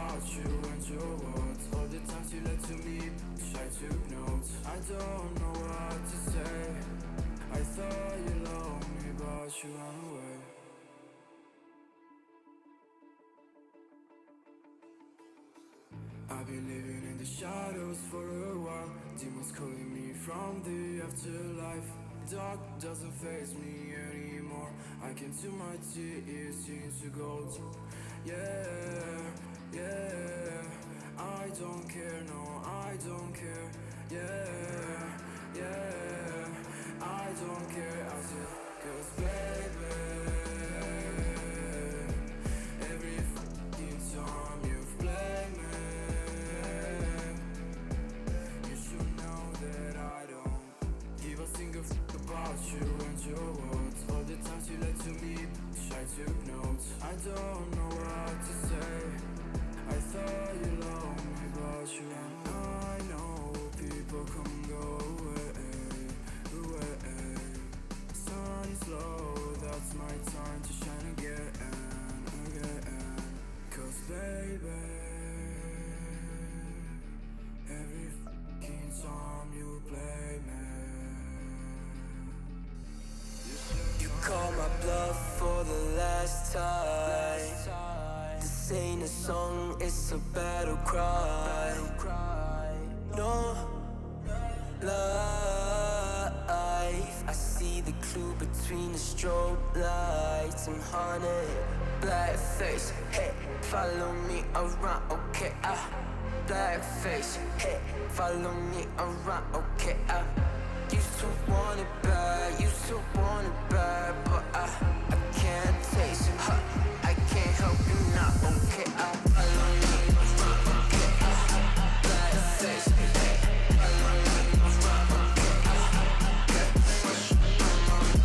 about you and your words. All the times you lied to me, I took notes. I don't know what to say. I thought you loved me, but you ran away. I've been living in the shadows for a while. Demons calling me from the afterlife. Dark doesn't faze me anymore. I can see my tears into gold. Yeah, yeah. I don't care, no, I don't care. Yeah, yeah. I don't care, I said, 'cause baby, every fucking time you've played me, you should know that I don't give a single fuck about you and your words. All the times you lied to me, I took notes. I don't know what to say. I thought you loved me, but you ran. I know people come and go away, away. Sun is low, that's my time to shine again, again. 'Cause baby, every fucking time you play me, you call my bluff for the last time. This ain't a song, it's a battle cry. No life, I see the clue between the strobe lights. I'm haunted, black face, hey, follow me around, okay, black face, hey, follow me around, okay, used to want it bad, used to want it bad, but I can't taste it, I can't help you now, okay, follow me around, okay, black face, hey, follow me around, okay,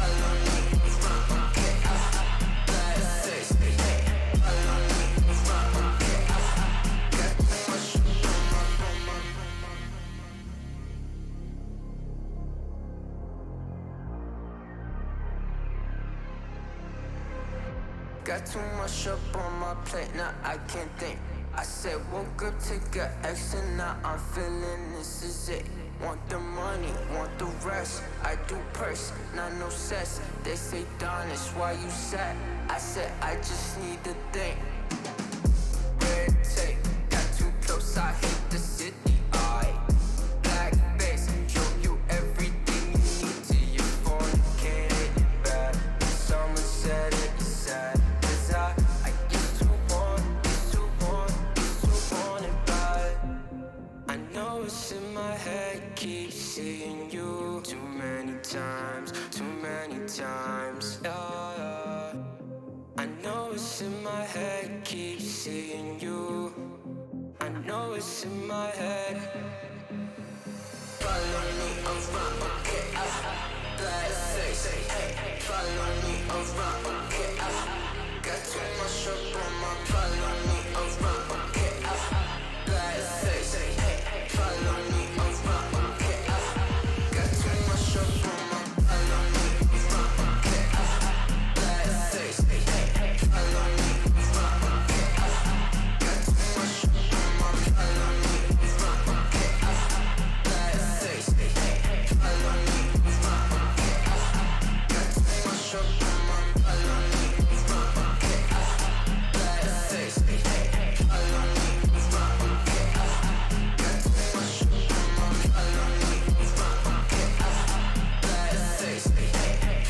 follow me around, okay, black face, hey, follow me around, okay, got too much up on my plate, now I can't think. I said woke up, take a X, and now I'm feeling this is it. Want the money, want the rest. I do purse, not no cess. They say Donis, why you sad? I said I just need to think. Red tape, got too close, I hit the city. Black face, show you everything you need till you fornicate it bad. Someone said it's sad. I used to want it bad. I know it's in my head, keep seeing you too many times, yeah. I know it's in my head, keep seeing you. I know it's in my head. Follow me around, okay, black face, hey, follow me around, okay, got too much up on my, follow me around, okay, black face, hey, follow me around, okay, got too much up on my, follow me around, okay, black face, hey, follow me around, okay, got too much up on my, follow me around, okay, black face, hey, follow me around, okay, got too much up on my, follow me around, okay, black face, hey, follow me around, okay, got too much up on my, follow me around, okay, black face, hey,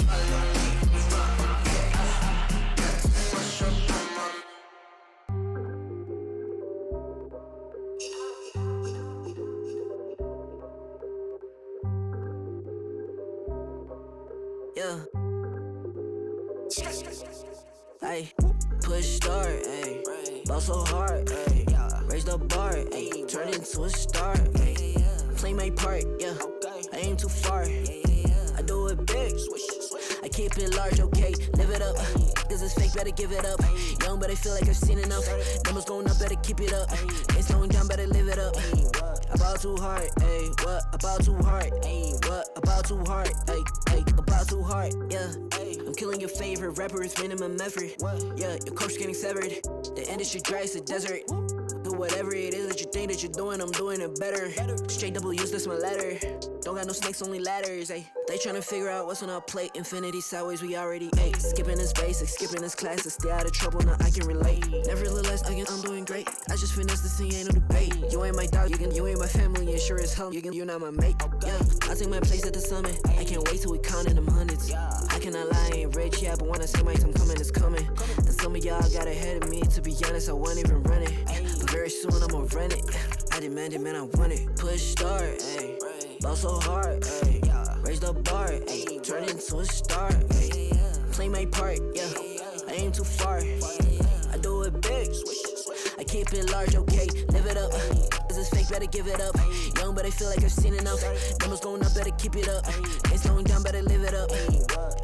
follow me around, okay, got too much up on my. Yeah. Ay, push start, ay, ball so hard, ay, raise the bar, ay, turn into a star, ay, play my part, yeah, I aim too far, I do it big, I keep it large, okay, live it up, cause it's fake, better give it up, young but I feel like I've seen enough, numbers going up, better keep it up, ain't slowing down, better live it up, about too hard, ay, what, about too hard, ay, what, about too hard, ay, about too hard, yeah, I'm killing your favorite rapper, it's minimum effort, yeah, your coach getting severed, the industry dry, it's a desert, the whatever it is that you think that you're doing, I'm doing it better. Straight W's, that's my letter. Don't got no snakes, only ladders, ayy. They tryna figure out what's on our plate. Infinity sideways, we already ate. Skipping this basic, skipping this classes. Stay out of trouble, now I can relate. Nevertheless, again, I'm doing great. I just finished this thing, ain't no debate. You ain't my dog, you ain't my family, and sure as hell, you're not my mate. Yeah, I take my place at the summit. I can't wait till we countin' them hundreds. I cannot lie, I ain't rich, yeah, but when I see my time coming, it's coming. And some of y'all got ahead of me, to be honest, I wasn't even running. But very soon I'ma run it. I demand it, man, I want it. Push start, ayy. Ball so hard, ayy. Raise the bar, ayy. Turn into a star, ayy. Play my part, yeah. I aim too far. I do it big. I keep it large, okay. Live it up. This is fake, better give it up. Young, but I feel like I've seen enough. Numbers going up, better keep it up. Ain't slowing down, better live it up.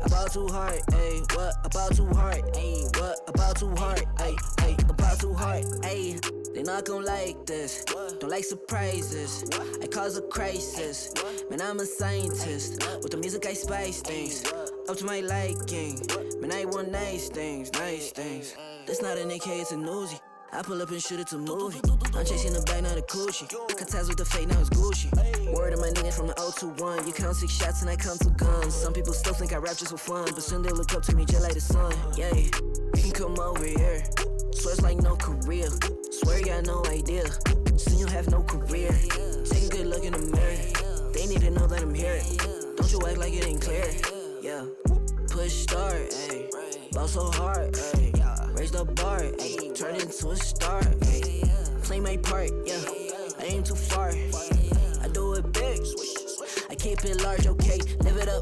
About too hard, ayy. What about too hard, ayy? What about too hard, ayy? About too hard, ayy. They not gon' like this, don't like surprises. I cause a crisis, man, I'm a scientist. With the music I spice things, up to my liking. Man, I want nice things, nice things. This not an AK, it's a Uzi. I pull up and shoot it to movie. I'm chasing the bag, not a coochie. Cut ties with the fake, now it's Gucci. Word of my niggas from the 021. You count 6 shots and I count 2 guns. Some people still think I rap just for fun, but soon they look up to me just like the sun. Yeah, you can come over here. Swear it's like no career. Swear you got no idea. Soon you'll have no career. Take a good look in the mirror. They need to know that I'm here. Don't you act like it ain't clear. Yeah. Push start, ayy. Ball so hard, ayy. Raise the bar, ayy. Turn into a star, ayy. Play my part, yeah. I aim too far. I do it big. I keep it large, okay. Live it up.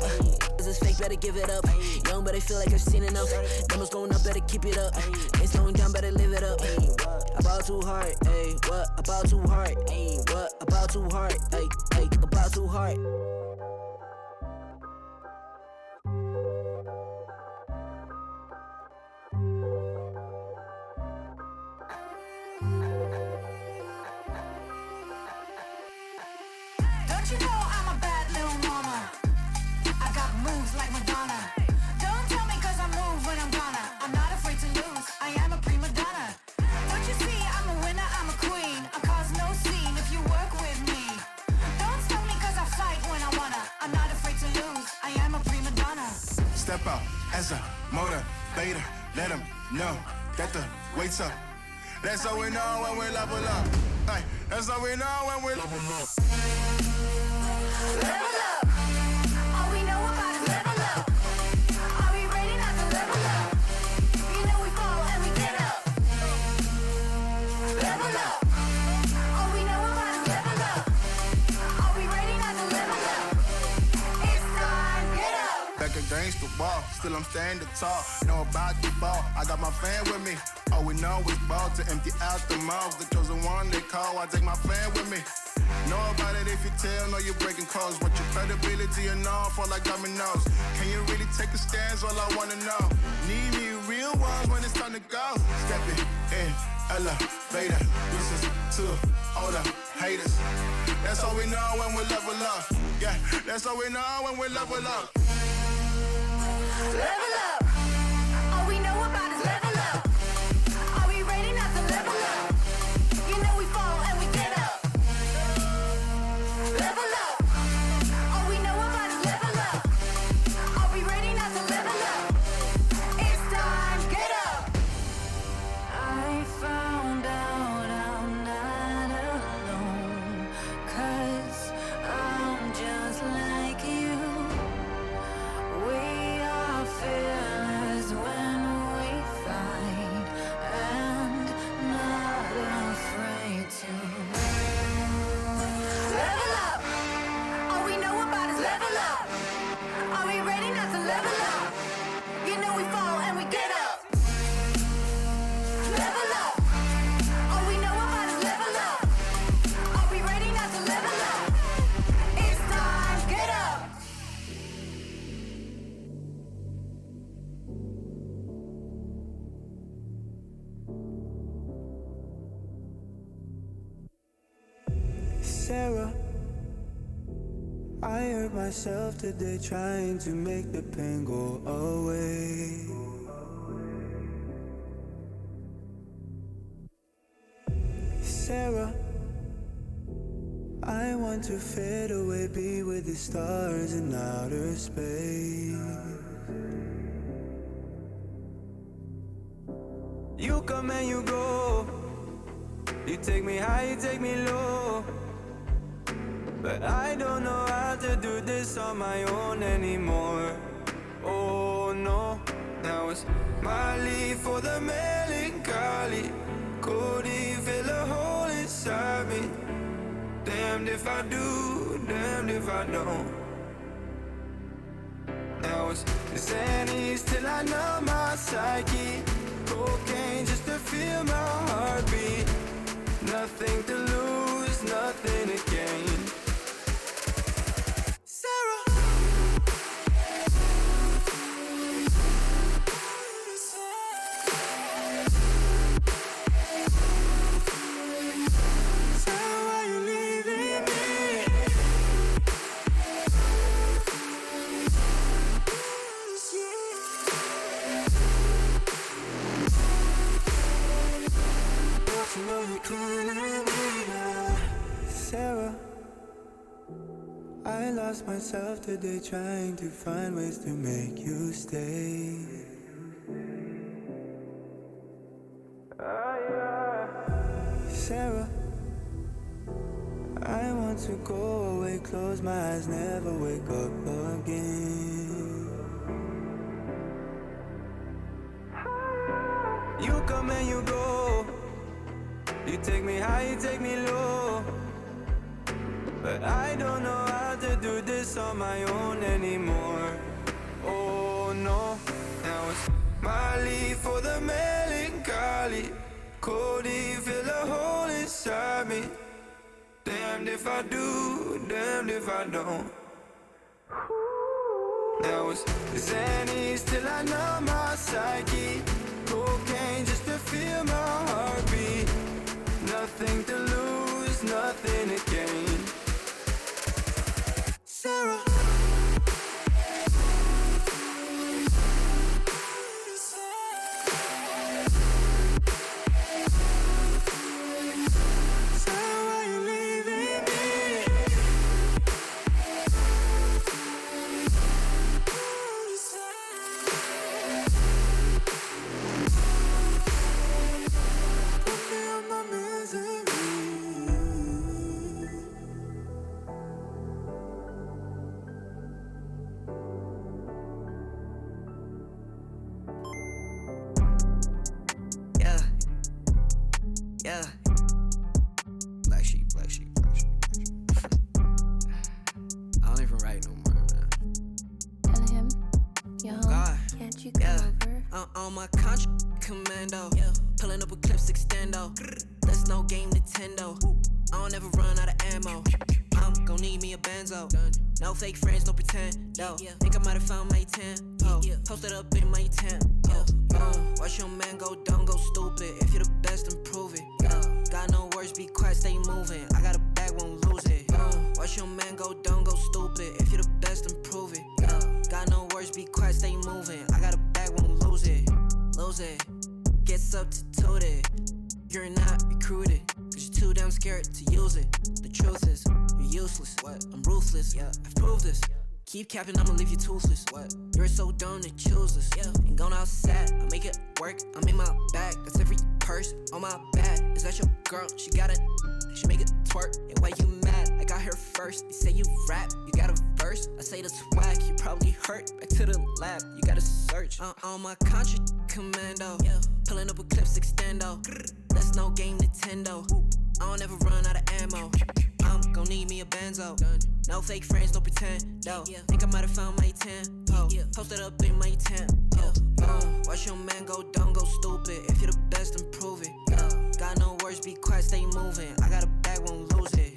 This is fake, better give it up. Young, but I feel like I've seen enough. Numbers going up, better keep it up. Ain't slowing down, better live it up. About too hard, ayy. What about too hard, ayy? What about too hard, ayy? About too hard. Don't you know I'm a bad little mama? I got moves like Madonna. Don't tell me cause I move when I'm gonna. I'm not afraid to lose, I am a prima donna. Don't you see I'm a winner, I'm a queen. I cause no scene if you work with me. Don't stop me cause I fight when I wanna. I'm not afraid to lose, I am a prima donna. Step out as a motivator. Let them know that the weight's up. That's how we know when we level up. Ay, that's how we know when we level up. Level up. All we know about is level up. Are we ready not to level up? You know we fall and we get up. Level up. All we know about is level up. Are we ready not to level up? It's time, get up. Back against the wall, still I'm standing tall. Know about the ball, I got my fan with me. All we know is ball to empty out the mouths. The chosen one they call, I take my fan with me. Know about it if you tell, know you're breaking codes. What your credibility and all fall like dominoes. Can you really take a stance? All I wanna know. Need me real ones when it's time to go. Stepping in, elevator. This is to all the haters. That's all we know when we level up. Yeah, that's all we know when we level up. Level up. All we know about is level up. Are we ready not to level up? You know we fall and we get up. Level up. All we know about is level up. Are we ready not to level up? It's time, get up. I found out I'm not alone. 'Cause I'm just like you. We are fearless when we fight and not afraid to level up. All we know about is level up. Are we ready not to level up? You know we fall and we get up. Level up. All we know about is level up. Are we ready not to level up? It's time, get up. Sarah, I hurt myself today trying to make the pain go away. Sarah, I want to fade away, be with the stars in outer space. You come and you go, you take me high, you take me low, but I don't know how to do this on my own anymore. Oh no, now it's my leave for the melancholy. Couldn't fill a hole inside me. Damned if I do, damned if I don't. Now it's the Xannies till I know my psyche. Cocaine just to feel my heartbeat. Nothing to lose, nothing to gain. Sarah, why you leaving me? You know you can't leave me now. Sarah, I lost myself today trying to find ways to make you stay. Sarah, I want to go away, close my eyes, never wake up again. You come and you go, you take me high, you take me low, but I don't know how to do this on my own anymore. Oh no, now it's my leave for the melancholy. Couldn't fill a hole inside me. Damned if I do, damned if I don't. Now it's the Xannies till I know my psyche. Cocaine just to feel my heartbeat. Nothing to lose, nothing to gain. Sarah, why you leaving me? Put me on my misery. Yeah, yeah. Black sheep, black sheep, black sheep, black sheep. I don't even write no more, man. Tell him, yo, God, can't you come yeah. over? I'm on my contract commando. Yeah. Pulling up with clips extendo. That's no game Nintendo. I don't ever run out of ammo. I'm gon' need me a benzo. No fake friends, no pretend. Yo, think I might have found my 10. Oh, posted up in my tent. Watch your man go dumb, go stupid. If you're the best, then prove it. Got no words, be quiet, stay moving. I got a bag, won't lose it. Watch your man go dumb, go stupid. If you're the best, then prove it. Got no words, be quiet, stay moving. I got a bag, won't lose it. Lose it. Get substituted. You're not recruited. Cause you're too damn scared to use it. The truth is, you're useless. I'm ruthless. I've proved this. Keep capping, I'ma leave you toothless. You're so dumb to choose this. Ain't going outside, I make it work. I'm in my bag, that's every purse on my back. Is that your girl? She got it. She make it twerk. And why you mad? I got here first. You say you rap, you got a verse. I say the swag, you probably hurt. Back to the lab, you gotta search. On my contract commando. Pulling up with clips extendo. That's no game Nintendo. I don't ever run out of ammo. I'm gon' need me a benzo. No fake friends, no pretend. Think I might have found my 10. Posted up in my tent. Watch your man go dumb, go stupid. If you're the best, then prove it. Got no words, be quiet, stay moving. I got a bag, won't lose it.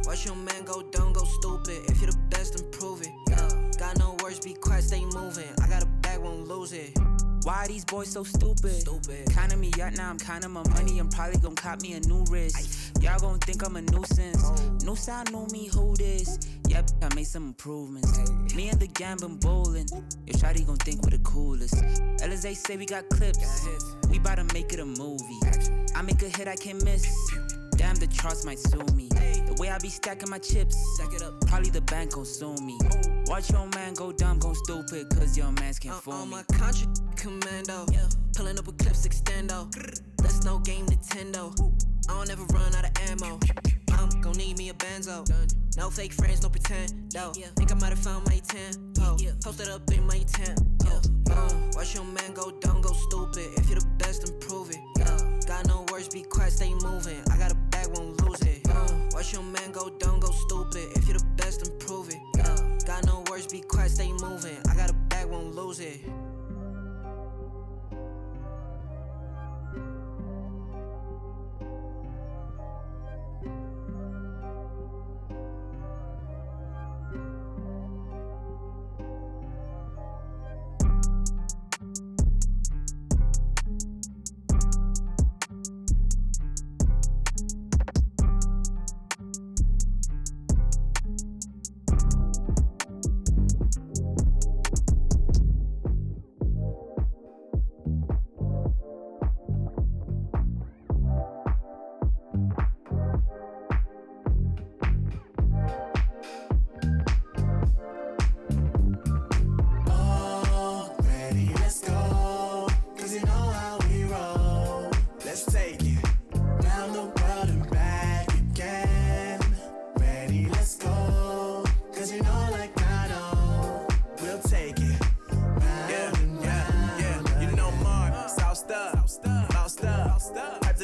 Watch your man go dumb, go stupid. If you're the best, then prove it. Got no words, be quiet, stay moving. I got a bag, won't lose it. Why are these boys so stupid? Counting me out now, I'm counting my money. I'm probably gon' cop me a new wrist. Y'all gon' think I'm a nuisance. New sound, know me, who this? Yep, I made some improvements. Me and the gang been bowling. Your shawty gon' think we the coolest. Elizay say we got clips. We bout to make it a movie. I make a hit I can't miss. Damn, the charts might sue me. The way I be stacking my chips, stack it up. Probably the bank gon' sue me. Watch your man go dumb, go stupid, cause your mans can't fool on me. my country commando, pulling up a clips extendo. That's no game Nintendo. I don't ever run out of ammo. I'm gon' need me a benzo. No fake friends, no pretend. Think I might have found my tempo. Posted up in my tempo. Watch your man go dumb, go stupid. If you're the best, then prove it. Got no words, be quiet, stay moving. I got a bag, won't lose it. Watch your man go dumb, go stupid. If you're the best, then prove it. Got no words, be quiet, stay moving. I got a bag, won't lose it.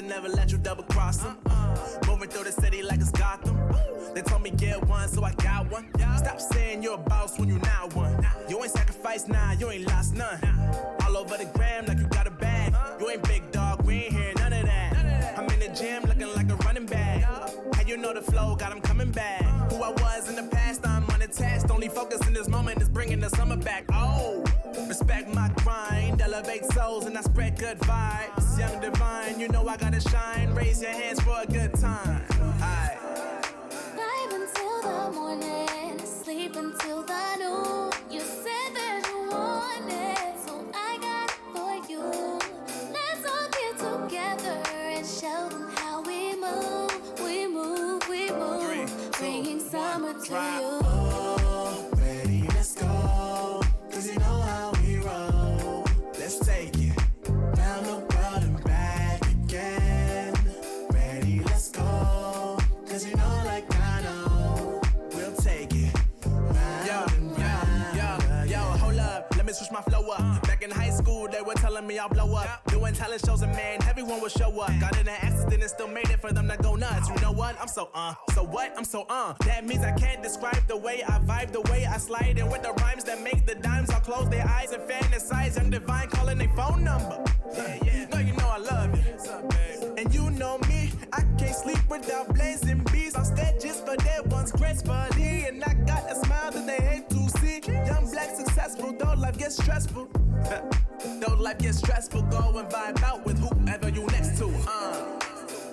Never let you double cross them. Moving through the city like it's Gotham. They told me get one, so I got one. Stop saying you're a boss when you not one. You ain't sacrificed, nah, you ain't lost none. All over the gram like you got a bag. You ain't big dog, we ain't hear none of that. I'm in the gym looking like a running back. How you know the flow, got them coming back. Who I was in the past, I'm unattached. Only focus in this moment is bringing the summer back. Oh, respect my grind, elevate souls and I spread good vibes. Young divine, you know I gotta shine. Raise your hands for a good time. Aye. Vibe until the morning, sleep until the noon. You said that you want it, so I got it for you. Let's all get together and show them how we move. We move, we move. 3, 2, bringing summer to you. Oh, ready, let's go. Cause you know how we roll. Let's take it round the world and back again. Ready, let's go. Cause you know like I know we'll take it round and round. Yo, hold up, let me switch my flow up. Back in high school, they were telling me I'll blow up. Doing talent shows and man, everyone would show up. Got in an accident and still made it for them to go nuts. You know what? I'm so what? I'm so That means I can't describe the way I vibe, the way I slide in with the rhymes that make the dimes. I'll close their eyes and fantasize. Young divine calling their phone number. Yeah. No, you know I love it. And you know me, I can't sleep without blazing beats on stages for their ones gracefully. And I got a smile that they hate to see. Young black successful, though life gets stressful. Though life gets stressful, go and vibe out with whoever you next to.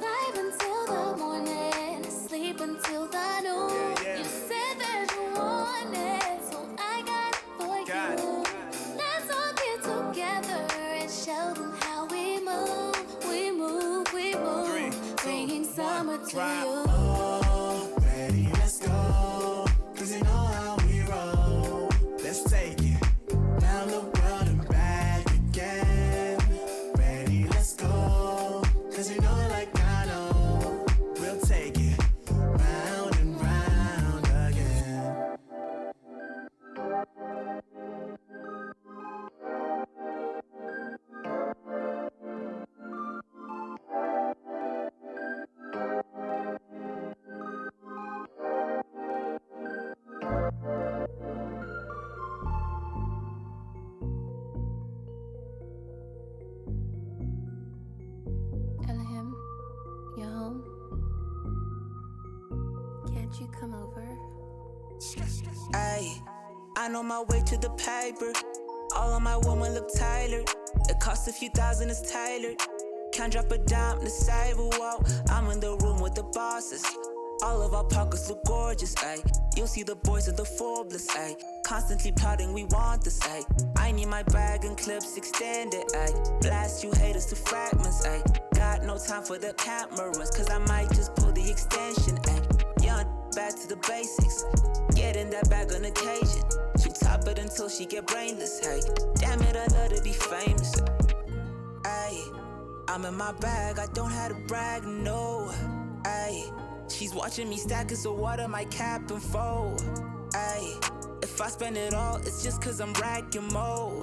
Vibe until the morning, sleep until the noon. You said that you want it, so I got it for you. Let's all get together and show them how we move. We move, we move. 3, 2, bringing summer to you. Oh, ready, let's go. Cause you know how we roll. Let's take it round the world and back again. Ready, let's go. Cause you know like I know we'll take it round and round again. Elhim, you home? Can't you come over? Ayy, I know my way to the paper. All of my women look tailored. It costs a few thousand, it's tailored. Can't drop a dime in the sidewalk. I'm in the room with the bosses. All of our pockets look gorgeous, ayy. You'll see the boys of the Forbes, ayy. Constantly plotting, we want this, ayy. I need my bag and clips extended, ayy. Blast you haters to fragments, ayy. Got no time for the cameras, cause I might just the extension. Ay, young, back to the basics. Getting that bag on occasion. She top it until she get brainless. Hey, damn it, I love to be famous. Ay, I'm in my bag, I don't have to brag, no. Ay, she's watching me stack as the water, my cap and fold. Ay, if I spend it all, it's just cause I'm racking more.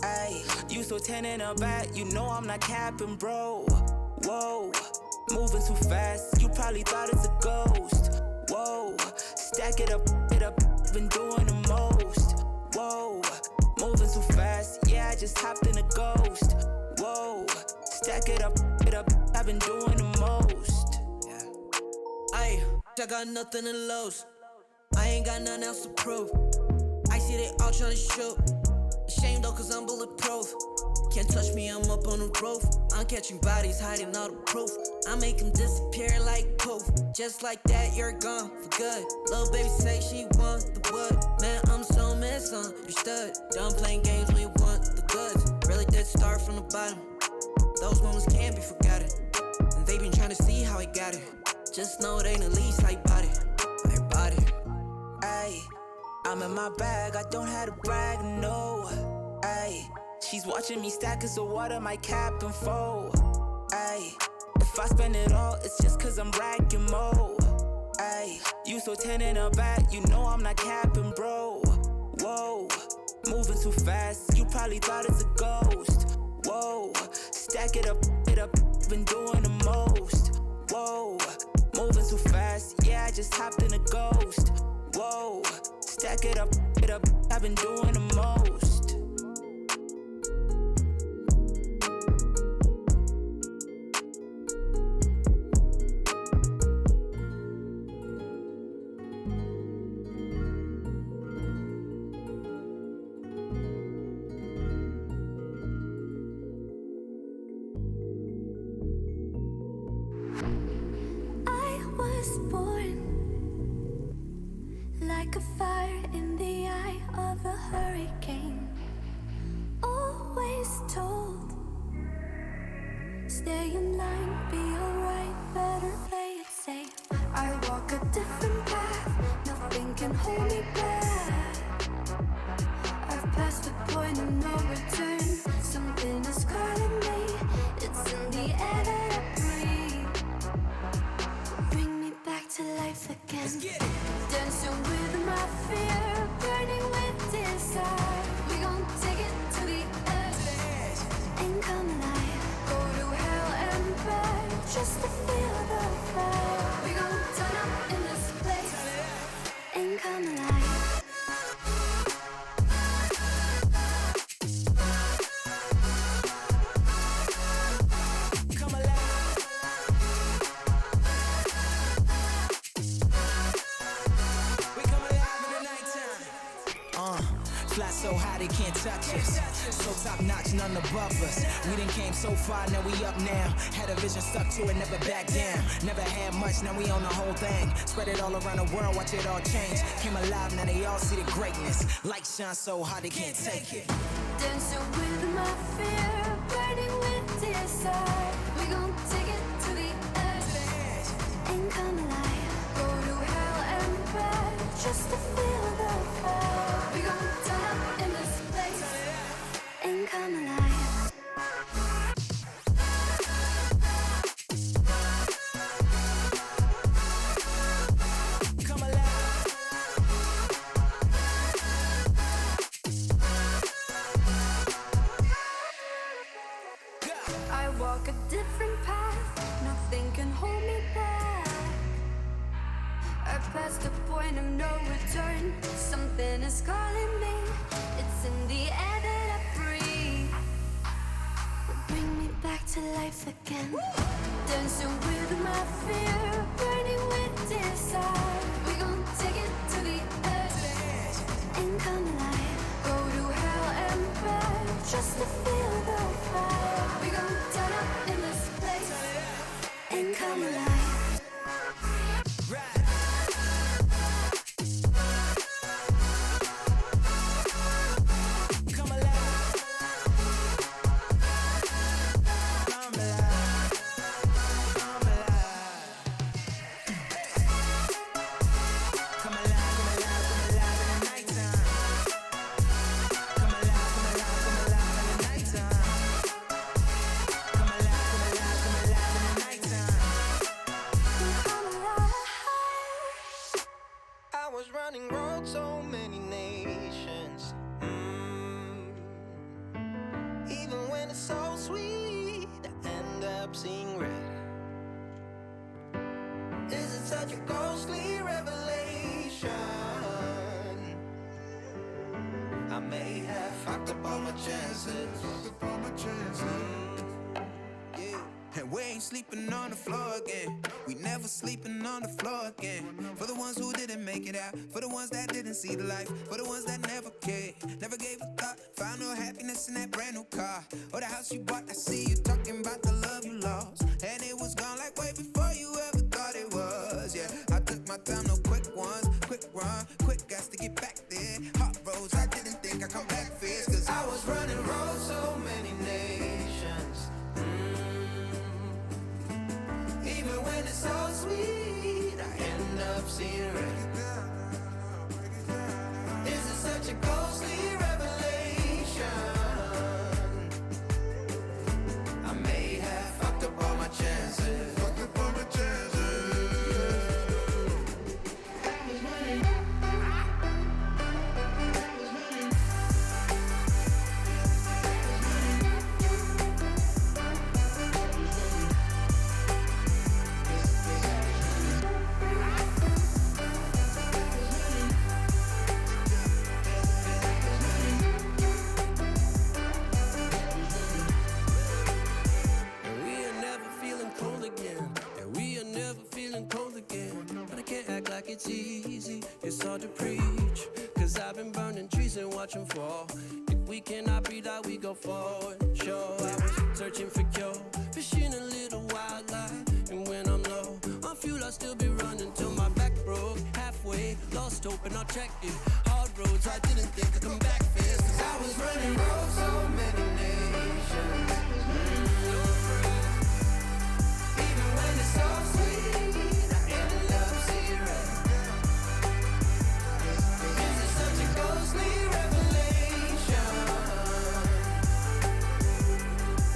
Ay, you so 10 in a back, you know I'm not capping, bro. Whoa, moving too fast, you probably thought it's a ghost. Whoa, stack it up, been doing the most. Whoa, moving too fast, yeah, I just hopped in a ghost. Whoa, stack it up, I've been doing the most. Yeah. Ay, I got nothing to lose. I ain't got nothing else to prove. I see they all tryna shoot. Ashamed though, cause I'm bulletproof. Can't touch me, I'm up on the roof. I'm catching bodies, hiding all the proof. I make them disappear like poof. Just like that, you're gone for good. Little baby say she wants the wood. Man, I'm so misunderstood. Done playing games when you want the goods. Really did start from the bottom. Those moments can't be forgotten. And they been trying to see how I got it. Just know it ain't the least I bought it. I bought it. Ay, I'm in my bag, I don't have to brag, no. Ay, she's watching me stack as the water, my cap and fold. Ay, if I spend it all, it's just cause I'm racking more. Ay, you so 10 in a back, you know I'm not capping, bro. Whoa, moving too fast, you probably thought it's a ghost. Whoa, stack it up, been doing the most. Whoa, moving too fast, yeah, I just hopped in a ghost. Whoa, stack it up, I've been doing the most. I was born like a fire in the eye of a hurricane. Always told, stay in line, be alright, better play it safe. I walk a different path, nothing can hold me back. I've passed the point of no return, something is calling me, it's in the air that I breathe. Bring me back to life again. Dancing with my fear, burning with desire. We gon' take it to the edge and come alive. Go to hell and back just to feel the fire. We gon' turn up in this place and come alive. Fly so high they can't touch us. So top notch, none above us. We done came so far, now we up now. Had a vision, stuck to it, never back down. Never had much, now we own the whole thing. Spread it all around the world, watch it all change. Came alive, now they all see the greatness. Light shine so hard they can't take it. Dancing with my fear, burning with desire. We gon' take it to the edge and come alive. Go to hell and back just to feel the fire. We gon' turn up in this place and come alive. Come alive. I walk a different path, nothing can hold me back. I passed the point of no return, something is calling me, it's in the air that I breathe. Bring me back to life again. Dancing with my fear, burning with desire. We gon' take it to the edge and come alive. Go to hell and back just to feel the fire. We gon' turn up in this place and come alive. such a ghostly revelation. I may have fucked up all my chances. And we ain't sleeping on the floor again. We never sleeping on the floor again. For the ones who didn't make it out, for the ones that didn't see the light, for the ones that never cared, never gave a thought, found no happiness in that brand new car or the house you bought. I see you talking about the love you lost, and it was gone like way before you ever thought it was. Yeah, I took my time, no quick ones, quick run, quick gas to get back there. Hot roads, I didn't think I'd come back fierce, cause I was running roads so many nations. Even when it's so sweet, I end up seeing red. This is such a ghostly revelation. I may have fucked up all my chances. It's easy, it's hard to preach, cause I've been burning trees and watching fall. If we cannot breathe out, we go forward. Sure, I was searching for cure, fishing a little wildlife. And when I'm low on fuel, I'll still be running till my back broke. Halfway, lost hope and I checked it. Hard roads, I didn't think I'd come back fast, cause I was running roads so many nations. Even when it's so sweet, I end up seeing red. Ghostly revelation.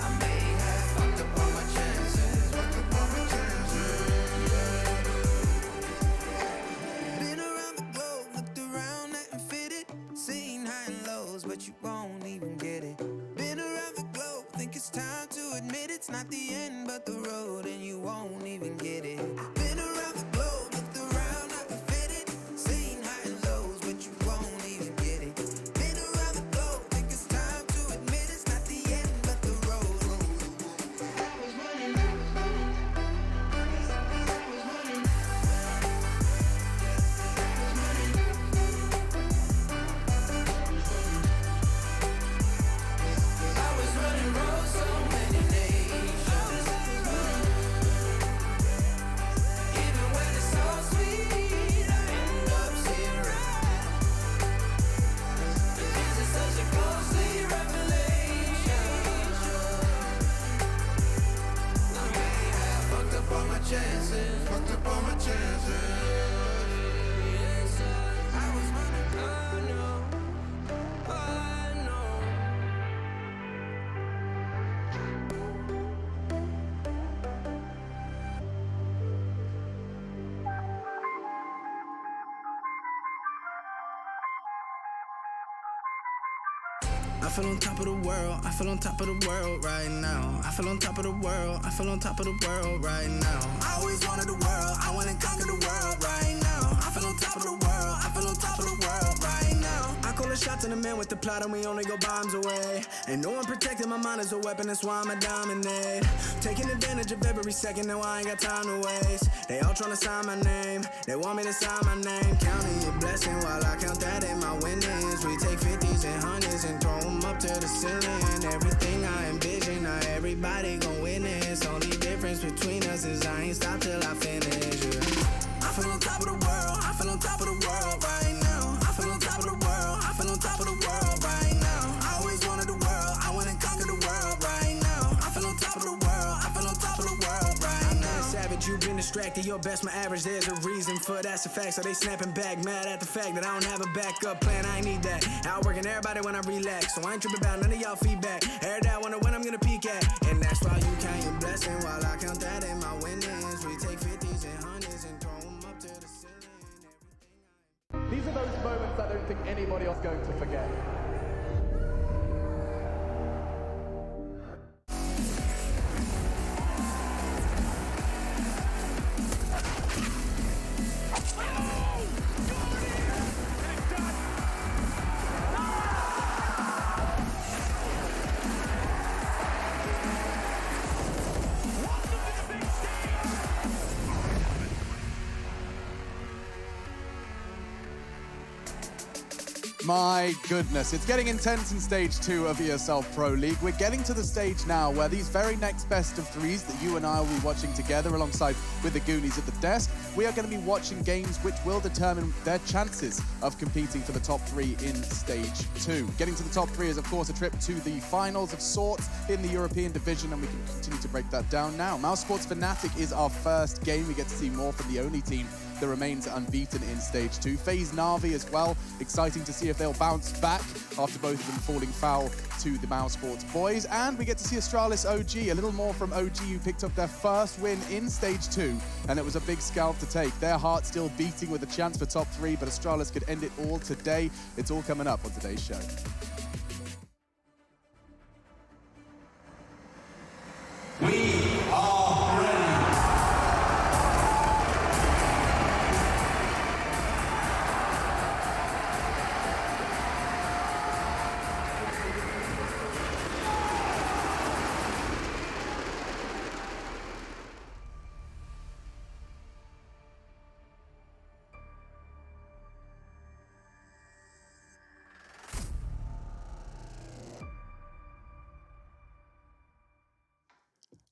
I may have fucked up all my chances. Been around the globe, looked around, nothing fitted. Seen high and lows, but you won't even get it. Been around the globe, think it's time to admit it's not the end, but the road, and you won't even get it. Been around the globe, looked around, nothing fitted. Seen high and lows, but you won't. I feel on top of the world, I feel on top of the world right now. I feel on top of the world, I feel on top of the world right now. I always wanted the world, I wanna conquer the world right now. I feel on top of the world, I feel on top of the world right now. I call the shots in the man with the plot and we only go bombs away. Ain't no one protecting my mind as a weapon, that's why I'ma dominate. Taking advantage of every second, now I ain't got time to waste. They all tryna sign my name, they want me to sign my name. Counting your blessing while I count that in my winnings. We take 50s and 100s and throw them up to the ceiling. Everything I envision, now everybody gon' witness. Only difference between us is I ain't stop till I finish, yeah. I feel on top of the world, I feel on top of the world right now. I feel on top of the world, I feel on top of the world right now. I always wanted the world, I wanna conquer the world right now. I feel on top of the world, I feel on top of the world right now. Savage, you've been distracted, your best my average, there's a reason for that's a fact. So they snapping back, mad at the fact that I don't have a backup plan, I ain't need that. Outworking everybody when I relax, so I ain't tripping about none of y'all feedback. Heard that, wonder when I'm gonna peak at. And that's why you count your blessing while I count that in my winnings. We take 50s and 100s and throw them up to the ceiling. These are those moments I don't think anybody else is going to forget. My goodness, it's getting intense in stage 2 of ESL Pro League. We're getting to the stage now where these very next best of threes that you and I will be watching together alongside with the Goonies at the desk, we are going to be watching games which will determine their chances of competing for the top 3 in stage 2. Getting to the top 3 is, of course, a trip to the finals of sorts in the European division, and we can continue to break that down now. Mouse Sports Fnatic is our first game. We get to see more from the only team that remains unbeaten in stage 2. FaZe Na'Vi as well. Exciting to see if they'll bounce back after both of them falling foul to the Mouse Sports boys. And we get to see Astralis OG, a little more from OG, who picked up their first win in stage 2, and it was a big scalp to take. Their heart still beating with a chance for top 3, but Astralis could end it all today. It's all coming up on today's show. We are ready.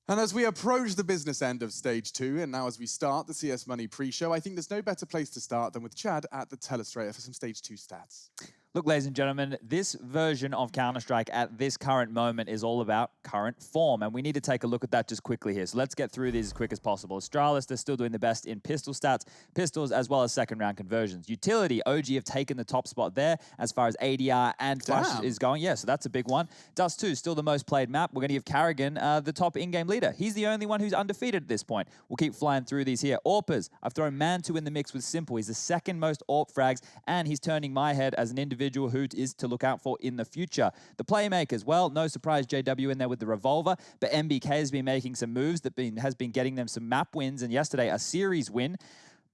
And as we approach the business end of stage 2, and now as we start the CS Money pre-show, I think there's no better place to start than with Chad at the Telestrator for some stage 2 stats. Look, ladies and gentlemen, this version of Counter-Strike at this current moment is all about current form, and we need to take a look at that just quickly here. So let's get through these as quick as possible. Astralis, they're still doing the best in pistol stats, pistols, as well as second-round conversions. Utility, OG have taken the top spot there as far as ADR and Flash is going. Yeah, so that's a big one. Dust 2, still the most played map. We're going to give Carrigan the top in-game leader. He's the only one who's undefeated at this point. We'll keep flying through these here. AWPers, I've thrown Man2 in the mix with Simple. He's the second most AWP frags, and he's turning my head as an individual who is to look out for in the future. The playmakers, well, no surprise JW in there with the revolver, but MBK has been making some moves that has been getting them some map wins, and yesterday a series win.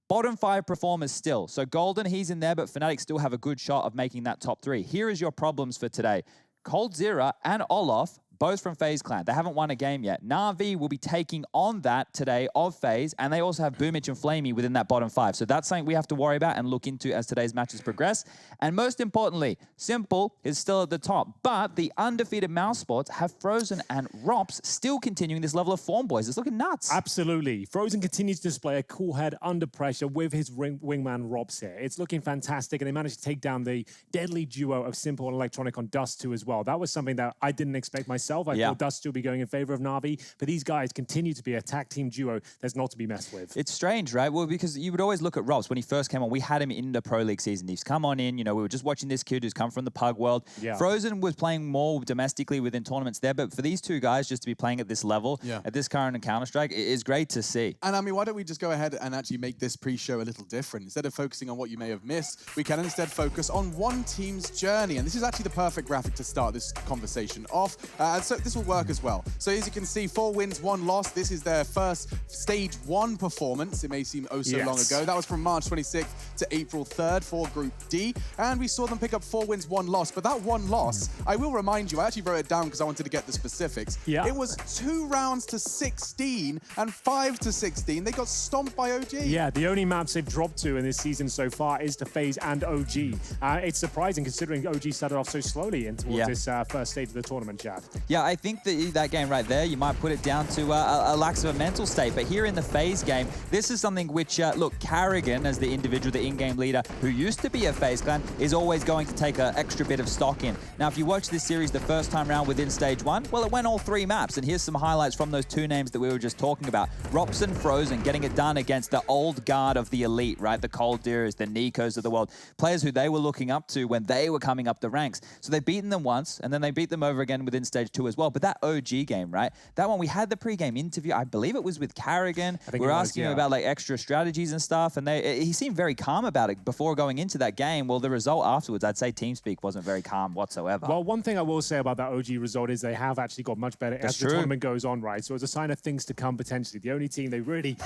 Bottom 5 performers still. So Golden, he's in there, but Fnatic still have a good shot of making that top 3. Here is your problems for today. coldzera and Olaf, both from FaZe Clan. They haven't won a game yet. Na'Vi will be taking on that today of FaZe, and they also have Boomich and Flamey within that bottom 5. So that's something we have to worry about and look into as today's matches progress. And most importantly, Simple is still at the top, but the undefeated Mouse Sports have Frozen and Rops still continuing this level of form, boys. It's looking nuts. Absolutely. Frozen continues to display a cool head under pressure with his wingman Rops here. It's looking fantastic, and they managed to take down the deadly duo of Simple and Electronic on Dust 2 as well. That was something that I didn't expect myself. I thought Dust will be going in favor of Na'Vi, but these guys continue to be a tag team duo that's not to be messed with. It's strange, right? Well, because you would always look at Robs when he first came on. We had him in the Pro League season. He's come on in, you know, we were just watching this kid who's come from the Pug world. Yeah. Frozen was playing more domestically within tournaments there, but for these two guys just to be playing at this level, at this current in Counter-Strike, it is great to see. And I mean, why don't we just go ahead and actually make this pre-show a little different? Instead of focusing on what you may have missed, we can instead focus on one team's journey. And this is actually the perfect graphic to start this conversation off. And so this will work as well. So as you can see, 4 wins, 1 loss. This is their first stage 1 performance. It may seem oh so long ago. That was from March 26th to April 3rd for Group D. And we saw them pick up 4 wins, 1 loss. But that 1 loss, I will remind you, I actually wrote it down because I wanted to get the specifics. Yeah. It was 2 rounds to 16 and 5 to 16. They got stomped by OG. Yeah, the only maps they've dropped to in this season so far is to FaZe and OG. It's surprising considering OG started off so slowly in towards this first stage of the tournament, Chad. Yeah, I think that game right there, you might put it down to a lack of a mental state. But here in the FaZe game, this is something which, look, Carrigan as the individual, the in-game leader, who used to be a FaZe clan, is always going to take an extra bit of stock in. Now, if you watch this series the first time round within stage 1, well, it went all 3 maps. And here's some highlights from those 2 names that we were just talking about. Rops and Frozen getting it done against the old guard of the elite, right? The coldzera's, the Nikos of the world. Players who they were looking up to when they were coming up the ranks. So they've beaten them once, and then they beat them over again within stage 2 as well. But that OG game, right? That one, we had the pre-game interview. I believe it was with Carrigan. We were asking him about like extra strategies and stuff, and he seemed very calm about it before going into that game. Well, the result afterwards, I'd say TeamSpeak wasn't very calm whatsoever. Well, one thing I will say about that OG result is they have actually got much better as the tournament goes on, right? So it's a sign of things to come potentially. The only team they really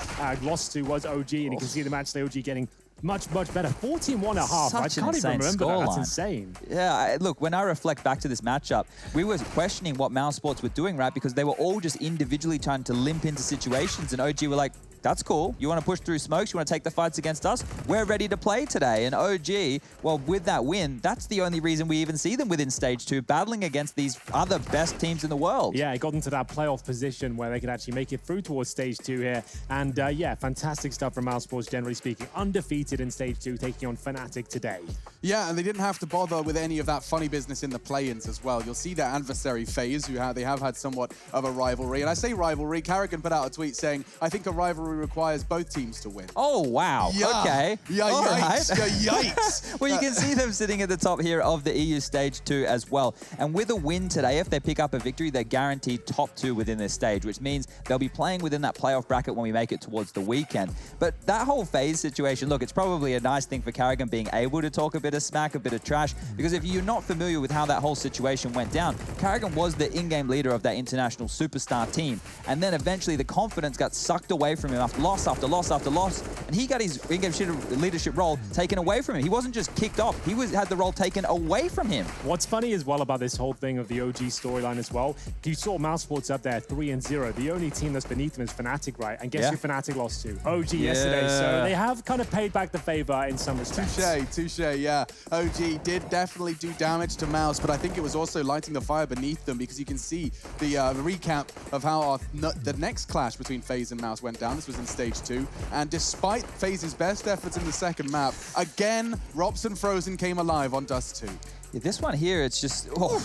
lost to was OG, and you can see the match the OG getting much better. 14-1.5. I can't even remember that. That's insane. Yeah, look, when I reflect back to this matchup, we were questioning what Mouse Sports were doing, right? Because they were all just individually trying to limp into situations, and OG were like, that's cool. You want to push through smokes, you want to take the fights against us? We're ready to play today. And OG, well, with that win, that's the only reason we even see them within stage 2, battling against these other best teams in the world. Yeah, it got into that playoff position where they could actually make it through towards stage 2 here. And yeah, fantastic stuff from Mousesports, generally speaking. Undefeated in stage 2, taking on Fnatic today. Yeah, and they didn't have to bother with any of that funny business in the play-ins as well. You'll see their adversary FaZe, they have had somewhat of a rivalry. And I say rivalry, Karrigan put out a tweet saying, I think a rivalry requires both teams to win. Oh, wow. Yeah. Okay. Yeah, all yikes. right. Yeah, yikes. Well, you can see them sitting at the top here of the EU Stage 2 as well. And with a win today, if they pick up a victory, they're guaranteed top 2 within this stage, which means they'll be playing within that playoff bracket when we make it towards the weekend. But that whole FaZe situation, look, it's probably a nice thing for Karrigan being able to talk a bit of smack, a bit of trash, because if you're not familiar with how that whole situation went down, Karrigan was the in-game leader of that international superstar team. And then eventually the confidence got sucked away from him after loss after loss after loss. And he got his in-game leadership role taken away from him. He wasn't just kicked off, he had the role taken away from him. What's funny as well about this whole thing of the OG storyline as well, you saw Mousesports up there 3-0. The only team that's beneath them is Fnatic, right? And guess who Fnatic lost to? OG yesterday. So they have kind of paid back the favor in some respects. Touche, yeah. OG did definitely do damage to Mouse, but I think it was also lighting the fire beneath them, because you can see the recap of how the next clash between FaZe and Mouse went down. This was in stage 2. And despite FaZe's best efforts in the second map, again, Robson Frozen came alive on Dust 2. Yeah, this one here, it's just... Oh.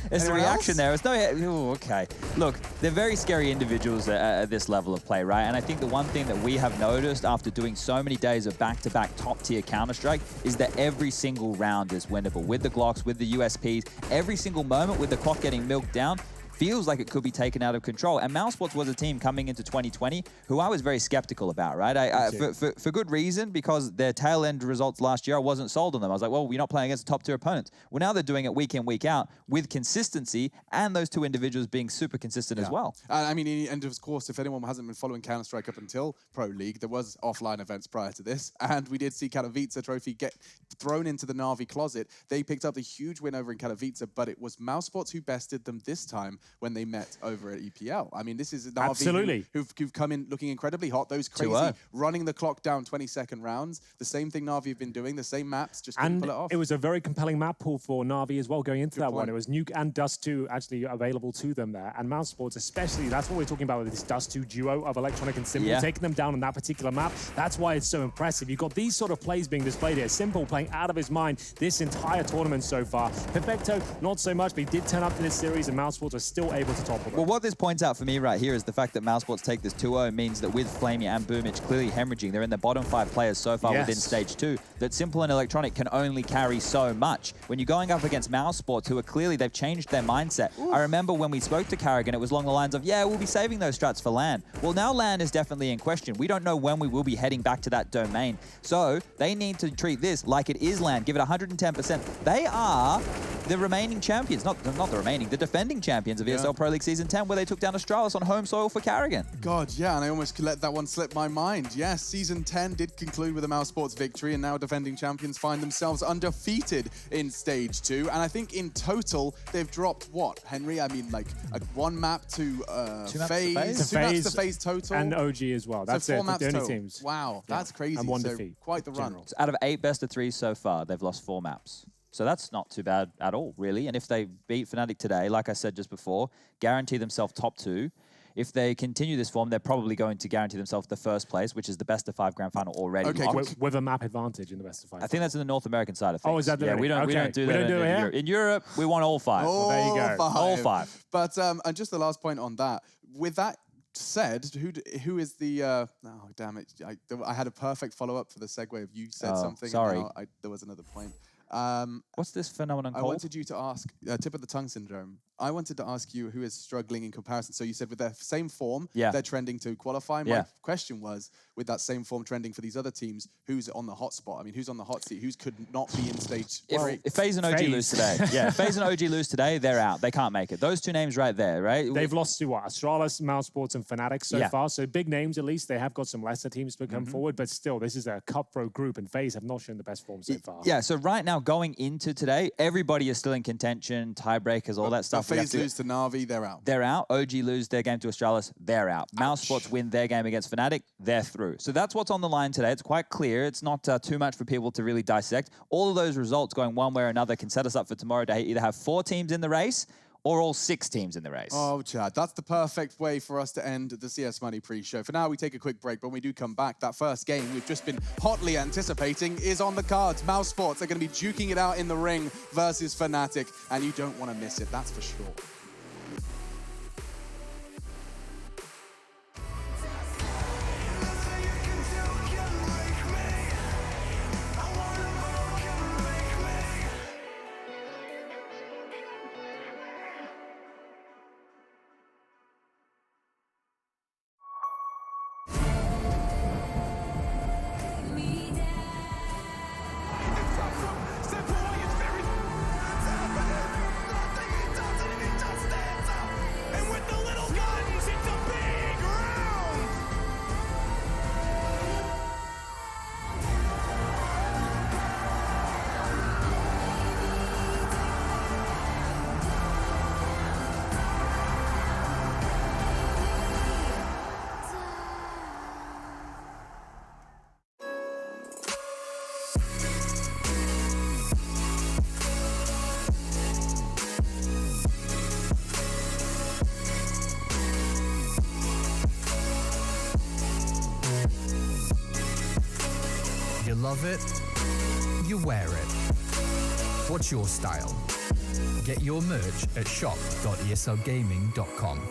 It's the reaction there. It's no, okay. Look, they're very scary individuals at this level of play, right? And I think the one thing that we have noticed after doing so many days of back-to-back top-tier Counter-Strike is that every single round is winnable. With the Glocks, with the USPs, every single moment with the clock getting milked down, feels like it could be taken out of control. And Mousesports was a team coming into 2020 who I was very skeptical about, right? For good reason, because their tail end results last year, I wasn't sold on them. I was like, well, you're not playing against top tier opponents. Well, now they're doing it week in, week out with consistency, and those two individuals being super consistent as well. I mean, and of course, if anyone hasn't been following Counter-Strike up until Pro League, there was offline events prior to this, and we did see Katowice trophy get thrown into the Na'Vi closet. They picked up the huge win over in Katowice, but it was Mousesports who bested them this time when they met over at EPL. I mean, this is Na'Vi who've come in looking incredibly hot. Those crazy running the clock down 20-second rounds. The same thing Na'Vi have been doing, the same maps, just couldn't pull it off. It was a very compelling map pool for Na'Vi as well going into that one. It was Nuke and Dust 2 actually available to them there. And Mousesports especially, that's what we're talking about with this Dust 2 duo of Electronic and Simple, taking them down on that particular map. That's why it's so impressive. You've got these sort of plays being displayed here. Simple playing out of his mind this entire tournament so far. Perfecto, not so much, but he did turn up to this series and Mousesports are still able to topple them. Well, what this points out for me right here is the fact that Mousesports take this 2-0 means that with Flamey and Boomich clearly hemorrhaging, they're in the bottom 5 players so far within stage 2, that Simple and Electronic can only carry so much. When you're going up against Mousesports, who are clearly, they've changed their mindset. I remember when we spoke to Karrigan, it was along the lines of, yeah, we'll be saving those strats for LAN. Well, now LAN is definitely in question. We don't know when we will be heading back to that domain. So they need to treat this like it is LAN, give it 110%. They are the remaining champions, not the remaining, the defending champions of ESL Pro League Season 10, where they took down Astralis on home soil for Karrigan. God, yeah, and I almost let that one slip my mind. Yes, Season 10 did conclude with a Mousesports victory, and now defending champions find themselves undefeated in Stage 2. And I think in total, they've dropped what, Henry? I mean, like one map to FaZe, two maps to FaZe total. And OG as well. That's so 4 it, maps the only total. teams. Wow, that's crazy. And 1 so defeat. Quite the run. So out of 8 best-of-3s so far, they've lost 4 maps. So that's not too bad at all, really. And if they beat Fnatic today, like I said just before, guarantee themselves top 2. If they continue this form, they're probably going to guarantee themselves the first place, which is the best-of-5 grand final already. Okay, with a map advantage in the best-of-5. I think that's in the North American side of things. Oh, is that the we don't do that in Europe. In Europe, we want all 5. All there you go. 5. All 5. But and just the last point on that. With that said, who is the? Oh damn it! I had a perfect follow-up for the segue. If you said something, sorry. And there was another point. What's this phenomenon called? I wanted you to ask tip of the tongue syndrome. I wanted to ask you who is struggling in comparison. So you said with their same form, they're trending to qualify. My question was, with that same form trending for these other teams, who's on the hot spot? I mean, who's on the hot seat? Who's could not be in stage 3? If FaZe and OG lose today, if FaZe and OG lose today, they're out. They can't make it. Those 2 names right there, right? They've lost to what? Astralis, Mousesports, and Fnatic so far. So big names at least. They have got some lesser teams to come forward, but still, this is a cutthroat group, and FaZe have not shown the best form so far. Yeah, so right now, going into today, everybody is still in contention, tiebreakers, all that stuff. FaZe lose to Na'Vi, they're out. They're out. OG lose their game to Astralis, they're out. Mouse Sports win their game against Fnatic, they're through. So that's what's on the line today. It's quite clear. It's not too much for people to really dissect. All of those results going one way or another can set us up for tomorrow to either have 4 teams in the race or all 6 teams in the race. Oh, Chad, that's the perfect way for us to end the CS Money pre-show. For now, we take a quick break, but when we do come back, that first game we've just been hotly anticipating is on the cards. Mouse Sports are going to be duking it out in the ring versus Fnatic, and you don't want to miss it, that's for sure. You love it, you wear it. What's your style? Get your merch at shop.eslgaming.com.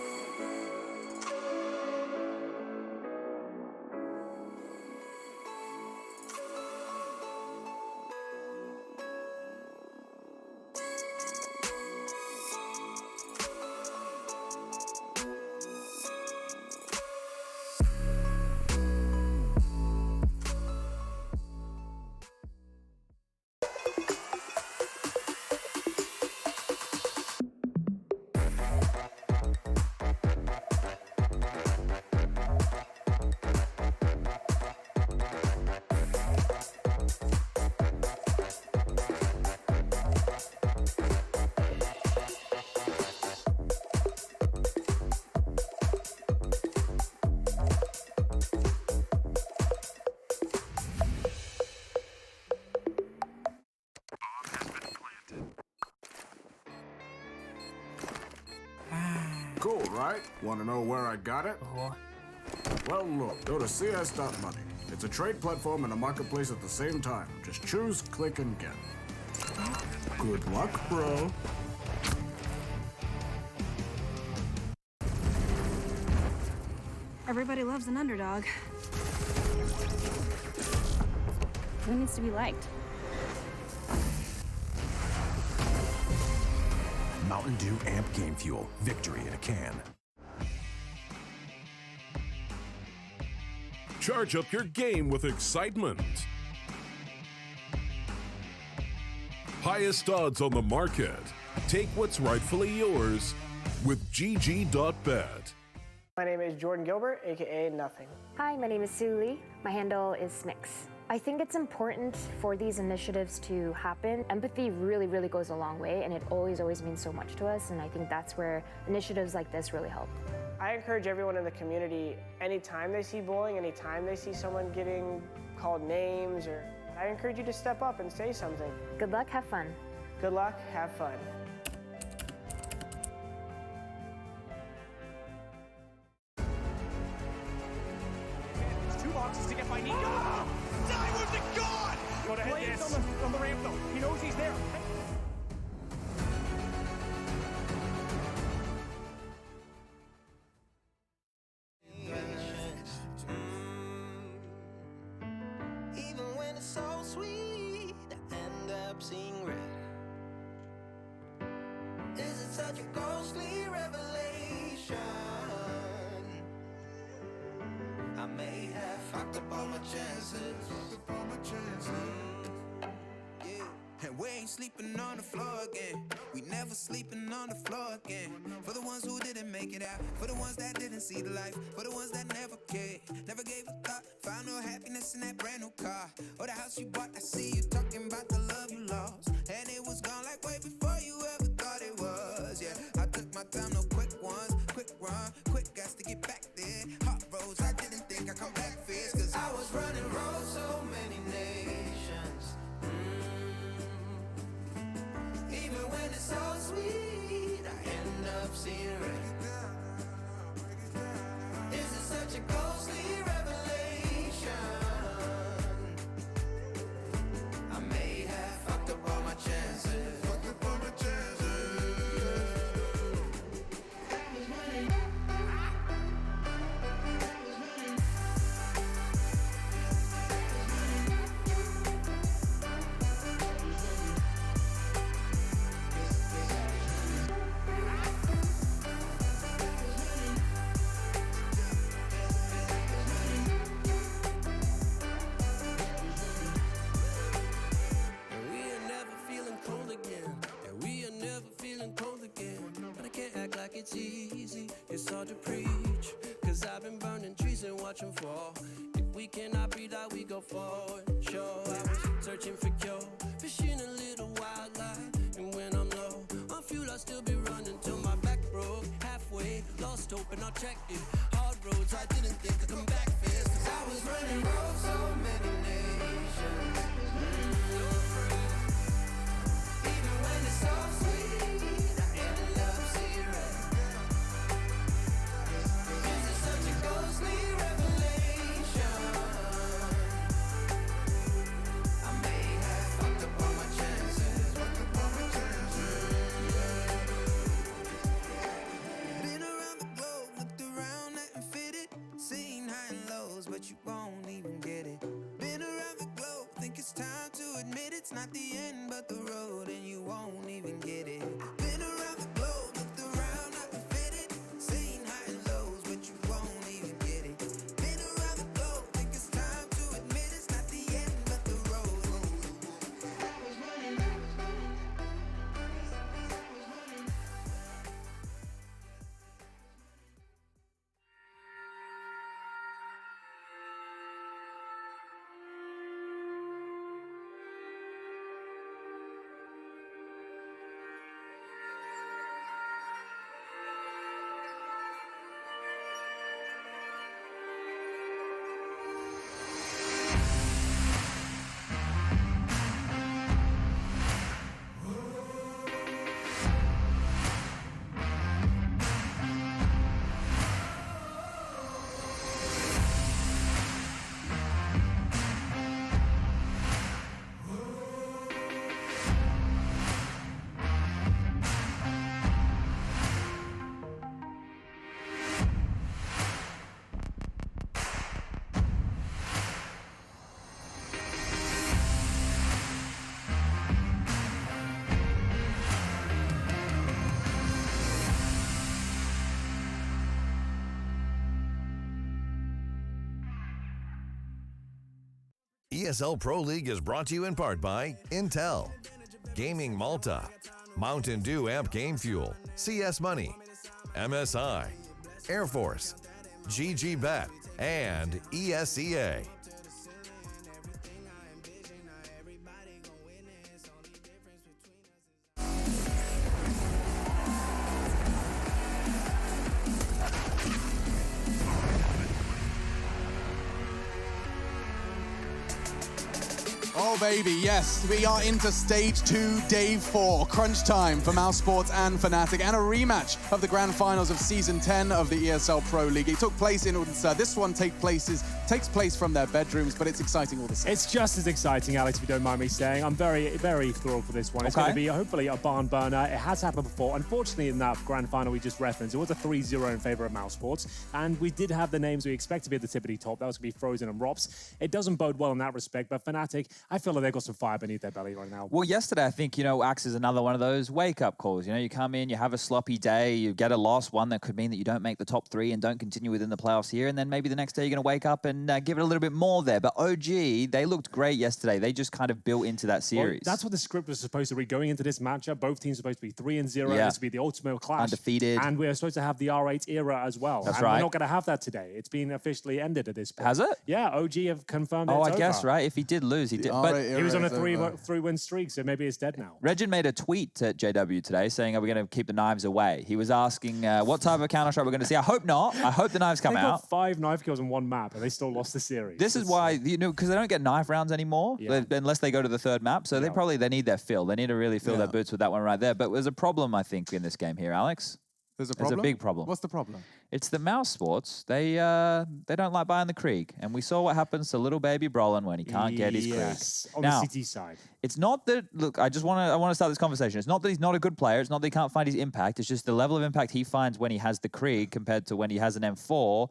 Cool, right? Want to know where I got it? Well, look, go to cs.money. It's a trade platform and a marketplace at the same time. Just choose, click, and get. Good luck, bro. Everybody loves an underdog. Who needs to be liked? Mountain Dew Amp Game Fuel. Victory in a can. Charge up your game with excitement. Highest odds on the market. Take what's rightfully yours with GG.bet. My name is Jordan Gilbert, aka Nothing. Hi, my name is Sue Lee. My handle is Smix. I think it's important for these initiatives to happen. Empathy really, really goes a long way, and it always means so much to us, and I think that's where initiatives like this really help. I encourage everyone in the community, anytime they see bullying, anytime they see someone getting called names, I encourage you to step up and say something. Good luck, have fun. Good luck, have fun. There's 2 boxes to get by Nico. Oh! Die with the god! Go to head yes. on the ramp though. He knows he's there. Even when it's so sweet, I end up seeing red. Is it such a ghostly revelation? I may have fucked up all my chances. And we ain't sleeping on the floor again. We never sleeping on the floor again. For the ones who didn't make it out, for the ones that didn't see the life, for the ones that never cared, never gave a thought, found no happiness in that brand new car or the house you bought. I see you talking about the love you lost, and it was gone like way before you ever thought it was. Yeah, I seeing red. Is it such a ghostly revelation? I may have fucked up all my chances. Fucked up all my chances. And we are never feeling cold again. And we are never feeling cold again. But I can't act like it's easy. It's hard to preach. Cause I've been burning trees and watching fall. If we cannot breathe out, we go forward. Sure, I was searching for cure. Fishing a little wildlife. And when I'm low on fuel, I'll still be running till my back broke. Halfway, lost hope and I checked it. Hard roads, I didn't think I'd come back fast. Cause I was running roads so many nations. Even when it's so sweet, I ended up seeing red. Is it such a ghostly revelation? I may have fucked up all my chances. Fucked up all my chances. Been around the globe, looked around and fitted. Seen high and lows, but you won't even get it. Been around the globe, think it's time to admit it's not the end, but the road, and you won't even get it. Been around the globe, looked around, not fitted. Seen high and lows, but you won't even get it. Been around the globe, think it's time to admit it's not the end, but the road. ESL Pro League is brought to you in part by Intel, Gaming Malta, Mountain Dew Amp Game Fuel, CS Money, MSI, Air Force, GG Bet, and ESEA. Oh baby, yes, we are into stage 2, day 4. Crunch time for Mouse Sports and Fnatic, and a rematch of the grand finals of season 10 of the ESL Pro League. It took place in Odense. This one takes place from their bedrooms, but it's exciting all the same. It's just as exciting, Alex, if you don't mind me saying. I'm very, very thrilled for this one. It's going to be, hopefully, a barn burner. It has happened before. Unfortunately, in that grand final we just referenced, it was a 3-0 in favor of Mouse Sports, and we did have the names we expect to be at the tippity top. That was going to be Frozen and Rops. It doesn't bode well in that respect, but Fnatic, I feel like they've got some fire beneath their belly right now. Well, yesterday, I think, Axe is another one of those wake-up calls. You come in, you have a sloppy day, you get a loss, one that could mean that you don't make the top 3 and don't continue within the playoffs here, and then maybe the next day you're going to wake up and give it a little bit more there. But OG, they looked great yesterday. They just kind of built into that series. Well, that's what the script was supposed to be going into this matchup. Both teams are supposed to be 3-0. Yeah. This to be the ultimate clash. Undefeated. And we're supposed to have the R8 era as well. That's and right. We're not going to have that today. It's been officially ended at this point. Has it? Yeah, OG have confirmed Oh, it's I guess, over. right? If he did lose, he did. But he was on a three-win streak, so maybe it's dead now. Regin made a tweet at JW today saying, are we going to keep the knives away? He was asking what type of Counter-Strike we're going to see. I hope not. I hope the knives come They out. got 5 knife kills on one map, and they still lost the series. This is why, because they don't get knife rounds anymore, unless they go to the third map. So they need their fill. They need to really fill their boots with that one right there. But there's a problem, I think, in this game here, Alex. There's a problem? There's a big problem. What's the problem? It's the Mouse Sports. They don't like buying the Krieg. And we saw what happens to little baby Brolin when he can't get his Krieg. On Now, the CT side. it's not that, look, I want to start this conversation. It's not that he's not a good player. It's not that he can't find his impact. It's just the level of impact he finds when he has the Krieg compared to when he has an M4.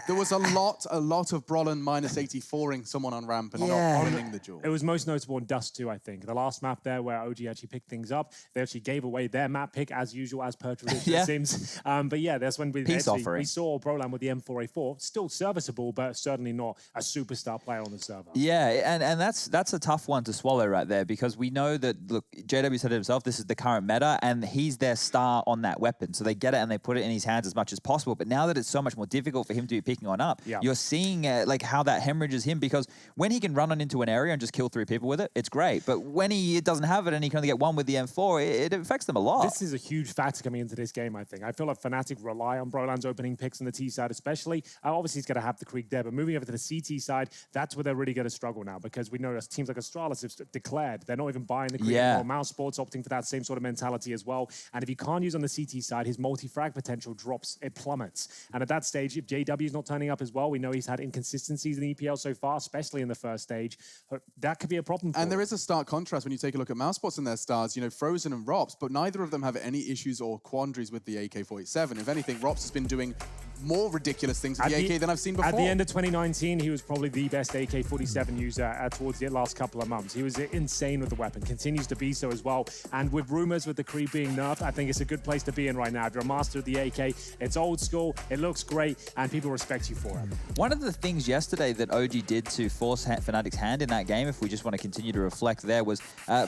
There was a lot of Brolin minus 84ing someone on ramp and not winning the duel. It was most notable in Dust 2, I think. The last map there where OG actually picked things up. They actually gave away their map pick as usual, as per tradition, it seems. But yeah, that's when we saw Brolan with the M4A4. Still serviceable, but certainly not a superstar player on the server. Yeah, and that's a tough one to swallow right there, because we know that, look, JW said it himself, this is the current meta, and he's their star on that weapon. So they get it and they put it in his hands as much as possible. But now that it's so much more difficult for him to be picking on up, you're seeing like how that hemorrhages him, because when he can run on into an area and just kill 3 people with it, it's great. But when he doesn't have it and he can only get 1 with the M4, it affects them a lot. This is a huge factor coming into this game, I think. I feel like Fnatic rely on Brolan's opening picks on the T side especially. Obviously, he's going to have the Krieg there, but moving over to the CT side, that's where they're really going to struggle now, because we know teams like Astralis have declared they're not even buying the Krieg anymore. Mouse Sports opting for that same sort of mentality as well. And if you can't use on the CT side, his multi-frag potential drops, it plummets. And at that stage, if JW is not turning up as well, we know he's had inconsistencies in the EPL so far, especially in the first stage. That could be a problem for him. There is a stark contrast when you take a look at Mouse Sports and their stars, you know, Frozen and Rops, but neither of them have any issues or quandaries with the AK-47. If anything, Rops has been doing more ridiculous things with the AK than I've seen before. At the end of 2019, he was probably the best AK-47 user towards the last couple of months. He was insane with the weapon, continues to be so as well. And with rumors with the Krieg being nerfed, I think it's a good place to be in right now. If you're a master of the AK, it's old school, it looks great, and people respect you for it. One of the things yesterday that OG did to force Fnatic's hand in that game, if we just want to continue to reflect there, was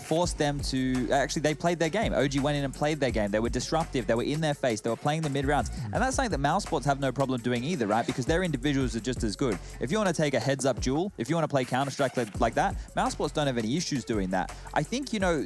force them to... Actually, they played their game. OG went in and played their game. They were disruptive. They were in their face. They were playing the mid-rounds. And that's something that Mouse Sports have no problem doing either, right? Because their individuals are just as good. If you want to take a heads-up duel, if you want to play Counter-Strike like that, Mouse Sports don't have any issues doing that. I think, you know,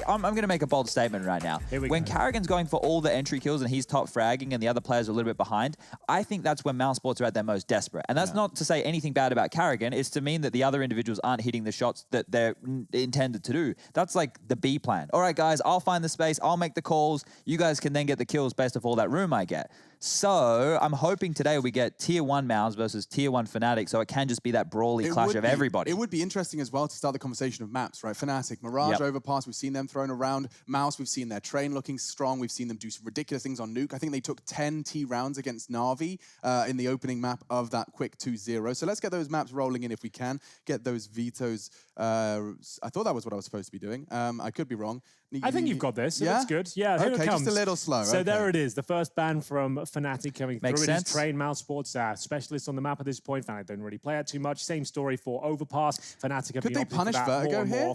I'm going to make a bold statement right now. When Karrigan's going for all the entry kills and he's top fragging and the other players are a little bit behind, I think that's when Mouse Sports are at their most desperate. And that's not to say anything bad about Karrigan. It's to mean that the other individuals aren't hitting the shots that they're intended to do. That's like the B plan. All right, guys, I'll find the space. I'll make the calls. You guys can then get the kills based off all that room I get. So I'm hoping today we get Tier 1 Mouse versus Tier 1 Fnatic, so it can just be that brawly clash of everybody. It would be interesting as well to start the conversation of maps, right? Fnatic, Mirage, Overpass, we've seen them thrown around. Mouse, we've seen their train looking strong. We've seen them do some ridiculous things on Nuke. I think they took 10 T rounds against Na'Vi in the opening map of that quick 2-0. So let's get those maps rolling in if we can. Get those vetoes. I thought that was what I was supposed to be doing. I could be wrong. I think you've got this. So that's good. Yeah, here it comes. Just a little slow. So there it is. The first ban from Fnatic coming through. It is Train Mouse Sports specialist on the map at this point. Fnatic don't really play it too much. Same story for Overpass. Fnatic have Could they punish Vertigo here?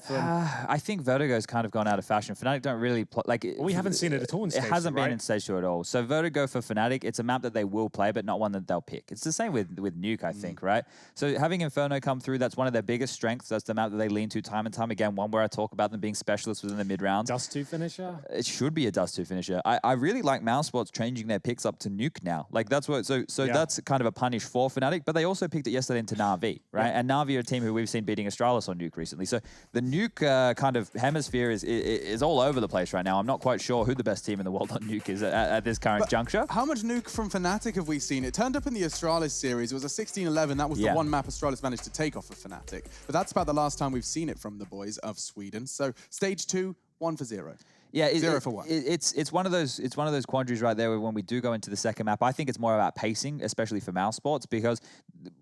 I think Vertigo's kind of gone out of fashion. Fnatic don't really play. Like, we haven't seen it at all in Stage 2, It hasn't been in Stage 2 at all. So Vertigo for Fnatic, it's a map that they will play, but not one that they'll pick. It's the same with Nuke, I think, right? So having Inferno come through, that's one of their biggest strengths. That's the map that they lean to time and time again. One where I talk about them being specialists within the mid-rounds. Dust 2 finisher? It should be a Dust 2 finisher. I really like Mouse Sports changing their picks up to Nuke now. Like, that's what... So that's kind of a punish for Fnatic, but they also picked it yesterday into Na'Vi, right? And Na'Vi are a team who we've seen beating Astralis on Nuke recently. So the Nuke kind of hemisphere is all over the place right now. I'm not quite sure who the best team in the world on Nuke is at this current juncture. How much Nuke from Fnatic have we seen? It turned up in the Astralis series. It was a 16-11. That was the one map Astralis managed to take off of Fnatic. But that's about the last time we've seen it from the boys of Sweden. So Stage 2, 1-0. Yeah, 0 for 1. It's one of those quandaries right there where when we do go into the second map, I think it's more about pacing, especially for Mouse Sports, because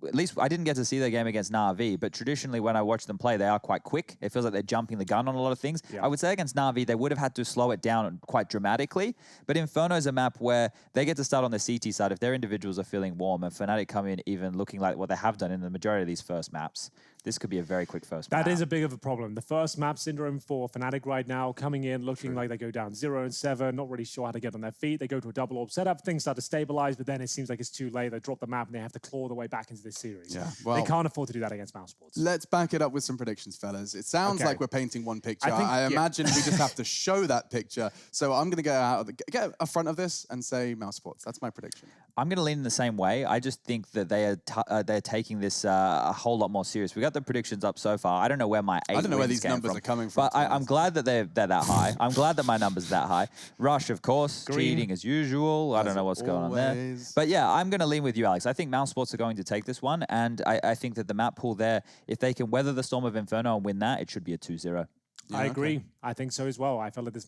at least I didn't get to see their game against Na'Vi, but traditionally when I watch them play, they are quite quick. It feels like they're jumping the gun on a lot of things. I would say against Na'Vi, they would have had to slow it down quite dramatically, but Inferno is a map where they get to start on the CT side if their individuals are feeling warm and Fnatic come in even looking like what they have done in the majority of these first maps. This could be a very quick first map. That is a big of a problem. The first map syndrome for Fnatic right now, coming in, looking like they go down 0-7, not really sure how to get on their feet. They go to a double orb setup, things start to stabilize, but then it seems like it's too late. They drop the map and they have to claw their way back into this series. Yeah, well, they can't afford to do that against Mouse Sports. Let's back it up with some predictions, fellas. It sounds like we're painting one picture. I imagine we just have to show that picture. So I'm going to get up front of this and say Mouse Sports. That's my prediction. I'm going to lean in the same way. I just think that they're taking this a whole lot more serious. We got the predictions up so far. I don't know where my 8 I don't know where wins these numbers from, are coming from. but I'm glad that they're that high. I'm glad that my number's that high. Rush, of course, cheating as usual. I don't know what's going on there. But yeah, I'm going to lean with you, Alex. I think Mouse Sports are going to take this one, and I think that the map pool there, if they can weather the storm of Inferno and win that, it should be a 2-0. I agree. I think so as well. I felt like this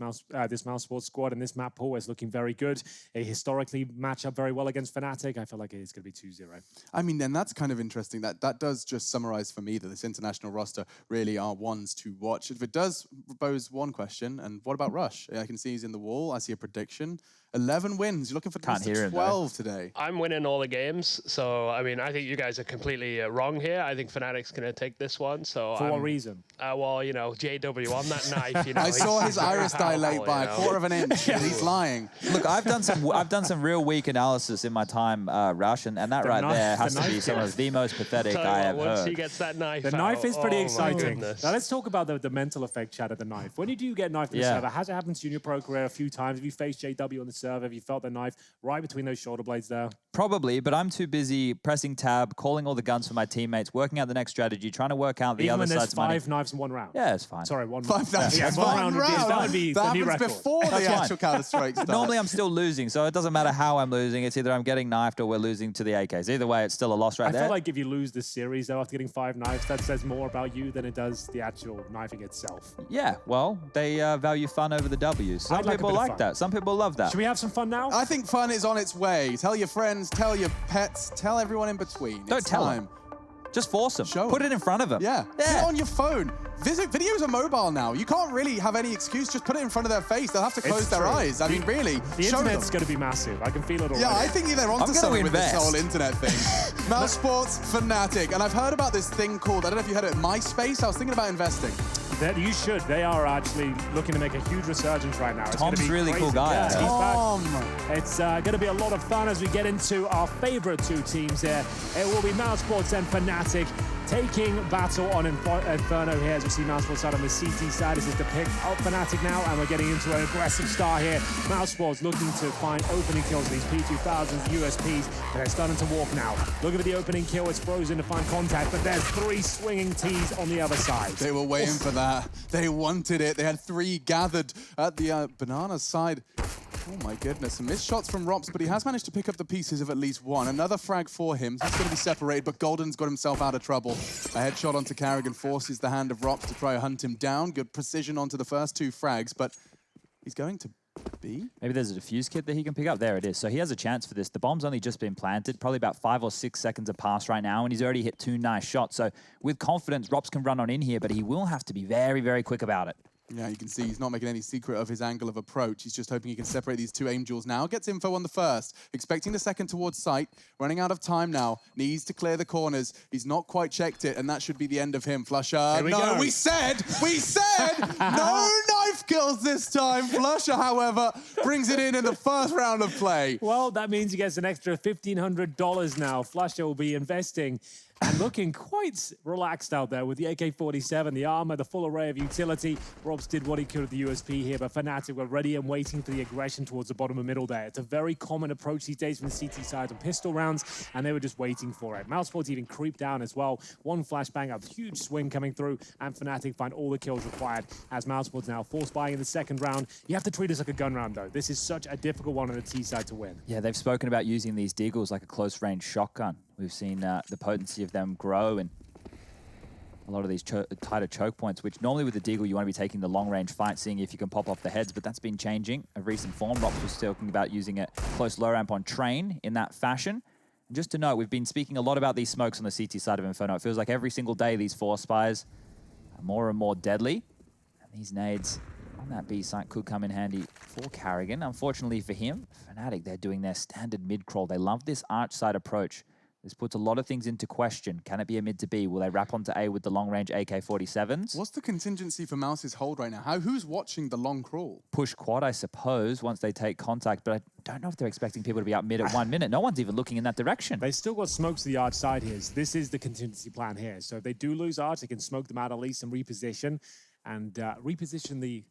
Mouse Sports squad and this map pool is looking very good. They historically match up very well against Fnatic. I feel like it is going to be 2-0. I mean, then that's kind of interesting. That does just summarize for me that this international roster really are ones to watch. If it does pose one question, and what about Rush? I can see he's in the wall. I see a prediction. 11 wins. You're looking for 12 today. I'm winning all the games, so I mean, I think you guys are completely wrong here. I think Fnatic's going to take this one. So for what reason? Well, you know, JW on that knife. You know, I saw his iris dilate by a quarter of an inch. And he's lying. Look, I've done some real weak analysis in my time, Rush, and that right there has to be some of the most pathetic I have once heard. he gets that knife, the knife is pretty exciting. Now let's talk about the mental effect, Chad, of the knife. When you do get knifed in the server, has it happened to you in your pro career a few times? Have you faced JW on the server? Have you felt the knife right between those shoulder blades there? Probably, but I'm too busy pressing tab, calling all the guns for my teammates, working out the next strategy, trying to work out the other side's money. Even when there's 5 knives in one round? Yeah, it's fine. Sorry, 5 knives in one round. That would be the new record. Before the actual Counter-Strike starts. Normally I'm still losing, so it doesn't matter how I'm losing. It's either I'm getting knifed or we're losing to the AKs. Either way, it's still a loss right there. I feel like if you lose this series, though, after getting 5 knives, that says more about you than it does the actual knifing itself. Yeah, well, they value fun over the W's. Some people like that. Some people love that. Should we have some fun now? I think fun is on its way. Tell your friends, tell your pets, tell everyone in between. Don't tell them. Just force them. Put it in front of them. Yeah. Put it on your phone. Videos are mobile now. You can't really have any excuse. Just put it in front of their face. They'll have to close their eyes. I mean, really. The internet's going to be massive. I can feel it already. Yeah, I think they're onto something with this whole internet thing. Mouse Sports Fnatic. And I've heard about this thing called, I don't know if you heard of it, MySpace. I was thinking about investing. You should. They are actually looking to make a huge resurgence right now. It's Tom's be really crazy. cool guy. Yeah, Tom. It's going to be a lot of fun as we get into our favorite 2 teams here. It will be Mouse Sports and Fnatic taking battle on Inferno here as we see Mouse Sports side on the CT side. This is the pick of Fnatic now, and we're getting into an aggressive start here. Mouse Sports looking to find opening kills for these P2000s, USPs, but they're starting to walk now. Looking for the opening kill, it's frozen to find contact, but there's 3 swinging Ts on the other side. They were waiting for that. They wanted it. They had 3 gathered at the banana side. Oh my goodness, some missed shots from Rops, but he has managed to pick up the pieces of at least 1. Another frag for him. He's going to be separated, but Golden's got himself out of trouble. A headshot onto Carrigan forces the hand of Rops to try to hunt him down. Good precision onto the first 2 frags, but he's going to B? Maybe there's a defuse kit that he can pick up. There it is. So he has a chance for this. The bomb's only just been planted, probably about 5 or 6 seconds have passed right now, and he's already hit 2 nice shots. So with confidence, Rops can run on in here, but he will have to be very, very quick about it. Yeah, you can see he's not making any secret of his angle of approach. He's just hoping he can separate these 2 Angels now. Gets info on the first, expecting the second towards sight. Running out of time now, needs to clear the corners. He's not quite checked it, and that should be the end of him. Flusher, no, we said, no knife kills this time. Flusher, however, brings it in the first round of play. Well, that means he gets an extra $1,500 now. Flusher will be investing and looking quite relaxed out there with the AK-47, the armor, the full array of utility. Robs did what he could with the USP here, but Fnatic were ready and waiting for the aggression towards the bottom and middle there. It's a very common approach these days from the CT side on pistol rounds, and they were just waiting for it. Mouse Sports even creeped down as well. 1 flashbang, a huge swing coming through, and Fnatic find all the kills required as Mouse Sports now force buying in the second round. You have to treat this like a gun round, though. This is such a difficult one on the T side to win. Yeah, they've spoken about using these deagles like a close-range shotgun. We've seen the potency of them grow and a lot of these tighter choke points, which normally with the deagle you want to be taking the long-range fight, seeing if you can pop off the heads, but that's been changing of recent form. Rops was talking about using a close low ramp on Train in that fashion. And just to note, we've been speaking a lot about these smokes on the CT side of Inferno. It feels like every single day these Force Spires are more and more deadly. And these nades on that B site could come in handy for Carrigan. Unfortunately for him, Fnatic, they're doing their standard mid-crawl. They love this arch side approach. This puts a lot of things into question. Can it be a mid to B? Will they wrap onto A with the long-range AK-47s? What's the contingency for Mouse's hold right now? Who's watching the long crawl? Push quad, I suppose, once they take contact, but I don't know if they're expecting people to be up mid at 1 minute. No one's even looking in that direction. They still got smokes to the arch side here. This is the contingency plan here. So if they do lose arch, they can smoke them out at least and reposition the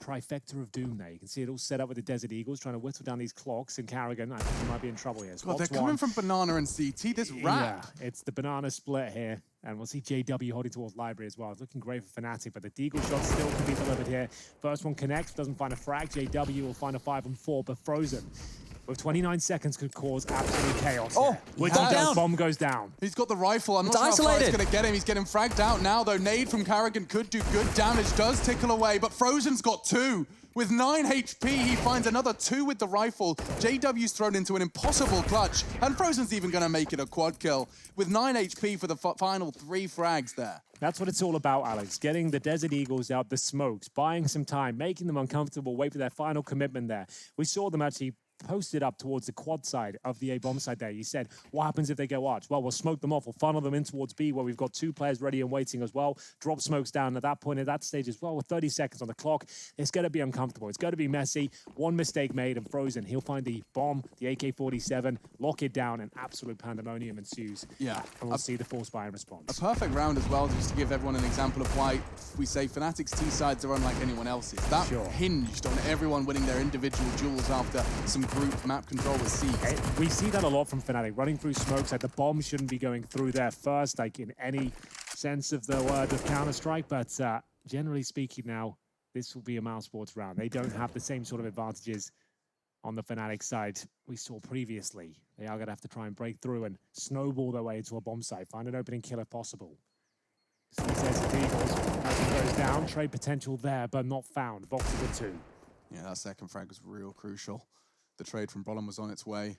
trifecta of doom there. You can see it all set up with the Desert Eagles trying to whittle down these clocks, and Carrigan, I think he might be in trouble here. God, they're coming from Banana and CT, this rat. Yeah, it's the banana split here, and we'll see JW holding towards Library as well. It's looking great for Fnatic, but the Deagle shot still can be delivered here. First one connects, doesn't find a frag. JW will find a 5-on-4, but Frozen with 29 seconds could cause absolute chaos. Oh, here. Which he does, bomb goes down. He's got the rifle. I'm not sure how far it's going to get him. He's getting fragged out now, though. Nade from Carrigan could do good damage, does tickle away, but Frozen's got 2. With 9 HP, he finds another 2 with the rifle. JW's thrown into an impossible clutch, and Frozen's even going to make it a quad kill. With 9 HP for the final 3 frags there. That's what it's all about, Alex. Getting the Desert Eagles out the smokes, buying some time, making them uncomfortable, wait for their final commitment there. We saw them actually posted up towards the quad side of the A bomb side there. You said, what happens if they go arch? Well, we'll smoke them off. We'll funnel them in towards B, where we've got 2 players ready and waiting as well. Drop smokes down at that point, at that stage as well, with 30 seconds on the clock. It's going to be uncomfortable. It's going to be messy. One mistake made and Frozen. He'll find the bomb, the AK-47, lock it down, and absolute pandemonium ensues. Yeah. And we'll see the force buy in response. A perfect round as well, just to give everyone an example of why we say Fnatic's T-sides are unlike anyone else's. That hinged on everyone winning their individual duels after some group map control was seized. We see that a lot from Fnatic, running through smokes. Like the bomb shouldn't be going through there first, like in any sense of the word of Counter-Strike, but generally speaking now, this will be a Mouse Sports round. They don't have the same sort of advantages on the Fnatic side we saw previously. They are going to have to try and break through and snowball their way into a bomb site, find an opening kill if possible. So he says the Eagles, as he goes down, trade potential there, but not found. Voxer with 2. Yeah, that second frag was real crucial. The trade from Brolin was on its way.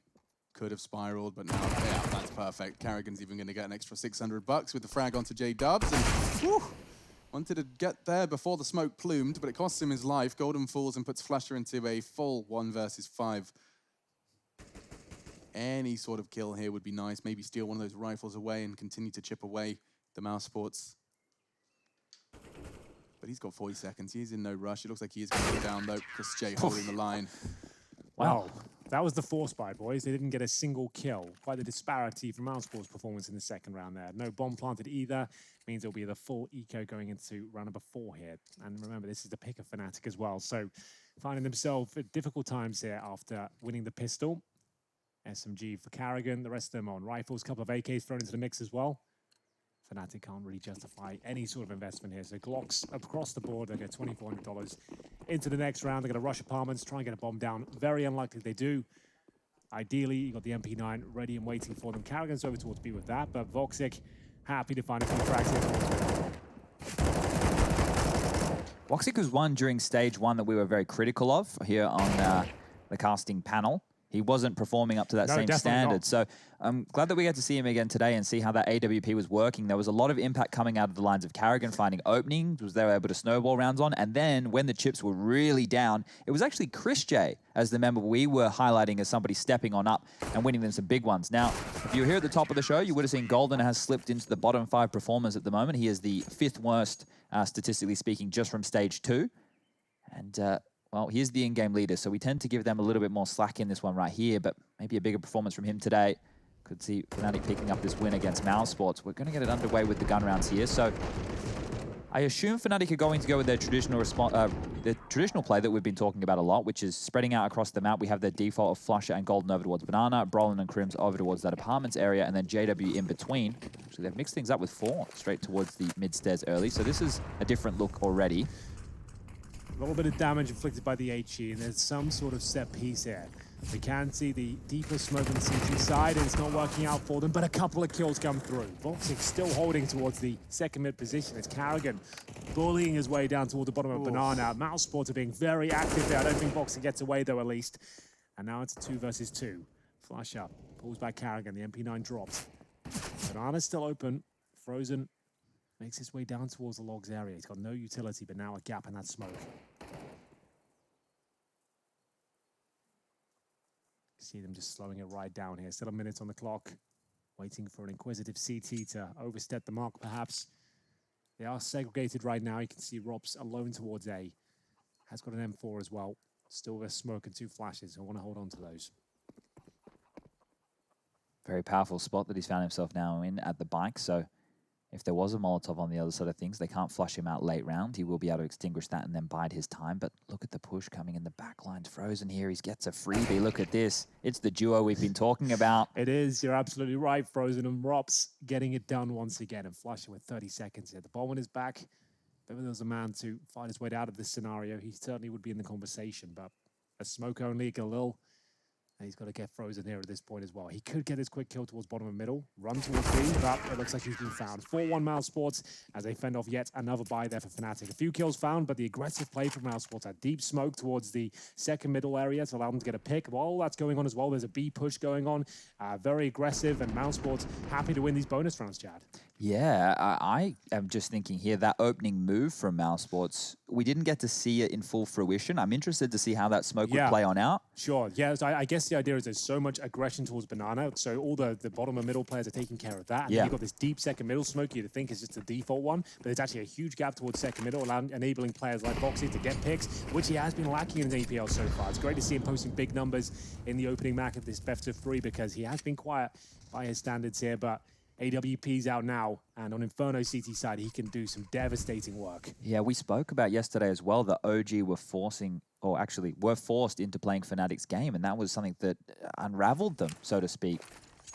Could have spiraled, but now, yeah, that's perfect. Carrigan's even going to get an extra $600 with the frag onto J-Dubs. And whew, wanted to get there before the smoke plumed, but it costs him his life. Golden falls and puts Flasher into a full 1 versus 5. Any sort of kill here would be nice. Maybe steal one of those rifles away and continue to chip away the Mouse Sports. But he's got 40 seconds. He's in no rush. It looks like he is going to go down, though. Chris J holding the line. Wow, that was the force buy, boys. They didn't get a single kill. Quite the disparity from Mousesport's performance in the second round there. No bomb planted either. Means it'll be the full eco going into round number 4 here. And remember, this is the pick of Fnatic as well. So finding themselves at difficult times here after winning the pistol. SMG for Carrigan. The rest of them on rifles. A couple of AKs thrown into the mix as well. Fnatic can't really justify any sort of investment here. So Glocks across the board, they get $2,400 into the next round. They're going to rush apartments, try and get a bomb down. Very unlikely they do. Ideally, you got the MP9 ready and waiting for them. Carrigan's over towards B with that, but Voxic happy to find a few frags here. Voxic was one during stage 1 that we were very critical of here on the casting panel. He wasn't performing up to that same standard. Not. So I'm glad that we get to see him again today and see how that AWP was working. There was a lot of impact coming out of the lines of Carrigan finding openings, was they were able to snowball rounds on. And then when the chips were really down, it was actually Chris J as the member we were highlighting as somebody stepping on up and winning them some big ones. Now, if you were here at the top of the show, you would have seen Golden has slipped into the bottom 5 performers at the moment. He is the 5th worst, statistically speaking, just from stage 2. And well, he's the in-game leader, so we tend to give them a little bit more slack in this one right here, but maybe a bigger performance from him today. Could see Fnatic picking up this win against Mouse Sports. We're going to get it underway with the gun rounds here, so I assume Fnatic are going to go with their traditional play that we've been talking about a lot, which is spreading out across the map. We have their default of Flusher and Golden over towards Banana, Brolin and Crims over towards that apartments area, and then JW in between. Actually, they've mixed things up with 4 straight towards the mid-stairs early, so this is a different look already. A little bit of damage inflicted by the HE, and there's some sort of set piece here. We can see the deeper smoke on the CT side, and it's not working out for them, but a couple of kills come through. Voxic still holding towards the second mid position. It's Carrigan bullying his way down toward the bottom of Banana. Mouse Sports are being very active there. I don't think Voxic gets away, though, at least. And now it's a 2 versus 2. Flush up. Pulls back Carrigan. The MP9 drops. Banana's still open. Frozen makes his way down towards the logs area. He's got no utility, but now a gap in that smoke. See them just slowing it right down here. Still a minute on the clock. Waiting for an inquisitive CT to overstep the mark, perhaps. They are segregated right now. You can see Rob's alone towards A. Has got an M4 as well. Still with a smoke and 2 flashes. I want to hold on to those. Very powerful spot that he's found himself now in at the bike. So If there was a Molotov on the other side of things, they can't flush him out late round. He will be able to extinguish that and then bide his time. But look at the push coming in the back line's Frozen here. He gets a freebie. Look at this. It's the duo we've been talking about. It is. You're absolutely right. Frozen and Rops getting it done once again and flushing with 30 seconds here. The ball on his back. If ever there was a man to fight his way out of this scenario, he certainly would be in the conversation. But a smoke only, Galil. And he's got to get Frozen here at this point as well. He could get his quick kill towards bottom and middle, run towards B, but it looks like he's been found. 4-1 Mouse Sports as they fend off yet another buy there for Fnatic. A few kills found, but the aggressive play from Mouse Sports, that deep smoke towards the second middle area to allow them to get a pick. While that's going on as well, there's a B push going on. Very aggressive, and Mouse Sports happy to win these bonus rounds, Chad. Yeah, I am just thinking here, that opening move from Mouse Sports, we didn't get to see it in full fruition. I'm interested to see how that smoke would play on out. Sure, yeah, so I guess the idea is there's so much aggression towards Banana, so all the bottom and middle players are taking care of that. And then you've got this deep second middle smoke you'd think is just the default one, but there's actually a huge gap towards second middle, enabling players like Boxy to get picks, which he has been lacking in his APL so far. It's great to see him posting big numbers in the opening map of this best of 3 because he has been quiet by his standards here, but AWP's out now, and on Inferno CT side, he can do some devastating work. Yeah, we spoke about yesterday as well that OG were forced into playing Fnatic's game, and that was something that unraveled them, so to speak.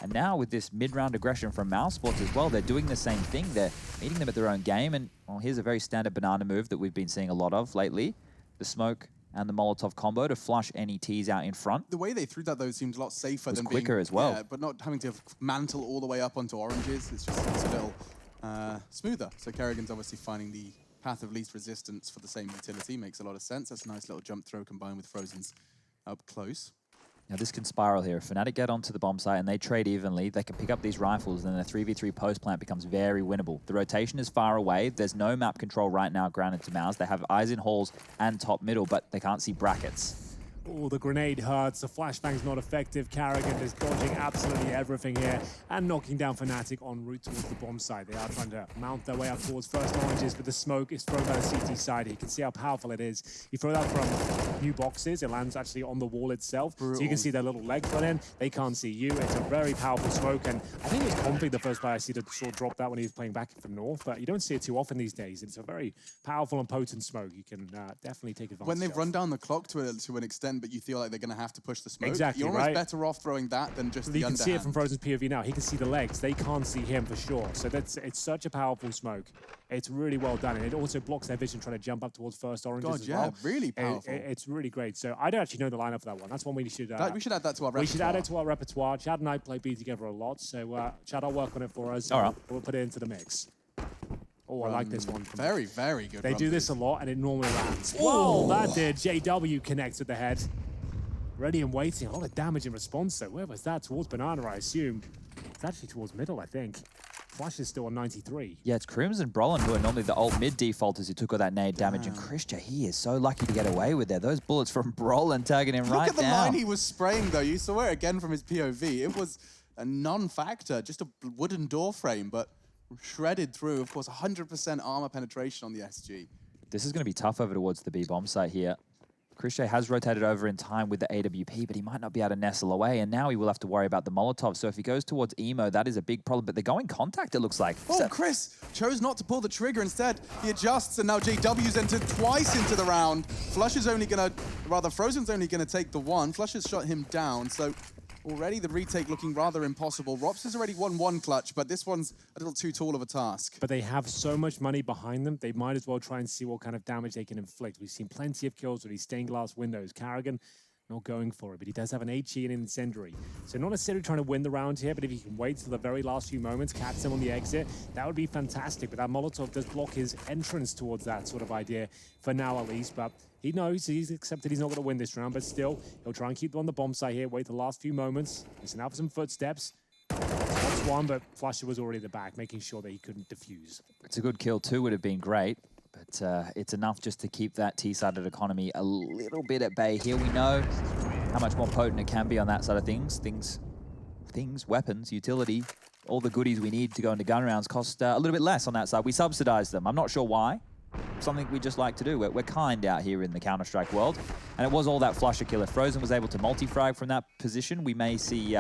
And now with this mid-round aggression from Mouse Sports as well, they're doing the same thing. They're meeting them at their own game, and well, here's a very standard Banana move that we've been seeing a lot of lately. The smoke and the Molotov combo to flush any T's out in front. The way they threw that, though, seemed a lot safer than quicker as well. Yeah, but not having to mantle all the way up onto oranges. It's a little smoother. So Kerrigan's obviously finding the path of least resistance for the same utility. Makes a lot of sense. That's a nice little jump throw combined with Frozen's up close. Now this can spiral here. If Fnatic get onto the bomb site and they trade evenly, they can pick up these rifles, and then the 3v3 post plant becomes very winnable. The rotation is far away. There's no map control right now granted to Mouse. They have eyes in halls and top middle, but they can't see brackets. Oh, the grenade hurts. The flashbang's not effective. Kerrigan is dodging absolutely everything here and knocking down Fnatic en route towards the bomb side. They are trying to mount their way up towards first oranges, but the smoke is thrown by the CT side. You can see how powerful it is. You throw that from new boxes. It lands actually on the wall itself. Brutal. So you can see their little legs run in. They can't see you. It's a very powerful smoke, and I think it was Comfy, the first player I see to sort of drop that when he was playing back from North, but you don't see it too often these days. It's a very powerful and potent smoke. You can definitely take advantage of. When they've run down the clock to an extent, but you feel like they're going to have to push the smoke. Exactly, you're almost better off throwing that than just the underhand. You can see it from Frozen's POV now. He can see the legs. They can't see him for sure. So it's such a powerful smoke. It's really well done, and it also blocks their vision trying to jump up towards first oranges as well. Really powerful. It's really great. So I don't actually know the lineup for that one. That's one we should... we should add that to our repertoire. We should add it to our repertoire. Chad and I play B together a lot, so Chad, I'll work on it for us. All right. We'll put it into the mix. Oh, I like this one. Very, very good. They do this a lot, and it normally lands. Whoa, that did. JW connects with the head. Ready and waiting. A lot of damage in response, though. Where was that? Towards Banana, I assume. It's actually towards middle, I think. Flash is still on 93. Yeah, it's Crims and Brolin who are normally the old mid defaulters who took all that nade damage, and Christian, he is so lucky to get away with that. Those bullets from Brolin tagging him right down. Look at the line he was spraying, though. You saw it again from his POV. It was a non-factor, just a wooden door frame, but shredded through. Of course, 100% armor penetration on the SG. This is going to be tough over towards the B bomb site here. Christian has rotated over in time with the AWP, but he might not be able to nestle away, and now he will have to worry about the Molotov. So if he goes towards Emo, that is a big problem, but they're going contact, it looks like. Oh, Chris chose not to pull the trigger. Instead, he adjusts, and now JW's entered twice into the round. Flush is only going to, rather, Frozen's only going to take the one. Flush has shot him down, so already the retake looking rather impossible. Rops has already won one clutch, but this one's a little too tall of a task. But they have so much money behind them, they might as well try and see what kind of damage they can inflict. We've seen plenty of kills with these stained glass windows. Kerrigan not going for it, but he does have an HE and an incendiary. So not necessarily trying to win the round here, but if he can wait till the very last few moments, catch him on the exit, that would be fantastic. But that Molotov does block his entrance towards that sort of idea, for now at least. But he knows, he's accepted he's not going to win this round, but still, he'll try and keep them on the bomb site here, wait the last few moments, listen out for some footsteps. Spots one, but Flusher was already at the back, making sure that he couldn't defuse. It's a good kill too, would have been great. But it's enough just to keep that T-sided economy a little bit at bay. Here we know how much more potent it can be on that side of things. Things, weapons, utility, all the goodies we need to go into gun rounds cost a little bit less on that side. We subsidize them. I'm not sure why. Something we just like to do. We're kind out here in the Counter-Strike world. And it was all that Flusher kill. If Frozen was able to multi-frag from that position, we may see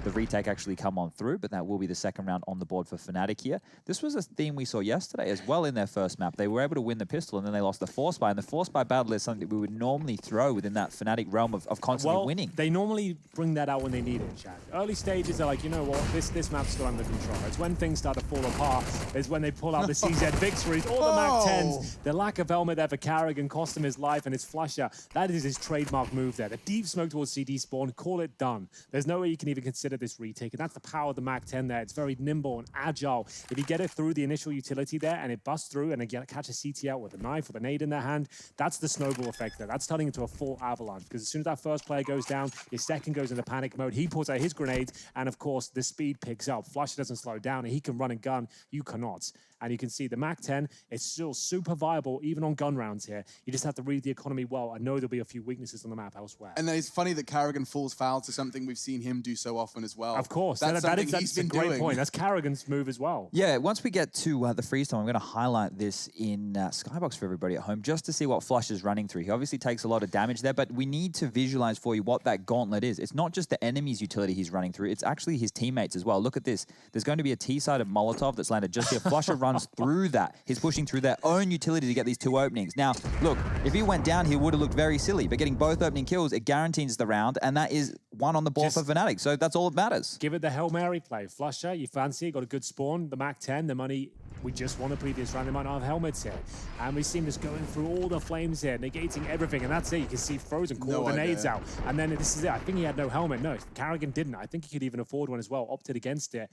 the retake actually come on through, but that will be the second round on the board for Fnatic here. This was a theme we saw yesterday as well in their first map. They were able to win the pistol, and then they lost the force buy, and the force buy battle is something that we would normally throw within that Fnatic realm of constantly winning. They normally bring that out when they need it, Chad. Early stages are like, you know what, this map's still under control. It's when things start to fall apart, is when they pull out the CZ victories or the Mac 10s. The lack of helmet there for Karrigan cost him his life, and his flusher, that is his trademark move there. The deep smoke towards CD spawn, call it done. There's no way you can even consider this retake, and that's the power of the Mac 10 there. It's very nimble and agile. If you get it through the initial utility there, and it busts through, and they catch a CT out with a knife, with a nade in their hand, that's the snowball effect there. That's turning into a full avalanche, because as soon as that first player goes down, your second goes into panic mode. He pulls out his grenades, and of course, the speed picks up. Flusher doesn't slow down, and he can run and gun. You cannot. And you can see the Mac 10 is still super viable, even on gun rounds here. You just have to read the economy well. I know there'll be a few weaknesses on the map elsewhere. And then it's funny that Karrigan falls foul to something we've seen him do so often as well. Of course. That's That's a great point. That's Karrigan's move as well. Yeah, once we get to the freeze time, I'm going to highlight this in Skybox for everybody at home, just to see what Flush is running through. He obviously takes a lot of damage there, but we need to visualize for you what that gauntlet is. It's not just the enemy's utility he's running through, it's actually his teammates as well. Look at this. There's going to be a T-sided Molotov that's landed just here. Flusher runs through that. He's pushing through their own utility to get these two openings. Now, look, if he went down, he would have looked very silly, but getting both opening kills, it guarantees the round, and that is one on the board for Fnatic, so that's all that matters. Give it the Hail Mary play. Flusher, you fancy, got a good spawn, the Mac 10, the money. We just won the previous round. They might not have helmets here. And we've seen this going through all the flames here, negating everything. And that's it. You can see Frozen call the nades out. And then this is it. I think he had no helmet. No, Karrigan didn't. I think he could even afford one as well. Opted against it,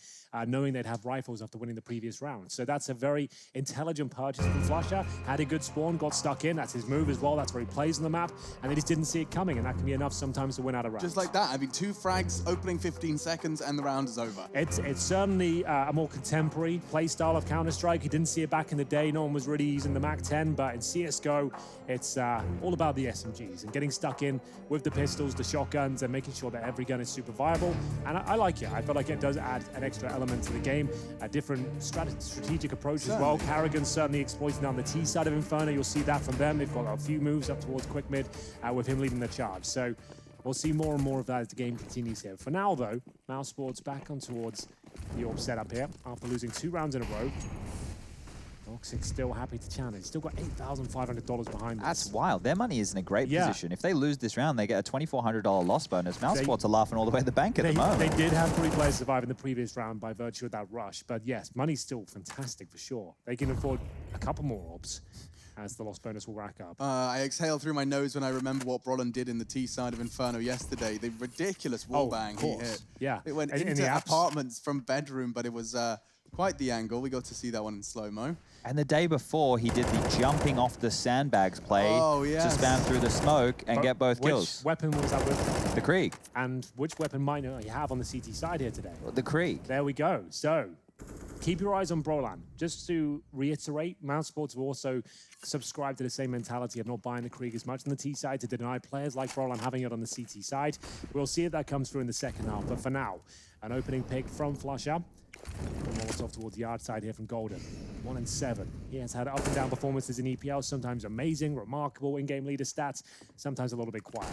knowing they'd have rifles after winning the previous round. So that's a very intelligent purchase from Flusher. Had a good spawn, got stuck in. That's his move as well. That's where he plays on the map. And they just didn't see it coming. And that can be enough sometimes to win out of rounds. Just like that. I mean, 2 frags, opening 15 seconds, and the round is over. It's certainly a more contemporary play style of Counter-Strike. He didn't see it back in the day. No one was really using the Mac 10, but in CSGO, it's all about the SMGs and getting stuck in with the pistols, the shotguns, and making sure that every gun is super viable. And I like it. I feel like it does add an extra element to the game, a different strategic approach as well. Karrigan's certainly exploiting on the T side of Inferno. You'll see that from them. They've got a few moves up towards quick mid with him leading the charge. So we'll see more and more of that as the game continues here. For now, though, Mouse Sports back on towards the AWP setup here after losing 2 rounds in a row. Toxic still happy to challenge. Still got $8,500 behind us. That's wild. Their money is in a great position. If they lose this round, they get a $2,400 loss bonus. Mouse Sports are laughing all the way to the bank at the moment. They did have 3 players survive in the previous round by virtue of that rush. But yes, money's still fantastic for sure. They can afford a couple more orbs as the loss bonus will rack up. I exhale through my nose when I remember what Brolin did in the T side of Inferno yesterday. The ridiculous wallbang he hit. Yeah. It went into apartments from bedroom, but it was quite the angle. We got to see that one in slow-mo. And the day before, he did the jumping off the sandbags play to spam through the smoke and get both kills. Which weapon was that with? The Krieg. And which weapon might you have on the CT side here today? The Krieg. There we go. So keep your eyes on Brolan. Just to reiterate, Mouse Sports have also subscribed to the same mentality of not buying the Krieg as much on the T side to deny players like Brolan having it on the CT side. We'll see if that comes through in the second half. But for now, an opening pick from Flusher. Molotov towards the yard side here from Golden. 1 and 7. He has had up and down performances in EPL, sometimes amazing, remarkable in-game leader stats, sometimes a little bit quiet.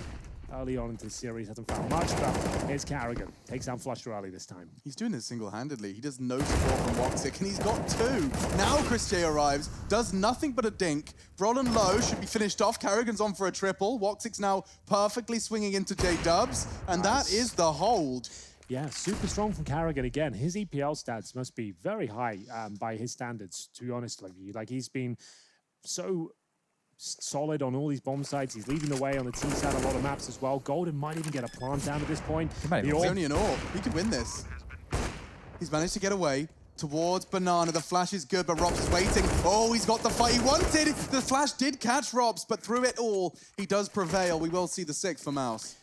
Early on into the series, hasn't found much, but here's Karrigan. Takes down Flusher early this time. He's doing this single-handedly. He does no support from Woxic, and he's got 2. Now Chris J arrives, does nothing but a dink. Brolin low should be finished off. Karrigan's on for a triple. Woxic's now perfectly swinging into J-Dubs, and that is the hold. Yeah, super strong from Karrigan again. His EPL stats must be very high by his standards, to be honest with you. Like, he's been so solid on all these bomb sites. He's leading the way on the T side, a lot of maps as well. Golden might even get a plant down at this point. It's only an AWP. He could win this. He's managed to get away towards Banana. The flash is good, but Robs is waiting. Oh, he's got the fight he wanted. The flash did catch Robs, but through it all, he does prevail. We will see the 6th for Mouse.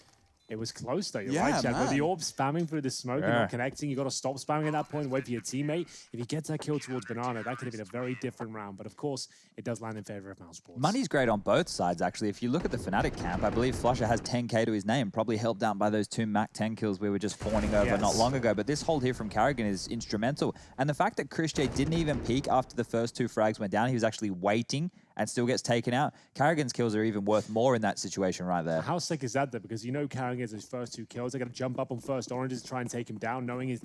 It was close though, you're right, Chad. With the AWP spamming through the smoke and not connecting, you got to stop spamming at that point, wait for your teammate. If he gets that kill towards Banana, that could have been a very different round. But of course, it does land in favor of Mouse Sports. Money's great on both sides, actually. If you look at the Fnatic camp, I believe Flusher has 10k to his name, probably helped out by those 2 Mac 10 kills we were just fawning over not long ago. But this hold here from Karrigan is instrumental. And the fact that Chris J didn't even peek after the first 2 frags went down, he was actually waiting and still gets taken out. Carrigan's kills are even worth more in that situation right there. How sick is that, though? Because you know Carrigan's his first 2 kills. They're going to jump up on first oranges to try and take him down, knowing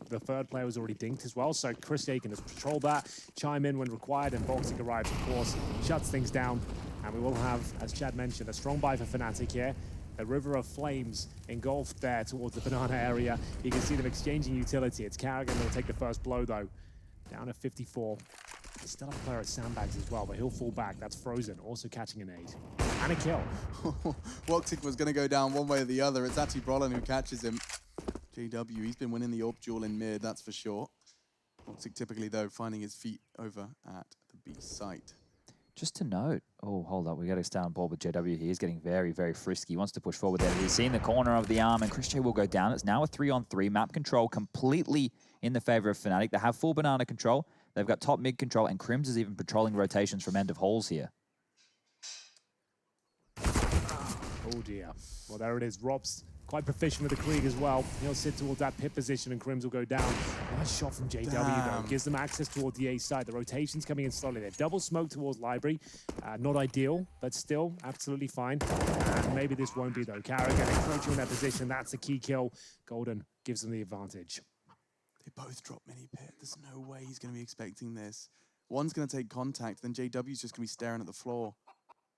the third player was already dinked as well. So Chris can just patrol that, chime in when required, and Boxic arrives, of course, shuts things down. And we will have, as Chad mentioned, a strong buy for Fnatic here. A river of flames engulfed there towards the banana area. You can see them exchanging utility. It's Carrigan who will take the first blow, though. Down at 54. He's still a player at Sandbags as well, but he'll fall back. That's Frozen, also catching an 8. And a kill. Woxic was going to go down one way or the other. It's actually Brolin who catches him. JW, he's been winning the AWP duel in mid, that's for sure. Woxic typically, though, finding his feet over at the B site. Just to note, oh, hold up, we got to stay on board with JW. He is getting very, very frisky. He wants to push forward there. He's seen the corner of the arm, and Chris J will go down. It's now a 3-on-3. Map control completely in the favor of Fnatic. They have full banana control. They've got top mid control, and Crims is even patrolling rotations from end of halls here. Oh, dear. Well, there it is. Rob's quite proficient with the Krieg as well. He'll sit towards that pit position, and Crims will go down. Nice shot from JW, though. Gives them access towards the A side. The rotation's coming in slowly. They're double smoke towards Library. Not ideal, but still absolutely fine. And maybe this won't be, though. Carrigan encroaching in their position. That's a key kill. Golden gives them the advantage. They both drop mini pit. There's no way he's going to be expecting this. One's going to take contact, then JW's just going to be staring at the floor.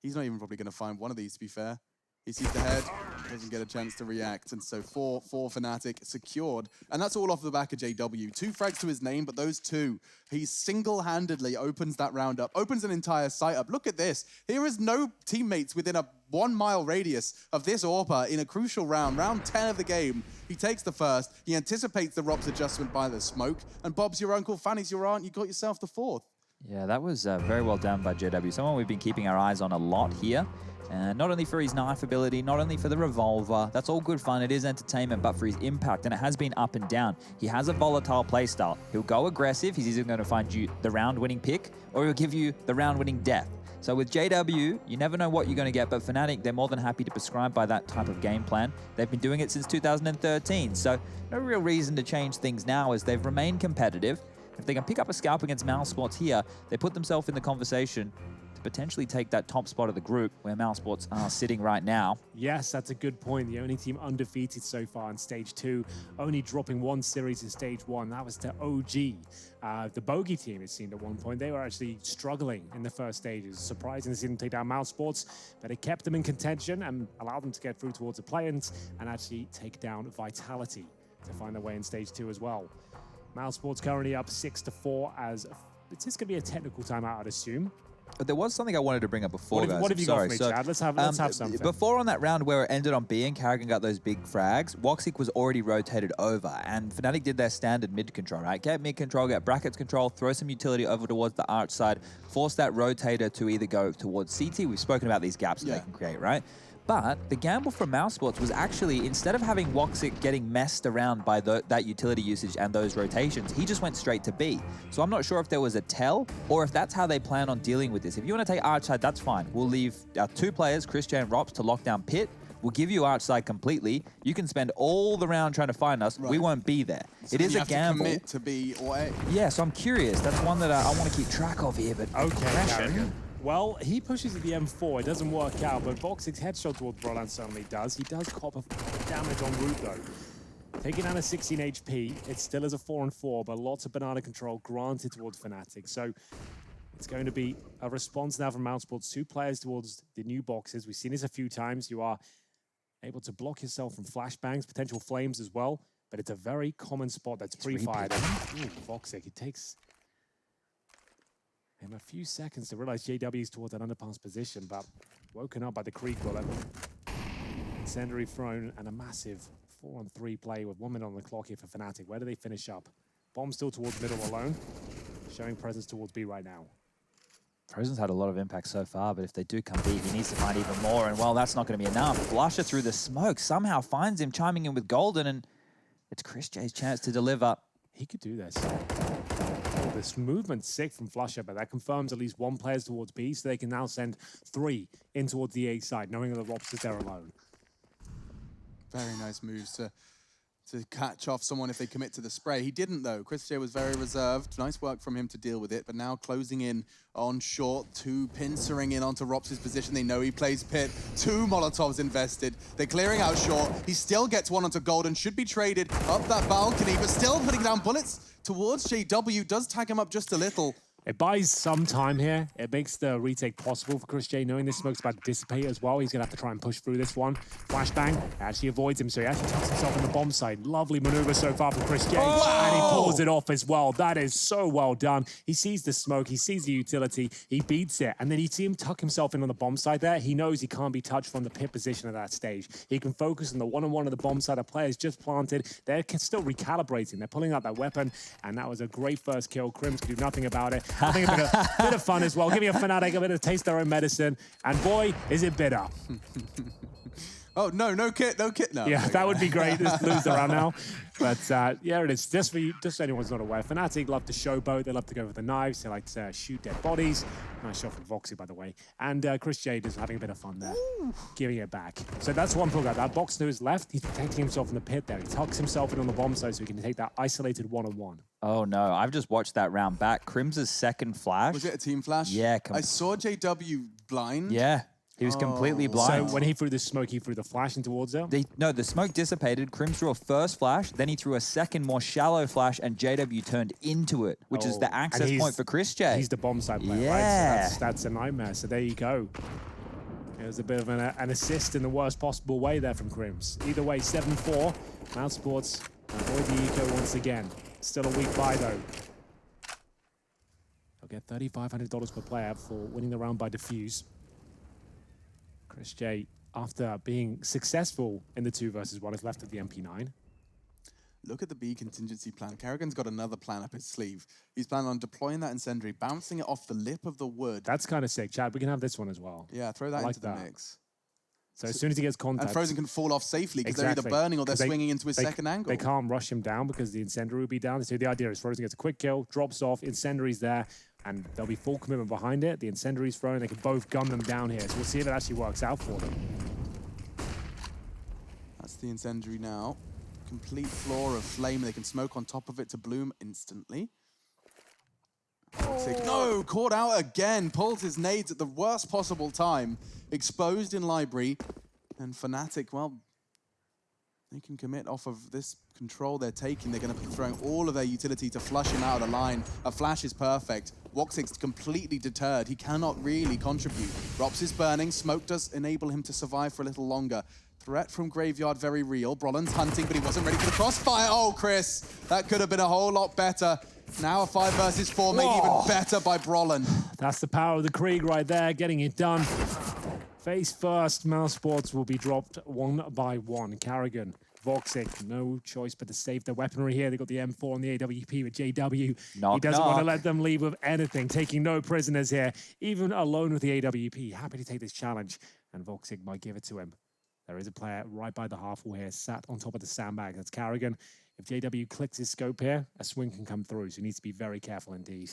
He's not even probably going to find one of these, to be fair. He sees the head, doesn't get a chance to react, and so 4 Fnatic secured. And that's all off the back of JW. 2 frags to his name, but those 2, he single-handedly opens that round up, opens an entire site up. Look at this. Here is no teammates within a 1-mile radius of this AWPer in a crucial round, round 10 of the game. He takes the first, he anticipates the ROPS adjustment by the smoke, and Bob's your uncle, Fanny's your aunt, you got yourself the 4th. Yeah, that was very well done by JW. Someone we've been keeping our eyes on a lot here. Not only for his knife ability, not only for the revolver, that's all good fun, it is entertainment, but for his impact, and it has been up and down. He has a volatile playstyle. He'll go aggressive, he's either going to find you the round-winning pick, or he'll give you the round-winning death. So with JW, you never know what you're going to get, but Fnatic, they're more than happy to prescribe by that type of game plan. They've been doing it since 2013, so no real reason to change things now as they've remained competitive. If they can pick up a scalp against Mousesports here, they put themselves in the conversation to potentially take that top spot of the group where Mousesports are sitting right now. Yes, that's a good point. The only team undefeated so far in Stage 2, only dropping 1 series in Stage 1. That was to OG. The Bogey team, it seemed at one point, they were actually struggling in the first stages. Surprising they didn't take down Mousesports, but it kept them in contention and allowed them to get through towards the play-ins and actually take down Vitality to find their way in Stage 2 as well. Mousesports currently up 6-4 as it's just going to be a technical timeout, I'd assume. But there was something I wanted to bring up before, guys. What have you got for me, Chad? Let's have something. Before on that round where it ended on B and Carrigan got those big frags, Woxic was already rotated over, and Fnatic did their standard mid control, right? Get mid control, get brackets control, throw some utility over towards the arch side, force that rotator to either go towards CT. We've spoken about these gaps that they can create, right? But the gamble from Mousesports was actually, instead of having Woxic getting messed around by that utility usage and those rotations, he just went straight to B. So I'm not sure if there was a tell or if that's how they plan on dealing with this. If you want to take arch side, that's fine. We'll leave our 2 players, Chris J and Rops, to lock down pit. We'll give you arch side completely. You can spend all the round trying to find us. Right. We won't be there. So it is a gamble. To commit to B or A. Yeah, so I'm curious. That's one that I want to keep track of here, but okay. Well, he pushes at the M4. It doesn't work out, but Voxic's headshot towards Brolan certainly does. He does cop a damage en route, though. Taking down a 16 HP, it still is a 4-on-4, but lots of banana control granted towards Fnatic. So it's going to be a response now from Mousesports. 2 players towards the new boxes. We've seen this a few times. You are able to block yourself from flashbangs, potential flames as well, but it's a very common spot that's pre-fired. Voxic, it takes him a few seconds to realize JW's towards that underpass position, but woken up by the Krieg bullet. Incendiary thrown and a massive 4-on-3 play with 1 minute on the clock here for Fnatic. Where do they finish up? Bomb still towards middle alone, showing presence towards B right now. Frozen's had a lot of impact so far, but if they do come B, he needs to find even more, and well, that's not going to be enough. Flusher through the smoke somehow finds him, chiming in with Golden, and it's Chris J's chance to deliver. He could do this. Oh, this movement's sick from Flusher, but that confirms at least 1 player towards B, so they can now send 3 in towards the A side, knowing that the Rops is there alone. Very nice moves to to catch off someone if they commit to the spray. He didn't, though. Chris J was very reserved. Nice work from him to deal with it, but now closing in on short, 2 pincering in onto Rops's position. They know he plays pit. 2 Molotovs invested. They're clearing out short. He still gets one onto Golden, should be traded up that balcony, but still putting down bullets towards JW. Does tag him up just a little. It buys some time here. It makes the retake possible for Chris J, knowing this smoke's about to dissipate as well. He's going to have to try and push through this one. Flashbang actually avoids him, so he actually tucks himself in the bomb side. Lovely maneuver so far from Chris J. Oh! And he pulls it off as well. That is so well done. He sees the smoke, he sees the utility, he beats it, and then you see him tuck himself in on the bomb side there. He knows he can't be touched from the pit position at that stage. He can focus on the one-on-one of the bomb side. The players just planted. They're still recalibrating. They're pulling out that weapon, and that was a great first kill. Crims can do nothing about it. I think a bit of fun as well, giving a Fnatic a bit of taste their own medicine, and boy, is it bitter. Oh, no kit now. Yeah, that would be great. Just lose the round now. But yeah, it is. Just so anyone's not aware, Fnatic love to showboat. They love to go with the knives. They like to shoot dead bodies. Nice shot from Voxy, by the way. And Chris J is having a bit of fun there, giving it back. So that's one pull guy. That box to his left, he's protecting himself in the pit there. He tucks himself in on the bomb side so he can take that isolated one-on-one. Oh no, I've just watched that round back. Crim's second flash. Was it a team flash? Yeah. I saw JW blind. Yeah. He was completely blind. So when he threw the smoke, he threw the flash in towards him? No, the smoke dissipated. Crim threw a first flash, then he threw a second, more shallow flash, and JW turned into it, which is the access point for Chris J. He's the bomb side player, right? So that's a nightmare. So there you go. It was a bit of an assist in the worst possible way there from Crims. Either way, 7-4. Mousesports avoid the eco once again. Still a weak buy, though. They'll get $3,500 per player for winning the round by defuse. Chris J, after being successful in the 2 versus 1, is left at the MP9. Look at the B contingency plan. Kerrigan's got another plan up his sleeve. He's planning on deploying that incendiary, bouncing it off the lip of the wood. That's kind of sick, Chad. We can have this one as well. Yeah, throw that into the mix. So as soon as he gets contact... And Frozen can fall off safely because they're either burning or they're swinging into his second angle. They can't rush him down because the incendiary will be down. So the idea is Frozen gets a quick kill, drops off, incendiary's there, and there'll be full commitment behind it. The incendiary's thrown. They can both gun them down here. So we'll see if it actually works out for them. That's the incendiary now. Complete floor of flame. They can smoke on top of it to bloom instantly. No, caught out again. Pulls his nades at the worst possible time. Exposed in library. And Fnatic, well, they can commit off of this control they're taking. They're going to be throwing all of their utility to flush him out of the line. A flash is perfect. Woxic's completely deterred. He cannot really contribute. Rops is burning. Smoke does enable him to survive for a little longer. Threat from Graveyard, very real. Brollan's hunting, but he wasn't ready for the crossfire. Oh, Chris, that could have been a whole lot better. Now a 5 versus 4 made even better by Brollan. That's the power of the Krieg right there, getting it done. Face first, Mousesports will be dropped 1 by 1. Carrigan, Voxic, no choice but to save their weaponry here. They got the M4 and the AWP with JW. He doesn't want to let them leave with anything, taking no prisoners here, even alone with the AWP. Happy to take this challenge, and Voxic might give it to him. There is a player right by the half wall here, sat on top of the sandbag. That's Carrigan. If JW clicks his scope here, a swing can come through, so he needs to be very careful indeed.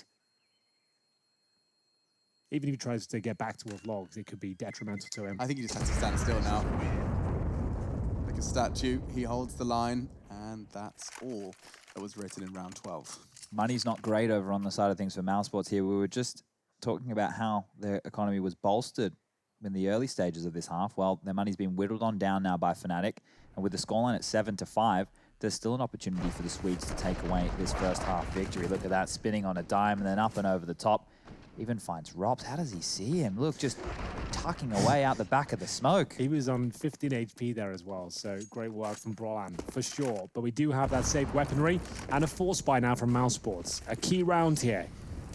Even if he tries to get back towards logs, it could be detrimental to him. I think he just has to stand still now. Like a statue, he holds the line, and that's all that was written in round 12. Money's not great over on the side of things for Mousesports here. We were just talking about how their economy was bolstered in the early stages of this half. Well, their money's been whittled on down now by Fnatic, and with the scoreline at 7-5, there's still an opportunity for the Swedes to take away this first half victory. Look at that, spinning on a dime and then up and over the top. Even finds Rops. How does he see him? Look, just tucking away out the back of the smoke. He was on 15 HP there as well, so great work from Brollan, for sure. But we do have that saved weaponry and a force buy now from Mousesports. A key round here.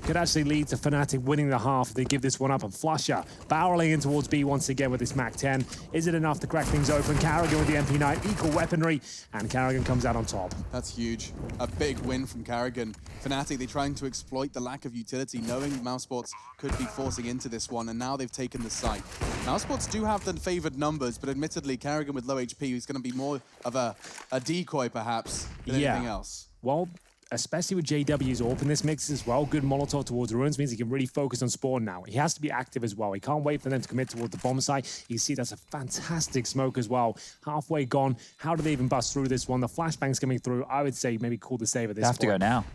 Could actually lead to Fnatic winning the half if they give this one up. And Flusher barreling in towards B once again with this MAC-10. Is it enough to crack things open? Carrigan with the MP9, equal weaponry, and Carrigan comes out on top. That's huge. A big win from Carrigan. Fnatic, they're trying to exploit the lack of utility, knowing Mousesports could be forcing into this one, and now they've taken the site. Mousesports do have the favored numbers, but admittedly, Carrigan with low HP is going to be more of a decoy, perhaps, than anything else. Well, especially with JW's AWP in this mix as well. Good Molotov towards Ruins means he can really focus on spawn now. He has to be active as well. He can't wait for them to commit towards the bomb site. You see that's a fantastic smoke as well. Halfway gone. How do they even bust through this one? The flashbang's coming through. I would say maybe call the save at this point. They have to go now.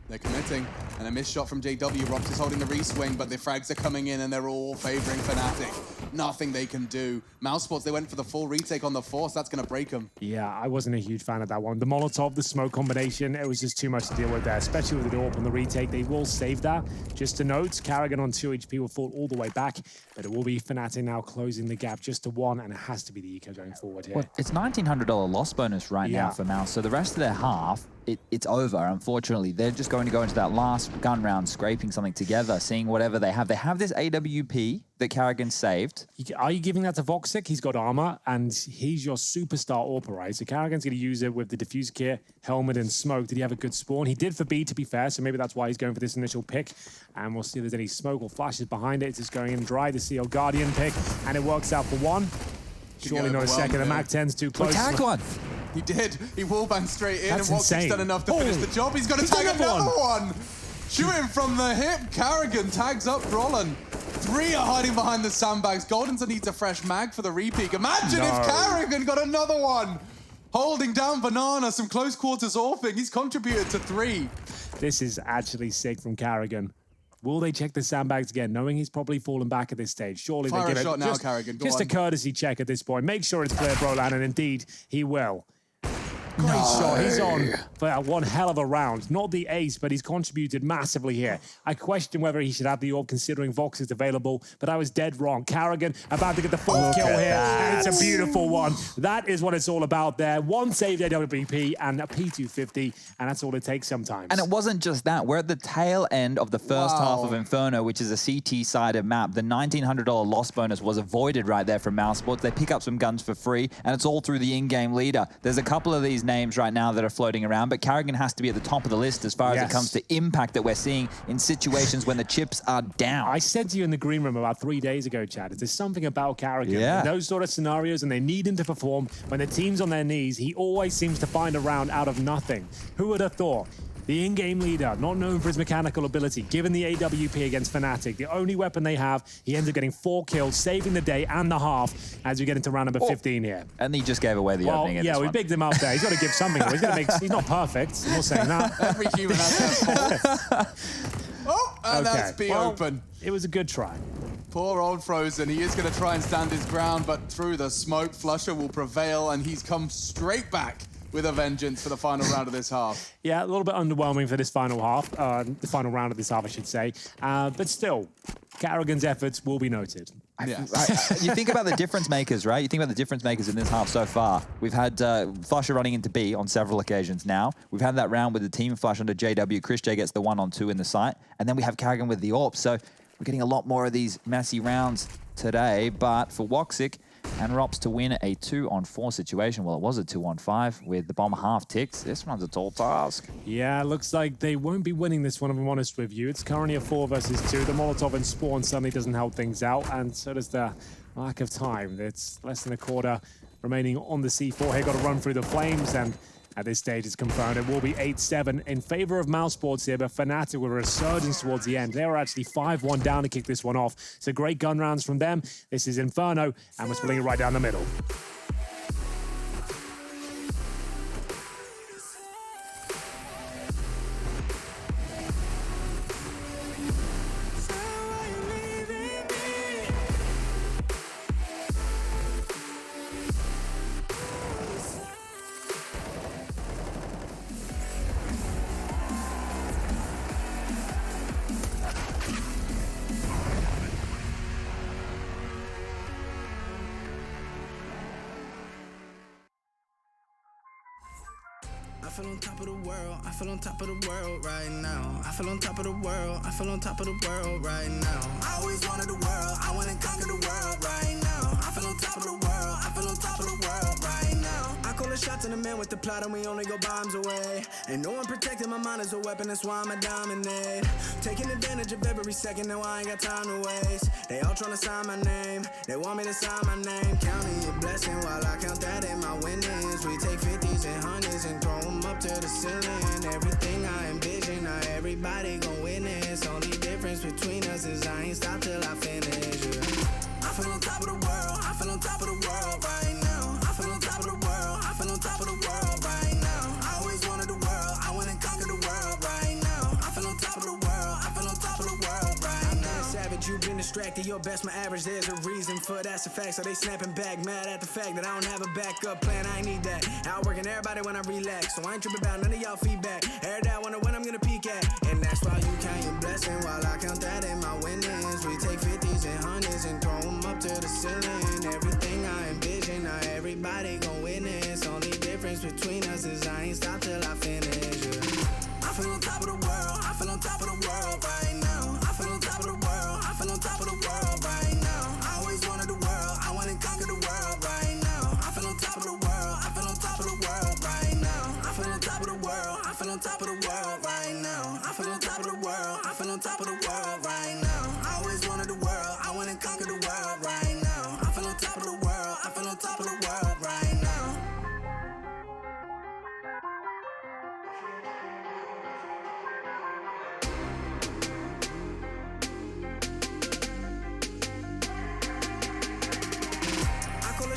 They're committing, and a missed shot from JW. Rops is holding the re-swing, but the frags are coming in, and they're all favoring Fnatic. Nothing they can do. Mousesports, they went for the full retake on the Force. That's going to break them. Yeah, I wasn't a huge fan of that one. The Molotov, the smoke combination, it was just too much to deal with there, especially with the AWP on the retake. They will save that. Just to note, Karrigan on 2 HP will fall all the way back, but it will be Fnatic now closing the gap just to 1, and it has to be the eco going forward here. Well, it's $1,900 loss bonus right now for Mouse, so the rest of their half, it's over, unfortunately. They're just going to go into that last gun round, scraping something together, seeing whatever they have. They have this AWP that Karrigan saved. Are you giving that to Voxic? He's got armor, and he's your superstar AWPer, right? So Karrigan's going to use it with the diffuser kit, helmet, and smoke. Did he have a good spawn? He did for B, to be fair, so maybe that's why he's going for this initial pick. And we'll see if there's any smoke or flashes behind it. It's just going in dry, the CO Guardian pick, and it works out for 1. Surely not a second. The MAC-10's too close. We tagged one. He did. He wallbanged straight in, That's and Voxic's insane. done enough to finish the job. He's going to tag another one. Shooting from the hip. Karrigan tags up Roland. 3 are hiding behind the sandbags. Goldenson needs a fresh mag for the repeat. Imagine if Karrigan got another one. Holding down Banana, some close quarters AWPing. He's contributed to 3. This is actually sick from Karrigan. Will they check the sandbags again, knowing he's probably fallen back at this stage? Surely Fire they give a shot it now, Karrigan. Go just on. a courtesy check at this point. Make sure it's clear, Brolan, and indeed he will. Great shot. He's on for one hell of a round. Not the ace, but he's contributed massively here. I question whether he should have the AWP considering Vox is available, but I was dead wrong. Karrigan about to get the 4th kill here, and it's a beautiful one. That is what it's all about there. 1 saved AWP and a P250, and that's all it takes sometimes. And it wasn't just that. We're at the tail end of the first half of Inferno, which is a CT-sided map. The $1,900 loss bonus was avoided right there from Mousesports. They pick up some guns for free, and it's all through the in-game leader. There's a couple of these names right now that are floating around, but Karrigan has to be at the top of the list as far as it comes to impact that we're seeing in situations when the chips are down. I said to you in the green room about 3 days ago, Chad, there's something about Karrigan. In those sort of scenarios, and they need him to perform, when the team's on their knees, he always seems to find a round out of nothing. Who would have thought? The in-game leader, not known for his mechanical ability, given the AWP against Fnatic, the only weapon they have, he ends up getting 4 kills, saving the day and the half as we get into round number 15 here. And he just gave away the opening in this we one. bigged him up there. He's got to give something. He's not perfect. I'm not saying that. Every human has their fault. And that's B open. It was a good try. Poor old Frozen. He is going to try and stand his ground, but through the smoke, Flusher will prevail, and he's come straight back with a vengeance for the final round of this half. Yeah, a little bit underwhelming for this final half, the final round of this half, I should say. But still, Karrigan's efforts will be noted. You think about the difference makers, right? You think about the difference makers in this half so far. We've had Flusher running into B on several occasions now. We've had that round with the team flush under JW. Chris J gets the 1-on-2 in the site. And then we have Karrigan with the AWP. So we're getting a lot more of these messy rounds today. But for Woxic and Rops to win a 2-on-4 situation, well, it was a 2-on-5 with the bomb half ticks. This one's a tall task. Yeah, looks like they won't be winning this one, if I'm honest with you. It's currently a 4 versus 2. The Molotov and Spawn suddenly doesn't help things out, and so does the lack of time. It's less than a quarter remaining on the C4 here. Got to run through the flames, and at this stage it's confirmed it will be 8-7 in favor of Mousesports here, but Fnatic with a resurgence towards the end. They were actually 5-1 down to kick this one off. So great gun rounds from them. This is Inferno, and we're splitting it right down the middle. I feel on top of the world, I feel on top of the world right now. I feel on top of the world, I feel on top of the world right now. I always wanted the world, I wanna conquer the world right now. I feel on top of the world, I feel on top of the world right now. I call a shots in the man with the plot and we only go bombs away. Ain't no one protecting my mind as a weapon, that's why I'ma dominate. Taking advantage of every second, now I ain't got time to waste. They all tryna sign my name, they want me to sign my name. Counting your blessing while I count that in my winnings. We take 50s and 100s and throw them up to the ceiling. Everything I envision, now everybody gon' witness. Only difference between us is I ain't stop till I finish. I feel on top of the world, I feel on top of the world right now. I feel on top of the world, I feel on top of the world right now. I always wanted the world, I wanna conquer the world right now. I feel on top of the world, I feel on top of the world right now. Savage, you've been distracted, your best my average, there's a reason for that's a fact. So they snapping back, mad at the fact that I don't have a backup plan, I ain't need that. Outworking everybody when I relax, so I ain't tripping about none of y'all feedback. Heard that, wonder when I'm gonna peak at. And that's why you count your blessing while I count that in my winnings. We take 50s and 100s and throw them up to the ceiling. Everything I envision, now everybody gon' witness. Only difference between us is I ain't stop till I finish. I feel on top of the world, I feel on top of the world right now. I feel on top of the world, I feel on top of the world right now. I always wanted the world, I wanna conquer the world right now. I feel on top of the world, I feel on top of the world right now. I feel on top of the world, I feel on top of the world right now. I feel on top of the world, I feel on top of the world right now. I always wanted the world, I wanna conquer the world right now. I feel on top of the world, I feel on top of the world right now.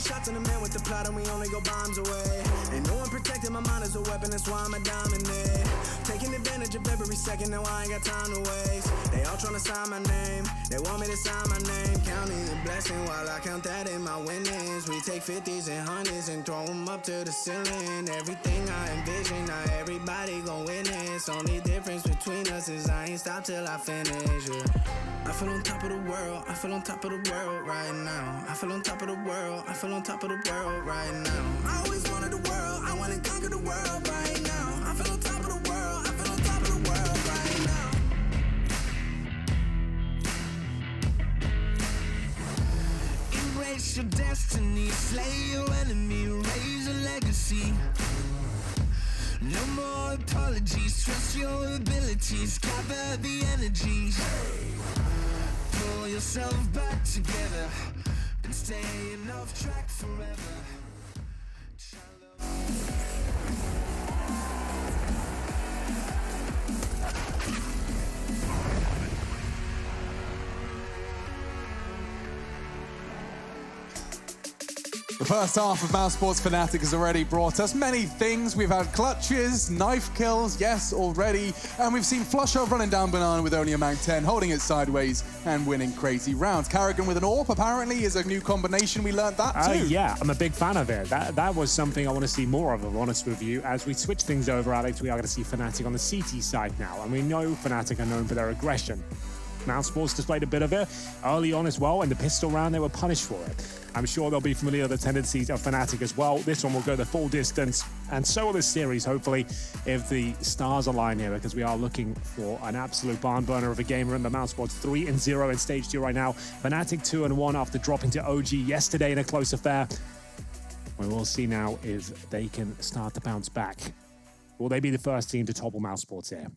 Shots in the man with the plot and we only go bombs away. Ain't no one protecting my mind as a weapon, that's why I'ma dominate. Taking advantage of every second, now I ain't got time to waste. They all tryna sign my name, they want me to sign my name. Counting your blessing while I count that in my winnings. We take 50s and 100s and throw them up to the ceiling. Everything I envision, now everybody gon' witness. Only difference between us is I ain't stop till I finish. I feel on top of the world, I feel on top of the world right now. I feel on top of the world, I feel on top of the world right now. I always wanted the world, I wanna conquer the world right now. I feel on top of the world, I feel on top of the world right now. Embrace your destiny, slay your enemy, raise a legacy. No more apologies, trust your abilities, gather the energies. Pull yourself back together and staying off track forever. The first half of Mouse Sports Fnatic has already brought us many things. We've had clutches, knife kills, yes, already. And we've seen Flusho running down Banana with only a Mount 10, holding it sideways and winning crazy rounds. Karrigan with an AWP apparently is a new combination. We learned that too. Yeah, I'm a big fan of it. That was something I want to see more of, I'm honest with you. As we switch things over, Alex, we are going to see Fnatic on the CT side now. And we know Fnatic are known for their aggression. Mouse Sports displayed a bit of it early on as well. In the pistol round, they were punished for it. I'm sure they'll be familiar with the tendencies of Fnatic as well. This one will go the full distance, and so will this series, hopefully, if the stars align here, because we are looking for an absolute barn burner of a game. Remember, Mouse Sports 3-0 in Stage 2 right now. Fnatic 2-1 after dropping to OG yesterday in a close affair. We will see now if they can start to bounce back. Will they be the first team to topple Mouse Sports here?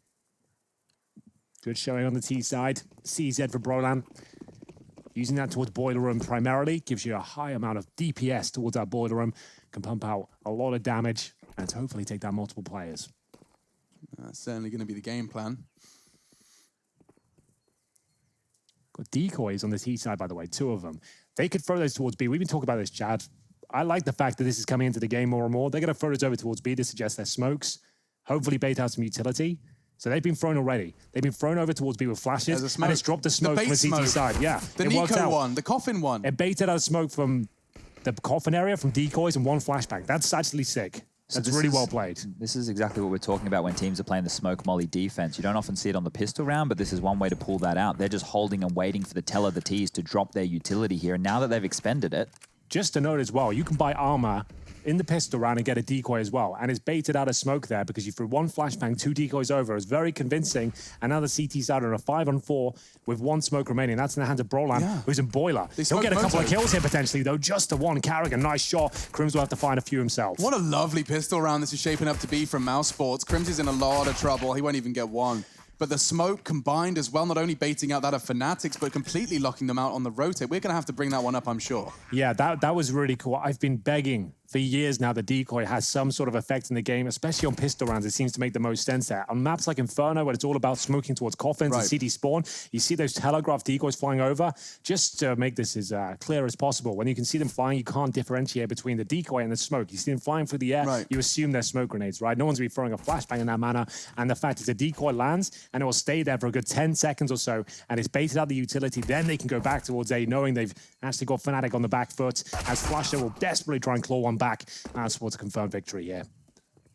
Good showing on the T side. CZ for Brolan. Using that towards Boiler Room primarily. Gives you a high amount of DPS towards that Boiler Room. Can pump out a lot of damage and hopefully take down multiple players. That's certainly going to be the game plan. Got decoys on the T side, by the way, 2 of them. They could throw those towards B. We've been talking about this, Chad. I like the fact that this is coming into the game more and more. They're going to throw those over towards B to suggest their smokes. Hopefully bait out some utility. So they've been thrown already. They've been thrown over towards B with flashes, and it's dropped the smoke from the CT side. Yeah, the Nico one, the coffin one. It baited out smoke from the coffin area, from decoys, and 1 flashbang. That's actually sick. That's really well played. This is exactly what we're talking about when teams are playing the smoke molly defense. You don't often see it on the pistol round, but this is one way to pull that out. They're just holding and waiting for the tell of the T's to drop their utility here. And now that they've expended it. Just to note as well, you can buy armor in the pistol round and get a decoy as well. And it's baited out of smoke there because you threw one flashbang, 2 decoys over. It was very convincing. And now the CT side are on a 5-on-4 with 1 smoke remaining. That's in the hands of Brolan, who's in Boiler. He'll get a couple of kills here potentially, though. Just the one. Carrigan, nice shot. Crims will have to find a few himself. What a lovely pistol round this is shaping up to be from Mouse Sports. Crims is in a lot of trouble. He won't even get one. But the smoke combined as well, not only baiting out that of Fanatics, but completely locking them out on the rotate. We're going to have to bring that one up, I'm sure. Yeah, that was really cool. I've been begging for years now the decoy has some sort of effect in the game, especially on pistol rounds. It seems to make the most sense there. On maps like Inferno, where it's all about smoking towards coffins and CT spawn, you see those telegraph decoys flying over. Just to make this as clear as possible, when you can see them flying, you can't differentiate between the decoy and the smoke. You see them flying through the air, you assume they're smoke grenades, right? No one's going to be throwing a flashbang in that manner. And the fact is a decoy lands, and it will stay there for a good 10 seconds or so, and it's baited out the utility. Then they can go back towards A, knowing they've actually got Fnatic on the back foot, as Flusher will desperately try and claw one back. That's what's a confirmed victory, yeah.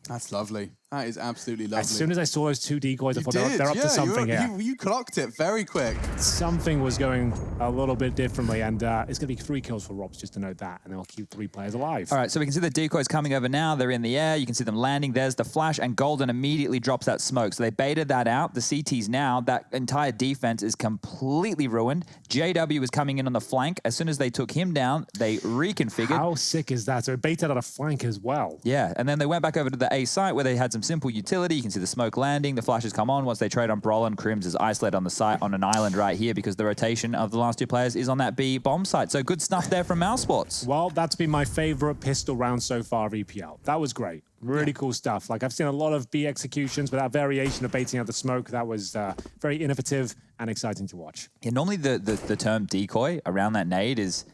That's lovely. That is absolutely lovely. As soon as I saw those 2 decoys, I thought they're up to something here. You clocked it very quick. Something was going a little bit differently, and it's going to be 3 kills for Robs, just to note that, and they'll keep 3 players alive. All right, so we can see the decoys coming over now. They're in the air. You can see them landing. There's the flash, and Golden immediately drops that smoke. So they baited that out. The CTs now, that entire defense is completely ruined. JW is coming in on the flank. As soon as they took him down, they reconfigured. How sick is that? So it baited out a flank as well. Yeah, and then they went back over to the A site where they had some simple utility. You can see the smoke landing. The flashes come on. Once they trade on Brolan, Crims is isolated on the site on an island right here because the rotation of the last 2 players is on that B bomb site. So good stuff there from Mouse Sports. Well, that's been my favorite pistol round so far of EPL. That was great. Really cool stuff. Like, I've seen a lot of B executions, but that variation of baiting out the smoke, that was very innovative and exciting to watch. Yeah, normally the term decoy around that nade is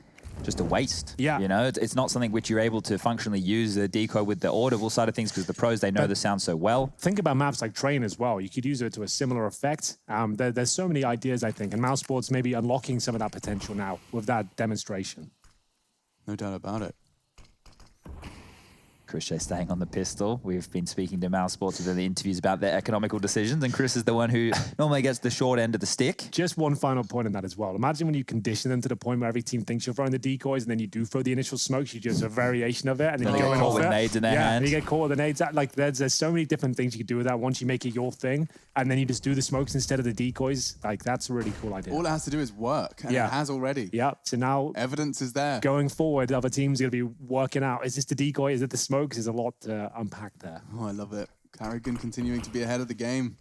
just a waste. Yeah. You know, it's not something which you're able to functionally use the decoy with the audible side of things because the pros, they know the sound so well. Think about maps like Train as well. You could use it to a similar effect. There's so many ideas, I think, and Mouse Sports may be unlocking some of that potential now with that demonstration. No doubt about it. Chris Shea staying on the pistol. We've been speaking to Mouse Sports within the interviews about their economical decisions, and Chris is the one who normally gets the short end of the stick. Just one final point on that as well. Imagine when you condition them to the point where every team thinks you're throwing the decoys, and then you do throw the initial smokes, you just a variation of it, and then you go in off with it. nades in their hands. You get caught with the nades. Like, there's so many different things you could do with that once you make it your thing, and then you just do the smokes instead of the decoys. Like, that's a really cool idea. All it has to do is work, and it has already. Yeah, so now evidence is there. Going forward, other teams are going to be working out, is this the decoy, is it the smokes? There's a lot to unpack there. Oh, I love it. Carrigan continuing to be ahead of the game.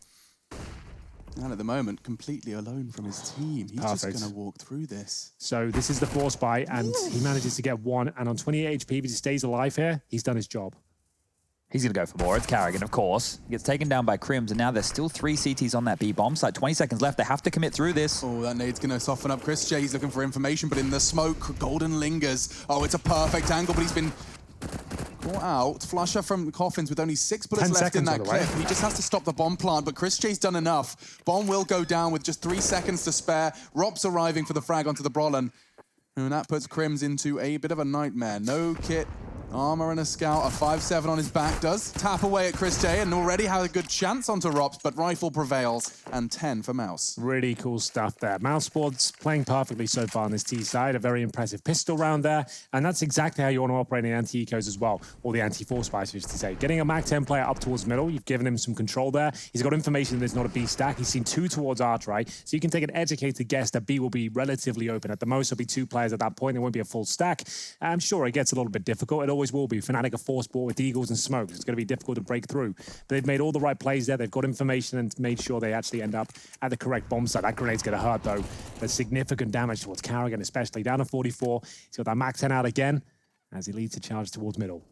And at the moment, completely alone from his team. He's just going to walk through this. So this is the force buy, and he manages to get 1. And on 28 HP, if he stays alive here, he's done his job. He's going to go for more. It's Carrigan, of course. He gets taken down by Crims, and now there's still 3 CTs on that B bomb site. 20 seconds left. They have to commit through this. Oh, that nade's going to soften up Chris J. He's looking for information, but in the smoke, Golden lingers. Oh, it's a perfect angle, but he's been caught out. Flusher from Coffins with only 6 bullets left in that clip. He just has to stop the bomb plant, but Chris J's done enough. Bomb will go down with just 3 seconds to spare. Rob's arriving for the frag onto the Brolan. And that puts Crims into a bit of a nightmare. No kit, armor and a scout, a 5-7 on his back. Does tap away at Chris J and already has a good chance onto Robs, but rifle prevails, and 10 for Mouse. Really cool stuff there. Mouse Sports playing perfectly so far on this T side. A very impressive pistol round there, and that's exactly how you want to operate in anti-ecos as well, or the anti-force spice, to say. Getting a MAC-10 player up towards middle, you've given him some control there. He's got information that there's not a B stack. He's seen 2 towards Arch, right? So you can take an educated guess that B will be relatively open. At the most, there'll be 2 players at that point. It won't be a full stack. I'm sure it gets a little bit difficult. It always will be. Fnatic are force bought with Eagles and Smokes. It's going to be difficult to break through. But they've made all the right plays there. They've got information and made sure they actually end up at the correct bomb site. That grenade's going to hurt, though. There's significant damage towards Carrigan, especially down to 44. He's got that MAC-10 out again as he leads the charge towards middle.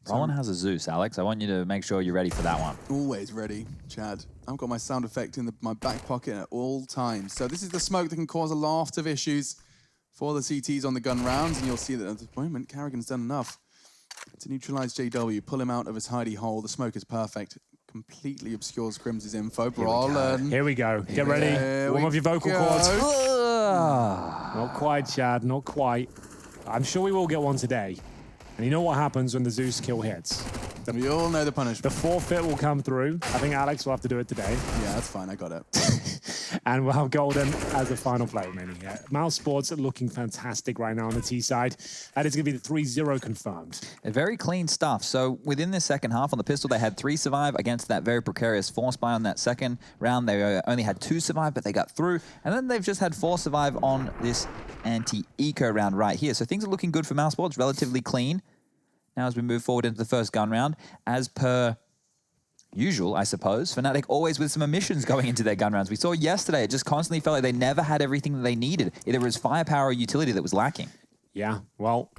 Brolan has a Zeus, Alex. I want you to make sure you're ready for that one. Always ready, Chad. I've got my sound effect in my back pocket at all times. So this is the smoke that can cause a lot of issues for the CTs on the gun rounds, and you'll see that at the moment, Carrigan's done enough to neutralize JW, pull him out of his hidey hole. The smoke is perfect. Completely obscures Crims' info. Brolan. Here we go. Get ready. Warm up your vocal cords. Not quite, Chad. Not quite. I'm sure we will get one today. And you know what happens when the Zeus kill hits? We all know the punishment. The forfeit will come through. I think Alex will have to do it today. Yeah, that's fine. I got it. And we'll have Golden as the final player remaining here. Mouse Sports are looking fantastic right now on the T side. That is going to be the 3-0 confirmed. Very clean stuff. So within the second half on the pistol, they had 3 survive against that very precarious force buy on that second round. They only had 2 survive, but they got through. And then they've just had 4 survive on this anti-eco round right here. So things are looking good for Mouse Sports, relatively clean. Now as we move forward into the first gun round, as per usual, I suppose, Fnatic always with some omissions going into their gun rounds. We saw yesterday, it just constantly felt like they never had everything that they needed. Either it was firepower or utility that was lacking. Yeah, well,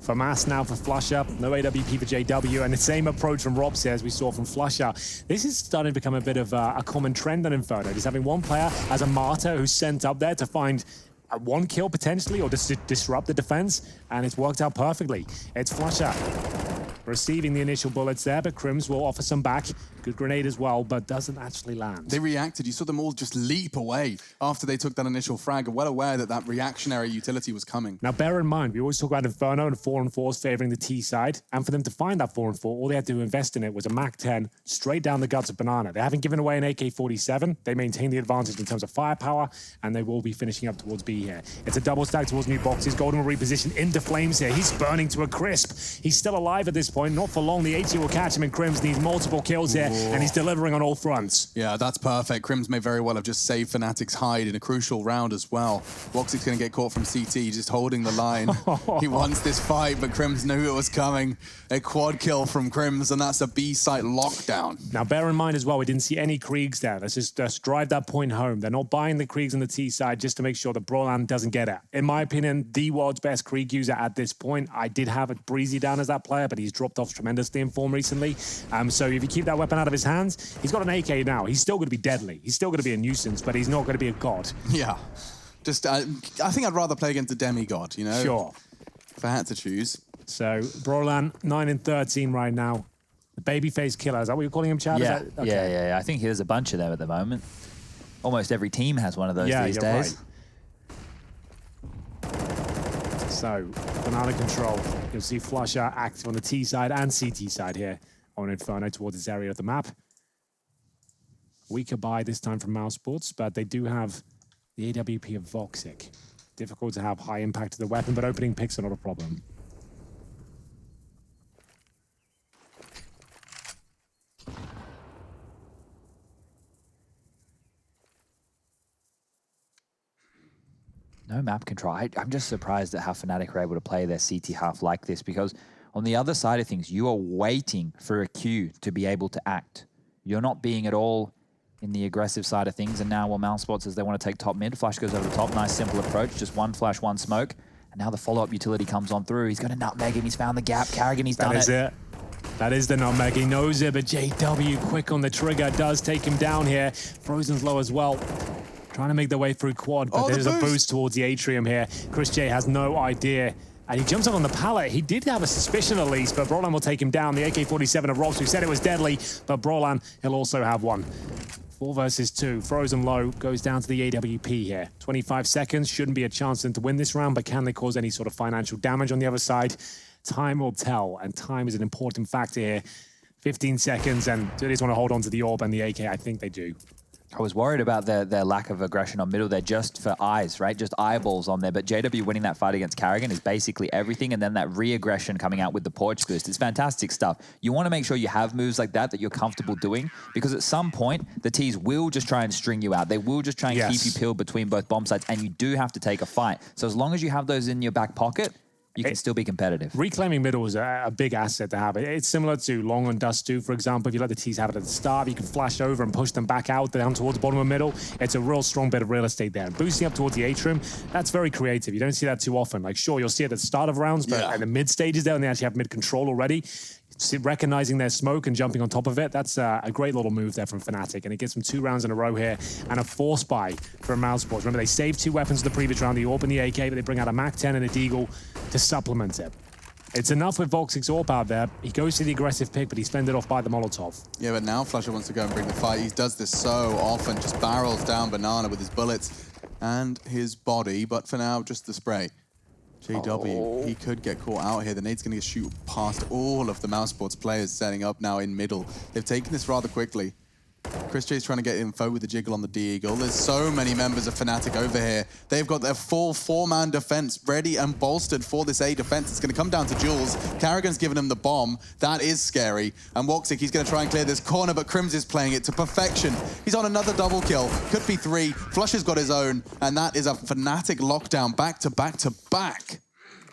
for Mass now for Flusher, no AWP for JW, and the same approach from Robs as we saw from Flusher. This is starting to become a bit of a common trend on Inferno, just having one player as a martyr who's sent up there to find one kill potentially or just to disrupt the defense, and it's worked out perfectly. It's Flusher receiving the initial bullets there, but Crims will offer some back. Good grenade as well, but doesn't actually land. They reacted. You saw them all just leap away after they took that initial frag, well aware that that reactionary utility was coming. Now, bear in mind, we always talk about Inferno and 4-4s favoring the T side, and for them to find that 4-4, all they had to invest in it was a MAC-10 straight down the guts of Banana. They haven't given away an AK-47. They maintain the advantage in terms of firepower, and they will be finishing up towards B here. It's a double stack towards new boxes. Golden will reposition into flames here. He's burning to a crisp. He's still alive at this point. Not for long. The AT will catch him, and Crims needs multiple kills here. And he's delivering on all fronts. Yeah, that's perfect. Crims may very well have just saved Fnatic's hide in a crucial round as well. Voxic's going to get caught from CT, just holding the line. He wants this fight, but Crims knew it was coming. A quad kill from Crims, and that's a B site lockdown. Now, bear in mind as well, we didn't see any Kriegs there. Let's just drive that point home. They're not buying the Kriegs on the T side just to make sure that Brolan doesn't get it. In my opinion, the world's best Krieg user at this point. I did have a Breezy down as that player, but he's dropped off tremendously in form recently. So if you keep that weapon out of his hands, he's got an AK now. He's still going to be deadly. He's still going to be a nuisance, but he's not going to be a god. Yeah. Just, I think I'd rather play against a demigod, you know? Sure. If I had to choose. So, Brolan, 9-13 right now. The babyface killer, is that what you're calling him, Chad? Yeah, Okay. yeah. I think there's a bunch of them at the moment. Almost every team has one of those these days. Right. So, Banana control. You'll see Flusher active on the T side and CT side here on Inferno towards this area of the map. Weaker buy this time from Mouse Sports, but they do have the AWP of Voxic. Difficult to have high impact to the weapon, but opening picks are not a problem. No map control. I'm just surprised at how Fnatic are able to play their CT half like this, because on the other side of things, you are waiting for a cue to be able to act. You're not being at all in the aggressive side of things, and now while Mouse Spot says they want to take top mid, Flash goes over the top, nice simple approach, just one flash, one smoke, and now the follow-up utility comes on through. He's going to nutmeg him, he's found the gap, Carrigan, he's done it. That is it. That is the nutmeg, he knows it, but JW quick on the trigger, does take him down here. Frozen's low as well. Trying to make their way through quad, but there's a boost towards the atrium here. Chris J has no idea. And he jumps up on the pallet. He did have a suspicion at least, but Brolan will take him down. The AK-47 of Robs, who said it was deadly, but Brolan, he'll also have one. 4 versus 2. Frozen low goes down to the AWP here. 25 seconds. Shouldn't be a chance for them to win this round, but can they cause any sort of financial damage on the other side? Time will tell, and time is an important factor here. 15 seconds, and they just want to hold on to the orb and the AK. I think they do. I was worried about their lack of aggression on middle. They're just for eyes, right? Just eyeballs on there. But JW winning that fight against Carrigan is basically everything. And then that re-aggression coming out with the porch boost. It's fantastic stuff. You want to make sure you have moves like that you're comfortable doing, because at some point, the Ts will just try and string you out. They will just try and keep you peeled between both bomb sites, and you do have to take a fight. So as long as you have those in your back pocket, you can still be competitive. Reclaiming middle is a big asset to have. It's similar to Long on Dust 2, for example. If you let the Ts have it at the start, you can flash over and push them back out, down towards the bottom of middle. It's a real strong bit of real estate there. And boosting up towards the atrium, that's very creative. You don't see that too often. Like, sure, you'll see it at the start of rounds, but at the mid stages there, when they actually have mid control already, recognizing their smoke and jumping on top of it, that's a great little move there from Fnatic, and it gives them 2 rounds in a row here, and a force buy for Mouse Sports. Remember, they saved 2 weapons in the previous round, the AWP and the AK, but they bring out a MAC-10 and a Deagle to supplement it. It's enough with Voxic's AWP out there. He goes to the aggressive pick, but he's fended off by the Molotov. Yeah, but now Flusher wants to go and bring the fight. He does this so often, just barrels down Banana with his bullets and his body, but for now, just the spray. JW, he could get caught out here. The nade's going to shoot past all of the Mouse Sports players setting up now in middle. They've taken this rather quickly. Chris J's trying to get info with the jiggle on the D-Eagle. There's so many members of Fnatic over here. They've got their full 4-man defense ready and bolstered for this A defense. It's going to come down to Jules. Carrigan's given him the bomb. That is scary. And Woxic, he's going to try and clear this corner, but Crims is playing it to perfection. He's on another double kill. Could be 3. Flush has got his own, and that is a Fnatic lockdown back to back to back.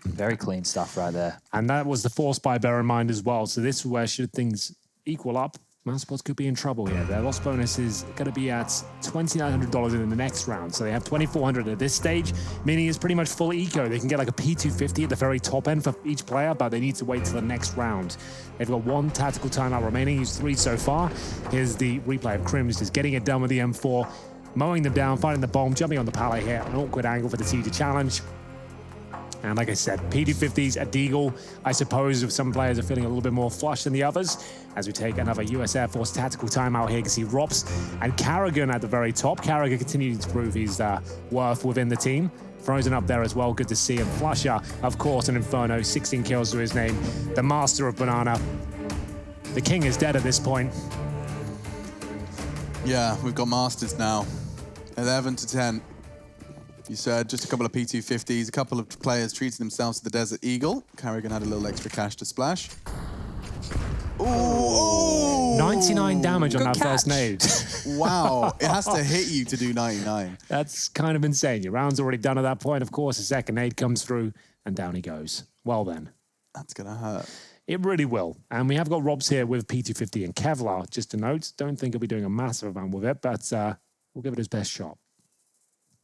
Very clean stuff right there. And that was the force buy, bear in mind as well. So this is where, should things equal up, Mouse Sports could be in trouble here. Their loss bonus is going to be at $2,900 in the next round. So they have $2,400 at this stage, meaning it's pretty much full eco. They can get like a P250 at the very top end for each player, but they need to wait till the next round. They've got 1 tactical timeout remaining. Used 3 so far. Here's the replay of Crims just getting it done with the M4, mowing them down, finding the bomb, jumping on the pallet here. An awkward angle for the T to challenge. And like I said, P250s at Deagle. I suppose if some players are feeling a little bit more flush than the others, as we take another US Air Force tactical timeout here, you can see Rops and Carrigan at the very top. Carrigan continuing to prove his worth within the team. Frozen up there as well, good to see him. Flusher, of course, and Inferno, 16 kills to his name. The master of Banana. The king is dead at this point. Yeah, we've got Masters now. 11 to 10. You said just a couple of P250s, a couple of players treating themselves to the Desert Eagle. Carrigan had a little extra cash to splash. Ooh! 99 damage on that first nade. Wow, it has to hit you to do 99. That's kind of insane. Your round's already done at that point. Of course, a second nade comes through, and down he goes. Well then. That's going to hurt. It really will. And we have got Robs here with P250 and Kevlar. Just a note, don't think he'll be doing a massive amount with it, but we'll give it his best shot.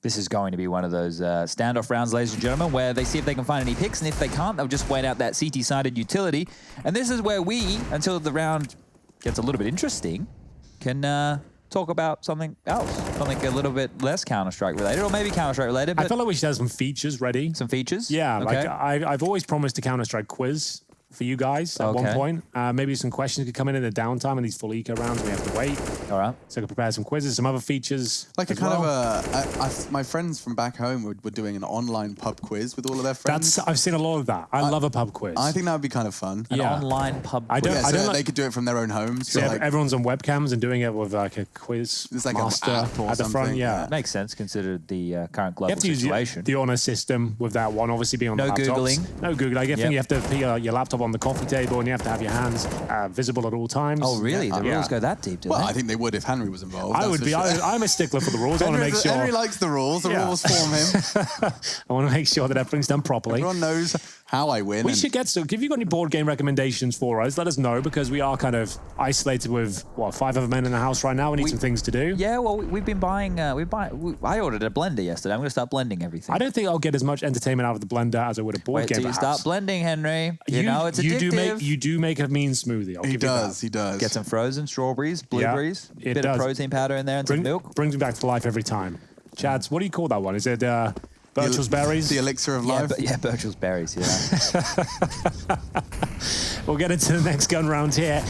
This is going to be one of those standoff rounds, ladies and gentlemen, where they see if they can find any picks, and if they can't, they'll just wait out that CT-sided utility. And this is where we, until the round gets a little bit interesting, can talk about something else, something a little bit less Counter-Strike related, or maybe Counter-Strike related. But I feel like we should have some features ready. Some features? Yeah, okay. like I've always promised a Counter-Strike quiz for you guys at one point. Maybe some questions could come in the downtime in these full eco rounds. We have to wait. All right. So I could prepare some quizzes, some other features. Like a kind of my friends from back home were doing an online pub quiz with all of their friends. I've seen a lot of that. I love a pub quiz. I think that would be kind of fun. An online pub quiz. I don't they could do it from their own homes. So everyone's on webcams and doing it with like a quiz It's like master an app or at the front. Yeah. Makes sense considered the current global You have to situation. use the honor system with that one, obviously being on No the laptops. Googling. No Googling. I think you have to put your laptop on the coffee table and you have to have your hands visible at all times. Oh, really? The rules go that deep, do Well, they? I think they would if Henry was involved. I would be. I'm a stickler for the rules. I want to make sure. Henry likes the rules. The rules form him. I want to make sure that everything's done properly. Everyone knows how I win. We should get so. If you've got any board game recommendations for us, let us know because we are kind of isolated with 5 other men in the house right now. We need some things to do. Yeah, well, we've been buying. I ordered a blender yesterday. I'm going to start blending everything. I don't think I'll get as much entertainment out of the blender as I would a board Wait game. till you start blending, Henry. You know it's addictive. You do make a mean smoothie. He does. He does. Get some frozen strawberries, blueberries, Yeah, bit of protein powder in there, and some milk. Brings me back to life every time. Chads, what do you call that one? Is it Birchall's berries? The elixir of life? Yeah, Birchall's berries, yeah. We'll get into the next gun round here.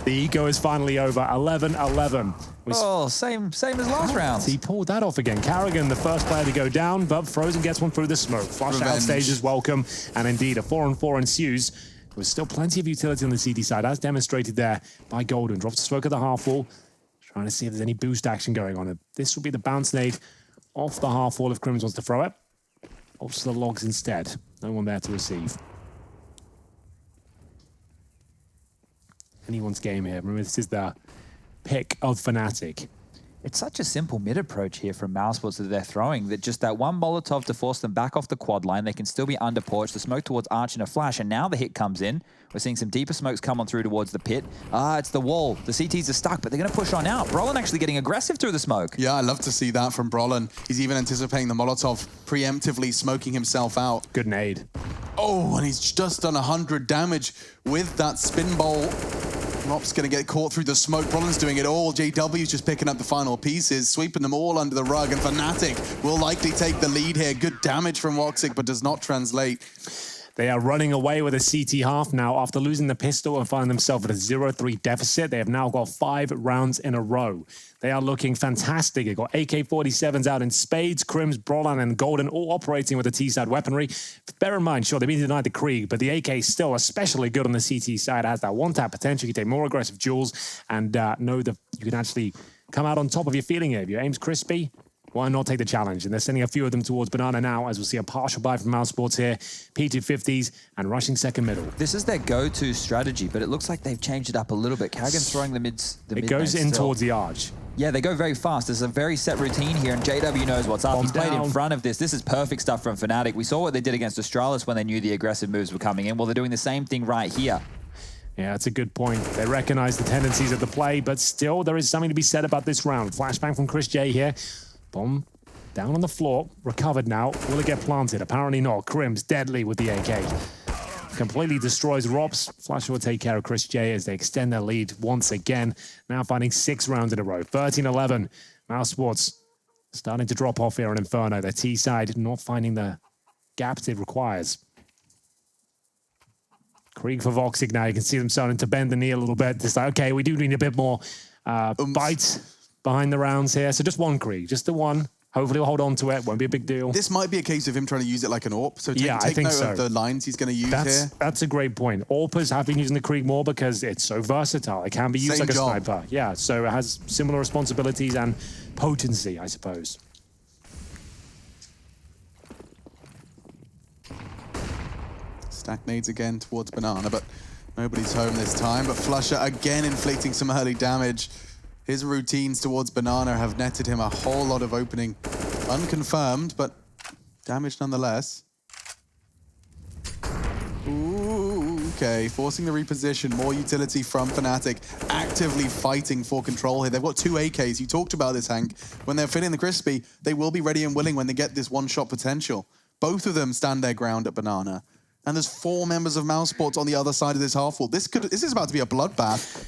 The eco is finally over. 11-11. Same as last round. He pulled that off again. Carrigan, the first player to go down, but Frozen gets one through the smoke. Flush out stage is welcome. And indeed, a 4-on-4 ensues. There's still plenty of utility on the CT side, as demonstrated there by Golden. Drops the smoke at the half wall. Trying to see if there's any boost action going on. This will be the bounce nade off the half wall if Crims wants to throw it. Off to the logs instead. No one there to receive. Anyone's game here. Remember, this is the pick of Fnatic. It's such a simple mid approach here from Mousesports that they're throwing, that just that one Molotov to force them back off the quad line. They can still be under porch. The smoke towards Arch in a flash, and now the hit comes in. We're seeing some deeper smokes come on through towards the pit. It's the wall. The CTs are stuck, but they're going to push on out. Brolin actually getting aggressive through the smoke. Yeah, I love to see that from Brolin. He's even anticipating the Molotov, preemptively smoking himself out. Good nade. Oh, and he's just done 100 damage with that spin bowl. Rop's going to get caught through the smoke. Brolin's doing it all. JW's just picking up the final pieces, sweeping them all under the rug, and Fnatic will likely take the lead here. Good damage from Woxic, but does not translate. They are running away with a CT half now after losing the pistol and finding themselves at a 0-3 deficit. They have now got 5 rounds in a row. They are looking fantastic. They've got AK-47s out in spades, Crims, Brolan, and Golden all operating with the T-side weaponry. Bear in mind, sure, they've been denied the Krieg, but the AK is still especially good on the CT side. It has that one-tap potential. You can take more aggressive duels and know that you can actually come out on top if you're feeling it. If your aim's crispy, why not take the challenge? And they're sending a few of them towards Banana now, as we'll see a partial buy from Mouse Sports here. P250s and rushing second middle. This is their go-to strategy, but it looks like they've changed it up a little bit. Karrigan's throwing the mid. It goes in towards the arch. Yeah, they go very fast. There's a very set routine here, and JW knows what's up. He's played in front of this. This is perfect stuff from Fnatic. We saw what they did against Astralis when they knew the aggressive moves were coming in. Well, they're doing the same thing right here. Yeah, that's a good point. They recognize the tendencies of the play, but still, there is something to be said about this round. Flashbang from Chris J here. Bomb down on the floor, recovered now. Will it get planted? Apparently not. Crims deadly with the AK. Completely destroys Robs. Flash will take care of Chris J as they extend their lead once again. Now finding 6 rounds in a row. 13-11. Mouse Sports starting to drop off here on Inferno. Their T side not finding the gaps it requires. Krieg for Voxic now. You can see them starting to bend the knee a little bit. It's like, okay, we do need a bit more bite behind the rounds here. So just one Krieg, just the one. Hopefully we'll hold on to it. Won't be a big deal. This might be a case of him trying to use it like an AWP. So take note of the lines he's going to use here. That's a great point. AWPers have been using the Krieg more because it's so versatile. It can be used like a sniper. Yeah, so it has similar responsibilities and potency, I suppose. Stack nades again towards Banana, but nobody's home this time. But Flusher again inflicting some early damage. His routines towards Banana have netted him a whole lot of opening. Unconfirmed, but damage nonetheless. Ooh, okay, forcing the reposition. More utility from Fnatic, actively fighting for control here. They've got 2 AKs. You talked about this, Hank. When they're feeling the crispy, they will be ready and willing when they get this one-shot potential. Both of them stand their ground at Banana. And there's 4 members of Mouse Sports on the other side of this half-wall. This is about to be a bloodbath.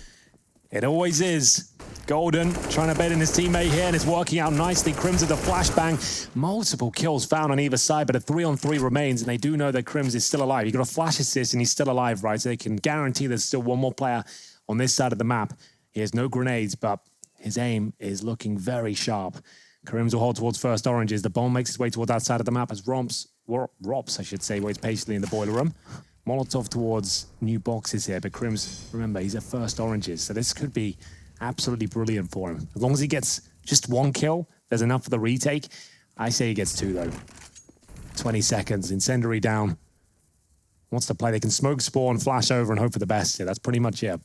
It always is. Golden trying to bait in his teammate here, and it's working out nicely. Crims with the flashbang. Multiple kills found on either side, but a 3-on-3 remains, and they do know that Crims is still alive. He got a flash assist, and he's still alive, right? So they can guarantee there's still one more player on this side of the map. He has no grenades, but his aim is looking very sharp. Crims will hold towards first oranges. The bomb makes its way toward that side of the map as Rops, I should say, waits patiently in the boiler room. Molotov towards new boxes here, but Crims, remember, he's at first oranges, so this could be absolutely brilliant for him. As long as he gets just 1 kill, there's enough for the retake. I say he gets 2, though. 20 seconds, incendiary down. Wants to play, they can smoke spawn, flash over, and hope for the best. Yeah, that's pretty much it.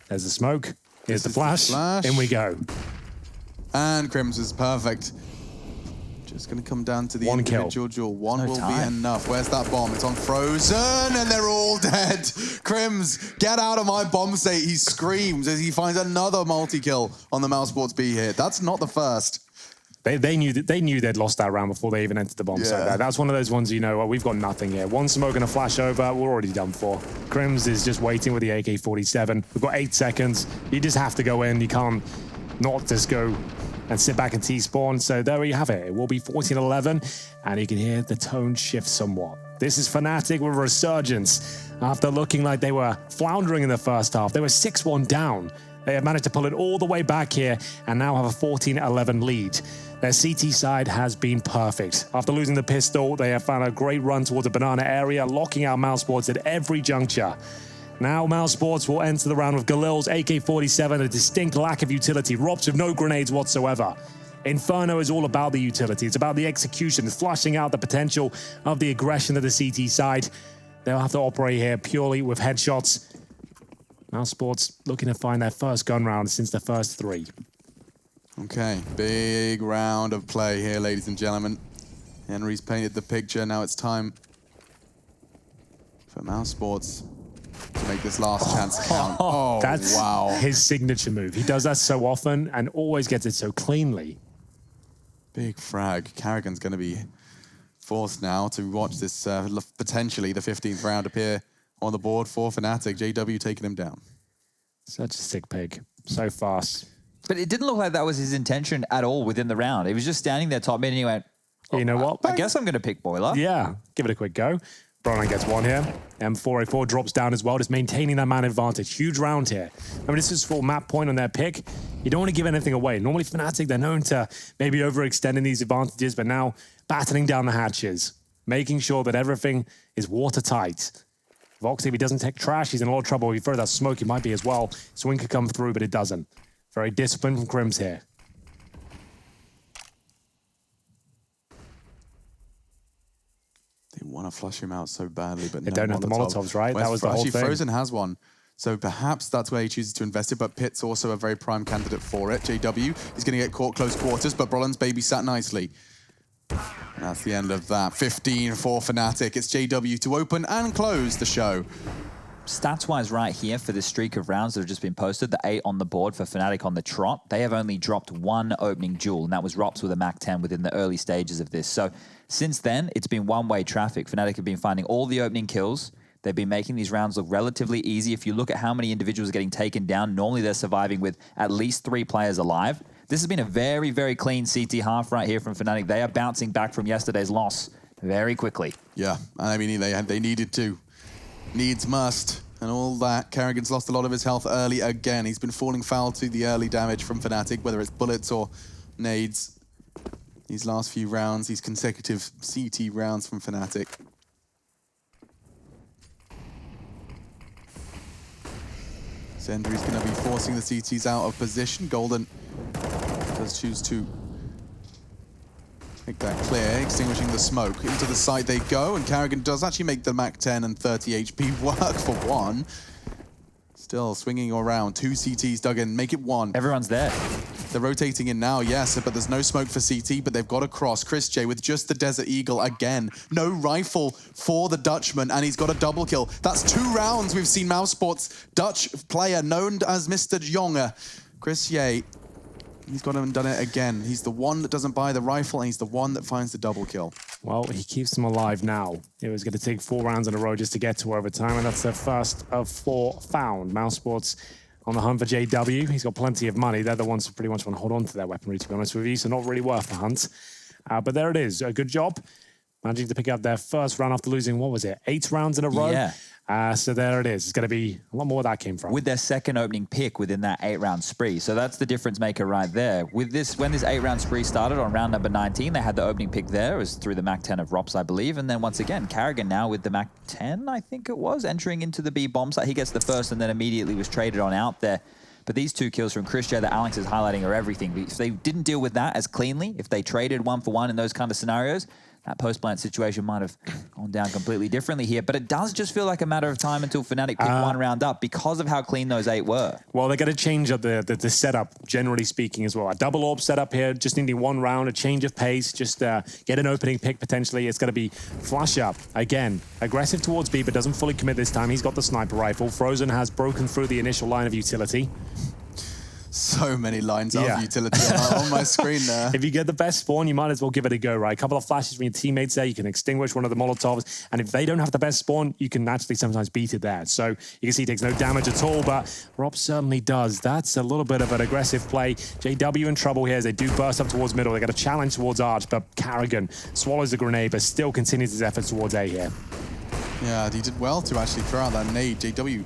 There's the smoke, here's the flash, in we go. And Crims is perfect. Just going to come down to the individual duel. One will be enough. Where's that bomb? It's on Frozen, and they're all dead. Crims, get out of my bomb state. He screams as he finds another multi-kill on the Mouse Sports B hit. That's not the first. They knew they'd lost that round before they even entered the bomb site. That's one of those ones, you know, well, we've got nothing here. 1 smoke and a flash over, we're already done for. Crims is just waiting with the AK-47. We've got 8 seconds. You just have to go in. You can't not just go and sit back and T-spawn. So there you have it. It will be 14-11, and you can hear the tone shift somewhat. This is Fnatic with a resurgence. After looking like they were floundering in the first half, they were 6-1 down. They have managed to pull it all the way back here and now have a 14-11 lead. Their CT side has been perfect. After losing the pistol, they have found a great run towards the banana area, locking out Mouse Sports at every juncture. Now Mouse Sports will enter the round with Galil's AK-47, a distinct lack of utility, Robs with no grenades whatsoever. Inferno is all about the utility. It's about the execution, flushing out the potential of the aggression of the CT side. They'll have to operate here purely with headshots. Mouse Sports looking to find their first gun round since the first 3. Okay, big round of play here, ladies and gentlemen. Henry's painted the picture. Now it's time for Mouse Sports to make this last chance count. Oh, that's wow. His signature move. He does that so often and always gets it so cleanly. Big frag. Karrigan's going to be forced now to watch this potentially the 15th round appear on the board for Fnatic. JW taking him down. Such a sick pick. So fast. But it didn't look like that was his intention at all within the round. He was just standing there top mid and he went, you know what? I guess I'm going to pick Boiler. Yeah, give it a quick go. Bronan gets one here. M4A4 drops down as well, just maintaining that man advantage. Huge round here. I mean, this is full map point on their pick. You don't want to give anything away. Normally, Fnatic, they're known to maybe overextending these advantages, but now battening down the hatches, making sure that everything is watertight. Vox, if he doesn't take trash, he's in a lot of trouble. If he throws that smoke, he might be as well. Swing could come through, but it doesn't. Very disciplined from Crims here. They want to flush him out so badly, but they no don't have the Molotovs, right? That was the whole thing. Frozen has one. So perhaps that's where he chooses to invest it, but Pitt's also a very prime candidate for it. JW is going to get caught close quarters, but Brolan's baby sat nicely. And that's the end of that. 15 for Fnatic. It's JW to open and close the show. Stats-wise right here for this streak of rounds that have just been posted, the 8 on the board for Fnatic on the trot, they have only dropped one opening duel, and that was Rops with a MAC-10 within the early stages of this. So since then, it's been one-way traffic. Fnatic have been finding all the opening kills. They've been making these rounds look relatively easy. If you look at how many individuals are getting taken down, normally they're surviving with at least 3 players alive. This has been a very, very clean CT half right here from Fnatic. They are bouncing back from yesterday's loss very quickly. Yeah, I mean, they needed to. Needs must. And all that. Kerrigan's lost a lot of his health early again. He's been falling foul to the early damage from Fnatic, whether it's bullets or nades. These last few rounds, these consecutive CT rounds from Fnatic. Zendry's going to be forcing the CTs out of position. Golden does choose to make that clear, extinguishing the smoke. Into the side they go, and Kerrigan does actually make the MAC-10 and 30 HP work for one. Still swinging around. 2 CTs dug in, make it 1. Everyone's there. They're rotating in now, yes, but there's no smoke for CT, but they've got a cross. Chris J with just the Desert Eagle again. No rifle for the Dutchman, and he's got a double kill. That's 2 rounds we've seen Mousesports Dutch player known as Mr. Jonge. Chris J, he's gone and done it again. He's the one that doesn't buy the rifle, and he's the one that finds the double kill. Well, he keeps them alive now. It was going to take 4 rounds in a row just to get to overtime, and that's their first of 4 found. Mousesports on the hunt for JW. He's got plenty of money. They're the ones who pretty much want to hold on to their weaponry, to be honest with you, so not really worth the hunt. But there it is. A good job. Managing to pick up their first round after losing, what was it, 8 rounds in a row? Yeah. So there it is. It's going to be a lot more where that came from. With their second opening pick within that 8-round spree. So that's the difference maker right there. With this, when this 8-round spree started on round number 19, they had the opening pick there. It was through the MAC-10 of Rops, I believe. And then once again, Kerrigan now with the MAC-10, I think it was, entering into the B bomb site. He gets the first and then immediately was traded on out there. But these 2 kills from Chris J that Alex is highlighting are everything. If they didn't deal with that as cleanly, if they traded 1 for 1 in those kind of scenarios, that post-plant situation might have gone down completely differently here. But it does just feel like a matter of time until Fnatic pick 1 round up because of how clean those 8 were. Well, they're going to change up the setup, generally speaking, as well. A double orb setup here, just needing 1 round, a change of pace, just get an opening pick potentially. It's going to be flush up. Again, aggressive towards B, but doesn't fully commit this time. He's got the sniper rifle. Frozen has broken through the initial line of utility. So many lines of utility on my screen there. If you get the best spawn, you might as well give it a go, right? A couple of flashes from your teammates there, you can extinguish one of the Molotovs, and if they don't have the best spawn, you can actually sometimes beat it there. So you can see he takes no damage at all, but Rob certainly does. That's a little bit of an aggressive play. JW in trouble here as they do burst up towards middle. They got a challenge towards Arch, but Kerrigan swallows the grenade, but still continues his efforts towards A here. Yeah, he did well to actually throw out that nade. JW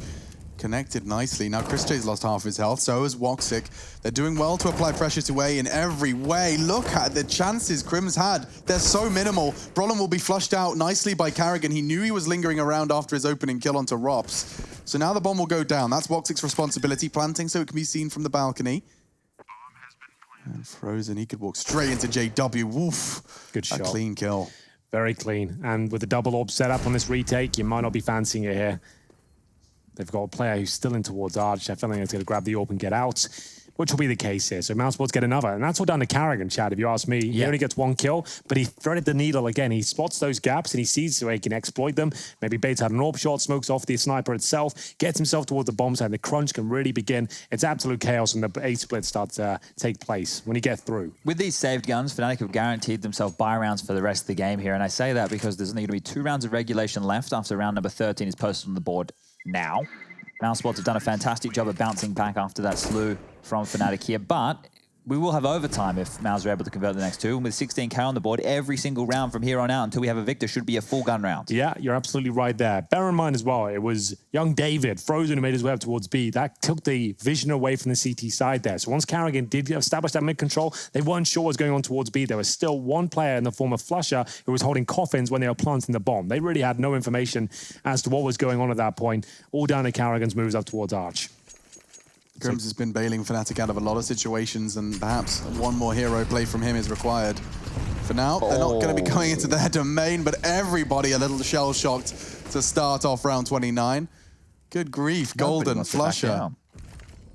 connected nicely. Now Chris J's lost half of his health, so has Woxic. They're doing well to apply pressure to A in every way. Look at the chances Crims had. They're so minimal. Brolan will be flushed out nicely by Kerrigan. He knew he was lingering around after his opening kill onto Rops. So now the bomb will go down. That's Woxic's responsibility, planting so it can be seen from the balcony. And Frozen, he could walk straight into JW. Woof. Good shot. A clean kill. Very clean. And with the double orb set up on this retake, you might not be fancying it here. They've got a player who's still in towards Arch. They're feeling it's going to grab the orb and get out, which will be the case here. So Mousesports get another, and that's all down to Kerrigan, Chad, if you ask me. He only gets 1 kill, but he threaded the needle again. He spots those gaps, and he sees where he can exploit them. Maybe baits out an orb shot, smokes off the sniper itself, gets himself towards the bomb site, and the crunch can really begin. It's absolute chaos, and the A split starts to take place when you get through. With these saved guns, Fnatic have guaranteed themselves buy rounds for the rest of the game here, and I say that because there's only going to be 2 rounds of regulation left after round number 13 is posted on the board now. Mousesports have done a fantastic job of bouncing back after that slew from Fnatic here, but we will have overtime if Mauser are able to convert the next two. And with 16k on the board, every single round from here on out until we have a victor should be a full gun round. Yeah, you're absolutely right there. Bear in mind as well, it was young David, Frozen, who made his way up towards B. That took the vision away from the CT side there. So once Carrigan did establish that mid-control, they weren't sure what was going on towards B. There was still one player in the form of Flusher who was holding coffins when they were planting the bomb. They really had no information as to what was going on at that point. All down to Carrigan's moves up towards Arch. Grims has been bailing Fnatic out of a lot of situations, and perhaps one more hero play from him is required. For now, they're not going to be going into their domain, but everybody a little shell-shocked to start off round 29. Good grief, Golden, Flusher.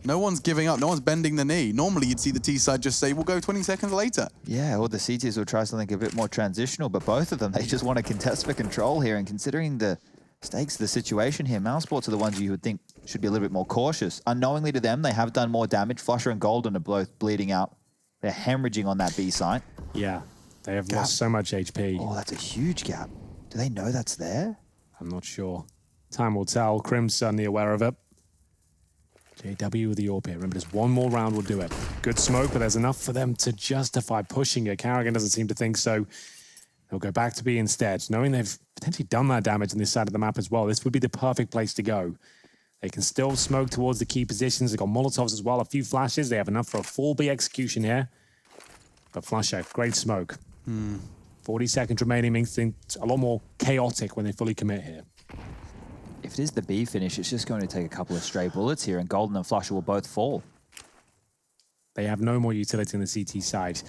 No one's giving up, no one's bending the knee. Normally you'd see the T-side just say, we'll go 20 seconds later. Yeah, or the CTs will try something a bit more transitional, but both of them, they just want to contest for control here, and considering the stakes of the situation here, Mousesports are the ones you would think should be a little bit more cautious. Unknowingly to them, they have done more damage. Flusher and Golden are both bleeding out. They're hemorrhaging on that B site. Yeah, they have lost so much HP. Oh, that's a huge gap. Do they know that's there? I'm not sure. Time will tell. Crim's certainly aware of it. JW with the AWP here. Remember, just one more round will do it. Good smoke, but there's enough for them to justify pushing it. Carrigan doesn't seem to think so. They'll go back to B instead. Knowing they've potentially done that damage on this side of the map as well, this would be the perfect place to go. They can still smoke towards the key positions. They've got Molotovs as well, a few flashes. They have enough for a full B execution here. But Flusher, great smoke. 40 seconds remaining means things a lot more chaotic when they fully commit here. If it is the B finish, it's just going to take a couple of stray bullets here, and Golden and Flusher will both fall. They have no more utility on the CT side,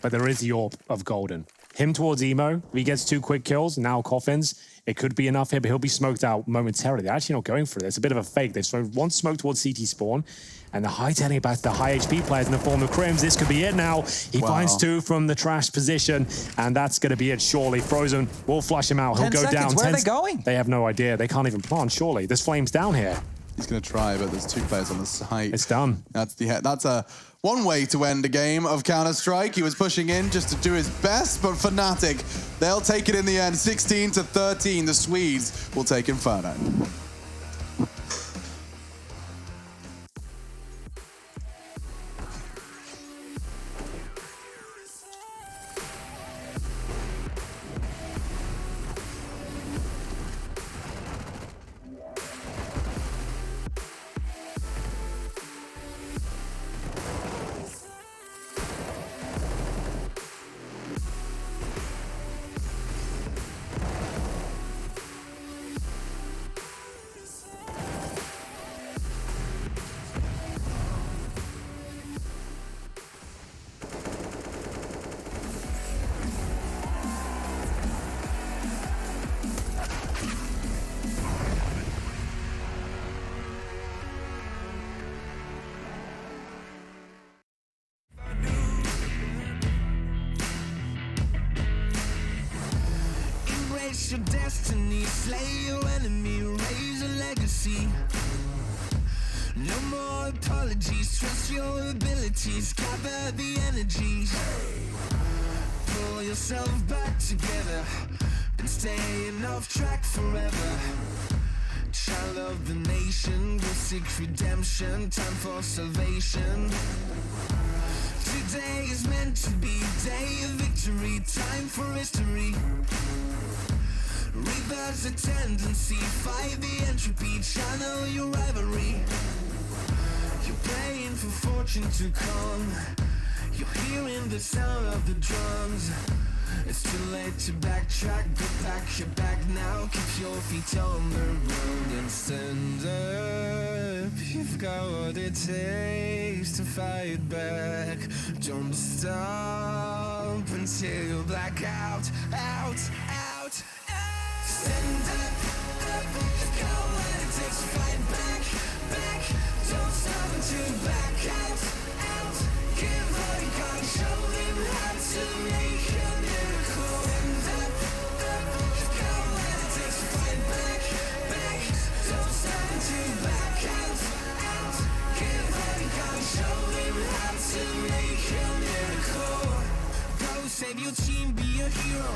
but there is the AWP of Golden. Him towards Emo, if he gets 2 quick kills, now coffins, it could be enough here, but he'll be smoked out momentarily. They're actually not going for it. It's a bit of a fake. They've thrown one smoke towards CT spawn, and they're hightailing it back to the high HP players in the form of Crims. This could be it now. He finds 2 from the trash position, and that's going to be it, surely. Frozen will flush him out. He'll go down. Where are they going? They have no idea. They can't even plant, surely. There's flames down here. He's going to try, but there's 2 players on the site. It's done. That's a one way to end a game of Counter-Strike. He was pushing in just to do his best, but Fnatic, they'll take it in the end. 16-13, the Swedes will take Inferno. Embrace your destiny, slay your enemy, raise a legacy. No more apologies, trust your abilities, gather the energies. Pull yourself back together, been staying off track forever. Child of the nation, will seek redemption, time for salvation. Today is meant to be day of victory, time for history. Reverse a tendency, fight the entropy, channel your rivalry. You're praying for fortune to come, you're hearing the sound of the drums. It's too late to backtrack, get back your back now, keep your feet on the road and stand up. You've got what it takes to fight back. Don't stop until you black out, out. Stand up, you've got what it takes to fight back. Don't stop until you back out. Give all you got, show them how to make a miracle. Stand up, you've got what it takes to fight back. Don't stop until you back out. Give all you got, show them how to make a miracle. Go save your team, be a hero.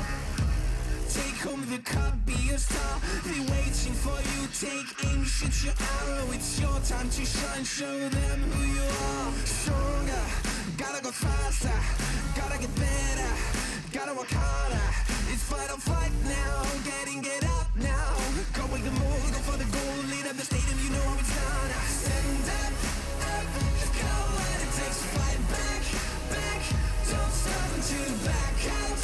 Take home the cup, be a star. They're waiting for you, take aim, shoot your arrow. It's your time to shine, show them who you are. Stronger, Gotta go faster, gotta get better, gotta work harder. It's fight or flight now, getting it up now. Go with the move, go for the goal, lead up the stadium, you know how it's done. Stand up, go what it takes to fight back, back. Don't stop until you back out.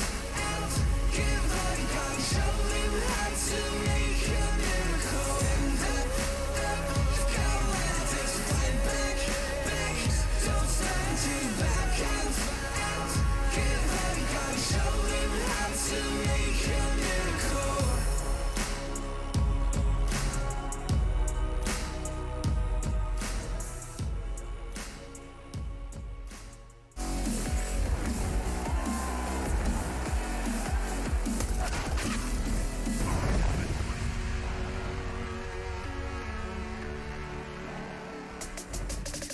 Give all you got, show him how to make a miracle. Stand up, go what it takes to fight back, back. Don't stop until you back out. Give all you got, show him how to make a miracle.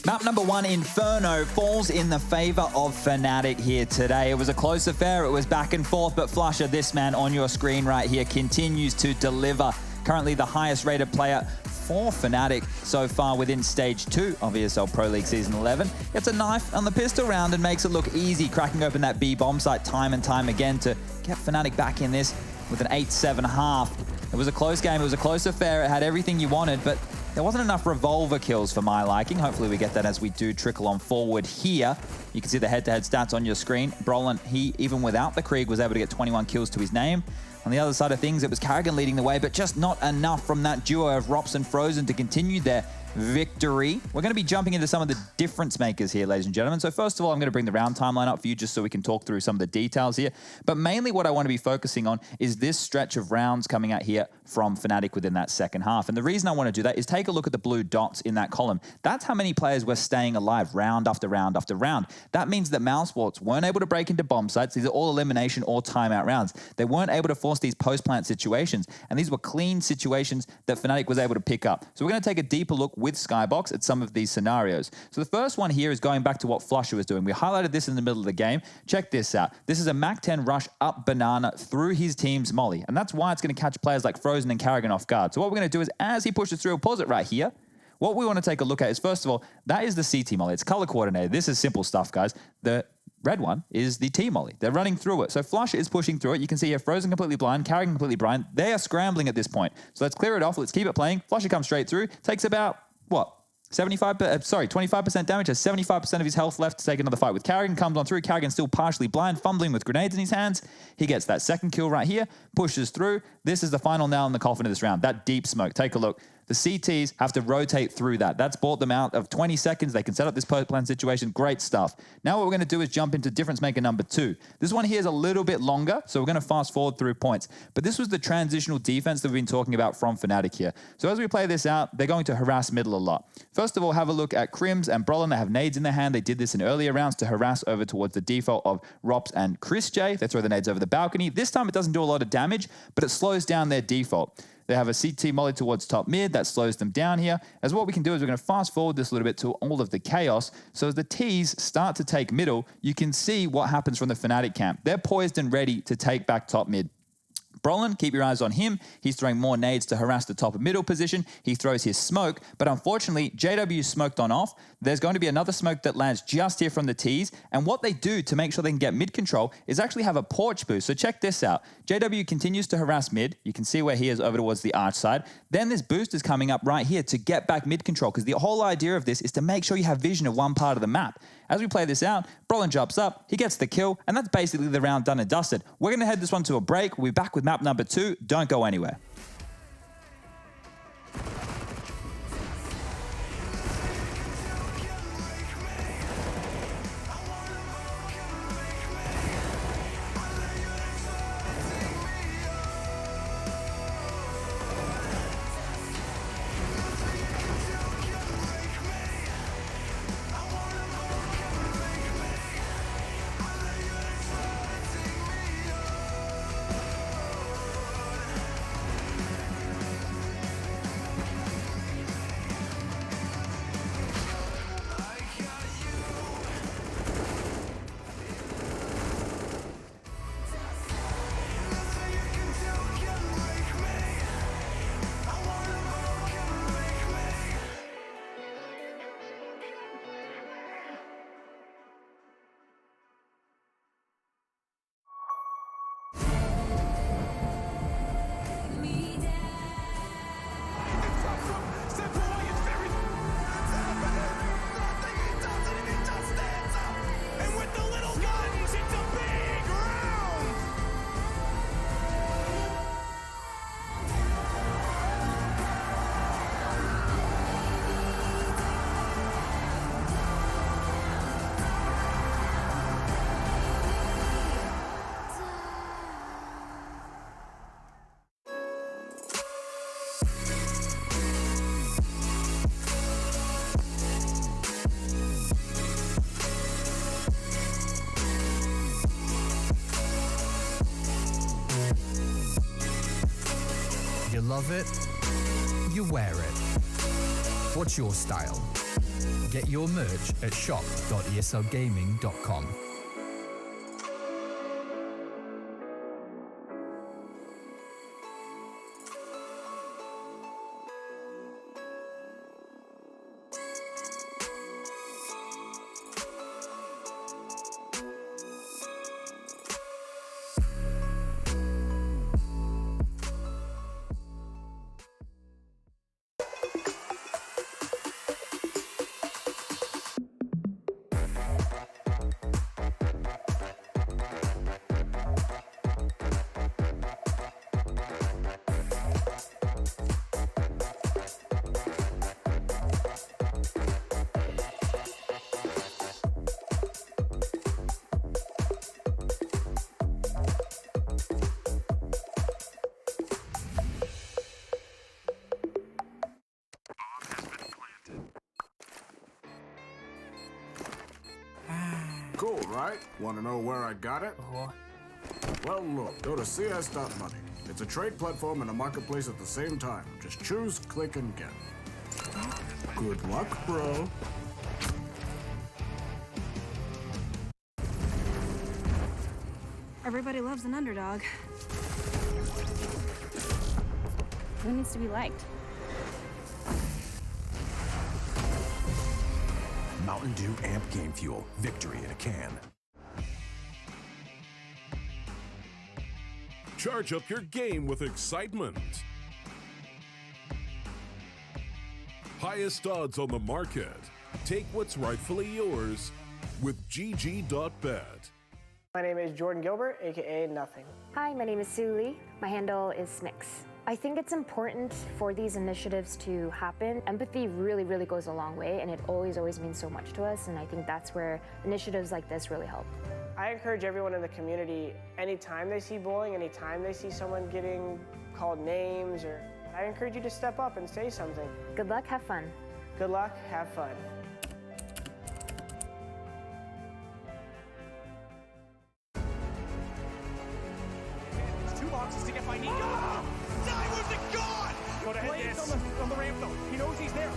Map number 1, Inferno, falls in the favor of Fnatic here today. It was a close affair. It was back and forth, but Flusher, this man on your screen right here, continues to deliver. Currently the highest rated player for Fnatic so far within Stage 2 of ESL Pro League Season 11. Gets a knife on the pistol round and makes it look easy, cracking open that B bomb site time and time again to get Fnatic back in this with an 8-7 half. It was a close game. It was a close affair. It had everything you wanted, but there wasn't enough revolver kills for my liking. Hopefully we get that as we do trickle on forward here. You can see the head-to-head stats on your screen. Brolin, he, even without the Krieg, was able to get 21 kills to his name. On the other side of things, it was Karrigan leading the way, but just not enough from that duo of Rops and Frozen to continue their victory. We're going to be jumping into some of the difference makers here, ladies and gentlemen. So first of all, I'm going to bring the round timeline up for you just so we can talk through some of the details here. But mainly what I want to be focusing on is this stretch of rounds coming out here from Fnatic within that second half. And the reason I want to do that is take a look at the blue dots in that column. That's how many players were staying alive round after round after round. That means that Mousesports weren't able to break into bomb sites. These are all elimination or timeout rounds. They weren't able to force these post-plant situations. And these were clean situations that Fnatic was able to pick up. So we're going to take a deeper look with Skybox at some of these scenarios. So the first one here is going back to what Flusher was doing. We highlighted this in the middle of the game. Check this out. This is a Mac 10 rush up Banana through his team's molly. And that's why it's going to catch players like Frozen and Karrigan off guard. So what we're going to do is, as he pushes through, we'll pause it right here. What we want to take a look at is, first of all, that is the CT molly. It's color coordinated. This is simple stuff, guys. The red one is the T molly. They're running through it. So Flush is pushing through it. You can see here Frozen completely blind, Karrigan completely blind. They are scrambling at this point. So let's clear it off. Let's keep it playing. Flusher comes straight through. Takes about, what? 25% damage, has 75% of his health left to take another fight with Karrigan. Comes on through. Karrigan still partially blind, fumbling with grenades in his hands. He gets that second kill right here, pushes through. This is the final nail in the coffin of this round. That deep smoke. Take a look. The CTs have to rotate through that. That's bought them out of 20 seconds. They can set up this post-plan situation. Great stuff. Now what we're going to do is jump into difference maker number 2. This one here is a little bit longer, so we're going to fast forward through points. But this was the transitional defense that we've been talking about from Fnatic here. So as we play this out, they're going to harass middle a lot. First of all, have a look at Crims and Brolin. They have nades in their hand. They did this in earlier rounds to harass over towards the default of Rops and Chris J. They throw the nades over the balcony. This time it doesn't do a lot of damage, but it slows down their default. They have a CT molly towards top mid. That slows them down here. As what we can do is we're going to fast forward this a little bit to all of the chaos. So as the Ts start to take middle, you can see what happens from the Fnatic camp. They're poised and ready to take back top mid. Brolin, keep your eyes on him. He's throwing more nades to harass the top and middle position. He throws his smoke, but unfortunately, JW smoked on off. There's going to be another smoke that lands just here from the Ts, and what they do to make sure they can get mid control is actually have a porch boost. So check this out. JW continues to harass mid. You can see where he is over towards the arch side. Then this boost is coming up right here to get back mid control, because the whole idea of this is to make sure you have vision of one part of the map. As we play this out, Brolin jumps up, he gets the kill, and that's basically the round done and dusted. We're going to head this one to a break. We'll be back with map number 2. Don't go anywhere. love it, you wear it. What's your style? Get your merch at shop.eslgaming.com. Cool, right? Want to know where I got it? Well, look, go to cs.money. It's a trade platform and a marketplace at the same time. Just choose, click, and get. Good luck, bro. Everybody loves an underdog. Who needs to be liked? Mountain Dew Amp Game Fuel. Victory in a can. Charge up your game with excitement. Highest odds on the market. Take what's rightfully yours with GG.bet. My name is Jordan Gilbert, aka Nothing. Hi, my name is Sue Lee. My handle is Smix. I think it's important for these initiatives to happen. Empathy really, really goes a long way, and it always, always means so much to us, and I think that's where initiatives like this really help. I encourage everyone in the community, anytime they see bullying, anytime they see someone getting called names, I encourage you to step up and say something. Good luck, have fun. Good luck, have fun. It's 2 boxes to get by Nico. Diamond's a god! Go to Blade's on the ramp though. He knows he's there.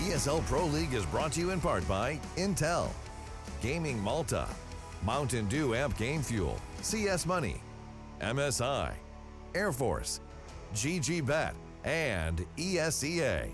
ESL Pro League is brought to you in part by Intel, Gaming Malta, Mountain Dew Amp Game Fuel, CS Money, MSI, Air Force, GGBet, and ESEA.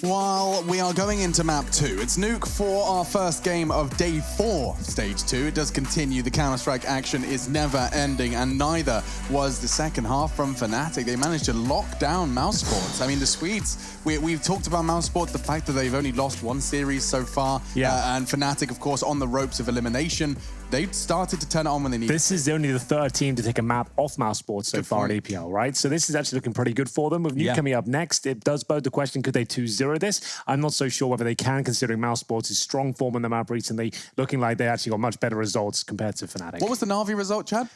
While we are going into map 2, it's Nuke for our first game of day 4, stage 2. It does continue. The Counter-Strike action is never ending, and neither was the second half from Fnatic. They managed to lock down Mouse Sports. I mean, the Swedes, we've talked about Mouse Sports, the fact that they've only lost one series so far, and Fnatic, of course, on the ropes of elimination. They started to turn it on when they need. This is only the third team to take a map off Mouse Sports so far in EPL, right? So this is actually looking pretty good for them. With Nuke coming up next, it does bode the question, could they 2-0 this? I'm not so sure whether they can, considering Mouse Sports' strong form on the map recently, looking like they actually got much better results compared to Fnatic. What was the Na'Vi result, Chad?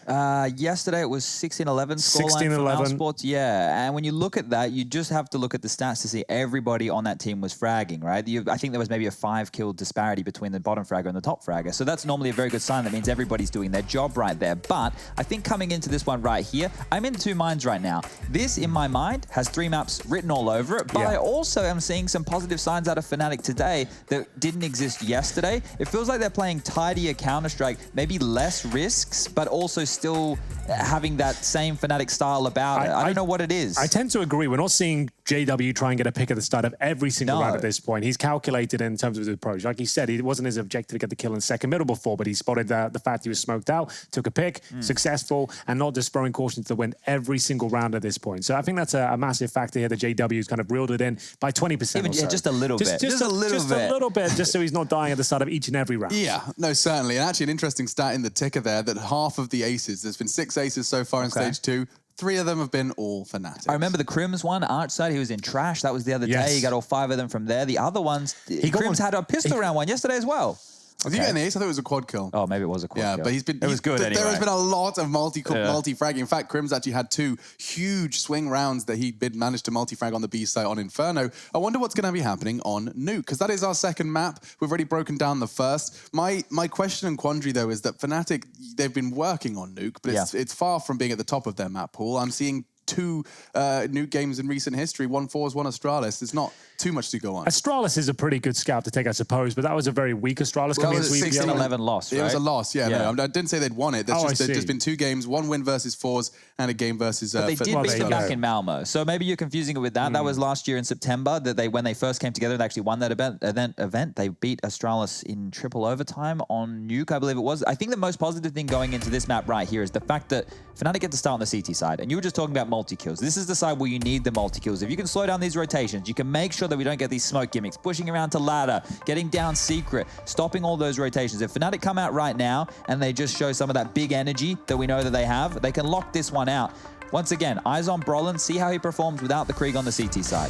Yesterday it was 16-11 scoreline for Mouse Sports. Yeah, and when you look at that, you just have to look at the stats to see everybody on that team was fragging, right? I think there was maybe a 5-kill disparity between the bottom fragger and the top fragger. So that's normally a very good sign. That means everybody's doing their job right there. But I think coming into this one right here, I'm in two minds right now. This, in my mind, has 3 maps written all over it, but I also am seeing some positive signs out of Fnatic today that didn't exist yesterday. It feels like they're playing tidier Counter-Strike, maybe less risks, but also still having that same Fnatic style about it. I don't know what it is. I tend to agree. We're not seeing JW try and get a pick at the start of every single round at this point. He's calculated in terms of his approach. Like he said, it wasn't his objective to get the kill in second middle before, but he spotted the fact he was smoked out, took a pick, successful, and not just throwing caution to the wind every single round at this point. So I think that's a massive factor here that JW's kind of reeled it in by 20% Even, or so. just a little bit. Just a little bit, just so he's not dying at the start of each and every round. Yeah, no, certainly. And actually an interesting stat in the ticker there that half of the aces, there's been 6 aces so far in stage 2, 3 of them have been all Fnatic. I remember the Crims one, Archside, he was in trash. That was the other day. He got all 5 of them from there. The other ones, Crims had a pistol round one yesterday as well. Was he getting the ace? I thought it was a quad kill. Oh, maybe it was a quad kill. Yeah, but it was good anyway. There has been a lot of multi-fragging. In fact, Crims actually had 2 huge swing rounds that he managed to multi-frag on the B site on Inferno. I wonder what's going to be happening on Nuke, because that is our second map. We've already broken down the first. My question and quandary, though, is that Fnatic, they've been working on Nuke, but it's far from being at the top of their map pool. I'm seeing 2 Nuke games in recent history, 1 4s, 1 Astralis. There's not too much to go on. Astralis is a pretty good scout to take, I suppose, but that was a very weak Astralis. Well, coming it was 16-11 loss, right? It was a loss, no, I didn't say they'd won it. There's just been 2 games, 1 win versus 4s and a game versus... But they did beat them back in Malmo. So maybe you're confusing it with that. That was last year in September, that when they first came together, they actually won that event. They beat Astralis in triple overtime on Nuke, I believe it was. I think the most positive thing going into this map right here is the fact that Fnatic get to start on the CT side. And you were just talking about multi-kills. This is the side where you need the multi-kills. If you can slow down these rotations, you can make sure that we don't get these smoke gimmicks, pushing around to ladder, getting down secret, stopping all those rotations. If Fnatic come out right now and they just show some of that big energy that we know that they have, they can lock this one out. Once again, eyes on Brolin, see how he performs without the Krieg on the CT side.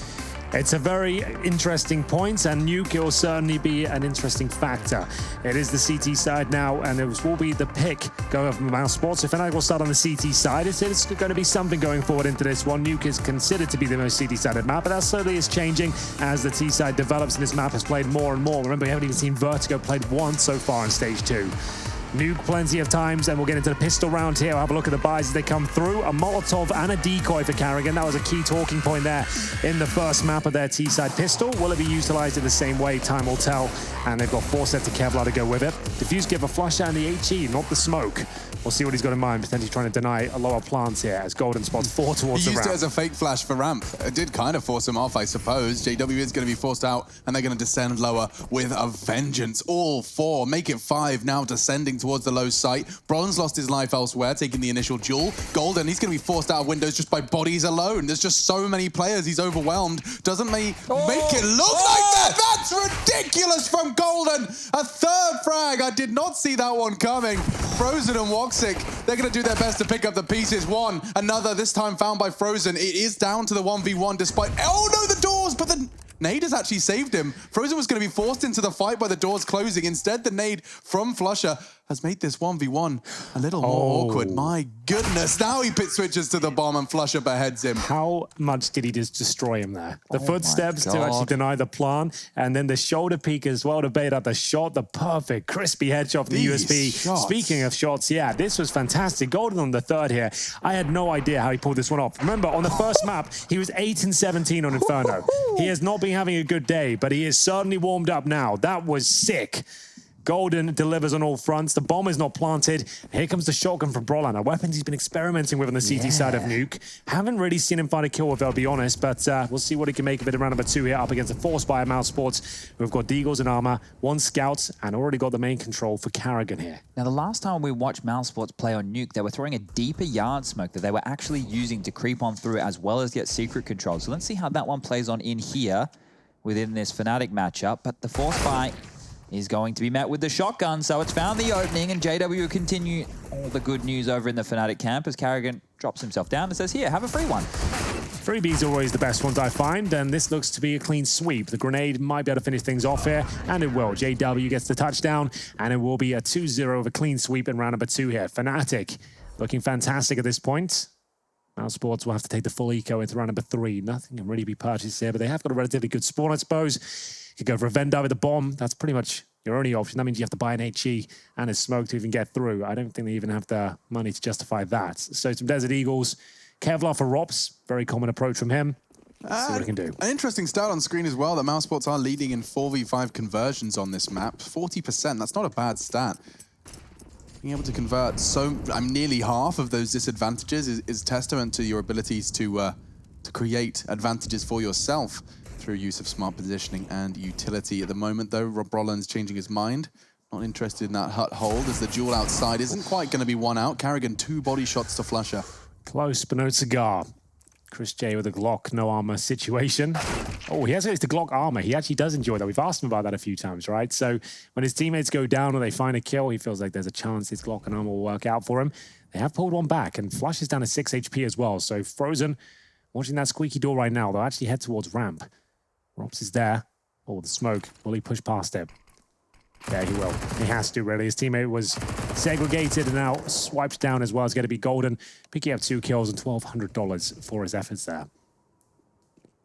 It's a very interesting point, and Nuke will certainly be an interesting factor. It is the CT side now, and it will be the pick going from Mouse Sports. If Fnatic will start on the CT side, it's going to be something going forward into this one. Nuke is considered to be the most CT-sided map, but that certainly is changing as the T side develops, and this map has played more and more. Remember, we haven't even seen Vertigo played once so far in Stage 2. Nuke plenty of times, and we'll get into the pistol round here. We'll have a look at the buys as they come through. A Molotov and a decoy for Karrigan. That was a key talking point there in the first map of their T-side pistol. Will it be utilized in the same way? Time will tell. And they've got 4 sets of Kevlar to go with it. Diffuse give a flush out in the HE, not the smoke. We'll see what he's got in mind, potentially trying to deny a lower plant here as Golden spots 4 towards the ramp. He used it as a fake flash for ramp. It did kind of force him off, I suppose. JW is going to be forced out, and they're going to descend lower with a vengeance. All 4, make it 5 now, descending towards the low site. Bronze lost his life elsewhere, taking the initial duel. Golden, he's going to be forced out of windows just by bodies alone. There's just so many players, he's overwhelmed. Doesn't make it look like that. That's ridiculous from Golden. A 3rd frag. I did not see that one coming. Frozen and Woxic, they're going to do their best to pick up the pieces. One, another, this time found by Frozen. It is down to the 1v1 despite... Oh no, the doors, but the... Nade has actually saved him. Frozen was going to be forced into the fight by the doors closing. Instead, the nade from Flusher has made this 1v1 a little more awkward. My goodness, now he pit switches to the bomb and Flusher beheads him. How much did he just destroy him there? The footsteps to actually deny the plan, and then the shoulder peek as well to bait out the shot, the perfect crispy headshot from the USB. Shots. Speaking of shots, yeah, this was fantastic. Golden on the third here. I had no idea how he pulled this one off. Remember, on the first map, he was 8-17 on Inferno. He has not been having a good day, but he is certainly warmed up now. That was sick. Golden delivers on all fronts. The bomb is not planted. Here comes the shotgun from Brolan, a weapon he's been experimenting with on the CT side of Nuke. Haven't really seen him find a kill with, I'll be honest, but we'll see what he can make of it in round number 2 here up against a Force by Mouse Sports. We've got Deagles in armor, 1 scout, and already got the main control for Karrigan here. Now, the last time we watched Mouse Sports play on Nuke, they were throwing a deeper yard smoke that they were actually using to creep on through as well as get secret control. So let's see how that one plays on in here within this Fnatic matchup. But the Force by is going to be met with the shotgun, so it's found the opening, and JW will continue all the good news over in the Fnatic camp as Karrigan drops himself down and says, here, have a free one. Freebies are always the best ones I find, and this looks to be a clean sweep. The grenade might be able to finish things off here, and it will. JW gets the touchdown, and it will be a 2-0 of a clean sweep in round number 2 here. Fnatic looking fantastic at this point. Mouse Sports will have to take the full eco into round number 3. Nothing can really be purchased here, but they have got a relatively good spawn, I suppose. You could go for a Vendar with the bomb. That's pretty much your only option. That means you have to buy an HE and a smoke to even get through. I don't think they even have the money to justify that. So some Desert Eagles. Kevlar for Rops. Very common approach from him. Let's see what he can do. An interesting stat on screen as well, that Mouse Sports are leading in 4v5 conversions on this map. 40%, that's not a bad stat. Being able to convert nearly half of those disadvantages is testament to your abilities to create advantages for yourself through use of smart positioning and utility. At the moment, though, Rob Brolan's changing his mind. Not interested in that hut hold, as the duel outside isn't quite going to be one out. Karrigan, 2 body shots to Flusher. Close, but no cigar. Chris J with a Glock, no armor situation. Oh, he has the Glock armor. He actually does enjoy that. We've asked him about that a few times, right? So when his teammates go down or they find a kill, he feels like there's a chance his Glock and armor will work out for him. They have pulled one back, and Flush is down to 6 HP as well. So Frozen, watching that squeaky door right now, they'll actually head towards ramp. Rops is there. Oh, the smoke. Will he push past it? Yeah, he will. He has to, really. His teammate was segregated and now swiped down as well. It's going to be Golden, picking up 2 kills and $1,200 for his efforts there.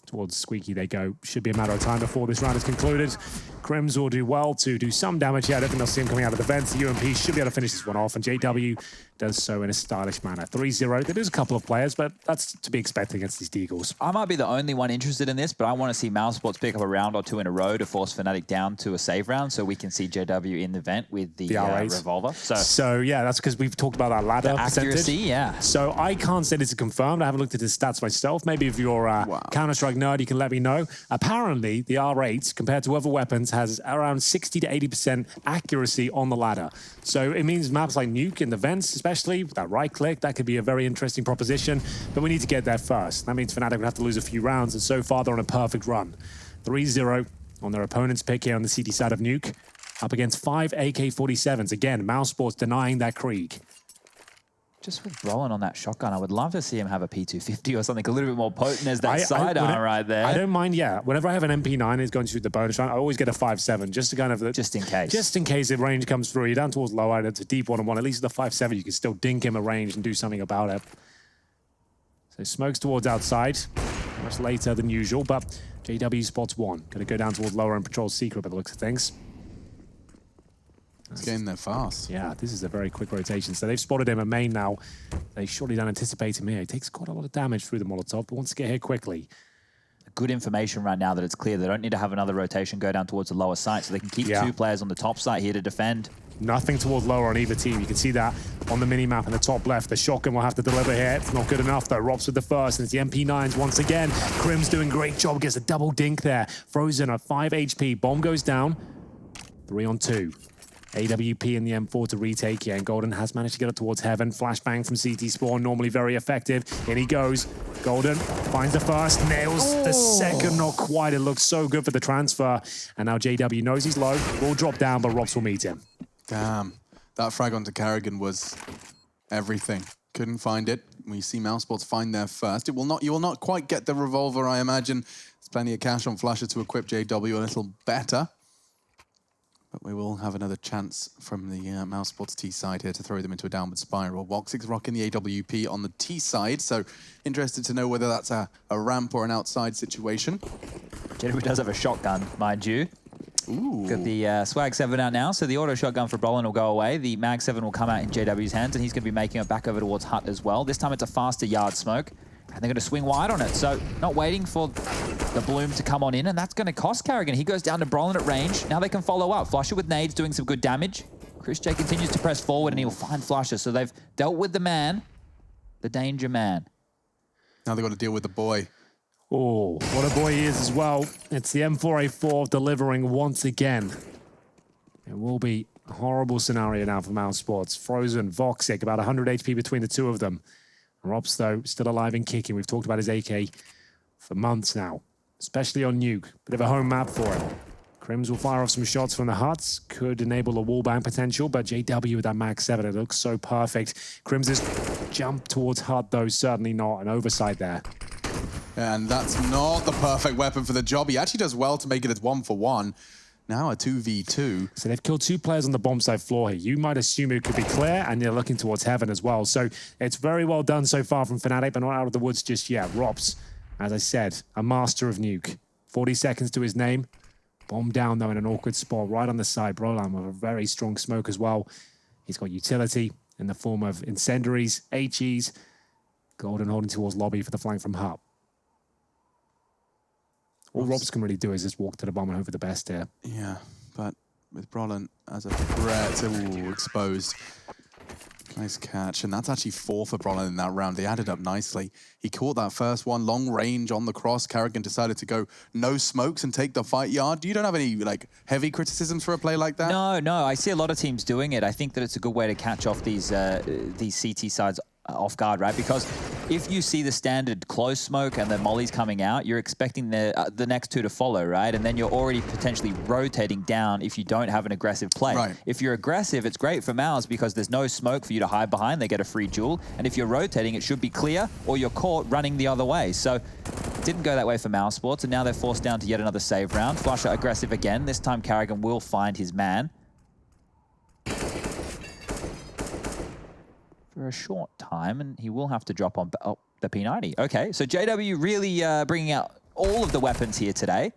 Towards Squeaky they go. Should be a matter of time before this round is concluded. Crims will do well to do some damage here. I don't think they'll see him coming out of the vents. The UMP should be able to finish this one off, and JW does so in a stylish manner. 3-0. There is a couple of players, but that's to be expected against these Deagles. I might be the only one interested in this, but I want to see Mouse Sports pick up a round or 2 in a row to force Fnatic down to a save round so we can see JW in the vent with the revolver. So yeah, that's because we've talked about that ladder accuracy, percentage. yeah. So I can't say this is confirmed. I haven't looked at his stats myself. Maybe if you're a Counter-Strike nerd, you can let me know. Apparently, the R8, compared to other weapons, has around 60 to 80% accuracy on the ladder. So it means maps like Nuke in the vents, especially with that right click, that could be a very interesting proposition, but we need to get there first. That means Fnatic would have to lose a few rounds, and so far they're on a perfect run. 3-0 on their opponent's pick here on the CT side of Nuke, up against 5 AK-47s. Again, Mouse Sports denying that Krieg. Just with Brolan on that shotgun, I would love to see him have a P250 or something a little bit more potent as that sidearm right there. I don't mind, yeah. Whenever I have an MP9 is going to shoot the bonus round, I always get a 5.7 just to kind of... Just in case. Just in case the range comes through. You're down towards lower, and it's a deep 1-on-1. At least with the 5.7, you can still dink him a range and do something about it. So smokes towards outside. Much later than usual, but JW spots 1. Going to go down towards lower and patrol secret by the looks of things. It's getting there fast. Yeah, this is a very quick rotation. So they've spotted him at main now. They surely don't anticipate him here. He takes quite a lot of damage through the Molotov, but wants to get here quickly. Good information right now that it's clear they don't need to have another rotation go down towards the lower site, so they can keep 2 players on the top site here to defend. Nothing towards lower on either team. You can see that on the mini-map in the top left. The shotgun will have to deliver here. It's not good enough, though. Rops with the first, and it's the MP9s once again. Crim's doing a great job. Gets a double dink there. Frozen at 5 HP. Bomb goes down. 3-on-2. AWP in the M4 to retake here, and Golden has managed to get it towards Heaven. Flashbang from CT Spawn, normally very effective. In he goes. Golden finds the first, nails the second, not quite. It looks so good for the transfer. And now JW knows he's low, will drop down, but Rops will meet him. Damn, that frag onto Karrigan was everything. Couldn't find it. We see Mouse Sports find there first. You will not quite get the revolver, I imagine. There's plenty of cash on Flusher to equip JW a little better. But we will have another chance from the Mouse Sports T side here to throw them into a downward spiral. Voxic's rocking the AWP on the T side, so interested to know whether that's a ramp or an outside situation. JW does have a shotgun, mind you. Ooh. Got the Swag 7 out now, so the auto shotgun for Brolin will go away. The Mag 7 will come out in JW's hands, and he's going to be making it back over towards Hut as well. This time it's a faster yard smoke, and they're going to swing wide on it. So not waiting for the bloom to come on in, and that's going to cost Carrigan. He goes down to Brolin at range. Now they can follow up. Flusher with nades doing some good damage. Chris J continues to press forward, and he'll find Flusher. So they've dealt with the man, the danger man. Now they've got to deal with the boy. Oh, what a boy he is as well. It's the M4A4 delivering once again. It will be a horrible scenario now for Mouse Sports. Frozen, Voxic, about 100 HP between the two of them. Robs, though, still alive and kicking. We've talked about his AK for months now, especially on Nuke. Bit of a home map for him. Crims will fire off some shots from the huts. Could enable a wallbang potential, but JW with that Mag 7, it looks so perfect. Crims' jump towards hut, though, certainly not. An oversight there. And that's not the perfect weapon for the job. He actually does well to make it as 1-for-1. Now a 2v2. So they've killed 2 players on the bomb side floor here. You might assume it could be clear, and they're looking towards heaven as well. So it's very well done so far from Fnatic, but not out of the woods just yet. Robs, as I said, a master of Nuke. 40 seconds to his name. Bomb down, though, in an awkward spot right on the side. Brolan with a very strong smoke as well. He's got utility in the form of incendiaries, HEs. Golden holding towards lobby for the flank from Hut. All Robs can really do is just walk to the bomb and hope for the best here. Yeah, but with Brolin as a threat, exposed. Nice catch, and that's actually 4 for Brolin in that round. They added up nicely. He caught that first one, long range on the cross. Carrigan decided to go no smokes and take the fight yard. You don't have any like heavy criticisms for a play like that? No, I see a lot of teams doing it. I think that it's a good way to catch off these CT sides off guard, right? Because if you see the standard close smoke and the molly's coming out, you're expecting the next 2 to follow, right? And then you're already potentially rotating down if you don't have an aggressive play. Right. If you're aggressive, it's great for Mouse because there's no smoke for you to hide behind. They get a free duel. And if you're rotating, it should be clear or you're caught running the other way. So it didn't go that way for Mouse Sports, and now they're forced down to yet another save round. Flusher aggressive again. This time Carrigan will find his man. For a short time, and he will have to drop on the P90. Okay, so JW really bringing out all of the weapons here today.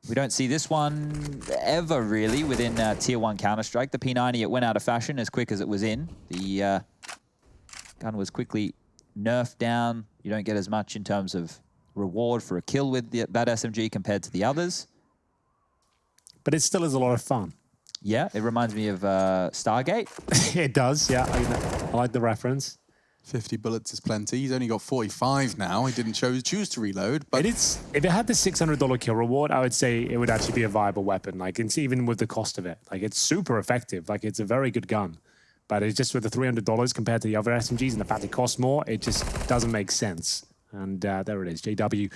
We don't see this one ever really within Tier 1 Counter-Strike. The P90, it went out of fashion as quick as it was in. The gun was quickly nerfed down. You don't get as much in terms of reward for a kill with that SMG compared to the others. But it still is a lot of fun. Yeah, it reminds me of Stargate. It does, yeah. I like the reference. 50 bullets is plenty. He's only got 45 now. He didn't choose to reload. But if it had the $600 kill reward, I would say it would actually be a viable weapon. Like, it's even with the cost of it. Like, it's super effective. Like, it's a very good gun. But it's just with the $300 compared to the other SMGs and the fact it costs more, it just doesn't make sense. And there it is. JW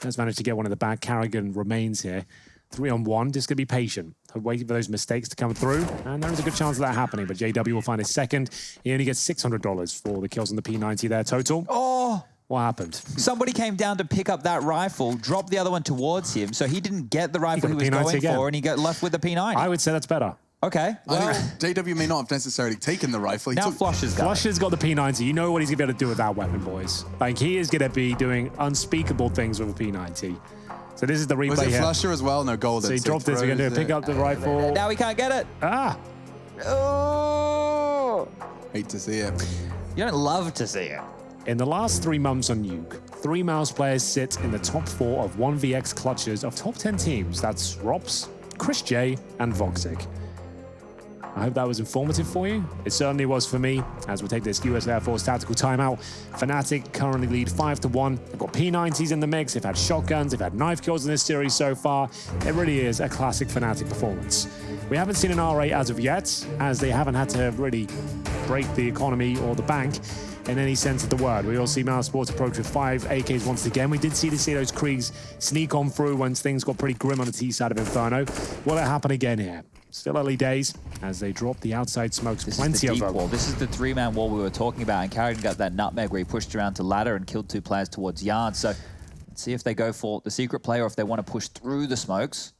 has managed to get one of the back. Carrigan remains here. 3-on-1, just going to be patient. Waiting for those mistakes to come through, and there is a good chance of that happening, but JW will find his second. He only gets $600 for the kills on the P90 there total. Oh! What happened? Somebody came down to pick up that rifle, dropped the other one towards him, so he didn't get the rifle he was going for, and he got left with the P90. I would say that's better. Okay. Well, I think JW may not have necessarily taken the rifle. Now Flusher's got Flusher's got the P90. You know what he's going to be able to do with that weapon, boys. Like, he is going to be doing unspeakable things with a P90. So this is the replay Was it here. Flusher as well? No, Golden. So he dropped this. We're going to do a pick up the rifle. Now we can't get it. Ah. Oh. Hate to see it. You don't love to see it. In the last 3 months on Nuke, 3 Mouse players sit in the top 4 of 1vx clutches of top 10 teams. That's Rops, Chris J, and Voxic. I hope that was informative for you. It certainly was for me, as we take this US Air Force tactical timeout. Fnatic currently lead 5-1. They've got P90s in the mix, they've had shotguns, they've had knife kills in this series so far. It really is a classic Fnatic performance. We haven't seen an R8 as of yet, as they haven't had to really break the economy or the bank in any sense of the word. We all see Mouse Sports approach with 5 AKs once again. We did see those Kriegs sneak on through once things got pretty grim on the T side of Inferno. Will it happen again here? Still early days as they drop the outside smokes. Plenty of them. This is the 3-man wall we were talking about, and Carrigan got that nutmeg where he pushed around to ladder and killed 2 players towards yard. So let's see if they go for the secret play or if they want to push through the smokes.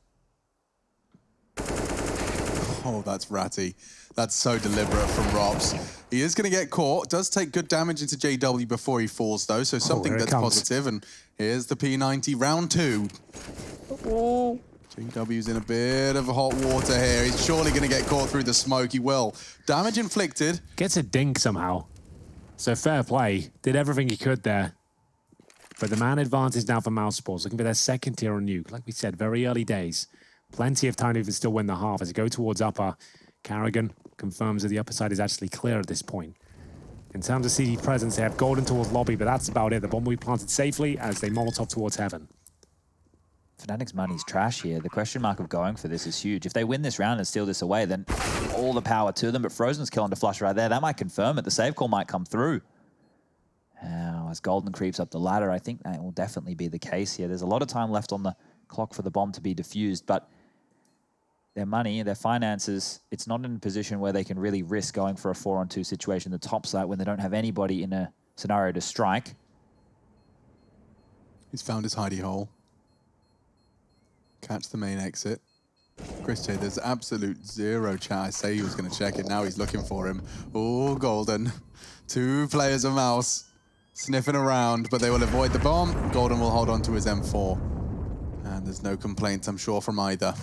Oh, that's ratty. That's so deliberate from Robs. He is going to get caught. Does take good damage into JW before he falls, though, so something that's positive. And here's the P90 round 2. JW's in a bit of hot water here. He's surely going to get caught through the smoke. He will. Damage inflicted. Gets a dink somehow. So fair play. Did everything he could there. But the man advantage now for Mousesports. Looking for their second tier on Nuke. Like we said, very early days. Plenty of time to even still win the half. As they go towards upper, Carrigan confirms that the upper side is actually clear at this point. In terms of CD presence, they have Golden towards lobby, but that's about it. The bomb will be planted safely as they Molotov towards heaven. Fnatic's money's trash here. The question mark of going for this is huge. If they win this round and steal this away, then all the power to them. But Frozen's kill onto Flush right there. That might confirm it. The save call might come through. Now, as Golden creeps up the ladder, I think that will definitely be the case here. There's a lot of time left on the clock for the bomb to be defused, but their money, their finances, it's not in a position where they can really risk going for a 4-on-2 situation, the top side, when they don't have anybody in a scenario to strike. He's found his hidey hole. Catch the main exit. Chris J, there's absolute zero chat. I say he was going to check it. Now he's looking for him. Oh, Golden. 2 players of Mouse sniffing around, but they will avoid the bomb. Golden will hold on to his M4. And there's no complaints, I'm sure, from either.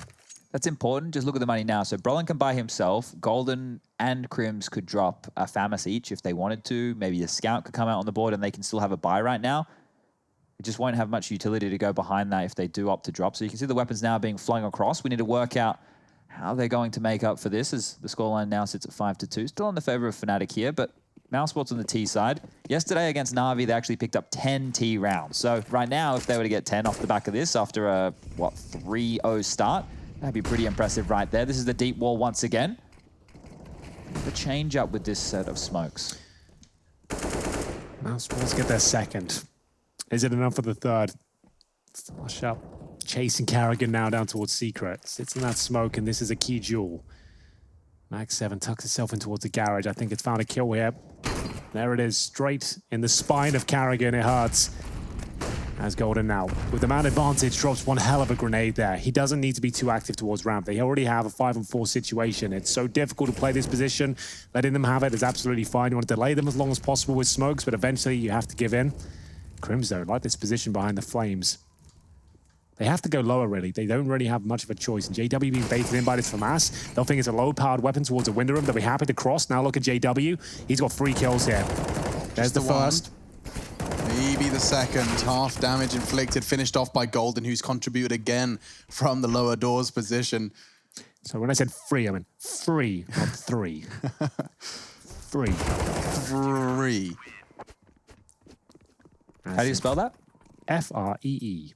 That's important. Just look at the money now. So Brolin can buy himself. Golden and Crims could drop a FAMAS each if they wanted to. Maybe a Scout could come out on the board and they can still have a buy right now. It just won't have much utility to go behind that if they do opt to drop. So you can see the weapons now being flung across. We need to work out how they're going to make up for this as the scoreline now sits at 5-2. Still in the favor of Fnatic here, but Mousesports on the T side. Yesterday against Na'Vi, they actually picked up 10 T rounds. So right now, if they were to get 10 off the back of this after a, 3-0 start, that'd be pretty impressive right there. This is the deep wall once again. The change up with this set of smokes. Mousesports get their second. Is it enough for the third? Flush up. Chasing Carrigan now down towards Secret. Sits in that smoke, and this is a key jewel. Max 7 tucks itself in towards the garage. I think it's found a kill here. There it is, straight in the spine of Carrigan. It hurts. As Golden now, with the man advantage, drops one hell of a grenade there. He doesn't need to be too active towards ramp. They already have a 5-on-4 situation. It's so difficult to play this position. Letting them have it is absolutely fine. You want to delay them as long as possible with smokes, but eventually you have to give in. Crims, though, like this position behind the flames. They have to go lower, really. They don't really have much of a choice. And JW being baited in by this FAMAS. They'll think it's a low-powered weapon towards a window room. They'll be happy to cross. Now look at JW. He's got 3 kills here. There's the first. Maybe the second. Half damage inflicted, finished off by Golden, who's contributed again from the lower doors position. So when I said free, I meant free, not 3. 3. 3. How do you spell that? F-R-E-E.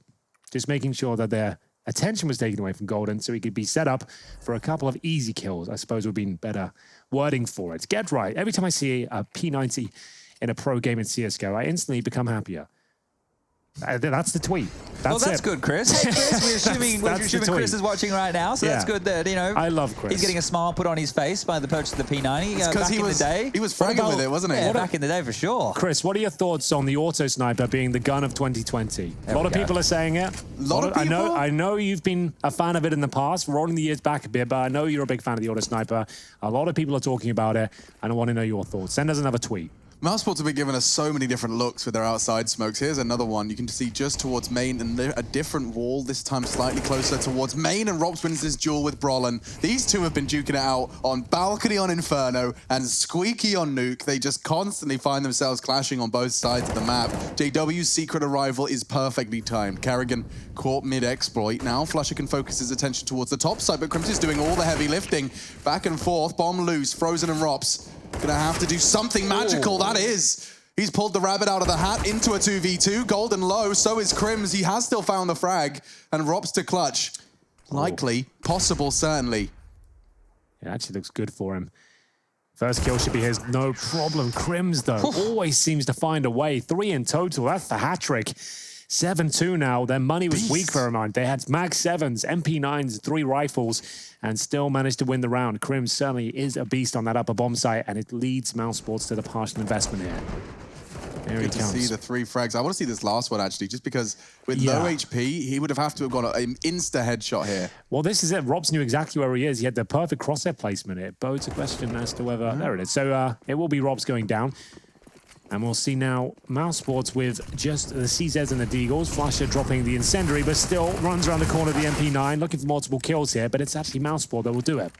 Just making sure that their attention was taken away from Golden so he could be set up for a couple of easy kills, I suppose would be better wording for it. Get right. Every time I see a P90 in a pro game in CSGO, I instantly become happier. That's the tweet. That's good, Chris. Hey, Chris, we're assuming Chris is watching right now, so that's good that, I love Chris. He's getting a smile put on his face by the purchase of the P90. Back in the day. He was fragging with it, wasn't he? Yeah, back in the day for sure. Chris, what are your thoughts on the auto sniper being the gun of 2020? A lot of people are saying it. A lot of people? I know you've been a fan of it in the past, rolling the years back a bit, but I know you're a big fan of the auto sniper. A lot of people are talking about it, and I want to know your thoughts. Send us another tweet. Mousesports have been giving us so many different looks with their outside smokes. Here's another one. You can see just towards main and a different wall, this time slightly closer towards main, and Robs wins this duel with Brolin. These two have been duking it out on Balcony on Inferno and Squeaky on Nuke. They just constantly find themselves clashing on both sides of the map. JW's secret arrival is perfectly timed. Carrigan caught mid-exploit. Now Flusher can focus his attention towards the top side, but Crims is doing all the heavy lifting. Back and forth, bomb loose, Frozen and Robs. Gonna have to do something magical, that is. He's pulled the rabbit out of the hat into a 2v2. Golden low, so is Crims. He has still found the frag, and Robs to clutch. Likely, possible, certainly. It actually looks good for him. First kill should be his, no problem. Crims, though, always seems to find a way. 3 in total, that's the hat trick. 7-2 now. Their money was weak for a moment. They had Mag 7s, MP9s, 3 rifles, and still managed to win the round. Crims certainly is a beast on that upper bomb site, and it leads Mousesports to the partial investment here. Here he Good to comes. see the 3 frags. I want to see this last one, actually, just because with low HP, he would have to have got an insta headshot here. Well, this is it. Robs knew exactly where he is. He had the perfect crosshair placement. It bodes a question as to whether... There it is. So it will be Robs going down. And we'll see now Mousesports with just the CZs and the Deagles. Flusher dropping the incendiary, but still runs around the corner of the MP9, looking for multiple kills here, but it's actually Mousesport that will do it.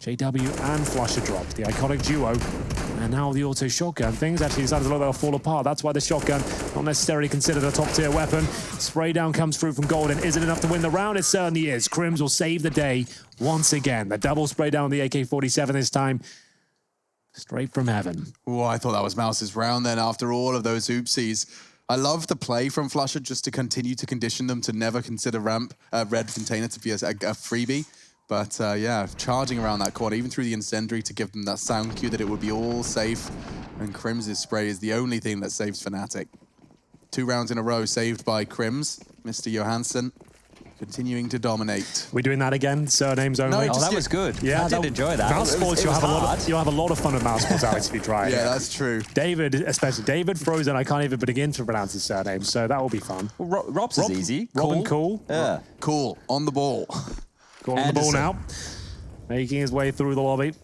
JW and Flusher dropped, the iconic duo. And now the auto shotgun. Things actually decided to look like they'll fall apart. That's why the shotgun, not necessarily considered a top-tier weapon. Spray down comes through from Golden. Is it enough to win the round? It certainly is. Crims will save the day once again. The double spray down the AK-47 this time. Straight from heaven. Oh, I thought that was Mouse's round then after all of those oopsies. I love the play from Flusher just to continue to condition them to never consider red container to be a freebie. But yeah, charging around that corner, even through the incendiary to give them that sound cue that it would be all safe. And Crims' spray is the only thing that saves Fnatic. 2 rounds in a row saved by Crims. Mr. Johansson continuing to dominate. We're doing that again, surnames only. No, that was good. Yeah, I did enjoy that. Mousesports, you'll have a lot of fun with Mousesports, Alex, if you try it. Yeah, that's true. David, especially David Frozen, I can't even begin to pronounce his surname, so that will be fun. Well, Rob's is easy. Robin Cool. Yeah. Cool, on the ball. Cool on the ball now. Making his way through the lobby.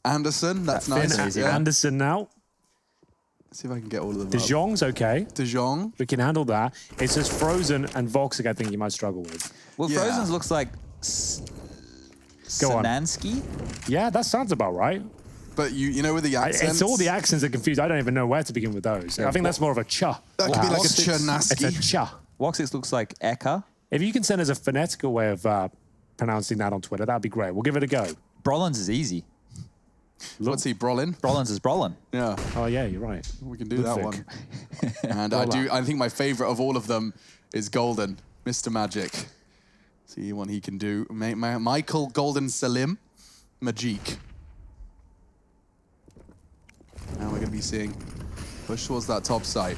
Anderson, that's nice. Yeah. Anderson now. Let's see if I can get all of them De Jong's okay. De Jong. We can handle that. It's just Frozen and Voxic I think you might struggle with. Well, Frozen's looks like Go on. Sanansky? Yeah, that sounds about right. But you know with the accents? It's all the accents that confuse. I don't even know where to begin with those. I think that's more of a cha. That could be like a Chernaski. It's a cha. Woxix looks like Eka. If you can send us a phonetical way of pronouncing that on Twitter, that'd be great. We'll give it a go. Brolins is easy. What's he, Brolin? Brolins is Brolin. Yeah. Oh, yeah, you're right. We can do that one. And I think my favorite of all of them is Golden, Mr. Magic. See what he can do. Michael Golden Salim, Magic. Now we're going to be seeing push towards that top site.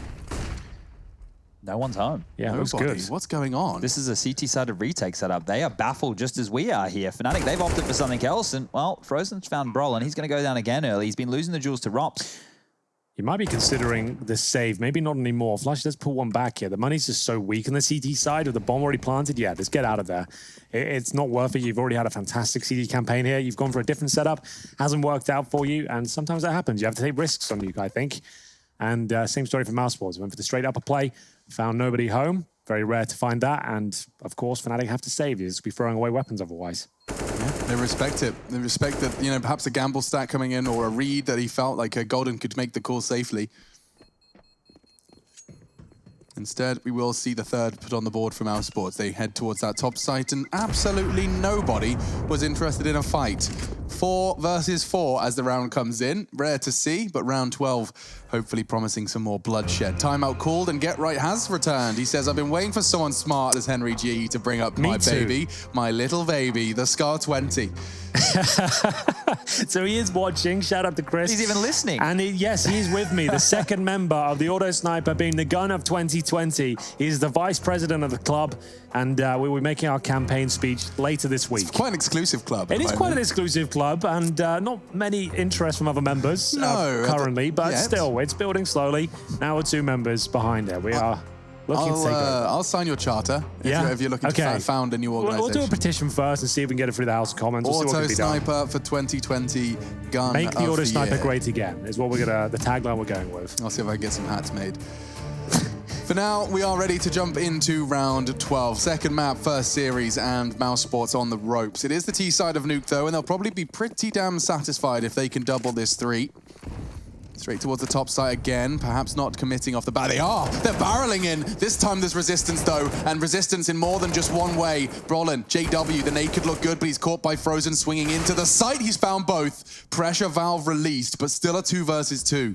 No one's home. Yeah, it looks good. What's going on? This is a CT-sided retake setup. They are baffled just as we are here. Fnatic, they've opted for something else. And, well, Frozen's found Brolin. He's going to go down again early. He's been losing the jewels to Rops. You might be considering the save. Maybe not anymore. Flush, let's pull one back here. The money's just so weak on the CT side with the bomb already planted. Yeah, just get out of there. It's not worth it. You've already had a fantastic CT campaign here. You've gone for a different setup. Hasn't worked out for you. And sometimes that happens. You have to take risks on you, I think. And same story for Mousesports. Went for the straight upper play. Found nobody home. Very rare to find that. And, of course, Fnatic have to save. You'll just be throwing away weapons otherwise. Yeah, they respect it. They respect that, you know, perhaps a gamble stack coming in or a read that he felt like Golden could make the call safely. Instead, we will see the third put on the board from Mousesports. They head towards that top site, and absolutely nobody was interested in a fight. 4 versus 4 as the round comes in. Rare to see, but round 12 hopefully promising some more bloodshed. Timeout called, and Get Right has returned. He says, I've been waiting for someone smart as Henry G to bring up my baby, my little baby, the Scar 20. So he is watching. Shout out to Chris. He's even listening. And yes, he's with me. The second member of the Auto Sniper being the gun of 2020. He's the vice president of the club. And we'll be making our campaign speech later this week. It's quite an exclusive club. It is quite an exclusive club. And not many interest from other members currently. But still, it's building slowly. Now we're 2 members behind it. We are... I'll sign your charter if you're looking to found a new organization. We'll do a petition first and see if we can get it through the House of Commons. Auto Sniper for 2020 gun Make the Auto Sniper year. great again is what the tagline we're going with. I'll see if I can get some hats made. For now, we are ready to jump into round 12. Second map, first series, and Mousesports on the ropes. It is the T side of Nuke, though, and they'll probably be pretty damn satisfied if they can double this 3. Straight towards the top side again, perhaps not committing off the bat. They are! They're barreling in! This time there's resistance, though, and resistance in more than just one way. Brolin, JW, the nade could look good, but he's caught by Frozen swinging into the site. He's found both. Pressure valve released, but still a 2 versus 2.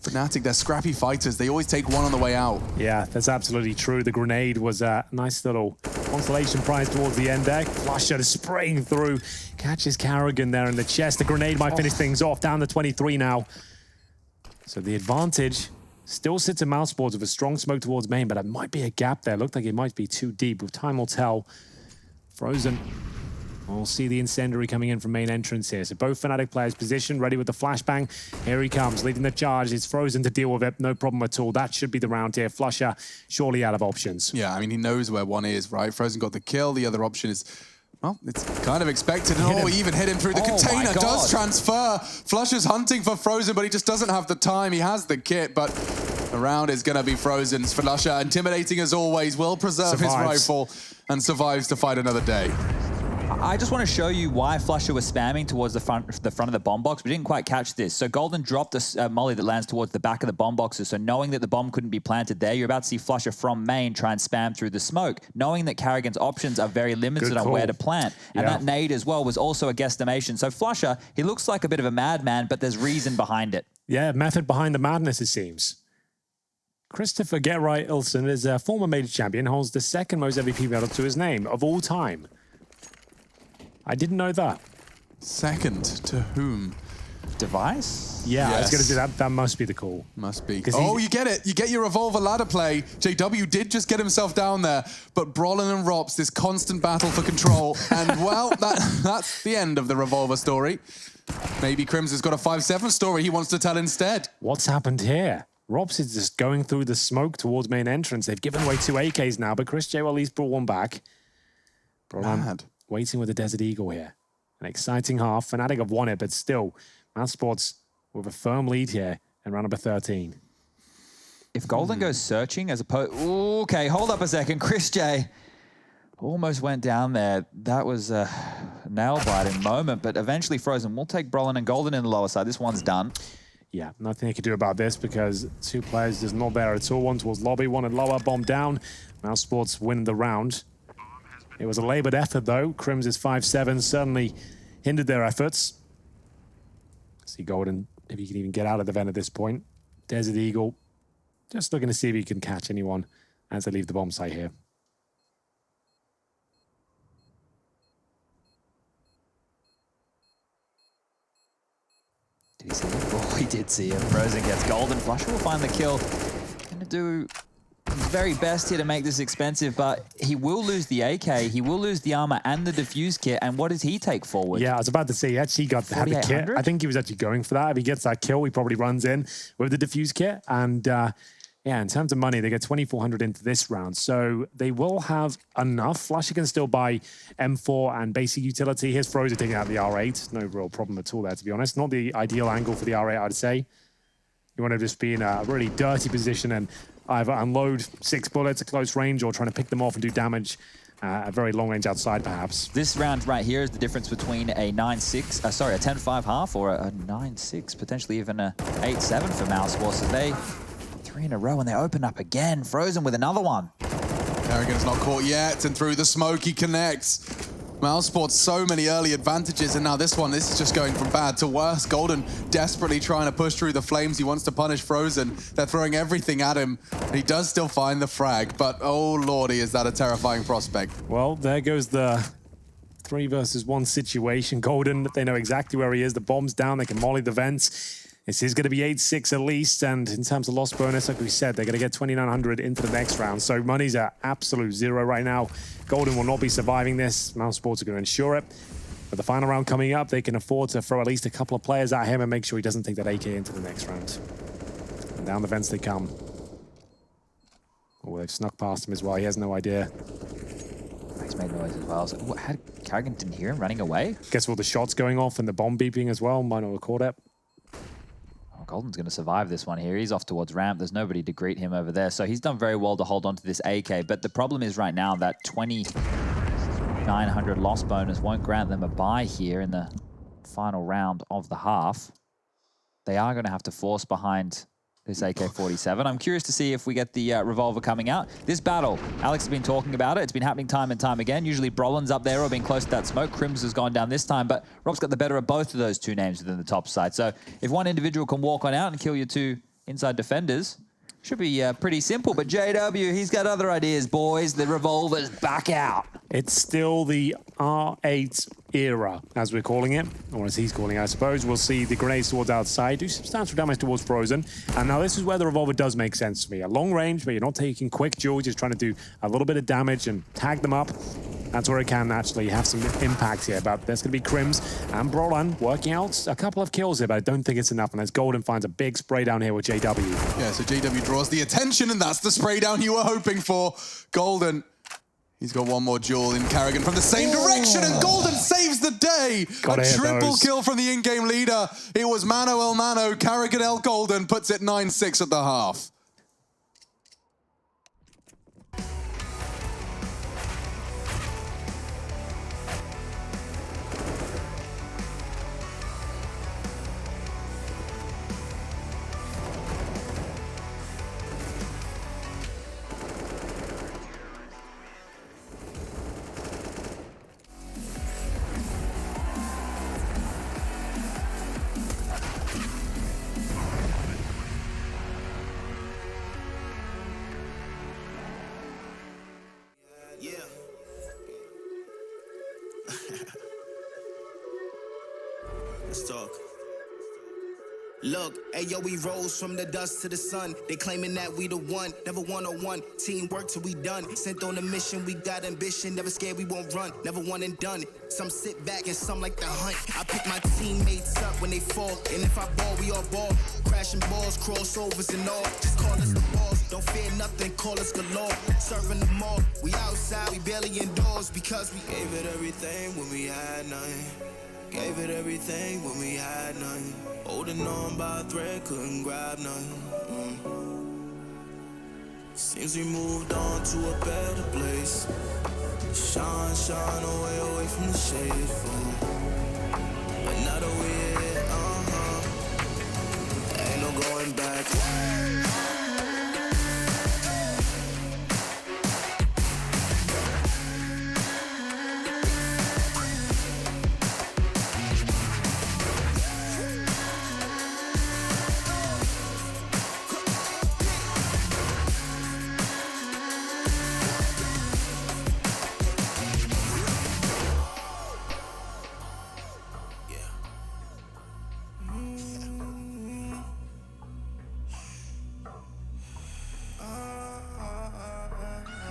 Fnatic, they're scrappy fighters. They always take one on the way out. Yeah, that's absolutely true. The grenade was a nice little constellation prize towards the end there. Flusher is spraying through. Catches Carrigan there in the chest. The grenade might finish things off. Down to 23 now. So the advantage still sits in Mousesports with a strong smoke towards main, but it might be a gap there. Looked like it might be too deep. With time will tell. Frozen We'll see the incendiary coming in from main entrance here. So both Fnatic players positioned, ready with the flashbang. Here he comes, leading the charge. It's Frozen to deal with it. No problem at all. That should be the round here. Flusher surely out of options. Yeah, I mean, he knows where one is, right? Frozen got the kill. The other option is, well, it's kind of expected. Oh, he even hit him through the container. Does transfer. Flusher's hunting for Frozen, but he just doesn't have the time. He has the kit, but the round is going to be Frozen's. Flusher, intimidating as always, will preserve his rifle and survives to fight another day. I just want to show you why Flusher was spamming towards the front of the bomb box. We didn't quite catch this. So Golden dropped a molly that lands towards the back of the bomb boxes. So knowing that the bomb couldn't be planted there, you're about to see Flusher from main try and spam through the smoke, knowing that Carrigan's options are very limited on where to plant. And that nade as well was also a guesstimation. So Flusher, he looks like a bit of a madman, but there's reason behind it. Yeah, method behind the madness, it seems. Christopher Get Right Ilson is a former major champion, holds the second most MVP medal to his name of all time. I didn't know that. Second to whom? Device? Yeah, I was going to do that. That must be the call. Must be. Oh, you get it. You get your revolver ladder play. JW did just get himself down there, but Brolin and Rops, this constant battle for control. And, well, that's the end of the revolver story. Maybe Crims has got a 5-7 story he wants to tell instead. What's happened here? Rops is just going through the smoke towards main entrance. They've given away 2 AKs now, but Chris J will at least brought one back. Mad. Waiting with the Desert Eagle here. An exciting half. Fnatic have won it, but still, Mousesports with a firm lead here in round number 13. If Golden goes searching as opposed... Okay, hold up a second. Chris J almost went down there. That was a nail-biting moment, but eventually Frozen will take Brolin and Golden in the lower side. This one's done. Yeah, nothing they can do about this because 2 players just not there at all. One towards lobby, one at lower, bomb down. Mousesports win the round. It was a laboured effort, though. Crims' 5-7 certainly hindered their efforts. See Golden, if he can even get out of the vent at this point. Desert Eagle, just looking to see if he can catch anyone as they leave the bomb site here. Did he see him? Oh, he did see him. Frozen gets Golden. Flusher will find the kill. Gonna do his very best here to make this expensive, but he will lose the AK, he will lose the armor and the diffuse kit, and what does he take forward? Yeah, I was about to say, he actually had the kit. I think he was actually going for that. If he gets that kill, he probably runs in with the diffuse kit. And yeah, in terms of money, they get 2,400 into this round. So they will have enough. Flusher can still buy M4 and basic utility. Here's Frozen taking out the R8. No real problem at all there, to be honest. Not the ideal angle for the R8, I'd say. You want to just be in a really dirty position and either unload 6 bullets at close range or trying to pick them off and do damage at very long range outside, perhaps. This round right here is the difference between a 9-6, sorry, a 10-5 half or a 9-6, potentially even a 8-7 for Mousesports. So they 3 in a row and they open up again. Frozen with another one. Carrigan's not caught yet, and through the smoke he connects. Mousesports so many early advantages, and now this is just going from bad to worse. Golden desperately trying to push through the flames. He wants to punish Frozen. They're throwing everything at him. He does still find the frag, but oh lordy, is that a terrifying prospect. Well, there goes the 3 versus 1 situation. Golden, they know exactly where he is. The bomb's down, they can molly the vents. This is going to be 8-6 at least, and in terms of loss bonus, like we said, they're going to get 2,900 into the next round. So money's at absolute 0 right now. Golden will not be surviving this. Mousesports are going to ensure it. But the final round coming up, they can afford to throw at least a couple of players at him and make sure he doesn't take that AK into the next round. And down the vents they come. Oh, they've snuck past him as well. He has no idea. He's made noise as well. So, Carrigan didn't hear him running away? Guess all the shots going off and the bomb beeping as well. Might not have caught it. Golden's going to survive this one here. He's off towards ramp. There's nobody to greet him over there. So he's done very well to hold on to this AK. But the problem is right now that 2,900 loss bonus won't grant them a bye here in the final round of the half. They are going to have to force behind this AK-47. I'm curious to see if we get the revolver coming out. This battle, Alex has been talking about it. It's been happening time and time again. Usually Brolin's up there or being close to that smoke. Crims has gone down this time, but Rob's got the better of both of those 2 names within the top side. So if one individual can walk on out and kill your 2 inside defenders, should be pretty simple. But JW, he's got other ideas, boys. The revolver's back out. It's still the R8 era, as we're calling it, or as he's calling it, I suppose. We'll see the grenades towards outside, do substantial damage towards Frozen. And now this is where the revolver does make sense to me. A long range, but you're not taking quick duels, just trying to do a little bit of damage and tag them up. that's where it can actually have some impact here. But there's going to be Crims and Brolan working out a couple of kills here, but I don't think it's enough. And as Golden finds a big spray down here with JW. Yeah, so JW draws the attention, and that's the spray down you were hoping for. Golden, he's got one more duel in Carrigan from the same direction, and Golden saves the day. A triple kill from the in-game leader. It was Mano El Mano. Carrigan El Golden puts it 9-6 at the half. Let's talk. Look, ayo, we rose from the dust to the sun. They claiming that we the one, never one-on-one. Teamwork till we done. Sent on a mission, we got ambition. Never scared, we won't run. Never one and done. Some sit back and some like the hunt. I pick my teammates up when they fall. And if I ball, we all ball. Crashing balls, crossovers and all. Just call us the balls. Don't fear nothing, call us galore. Serving them all. We outside, we barely indoors because we gave it everything when we had nothing. Gave it everything when we had nothing. Holding on by a thread, couldn't grab nothing. Seems we moved on to a better place. Shine, shine away from the shade. But now that we're here, ain't no going back.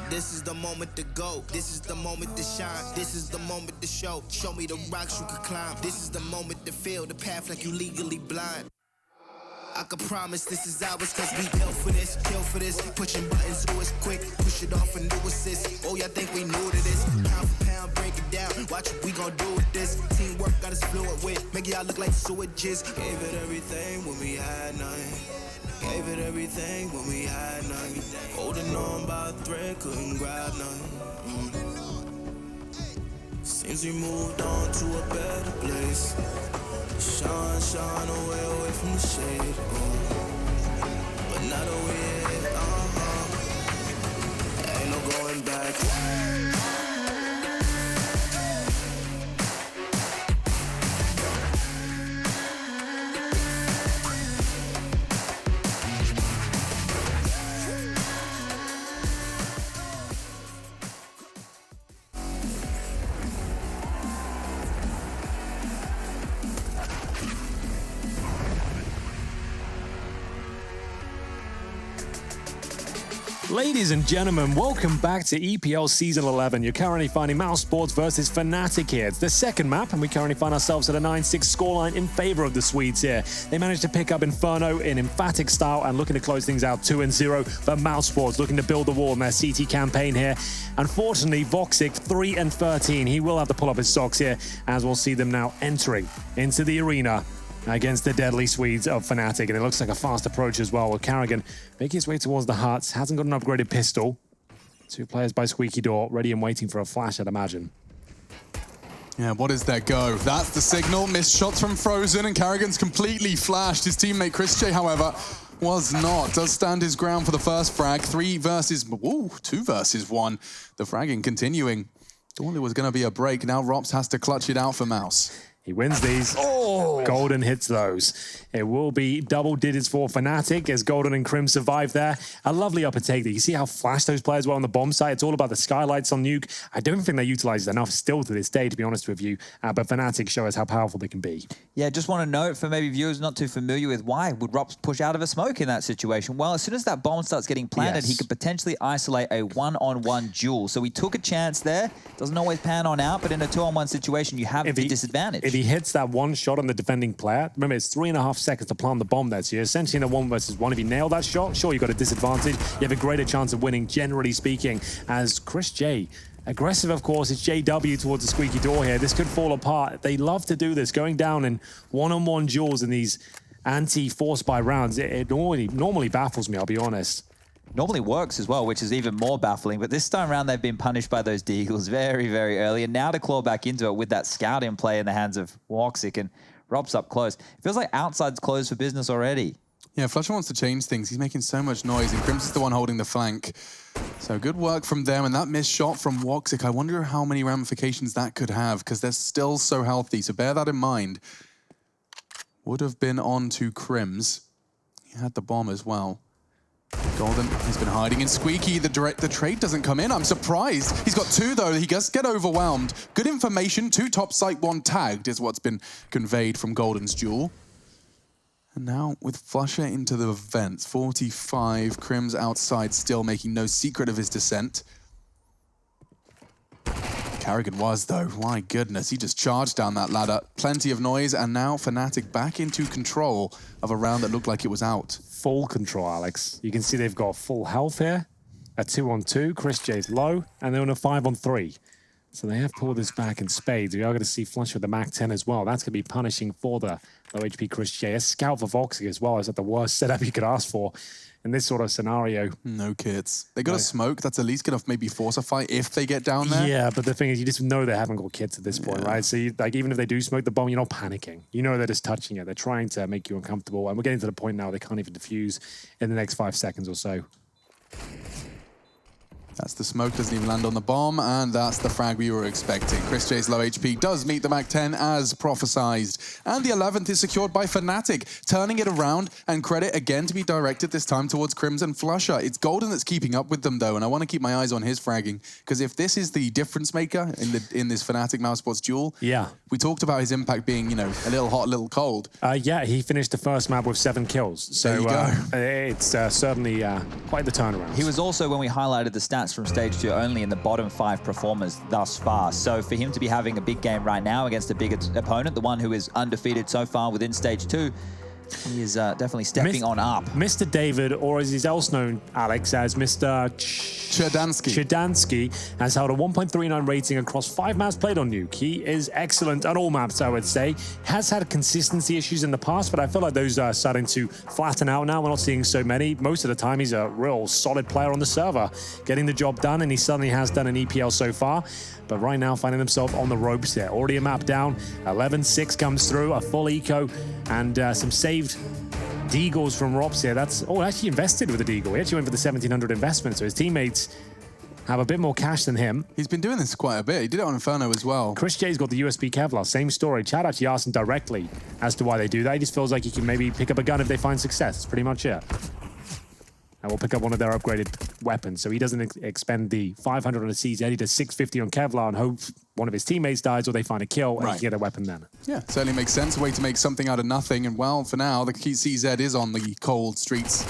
This is the moment to go. This is the moment to shine. This is the moment to show. Show me the rocks you could climb. This is the moment to feel the path like you legally blind. I can promise this is ours cause we built for this, kill for this. Pushing buttons, do it quick, push it off and do assist. Oh, y'all think we new to this? Pound for pound, break it down. Watch what we gon' do with this. Teamwork got us fluid with. Make y'all look like sewages. Gave it everything when we had nothing. Gave it everything when we had nothing. Holding on by a thread, couldn't grab nothing. Seems we moved on to a better place. Shine, shine away from the shade. But now that we're here, ain't no going back. Ladies and gentlemen, welcome back to EPL Season 11. You're currently finding Mouse Sports versus Fnatic here. It's the second map, and we currently find ourselves at a 9-6 scoreline in favor of the Swedes here. They managed to pick up Inferno in emphatic style and looking to close things out 2-0, but Mouse Sports looking to build the wall in their CT campaign here. Unfortunately, Voxic 3-13. He will have to pull up his socks here, as we'll see them now entering into the arena against the deadly Swedes of Fnatic. And it looks like a fast approach as well, with Carrigan making his way towards the huts. Hasn't got an upgraded pistol. Two players by Squeaky Door, ready and waiting for a flash, I'd imagine. Yeah, what is their go? That's the signal. Missed shots from Frozen, and Carrigan's completely flashed. His teammate Chris J, however, was not. Does stand his ground for the first frag. 2 versus 1. The fragging continuing. Thought there was going to be a break. Now Rops has to clutch it out for Mouse. He wins these. Oh! Golden hits those. It will be double digits for Fnatic as Golden and Crim survive there. A lovely upper take there. You see how flash those players were on the bomb site? It's all about the skylights on Nuke. I don't think they utilized it enough still to this day, to be honest with you. But Fnatic show us how powerful they can be. Yeah, just want to note for maybe viewers not too familiar with why would Rops push out of a smoke in that situation? Well, as soon as that bomb starts getting planted, he could potentially isolate a one-on-one duel. So he took a chance there. Doesn't always pan on out, but in a two-on-one situation, you have the disadvantage. If he hits that one shot on the defending player, remember it's 3.5 seconds to plant the bomb there. So you're essentially in a 1 versus 1. If you nail that shot, sure, you've got a disadvantage. You have a greater chance of winning, generally speaking, as Chris J. Aggressive, of course, it's JW towards the squeaky door here. This could fall apart. They love to do this, going down in one-on-one duels in these anti-force buy rounds. It normally baffles me, I'll be honest. Normally works as well, which is even more baffling. But this time around, they've been punished by those Deagles very, very early. And now to claw back into it with that scout in play in the hands of Woxic and Rob's up close. It feels like outside's closed for business already. Yeah, Flusher wants to change things. He's making so much noise, and Crimson's the one holding the flank. So good work from them, and that missed shot from Woxic. I wonder how many ramifications that could have, because they're still so healthy, so bear that in mind. Would have been on to Crims. He had the bomb as well. Golden has been hiding in Squeaky. The trade doesn't come in. I'm surprised. He's got 2, though. He does get overwhelmed. Good information. 2 top site, 1 tagged is what's been conveyed from Golden's duel. And now with Flusher into the vents, 45. Crims outside still, making no secret of his descent. Carrigan was, though. My goodness, he just charged down that ladder. Plenty of noise, and now Fnatic back into control of a round that looked like it was out. Full control, Alex. You can see they've got full health here. A 2-on-2, Chris J's low, and they're on a 5-on-3. So they have pulled this back in spades. We are going to see Flusher with the MAC-10 as well. That's going to be punishing for the low HP Chris J. A scout for Voxy as well. Is that the worst setup you could ask for in this sort of scenario? No kits. They got a smoke. That's at least going to maybe force a fight if they get down there. Yeah, but the thing is, you just know they haven't got kits at this point, right? So like, even if they do smoke the bomb, you're not panicking. You know they're just touching it. They're trying to make you uncomfortable. And we're getting to the point now they can't even defuse in the next 5 seconds or so. That's the smoke, doesn't even land on the bomb, and that's the frag we were expecting. Chris J's low HP does meet the MAC-10 as prophesized. And the 11th is secured by Fnatic, turning it around, and credit again to be directed this time towards Crimson Flusher. It's Golden that's keeping up with them, though, and I want to keep my eyes on his fragging, because if this is the difference maker in this Fnatic Mousesports duel, we talked about his impact being, you know, a little hot, a little cold. Yeah, he finished the first map with 7 kills. So it's certainly quite the turnaround. He was also, when we highlighted the stats from Stage 2, only in the bottom 5 performers thus far. So for him to be having a big game right now against a big opponent, the one who is undefeated so far within Stage 2, he is definitely stepping on up. Mr. David, or as he's else known, Alex, as Mr. Chadansky, has held a 1.39 rating across 5 maps played on Nuke. He is excellent on all maps, I would say. Has had consistency issues in the past, but I feel like those are starting to flatten out now. We're not seeing so many. Most of the time, he's a real solid player on the server, getting the job done, and he certainly has done an EPL so far. But right now, finding himself on the ropes there. Already a map down. 11-6 comes through, a full eco, and some saved Deagles from Rops here. That's actually invested with the Deagle. He actually went for the 1,700 investment, so his teammates have a bit more cash than him. He's been doing this quite a bit. He did it on Inferno as well. Chris J's got the USB Kevlar. Same story. Chad actually asked him directly as to why they do that. He just feels like he can maybe pick up a gun if they find success. That's pretty much it. And we'll pick up one of their upgraded weapons. So he doesn't expend the 500 on a CZ. He does 650 on Kevlar and hope one of his teammates dies or they find a kill and he can get a weapon then. Yeah, certainly makes sense. A way to make something out of nothing. And well, for now, the CZ is on the cold streets.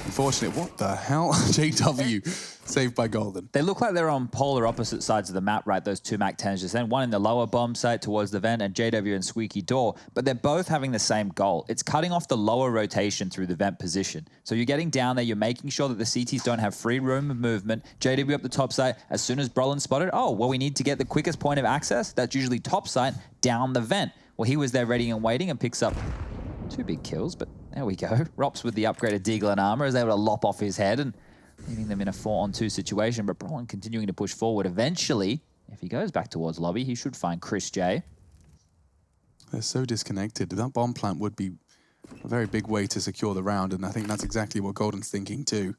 Unfortunate. What the hell? JW saved by Golden. They look like they're on polar opposite sides of the map, right? Those 2 MAC-10s just then. One in the lower bomb site towards the vent and JW and Squeaky Door. But they're both having the same goal. It's cutting off the lower rotation through the vent position. So you're getting down there. You're making sure that the CTs don't have free room of movement. JW up the top site. As soon as Brolin spotted, oh, well, we need to get the quickest point of access. That's usually top site down the vent. Well, he was there ready and waiting and picks up 2 big kills, but there we go. Rops with the upgraded Deagle and armor is able to lop off his head and leaving them in a 4-on-2 situation, but Brolin continuing to push forward. Eventually, if he goes back towards lobby, he should find Chris J. They're so disconnected. That bomb plant would be a very big way to secure the round, and I think that's exactly what Golden's thinking too.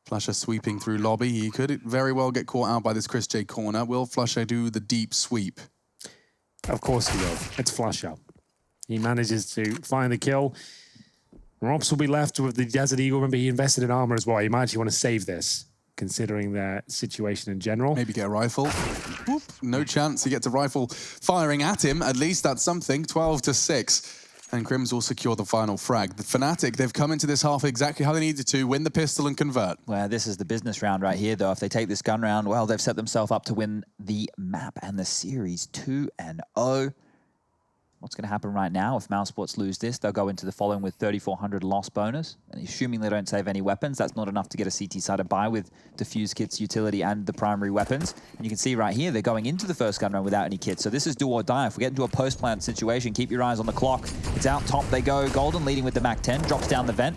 Flusher sweeping through lobby. He could very well get caught out by this Chris J corner. Will Flusher do the deep sweep? Of course he will. It's Flusher. He manages to find the kill. Rops will be left with the Desert Eagle. Remember, he invested in armor as well. He might actually want to save this, considering their situation in general. Maybe get a rifle. Whoop, no chance. He gets a rifle firing at him. At least that's something. 12-6. And Crims will secure the final frag. The Fnatic, they've come into this half exactly how they needed to, win the pistol and convert. Well, this is the business round right here, though. If they take this gun round, well, they've set themselves up to win the map and the series 2-0. What's going to happen right now? If Mousesports lose this, they'll go into the following with 3,400 loss bonus. And assuming they don't save any weapons, that's not enough to get a CT side to buy with defuse kits, utility, and the primary weapons. And you can see right here, they're going into the first gun round without any kits. So this is do or die. If we get into a post-plant situation, keep your eyes on the clock. It's out top. They go. Golden leading with the MAC-10, drops down the vent.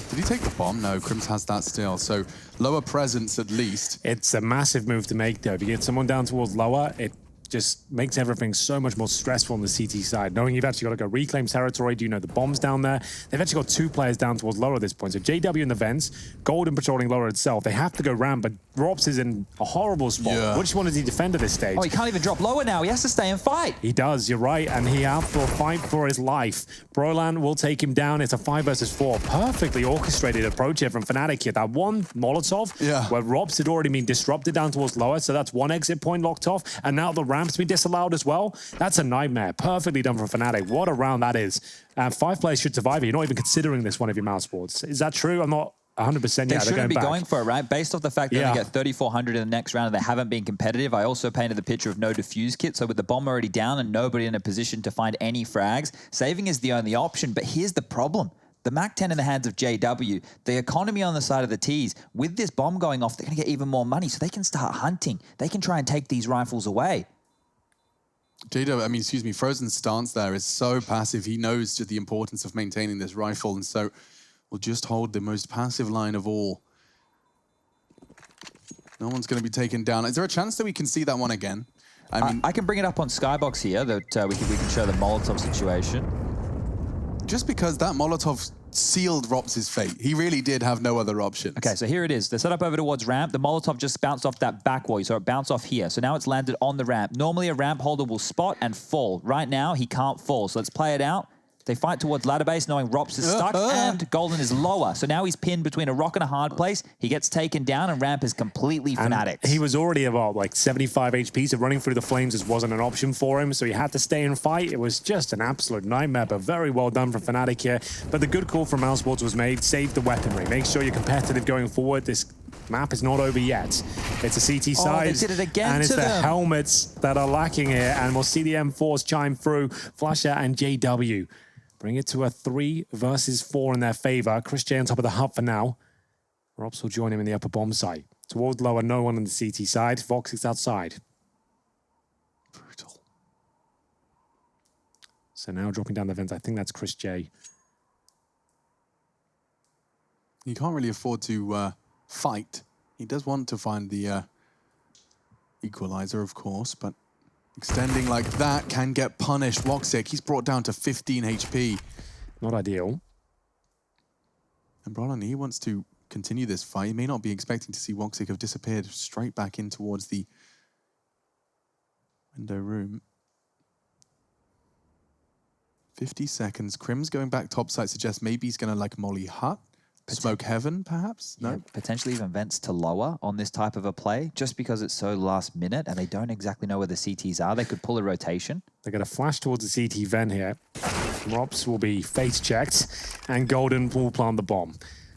Did he take the bomb? No, Crims has that still. So lower presence at least. It's a massive move to make, though. If you get someone down towards lower, it just makes everything so much more stressful on the CT side, knowing you've actually got to go reclaim territory. Do you know the bomb's down there? They've actually got 2 players down towards lower at this point. So JW in the vents, Golden patrolling lower itself. They have to go ramp, but Rops is in a horrible spot. Yeah. What does one does he defend at this stage? Oh, he can't even drop lower now. He has to stay and fight. He does, you're right, and he out for a fight for his life. Brolan will take him down. It's a 5 versus 4. Perfectly orchestrated approach here from Fnatic here. That one Molotov, where Rops had already been disrupted down towards lower, so that's one exit point locked off, and now the ramp's been disallowed as well. That's a nightmare. Perfectly done from Fnatic. What a round that is. 5 players should survive it. You're not even considering this one of your Mousesports. Is that true? I'm not 100% They yet. shouldn't be back. going for it, right? Based off the fact they only get 3,400 in the next round and they haven't been competitive. I also painted the picture of no defuse kit. So with the bomb already down and nobody in a position to find any frags, saving is the only option. But here's the problem. The MAC-10 in the hands of JW, the economy on the side of the T's, with this bomb going off, they're going to get even more money. So they can start hunting. They can try and take these rifles away. Frozen's stance there is so passive. He knows the importance of maintaining this rifle, and so will just hold the most passive line of all. No one's going to be taken down. Is there a chance that we can see that one again? I can bring it up on Skybox here that we can show the Molotov situation. Just because that Molotov sealed Rops' fate. He really did have no other options. Okay, so here it is. They're set up over towards ramp. The Molotov just bounced off that back wall, so it bounced off here. So now it's landed on the ramp. Normally a ramp holder will spot and fall. Right now, he can't fall. So let's play it out. They fight towards ladder base, knowing Rops is stuck, and Golden is lower. So now he's pinned between a rock and a hard place. He gets taken down, and ramp is completely Fnatic. He was already about like 75 HP, so running through the flames just wasn't an option for him, so he had to stay and fight. It was just an absolute nightmare, but very well done from Fnatic here. But the good call from Mousesports was made, save the weaponry. Make sure you're competitive going forward. This map is not over yet. It's a CT side, they did it again and it's to the them. helmets that are lacking here, and we'll see the M4s chime through. Flusher and JW bring it to a 3 versus 4 in their favor. Chris J on top of the hub for now. Rops will join him in the upper bomb site. Towards lower, no one on the CT side. Vox is outside. Brutal. So now dropping down the vent, I think that's Chris J. He can't really afford to fight. He does want to find the equalizer, of course, but extending like that can get punished. Woxic, he's brought down to 15 HP. Not ideal. And Brolan, he wants to continue this fight. He may not be expecting to see Woxic have disappeared straight back in towards the window room. 50 seconds. Crim's going back topside suggests maybe he's going to like Molly Hut. Smoke Heaven, perhaps? No? Yeah, potentially even vents to lower on this type of a play, just because it's so last minute and they don't exactly know where the CTs are. They could pull a rotation. They're going to flash towards the CT vent here. Rops will be face checked, and Golden will plant the bomb.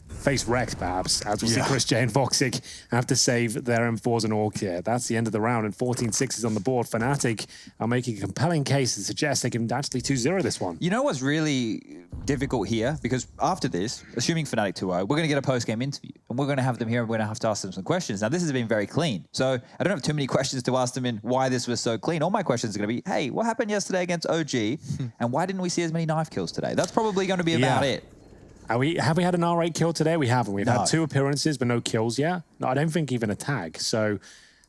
Face wrecked, perhaps, as we see Chris J and Voxic have to save their M4s and Orc here. That's the end of the round, and 14-6 on the board. Fnatic are making a compelling case to suggest they can actually 2-0 this one. You know what's really difficult here? Because after this, assuming Fnatic 2-0, we're going to get a post-game interview, and we're going to have them here, and we're going to have to ask them some questions. Now, this has been very clean, so I don't have too many questions to ask them in why this was so clean. All my questions are going to be, hey, what happened yesterday against OG, and why didn't we see as many knife kills today? That's probably going to be about it. Have we had an R8 kill today? We haven't. We've had 2 appearances, but no kills yet. No, I don't think even a tag. So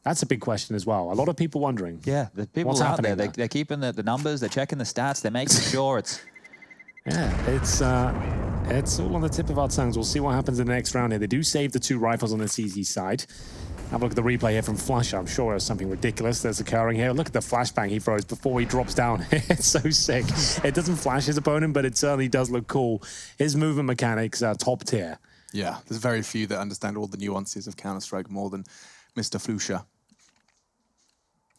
that's a big question as well. A lot of people wondering. Yeah, the people out there, they're keeping the numbers, they're checking the stats, they're making sure it's... Yeah, it's It's all on the tip of our tongues. We'll see what happens in the next round here. They do save the 2 rifles on the CZ side. Have a look at the replay here from Flasher. I'm sure there's something ridiculous that's occurring here. Look at the flashbang he throws before he drops down. It's so sick. It doesn't flash his opponent, but it certainly does look cool. His movement mechanics are top tier. Yeah, there's very few that understand all the nuances of Counter-Strike more than Mr. Flusha.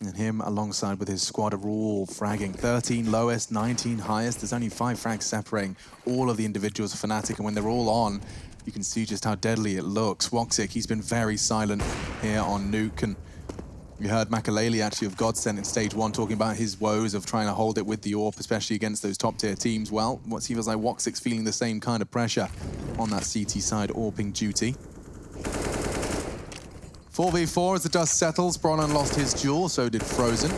And him alongside with his squad are all fragging. 13 lowest, 19 highest. There's only 5 frags separating all of the individuals of Fnatic, and when they're all on, you can see just how deadly it looks. Woxic, he's been very silent here on Nuke, and we heard Makaleli actually of Godsent in stage 1 talking about his woes of trying to hold it with the AWP, especially against those top-tier teams. Well, what feels like Woxic's feeling the same kind of pressure on that CT side AWPing duty. 4v4 as the dust settles. Bronnon lost his duel, so did Frozen.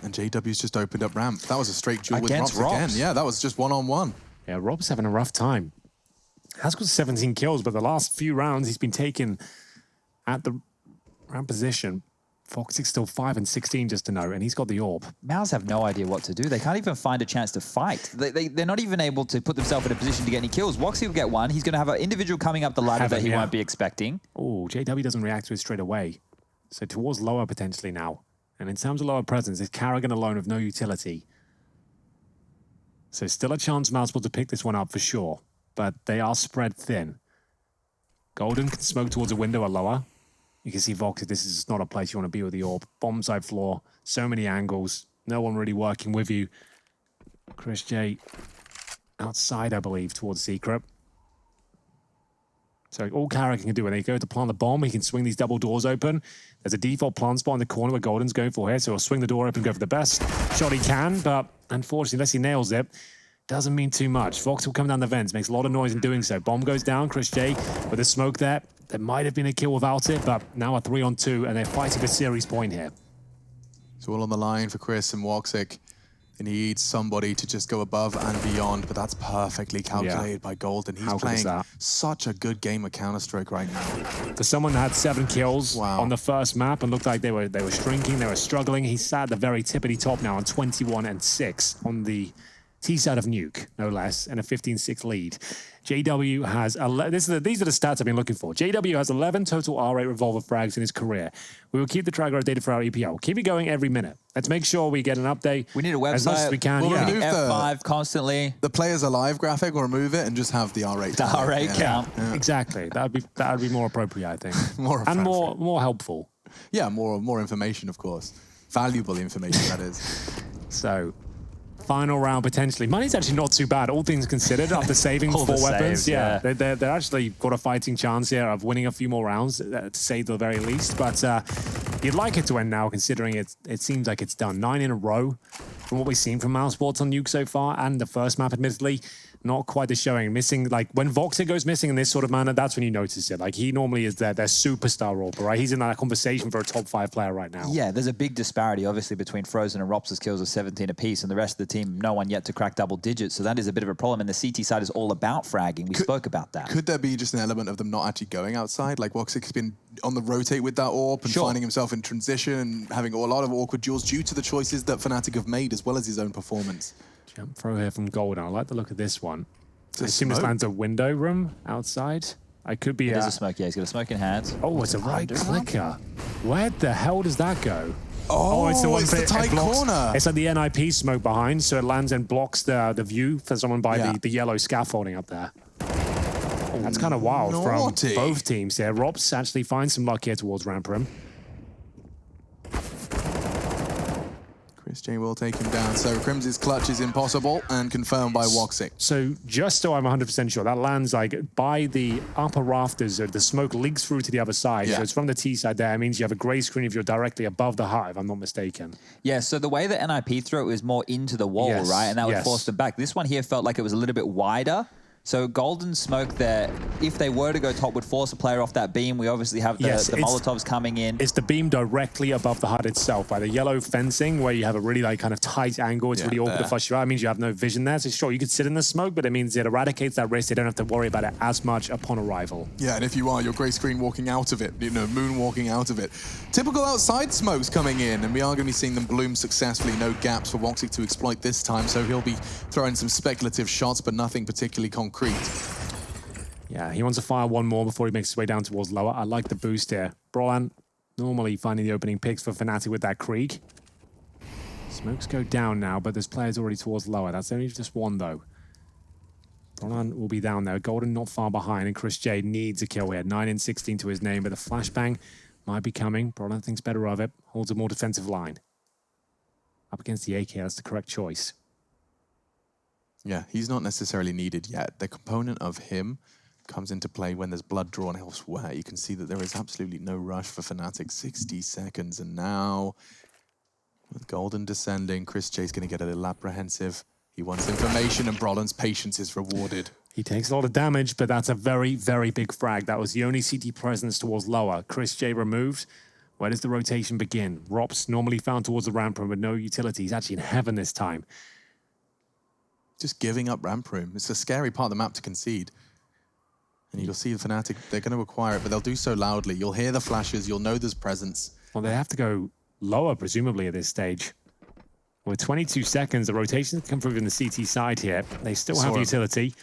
And JW's just opened up ramp. That was a straight duel with Robs again. Yeah, that was just one-on-one. Yeah, Rob's having a rough time. Has got 17 kills, but the last few rounds he's been taken at the ramp position. Foxic's still 5 and 16 just to know, and he's got the AWP. Mouse have no idea what to do. They can't even find a chance to fight. They're not even able to put themselves in a position to get any kills. Woxy will get one. He's going to have an individual coming up the ladder that he won't be expecting. Oh, JW doesn't react to it straight away. So towards lower potentially now. And in terms of lower presence, it's Karrigan alone with no utility. So still a chance Mouseball to pick this one up for sure. But they are spread thin. Golden can smoke towards a window or lower. You can see Vox, this is not a place you want to be with the AWP. Bomb side floor, so many angles, no one really working with you. Chris J outside, I believe, towards Secret. So all Karrigan can do when they go to plant the bomb, he can swing these double doors open. There's a default plant spot in the corner where Golden's going for here, so he'll swing the door open, go for the best shot he can, but unfortunately, unless he nails it, doesn't mean too much. Vox will come down the vents, makes a lot of noise in doing so. Bomb goes down, Chris J with a smoke there. There might have been a kill without it, but now a 3-on-2, and they're fighting for series point here. So all on the line for Chris and Woxic. They need somebody to just go above and beyond, but that's perfectly calculated by Golden. He's playing such a good game of Counter-Strike right now. For someone that had 7 kills on the first map and looked like they were shrinking, they were struggling, he's sat at the very tippity top now on 21 and 6 on the T side of Nuke, no less, and a 15-6 lead. JW has, these are the stats I've been looking for. JW has 11 total R8 revolver frags in his career. We will keep the tracker updated for our EPL. Keep it going every minute. Let's make sure we get an update. We need a website. As much as we can. We'll remove F5 constantly. The players alive graphic, we'll remove it and just have the R8. The R8 count. Yeah. Exactly. That'd be more appropriate, I think. more helpful. Yeah, more information, of course. Valuable information, that is. So, final round potentially. Money's actually not too bad, all things considered, after saving 4 weapons. Yeah. They're actually got a fighting chance here of winning a few more rounds, to say the very least. But you'd like it to end now, considering it seems like it's done. 9 in a row from what we've seen from Mousesports on Nuke so far, and the first map, admittedly, not quite the showing. Missing, like, when Voxer goes missing in this sort of manner, that's when you notice it. Like, he normally is their superstar AWPer, right? He's in that conversation for a top 5 player right now. Yeah, there's a big disparity, obviously, between Frozen and Rops's kills of 17 apiece, and the rest of the team, no one yet to crack double digits, so that is a bit of a problem, and the CT side is all about fragging. We spoke about that. Could there be just an element of them not actually going outside? Like, Woxic's been on the rotate with that AWP and finding himself in transition and having a lot of awkward duels due to the choices that Fnatic have made, as well as his own performance. Jump throw here from Golden. I like the look of this one. I assume this lands a window room outside. I could be. There's a smoke. Yeah, he's got a smoke in hand. Oh, it's a right clicker. Where the hell does that go? Oh, it's the one the tight corner. It's like the NIP smoke behind, so it lands and blocks the view for someone by the yellow scaffolding up there. That's kind of wild from both teams there. Robs actually finds some luck here towards ramp room. Chris J will take him down. So Crims's clutch is impossible and confirmed by Woxic. So just so I'm 100% sure, that lands like by the upper rafters. The smoke leaks through to the other side. So it's from the T side there. It means you have a gray screen if you're directly above the hut, if I'm not mistaken. Yeah, so the way that NIP threw it was more into the wall, right? And that would force them back. This one here felt like it was a little bit wider. So Golden Smoke there, if they were to go top, would force a player off that beam. We obviously have the, the Molotovs coming in. It's the beam directly above the HUD itself by the yellow fencing where you have a really like kind of tight angle. It's really awkward to flush you out. It means you have no vision there. So sure, you could sit in the smoke, but it means it eradicates that risk. They don't have to worry about it as much upon arrival. Yeah, and if you are, your grey screen walking out of it, you know, moonwalking out of it. Typical outside smokes coming in, and we are going to be seeing them bloom successfully. No gaps for Woxic to exploit this time, so he'll be throwing some speculative shots, but nothing particularly concrete. Yeah, he wants to fire one more before he makes his way down towards lower. I like the boost here. Brolan normally finding the opening picks for Fnatic with that Krieg. Smokes go down now, but there's players already towards lower. That's only just one, though. Brolan will be down there. Golden not far behind, and Chris J needs a kill here. 9 and 16 to his name, but the flashbang might be coming. Brolan thinks better of it. Holds a more defensive line. Up against the AK, that's the correct choice. Yeah, he's not necessarily needed yet. The component of him comes into play when there's blood drawn elsewhere. You can see that there is absolutely no rush for Fnatic. 60 seconds, and now with Golden descending, Chris J's going to get a little apprehensive. He wants information, and Brolan's patience is rewarded. He takes a lot of damage, but that's a very, very big frag. That was the only CT presence towards lower. Chris J removed. Where does the rotation begin? Rops normally found towards the ramp room with no utility. He's actually in heaven this time. Just giving up ramp room. It's a scary part of the map to concede. And you'll see the Fnatic, they're going to acquire it, but they'll do so loudly. You'll hear the flashes, you'll know there's presence. Well, they have to go lower, presumably, at this stage. With 22 seconds, the rotation come through from the CT side here. They still have utility.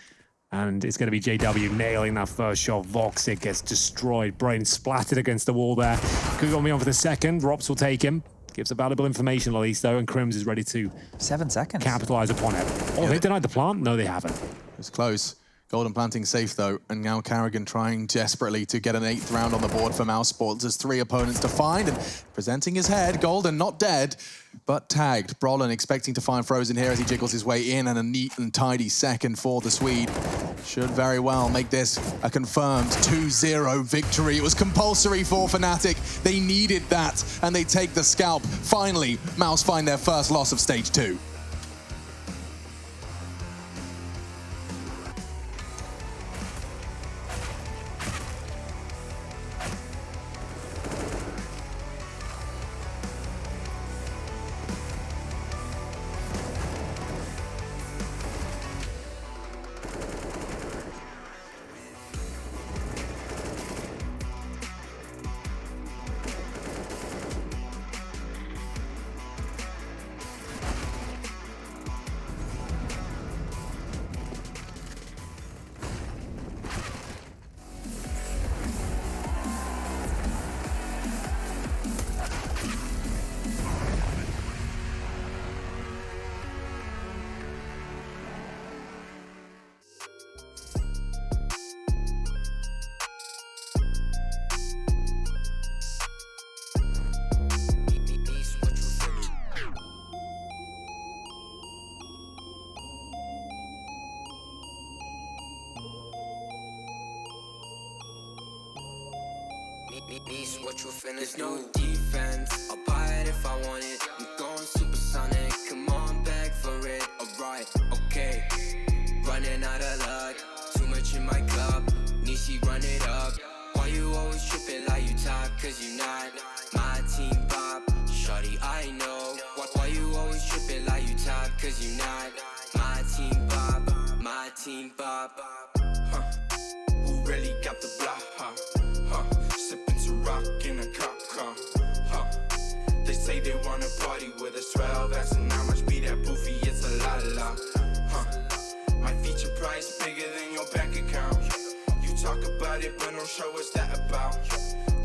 And it's going to be JW nailing that first shot. Woxic gets destroyed. Brain splattered against the wall there. Could go on for the second. Rops will take him. Gives a valuable information, at least, though, and Crims is ready to 7 seconds capitalize upon it. Oh, they denied the plant? No, they haven't. It's close. Golden planting safe, though, and now Carrigan trying desperately to get an 8th round on the board for Mousesports. There's 3 opponents to find, and presenting his head. Golden not dead, but tagged. Brolan expecting to find Frozen here as he jiggles his way in, and a neat and tidy second for the Swede. Should very well make this a confirmed 2-0 victory. It was compulsory for Fnatic. They needed that, and they take the scalp. Finally, Mouse find their first loss of Stage 2. There's no defense, I'll buy it if I want it. I'm going supersonic, come on, beg for it. Alright, okay, running out of luck. Too much in my cup, Nishi run it up. Why you always tripping like you top? Cause you not my team pop. Shawty, I know. Why you always tripping like you top? Cause you not my team pop. My team pop. Who really got the block, sipping to rock in a cop car, They say they wanna party with us, 12 asking how much be that boofy, it's a la, My feature price bigger than your bank account. You talk about it, but don't show what's that about.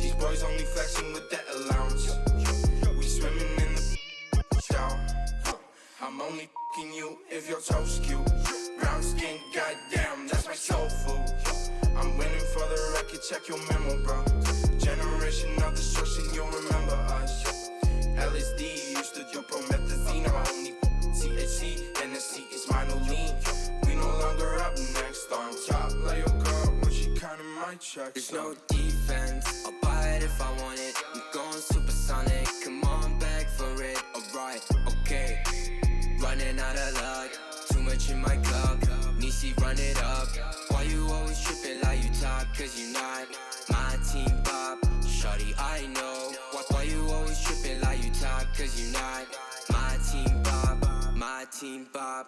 These boys only flexing with that allowance. We swimming in the down. I'm only f***ing you if your toes cute. Brown skin, goddamn, that's my soul food. I'm winning for the record, check your memo, bro. Generation of destruction, you'll remember us. LSD used to do promethazine, only THC, NSC is minor lean. We no longer up next on top. Like your girl when she counting my checks. There's no defense, I'll buy it if I want it. I'm going supersonic, come on, beg for it. Alright, okay, running out of luck. Too much in my cup, Nishi run it up. Why you always tripping like you top? Cause you not my team Bob. Shawty, I know. Why you always tripping like you top? Cause you not my team Bob. My team Bob.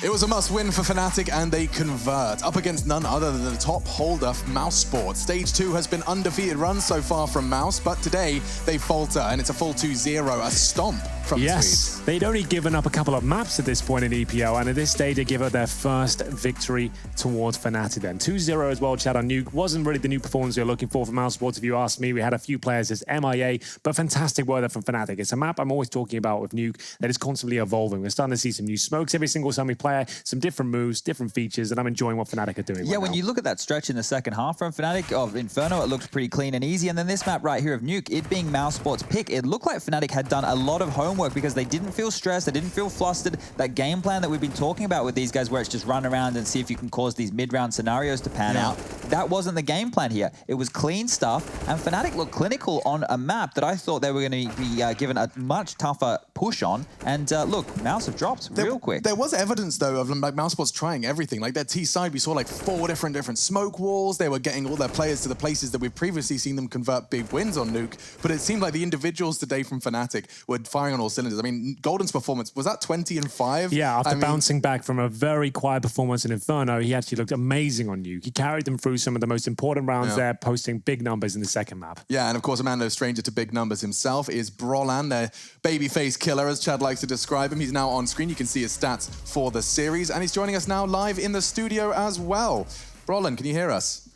It was a must-win for Fnatic, and they convert up against none other than the top holder, Mouse Sports. Stage 2 has been undefeated runs so far from Mouse, but today they falter, and it's a full 2-0, a stomp from the Swedes. They'd only given up a couple of maps at this point in EPL, and at this stage they give up their first victory towards Fnatic then. 2-0 as well, Chad, on Nuke. Wasn't really the new performance you're looking for from Mouse Sports, if you ask me. We had a few players as MIA, but fantastic work there from Fnatic. It's a map I'm always talking about with Nuke that is constantly evolving. We're starting to see some new smokes every single time we play, some different moves, different features, and I'm enjoying what Fnatic are doing. Yeah, when you look at that stretch in the second half from Fnatic of Inferno, it looked pretty clean and easy. And then this map right here of Nuke, it being Mouse Sports' pick, it looked like Fnatic had done a lot of homework because they didn't feel stressed, they didn't feel flustered. That game plan that we've been talking about with these guys where it's just run around and see if you can cause these mid-round scenarios to pan out, that wasn't the game plan here. It was clean stuff, and Fnatic looked clinical on a map that I thought they were going to be given a much tougher push on. And look, Mouse have dropped real quick. There was evidence, though, of like Mouse Sports trying everything. Like their T side, we saw like 4 different smoke walls. They were getting all their players to the places that we've previously seen them convert big wins on Nuke. But it seemed like the individuals today from Fnatic were firing on all cylinders. I mean, Golden's performance, was that 20-5? Yeah, after bouncing back from a very quiet performance in Inferno, he actually looked amazing on Nuke. He carried them through some of the most important rounds there, posting big numbers in the second map. Yeah, and of course, a man no stranger to big numbers himself is Brolan, their babyface killer, as Chad likes to describe him. He's now on screen. You can see his stats for the series, and he's joining us now live in the studio as well. Brolan, can you hear us?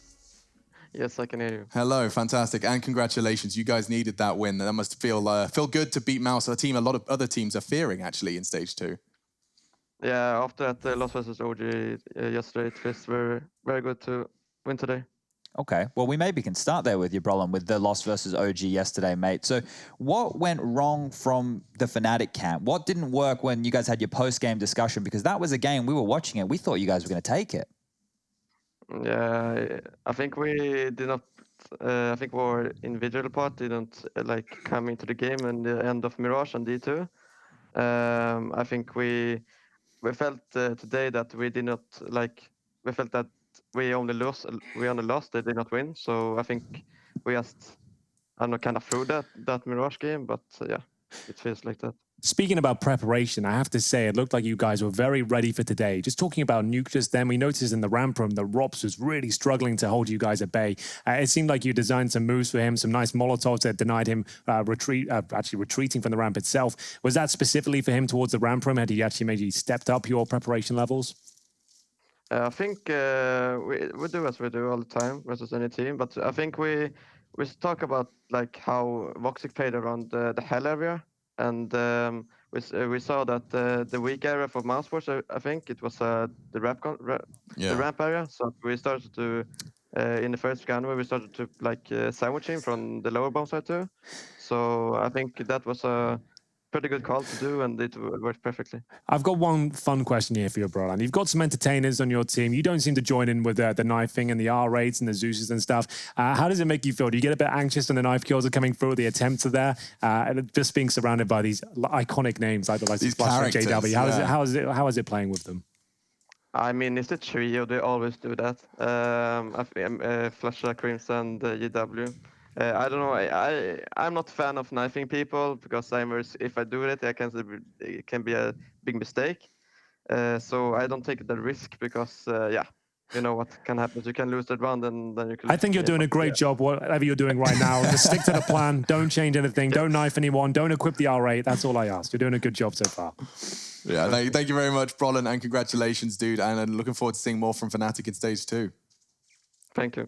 Yes, I can hear you. Hello, fantastic, and congratulations. You guys needed that win. That must feel good to beat Mouse, a team a lot of other teams are fearing, actually, in Stage 2. Yeah, after that loss versus OG yesterday, it feels very, very good to win today. Okay, well, we maybe can start there with you, Brolan, with the loss versus OG yesterday, mate. So what went wrong from the Fnatic camp? What didn't work when you guys had your post-game discussion? Because that was a game, we were watching it, we thought you guys were going to take it. Yeah, I think we did not, I think our individual part didn't like come into the game and the end of Mirage and D2. I think we felt today that we did not like, we felt that we only lost, they did not win. So I think we just, I don't know, kind of threw that Mirage game, but yeah, it feels like that. Speaking about preparation, I have to say, it looked like you guys were very ready for today. Just talking about Nuke just then, we noticed in the ramp room that Rops was really struggling to hold you guys at bay. It seemed like you designed some moves for him, some nice Molotovs that denied him actually retreating from the ramp itself. Was that specifically for him towards the ramp room? Had he actually maybe stepped up your preparation levels? I think we do as we do all the time versus any team, but I think we talk about like how Voxic played around the hell area. And we saw that the weak area for Mouse Sports, I think it was the ramp area. So we started to in the first scan where we started to like sandwich him from the lower bomb side too. So I think that was a pretty good call to do, and it worked perfectly. I've got one fun question here for you, Brolan. You've got some entertainers on your team. You don't seem to join in with the knifing and the R8s and the Zeuses and stuff. How does it make you feel? Do you get a bit anxious when the knife kills are coming through, the attempts are there, and just being surrounded by these iconic names like the likes of Splash and JW? How is it playing with them? I mean, it's a trio. They always do that. Flusha, Crimson, GW. I don't know. I'm not a fan of knifing people because if I do it, it can be a big mistake. So I don't take the risk because you know what can happen. You can lose that round, and then you can. I think you're doing a great job, whatever you're doing right now. Just stick to the plan. Don't change anything. Don't knife anyone. Don't equip the R8. That's all I ask. You're doing a good job so far. Yeah, thank you very much, Brolin, and congratulations, dude. And I'm looking forward to seeing more from Fnatic in Stage 2. Thank you.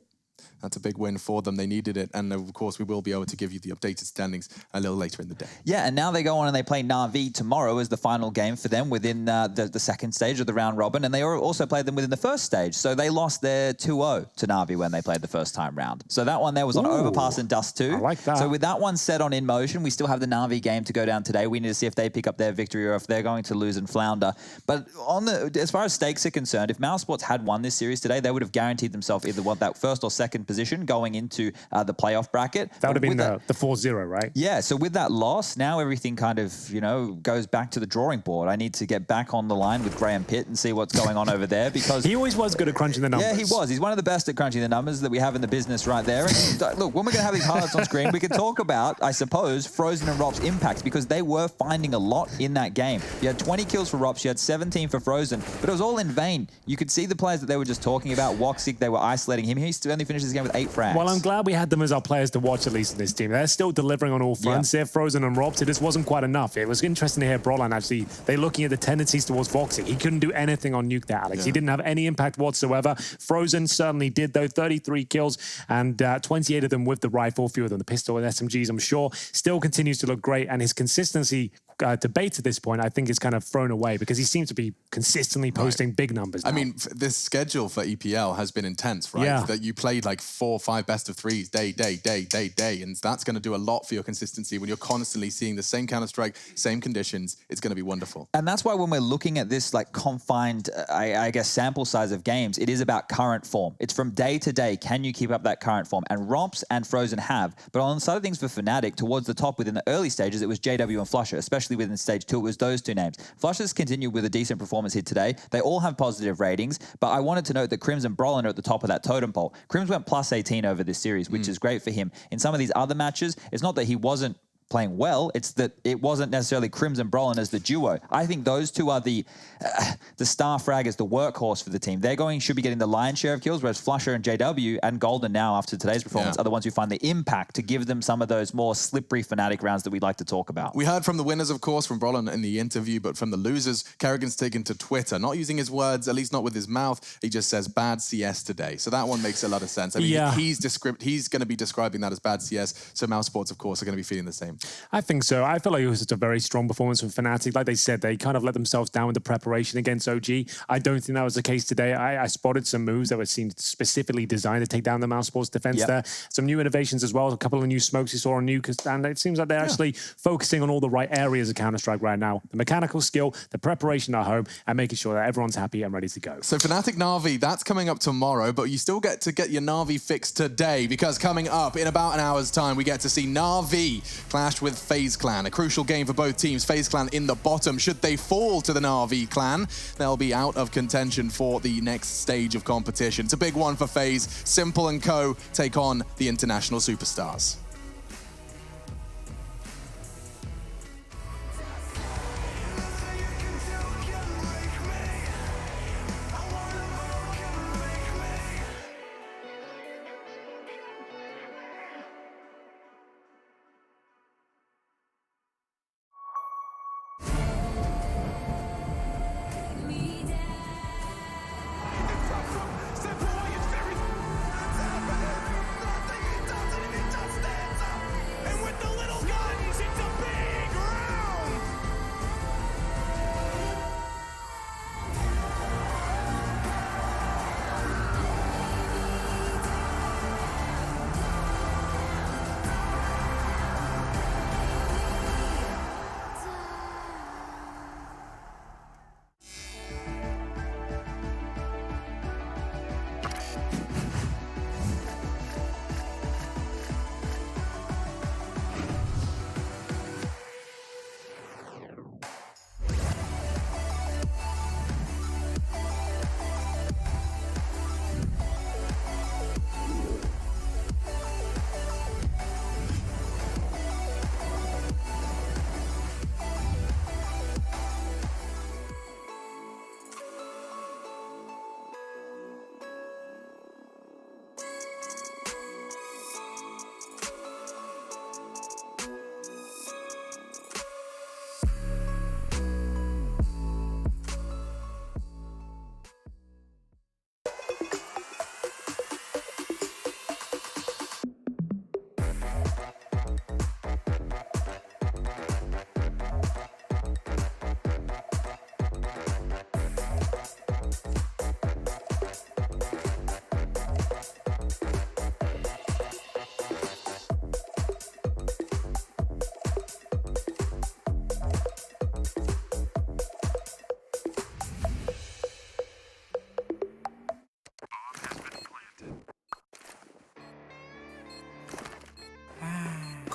That's a big win for them. They needed it. And of course, we will be able to give you the updated standings a little later in the day. Yeah, and now they go on and they play Na'Vi tomorrow as the final game for them within the second stage of the round robin. And they also played them within the first stage. So they lost their 2-0 to Na'Vi when they played the first time round. So that one there was on Overpass and Dust 2. I like that. So with that one set on In Motion, we still have the Na'Vi game to go down today. We need to see if they pick up their victory or if they're going to lose and flounder. But as far as stakes are concerned, if Mousesports had won this series today, they would have guaranteed themselves either that first or second position going into the playoff bracket. That would have been the 4-0, right? Yeah, so with that loss, now everything kind of, goes back to the drawing board. I need to get back on the line with Graham Pitt and see what's going on over there because... He always was good at crunching the numbers. Yeah, he was. He's one of the best at crunching the numbers that we have in the business right there. And look, when we're going to have these highlights on screen, we can talk about, I suppose, Frozen and Rop's impacts because they were finding a lot in that game. You had 20 kills for Rops, you had 17 for Frozen, but it was all in vain. You could see the players that they were just talking about. Woxic, they were isolating him. He only finished his game with 8 frags. Well, I'm glad we had them as our players to watch, at least in this team. They're still delivering on all fronts. They're Frozen and Rops. It just wasn't quite enough. It was interesting to hear Broline actually, they're looking at the tendencies towards Voxic. He couldn't do anything on Nuke there, Alex. He didn't have any impact whatsoever. Frozen certainly did, though. 33 kills and 28 of them with the rifle, few of them the pistol and SMGs, I'm sure. Still continues to look great, and his consistency debate at this point, I think, is kind of thrown away because he seems to be consistently posting big numbers now. I mean, this schedule for EPL has been intense, right? Yeah. That you played like 4 or 5 best of threes day, and that's going to do a lot for your consistency when you're constantly seeing the same Counter-Strike, same conditions. It's going to be wonderful. And that's why when we're looking at this like confined, I guess, sample size of games, it is about current form. It's from day to day. Can you keep up that current form? And Rops and Frozen have. But on the side of things for Fnatic, towards the top within the early stages, it was JW and Flusha, especially within stage 2, it was those two names. Flusha's continued with a decent performance here today. They all have positive ratings, but I wanted to note that Crims and Brolin are at the top of that totem pole. Crims went plus 18 over this series, which is great for him. In some of these other matches, it's not that he wasn't playing well, it's that it wasn't necessarily Crims and Brolin as the duo. I think those two are the star fraggers, the workhorse for the team. Should be getting the lion's share of kills, whereas Flusha and JW and Golden now, after today's performance, are the ones who find the impact to give them some of those more slippery Fnatic rounds that we'd like to talk about. We heard from the winners, of course, from Brolin in the interview, but from the losers, Kerrigan's taken to Twitter, not using his words, at least not with his mouth. He just says bad CS today. So that one makes a lot of sense. I mean, he's going to be describing that as bad CS, so Mousesports, of course, are going to be feeling the same. I think so. I feel like it was just a very strong performance from Fnatic. Like they said, they kind of let themselves down with the preparation against OG. I don't think that was the case today. I spotted some moves that were seemed specifically designed to take down the Mousesports defense there. Some new innovations as well. A couple of new smokes you saw on Nuke. And it seems like they're actually focusing on all the right areas of Counter-Strike right now. The mechanical skill, the preparation at home, and making sure that everyone's happy and ready to go. So Fnatic Na'Vi, that's coming up tomorrow, but you still get to get your Na'Vi fix today because coming up in about an hour's time, we get to see Na'Vi clash with FaZe Clan. A crucial game for both teams. FaZe Clan in the bottom. Should they fall to the Na'Vi Clan, they'll be out of contention for the next stage of competition. It's a big one for FaZe. Simple and Co. take on the international superstars.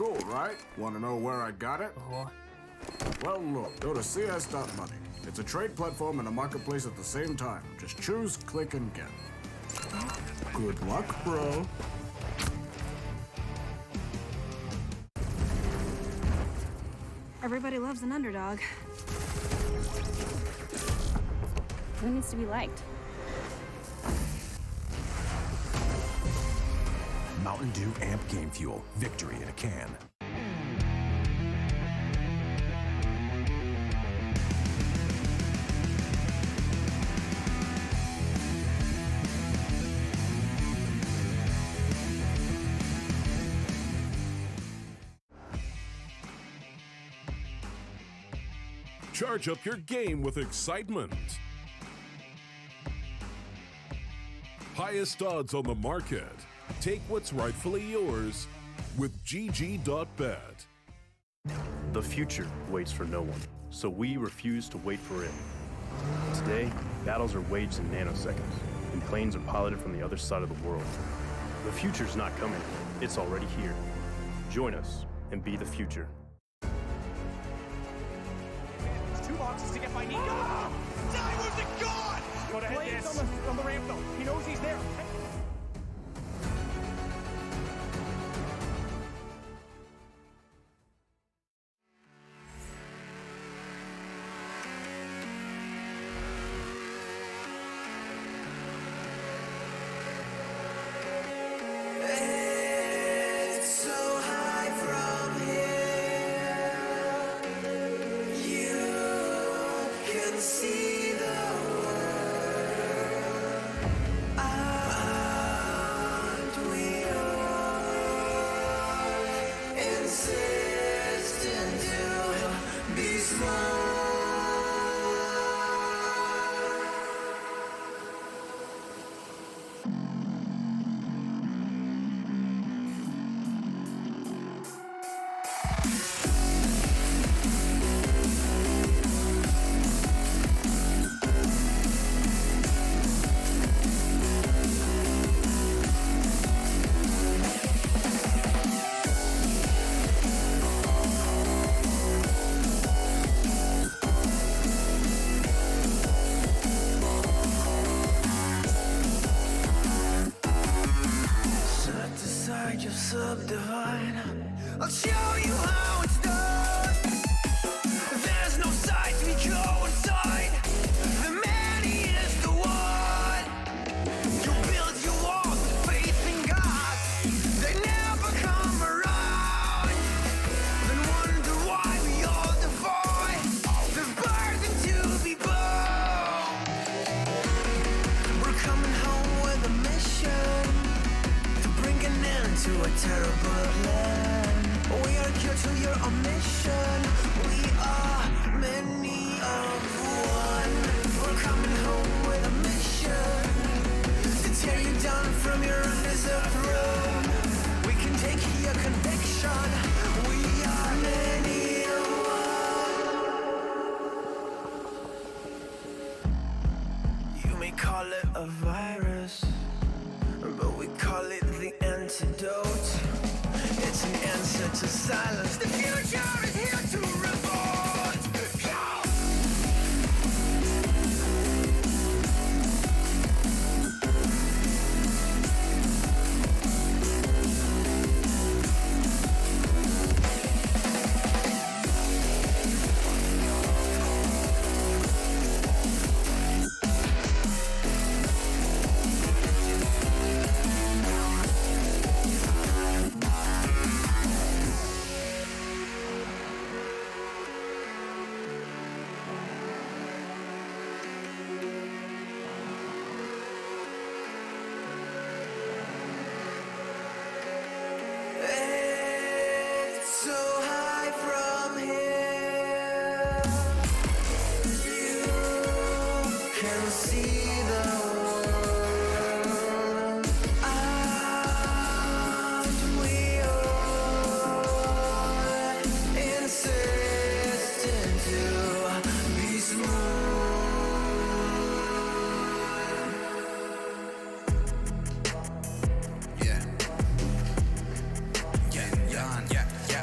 Cool, right? Want to know where I got it? Well, look, go to CS.money. It's a trade platform and a marketplace at the same time. Just choose, click, and get. Good luck, bro. Everybody loves an underdog. Who needs to be liked? Mountain Dew Amp Game Fuel. Victory in a can. Charge up your game with excitement. Highest odds on the market. Take what's rightfully yours with GG.bet. The future waits for no one, so we refuse to wait for it. Today, battles are waged in nanoseconds, and planes are piloted from the other side of the world. The future's not coming, it's already here. Join us and be the future. 2 boxes to get by Nico. Diamond's a god! Go to hit this. On the ramp though. He knows he's there. It's so high from here. You can see the world. Aren't we all insistent to be small? Set aside your subdivine. I'll show you how it's done. There's no sight we go inside. The man is the one. You build your walls with faith in God. They never come around. Then wonder why we all defy the burden to be born. We're coming home with a mission to bring an end to a terrible land. We are here to your mission. We are many of one. We're coming home with a mission to tear you down from your undeserved throne. We can take your conviction. We are many of one. You may call it a virus, but we call it the antidote. It's an answer to silence. The future is here to revolt. It's so high from here. You can see the world. Aren't we all insistent to be smooth? Yeah. Yeah, yeah, yeah, yeah.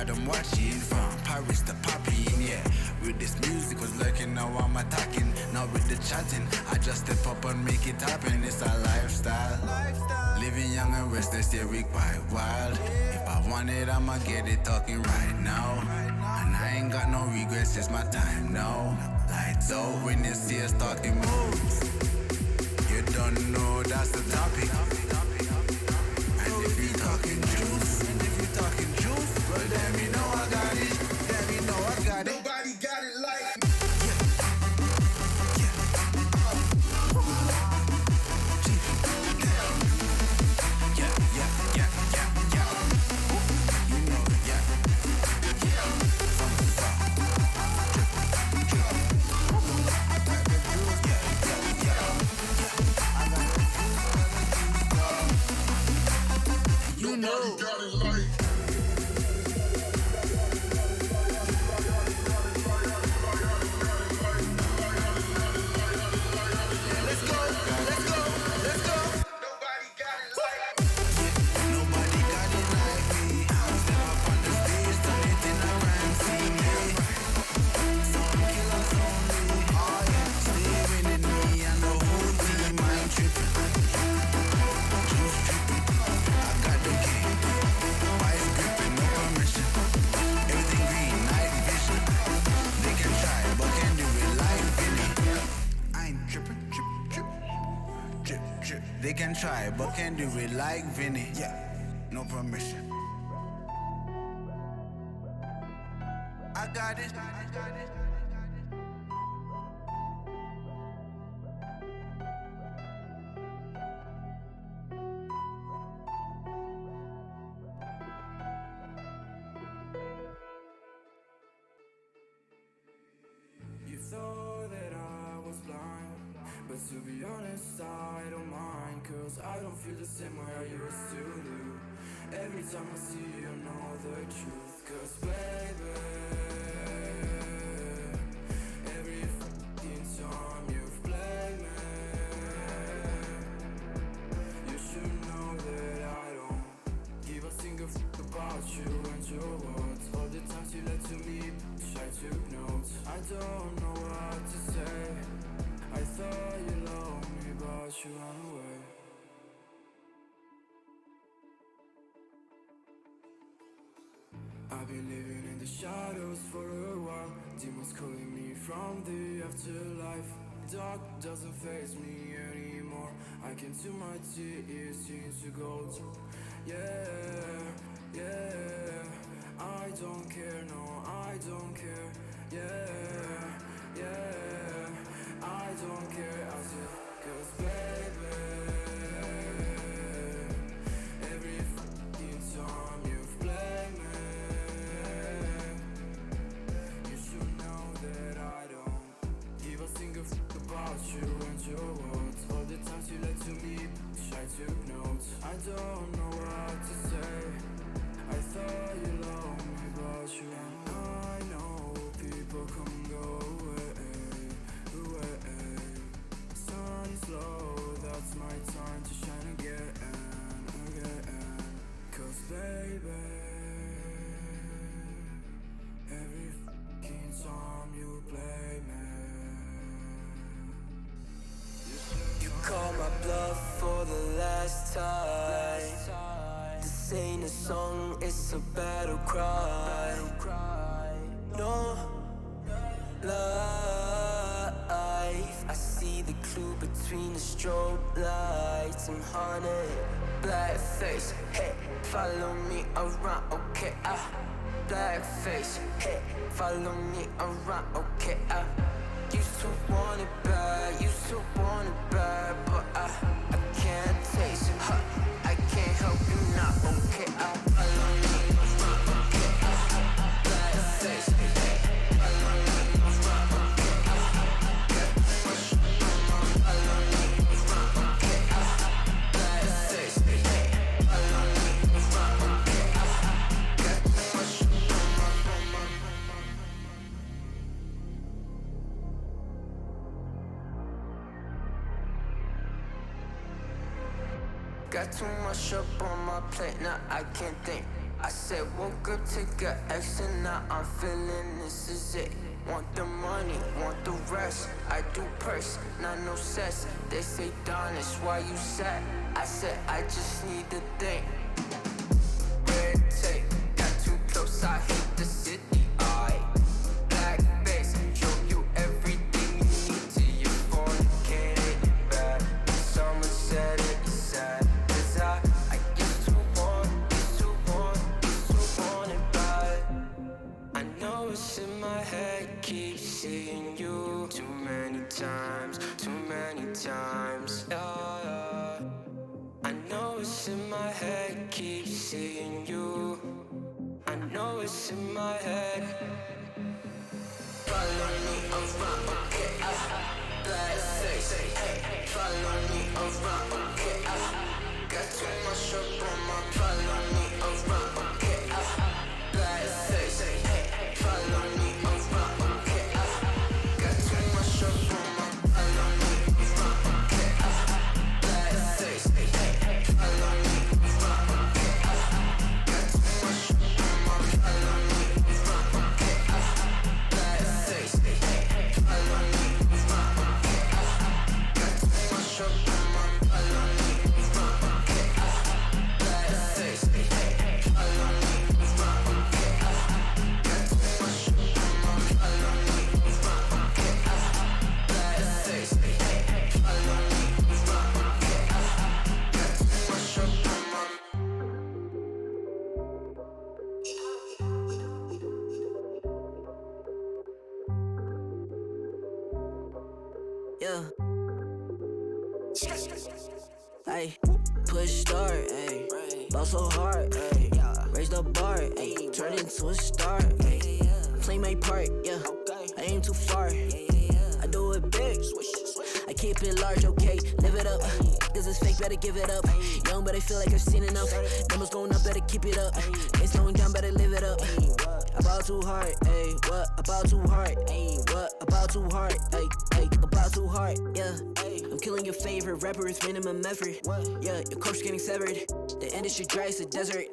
got them watching from Paris to Popping, yeah. With this music was lurking, now I'm attacking. Now with the chatting, I just step up and make it happen. It's a lifestyle. Living young and restless, yeah, we quite wild. If I want it, I'ma get it talking right now. And I ain't got no regrets, it's my time now. Lights out when you see us talking moves. You don't know that's the topic. And if you talking juice, well damn you know I got it. Damn you know I got it. Nobody got it like me. You know. They can try, but can't do it like Vinny. Yeah, no permission. I got it. You thought that I was blind, but to be honest, I don't mind. Cause I don't feel the same way I used to do. Every time I see you, know the truth. Cause baby, every fucking time you've played me, you should know that I don't give a single fuck about you and your words. All the times you lied to me, I took notes. I don't know what to say. I thought you loved me, but you ran away. I've been living in the shadows for a while. Demons calling me from the afterlife. Dark doesn't faze me anymore. I can see my tears into gold. Yeah, yeah. I don't care, no, I don't care. Yeah, yeah. I don't care, I said, cause baby, every fucking time you've played me, you should know that I don't give a single fuck about you and your words. All the times you lied to me, I took notes. I don't know what to say. I thought you loved me, but you ran. I know people come and go away. Sun is low, that's my time to shine again. Cause baby, every fucking time you play me, You call my bluff for the last time. This ain't a song, it's a battle cry. No life, I see the clue between the strobe lights. I'm haunted, black face, hey, follow me around, okay, black face, hey, follow me around, okay, used to want it bad, used to want it bad, but I can't taste it, I can't help you now, okay, follow me around, okay, black face, hey, follow me around, okay, follow me around, okay, black face, hey, follow me around, okay, got too much up on my plate, now I can't think. I said, woke up, take a action, now I'm feeling this is it. Want the money, want the rest. I do purse, not no cess. They say, Darnish, why you sad? I said, I just need to think. Red tape, got too close, I hate the city. Black face, show you everything you need to your phone. Can't hit it bad. Someone said it's sad. Cause I used to want it bad. I know it's in my head, keep seeing you too many times. Yeah. I know it's in my head, keep seeing you. I know it's in my head. Follow me around, black face. Follow me around, got too much up on my. Follow me around, black face. Follow me around, got too much up on my. Follow me around, black face. Follow me around, got too much up on my. Follow me around, black face. Follow me around, got too much up on my. Follow me around, black face. Follow me around, got too much up on my. Follow me around, black face. Follow me around, got too much up on my. Yeah. Ay, push start, ay. Ball so hard, ay. Raise the bar, ay. Turn into a star, ay. Play my part, yeah. I aim too far. I do it big. I keep it large, okay. Live it up. This is fake, better give it up. Young, but I feel like I've seen enough. Numbers going up, better keep it up. Ain't slowing down, better live it up. About too hard, ayy. What about too hard? Ayy, what about too hard? Ayy, about too hard, yeah. I'm killing your favorite rapper, it's minimum effort. Yeah, your corpse getting severed. The industry dry as a desert.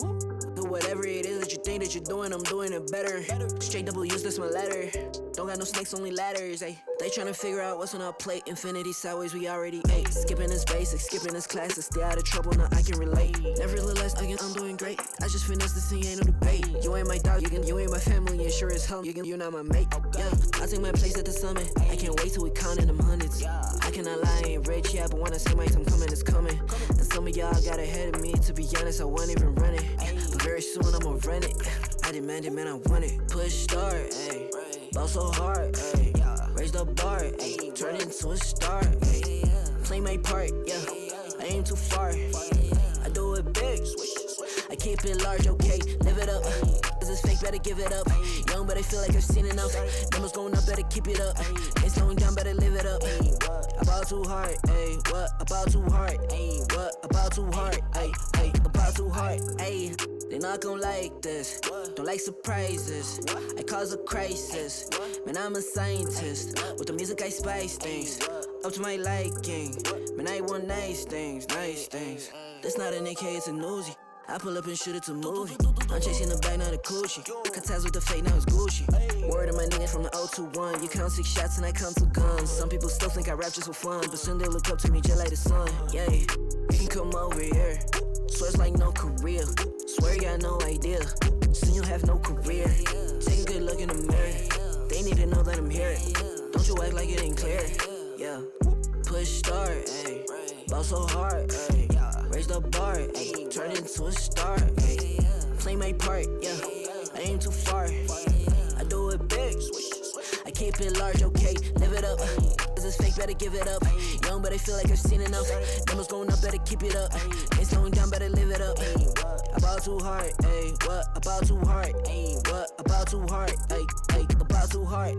Do whatever it is that you think that you're doing, I'm doing it better. Straight double use, that's my letter. Don't got no snakes, only ladders, ayy. They tryna figure out what's on our plate. Infinity sideways, we already ate. Skipping this basic, skipping this classes. Stay out of trouble, now I can relate. Nevertheless, again, I'm doing great. I just finished this thing, ain't no debate. You ain't my dog, you ain't my family, and sure as hell, you're not my mate. Yeah, I take my place at the summit. I can't wait till we countin' them hundreds. I cannot lie, I ain't rich, yeah, but when I say my time coming, it's coming. And some of y'all got ahead of me, to be honest, I wasn't even running. But very soon I'ma run it. I demand it, man, I want it. Push start, ayy. Ball so hard, ayy. Raise the bar, ayy. Turn into a star, ayy. Play my part, yeah. I aim too far. I do it big. I keep it large, okay. Live it up. This is fake, better give it up. Young, but I feel like I've seen enough. Numbers going up, better keep it up. Ain't slowing down, better live it up. About too hard, ayy. What about too hard? Ayy, what about too hard? Ayy, about too hard, ayy. They not gon' like this. Don't like surprises. I cause a crisis. Man, I'm a scientist. With the music, I spice things up to my liking. Man, I want nice things, nice things. That's not an AK, it's a Uzi. I pull up and shoot it to movie. I'm chasing the bag, not a coochie. Cut ties with the fake, now it's Gucci. Word of my niggas from the 021. You count 6 shots and I count 2 guns. Some people still think I rap just for fun, but soon they look up to me just like the sun. Yeah, you can come over here. Swear it's like no career. Swear you got no idea. Soon you'll have no career. Take a good look in the mirror. They need to know that I'm here. Don't you act like it ain't clear. Yeah. Push start, ayy. Ball so hard, ayy. Raise the bar, ayy. Turn into a star, ayy. Play my part, yeah. I aim too far. I do it big. I keep it large, okay. Live it up. This is fake, better give it up. Young, but I feel like I've seen enough. Numbers going up, better keep it up. Ain't slowing down, better live it up. About too hard, ayy. What about too hard? Ayy, what about too hard? Ayy, about too hard.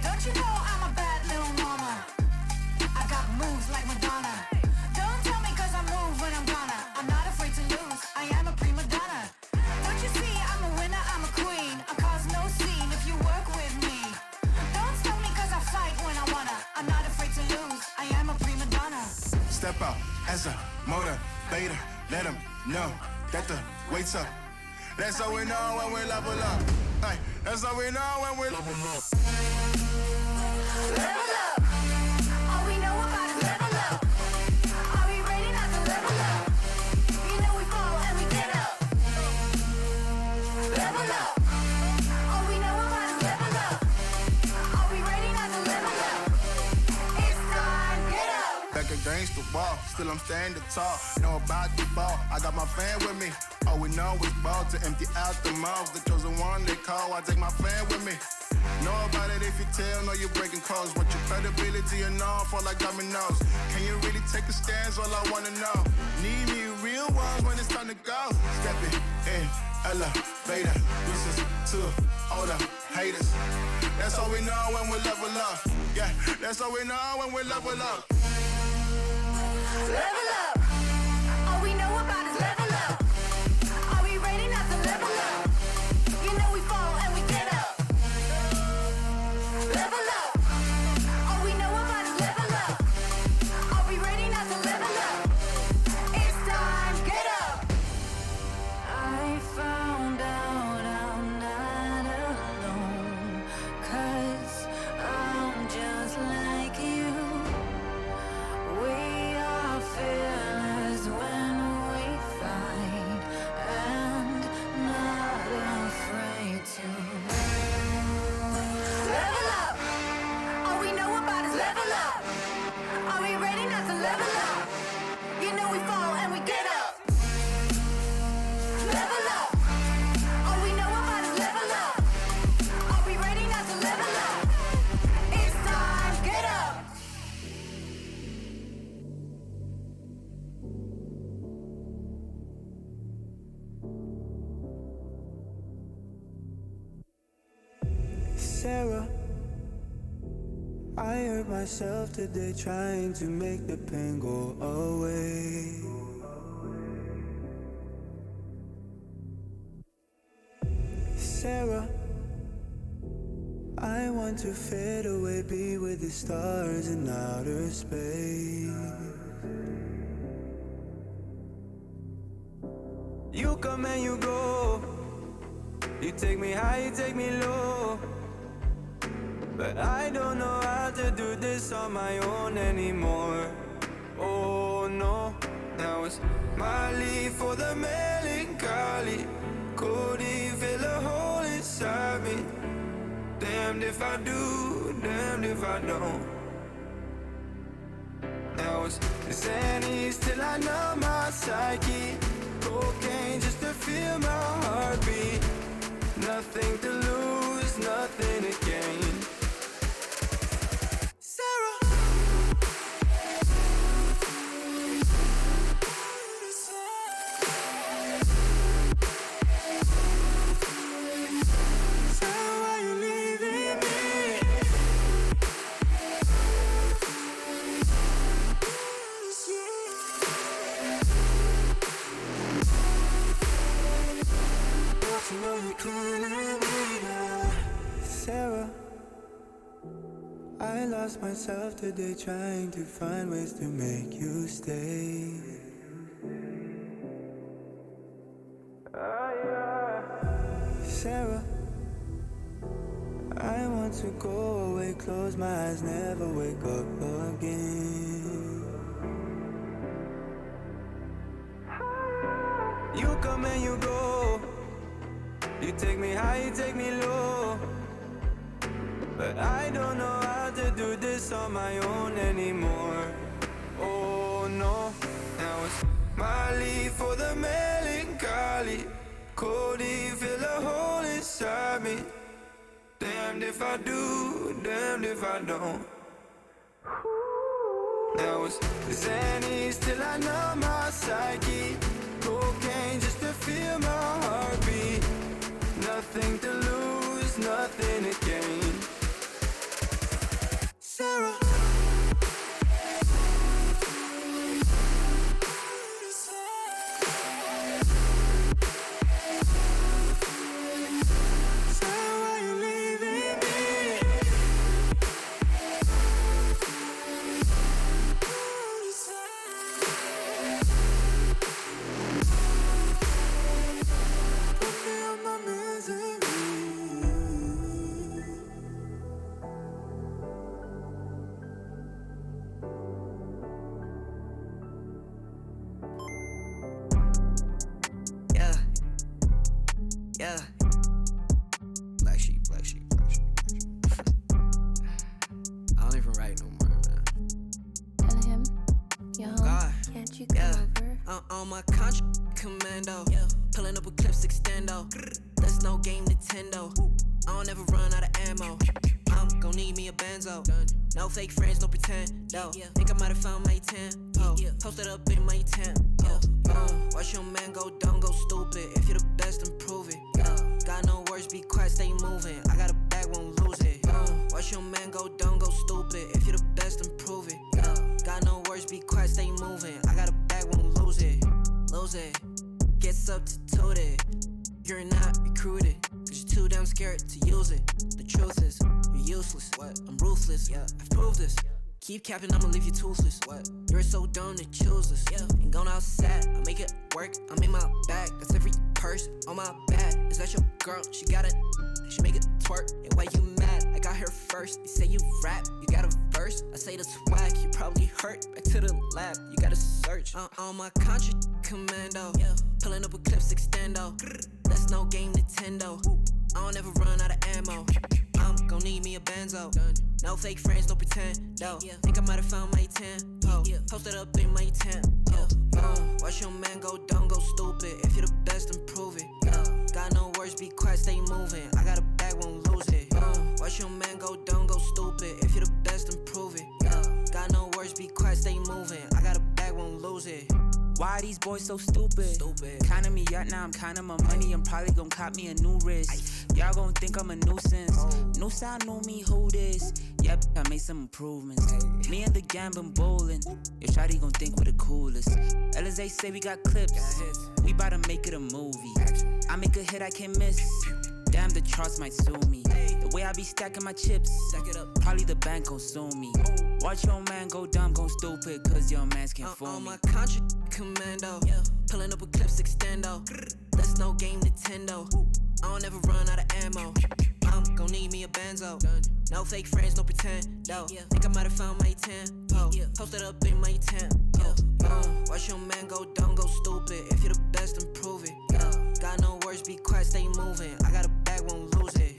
Don't you know I'm a bad little mama? I got moves like Madonna. Don't tell me cause I move when I'm gonna. I'm not afraid to lose, I am a prima donna. Don't you see I'm a winner, I'm a queen. step out as a motivator. Let them know that the weight's up. That's how we know when we level up. Hey, that's how we know when we level up. Level up. All we know about is level up. Are we ready not to level up? You know we fall and we get up. Level up. All we know about is level up. Are we ready not to level up? It's time, get up. Back against the wall, still I'm standing tall. Know about the ball, I got my fan with me. All we know is ball to empty out the mouths. The chosen one they call, I take my fan with me. Know about it if you tell, know you're breaking codes. Want your credibility and all fall like dominoes. Can you really take a stance? All I wanna know. Need me real ones when it's time to go. Stepping in, elevator. This is to all the haters. That's all we know when we level up. Yeah, that's all we know when we level up. Level up. All we know about is level up. Are we ready not to level up? You know we fall and we get up. Level up. All we know about is level up. Are we ready not to level up? It's time, get up. I found out I'm not alone, 'cause I'm just like you. We are fearless when we fight and not afraid to. Level up. All we know about is level up. Are we ready not to level up? You know we fall and we get up. Level up. All we know about is level up. Are we ready not to level up? It's time, get up. Sarah, I hurt myself today trying to make the pain go away. Sarah, I want to fade away, be with the stars in outer space. You come and you go. You take me high, you take me low. But I don't know how to do this on my own anymore. Oh no, now it's my leave for the melancholy. Could he fill a hole inside me? Damned if I do, damned if I don't. Now it's Xannies till I know my psyche. Cocaine just to feel my heartbeat. Nothing to lose, nothing to gain. Sarah. Sarah, why you leaving me? You know you can't leave me now. Sarah, I lost myself today trying to find ways to make you stay. Sarah, I want to go away, close my eyes, never wake up again. You come and you go. You take me high, you take me low. But I don't know how to do this on my own anymore. Oh no, now it's my leave for the melancholy. Could he fill a hole inside me? Damned if I do, damned if I don't. Now it's Xannies till I know my psyche. Cocaine just to feel my heartbeat. Nothing to lose, nothing to gain. Sarah. Sarah, why you leaving me? Yeah. Black sheep, black sheep, black sheep, black sheep. I don't even write no more, man. Tell him, yo, God. can't you come over? I'm on my contract commando. Yeah. Pulling up with clips extendo. That's no game Nintendo. I don't ever run out of ammo. I'm gon' need me a benzo. No fake friends, no pretend. No. Think I might have found my 10. Oh. Posted up in my tent. Watch your man go dumb, go stupid. If you're the best, then prove it. Got no words, be quiet, stay moving. I got a bag, won't lose it. Watch your man go dumb, go stupid. If you're the best, then prove it. Got no words, be quiet, stay moving. I got a bag, won't lose it. Lose it. Get substituted. You're not recruited. Cause you're too damn scared to use it. The truth is, you're useless. What? I'm ruthless. Yeah. I've proved this. Keep capping, I'ma leave you toothless. What? You're so dumb to choose this. Yeah. Ain't going outside, I make it work. I'm in my bag. That's every purse on my back. Is that your girl? She got it. She make it twerk. And why you mad? I got her first. You say you rap, you got a verse. I say the swag, you probably hurt. Back to the lab, you gotta search. On my contract commando. Yeah. Pulling up with clips extendo. That's no game Nintendo. I don't ever run out of ammo. I'm gon' need me a benzo. No fake friends, no pretend. No. Think I might have found my 10. Oh. Posted up in my tent. Watch your man go dumb, go stupid. If you're the best, then prove it. Got no words, be quiet, stay moving. I got a bag, won't lose it. Watch your man go dumb, go stupid. If you're the best, then prove it. Got no words, be quiet, stay moving. I got a bag, won't lose it. Why are these boys so stupid? Counting me out now, I'm counting my money. I'm probably gon' cop me a new wrist. Y'all gon' think I'm a nuisance. New sound, new me, who this? Yep, I made some improvements. Me and the gang been bowling. Your shawty gon' think we're the coolest. Alizé say we got clips. We bout to make it a movie. I make a hit I can't miss. Damn, the charts might sue me. The way I be stacking my chips, probably the bank gon' sue me. Watch your man go dumb, go stupid, cause your mans can't fool me. On my contract commando. Pulling up with clips extendo. That's no game Nintendo. I don't ever run out of ammo. I'm gon' need me a benzo. No fake friends, no pretend. No. Think I might have found my 10. Posted up in my tent. Watch your man go dumb, go stupid. If you're the best, then prove it. Got no words, be quiet, stay moving. I got a bag, won't lose it.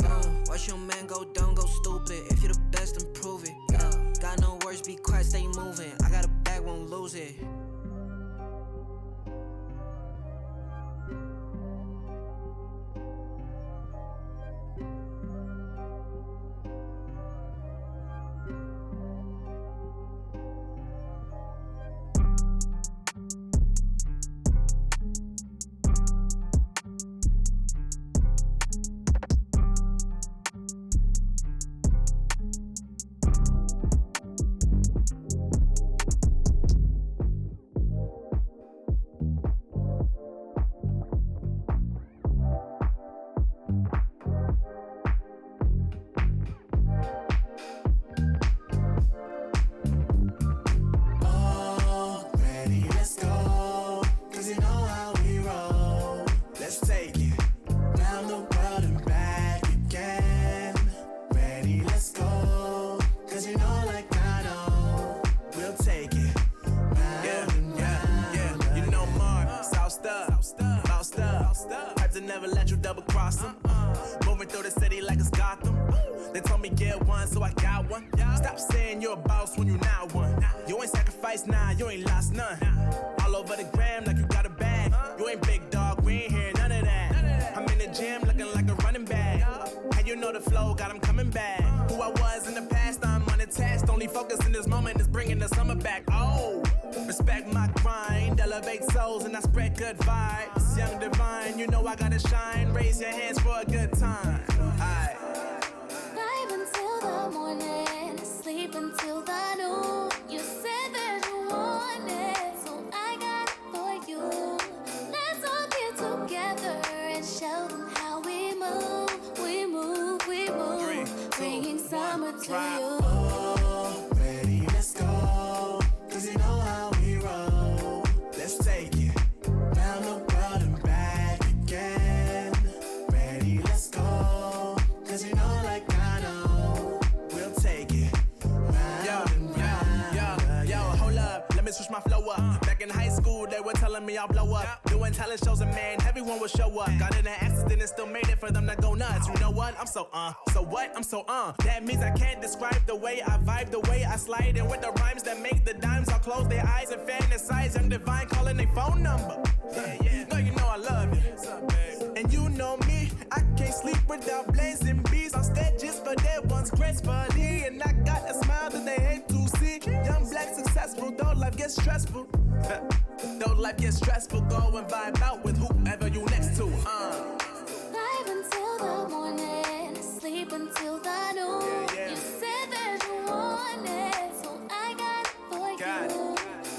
Watch your man go dumb, go stupid. If you're the best, then prove it. Got no words, be quiet, stay moving. I got a bag, won't lose it. I go nuts. You know what? I'm so what? I'm so That means I can't describe the way I vibe, the way I slide in with the rhymes that make the dimes. I'll close their eyes and fantasize. Young Divine calling their phone number. Yeah. No, you know I love you. What's up, babe? And you know me, I can't sleep without blazing beats on stages for their ones gracefully. And I got a smile that they hate to see. Young black successful, though life gets stressful. Though life gets stressful, go and vibe out with whoever you next to. Live until the morning, sleep until the noon. You said that you want it, so I got it for you.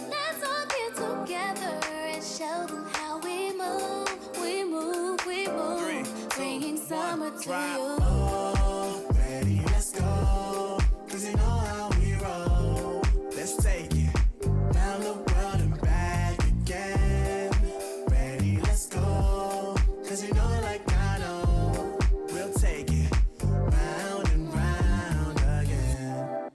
Let's all get together and show them how we move. We move, we move. 3, 2, bringing summer to you. Oh, ready, let's go. 'Cause you know how we roll. Let's take it round the world and back again. Ready, let's go. 'Cause you know like I know. We'll take it round and round again.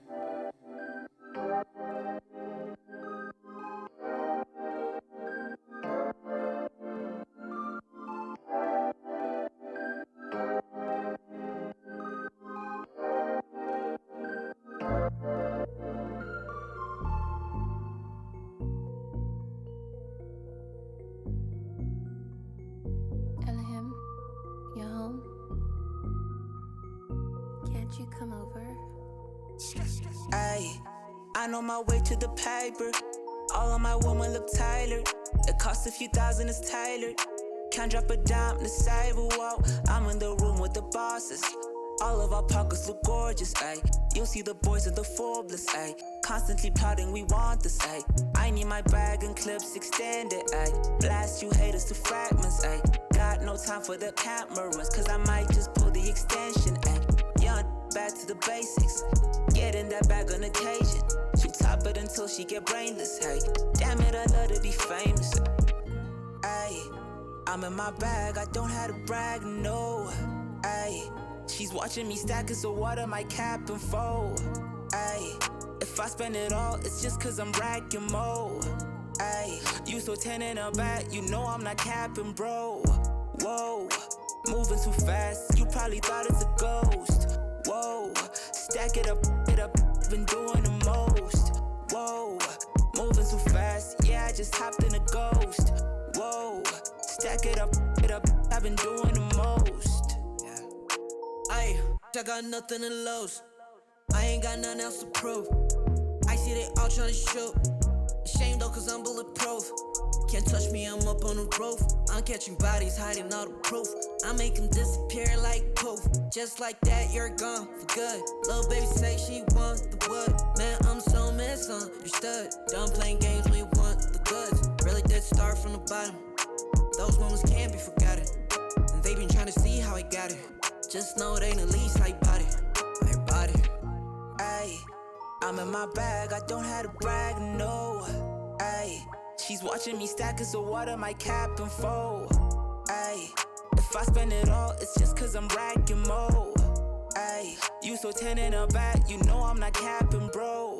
And him, you're home. Can't you come over? Ayy, I know my way to the paper. All of my women look tailored. It costs a few thousand, it's tailored. Can't drop a dime in the sidewalk. I'm in the room with the bosses. All of our pockets look gorgeous, ayy. You'll see the boys of the Forbes, ayy. Constantly plotting, we want this, ayy. I need my bag and clips extended, ayy. Blast you haters to fragments, ayy. Got no time for the cameras, 'cause I might just pull the extension, ayy. Young, back to the basics. Get in that bag on occasion. She top it until she get brainless, hey. Damn it, I love to be famous. Ayy, I'm in my bag, I don't have to brag, no. Ayy, she's watching me stack it, so what am I capping for? Ayy, if I spend it all, it's just 'cause I'm racking more. Ayy, you so 10 in a back, you know I'm not capping, bro. Whoa, moving too fast, you probably thought it's a ghost. Whoa, stack it up, been doing the most. Whoa, moving too fast, yeah, I just hopped in a ghost. Whoa, stack it up, I've been doing the most. Ayy, I got nothing to lose. I ain't got nothing else to prove. I see they all tryna shoot. Ashamed though, 'cause I'm bulletproof. Can't touch me, I'm up on the roof. I'm catching bodies, hiding all the proof. I make them disappear like poof. Just like that, you're gone for good. Little baby say she wants the wood. Man, I'm so misunderstood. Done playing games when you want the goods. Really did start from the bottom. Those moments can't be forgotten. And they been trying to see how I got it. Just know it ain't the least I bought it. I bought it. Ayy, I'm in my bag, I don't have to brag, no. Ayy, she's watching me stack it, so what am I capping for? Ayy, if I spend it all, it's just 'cause I'm racking more. Ayy, you so 10 in a back, you know I'm not capping, bro.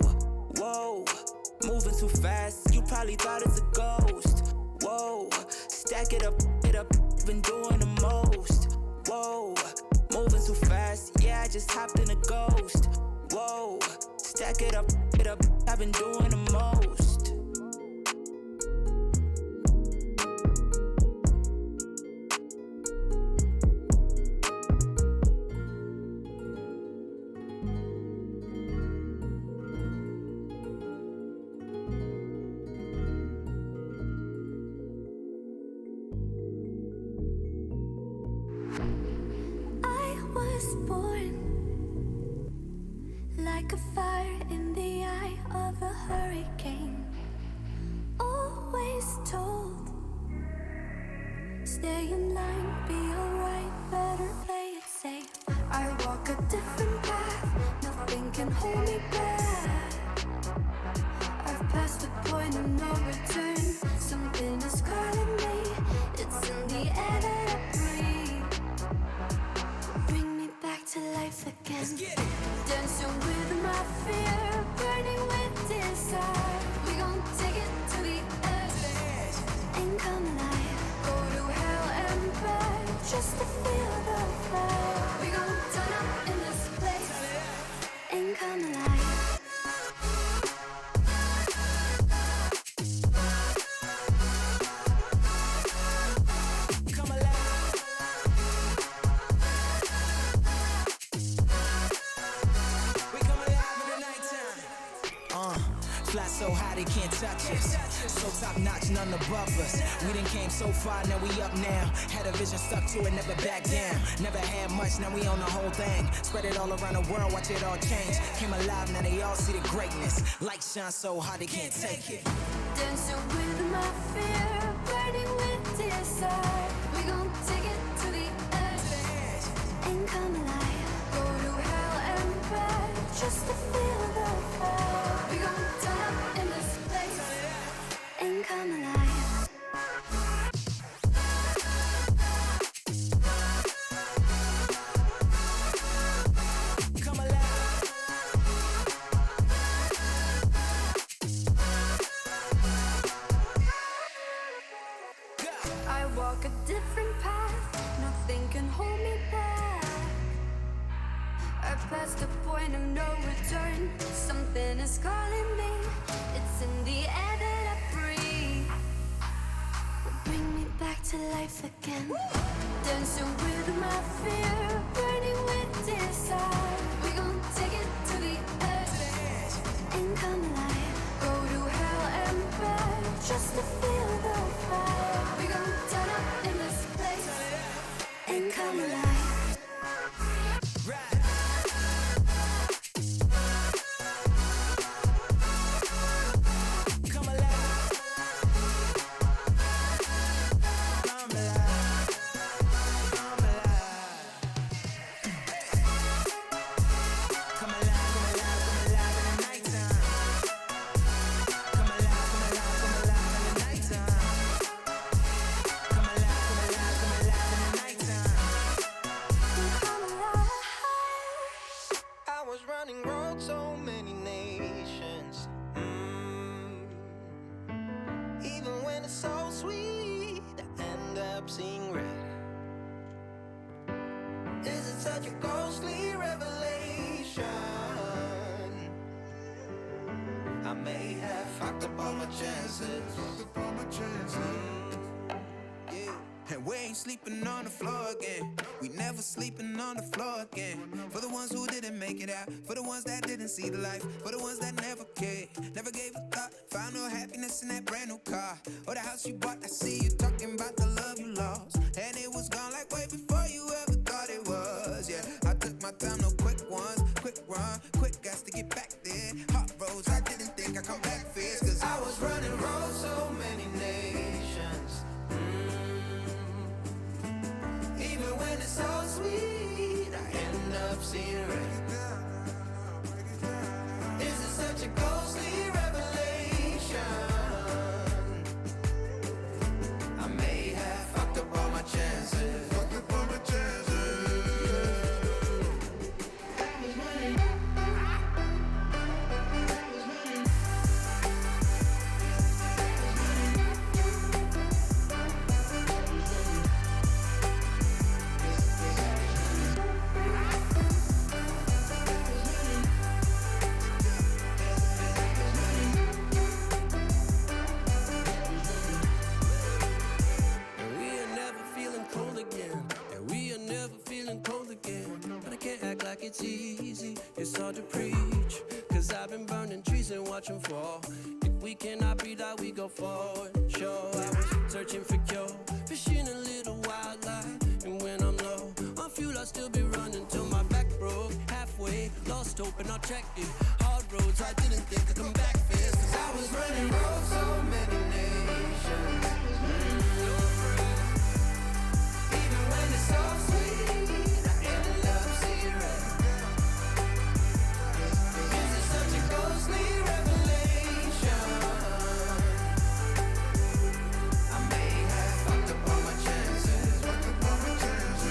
Whoa, moving too fast, you probably thought it's a ghost. Whoa, stack it up, been doing the most. Whoa, moving too fast, yeah, I just hopped in a ghost. Whoa, stack it up, I've been doing the most. I was born like a fire in the eye of a hurricane. Always told, stay in line, be alright, better play it safe. I walk a different path, nothing can hold me back. I've passed the point of no return, something is calling me. It's in the air that I breathe. Bring me back to life again. Dancing with my fear, burning with desire. We gon' take it to the edge and come alive. Go to hell and back. fly so high they can't touch us. So top notch, none above us. We done came so far, now we up now. Had a vision, stuck to it, never back down. Never had much, now we own the whole thing. Spread it all around the world, watch it all change. Came alive, now they all see the greatness. Light shine so hard they can't take it. Dancing with my fear, burning with desire. We gon' take it to the edge and come alive. Go to hell and back just to feel the fire. We gon' turn up in this place and come alive. I walk a different path, nothing can hold me back. I passed the point of no return, something is calling me. It's in the air that I breathe. Bring me back to life again. Dancing with my fear, burning with desire. We gon' take it to the edge and come alive. Go to hell and back just to feel the fire. We gon' turn up in this place and come alive. I was running road so many nations. Even when it's so sweet, I end up seeing red. Is it such a ghostly revelation? I may have fucked up all my chances. And we ain't sleeping on the floor again. We never sleeping on the floor again. For the ones who didn't make it out, for the ones that didn't see the life, for the ones that never cared, never gave a thought, found no happiness in that brand new car or the house you bought. I see you talking about the love you lost, and it was gone like way before you ever thought it was. Yeah, I took my time, no quick ones, quick run, quick gas to get back there. Hot roads, I didn't think I'd come back fierce, cause I was running roads so many nations. Even when it's so sweet, I end up seeing red. Is it such a ghostly revelation? I may have fucked up all my chances. Fucked up all my chances. And we are never feeling cold again. And we are never feeling cold again. But I can't act like it's easy. It's hard to preach. Cause I've been burning trees and watching fall. If we cannot breathe out, we go forward. Sure, I was searching for cure. Fishing a little wildlife. And when I'm low on fuel, I'll still be running till my back broke. Halfway, lost hope and I checked it. Hard roads, I didn't think I'd come back fast. Cause I was running roads so many nations. Even when it's so sweet, I ended up seeing red. Is it such a ghostly revelation? I may have fucked up all my chances. Fucked up all my chances.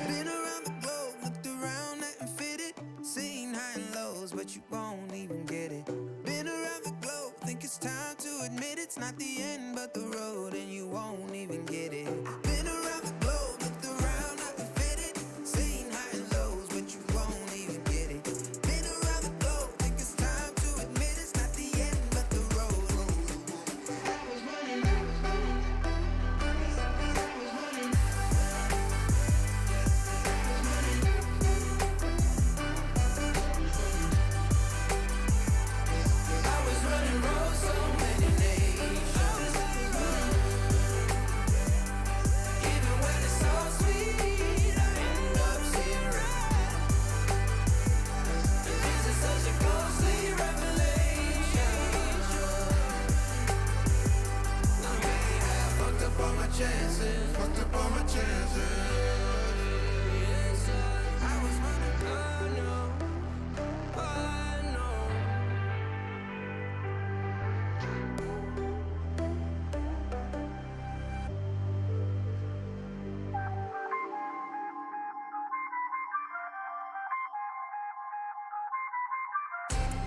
Been around the globe, looked around and fitted. Seen high and lows, but you won't even get it. Been around the globe, think it's time to admit it's not the end, but the road, and you won't even get it. Been around the globe, looked around, nothing fitted. Seen high and lows, but you won't even get it. Been around the globe, think it's time to admit it's not the end, but the road.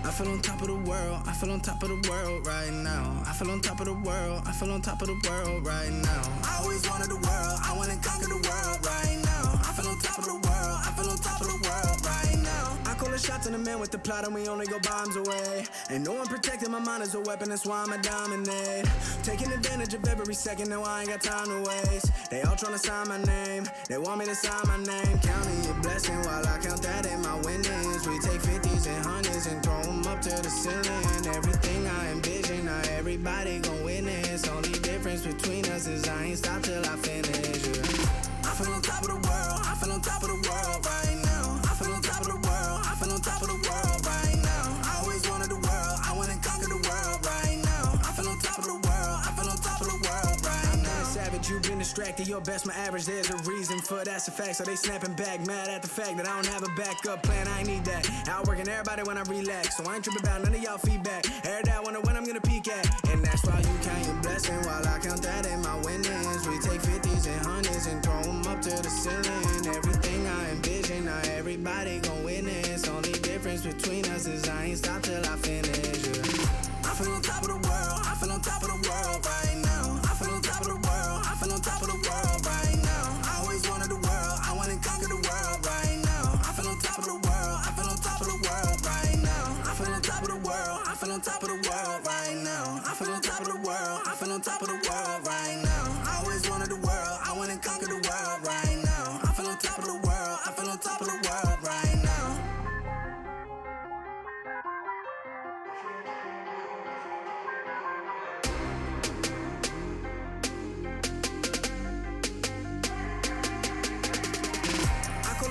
I feel on top of the world, I feel on top of the world right now. I feel on top of the world, I feel on top of the world right now. I always wanted the world, I wanna conquer the world right now. I feel on top of the world, I feel on top of the world right now. I call the shots in the man with the plot and we only go bombs away. Ain't no one protecting my mind as a weapon, that's why I'ma dominate. Taking advantage of every second, now I ain't got time to waste. They all tryna sign my name, they want me to sign my name. Counting your blessing while I count that in my winnings. We take 50s and 100s and throw them up to the ceiling. Everything I envision, now everybody gon' witness. Only difference between us is I ain't stop till I finish, yeah. I feel on top of the world, I feel on top of the world right now. I feel on top of the world, I feel on top of the world right now. I always wanted the world, I wanna conquer the world right now. I feel on top of the world, I feel on top of the world right now. Savage, you've been distracted, your best my average, there's a reason for that's a fact. So they snapping back, mad at the fact that I don't have a backup plan, I ain't need that. Outworking everybody when I relax, so I ain't tripping about none of y'all feedback. Heard that, wonder when I'm gonna peak at. And that's why you count your blessing while I count that in my winnings. We take 50s and 100s and throw them up to the ceiling. Everything I envision, now everybody gon' witness. Only difference between us is I ain't stop till I finish, yeah. I feel on top of the world, I feel on top of the world right now. I feel on top of the world, I feel on top of the world right now. I always wanted the world, I wanna conquer the world right now. I feel on top of the world, I feel on top of the world right now. I feel on top of the world, I feel on top of the world right now. I feel on top of the world, I feel on top of the world right now. I always wanted the world, I wanna conquer the world right now. I feel on top of the world, I feel on top of the world right now.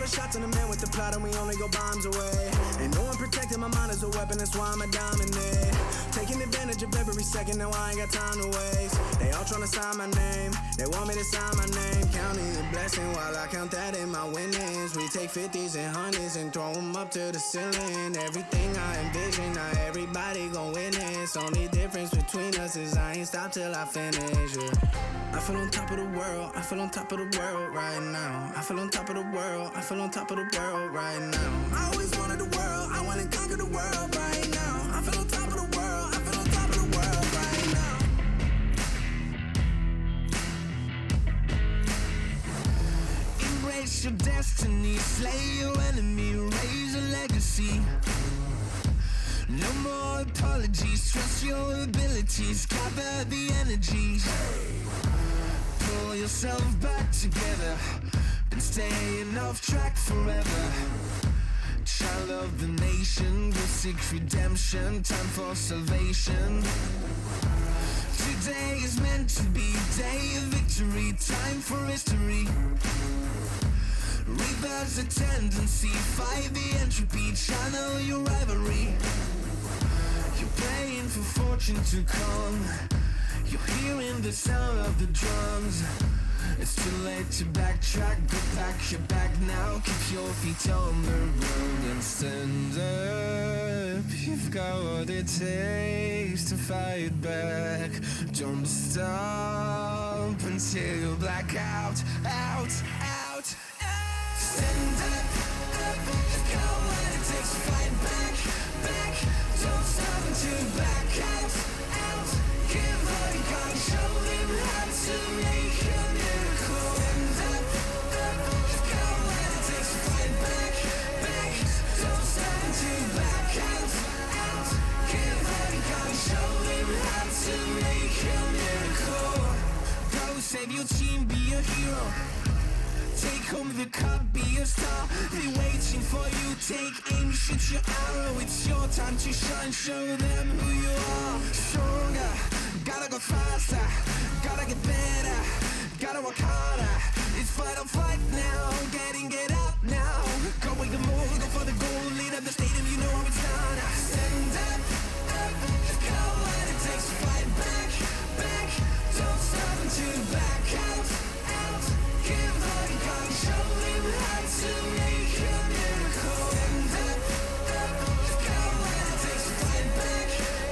Shots in the man with the plot and we only go bombs away. Ain't no one protecting my mind as a weapon, that's why I'ma dominate. Taking advantage of every second, now I ain't got time to waste. They all tryna sign my name, they want me to sign my name. Counting your blessing while I count that in my winnings. We take 50s and 100s and throw them up to the ceiling. Everything I envision, now everybody gon' witness. Only difference between us is I ain't stop till I finish, yeah. I feel on top of the world, I feel on top of the world right now. I feel on top of the world, I feel on top of the world right now. I always wanted the world, I wanna conquer the world right now. I feel on top of the world, I feel on top of the world right now. Embrace your destiny, slay your enemy, raise a legacy. No more apologies, trust your abilities, gather the energies. Pull yourself back together, been staying off track forever. Child of the nation, go seek redemption, time for salvation. Today is meant to be day of victory, time for history. Reverse the tendency, fight the entropy, channel your rivalry. You're praying for fortune to come, you're hearing the sound of the drums. It's too late to backtrack, go back your back now. Keep your feet on the road and stand up. You've got what it takes to fight back. Don't stop until you black out, out, out. Stand up, up. You've got what it takes to fight back, back. Don't stop until you back out, out. Give all you got, show them how to make a miracle. Stand up, up. You've got what it takes to fight back, back. Don't stop until you back out, out. Give all you got, show them how to make a miracle. Go save your team, be a hero. Take home the cup, be a star. They're waiting for you, take aim, shoot your arrow. It's your time to shine, show them who you are. Stronger, gotta go faster, gotta get better, gotta work harder. It's fight or flight now, get up now. Go wake the move, go for the goal, lead up the stadium, you know how it's done. Stand up, up, go what it takes to fight back, back. Don't stop until you back out, out. Give all you got, show them how to make a miracle. Stand up, up, go what it takes to fight back,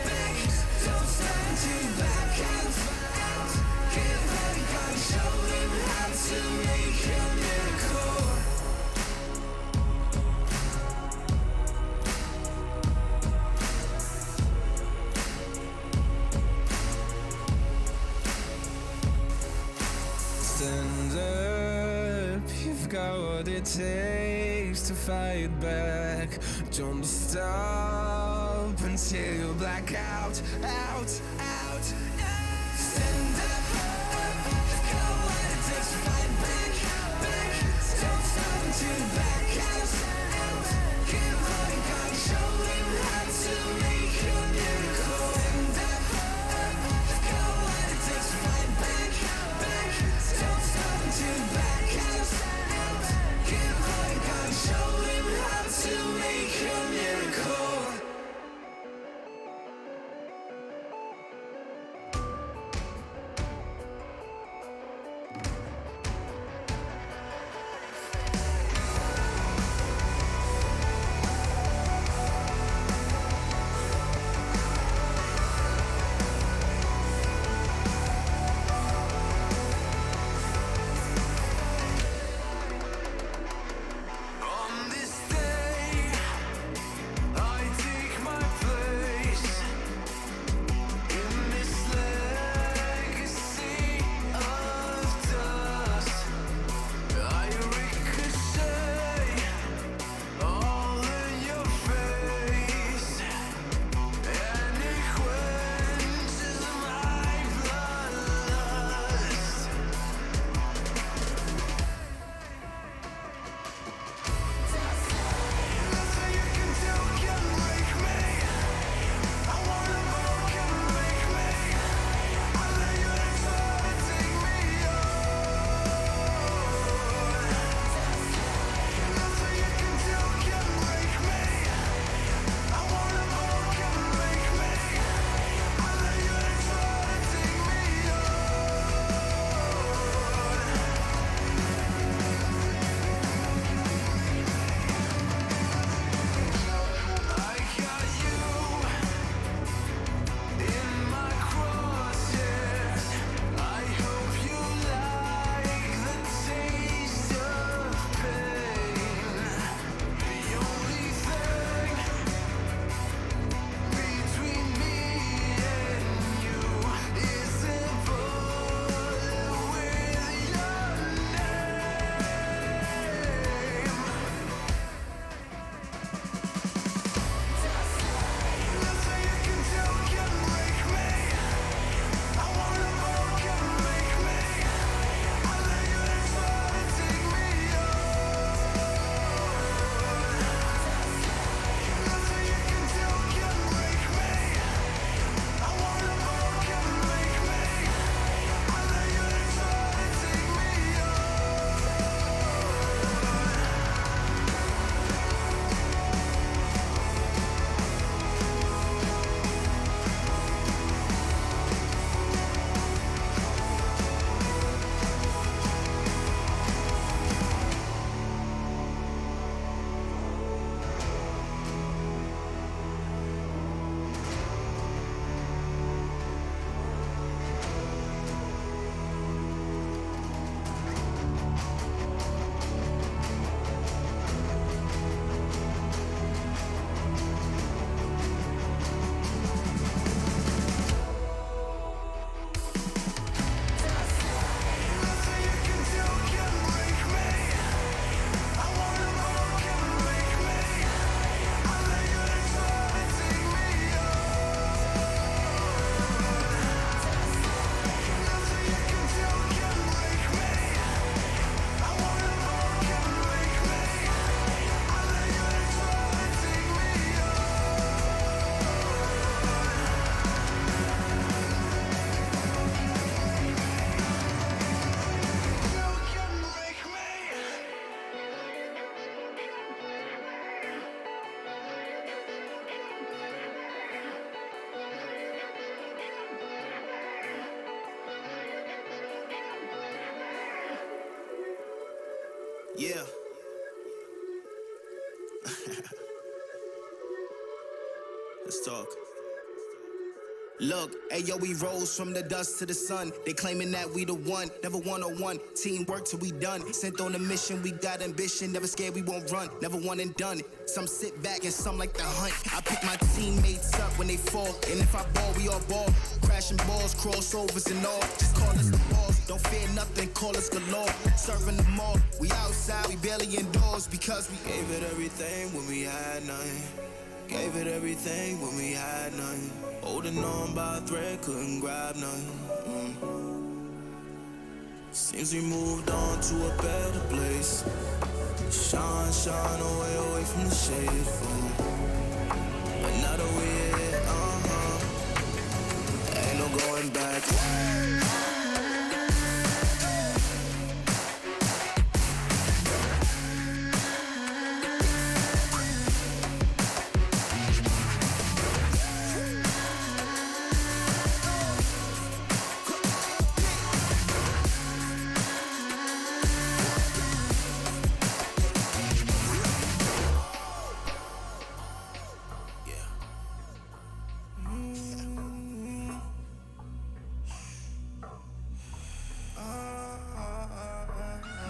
back. Don't stop until you back out, out. Give all you got, show them how stand up. You've got what it takes to fight back. Don't stop until you black out, out. Stand up, you've got what it takes to fight back. Don't stop until you black out. Keep holding on, show him how to make a miracle. Stand up, you've got what it takes to fight back. Don't stop until you black out. Keep holding on, show him how to make a miracle. On this day, I take my place in this legacy of dust. I ricochet all in your face, and it quenches my bloodlust. Nothing you can do can break me. I wanna move, can break me. I let you try to take me on. Nothing you can do can break me. I wanna move, can break me. I let you try to take me I got you in my crosshairs. I hope you like the taste of pain. The only thing between me and you is a bullet with your name. Nothing you can do can break me. I wanna move, can break me. I let you try to take me on. Nothing you can do can break me. I wanna move, can break me. I let you try to take me Nothing you can do can break me. I wanna move, can break me. I let you try to take me on. Nothing you can do can break me. I wanna move, can break me. I let you try to take me Yeah. Let's talk. Look, ayo, we rose from the dust to the sun. They claiming that we the one, never one-on-one. Teamwork till we done. Sent on a mission, we got ambition. Never scared, we won't run. Never one and done. Some sit back and some like the hunt. I pick my teammates up when they fall. And if I ball, we all ball. Crashing balls, crossovers and all. Just call us the balls. Don't fear nothing, call us galore. Serving them all, we outside, we barely indoors because we gave it everything when we had nothing. Gave it everything when we had nothing. Holding on by a thread, couldn't grab nothing. Seems we moved on to a better place. Shine, shine away from the shade. But now that we're here, ain't no going back.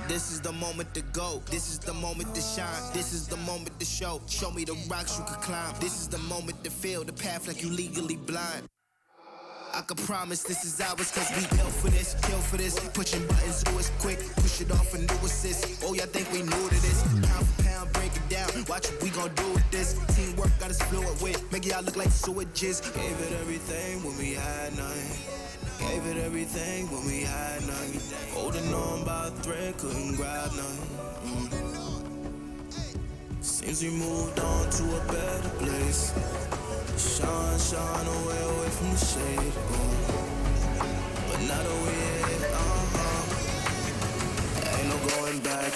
This is the moment to go. This is the moment to shine. This is the moment to show. Show me the rocks you can climb. This is the moment to feel the path like you legally blind. I can promise this is ours cause we built for this, kill for this. Pushing buttons, do it quick, push it off and do assist. Oh, y'all think we new to this? Pound for pound, break it down. Watch what we gon' do with this. Teamwork got us fluid with. Make y'all look like sewages. Gave it everything when we had nothing. Gave it everything when we had nothing. Holding on by a thread, couldn't grab nothing. Seems we moved on to a better place. Shine, shine away from the shade. But now that we're here, ain't no going back.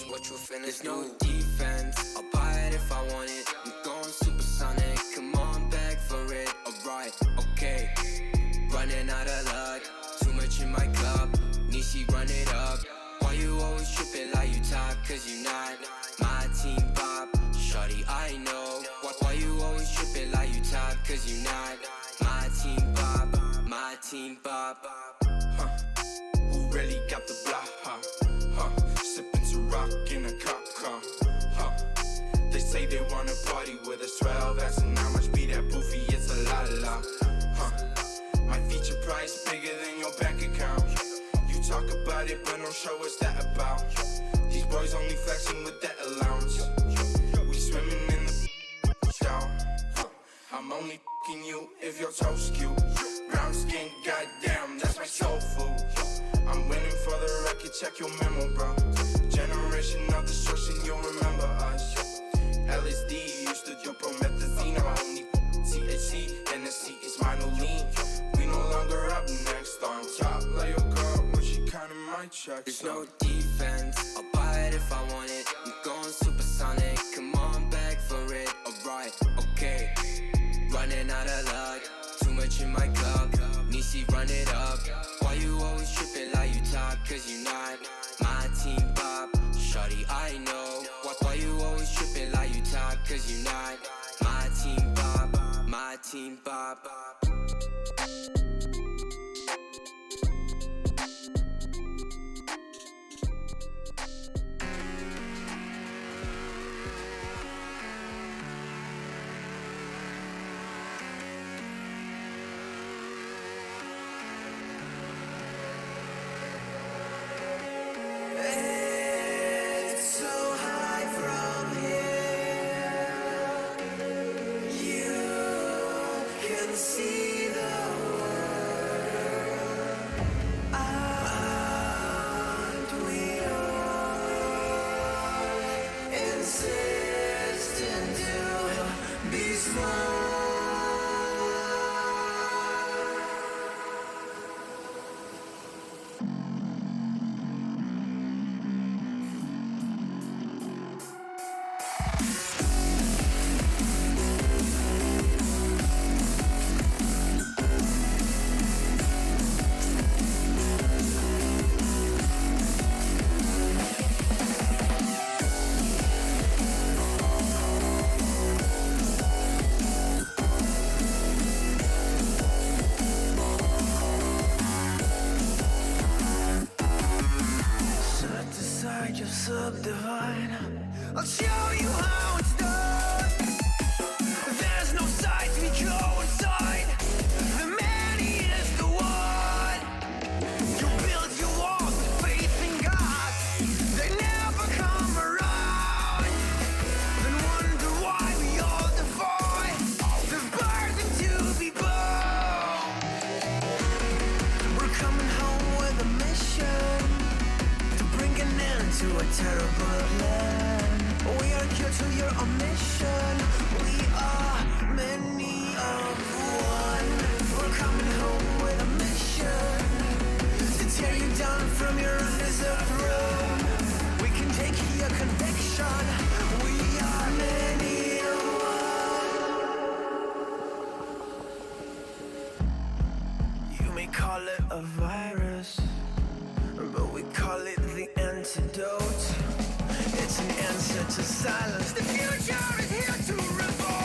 What you finna do? No defense, I'll buy it if I want it. I'm going supersonic, come on, beg for it. Alright, okay, running out of luck. Too much in my cup, Nishi run it up. Why you always tripping like you top? Cause you not my team pop. Shorty, I know. Why you always tripping like you top? Cause you not my team pop. My team pop. Who really got the block, Sipping to rock in a cop car, They say they wanna party with us, 12 asking how much be that poofy, it's a la, My feature price bigger than your bank account. You talk about it, but don't show us that about. These boys only flexing with that allowance. We swimming in the down. I'm only f***ing you if your toes cute. Brown skin, goddamn, that's my soul food. I'm winning for the record, check your memo, bro. Generation of destruction, you'll remember us. LSD used to do promethazine. I'm only THC, Hennessy is minor lean. We no longer up next on top. Like your girl when she counting my checks. There's no defense, I'll buy it if I want it. I'm going supersonic, come on, beg for it. Alright, okay, running out of luck. Too much in my cup, Nishi run it up. Why you always tripping like you top? Cause you not my team pop. Shorty, I know. Why you always tripping like you top? Cause you not my team pop. My team pop. It's so high from here. You can see the world. Aren't we all insistent to call it a virus, but we call it the antidote. It's an answer to silence. The future is here to revolt.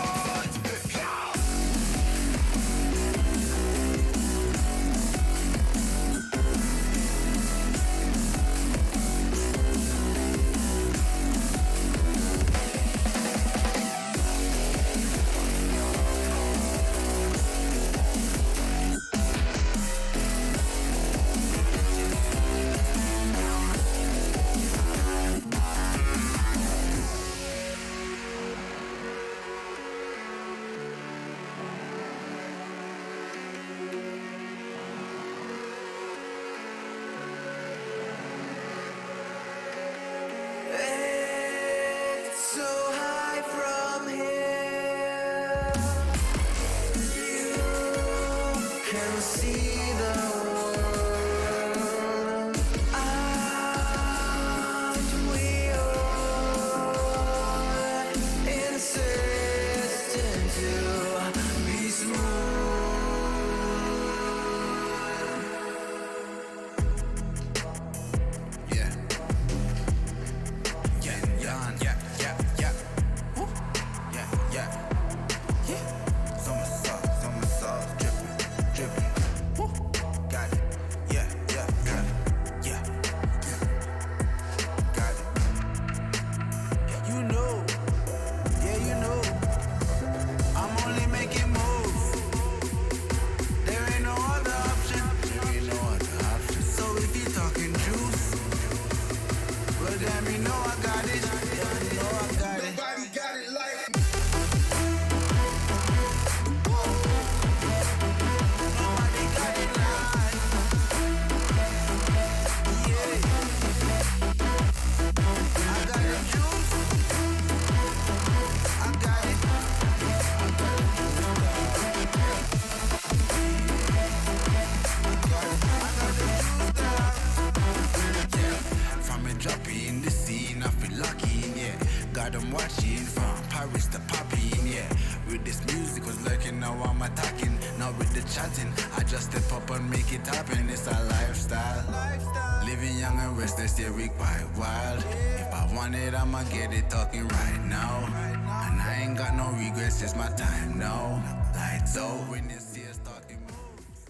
I just step up and make it happen. It's a lifestyle. Living young and restless, yeah, we quite wild. If I want it, I'ma get it talking right now. And I ain't got no regrets, it's my time now. Lights out when this year's talking moves.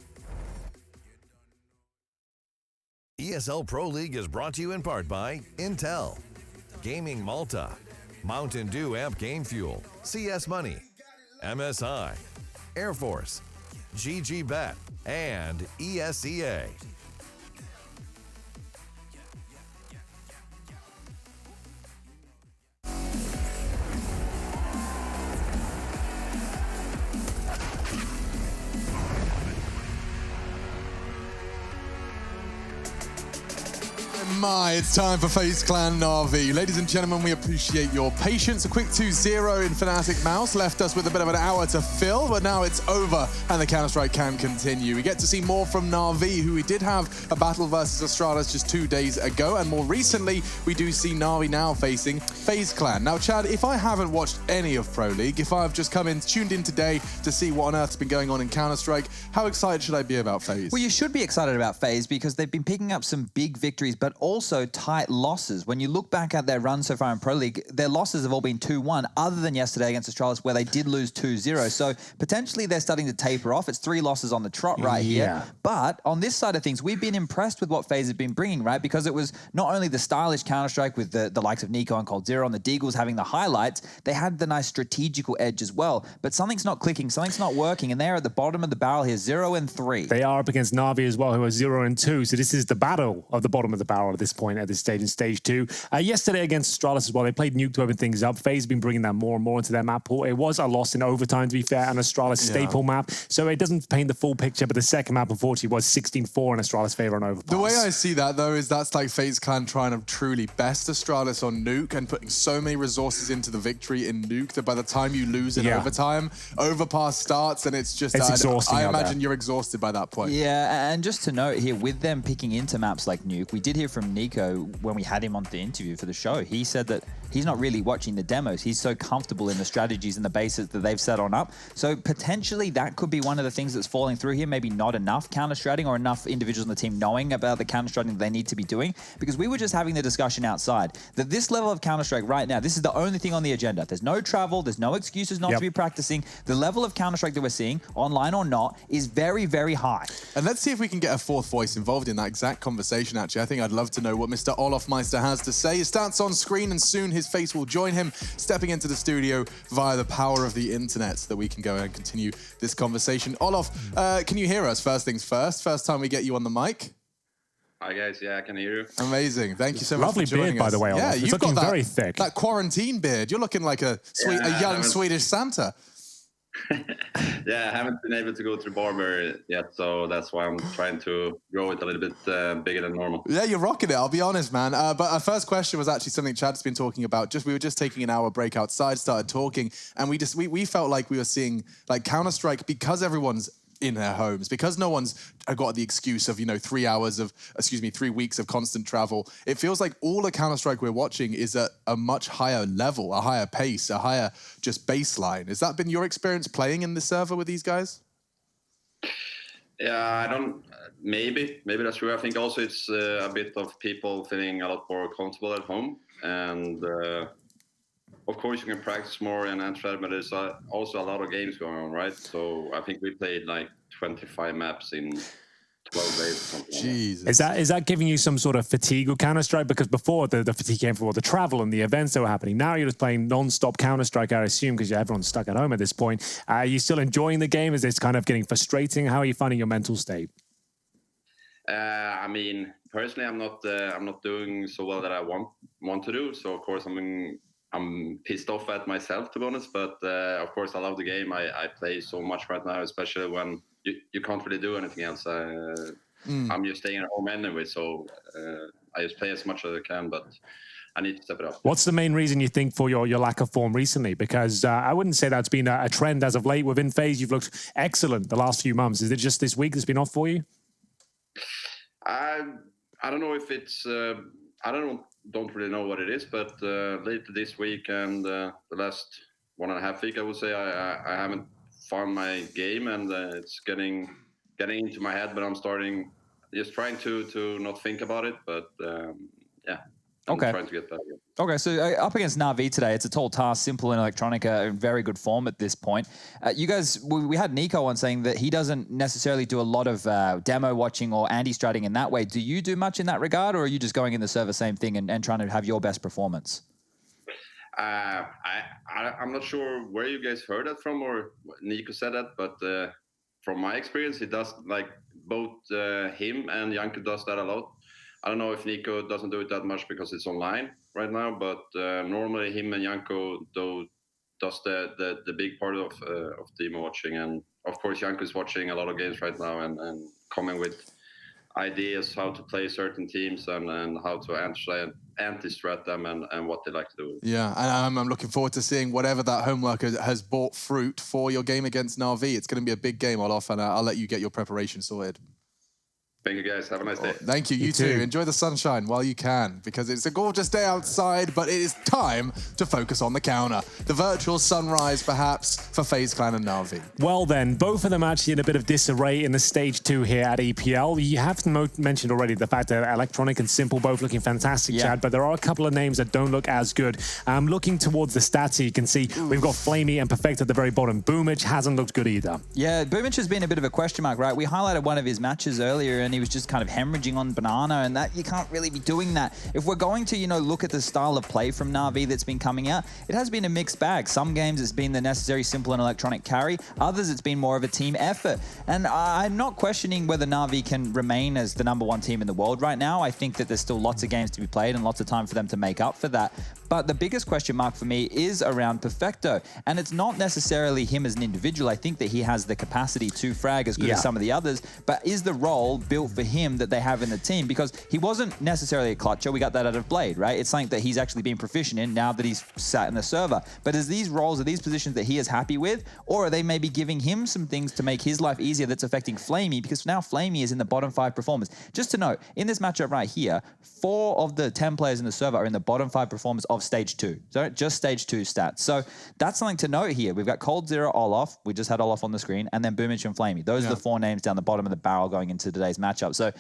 ESL Pro League is brought to you in part by Intel, Gaming Malta, Mountain Dew Amp Game Fuel, CS Money, MSI, Air Force, GGBet, and ESEA. It's time for FaZe Clan Na'Vi. Ladies and gentlemen, we appreciate your patience. A quick 2-0 in Fnatic Mouse left us with a bit of an hour to fill, but now it's over and the Counter-Strike can continue. We get to see more from Na'Vi, who we did have a battle versus Astralis just 2 days ago, and more recently, we do see Na'Vi now facing FaZe Clan. Now, Chad, if I haven't watched any of Pro League, if I've just tuned in today to see what on earth's been going on in Counter-Strike, how excited should I be about FaZe? Well, you should be excited about FaZe because they've been picking up some big victories, but also tight losses. When you look back at their run so far in Pro League, their losses have all been 2-1, other than yesterday against Astralis, where they did lose 2-0. So potentially they're starting to taper off. It's 3 losses on the trot right here. But on this side of things, we've been impressed with what FaZe has been bringing, right? Because it was not only the stylish Counter-Strike with the likes of Nico and Cold Zero and the Deagles having the highlights, they had the nice strategical edge as well. But something's not clicking, something's not working, and they're at the bottom of the barrel here, 0-3. They are up against Na'Vi as well, who are 0-2. So this is the battle of the bottom of the barrel at this point, at this stage in stage 2. Yesterday against Astralis as well, they played Nuke to open things up. FaZe has been bringing that more and more into their map pool. It was a loss in overtime, to be fair, an Astralis staple map. So it doesn't paint the full picture, but the second map, unfortunately, was 16-4 in Astralis' favor on overpass. The way I see that, though, is that's like FaZe Clan trying to truly best Astralis on Nuke and putting so many resources into the victory in Nuke that by the time you lose in overtime, overpass starts and it's just... It's exhausting. I imagine you're exhausted by that point. Yeah, and just to note here, with them picking into maps like Nuke, we did hear from Nico when we had him on the interview for the show. He said that he's not really watching the demos. He's so comfortable in the strategies and the bases that they've set on up. So potentially that could be one of the things that's falling through here. Maybe not enough counter-stratting or enough individuals on the team knowing about the counter-stratting that they need to be doing. Because we were just having the discussion outside that this level of Counter-Strike right now, this is the only thing on the agenda. There's no travel. There's no excuses not to be practicing. The level of Counter-Strike that we're seeing, online or not, is very, very high. And let's see if we can get a fourth voice involved in that exact conversation, actually. I think I'd love to know what Mr. Olof Meister has to say. His stats on screen, and soon his face will join him, stepping into the studio via the power of the internet so that we can go and continue this conversation. Olof, can you hear us? First things first. First time we get you on the mic. Hi guys, yeah, I can hear you. Amazing, thank you so much for joining us. Lovely beard, by the way, Olof. Yeah, it's you've looking got that, very thick. That quarantine beard. You're looking like a young Swedish Santa. Yeah, I haven't been able to go to the barber yet, so that's why I'm trying to grow it a little bit bigger than normal. Yeah, you're rocking it, I'll be honest, man. But our first question was actually something Chad's been talking about. We were just taking an hour break outside, started talking, and we felt like we were seeing like Counter-Strike, because everyone's in their homes, because no one's got the excuse of 3 weeks of constant travel. It feels like all the Counter-Strike we're watching is at a much higher level, a higher pace, a higher just baseline. Has that been your experience playing in the server with these guys? Yeah, maybe that's true. I think also it's a bit of people feeling a lot more comfortable at home, and of course, you can practice more and enter, but there's also a lot of games going on, right? So I think we played like 25 maps in 12 days or something. Jesus. Is that giving you some sort of fatigue with Counter-Strike? Because before, the fatigue came from all the travel and the events that were happening. Now you're just playing non-stop Counter-Strike, I assume, because everyone's stuck at home at this point. Are you still enjoying the game? Is this kind of getting frustrating? How are you finding your mental state? I mean, personally, I'm not doing so well that I want to do. So of course, I'm pissed off at myself, to be honest, but of course I love the game. I play so much right now, especially when you can't really do anything else. I'm just staying at home anyway, so I just play as much as I can, but I need to step it up. What's the main reason you think for your lack of form recently? Because I wouldn't say that's been a trend as of late. Within FaZe, you've looked excellent the last few months. Is it just this week that's been off for you? I don't know if it's... don't really know what it is, but later this week and the last 1.5 weeks, I would say I haven't found my game, and it's getting into my head, but I'm just trying to not think about it, but yeah. I'm trying to get better. Okay, so up against Na'Vi today, it's a tall task. Simple and Electronic are in very good form at this point. You guys, we had Nico on saying that he doesn't necessarily do a lot of demo watching or anti-stratting in that way. Do you do much in that regard, or are you just going in the server same thing and trying to have your best performance? I'm not sure where you guys heard that from or Nico said that, but from my experience, he does, like, both him and Janko does that a lot. I don't know if Nico doesn't do it that much because it's online right now, but normally him and Janko does the big part of demo watching, and of course Janko is watching a lot of games right now and coming with ideas how to play certain teams and how to anti-strat them and what they like to do. Yeah, and I'm looking forward to seeing whatever that homework has brought fruit for your game against Na'Vi. It's going to be a big game, Olof, and I'll let you get your preparation sorted. Thank you, guys. Have a nice day. Thank you. You too. Enjoy the sunshine while you can, because it's a gorgeous day outside, but it is time to focus on the counter. The virtual sunrise, perhaps, for FaZe Clan and Na'Vi. Well then, both of them actually in a bit of disarray in the stage 2 here at EPL. You have mentioned already the fact that Electronic and Simple both looking fantastic, Chad, but there are a couple of names that don't look as good. Looking towards the stats here, you can see we've got Flamey and Perfect at the very bottom. Boomich hasn't looked good either. Yeah, Boomich has been a bit of a question mark, right? We highlighted one of his matches earlier, and he was just kind of hemorrhaging on Banana, and that you can't really be doing that. If we're going to, look at the style of play from Na'Vi that's been coming out, it has been a mixed bag. Some games it's been the necessary Simple and Electronic carry. Others it's been more of a team effort. And I'm not questioning whether Na'Vi can remain as the #1 team in the world right now. I think that there's still lots of games to be played and lots of time for them to make up for that. But the biggest question mark for me is around Perfecto. And it's not necessarily him as an individual. I think that he has the capacity to frag as good as some of the others. But is the role built built for him that they have in the team, because he wasn't necessarily a clutcher. We got that out of Blade, right? It's something that he's actually been proficient in now that he's sat in the server. But is these roles, are these positions that he is happy with, or are they maybe giving him some things to make his life easier that's affecting Flamey? Because now Flamey is in the bottom 5 performers. Just to note, in this matchup right here, 4 of the 10 players in the server are in the bottom 5 performers of Stage 2. So just Stage 2 stats. So that's something to note here. We've got Cold Zero, Olaf. We just had Olaf on the screen. And then Boomich and Flamey. Those are the 4 names down the bottom of the barrel going into today's matchup. So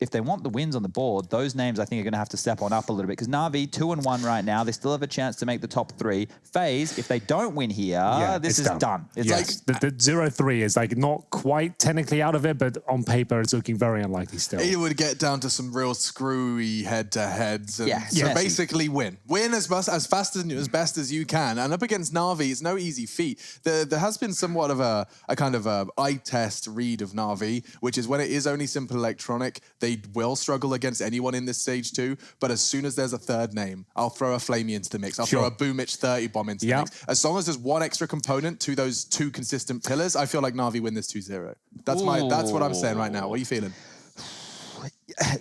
if they want the wins on the board, those names I think are going to have to step on up a little bit, because Na'Vi 2-1 right now. They still have a chance to make the top 3. FaZe, if they don't win here, this is done. It's like the 0-3 is like not quite technically out of it, but on paper it's looking very unlikely still. It would get down to some real screwy head-to-heads. So basically win as fast and as best as you can. And up against Na'Vi, it's no easy feat. There has been somewhat of a kind of a eye test read of Na'Vi, which is when it is only simple electronic, they will struggle against anyone in this stage 2, but as soon as there's a third name, I'll throw a Flamey into the mix. I'll throw a Boomich 30 bomb into the mix. As long as there's one extra component to those 2 consistent pillars, I feel like Na'Vi win this 2-0. That's what I'm saying right now. What are you feeling?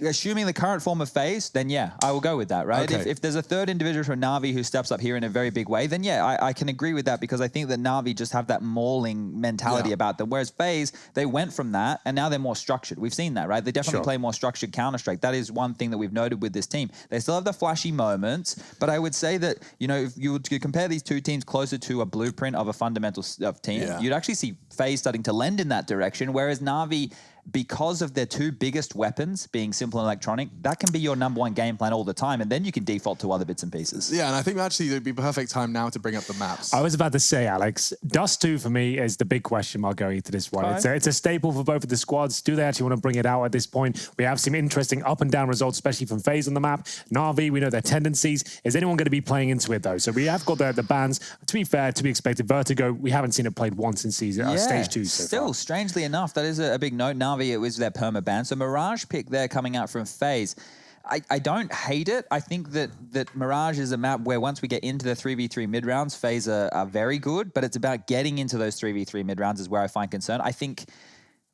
Assuming the current form of FaZe, then yeah, I will go with that, right? Okay. If there's a third individual from Na'Vi who steps up here in a very big way, then yeah, I can agree with that, because I think that Na'Vi just have that mauling mentality about them, whereas FaZe, they went from that and now they're more structured. We've seen that, right? They definitely play more structured Counter-Strike. That is one thing that we've noted with this team. They still have the flashy moments, but I would say that, you know, if you would compare these 2 teams closer to a blueprint of a fundamental team, you'd actually see FaZe starting to lend in that direction, whereas Na'Vi, because of their 2 biggest weapons being simple and electronic, that can be your #1 game plan all the time, and then you can default to other bits and pieces. Yeah, and I think actually it would be perfect time now to bring up the maps. I was about to say, Alex, Dust 2 for me is the big question mark going into this one. It's a staple for both of the squads. Do they actually want to bring it out at this point? We have some interesting up and down results, especially from FaZe on the map. Na'Vi, we know their tendencies. Is anyone going to be playing into it, though? So we have got the bans. To be fair, to be expected, Vertigo, we haven't seen it played once in season stage 2 so still, far. strangely enough, that is a big note. Na'Vi, it was their perma ban. So Mirage pick there coming out from FaZe. I don't hate it. I think that Mirage is a map where once we get into the 3v3 mid rounds, FaZe are very good, but it's about getting into those 3v3 mid rounds is where I find concern. I think,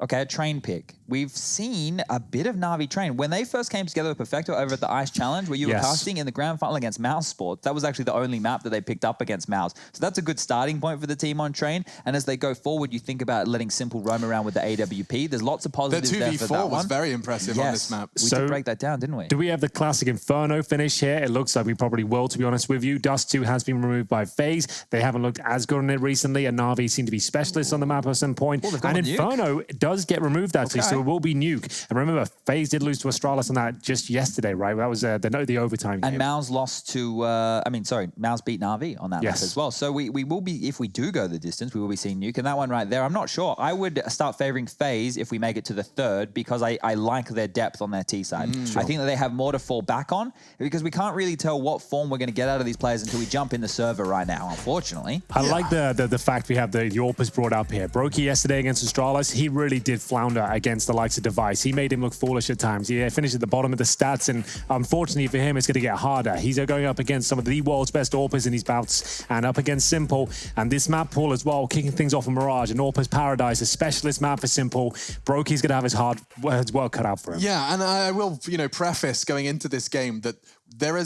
okay, a train pick. We've seen a bit of Na'Vi train. When they first came together with Perfecto over at the Ice Challenge, where you were casting in the grand final against Mouse Sports, that was actually the only map that they picked up against Mouse. So that's a good starting point for the team on train. And as they go forward, you think about letting Simple roam around with the AWP. There's lots of positives there for that one. 2v4 was very impressive on this map. We did break that down, didn't we? Do we have the classic Inferno finish here? It looks like we probably will, to be honest with you. Dust 2 has been removed by FaZe. They haven't looked as good on it recently, and Na'Vi seem to be specialists on the map at some point. And Inferno does get removed, actually, so it will be Nuke. And remember, FaZe did lose to Astralis on that just yesterday, right? That was the overtime game. And Maus lost to, Maus beat Na'Vi on that map as well. So we will be, if we do go the distance, we will be seeing Nuke. And that one right there, I'm not sure. I would start favoring FaZe if we make it to the 3rd, because I like their depth on their T side. I think that they have more to fall back on, because we can't really tell what form we're going to get out of these players until we jump in the server right now, unfortunately. I like the fact we have the Orpus brought up here. Brokey yesterday against Astralis, he really did flounder against the likes of Device. He made him look foolish at times. He finished at the bottom of the stats, and unfortunately for him, it's going to get harder. He's going up against some of the world's best Orpus in these bouts, and up against Simple. And this map pool as well, kicking things off in Mirage and Orpus Paradise, a specialist map for Simple. Brokey's going to have his work cut out for him. Yeah, and I will, preface going into this game that there are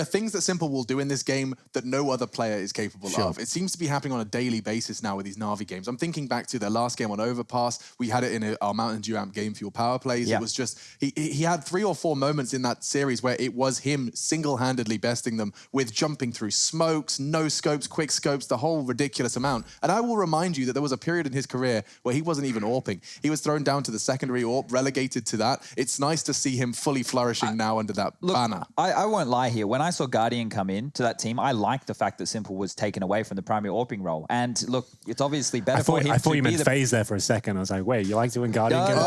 things that Simple will do in this game that no other player is capable of. It seems to be happening on a daily basis now with these Na'Vi games. I'm thinking back to their last game on Overpass. We had it in our Mountain Dew Amp Game Fuel power plays. It was just, he had 3 or 4 moments in that series where it was him single-handedly besting them with jumping through smokes, no scopes, quick scopes, the whole ridiculous amount. And I will remind you that there was a period in his career where he wasn't even AWPing. He was thrown down to the secondary AWP, relegated to that. It's nice to see him fully flourishing now under that banner. I won't lie here. When I saw Guardian come in to that team, I liked the fact that Simple was taken away from the primary AWPing role. And look, it's obviously better for him. I thought you meant FaZe there for a second. I was like, wait, you liked it when Guardian came When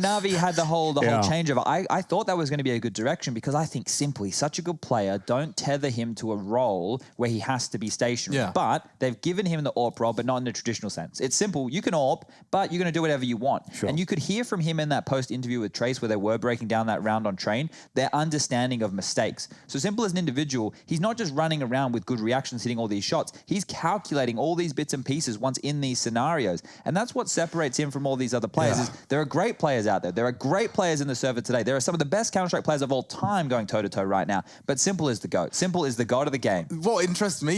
Na'Vi had the whole changeover, I thought that was going to be a good direction, because I think Simply such a good player. Don't tether him to a role where he has to be stationary. But they've given him the AWP role, but not in the traditional sense. It's simple. You can AWP, but you're going to do whatever you want. And you could hear from him in that post interview with Trace, where they were breaking down that round on train, their understanding of mistakes. So Simple as an individual, he's not just running around with good reactions, hitting all these shots. He's calculating all these bits and pieces once in these scenarios. And that's what separates him from all these other players. Is there are great players out there. There are great players in the server today. There are some of the best Counter-Strike players of all time going toe-to-toe right now. But Simple is the GOAT. Simple is the god of the game. What interests me,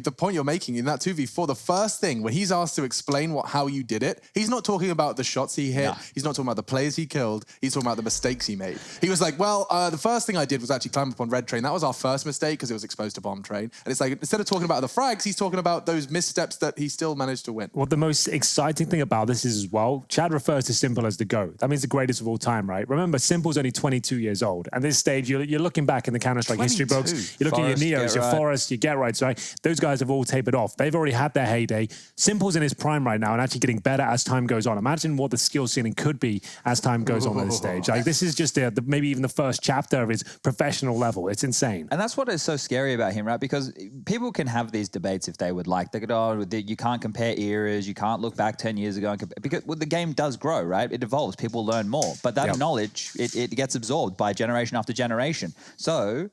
the point you're making in that 2v4, the first thing, when he's asked to explain how you did it, he's not talking about the shots he hit. No. He's not talking about the players he killed. He's talking about the mistakes he made. He was like, well, the first thing I did was actually climb up on red train. That was our first mistake because it was exposed to bomb train. And it's like, instead of talking about the frags, he's talking about those missteps that he still managed to win. Well, the most exciting thing about this is as well, Chad refers to Simple as the GOAT. That means the greatest of all time, right? Remember, Simple's only 22 years old. And this stage, you're looking back in the Counter-Strike history books. You're looking at your Neos, your Forest, your Get Rights, right? Those guys have all tapered off. They've already had their heyday. Simple's in his prime right now and actually getting better as time goes on. Imagine what the skill ceiling could be as time goes on this stage. Like, this is just maybe even the first chapter of his professional level. It's insane. And that's what is so scary about him, right? Because people can have these debates if they would like. They could, you can't compare eras, you can't look back 10 years ago. Because the game does grow, right? It evolves, people learn more. But that knowledge, it gets absorbed by generation after generation. So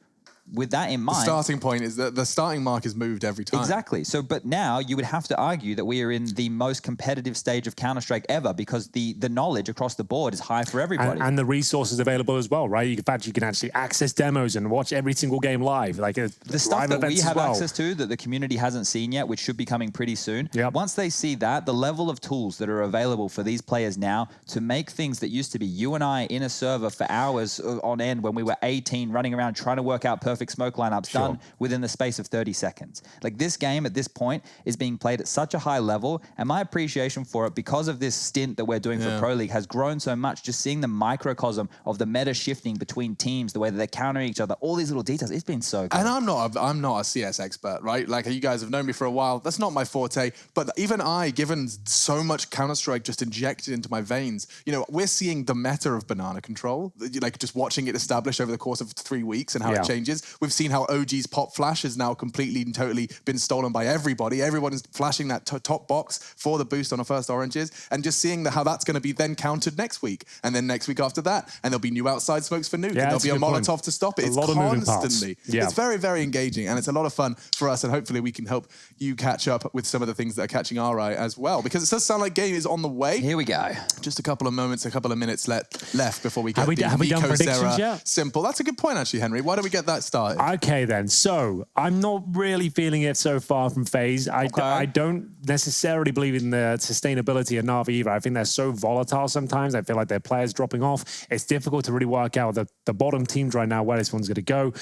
with that in mind... The starting point is that the starting mark is moved every time. Exactly. So, but now you would have to argue that we are in the most competitive stage of Counter-Strike ever because the knowledge across the board is high for everybody. And the resources available as well, right? In fact, you can actually access demos and watch every single game live. Like the stuff that we have access to that the community hasn't seen yet, which should be coming pretty soon. Yep. Once they see that, the level of tools that are available for these players now to make things that used to be you and I in a server for hours on end when we were 18 running around trying to work out perfect smoke lineups done within the space of 30 seconds. Like this game at this point is being played at such a high level, and my appreciation for it because of this stint that we're doing for Pro League has grown so much. Just seeing the microcosm of the meta shifting between teams, the way that they're countering each other, all these little details, it's been so good. And I'm not a CS expert, right? Like you guys have known me for a while. That's not my forte. But even I, given so much Counter-Strike just injected into my veins, we're seeing the meta of banana control, like just watching it establish over the course of 3 weeks and how it changes. We've seen how OG's pop flash has now completely and totally been stolen by everybody. Everyone is flashing that top box for the boost on a first oranges, and just seeing how that's going to be then countered next week, and then next week after that, and there'll be new outside smokes for nuke, and there'll be a Molotov to stop it. It's constantly. It's very, very engaging, and it's a lot of fun for us, and hopefully we can help you catch up with some of the things that are catching our eye as well, because it does sound like game is on the way. Here we go. Just a couple of minutes left before we get have we done predictions yet? Simple. That's a good point, actually, Henry. Why don't we get that started? Okay, then. So I'm not really feeling it so far from FaZe. I don't necessarily believe in the sustainability of Na'Vi either. I think they're so volatile sometimes. I feel like their players dropping off. It's difficult to really work out the bottom teams right now where this one's going to go.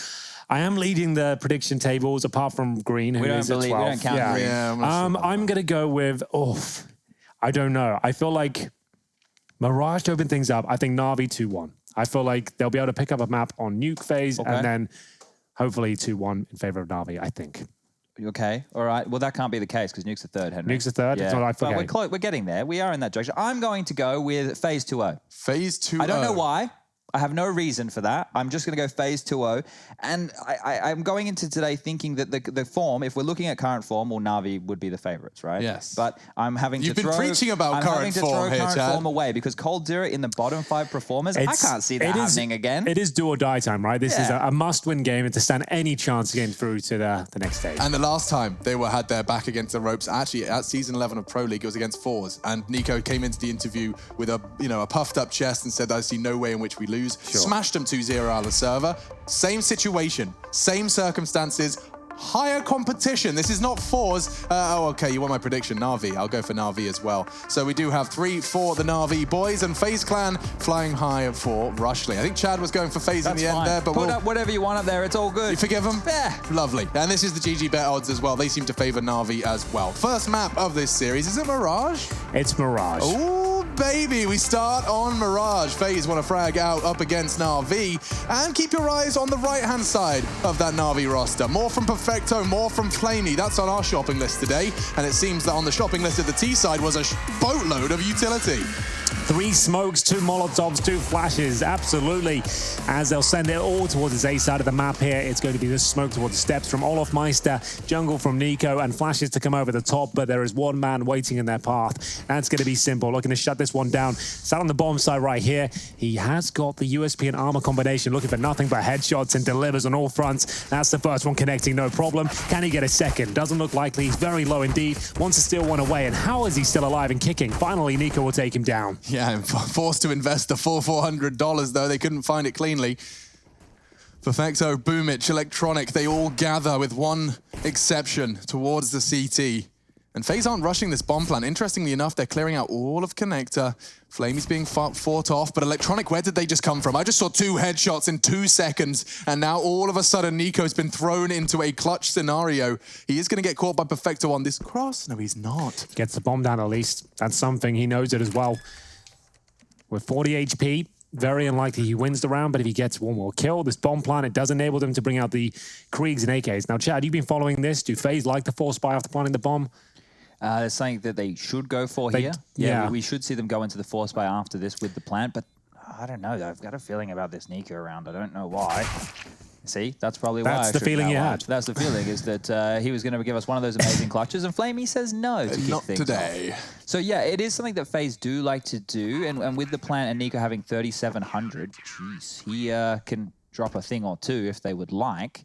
I am leading the prediction tables apart from Green, who is at 12. We don't count Green. I'm going to go with, I don't know. I feel like Mirage to open things up. I think Na'Vi 2-1. I feel like they'll be able to pick up a map on nuke phase and then hopefully 2-1 in favor of Na'Vi, I think. Okay, all right. Well, that can't be the case because Nuke's a third, Henry. Nuke's a third? Yeah. It's not But we're getting there. We are in that direction. I'm going to go with FaZe 2-0. FaZe 2-0. I don't know why. I have no reason for that. I'm just going to go FaZe 2-0. And I'm going into today thinking that the form, if we're looking at current form, well, Na'Vi would be the favorites, right? Yes. But I'm having You've been preaching about current form here, current Chad. form away because Cold Zero in the bottom 5 performers, I can't see that happening again. It is do or die time, right? This is a must-win game and to stand any chance of getting through to the next stage. And the last time they had their back against the ropes, actually at season 11 of Pro League, it was against Fours. And Nico came into the interview with a puffed up chest and said, I see no way in which we lose. Smashed them 2-0 out of the server. Same situation, same circumstances, higher competition. This is not Fours. Okay, you want my prediction? Na'Vi. I'll go for Na'Vi as well. So we do have 3 for the Na'Vi boys, and FaZe Clan flying high for Rushley. I think Chad was going for FaZe in the end there, but put up whatever you want up there. It's all good. You forgive them? Yeah. Lovely. And this is the GG bet odds as well. They seem to favor Na'Vi as well. First map of this series. Is it Mirage? It's Mirage. Ooh, baby. We start on Mirage. FaZe want to frag out up against Na'Vi. And keep your eyes on the right-hand side of that Na'Vi roster. More from Perfecto, more from Flamey. That's on our shopping list today. And it seems that on the shopping list at the T side was a boatload of utility. 3 smokes, 2 Molotovs, 2 flashes, absolutely. As they'll send it all towards this A side of the map here, it's going to be the smoke towards the steps from Olof Meister, jungle from Nico, and flashes to come over the top, but there is one man waiting in their path. That's going to be Simple, looking to shut this first one down. Sat on the bottom side right here. He has got the USP and armor combination, looking for nothing but headshots and delivers on all fronts. That's the first one connecting, no problem. Can he get a second? Doesn't look likely. He's very low indeed. Wants to steal one away. And how is he still alive and kicking? Finally, Nico will take him down. Yeah, forced to invest the full $400, though. They couldn't find it cleanly. Perfecto, Boomich, Electronic, they all gather with one exception towards the CT. And FaZe aren't rushing this bomb plant. Interestingly enough, they're clearing out all of Connector. Flamey's being fought off, but Electronic, where did they just come from? I just saw 2 headshots in 2 seconds, and now all of a sudden Nico's been thrown into a clutch scenario. He is going to get caught by Perfecto on this cross. No, he's not. Gets the bomb down at least. That's something. He knows it as well. With 40 HP, very unlikely he wins the round, but if he gets one more kill, this bomb plant, it does enable them to bring out the Kriegs and AKs. Now, Chad, you've been following this. Do FaZe like the force buy after planting the bomb? It's something that they should go for here. Yeah. We should see them go into the force buy after this with the plant, but I don't know. I've got a feeling about this Nico round. I don't know why. See, that's probably why. That's the feeling you had. That's the feeling, is that he was going to give us one of those amazing clutches, and Flamey says no to kick not things today. off. So yeah, it is something that FaZe do like to do, and with the plant and Nico having 3,700, jeez, he can drop a thing or two if they would like.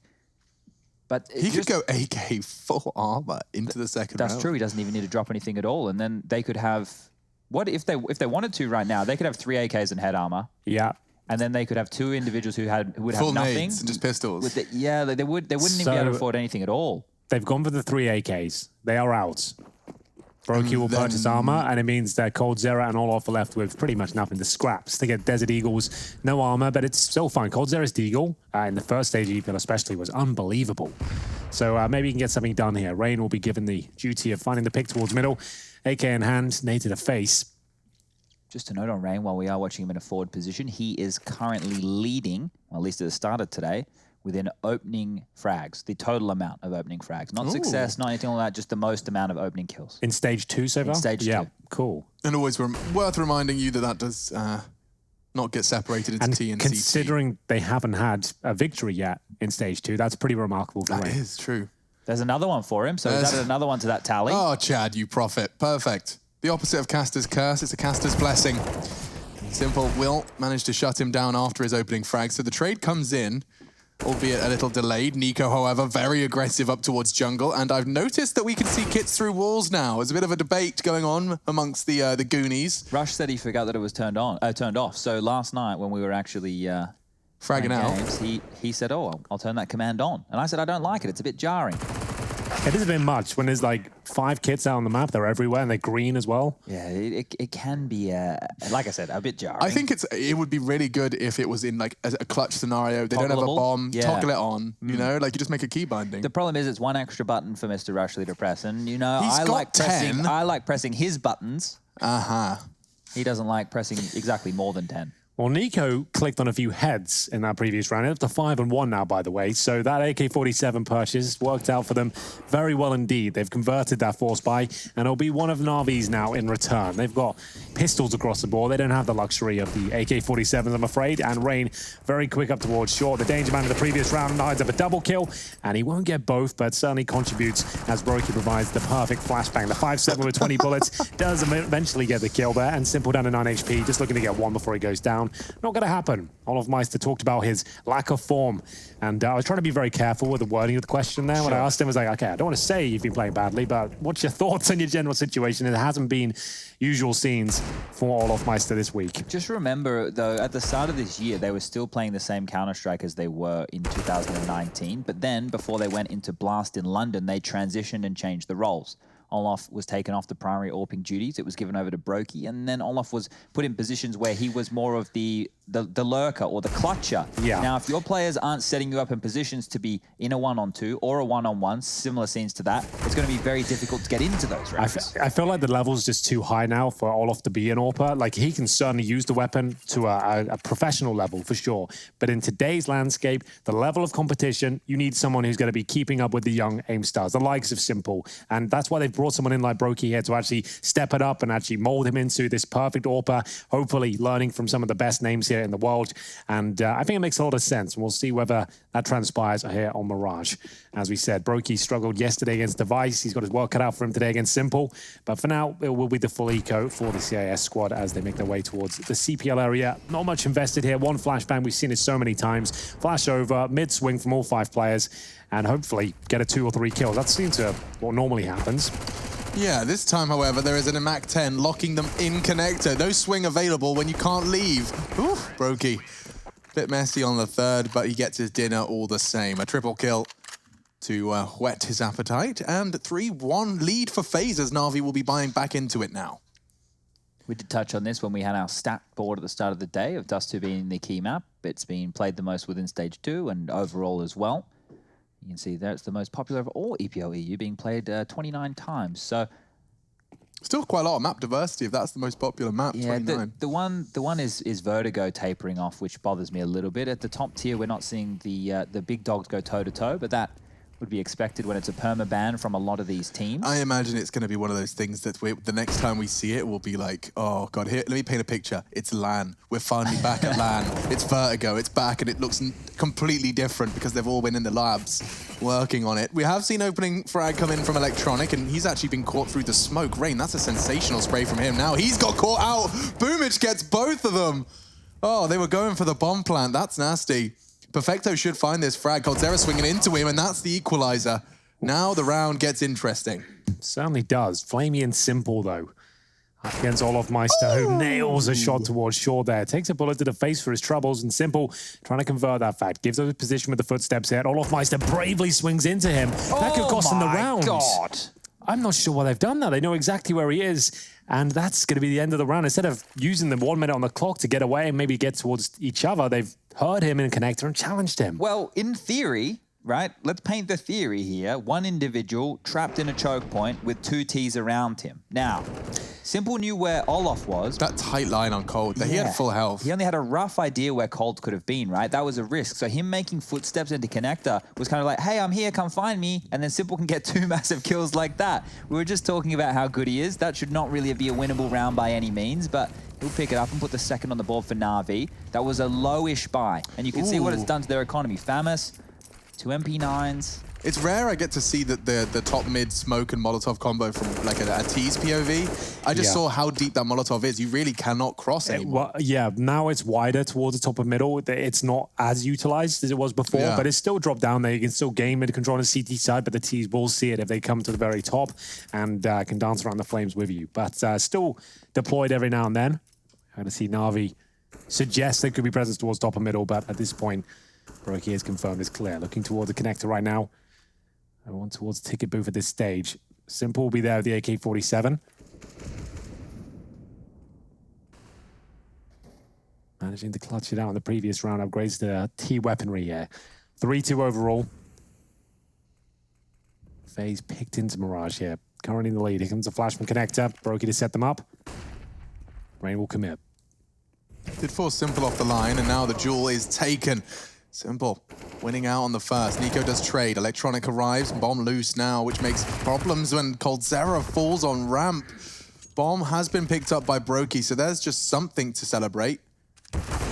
But he could go AK full armor into the second round. That's true. He doesn't even need to drop anything at all, and then they could have. What if they wanted to right now? They could have 3 AKs and head armor. Yeah. And then they could have 2 individuals who would full have nothing. nades and just pistols. They wouldn't even be able to afford anything at all. They've gone for the 3 AKs. They are out. Brokey will purchase armor, and it means that Cold Zera and Olof are left with pretty much nothing. The scraps. They get Desert Eagles, no armor, but it's still fine. Cold Zera's Deagle, in the first stage EPL especially, was unbelievable. So maybe you can get something done here. Rain will be given the duty of finding the pick towards middle. AK in hand, nade to the face. Just a note on Rain, while we are watching him in a forward position, he is currently leading, or at least at the start of today, within opening frags, the total amount of opening frags. Not success, not anything like that, just the most amount of opening kills. In stage 2 so far? In stage 2. Yeah, cool. And always worth reminding you that does not get separated into T and CT. Considering they haven't had a victory yet in stage 2, that's pretty remarkable for Rain. That is true. There's another one for him, so we've added another one to that tally. Oh, Chad, you prophet. Perfect. The opposite of Caster's curse, it's a Caster's blessing. Simple will manage to shut him down after his opening frag, so the trade comes in, albeit a little delayed. Nico, however, very aggressive up towards jungle, and I've noticed that we can see kits through walls now. There's a bit of a debate going on amongst the Goonies. Rush said he forgot that it was turned off. So last night when we were actually fragging out, games, he said, "Oh, I'll turn that command on," and I said, "I don't like it. It's a bit jarring." It is a bit much when there's like 5 kits out on the map. They're everywhere and they're green as well. Yeah, it can be, like I said, a bit jarring. I think it would be really good if it was in like a clutch scenario. They don't have a bomb, toggle it on, you know, like you just make a key binding. The problem is it's one extra button for Mr. Rushley to press, and you know, I like pressing his buttons. He doesn't like pressing exactly more than 10. Well, Nico clicked on a few heads in that previous round. It's up to 5-1 now, by the way. So that AK-47 purchase worked out for them very well indeed. They've converted that force buy, and it'll be one of Na'Vi's now in return. They've got pistols across the board. They don't have the luxury of the AK-47s, I'm afraid. And Rain, very quick up towards short. The danger man in the previous round lines up a double kill, and he won't get both, but certainly contributes as Brokey provides the perfect flashbang. The 5-7 with 20 bullets does eventually get the kill there, and Simple down to 9 HP, just looking to get one before he goes down. Not going to happen. Olof Meister talked about his lack of form, and I was trying to be very careful with the wording of the question there. When I asked him, I was like, okay, I don't want to say you've been playing badly, but what's your thoughts on your general situation? It hasn't been usual scenes for Olof Meister this week. Just remember, though, at the start of this year, they were still playing the same Counter-Strike as they were in 2019, but then, before they went into Blast in London, they transitioned and changed the roles. Olof was taken off the primary AWPing duties. It was given over to Brokey, and then Olof was put in positions where he was more of the lurker or the clutcher. Yeah. Now, if your players aren't setting you up in positions to be in a 1-on-2 or a 1-on-1, similar scenes to that, it's going to be very difficult to get into those rounds. I feel like the level's just too high now for Olof to be an AWPer. Like, he can certainly use the weapon to a professional level, for sure. But in today's landscape, the level of competition, you need someone who's going to be keeping up with the young AIM stars, the likes of Simple. And that's why they've brought someone in like Brokey here to actually step it up and actually mold him into this perfect AWPer, hopefully learning from some of the best names here in the world. And I think it makes a lot of sense. And we'll see whether that transpires here on Mirage. As we said, Brokey struggled yesterday against Device. He's got his work cut out for him today against Simple. But for now, it will be the full eco for the CIS squad as they make their way towards the CPL area. Not much invested here. One flashbang, we've seen it so many times. Flash over, mid swing from all 5 players, and hopefully get a 2 or 3 kills. That seems to what normally happens. Yeah, this time, however, there is an Mac 10 locking them in connector. No swing available when you can't leave. Oof, Brokey. Bit messy on the third, but he gets his dinner all the same. A triple kill to whet his appetite. And 3-1 lead for FaZe as Na'Vi will be buying back into it now. We did touch on this when we had our stat board at the start of the day of Dust 2 being the key map. It's been played the most within Stage 2 and overall as well. You can see there it's the most popular of all EPL EU, being played 29 times. So still quite a lot of map diversity if that's the most popular map, yeah, 29. The one is Vertigo tapering off, which bothers me a little bit. At the top tier, we're not seeing the big dogs go toe-to-toe, but that would be expected when it's a perma-ban from a lot of these teams. I imagine it's going to be one of those things that the next time we see it, we'll be like, oh, God, here, let me paint a picture. It's LAN. We're finally back at LAN. It's Vertigo. It's back, and it looks completely different because they've all been in the labs working on it. We have seen opening frag come in from Electronic, and he's actually been caught through the smoke. Rain, that's a sensational spray from him. Now he's got caught out. Boomich gets both of them. Oh, they were going for the bomb plant. That's nasty. Perfecto should find this frag. Coldzera swinging into him, and that's the equalizer. Now the round gets interesting. Certainly does. Flamey and Simple, though. Up against Olofmeister, who nails a shot towards Shaw there. Takes a bullet to the face for his troubles, and Simple trying to convert that fact. Gives up his position with the footsteps here. Olofmeister bravely swings into him. That could cost him the round. God. I'm not sure why they've done that. They know exactly where he is, and that's going to be the end of the round. Instead of using the 1 minute on the clock to get away and maybe get towards each other, they've heard him in connector and challenged him. Well, in theory, right, let's paint the theory here. One individual trapped in a choke point with 2 Ts around him. Now, Simple knew where Olof was. That tight line on Cold, he had full health. He only had a rough idea where Cold could have been, right? That was a risk. So him making footsteps into connector was kind of like, hey, I'm here, come find me. And then Simple can get 2 massive kills like that. We were just talking about how good he is. That should not really be a winnable round by any means, but he'll pick it up and put the second on the board for Na'Vi. That was a lowish buy. And you can see what it's done to their economy. Famas, 2 MP9s. It's rare I get to see the top mid smoke and Molotov combo from like a T's POV. I just saw how deep that Molotov is. You really cannot cross anymore. Yeah, now it's wider towards the top of middle. It's not as utilized as it was before, but it's still dropped down there. You can still gain mid control on the CT side, but the T's will see it if they come to the very top and can dance around the flames with you. But still deployed every now and then. I'm going to see Na'Vi suggest there could be presence towards top of middle, but at this point, Brokey is confirmed is clear. Looking towards the connector right now. I want towards the ticket booth at this stage. Simple will be there with the AK-47. Managing to clutch it out in the previous round. Upgrades to T weaponry here. 3-2 overall. FaZe picked into Mirage here. Currently in the lead. Here comes a flash from connector. Brokey to set them up. Rain will commit. Did force Simple off the line, and now the duel is taken. Simple winning out on the first. Nico does trade. Electronic arrives. Bomb loose now, which makes problems when Coldzera falls on ramp. Bomb has been picked up by Brokey, so there's just something to celebrate.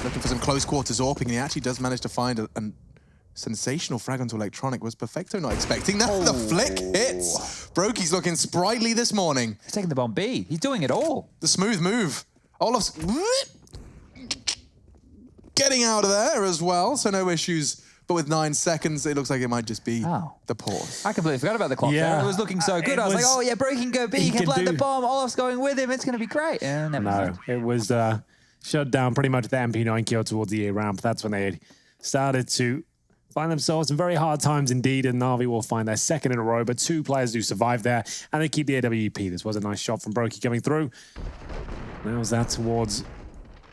Looking for some close quarters AWPing, and he actually does manage to find a sensational frag onto Electronic. Was Perfecto not expecting that? The flick hits. Brokey's looking sprightly this morning. He's taking the bomb B. He's doing it all. The smooth move. Olaf's getting out of there as well, so no issues. But with 9 seconds, it looks like it might just be the pause. I completely forgot about the clock there. It was looking so good. I was like, oh yeah, Brokey can go B, he can plant the bomb, Olaf's going with him, it's going to be great. No, it was shut down pretty much the MP9 kill towards the A ramp. That's when they had started to find themselves in very hard times indeed, and Na'Vi will find their second in a row, but 2 players do survive there, and they keep the AWP. This was a nice shot from Brokey coming through. Nails that towards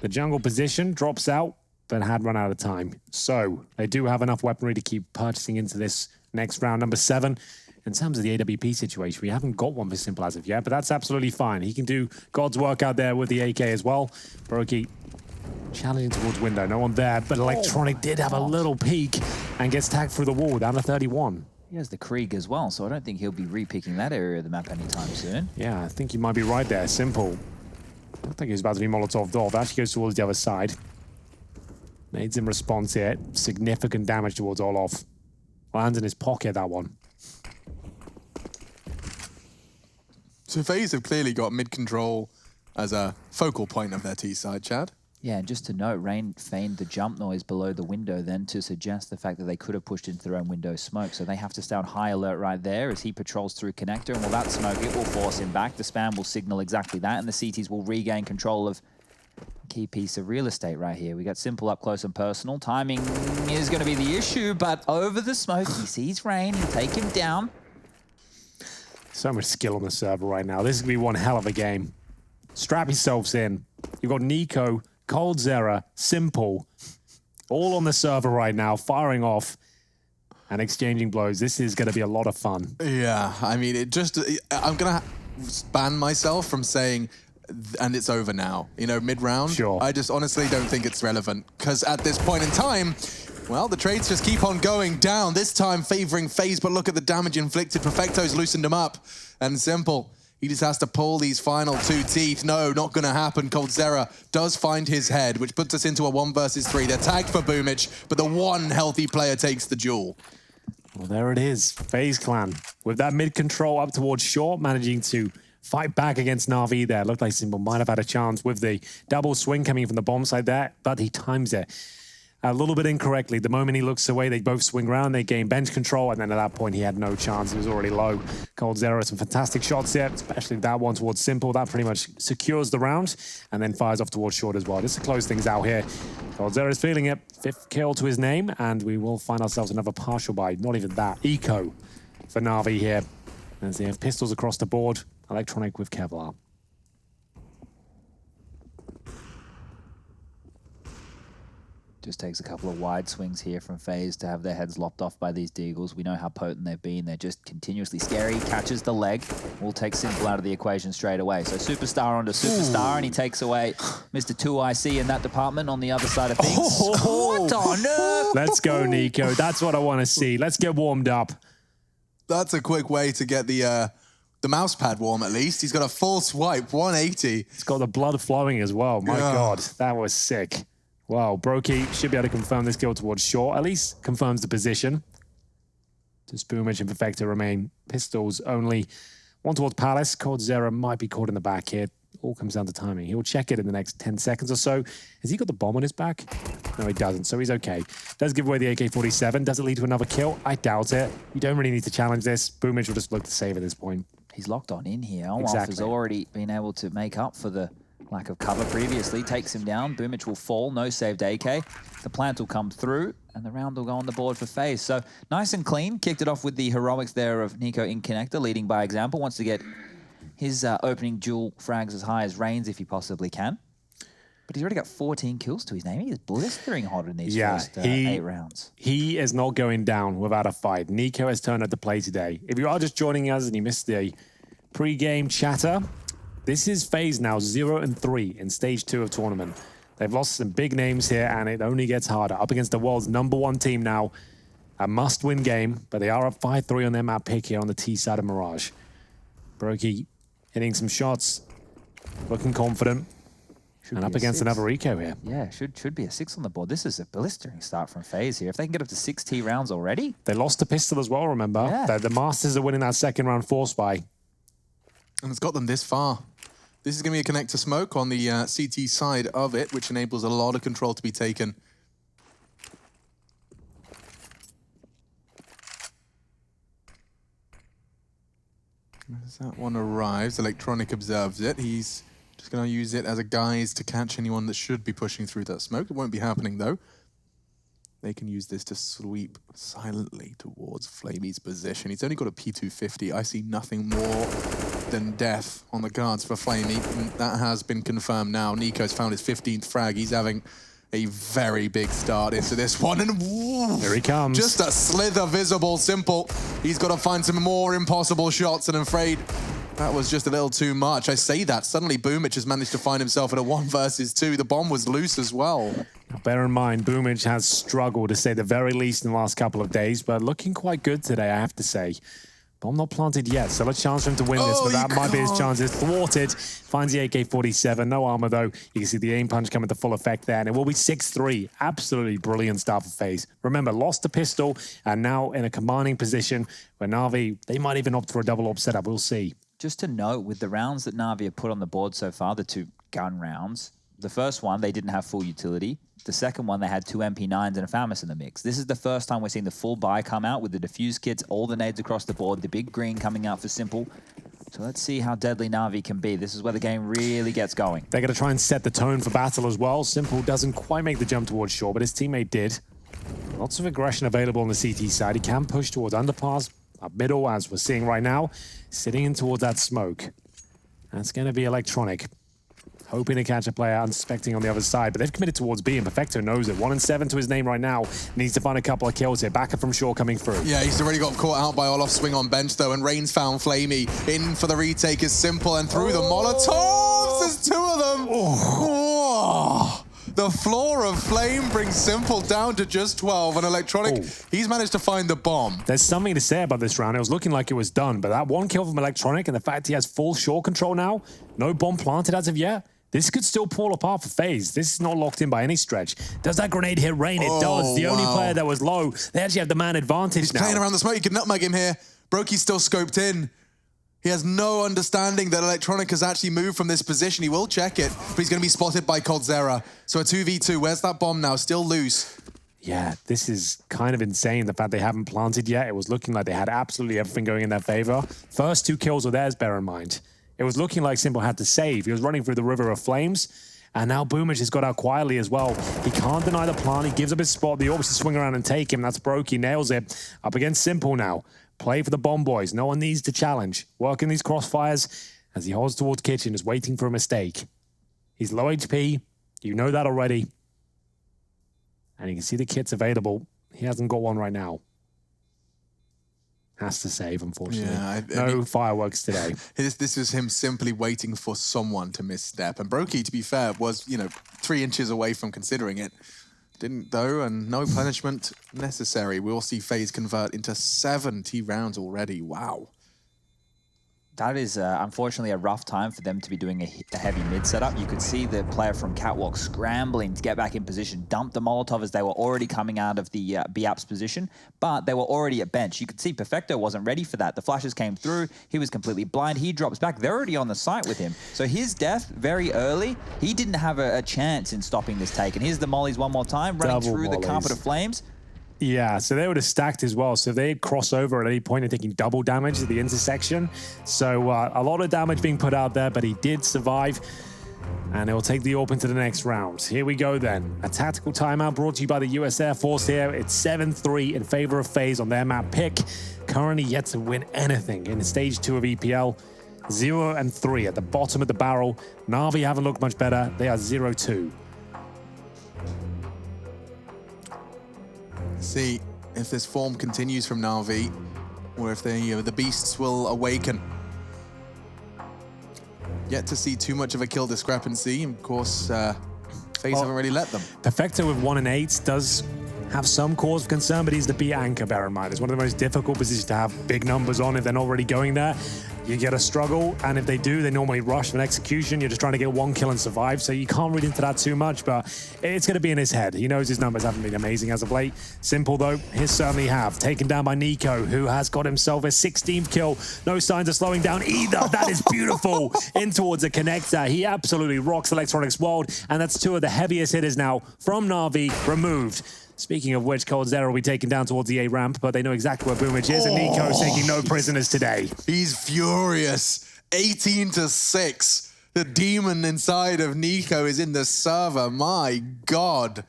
the jungle position, drops out, but had run out of time. So they do have enough weaponry to keep purchasing into this next round, number 7. In terms of the AWP situation, we haven't got one for Simple as of yet, but that's absolutely fine. He can do God's work out there with the AK as well. Brokey challenging towards window. No one there, but Electronic did have a little peek and gets tagged through the wall down to 31. He has the Krieg as well, so I don't think he'll be repicking that area of the map anytime soon. Yeah, I think you might be right there. Simple. I think he's about to be Molotov'd off. Actually goes towards the other side. Nades in response here. Significant damage towards Olof. Lands in his pocket, that one. So FaZe have clearly got mid-control as a focal point of their T side, Chad. Yeah, and just to note, Rain feigned the jump noise below the window then to suggest the fact that they could have pushed into their own window smoke. So they have to stay on high alert right there as he patrols through connector. And will that smoke, it will force him back. The spam will signal exactly that, and the CTs will regain control of a key piece of real estate right here. We got Simple up close and personal. Timing is going to be the issue, but over the smoke, he sees Rain. He'll take him down. So much skill on the server right now. This is going to be one hell of a game. Strap yourselves in. You've got Nico, coldzera, Simple, all on the server right now, firing off and exchanging blows. This is going to be a lot of fun. Yeah, I mean, I'm going to ban myself from saying, and it's over now, you know, mid-round. Sure. I just honestly don't think it's relevant, because at this point in time, well, the trades just keep on going down, this time favoring FaZe, but look at the damage inflicted. Perfecto's loosened him up, and Simple, he just has to pull these final two teeth. No, not going to happen. coldzera does find his head, which puts us into a 1 versus 3. They're tagged for Boomich, but the one healthy player takes the duel. Well, there it is. FaZe Clan with that mid-control up towards short, managing to fight back against Na'Vi there. Looked like Simple might have had a chance with the double swing coming from the bomb side there, but he times it a little bit incorrectly. The moment he looks away, they both swing around, they gain bench control, and then at that point, he had no chance. He was already low. coldzera, some fantastic shots here, especially that one towards Simple. That pretty much secures the round, and then fires off towards short as well. Just to close things out here. coldzera is feeling it. 5th kill to his name, and we will find ourselves another partial by not even that. Eco for Na'Vi here, as they have pistols across the board. Electronic with Kevlar. Just takes a couple of wide swings here from FaZe to have their heads lopped off by these Deagles. We know how potent they've been. They're just continuously scary. Catches the leg. Will take Simple out of the equation straight away. So Superstar onto Superstar, and he takes away Mr. 2IC in that department on the other side of things. What on earth? Let's go, Nico. That's what I want to see. Let's get warmed up. That's a quick way to get the mouse pad warm, at least. He's got a full swipe, 180. It's got the blood flowing as well. My God, that was sick. Wow, Brokey should be able to confirm this kill towards short. At least confirms the position. Does Boomich and Perfecto remain pistols only? One towards Palace. coldzera might be caught in the back here. All comes down to timing. He'll check it in the next 10 seconds or so. Has he got the bomb on his back? No, he doesn't, so he's okay. Does give away the AK-47. Does it lead to another kill? I doubt it. You don't really need to challenge this. Boomich will just look to save at this point. He's locked on in here. Olaf has already been able to make up for the lack of cover previously. Takes him down. Boomich will fall. No saved AK. The plant will come through, and the round will go on the board for FaZe. So nice and clean. Kicked it off with the heroics there of Nico in connector, leading by example. Wants to get his opening duel frags as high as Reigns if he possibly can. But he's already got 14 kills to his name. He is blistering hot in these first 8 rounds. He is not going down without a fight. Nico has turned out to play today. If you are just joining us and you missed the pre-game chatter, this is FaZe now 0-3 in stage 2 of tournament. They've lost some big names here, and it only gets harder. Up against the world's #1 team now. A must-win game, but they are up 5-3 on their map pick here on the T side of Mirage. Brokey hitting some shots, looking confident. And up against another Eco here. Yeah, should be a 6 on the board. This is a blistering start from FaZe here. If they can get up to 6 T rounds already. They lost a pistol as well, remember? Yeah. The Masters are winning that second round force by. And it's got them this far. This is going to be a connector smoke on the CT side of it, which enables a lot of control to be taken. As that one arrives, Electronic observes it. He's just going to use it as a guise to catch anyone that should be pushing through that smoke. It won't be happening, though. They can use this to sweep silently towards Flamey's position. He's only got a P250. I see nothing more than death on the cards for Flamey. That has been confirmed now. Nico's found his 15th frag. He's having a very big start into this one. And here he comes. Just a slither visible, Simple. He's got to find some more impossible shots, and I'm afraid that was just a little too much. I say that. Suddenly, Boomich has managed to find himself in a 1 versus 2. The bomb was loose as well. Now, bear in mind, Boomich has struggled, to say the very least, in the last couple of days, but looking quite good today, I have to say. Bomb not planted yet. Still a chance for him to win this, but that might be his chance. It's thwarted. Finds the AK-47. No armor, though. You can see the aim punch coming to full effect there, and it will be 6-3. Absolutely brilliant start for FaZe. Remember, lost the pistol, and now in a commanding position where Na'Vi, they might even opt for a double AWP setup. We'll see. Just to note, with the rounds that Na'Vi have put on the board so far, the 2 gun rounds, the first one, they didn't have full utility. The second one, they had 2 MP9s and a FAMAS in the mix. This is the first time we're seeing the full buy come out with the defuse kits, all the nades across the board, the big green coming out for Simple. So let's see how deadly Na'Vi can be. This is where the game really gets going. They're going to try and set the tone for battle as well. Simple doesn't quite make the jump towards shore, but his teammate did. Lots of aggression available on the CT side. He can push towards underpass, up middle, as we're seeing right now, sitting in towards that smoke. That's going to be electronic. Hoping to catch a player unsuspecting on the other side, but they've committed towards B, and Perfecto knows it. 1-7 to his name right now. Needs to find a couple of kills here. Backer from shore coming through. Yeah, he's already got caught out by Olof's swing on bench, though, and Reigns found Flamey. In for the retake is Simple, and through the Molotovs, there's 2 of them. Oh. The floor of Flame brings Simple down to just 12, and Electronic, he's managed to find the bomb. There's something to say about this round. It was looking like it was done, but that 1 kill from Electronic and the fact he has full shore control now, no bomb planted as of yet, this could still fall apart for FaZe. This is not locked in by any stretch. Does that grenade hit Rain? It does. The only player that was low, they actually have the man advantage He's now. playing around the smoke. You can nutmeg him here. Brokey's still scoped in. He has no understanding that Electronic has actually moved from this position. He will check it, but he's going to be spotted by Coldzera. So a 2v2. Where's that bomb now? Still loose. Yeah, this is kind of insane, the fact they haven't planted yet. It was looking like they had absolutely everything going in their favor. First 2 kills were theirs, bear in mind. It was looking like Simple had to save. He was running through the river of flames, and now Boomage has got out quietly as well. He can't deny the plant. He gives up his spot. The AWPs to swing around and take him. That's Brokey. Nails it. Up against Simple now. Play for the bomb boys. No one needs to challenge. Working these crossfires as he holds towards Kitchen, is waiting for a mistake. He's low HP. You know that already. And you can see the kits available. He hasn't got one right now. Has to save, unfortunately. Yeah, no fireworks today. This is him simply waiting for someone to misstep. And Brokey, to be fair, was, 3 inches away from considering it. Didn't, though, and no punishment necessary. We'll see FaZe convert into 70 rounds already. Wow. That is, unfortunately, a rough time for them to be doing a heavy mid setup. You could see the player from Catwalk scrambling to get back in position, dump the Molotov as they were already coming out of the B-Apps position, but they were already at bench. You could see Perfecto wasn't ready for that. The flashes came through. He was completely blind. He drops back. They're already on the site with him. So his death, very early, he didn't have a chance in stopping this take. And here's the mollies one more time, running through the carpet of flames. Yeah, so they would have stacked as well. So they'd cross over at any point and taking double damage at the intersection. So a lot of damage being put out there, but he did survive. And it will take the AWP into the next round. Here we go then. A tactical timeout brought to you by the US Air Force here. It's 7-3 in favor of FaZe on their map pick. Currently yet to win anything in stage 2 of EPL. 0-3 at the bottom of the barrel. Na'Vi haven't looked much better. They are 0-2. See if this form continues from Na'Vi, or if the beasts will awaken. Yet to see too much of a kill discrepancy. Of course, FaZe haven't really let them. Perfecto with 1 and 8 does have some cause of concern, but he's the B anchor, bear in mind. It's one of the most difficult positions to have big numbers on if they're not already going there. You get a struggle, and if they do, they normally rush for an execution. You're just trying to get 1 kill and survive, so you can't read into that too much, but it's going to be in his head. He knows his numbers haven't been amazing as of late. Simple, though, his certainly have. Taken down by Nico, who has got himself a 16th kill. No signs of slowing down either. That is beautiful. In towards a connector. He absolutely rocks Electronics World, and that's 2 of the heaviest hitters now from Na'Vi removed. Speaking of which, Coldzera will be taken down towards the A ramp, but they know exactly where Boomage is, and Nico's taking no prisoners today. He's furious. 18-6. The demon inside of Nico is in the server. My God.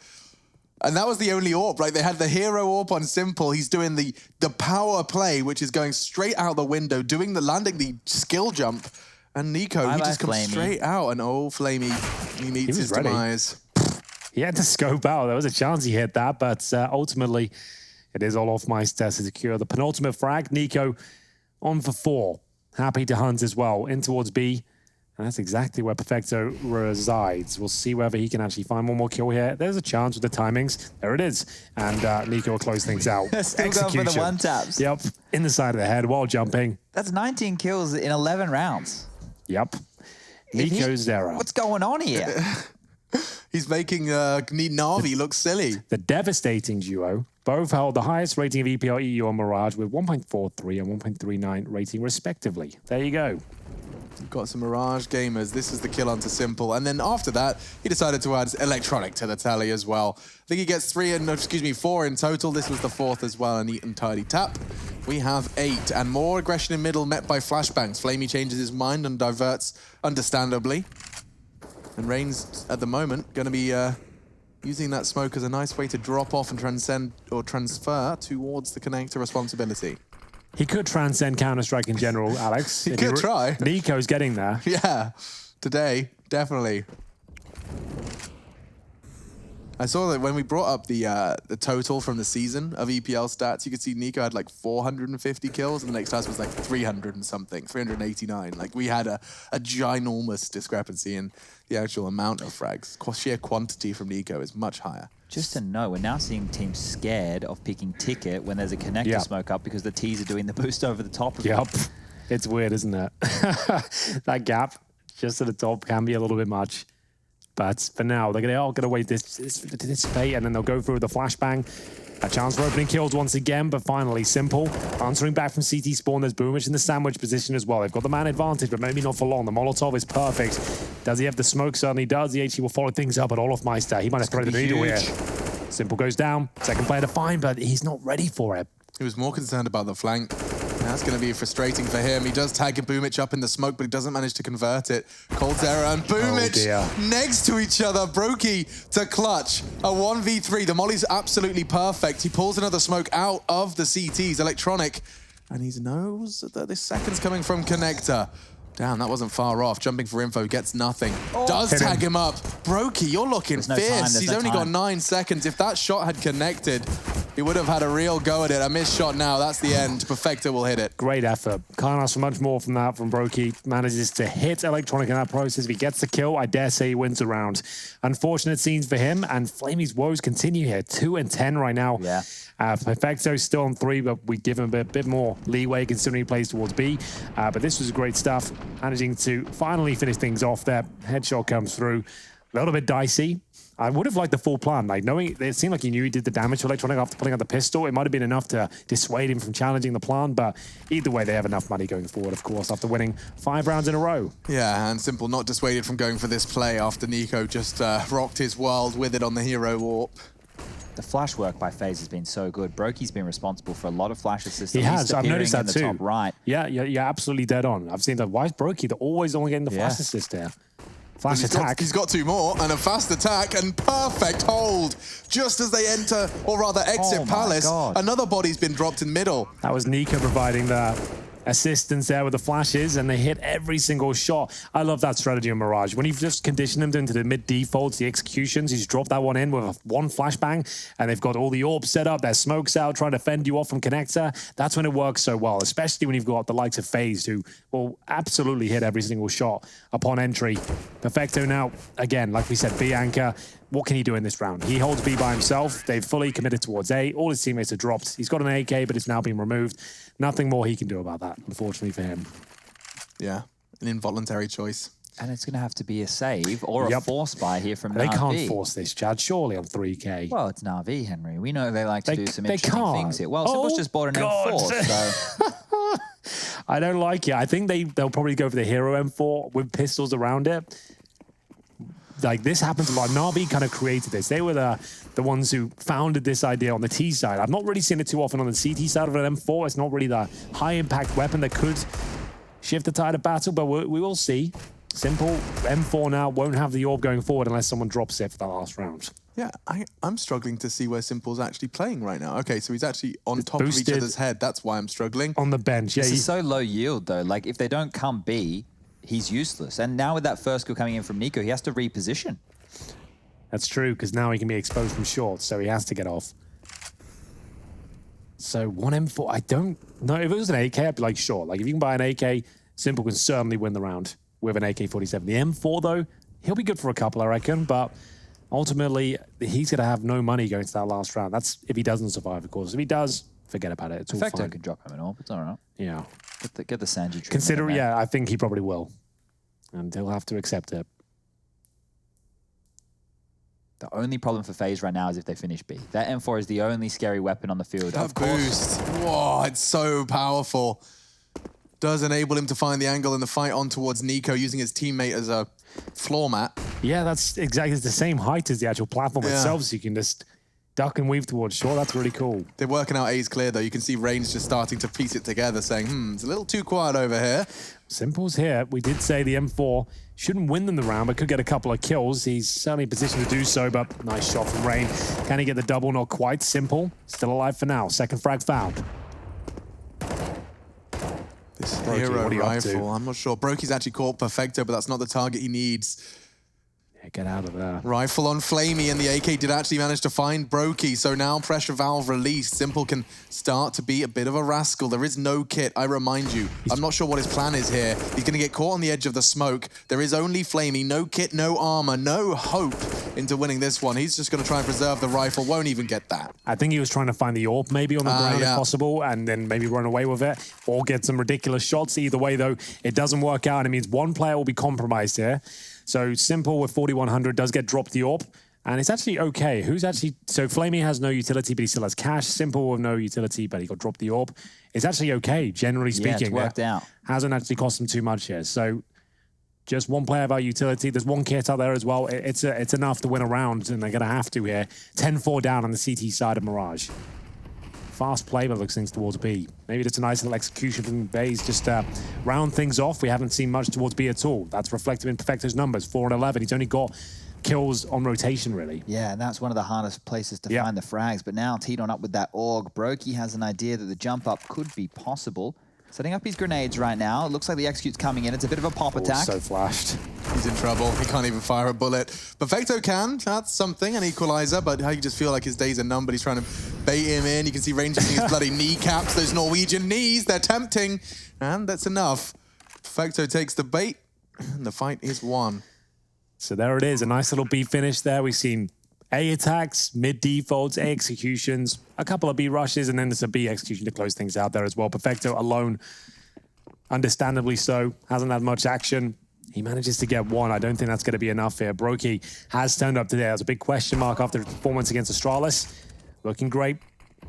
And that was the only AWP, right? They had the hero AWP on Simple. He's doing the power play, which is going straight out the window, landing the skill jump. And Nico, he just comes straight out, and Flamey, he meets his demise. He had to scope out. There was a chance he hit that, but ultimately, it is all off Meister to secure the penultimate frag. Nico on for 4. Happy to hunt as well. In towards B. And that's exactly where Perfecto resides. We'll see whether he can actually find one more kill here. There's a chance with the timings. There it is. And Nico will close things out. Still going for the one taps. Yep, in the side of the head while jumping. That's 19 kills in 11 rounds. Yep. Nico Zero. What's going on here? He's making Na'Vi look silly. The devastating duo both held the highest rating of EPL EU on Mirage with 1.43 and 1.39 rating respectively. There you go. We've got some Mirage gamers. This is the kill onto Simple. And then after that, he decided to add Electronic to the tally as well. I think he gets 4 in total. This was the 4th as well, a neat and tidy tap. We have 8, and more aggression in middle met by flashbangs. Flamey changes his mind and diverts, understandably. And Reigns, at the moment, going to be using that smoke as a nice way to drop off and transfer towards the connector responsibility. He could transcend Counter-Strike in general, Alex. He could try. Nico's getting there. Yeah, today, definitely. I saw that when we brought up the total from the season of EPL stats, you could see Nico had like 450 kills, and the next task was like 300 and something, 389. Like we had a ginormous discrepancy in the actual amount of frags. Sheer quantity from Nico is much higher. Just to know, we're now seeing teams scared of picking Ticket when there's a connector smoke up because the T's are doing the boost over the top of it. It's weird, isn't it? That gap just at the top can be a little bit much. But for now, they're all going to wait this fate, and then they'll go through the flashbang. A chance for opening kills once again, but finally Simple answering back from CT spawn. There's Boomich in the sandwich position as well. They've got the man advantage, but maybe not for long. The Molotov is perfect. Does he have the smoke? Certainly does. The HE will follow things up, but Olofmeister, he might have thrown the needle here. Simple goes down. Second player to find, but he's not ready for it. He was more concerned about the flank. That's going to be frustrating for him. He does tag Boomich up in the smoke, but he doesn't manage to convert it. Cold's error and Boomich next to each other. Brokey to clutch. A 1v3. The molly's absolutely perfect. He pulls another smoke out of the CTs. Electronic. And he knows that this second's coming from Connector. Damn, that wasn't far off. Jumping for info, gets nothing. Does tag him up. Brokey, you're looking fierce. He's only got 9 seconds. If that shot had connected, he would have had a real go at it. A missed shot now. That's the end. Perfecto will hit it. Great effort. Can't ask for much more from that from Brokey. Manages to hit Electronic in that process. If he gets the kill, I dare say he wins the round. Unfortunate scenes for him, and Flamey's woes continue here. 2 and 10 right now. Yeah. Perfecto still on 3, but we give him a bit more leeway considering he plays towards B. But this was great stuff. Managing to finally finish things off there. Headshot comes through. A little bit dicey. I would have liked the full plan. Like knowing it seemed like he knew he did the damage to Electronic after pulling out the pistol. It might have been enough to dissuade him from challenging the plan, but either way, they have enough money going forward, of course, after winning 5 rounds in a row. Yeah, and Simple not dissuaded from going for this play after Nico just rocked his world with it on the hero warp. The flash work by FaZe has been so good. Brokey's been responsible for a lot of flash assists. He has. I've noticed that too. Top right. Yeah, you're absolutely dead on. I've seen that. Why is Brokey always the one getting the flash assist there? Flash attack. He's got 2 more, and a fast attack, and perfect hold. Just as they enter, or rather exit Palace, another body's been dropped in middle. That was Nico providing the assistance there with the flashes, and they hit every single shot. I love that strategy on Mirage. When you've just conditioned them into the mid defaults, the executions, you just drop that one in with one flashbang, and they've got all the orbs set up, their smokes out, trying to fend you off from Connector. That's when it works so well, especially when you've got the likes of FaZe, who will absolutely hit every single shot upon entry. Perfecto now, again, like we said, B anchor. What can he do in this round? He holds B by himself. They've fully committed towards A. All his teammates are dropped. He's got an AK, but it's now been removed. Nothing more he can do about that, unfortunately for him. Yeah, an involuntary choice. And it's going to have to be a save or a force buy here from Na'Vi. They can't force this, Chad, surely on 3K. Well, it's Na'Vi, Henry. We know they like to do some interesting things here. Well, Simple's just bought an M4, so... I don't like it. I think they'll probably go for the hero M4 with pistols around it. Like, this happens a lot. Na'Vi kind of created this. They were the ones who founded this idea on the T side. I've not really seen it too often on the CT side of an M4. It's not really the high-impact weapon that could shift the tide of battle, but we will see. Simple, M4 now won't have the orb going forward unless someone drops it for the last round. Yeah, I'm struggling to see where Simple's actually playing right now. Okay, so he's actually on top of each other's head. That's why I'm struggling. On the bench, yeah. This is so low yield, though. Like, if they don't come B, he's useless. And now with that first kill coming in from Nico, he has to reposition. That's true, because now he can be exposed from short, so he has to get off. So 1M4, I don't know. If it was an AK, I'd be like, sure. Like, if you can buy an AK, Simple can certainly win the round. with an AK-47. The M4, though, he'll be good for a couple, I reckon, but ultimately, he's going to have no money going to that last round. That's if he doesn't survive, of course. If he does, forget about it. It's all Perfecto fine. can drop him an AWP. It's all right. Yeah. Get the Sanji treatment. Consider, yeah, I think he probably will. And he'll have to accept it. The only problem for FaZe right now is if they finish B. That M4 is the only scary weapon on the field. That boost. Whoa, it's so powerful. Does enable him to find the angle in the fight on towards Nico, using his teammate as a floor mat. Yeah, that's exactly the same height as the actual platform itself, so you can just duck and weave towards shore. That's really cool. They're working out A's clear, though. You can see Reigns just starting to piece it together, saying, it's a little too quiet over here. Simple's here. We did say the M4 shouldn't win them the round, but could get a couple of kills. He's certainly in position to do so, but nice shot from Rain. Can he get the double? Not quite. Simple. Still alive for now. Second frag found. This Brokey, hero what are you up to? rifle, I'm not sure. Brokey's actually caught Perfecto, but that's not the target he needs. Yeah, get out of there. Rifle on Flamey, and the AK did actually manage to find Brokey, so now pressure valve released. Simple can start to be a bit of a rascal. There is no kit, I remind you. I'm not sure what his plan is here. He's going to get caught on the edge of the smoke. There is only Flamey, no kit, no armor, no hope into winning this one. He's just going to try and preserve the rifle, won't even get that. I think he was trying to find the AWP maybe on the ground if possible, and then maybe run away with it, or get some ridiculous shots. Either way, though, it doesn't work out. It means one player will be compromised here. So Simple with 4,100 does get dropped the AWP, and it's actually okay. Who's actually... So Flamey has no utility, but he still has cash. Simple with no utility, but he got dropped the AWP. It's actually okay, generally speaking. Yeah, it's worked out. Hasn't actually cost him too much here. So just one player by utility. There's one kit out there as well. It's enough to win a round, and they're going to have to here. 10-4 down on the CT side of Mirage. Fast play, but looks things towards B. Maybe just a nice little execution from FaZe, just round things off. We haven't seen much towards B at all. That's reflected in Perfecto's numbers, 4 and 11. He's only got kills on rotation, really. Yeah, and that's one of the hardest places to find the frags. But now teed on up with that AUG. Brokey has an idea that the jump up could be possible. Setting up his grenades right now. It looks like the execute's coming in. It's a bit of a pop attack. So flashed. He's in trouble. He can't even fire a bullet. Perfecto can. That's something, an equalizer, but you just feel like his days are numbered. He's trying to bait him in. You can see Ranger using his bloody kneecaps. Those Norwegian knees, they're tempting. And that's enough. Perfecto takes the bait, and the fight is won. So there it is. A nice little B finish there. We've seen A attacks, mid defaults, A executions, a couple of B rushes, and then there's a B execution to close things out there as well. Perfecto alone, understandably so, hasn't had much action. He manages to get one. I don't think that's going to be enough here. Brokey has turned up today. There's a big question mark after the performance against Astralis. Looking great.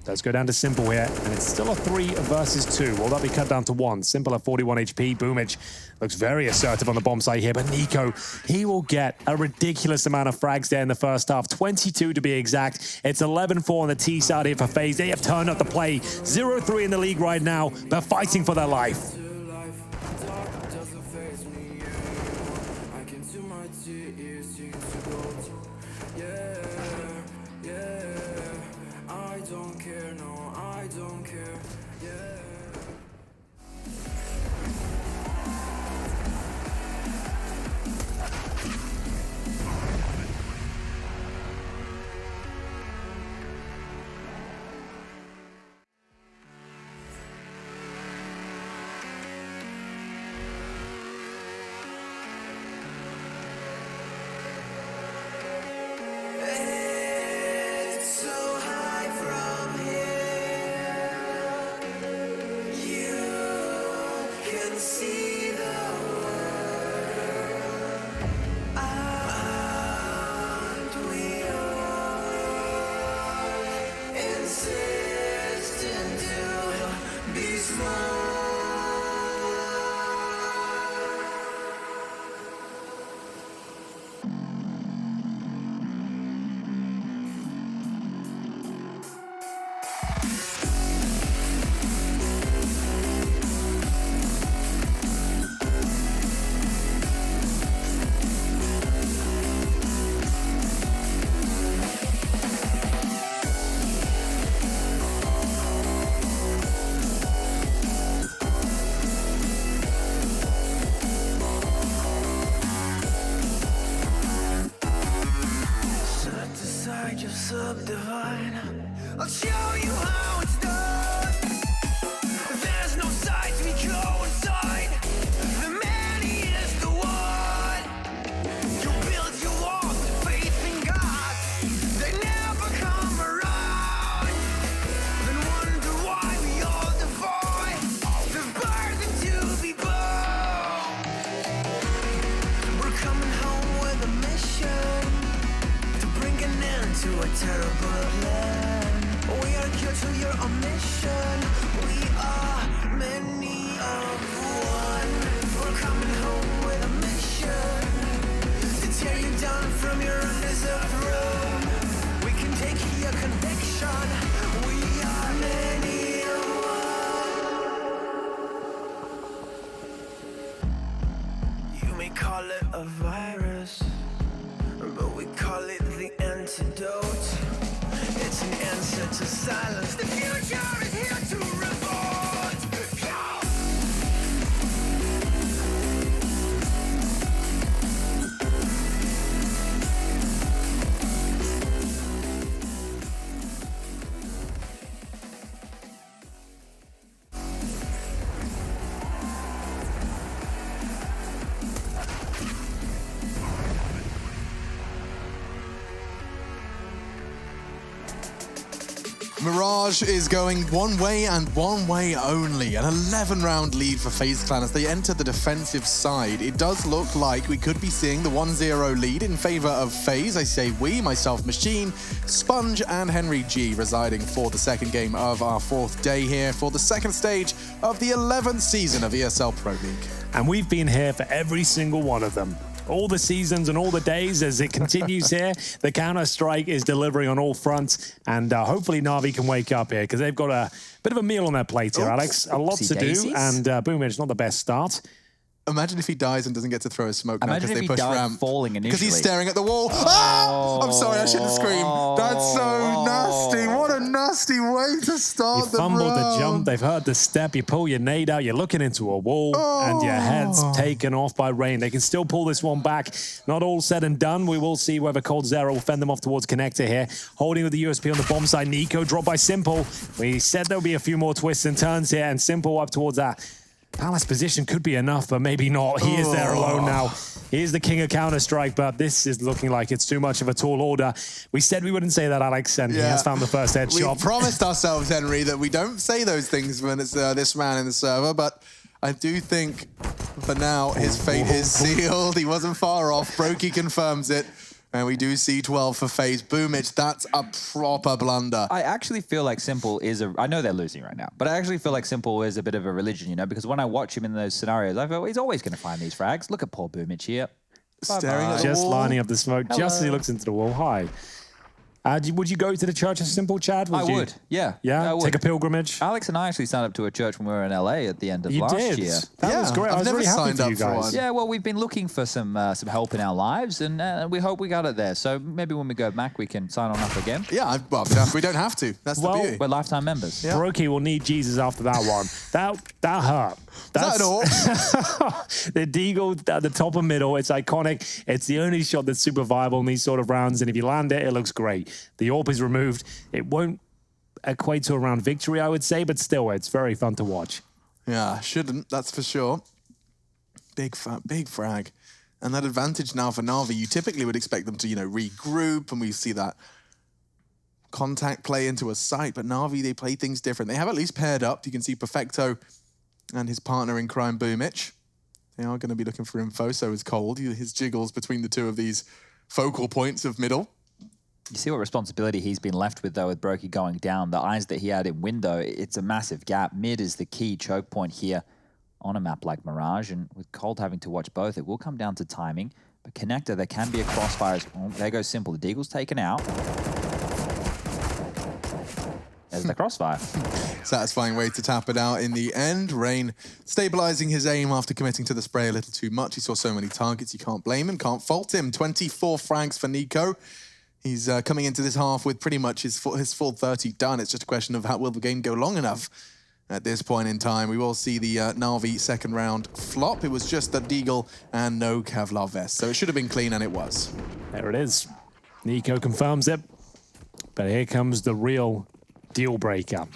Does go down to Simple here, and it's still a 3 versus 2. Will that be cut down to 1? Simple at 41 HP. Boomage looks very assertive on the bomb site here, but Nico, he will get a ridiculous amount of frags there in the first half. 22 to be exact. It's 11-4 on the T side here for FaZe. They have turned up the play. 0-3 in the league right now. They're fighting for their life. I'll show you how it's done. There's no sight, we go inside. The man, he is the one. terrible plan. We are a cure to your omission. We are many of one. We're coming home with a mission to tear you down from your undeserved throne. We can take your conviction. We are many of one. You may call it a virus, but we call it the antidote. It's an answer to silence. The future is here to revolt. Mirage is going one way and one way only. An 11-round lead for FaZe Clan as they enter the defensive side. It does look like we could be seeing the 1-0 lead in favor of FaZe. I say we, myself, Machine, Sponge, and Henry G residing for the second game of our fourth day here for the second stage of the 11th season of ESL Pro League. And we've been here for every single one of them. All the seasons and all the days as it continues here. The Counter-Strike is delivering on all fronts, and hopefully Na'Vi can wake up here because they've got a bit of a meal on their plate here, Alex. A lot to do, and Boomage, not the best start. Imagine if he dies and doesn't get to throw a smoke now Imagine because if they he push died ramp. falling initially. Because he's staring at the wall. Ah! I'm sorry, I shouldn't scream. That's so nasty. What a nasty way to start the round. You fumbled the jump, they've heard the step, you pull your nade out, you're looking into a wall, and your head's taken off by Rain. They can still pull this one back. Not all said and done. We will see whether Cold Zero will fend them off towards Connector here. Holding with the USP on the bomb side. Nico dropped by Simple. We said there'll be a few more twists and turns here, and Simple up towards that Palace position could be enough, but maybe not. He is there alone now. He is the king of Counter-Strike, but this is looking like it's too much of a tall order. We said we wouldn't say that, Alex, and he has found the first headshot. We promised ourselves, Henry, that we don't say those things when it's this man in the server, but I do think for now his fate is sealed. He wasn't far off. Brokey confirms it. And we do see 12 for FaZe. Boomage, that's a proper blunder. I actually feel like Simple is I know they're losing right now, but I actually feel like Simple is a bit of a religion, you know, because when I watch him in those scenarios, I feel he's always going to find these frags. Look at poor Boomage here. Staring at the just wall. lining up the smoke, just as he looks into the wall. Hi. Would you go to the Church of Simple, Chad? I would, yeah. Yeah? I would. Take a pilgrimage? Alex and I actually signed up to a church when we were in LA at the end of last year. That was great. I was really happy for you guys. Yeah, well, we've been looking for some help in our lives, and we hope we got it there. So maybe when we go back, we can sign on up again. Yeah, well, we don't have to. That's the beauty. We're lifetime members. Yeah. Brokey will need Jesus after that one. That hurt. That's all. The Deagle at the top of middle, it's iconic. It's the only shot that's super viable in these sort of rounds, and if you land it, it looks great. The AWP is removed. It won't equate to a round victory, I would say, but still, it's very fun to watch. Yeah, shouldn't, that's for sure. Big frag. And that advantage now for Na'Vi, you typically would expect them to, you know, regroup, and we see that contact play into a site, but Na'Vi, they play things different. They have at least paired up. You can see Perfecto and his partner in crime, Boomich. They are going to be looking for info, so is Cold. His jiggles between the two of these focal points of middle. You see what responsibility he's been left with, though, with Brokey going down. The eyes that he had in window, it's a massive gap. Mid is the key choke point here on a map like Mirage, and with Cold having to watch both, it will come down to timing. But Connector, there can be a crossfire. Oh, there goes Simple. The Deagle's taken out. There's the crossfire. Satisfying way to tap it out in the end. Rain stabilizing his aim after committing to the spray a little too much. He saw so many targets, you can't blame him, can't fault him. 24 frags for Nico. He's coming into this half with pretty much his full 30 done. It's just a question of how will the game go long enough at this point in time. We will see the Na'Vi second round flop. It was just the Deagle and no Kevlar vest. So it should have been clean, and it was. There it is. Nico confirms it. But here comes the real deal breaker.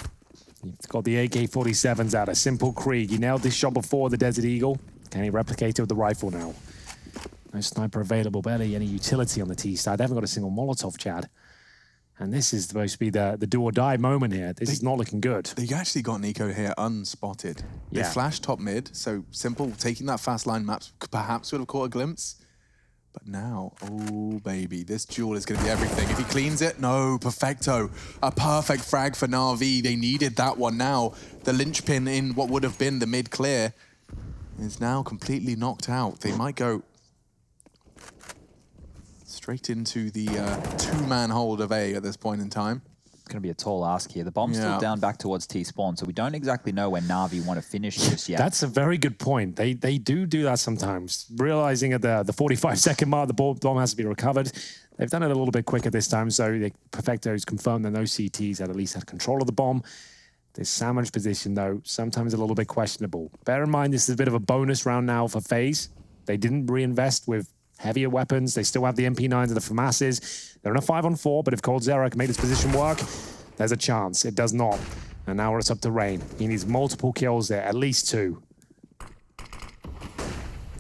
He's got the AK-47s out. A Simple Krieg. He nailed this shot before the Desert Eagle. Can he replicate it with the rifle now? No sniper available, barely any utility on the T side. They haven't got a single Molotov, Chad. And this is supposed to be the do or die moment here. This is not looking good. They actually got Nico here unspotted. They flashed top mid, so Simple taking that fast line map perhaps would have caught a glimpse. But now, oh baby, this duel is going to be everything. If he cleans it, no, perfecto. A perfect frag for Na'Vi. They needed that one now. The linchpin in what would have been the mid-clear is now completely knocked out. They might go straight into the two-man hold of A at this point in time. It's going to be a tall ask here. The bomb's still down back towards T-spawn, so we don't exactly know where Na'Vi want to finish just yet. That's a very good point. They do that sometimes. Realizing at the 45-second mark, the bomb has to be recovered. They've done it a little bit quicker this time, so Perfecto's confirmed that no CTs at least had control of the bomb. This sandwich position, though, sometimes a little bit questionable. Bear in mind, this is a bit of a bonus round now for FaZe. They didn't reinvest with heavier weapons. They still have the MP9s and the FAMASs. They're in a 5-on-4, but if coldzera can make this position work, there's a chance. It does not. And now it's up to Rain. He needs multiple kills there, at least 2.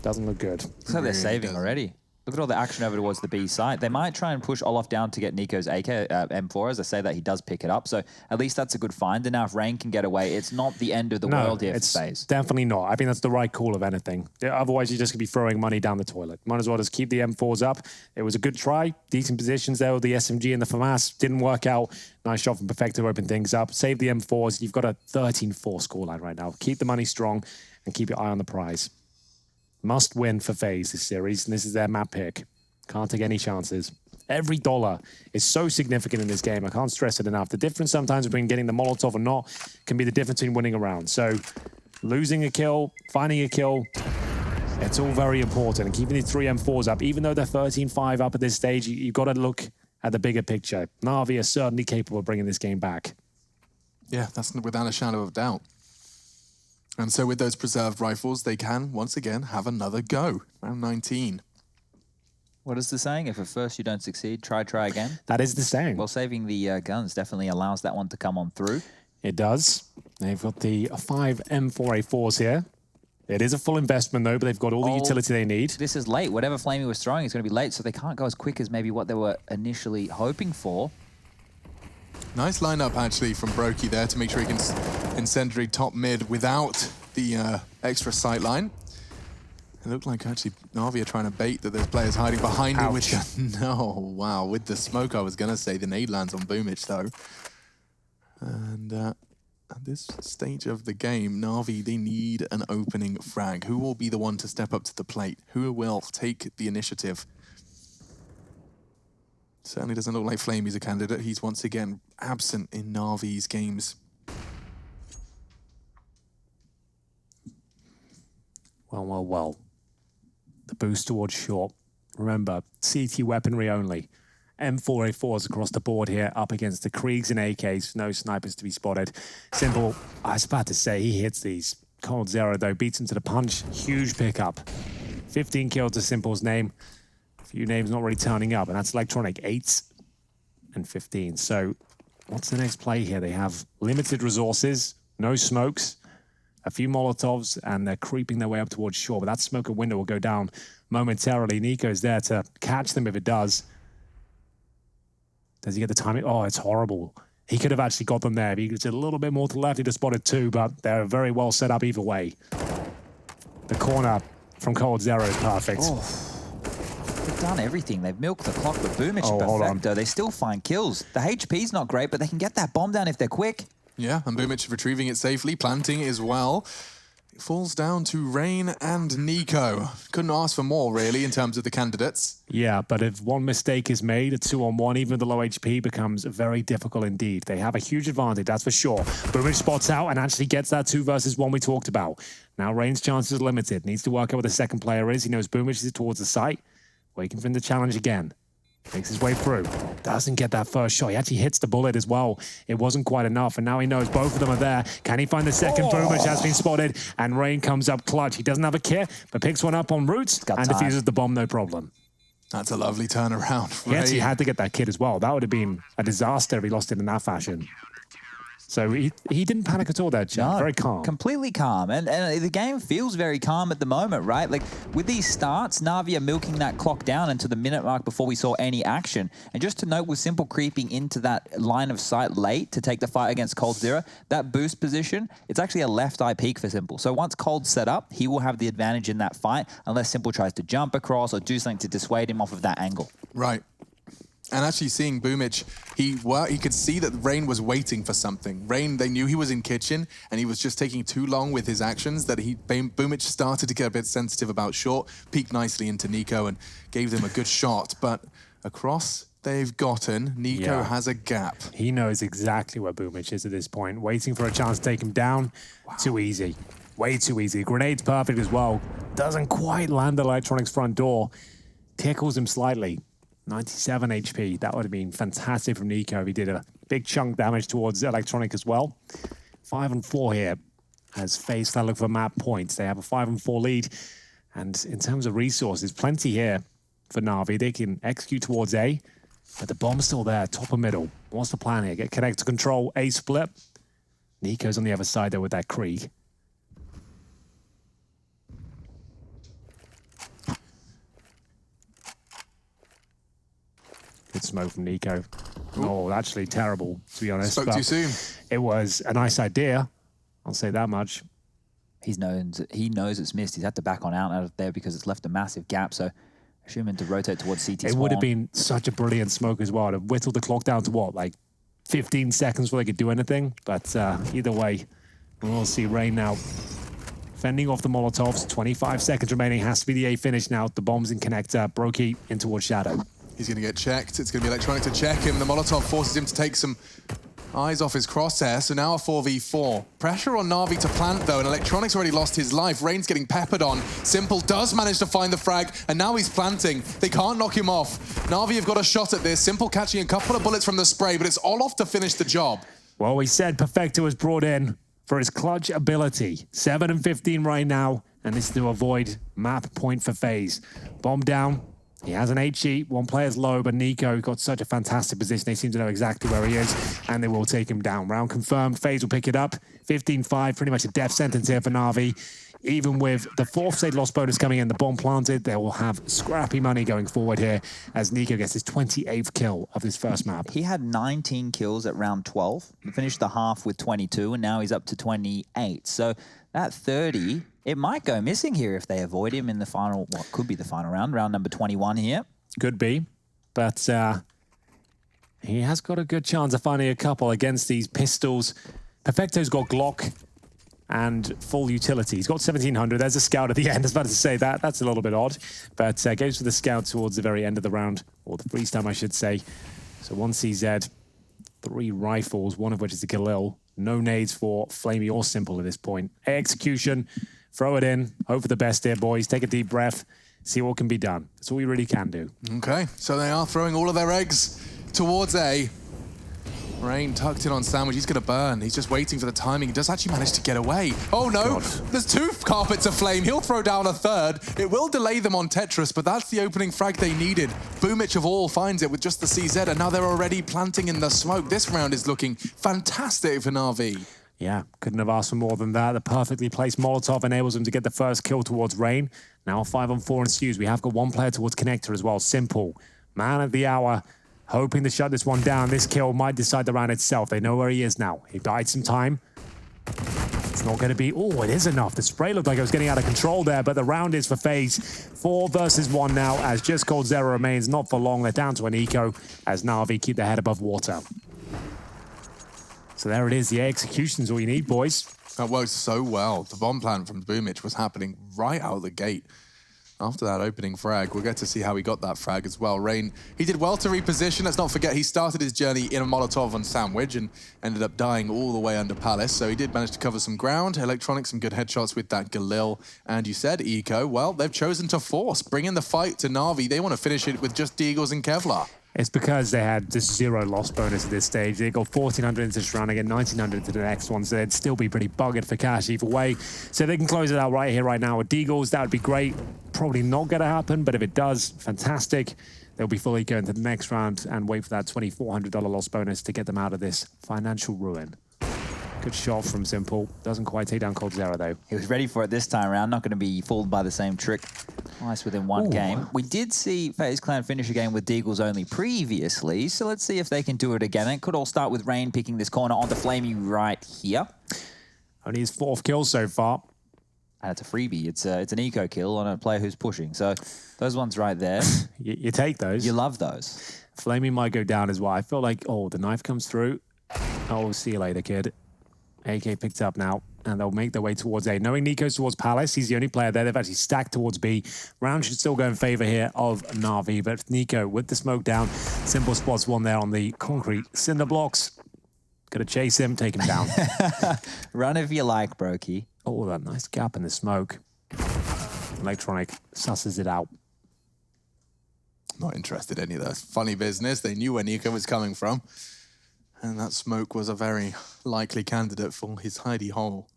Doesn't look good. Looks like they're saving already. Look at all the action over towards the B site. They might try and push Olaf down to get Nico's AK M4, as I say that he does pick it up. So at least that's a good find. And now if Rain can get away, it's not the end of the world here for FaZe. Definitely not. I think that's the right call of anything. Otherwise, you're just going to be throwing money down the toilet. Might as well just keep the M4s up. It was a good try. Decent positions there with the SMG and the FAMAS. Didn't work out. Nice shot from Perfecto to open things up. Save the M4s. You've got a 13-4 scoreline right now. Keep the money strong and keep your eye on the prize. Must win for FaZe this series, and this is their map pick. Can't take any chances. Every dollar is so significant in this game. I can't stress it enough. The difference sometimes between getting the Molotov or not can be the difference between winning a round. So losing a kill, finding a kill, it's all very important. And keeping these 3 M4s up, even though they're 13-5 up at this stage, you've got to look at the bigger picture. Na'Vi are certainly capable of bringing this game back. Yeah, that's without a shadow of doubt. And so with those preserved rifles, they can, once again, have another go. Round 19. What is the saying? If at first you don't succeed, try again. That is the saying. Well, saving the guns definitely allows that one to come on through. It does. They've got the 5 M4A4s here. It is a full investment, though, but they've got all the utility they need. This is late. Whatever Flamey was throwing is going to be late, so they can't go as quick as maybe what they were initially hoping for. Nice lineup, actually, from Brokey there to make sure he can incendiary top mid without the extra sight line. It looked like actually Na'Vi are trying to bait that there's players hiding behind it, which, no, wow, with the smoke, I was going to say the nade lands on Boomich, though. And at this stage of the game, Na'Vi, they need an opening frag. Who will be the one to step up to the plate? Who will take the initiative? Certainly doesn't look like Flamey's a candidate. He's once again absent in Na'Vi's games. Well. The boost towards short. Remember, CT weaponry only. M4A4s across the board here, up against the Kriegs and AKs. No snipers to be spotted. Simple, I was about to say, he hits these. coldzera, though, beats him to the punch. Huge pickup. 15 kills to Simple's name. A few names not really turning up, and that's Electronic 8 and 15. So what's the next play here? They have limited resources, no smokes, a few Molotovs, and they're creeping their way up towards shore. But that smoke window will go down momentarily. Nico's there to catch them if it does. Does he get the timing? Oh, it's horrible. He could have actually got them there. If he gets a little bit more to the left, he'd have spotted 2, but they're very well set up either way. The corner from coldzera is perfect. Oh. They've done everything. They've milked the clock with Boomich and Perfecto. They still find kills. The HP's not great, but they can get that bomb down if they're quick. Yeah, and Boomich retrieving it safely, planting as well. It falls down to Rain and Nico. Couldn't ask for more, really, in terms of the candidates. Yeah, but if one mistake is made, a 2-on-1, even with the low HP, becomes very difficult indeed. They have a huge advantage, that's for sure. Boomich spots out and actually gets that 2 versus 1 we talked about. Now Rain's chances are limited. Needs to work out what the second player is. He knows Boomich is towards the site. Waiting for him to challenge again. Makes his way through. Doesn't get that first shot. He actually hits the bullet as well. It wasn't quite enough, and now he knows both of them are there. Can he find the second? Boomich has been spotted, and Rain comes up clutch. He doesn't have a kit, but picks one up en route and defuses the bomb, no problem. That's a lovely turnaround. He actually had to get that kit as well. That would have been a disaster if he lost it in that fashion. So he didn't panic at all there, Chad. No, Very calm. Completely calm. And the game feels very calm at the moment, right? Like, with these starts, Na'Vi are milking that clock down into the minute mark before we saw any action. And just to note, with Simple creeping into that line of sight late to take the fight against Cold Zero, that boost position, it's actually a left eye peek for Simple. So once Cold's set up, he will have the advantage in that fight, unless Simple tries to jump across or do something to dissuade him off of that angle. Right. And actually seeing Boomich, he could see that Rain was waiting for something. Rain, they knew he was in kitchen, and he was just taking too long with his actions that Boomich started to get a bit sensitive about short, peeked nicely into Nico and gave them a good shot. But across they've gotten, Nico has a gap. He knows exactly where Boomich is at this point, waiting for a chance to take him down. Wow. Too easy. Way too easy. Grenade's perfect as well. Doesn't quite land Electronics' front door. Tickles him slightly. 97 HP. That would have been fantastic from Nico if he did a big chunk damage towards Electronic as well. 5 and 4 here as FaZe look for map points. They have a 5 and 4 lead. And in terms of resources, plenty here for Na'Vi. They can execute towards A, but the bomb's still there, top of middle. What's the plan here? Get connect to control, A split. Nico's on the other side there with that Krieg. Good smoke from Nico. Oh, actually terrible, to be honest. Spoke too soon. It was a nice idea. I'll say that much. He knows it's missed. He's had to back on out of there because it's left a massive gap. So assuming to rotate towards CT It spawn. would have been such a brilliant smoke as well to whittle the clock down to what, like 15 seconds before they could do anything. But either way, we'll see Rain now fending off the Molotovs. 25 seconds remaining. Has to be the A finish now. The bomb's in connector. Brokey in towards Shadow. He's going to get checked. It's going to be Electronic to check him. The Molotov forces him to take some eyes off his crosshair. So now a 4v4. Pressure on Na'Vi to plant, though, and Electronic's already lost his life. Rain's getting peppered on. Simple does manage to find the frag, and now he's planting. They can't knock him off. Na'Vi have got a shot at this. Simple catching a couple of bullets from the spray, but it's all off to finish the job. Well, we said Perfecto was brought in for his clutch ability. 7 and 15 right now, and this is to avoid map point for FaZe. Bomb down. He has an 8 sheet, one player's low, but Nico got such a fantastic position. They seem to know exactly where he is, and they will take him down. Round confirmed, FaZe will pick it up. 15-5, pretty much a death sentence here for Na'Vi. Even with the 4th state loss bonus coming in, the bomb planted, they will have scrappy money going forward here as Nico gets his 28th kill of this first map. He had 19 kills at round 12. He finished the half with 22, and now he's up to 28. So at 30, it might go missing here if they avoid him in the final, what could be the final round, round number 21 here. Could be, but he has got a good chance of finding a couple against these pistols. Perfecto's got Glock and full utility. He's got 1700. There's a scout at the end. I was about to say that. That's a little bit odd, but goes for the scout towards the very end of the round, or the freeze time, I should say. So 1 CZ, 3 rifles, one of which is a Galil. No nades for Flamey or Simple at this point. Execution. Throw it in. Hope for the best here, boys. Take a deep breath. See what can be done. That's all we really can do. Okay, so they are throwing all of their eggs towards A. Rain tucked in on Sandwich. He's going to burn. He's just waiting for the timing. He does actually manage to get away. Oh, no. God. There's 2 carpets aflame. He'll throw down a 3rd. It will delay them on Tetris, but that's the opening frag they needed. Boomich of all finds it with just the CZ, and now they're already planting in the smoke. This round is looking fantastic for Na'Vi. Yeah, couldn't have asked for more than that. The perfectly placed Molotov enables him to get the first kill towards Rain. Now 5 on 4 ensues. We have got 1 player towards Connector as well. Simple. Man of the hour. Hoping to shut this one down. This kill might decide the round itself. They know where he is now. He died some time. It's not going to be... Oh, it is enough. The spray looked like it was getting out of control there, but the round is for FaZe. 4 versus 1 now, as just Cold Zero remains. Not for long. They're down to an eco, as Na'Vi keep their head above water. So there it is. The execution's all you need, boys. That worked so well. The bomb plant from Boomich was happening right out of the gate. After that opening frag, we'll get to see how he got that frag as well. Rain, he did well to reposition. Let's not forget he started his journey in a Molotov on Sandwich and ended up dying all the way under Palace. So he did manage to cover some ground. Electronic, some good headshots with that Galil. And you said, Eco, well, they've chosen to force, bring in the fight to Na'Vi. They want to finish it with just Deagles and Kevlar. It's because they had just 0 loss bonus at this stage. They got 1,400 into this round, they get 1,900 to the next one, so they'd still be pretty buggered for cash either way. So they can close it out right here, right now with Deagles. That would be great. Probably not going to happen, but if it does, fantastic. They'll be fully going to the next round and wait for that $2,400 loss bonus to get them out of this financial ruin. Good shot from Simple. Doesn't quite take down Cold Zero, though. He was ready for it this time around. Not going to be fooled by the same trick twice within one game. We did see FaZe Clan finish a game with Deagles only previously, so let's see if they can do it again. It could all start with Rain picking this corner onto Flamey right here. Only his 4th kill so far. And it's a freebie. It's an eco kill on a player who's pushing. So those ones right there. You take those. You love those. Flamey might go down as well. I feel like, oh, the knife comes through. Oh, see you later, kid. AK picked up now, and they'll make their way towards A. Knowing Nico's towards Palace, he's the only player there. They've actually stacked towards B. Round should still go in favor here of Na'Vi, but Nico with the smoke down. Simple spots one there on the concrete cinder blocks. Gonna chase him, take him down. Run if you like, Brokey. Oh, that nice gap in the smoke. Electronic susses it out. Not interested in any of that funny business. They knew where Nico was coming from. And that smoke was a very likely candidate for his hidey hole.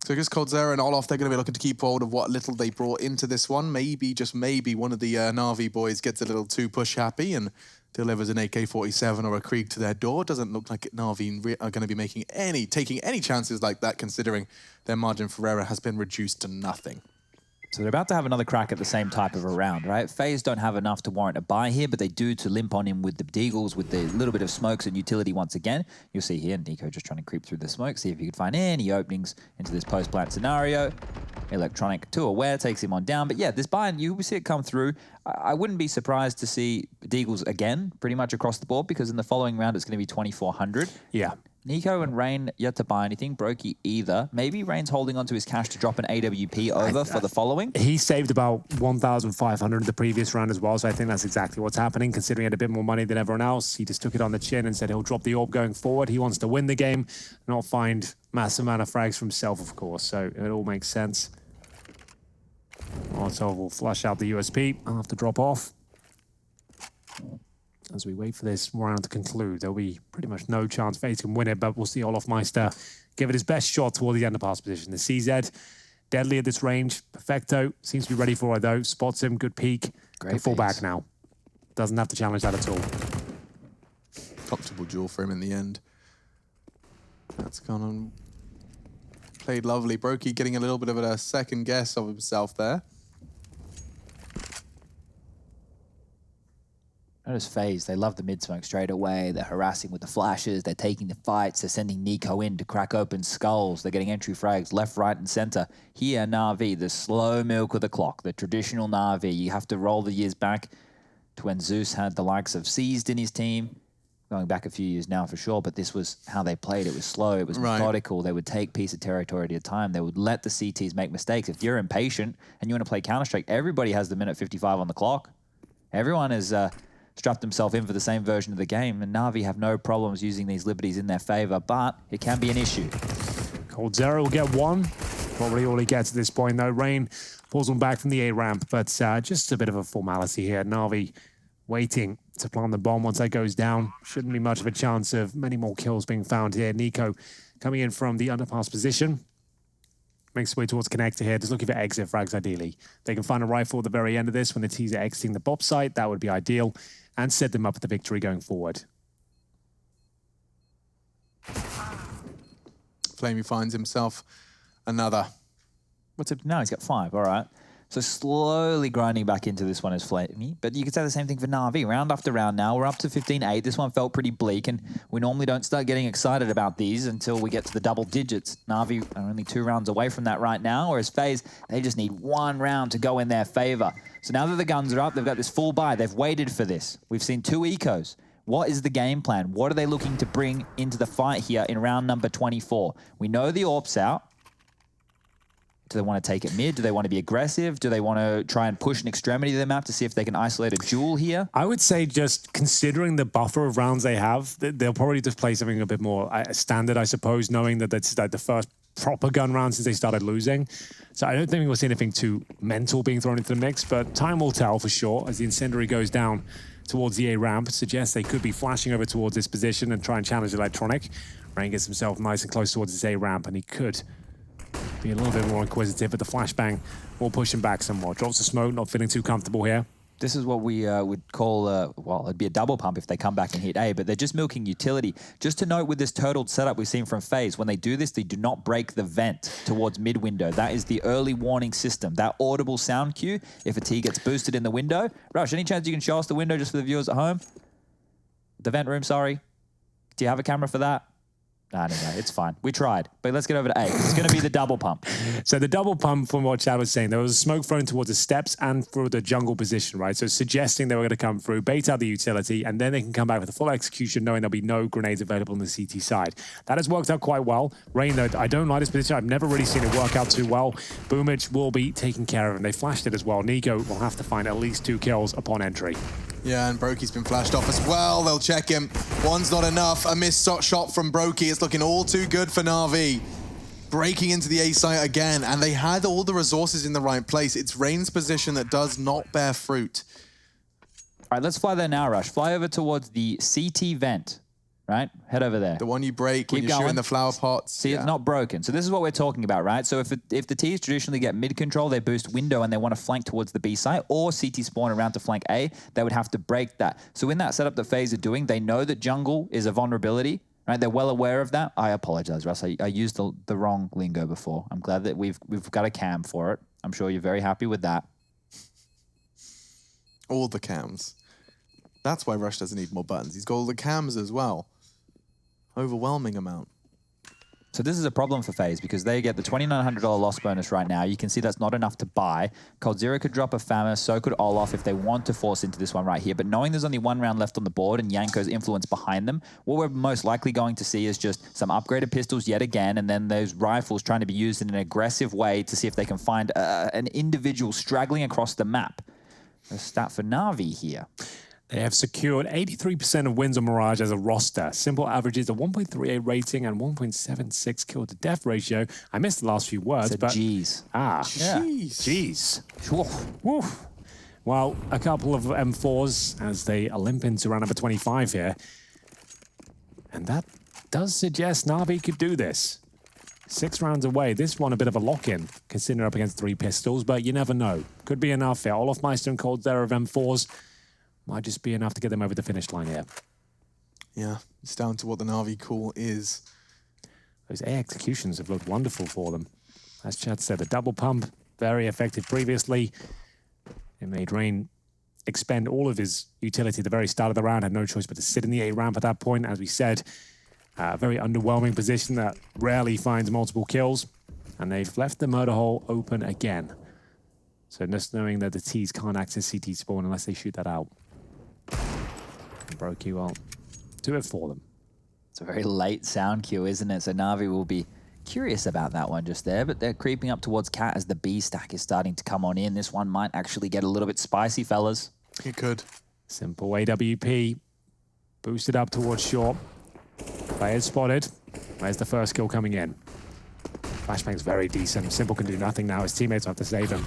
So I guess Cold Zero and Olof, they're going to be looking to keep hold of what little they brought into this one. Maybe, just maybe, one of the Na'Vi boys gets a little too push happy and delivers an AK-47 or a Krieg to their door. Doesn't look like Na'Vi are going to be taking any chances like that, considering their margin for error has been reduced to nothing. So they're about to have another crack at the same type of a round, right? FaZe don't have enough to warrant a buy here, but they do to limp on him with the Deagles, with the little bit of smokes and utility once again. You'll see here, Nico just trying to creep through the smoke, see if he could find any openings into this post-plant scenario. Electronic, too aware, takes him on down. But yeah, this buy, you will see it come through. I wouldn't be surprised to see Deagles again, pretty much across the board, because in the following round, it's going to be 2,400. Yeah. Nico and Rain yet to buy anything. Brokey either. Maybe Rain's holding onto his cash to drop an AWP over for the following. He saved about 1,500 the previous round as well, so I think that's exactly what's happening. Considering he had a bit more money than everyone else, he just took it on the chin and said he'll drop the orb going forward. He wants to win the game, not find massive amount of frags for himself, of course, so it all makes sense. Molotov will flush out the USP. I'll have to drop off. As we wait for this round to conclude, there'll be pretty much no chance FaZe can win it, but we'll see Olof Meister give it his best shot toward the underpass position. The CZ, deadly at this range. Perfecto, seems to be ready for it though. Spots him, good peek. Can fall back now. Doesn't have to challenge that at all. Comfortable duel for him in the end. That's gone on. Played lovely. Brokey getting a little bit of a second guess of himself there. Notice FaZe, they love the mid-smoke straight away. They're harassing with the flashes. They're taking the fights. They're sending Nico in to crack open skulls. They're getting entry frags left, right, and center. Here, Na'Vi, the slow milk of the clock, the traditional Na'Vi. You have to roll the years back to when Zeus had the likes of Seized in his team. Going back a few years now for sure, but this was how they played. It was slow. It was methodical. They would take piece of territory at a time. They would let the CTs make mistakes. If you're impatient and you want to play Counter-Strike, everybody has the minute 55 on the clock. Everyone is... strapped himself in for the same version of the game, and Na'Vi have no problems using these liberties in their favor, but it can be an issue. Cold Zero will get one. Probably all he gets at this point, though. Rain pulls one back from the A ramp, but just a bit of a formality here. Na'Vi waiting to plant the bomb once that goes down. Shouldn't be much of a chance of many more kills being found here. Nico coming in from the underpass position. Makes his way towards connector here, just looking for exit frags ideally. They can find a rifle at the very end of this when the T's are exiting the BOP site. That would be ideal, and set them up for the victory going forward. Flamey finds himself another. What's it now? He's got 5, all right. So slowly grinding back into this one is Flamey, but you could say the same thing for Na'Vi. Round after round now, we're up to 15-8. This one felt pretty bleak, and we normally don't start getting excited about these until we get to the double digits. Na'Vi are only 2 rounds away from that right now, whereas FaZe, they just need 1 round to go in their favor. So now that the guns are up, they've got this full buy. They've waited for this. We've seen 2 ecos. What is the game plan? What are they looking to bring into the fight here in round number 24? We know the AWP's out. Do they want to take it mid? Do they want to be aggressive? Do they want to try and push an extremity of the map to see if they can isolate a duel here? I would say just considering the buffer of rounds they have, they'll probably just play something a bit more standard, I suppose, knowing that that's like the first proper gun round since they started losing. So I don't think we'll see anything too mental being thrown into the mix, but time will tell for sure as the incendiary goes down towards the A ramp. It suggests they could be flashing over towards this position and try and challenge Electronic. Rain gets himself nice and close towards this A ramp, and he could be a little bit more inquisitive, but the flashbang will push him back somewhat. Drops the smoke, not feeling too comfortable here. This is what we would call, well, it'd be a double pump if they come back and hit A, but they're just milking utility. Just to note with this turtled setup we've seen from FaZe, when they do this, they do not break the vent towards mid window. That is the early warning system. That audible sound cue, if a T gets boosted in the window. Rush, any chance you can show us the window just for the viewers at home? The vent room, sorry. Do you have a camera for that? No, it's fine. We tried. But let's get over to A. It's going to be the double pump. So the double pump, from what Chad was saying, there was smoke thrown towards the steps and through the jungle position, right? So suggesting they were going to come through, bait out the utility, and then they can come back with a full execution, knowing there'll be no grenades available on the CT side. That has worked out quite well. Rain, though, I don't like this position. I've never really seen it work out too well. Boomich will be taking care of him. They flashed it as well. Nico will have to find at least 2 kills upon entry. Yeah, and Brokey's been flashed off as well. They'll check him. One's not enough. A missed shot from Brokey. It's looking all too good for Na'Vi. Breaking into the A site again, and they had all the resources in the right place. It's Rain's position that does not bear fruit. All right, let's fly there now, Rush. Fly over towards the CT vent, right? Head over there. The one you break when you're shooting the flower pots. See, it's not broken. So this is what we're talking about, right? So if the T's traditionally get mid control, they boost window and they want to flank towards the B site, or CT spawn around to flank A, they would have to break that. So in that setup that FaZe are doing, they know that jungle is a vulnerability, right? They're well aware of that. I apologize, Russ. I used the wrong lingo before. I'm glad that we've got a cam for it. I'm sure you're very happy with that. All the cams. That's why Rush doesn't need more buttons. He's got all the cams as well. Overwhelming amount. So this is a problem for FaZe because they get the $2,900 loss bonus right now. You can see that's not enough to buy. Cold Zero could drop a Famous, so could Olaf if they want to force into this one right here. But knowing there's only 1 round left on the board and Yanko's influence behind them, what we're most likely going to see is just some upgraded pistols yet again, and then those rifles trying to be used in an aggressive way to see if they can find an individual straggling across the map. A stat for Na'Vi here. They have secured 83% of wins on Mirage as a roster. Simple averages a 1.38 rating and 1.76 kill to death ratio. I missed the last few words, but G's. G's. Woof. Well, a couple of M4s as they limp into round number 25 here. And that does suggest Na'Vi could do this. 6 rounds away. This one a bit of a lock-in, considering up against 3 pistols, but you never know. Could be enough here. Olaf Meister and Cold Zero of M4s. Might just be enough to get them over the finish line here. Yeah, it's down to what the Na'Vi call is. Those A executions have looked wonderful for them. As Chad said, the double pump, very effective previously. It made Rain expend all of his utility at the very start of the round, had no choice but to sit in the A ramp at that point. As we said, a very underwhelming position that rarely finds multiple kills. And they've left the murder hole open again. So just knowing that the T's can't access CT spawn unless they shoot that out. Brokey will do it for them. It's a very late sound cue, isn't it? So Na'Vi will be curious about that one just there, but they're creeping up towards Cat as the B stack is starting to come on in. This one might actually get a little bit spicy, fellas. It could. Simple AWP. Boosted up towards short. Players spotted. Where's the first kill coming in? Flashbang's very decent. Simple can do nothing now. His teammates have to save him.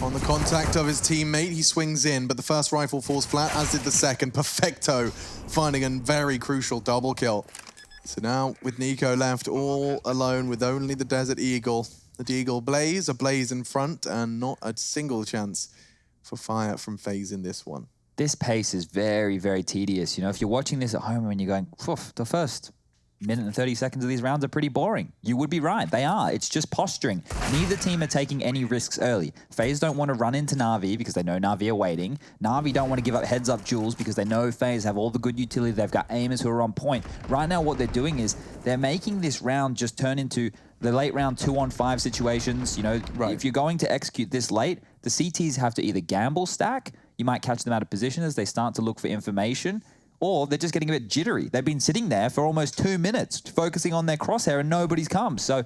On the contact of his teammate, he swings in, but the first rifle falls flat, as did the second. Perfecto, finding a very crucial double kill. So now, with Nico left all alone with only the Desert Eagle. The Deagle Blaze, a blaze in front, and not a single chance for fire from FaZe in this one. This pace is very, very tedious. You know, if you're watching this at home and you're going, the first minute and 30 seconds of these rounds are pretty boring. You would be right. They are. It's just posturing. Neither team are taking any risks early. FaZe don't want to run into Na'Vi because they know Na'Vi are waiting. Na'Vi don't want to give up heads-up duels because they know FaZe have all the good utility. They've got aimers who are on point. Right now, what they're doing is they're making this round just turn into the late round 2-on-5 situations. You know, if you're going to execute this late, the CTs have to either gamble stack, you might catch them out of position as they start to look for information, or they're just getting a bit jittery. They've been sitting there for almost 2 minutes, focusing on their crosshair, and nobody's come. So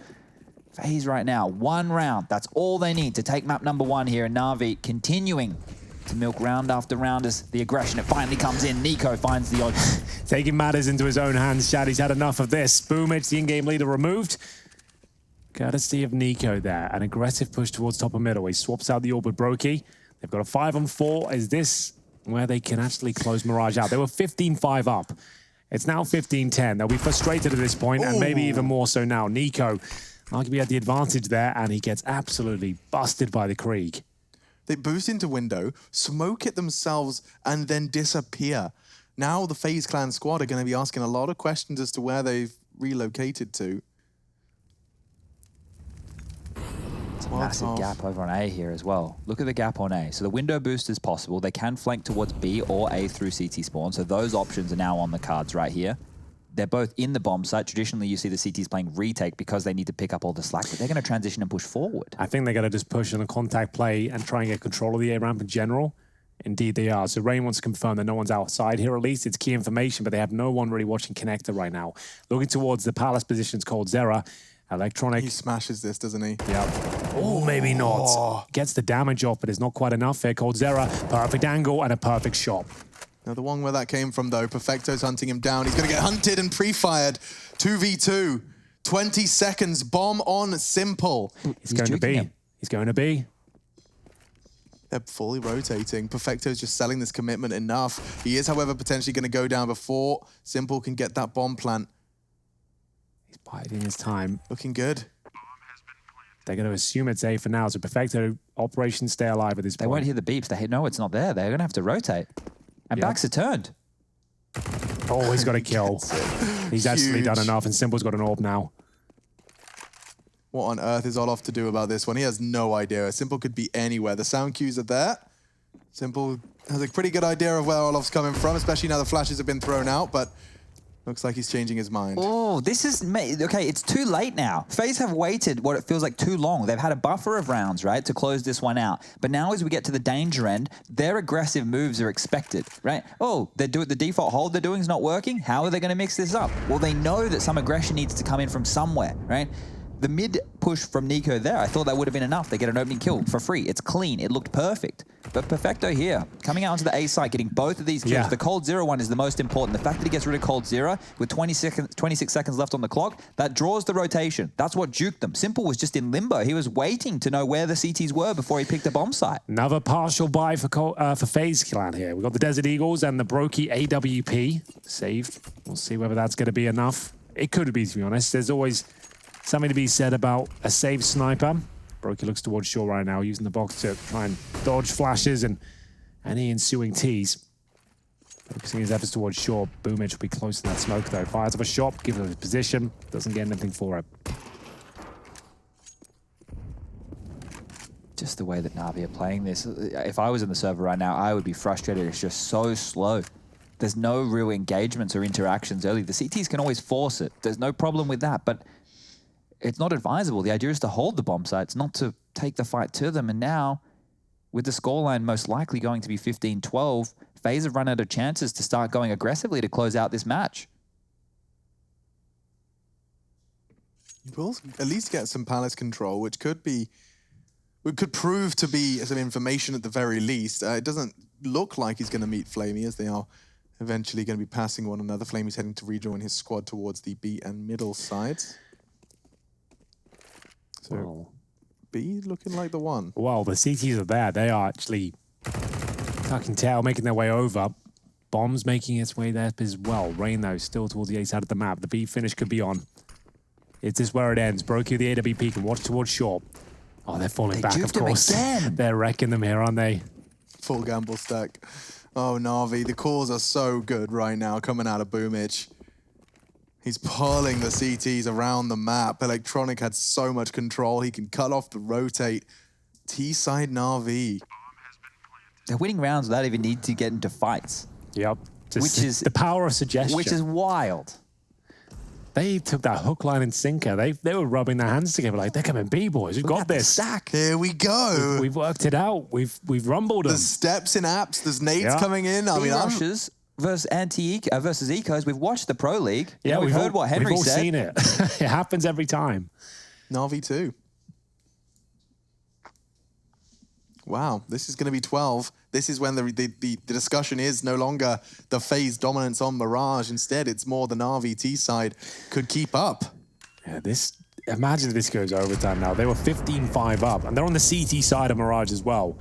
FaZe right now, 1 round. That's all they need to take map number 1 here. And Na'Vi continuing to milk round after round as the aggression, it finally comes in. Nico finds the odd. Taking matters into his own hands, Shaddy's had enough of this. Boomich, the in-game leader, removed. Courtesy of Nico there. An aggressive push towards top of middle. He swaps out the orb with Brokey. They've got a 5-on-4. Is this where they can actually close Mirage out? They were 15-5 up. It's now 15-10. They'll be frustrated at this point, and maybe even more so now. Nico arguably had the advantage there, and he gets absolutely busted by the Krieg. They boost into window, smoke it themselves, and then disappear. Now the FaZe Clan squad are going to be asking a lot of questions as to where they've relocated to. It's a massive gap over on A here as well. Look at the gap on A. So the window boost is possible. They can flank towards B or A through CT spawn. So those options are now on the cards right here. They're both in the bomb site. Traditionally, you see the CTs playing retake because they need to pick up all the slack, but they're going to transition and push forward. I think they're going to just push on a contact play and try and get control of the A ramp in general. Indeed, they are. So Rain wants to confirm that no one's outside here, at least. It's key information, but they have no one really watching Connector right now. Looking towards the Palace positions called Zera. Electronic. He smashes this, doesn't he? Yeah. Oh, maybe not. Gets the damage off, but it's not quite enough here. Cold Zera, perfect angle and a perfect shot. Now the one where that came from, though, Perfecto's hunting him down. He's going to get hunted and pre-fired. 2v2. 20 seconds. Bomb on Simple. He's going to B. He's going to B. They're fully rotating. Perfecto's just selling this commitment enough. He is, however, potentially going to go down before Simple can get that bomb plant. He's biding his time. Looking good. They're going to assume it's A for now, so Perfecto operations stay alive at this point. They won't hear the beeps. They know it's not there. They're going to have to rotate. And backs are turned. Oh, he's got a kill. He's actually done enough, and Simple's got an orb now. What on earth is Olof to do about this one? He has no idea. Simple could be anywhere. The sound cues are there. Simple has a pretty good idea of where Olof's coming from, especially now the flashes have been thrown out, but looks like he's changing his mind. Oh, this is... Okay, it's too late now. FaZe have waited what it feels like too long. They've had a buffer of rounds, right, to close this one out. But now as we get to the danger end, their aggressive moves are expected, right? Oh, the default hold they're doing is not working. How are they going to mix this up? Well, they know that some aggression needs to come in from somewhere, right? The mid push from Nico there, I thought that would have been enough. They get an opening kill for free. It's clean. It looked perfect. But Perfecto here, coming out onto the A site, getting both of these kills. Yeah. The Cold Zero one is the most important. The fact that he gets rid of Cold Zero with 26 seconds left on the clock, that draws the rotation. That's what juked them. Simple was just in limbo. He was waiting to know where the CTs were before he picked a bomb site. Another partial buy for FaZe Clan here. We've got the Desert Eagles and the Brokey AWP saved. We'll see whether that's going to be enough. It could be, to be honest. There's always something to be said about a saved sniper. Brokey looks towards shore right now, using the box to try and dodge flashes and any ensuing tees. Focusing his efforts towards shore. Boomage will be close to that smoke, though. Fires off a shot, gives him his position, doesn't get anything for it. Just the way that Na'Vi are playing this. If I was in the server right now, I would be frustrated. It's just so slow. There's no real engagements or interactions early. The CTs can always force it. There's no problem with that, but it's not advisable. The idea is to hold the bomb sites, not to take the fight to them. And now, with the scoreline most likely going to be 15-12, FaZe have run out of chances to start going aggressively to close out this match. We'll at least get some Palace control, which could prove to be some information at the very least. It doesn't look like he's going to meet Flamey, as they are eventually going to be passing one another. Flamey's heading to rejoin his squad towards the B and middle sides. So well, B looking like the one. Well, the CTs are there. They are actually tucking tail, making their way over. Bombs making its way there as well. Rain, though, still towards the A side of the map. The B finish could be on. Is this where it ends? Brokey, the AWP, can watch towards shore. Oh, they're falling back, of course. They're wrecking them here, aren't they? Full gamble stack. Oh, Na'Vi, the calls are so good right now coming out of Boomage. He's pulling the CTs around the map. Electronic had so much control. He can cut off the rotate. T-side Na'Vi. They're winning rounds without even needing to get into fights. Yep. Which is the power of suggestion. Which is wild. They took that hook, line, and sinker. They were rubbing their hands together like, they're coming B, boys. We've got this. Stack. Here we go. We've worked it out. We've rumbled them. There's steps in apps. There's nades coming in. I mean, rushes versus versus Ecos. We've watched the Pro League. Yeah, we've heard what Henry said. We've all seen it. It happens every time. Na'Vi too. Wow, this is going to be 12. This is when the discussion is no longer the FaZe dominance on Mirage. Instead, it's more the Na'Vi T side could keep up. Yeah, imagine if this goes overtime now. They were 15-5 up, and they're on the CT side of Mirage as well.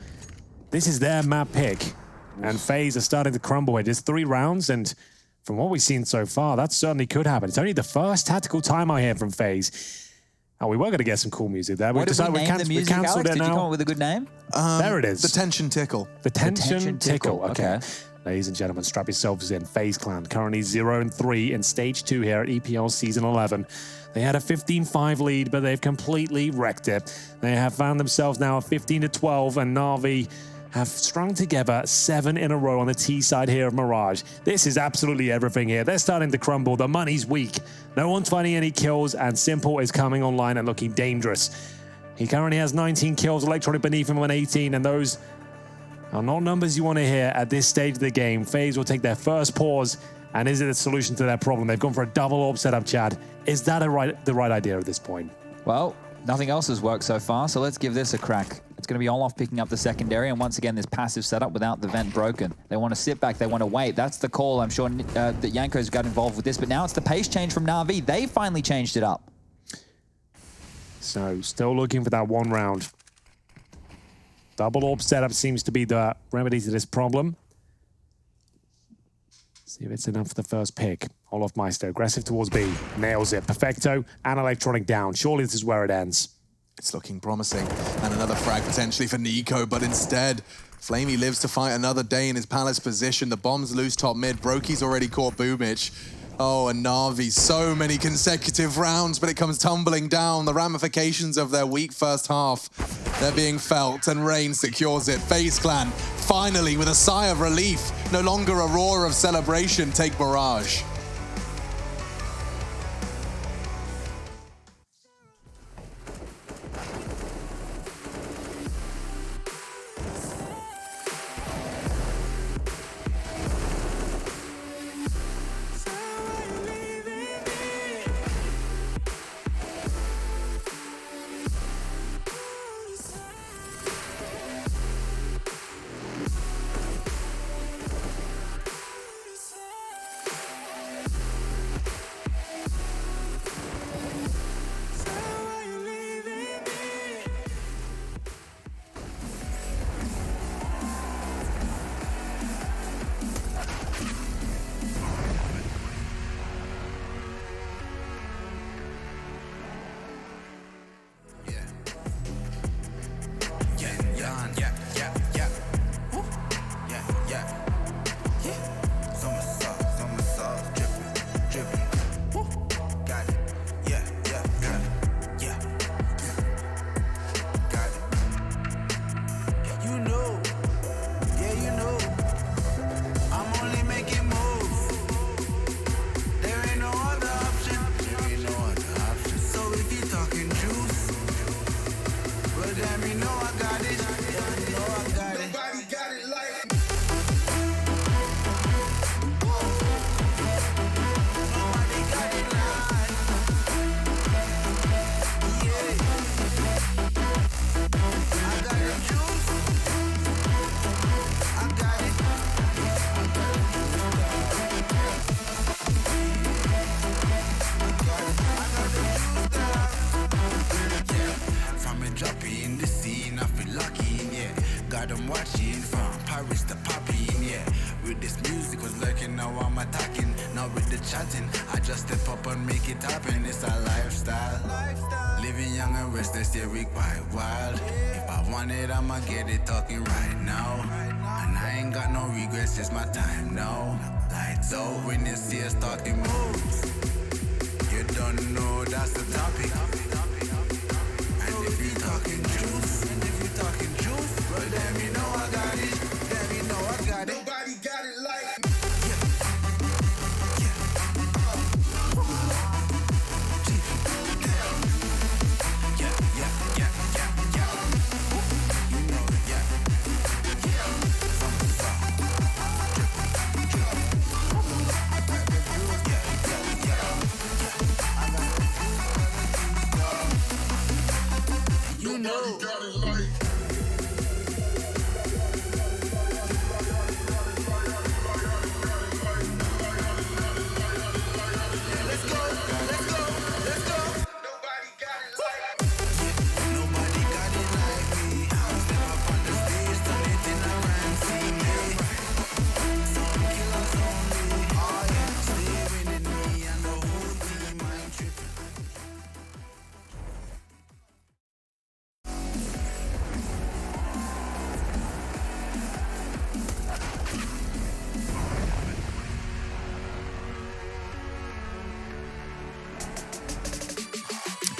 This is their map pick, and FaZe are starting to crumble. It is 3 rounds, and from what we've seen so far, that certainly could happen. It's only the first tactical timeout here from FaZe. Oh, we were going to get some cool music there. What did we name the music, Alex? Did you come up with a good name? There it is. The Tension Tickle. The Tension Tickle. Okay. Ladies and gentlemen, strap yourselves in. FaZe Clan currently 0-3 in Stage 2 here at EPL Season 11. They had a 15-5 lead, but they've completely wrecked it. They have found themselves now at 15-12, and Na'Vi have strung together 7 in a row on the T side here of Mirage. This is absolutely everything here. They're starting to crumble. The money's weak. No one's finding any kills, and Simple is coming online and looking dangerous. He currently has 19 kills, Electronic beneath him on 18, and those are not numbers you want to hear at this stage of the game. FaZe will take their first pause, and is it a solution to their problem? They've gone for a double orb setup, Chad. Is that the right idea at this point? Well, nothing else has worked so far, so let's give this a crack. It's going to be Olaf picking up the secondary, and once again, this passive setup without the vent broken. They want to sit back, they want to wait. That's the call. I'm sure that Yanko's got involved with this, but now it's the pace change from Na'Vi. They finally changed it up. So, still looking for that one round. Double orb setup seems to be the remedy to this problem. See if it's enough for the first pick. Olaf Meister, aggressive towards B. Nails it. Perfecto and Electronic down. Surely this is where it ends. It's looking promising. And another frag potentially for Nico, but instead, Flamey lives to fight another day in his Palace position. The bomb's loose top mid. Broki's already caught Boomich. Oh, and Na'Vi, so many consecutive rounds, but it comes tumbling down. The ramifications of their weak first half, they're being felt, and Rain secures it. FaZe Clan, finally, with a sigh of relief. No longer a roar of celebration, take Barrage.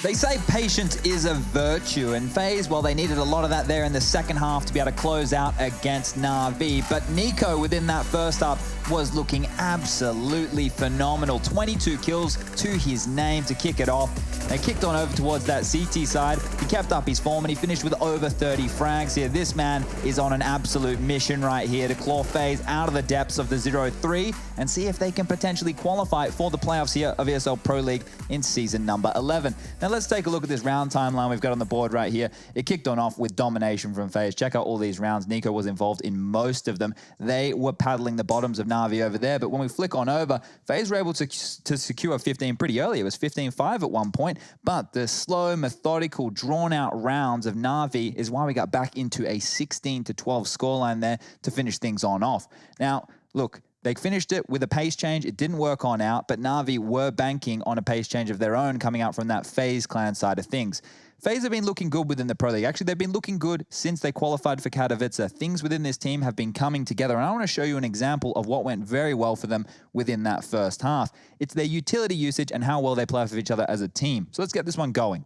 They say patience is a virtue, and FaZe, well, they needed a lot of that there in the second half to be able to close out against Na'Vi. But Nico within that first half was looking absolutely phenomenal. 22 kills to his name to kick it off. They kicked on over towards that CT side. He kept up his form and he finished with over 30 frags here. This man is on an absolute mission right here to claw FaZe out of the depths of the 0-3 and see if they can potentially qualify for the playoffs here of ESL Pro League in season number 11. Now let's take a look at this round timeline we've got on the board right here. It kicked on off with domination from FaZe. Check out all these rounds. Nico was involved in most of them. They were paddling the bottoms of Na'Vi over there, but when we flick on over, FaZe were able to secure 15 pretty early. It was 15-5 at one point, but the slow, methodical, drawn-out rounds of Na'Vi is why we got back into a 16-12 scoreline there to finish things on off. Now, look, they finished it with a pace change. It didn't work on out, but Na'Vi were banking on a pace change of their own coming out from that FaZe clan side of things. FaZe have been looking good within the Pro League. Actually, they've been looking good since they qualified for Katowice. Things within this team have been coming together, and I want to show you an example of what went very well for them within that first half. It's their utility usage and how well they play off of each other as a team. So let's get this one going.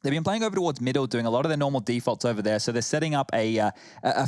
They've been playing over towards middle, doing a lot of their normal defaults over there. So they're setting up a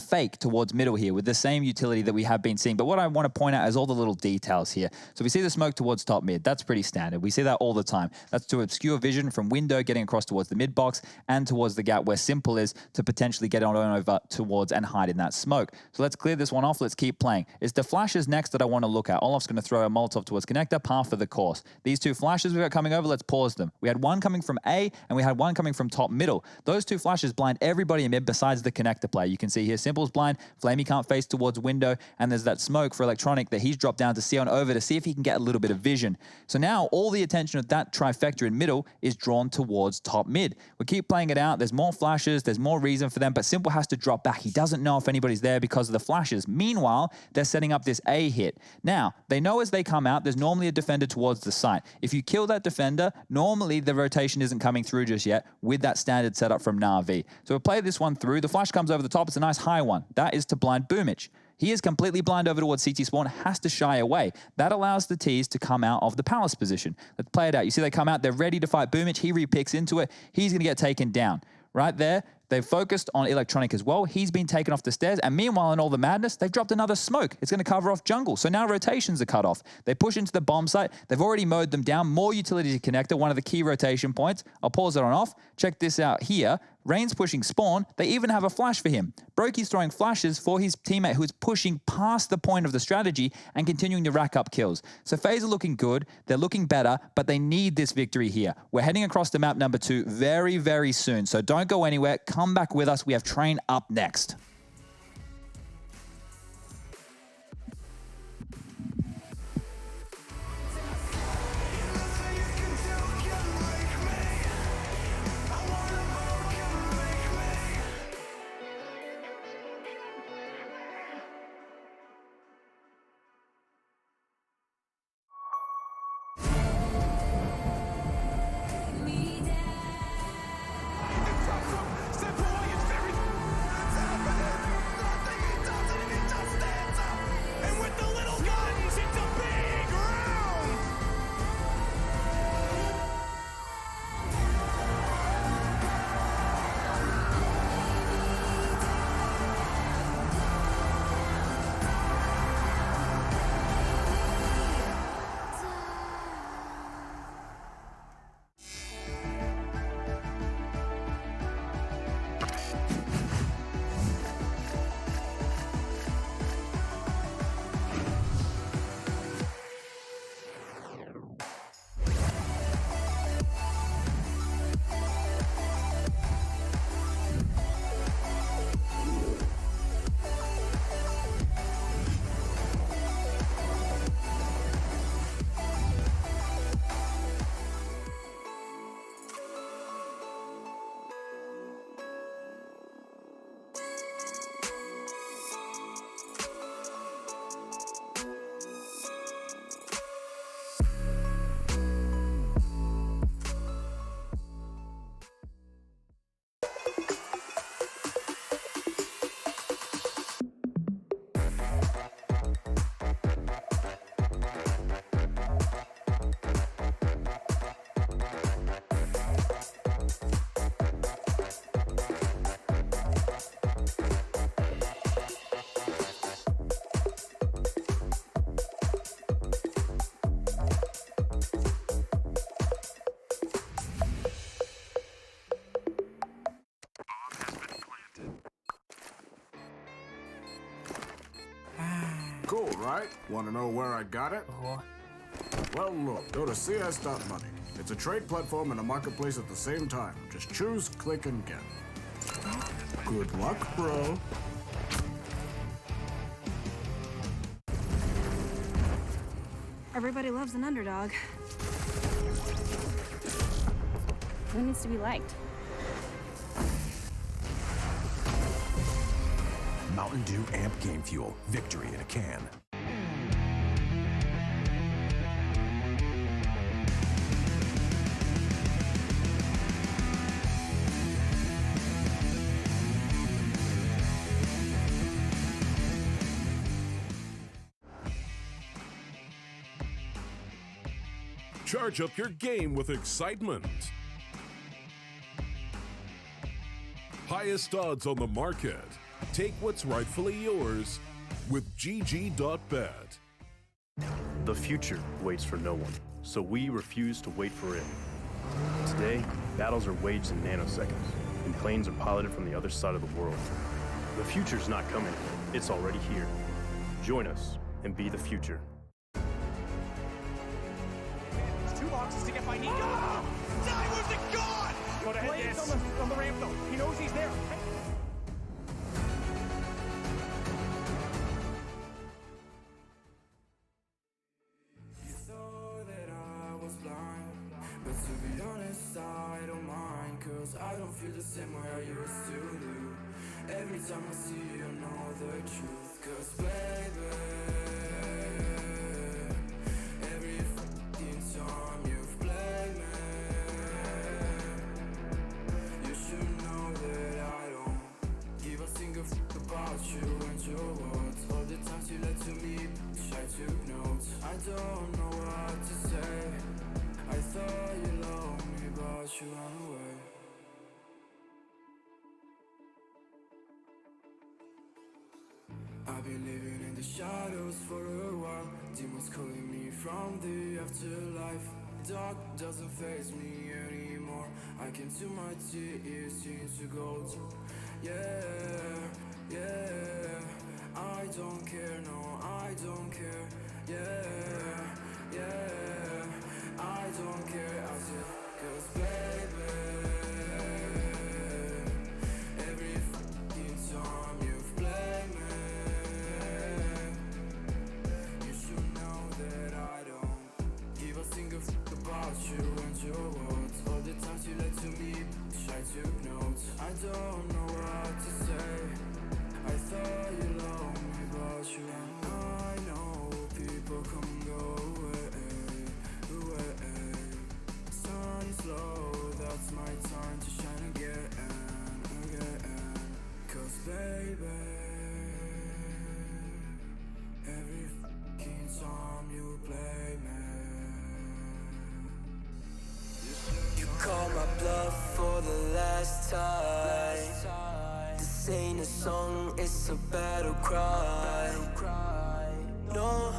fake towards middle here with the same utility that we have been seeing. But what I want to point out is all the little details here. So we see the smoke towards top mid. That's pretty standard. We see that all the time. That's to obscure vision from window, getting across towards the mid box and towards the gap where simple is to potentially get on over towards and hide in that smoke. So let's clear this one off. Let's keep playing. It's the flashes next that I want to look at. Olaf's going to throw a Molotov towards connector, par for the course. These two flashes we've got coming over, let's pause them. We had one coming from A and we had one coming from top middle. Those two flashes blind everybody in mid besides the connector player. You can see here, Simple's blind, Flamey can't face towards window, and there's that smoke for Electronic that he's dropped down to see on over to see if he can get a little bit of vision. So now all the attention of that trifecta in middle is drawn towards top mid. We keep playing it out. There's more flashes. There's more reason for them, but Simple has to drop back. He doesn't know if anybody's there because of the flashes. Meanwhile, they're setting up this A hit. Now, they know as they come out, there's normally a defender towards the site. If you kill that defender, normally the rotation isn't coming through just yet with that standard setup from Na'Vi. So we'll play this one through. The flash comes over the top. It's a nice high one. That is to blind Boomich. He is completely blind over towards CT spawn, has to shy away. That allows the T's to come out of the palace position. Let's play it out. You see they come out, they're ready to fight Boomich. He repicks into it. He's going to get taken down. Right there, they've focused on Electronic as well. He's been taken off the stairs, and meanwhile, in all the madness, they've dropped another smoke. It's going to cover off jungle. So now rotations are cut off. They push into the bomb site. They've already mowed them down. More utility to connector, one of the key rotation points. I'll pause it on off. Check this out here. Rain's pushing spawn. They even have a flash for him. Brokey's throwing flashes for his teammate who is pushing past the point of the strategy and continuing to rack up kills. So FaZe are looking good. They're looking better, but they need this victory here. We're heading across to map number 2 very, very soon. So don't go anywhere. Come back with us. We have train up next. Cool, right? Want to know where I got it? Well, look, go to cs.money. It's a trade platform and a marketplace at the same time. Just choose, click, and get. Good luck, bro. Everybody loves an underdog. Who needs to be liked? Mountain Dew Amp Game Fuel. Victory in a can. Charge up your game with excitement. Highest odds on the market. Take what's rightfully yours with GG.bet. The future waits for no one, so we refuse to wait for it. Today, battles are waged in nanoseconds, and planes are piloted from the other side of the world. The future's not coming, it's already here. Join us and be the future. 2 boxes to get by Nico. Ah! Where's it gone? Go to Blades on the ramp though. He knows he's there. You thought that I was blind, but to be honest, I don't mind, 'cause I don't feel the same way I used to do. Every time I see you, I know the truth, 'cause baby, every fucking time you've played me, you should know that I don't give a single fuck about you and your words. All the times you lied to me, I took notes. I don't know what to say. I thought you loved me, but you ran away. I've been living in the shadows for a while. Demons calling me from the afterlife. Dark doesn't faze me anymore. I can see my tears into gold. Yeah, yeah. I don't care, no, I don't care. Yeah, yeah. I don't care, I said, 'cause baby, every fucking time you've played me, you should know that I don't give a single fuck about you and your words. All the times you lied to me, I took notes. I don't know what to say. I thought you loved me, but you ran. I know people come and go away. Sun is low, that's my time to shine again. 'Cause baby, every fucking time you play me, You call my bluff for the last time. This ain't a song, it's a battle cry. No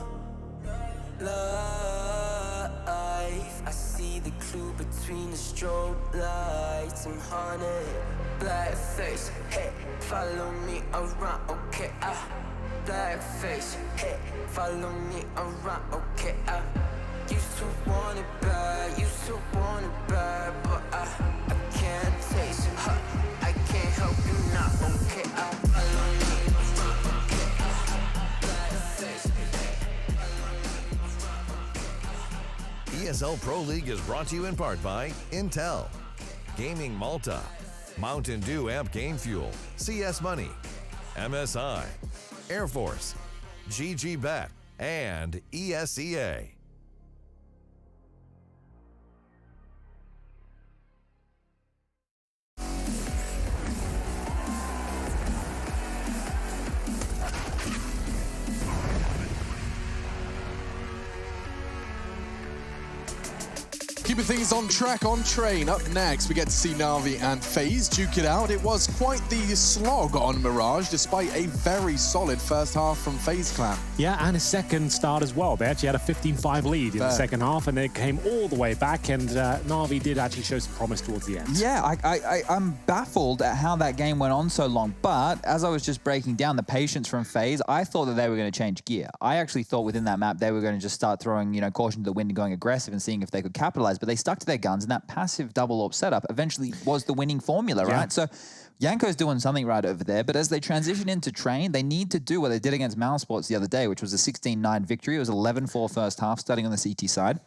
life. I see the clue between the strobe lights. I'm haunted, black face. Hey, follow me around, okay? Black face. Hey, follow me around, okay? Used to want it bad, but I can't taste it. I can't help you now, okay? Follow me around, okay? Black face. ESL Pro League is brought to you in part by Intel, Gaming Malta, Mountain Dew Amp Game Fuel, CS Money, MSI, Air Force, GG.bet, and ESEA. Keep keeping things on track, on train. Up next, we get to see Na'Vi and FaZe duke it out. It was quite the slog on Mirage, despite a very solid first half from FaZe Clan. Yeah, and a second start as well. They actually had a 15-5 lead in the second half, and they came all the way back, and Na'Vi did actually show some promise towards the end. Yeah, I'm baffled at how that game went on so long, but as I was just breaking down the patience from FaZe, I thought that they were going to change gear. I actually thought within that map they were going to just start throwing, caution to the wind and going aggressive and seeing if they could capitalize, but they stuck to their guns, and that passive double AWP setup eventually was the winning formula, right? So Yanko's doing something right over there, but as they transition into train, they need to do what they did against Mousesports the other day, which was a 16-9 victory. It was 11-4 first half, starting on the CT side,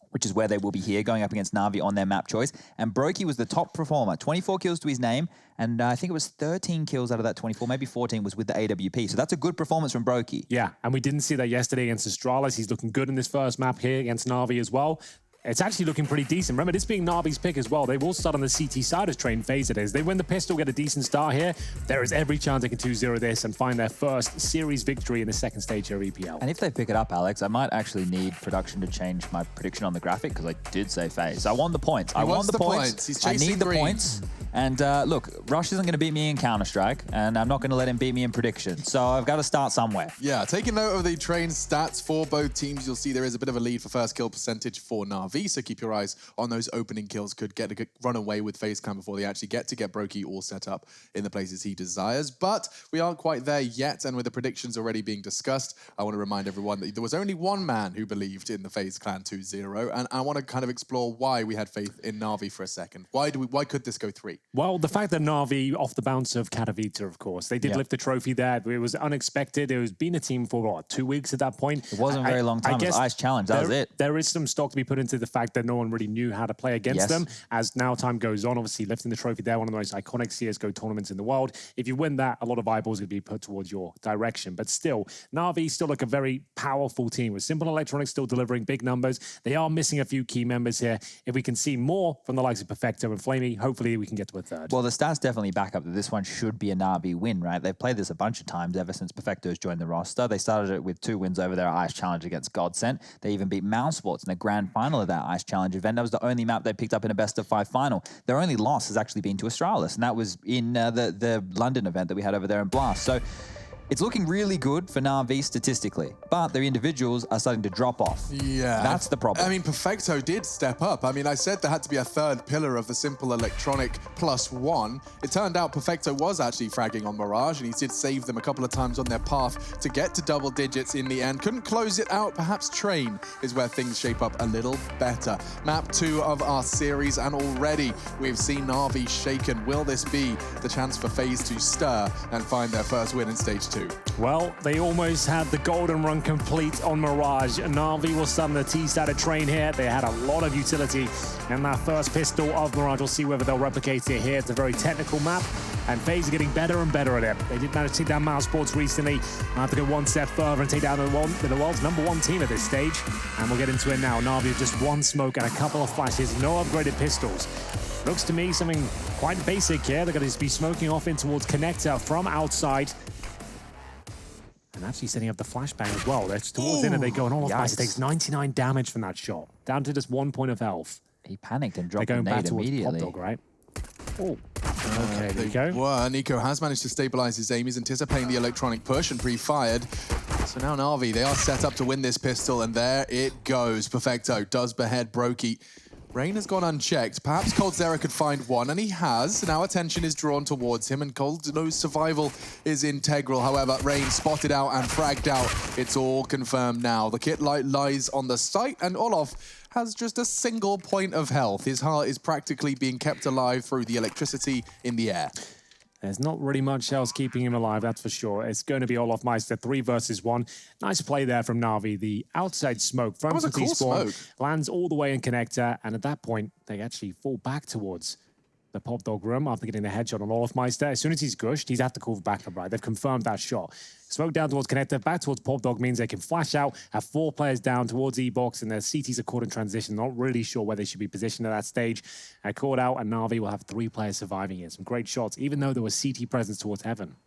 which is where they will be here, going up against Na'Vi on their map choice. And Brokey was the top performer, 24 kills to his name, and I think it was 13 kills out of that 24, maybe 14 was with the AWP. So that's a good performance from Brokey. Yeah, and we didn't see that yesterday against Astralis. He's looking good in this first map here against Na'Vi as well. It's actually looking pretty decent. Remember, this being Na'Vi's pick as well. They will start on the CT side as train FaZe it is. They win the pistol, get a decent start here. There is every chance they can 2-0 this and find their first series victory in the second stage here of EPL. And if they pick it up, Alex, I might actually need production to change my prediction on the graphic because I did say FaZe. I want the points. I want the points. He's I chasing need the green. points. And look, Rush isn't going to beat me in Counter-Strike, and I'm not going to let him beat me in prediction. So I've got to start somewhere. Yeah, taking note of the train stats for both teams, you'll see there is a bit of a lead for first kill percentage for Na'Vi, so keep your eyes on those opening kills. Could get a run away with FaZe Clan before they actually get Brokey all set up in the places he desires. But we aren't quite there yet, and with the predictions already being discussed, I want to remind everyone that there was only one man who believed in the FaZe Clan 2-0, and I want to kind of explore why we had faith in Na'Vi for a second. Why could this go 3? Well, the fact that Na'Vi, off the bounce of Katowice, of course, they did lift the trophy there. It was unexpected. It was been a team for, what, 2 weeks at that point? It wasn't a very long time. It was Ice Challenge. That was it. There is some stock to be put into the fact that no one really knew how to play against them. As now time goes on, obviously lifting the trophy there, one of the most iconic CSGO tournaments in the world. If you win that, a lot of eyeballs are going to be put towards your direction. But still, Na'Vi still look a very powerful team with Simple Electronics still delivering big numbers. They are missing a few key members here. If we can see more from the likes of Perfecto and Flamey, hopefully we can get to a third. Well, the stats definitely back up that this one should be a Na'Vi win, right? They've played this a bunch of times ever since Perfecto's joined the roster. They started it with 2 wins over their Ice Challenge against Godsent. They even beat Mousesports in the grand final of that Ice Challenge event. That was the only map they picked up in a best-of-5 final. Their only loss has actually been to Astralis, and that was in the London event that we had over there in Blast. So it's looking really good for Na'Vi statistically, but their individuals are starting to drop off. Yeah. That's the problem. I mean, Perfecto did step up. I mean, I said there had to be a third pillar of the Simple Electronic +1. It turned out Perfecto was actually fragging on Mirage, and he did save them a couple of times on their path to get to double digits in the end. Couldn't close it out. Perhaps Train is where things shape up a little better. Map 2 of our series, and already we've seen Na'Vi shaken. Will this be the chance for FaZe to stir and find their first win in Stage 2? Well, they almost had the golden run complete on Mirage. Na'Vi will start on the T-started train here. They had a lot of utility in that first pistol of Mirage. We'll see whether they'll replicate it here. It's a very technical map, and FaZe are getting better and better at it. They did manage to take down Mousesports recently. I have to go one step further and take down the world's #1 team at this stage. And we'll get into it now. Na'Vi have just one smoke and a couple of flashes, no upgraded pistols. Looks to me something quite basic here. They're going to just be smoking off in towards Connector from outside. And actually setting up the flashbang as well. That's towards the end, they go and all of It takes 99 damage from that shot, down to just 1 point of health. He panicked and dropped They're going the back nade towards immediately. Pop Dog, right? Oh, okay, there you go. Well, Nico has managed to stabilize his aim. He's anticipating the electronic push and pre-fired. So now Na'Vi, they are set up to win this pistol, and there it goes. Perfecto does behead Brokey. Rain has gone unchecked. Perhaps coldzera could find one, and he has. Now attention is drawn towards him, and Cold knows survival is integral. However, Rain spotted out and fragged out. It's all confirmed now. The kit light lies on the site, and Olof has just a single point of health. His heart is practically being kept alive through the electricity in the air. There's not really much else keeping him alive, that's for sure. It's going to be Olof Meister, 3 versus 1. Nice play there from Na'Vi. The outside smoke from That was a cool T-Spawn smoke. lands all the way in Connector, and at that point, they actually fall back towards the Pop Dog room after getting the headshot on Olof Meister. As soon as he's gushed, he's had to call for backup, right? They've confirmed that shot. Smoke down towards Connector, back towards Pop Dog means they can flash out, have 4 players down towards E-Box, and their CTs are caught in transition. Not really sure where they should be positioned at that stage. Caught out, and Na'Vi will have 3 players surviving here. Some great shots, even though there was CT presence towards Heaven.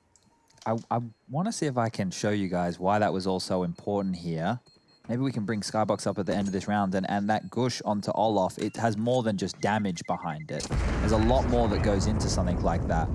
I want to see if I can show you guys why that was also important here. Maybe we can bring Skybox up at the end of this round, and that gush onto Olaf, it has more than just damage behind it. There's a lot more that goes into something like that.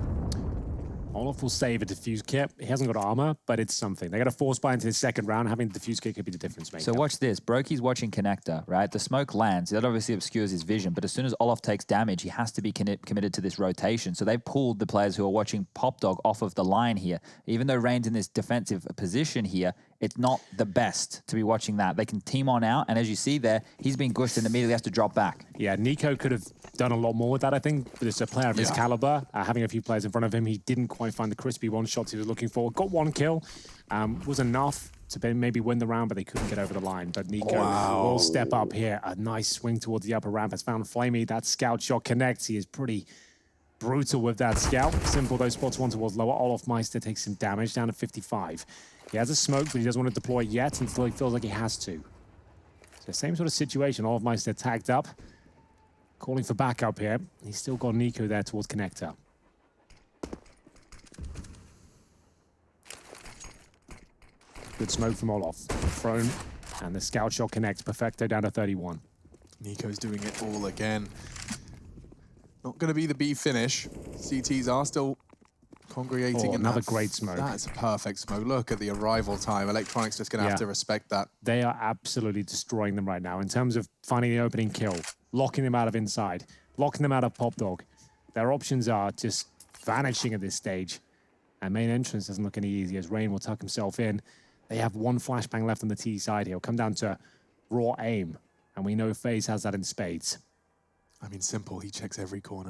Olaf will save a defuse kit. He hasn't got armor, but it's something. They got a force buy into the second round. Having the defuse kit could be the difference maker. So watch this. Brokey's watching Connector, right? The smoke lands. That obviously obscures his vision, but as soon as Olaf takes damage, he has to be committed to this rotation. So they've pulled the players who are watching Pop Dog off of the line here. Even though Rain's in this defensive position here, it's not the best to be watching that. They can team on out, and as you see there, he's being gushed and immediately has to drop back. Yeah, Nico could have done a lot more with that, I think. But it's a player of his caliber. Having a few players in front of him, he didn't quite find the crispy one-shots he was looking for. Got one kill. Was enough to maybe win the round, but they couldn't get over the line. But Nico will step up here. A nice swing towards the upper ramp. Has found Flamey. That scout shot connects. He is pretty brutal with that scout. Simple, those spots one towards lower. Olaf Meister takes some damage, down to 55. He has a smoke, but he doesn't want to deploy yet until he feels like he has to. So same sort of situation. Olaf Meister tagged up, calling for backup here. He's still got Nico there towards Connector. Good smoke from Olaf. Thrown, and the scout shot connects. Perfecto down to 31. Nico's doing it all again. Not going to be the B finish. CTs are still congregating. Another great smoke. That's a perfect smoke. Look at the arrival time. Electronics just going to have to respect that. They are absolutely destroying them right now in terms of finding the opening kill, locking them out of inside, locking them out of Pop Dog. Their options are just vanishing at this stage. And main entrance doesn't look any easy as Rain will tuck himself in. They have one flashbang left on the T side here. It'll come down to raw aim. And we know FaZe has that in spades. I mean, simple, he checks every corner.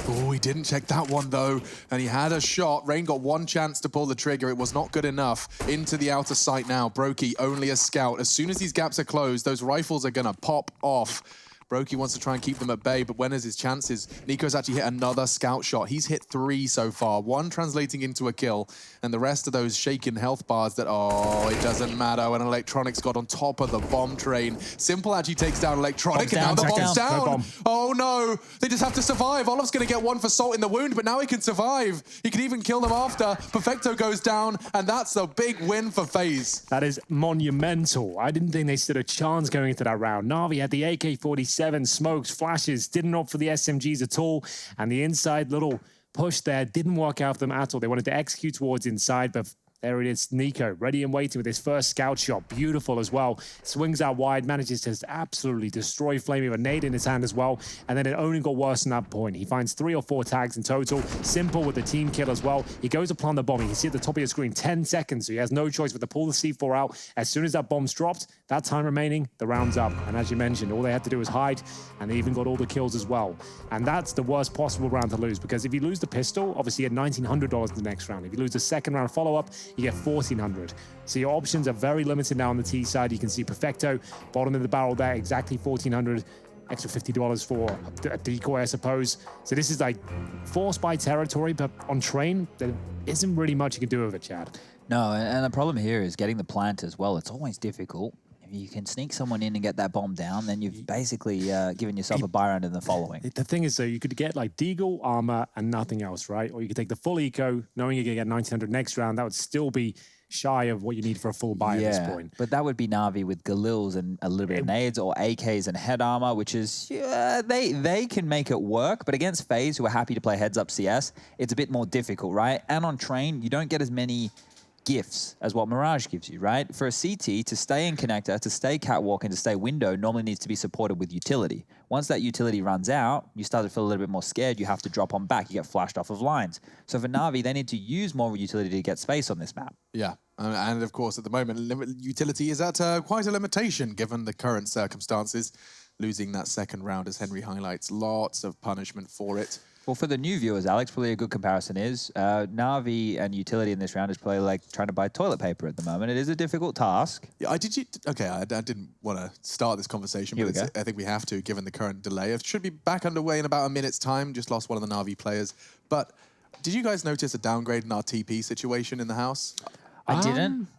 Oh, he didn't check that one, though. And he had a shot. Rain got one chance to pull the trigger. It was not good enough. Into the outer sight now. Brokey, only a scout. As soon as these gaps are closed, those rifles are going to pop off. Brokey wants to try and keep them at bay, but when is his chances? Nico's actually hit another scout shot. He's hit 3 so far, 1 translating into a kill, and the rest of those shaken health bars that, oh, it doesn't matter when Electronics got on top of the bomb train. Simple actually takes down Electronic, and now the bomb's down. Bomb. Oh no, they just have to survive. Olaf's gonna get 1 for salt in the wound, but now he can survive. He can even kill them after. Perfecto goes down, and that's a big win for FaZe. That is monumental. I didn't think they stood a chance going into that round. Na'Vi had the AK-47, smokes, flashes, didn't opt for the SMGs at all, and the inside little push there didn't work out for them at all. They wanted to execute towards inside, but there it is, Nico, ready and waiting with his first scout shot. Beautiful as well. Swings out wide, manages to absolutely destroy Flamey with a nade in his hand as well. And then it only got worse from that point. He finds 3 or 4 tags in total. Simple with the team kill as well. He goes to plant the bomb. You can see at the top of your screen, 10 seconds. So he has no choice but to pull the C4 out. As soon as that bomb's dropped, that time remaining, the round's up. And as you mentioned, all they had to do was hide, and they even got all the kills as well. And that's the worst possible round to lose, because if you lose the pistol, obviously you get $1,900 in the next round. If you lose the second round follow-up, you get $1,400. So your options are very limited now on the T side. You can see Perfecto, bottom of the barrel there, exactly $1,400. Extra $50 for a decoy, I suppose. So this is like force by territory, but on train, there isn't really much you can do with it, Chad. No, and the problem here is getting the plant as well. It's always difficult. If you can sneak someone in and get that bomb down, then you've basically given yourself a buy round in the following. The thing is, though, you could get like Deagle, armor, and nothing else, right? Or you could take the full eco, knowing you're going to get 1,900 next round. That would still be shy of what you need for a full buy at this point. But that would be Na'Vi with Galils and a little bit of nades, or AKs and head armor, which is, they can make it work. But against FaZe, who are happy to play heads up CS, it's a bit more difficult, right? And on train, you don't get as many gifts as what Mirage gives you, right? For a CT, to stay in connector, to stay catwalk, and to stay window normally needs to be supported with utility. Once that utility runs out, you start to feel a little bit more scared. You have to drop on back. You get flashed off of lines. So for Na'Vi, they need to use more utility to get space on this map. Yeah, and of course, at the moment, utility is at quite a limitation given the current circumstances. Losing that second round, as Henry highlights, lots of punishment for it. Well, for the new viewers, Alex, probably a good comparison is Na'Vi and utility in this round is probably like trying to buy toilet paper at the moment. It is a difficult task. Yeah, I didn't want to start this conversation, but I think we have to, given the current delay. It should be back underway in about a minute's time. Just lost one of the Na'Vi players. But did you guys notice a downgrade in our TP situation in the house? I didn't.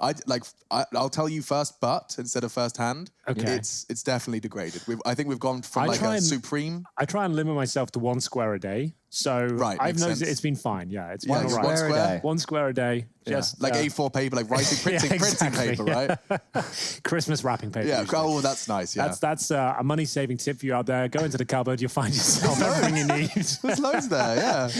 I'll tell you first, but instead of first hand, okay. It's definitely degraded. I think we've gone from Supreme. I try and limit myself to 1 square a day So Right, I've makes noticed sense. it's been fine. Yeah, it's Yeah, fine. it's All one right. square? One square a day. Yeah, Just like A4 paper, like writing, printing, printing paper, right? Christmas wrapping paper. Yeah, usually. oh, that's nice, yeah. That's a money-saving tip for you out there. Go into the cupboard, you'll find yourself everything you need. There's loads there, yeah.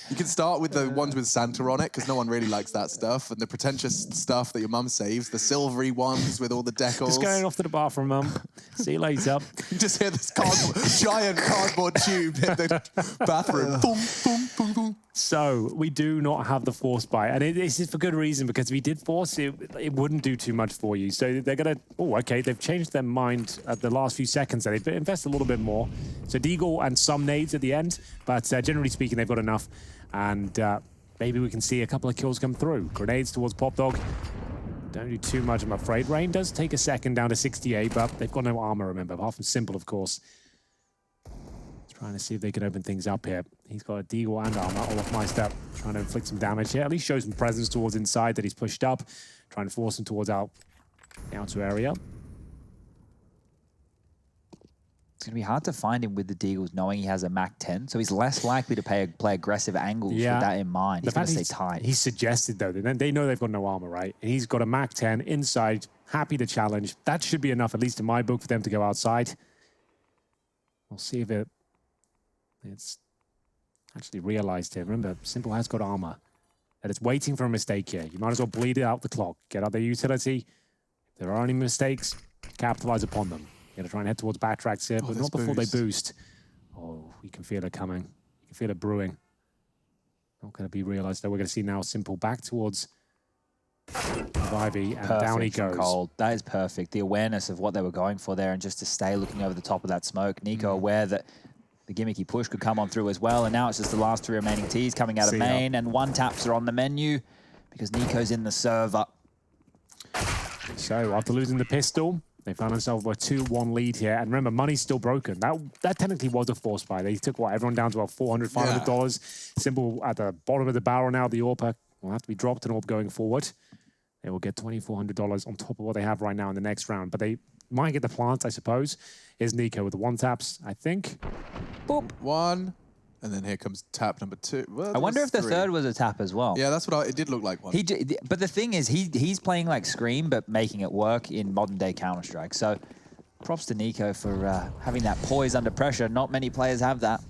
You can start with the ones with Santa on it, because no one really likes that stuff, and the pretentious stuff that your mum saves, the silvery ones with all the decals. Just going off to the bathroom, Mum. See you later. You just hear this giant cardboard tube hit the bathroom. Boom, boom, boom, boom. So we do not have the force buy, and this is for good reason, because if we did force it, it wouldn't do too much for you. So they're gonna, okay, they've changed their mind at the last few seconds. They've invested a little bit more. So Deagle and some nades at the end, but generally speaking, they've got enough, and maybe we can see a couple of kills come through. Grenades towards Pop Dog. Don't do too much, I'm afraid. Rain does take a second down to 68, but they've got no armor, remember, apart from Simple, of course. Trying to see if they can open things up here. He's got a Deagle and armor. Olafmeister trying to inflict some damage here. At least show some presence towards inside that he's pushed up. Trying to force him towards the outer area. It's going to be hard to find him with the Deagles knowing he has a Mac 10, so he's less likely to play aggressive angles with that in mind. He's going to stay tight. He's suggested, though, that they know they've got no armor, right? And he's got a Mac 10 inside, happy to challenge. That should be enough, at least in my book, for them to go outside. We'll see if it's actually realized here. Remember, Simple has got armor. And it's waiting for a mistake here. You might as well bleed it out the clock. Get out their utility. If there are any mistakes, capitalize upon them. You're gonna try and head towards backtracks here, but not before they boost. Oh, you can feel it coming. You can feel it brewing. Not gonna be realized though. We're gonna see now Simple back towards Ivy, and down he goes. Cold. That is perfect. The awareness of what they were going for there, and just to stay looking over the top of that smoke. Nico aware that the gimmicky push could come on through as well, and now it's just the last 3 remaining Ts coming out of main, and 1 taps are on the menu because Nico's in the server. So after losing the pistol, they found themselves with a 2-1 lead here. And remember, money's still broken. That technically was a force buy. They took everyone down to about $400, $500. Simple at the bottom of the barrel now. The AWP will have to be dropped an AWP going forward. They will get $2,400 on top of what they have right now in the next round. But they might get the plant, I suppose. Here's Nico with the 1 taps, I think. Boop. 1. And then here comes tap number 2. Well, I wonder if the 3rd was a tap as well. Yeah, that's what it did look like one. But the thing is, he's playing like Scream, but making it work in modern-day Counter-Strike. So props to Nico for having that poise under pressure. Not many players have that.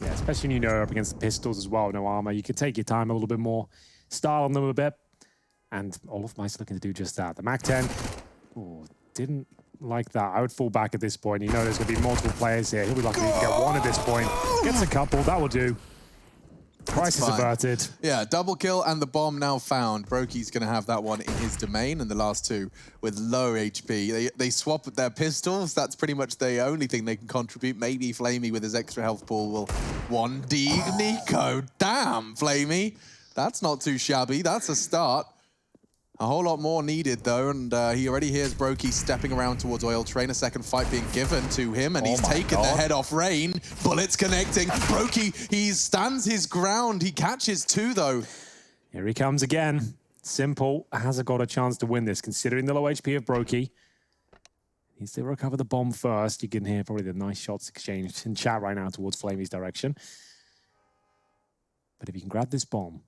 Yeah, especially when you know you're up against the pistols as well, no armor. You can take your time a little bit more, style on them a bit. And Olafmeister looking to do just that. The Mac 10, didn't like that. I would fall back at this point. You know there's going to be multiple players here. He'll be lucky to get 1 at this point. Gets a couple, that will do. Price is averted. Yeah, double kill and the bomb now found. Brokey's going to have that one in his domain, and the last 2 with low HP. They swap their pistols. That's pretty much the only thing they can contribute. Maybe Flamey with his extra health pool will 1D Nico. Damn, Flamey. That's not too shabby. That's a start. A whole lot more needed, though, and he already hears Brokey stepping around towards Oil Train. A second fight being given to him, and he's taken the head off Rain. Bullets connecting. Brokey, he stands his ground. He catches 2, though. Here he comes again. Simple has got a chance to win this, considering the low HP of Brokey. He needs to recover the bomb first. You can hear probably the nice shots exchanged in chat right now towards Flamey's direction. But if you can grab this bomb,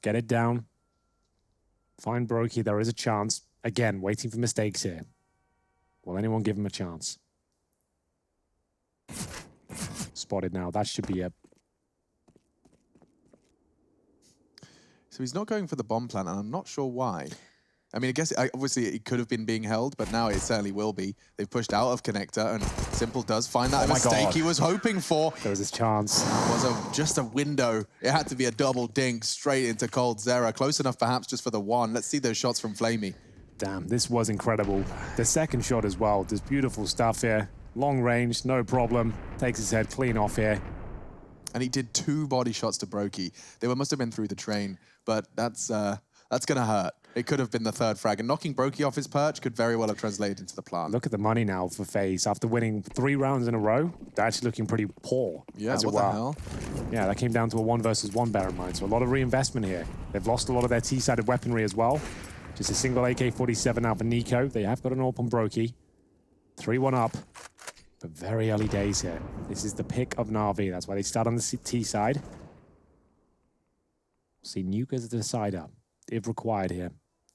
get it down, find Brokey, there is a chance. Again, waiting for mistakes here. Will anyone give him a chance? Spotted now. That should be it. So he's not going for the bomb plant, and I'm not sure why. I mean, I guess obviously it could have been being held, but now it certainly will be. They've pushed out of connector, and Simple does find that mistake he was hoping for. There was his chance. It was just a window. It had to be a double dink straight into Cold Zera. Close enough, perhaps, just for the 1. Let's see those shots from Flamey. Damn, this was incredible. The second shot as well. There's beautiful stuff here. Long range, no problem. Takes his head clean off here. And he did 2 body shots to Brokey. They must have been through the train, but that's going to hurt. It could have been the 3rd frag, and knocking Brokey off his perch could very well have translated into the plant. Look at the money now for FaZe. After winning 3 rounds in a row, they're actually looking pretty poor. Yeah, as what the hell? Yeah, that came down to a 1 versus 1, bear in mind. So a lot of reinvestment here. They've lost a lot of their T-sided weaponry as well. Just a single AK-47 now for Nico. They have got an AWP on Brokey. 3-1 up. But very early days here. This is the pick of Na'Vi. That's why they start on the T side. See Nuke as the decider, if required here.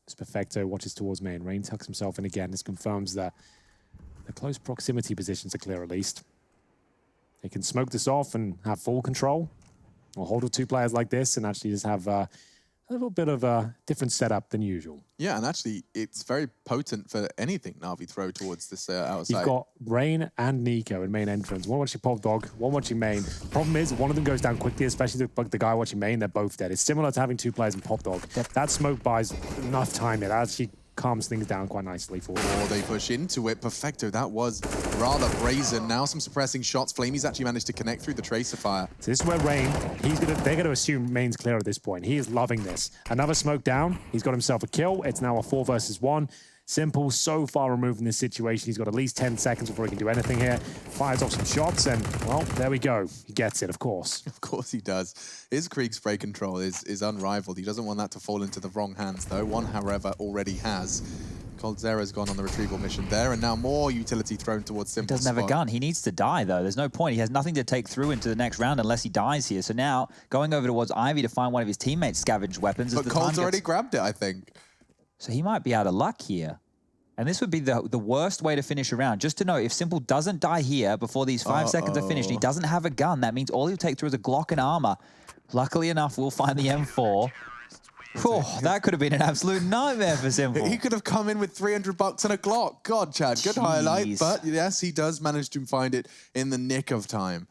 As Perfecto watches towards main. Rain tucks himself in again. This confirms that the close proximity positions are clear at least. They can smoke this off and have full control, or hold with 2 players like this and actually just have a little bit of a different setup than usual. Yeah, and actually, it's very potent for anything Na'Vi throw towards this outside. You've got Rain and Nico in main entrance. One watching Pop Dog, one watching main. Problem is, one of them goes down quickly, especially the guy watching main. They're both dead. It's similar to having 2 players in Pop Dog. That smoke buys enough time here. That actually calms things down quite nicely for them. Or they push into it. Perfecto, that was rather brazen. Now some suppressing shots. Flamey's actually managed to connect through the tracer fire. So this is where Rain, they're gonna assume main's clear at this point. He is loving this. Another smoke down. He's got himself a kill. It's now a 4 versus 1. Simple, so far removed from this situation. He's got at least 10 seconds before he can do anything here. Fires off some shots, and, well, there we go. He gets it, of course. Of course he does. His Krieg spray control is unrivaled. He doesn't want that to fall into the wrong hands, though. One, however, already has. Coldzera's gone on the retrieval mission there, and now more utility thrown towards Simple. He doesn't have a gun. He needs to die, though. There's no point. He has nothing to take through into the next round unless he dies here. So now, going over towards Ivy to find one of his teammates' scavenged weapons. But Cold's already grabbed it, I think. So he might be out of luck here. And this would be the worst way to finish a round. Just to know, if Simple doesn't die here before these 5 seconds are finished, he doesn't have a gun, that means all he'll take through is a Glock and armor. Luckily enough, we'll find the M4. Oh, that could have been an absolute nightmare for Simple. He could have come in with $300 and a Glock. God, Chad, good highlight. But yes, he does manage to find it in the nick of time.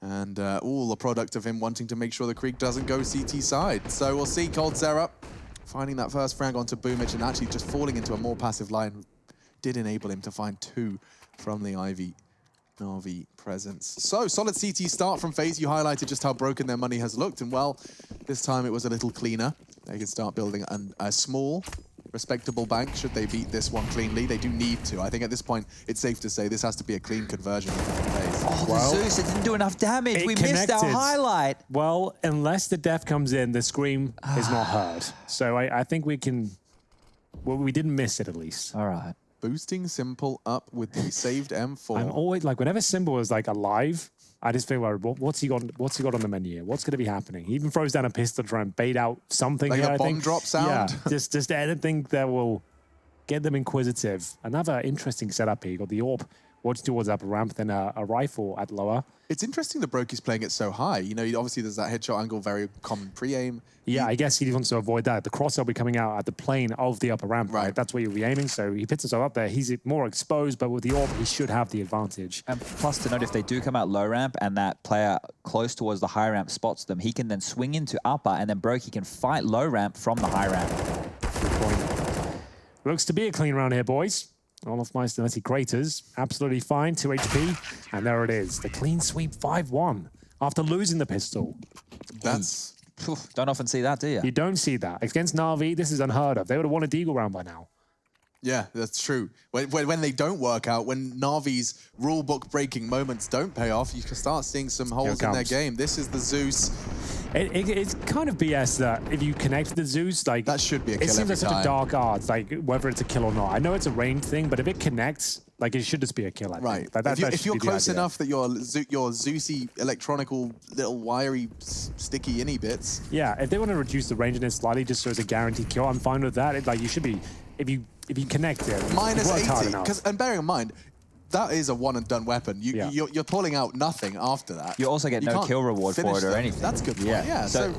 And all the product of him wanting to make sure the Krieg doesn't go CT side. So we'll see Coldzera finding that first frag onto Boomich and actually just falling into a more passive line did enable him to find 2 from the Ivy Na'Vi presence. So, solid CT start from FaZe. You highlighted just how broken their money has looked, and well, this time it was a little cleaner. They can start building a small, respectable bank should they beat this one cleanly. They do need to. I think at this point, it's safe to say this has to be a clean conversion from FaZe. Oh, well, the Zeus, it didn't do enough damage. We missed our highlight. Well, unless the death comes in, the scream is not heard. So I think we can... Well, we didn't miss it, at least. All right. Boosting Simple up with the saved M4. I'm always like, whenever Simple is like alive, I just feel like, what's he got on the menu here? What's going to be happening? He even throws down a pistol to try and bait out something. Like here, a bomb drop sound? Yeah, just anything that will get them inquisitive. Another interesting setup here. You got the AWP watching towards upper ramp, then a rifle at lower. It's interesting that Brokey's playing it so high. You know, obviously there's that headshot angle, very common pre-aim. Yeah, I guess he wants to avoid that. The cross will be coming out at the plane of the upper ramp, right? That's where you'll be aiming, so he puts himself up there. He's more exposed, but with the AWP, he should have the advantage. And plus to note, if they do come out low ramp and that player close towards the high ramp spots them, he can then swing into upper, and then Brokey can fight low ramp from the high ramp. Good point. Looks to be a clean round here, boys. Olaf Meister, Craters, absolutely fine, 2 HP, and there it is. The clean sweep 5-1 after losing the pistol. That's... Don't often see that, do you? You don't see that. Against Na'Vi, this is unheard of. They would have won a Deagle round by now. Yeah, that's true. When they don't work out, when Na'Vi's rulebook breaking moments don't pay off, you can start seeing some holes in their game. This is the Zeus. It's kind of BS that if you connect to the Zeus, like that should be a kill. It seems like such a dark art, like whether it's a kill or not. I know it's a ranged thing, but if it connects, like it should just be a kill. I think. Right. If you're close enough that your Zeusy electronical little wiry sticky innie bits. Yeah, if they want to reduce the range in it slightly just so it's a guaranteed kill, I'm fine with that. Like you should be, if you connect it, minus 80. And bearing in mind, that is a one and done weapon. You're pulling out nothing after that. You also get no kill reward for it or anything. That's a good point. Yeah. So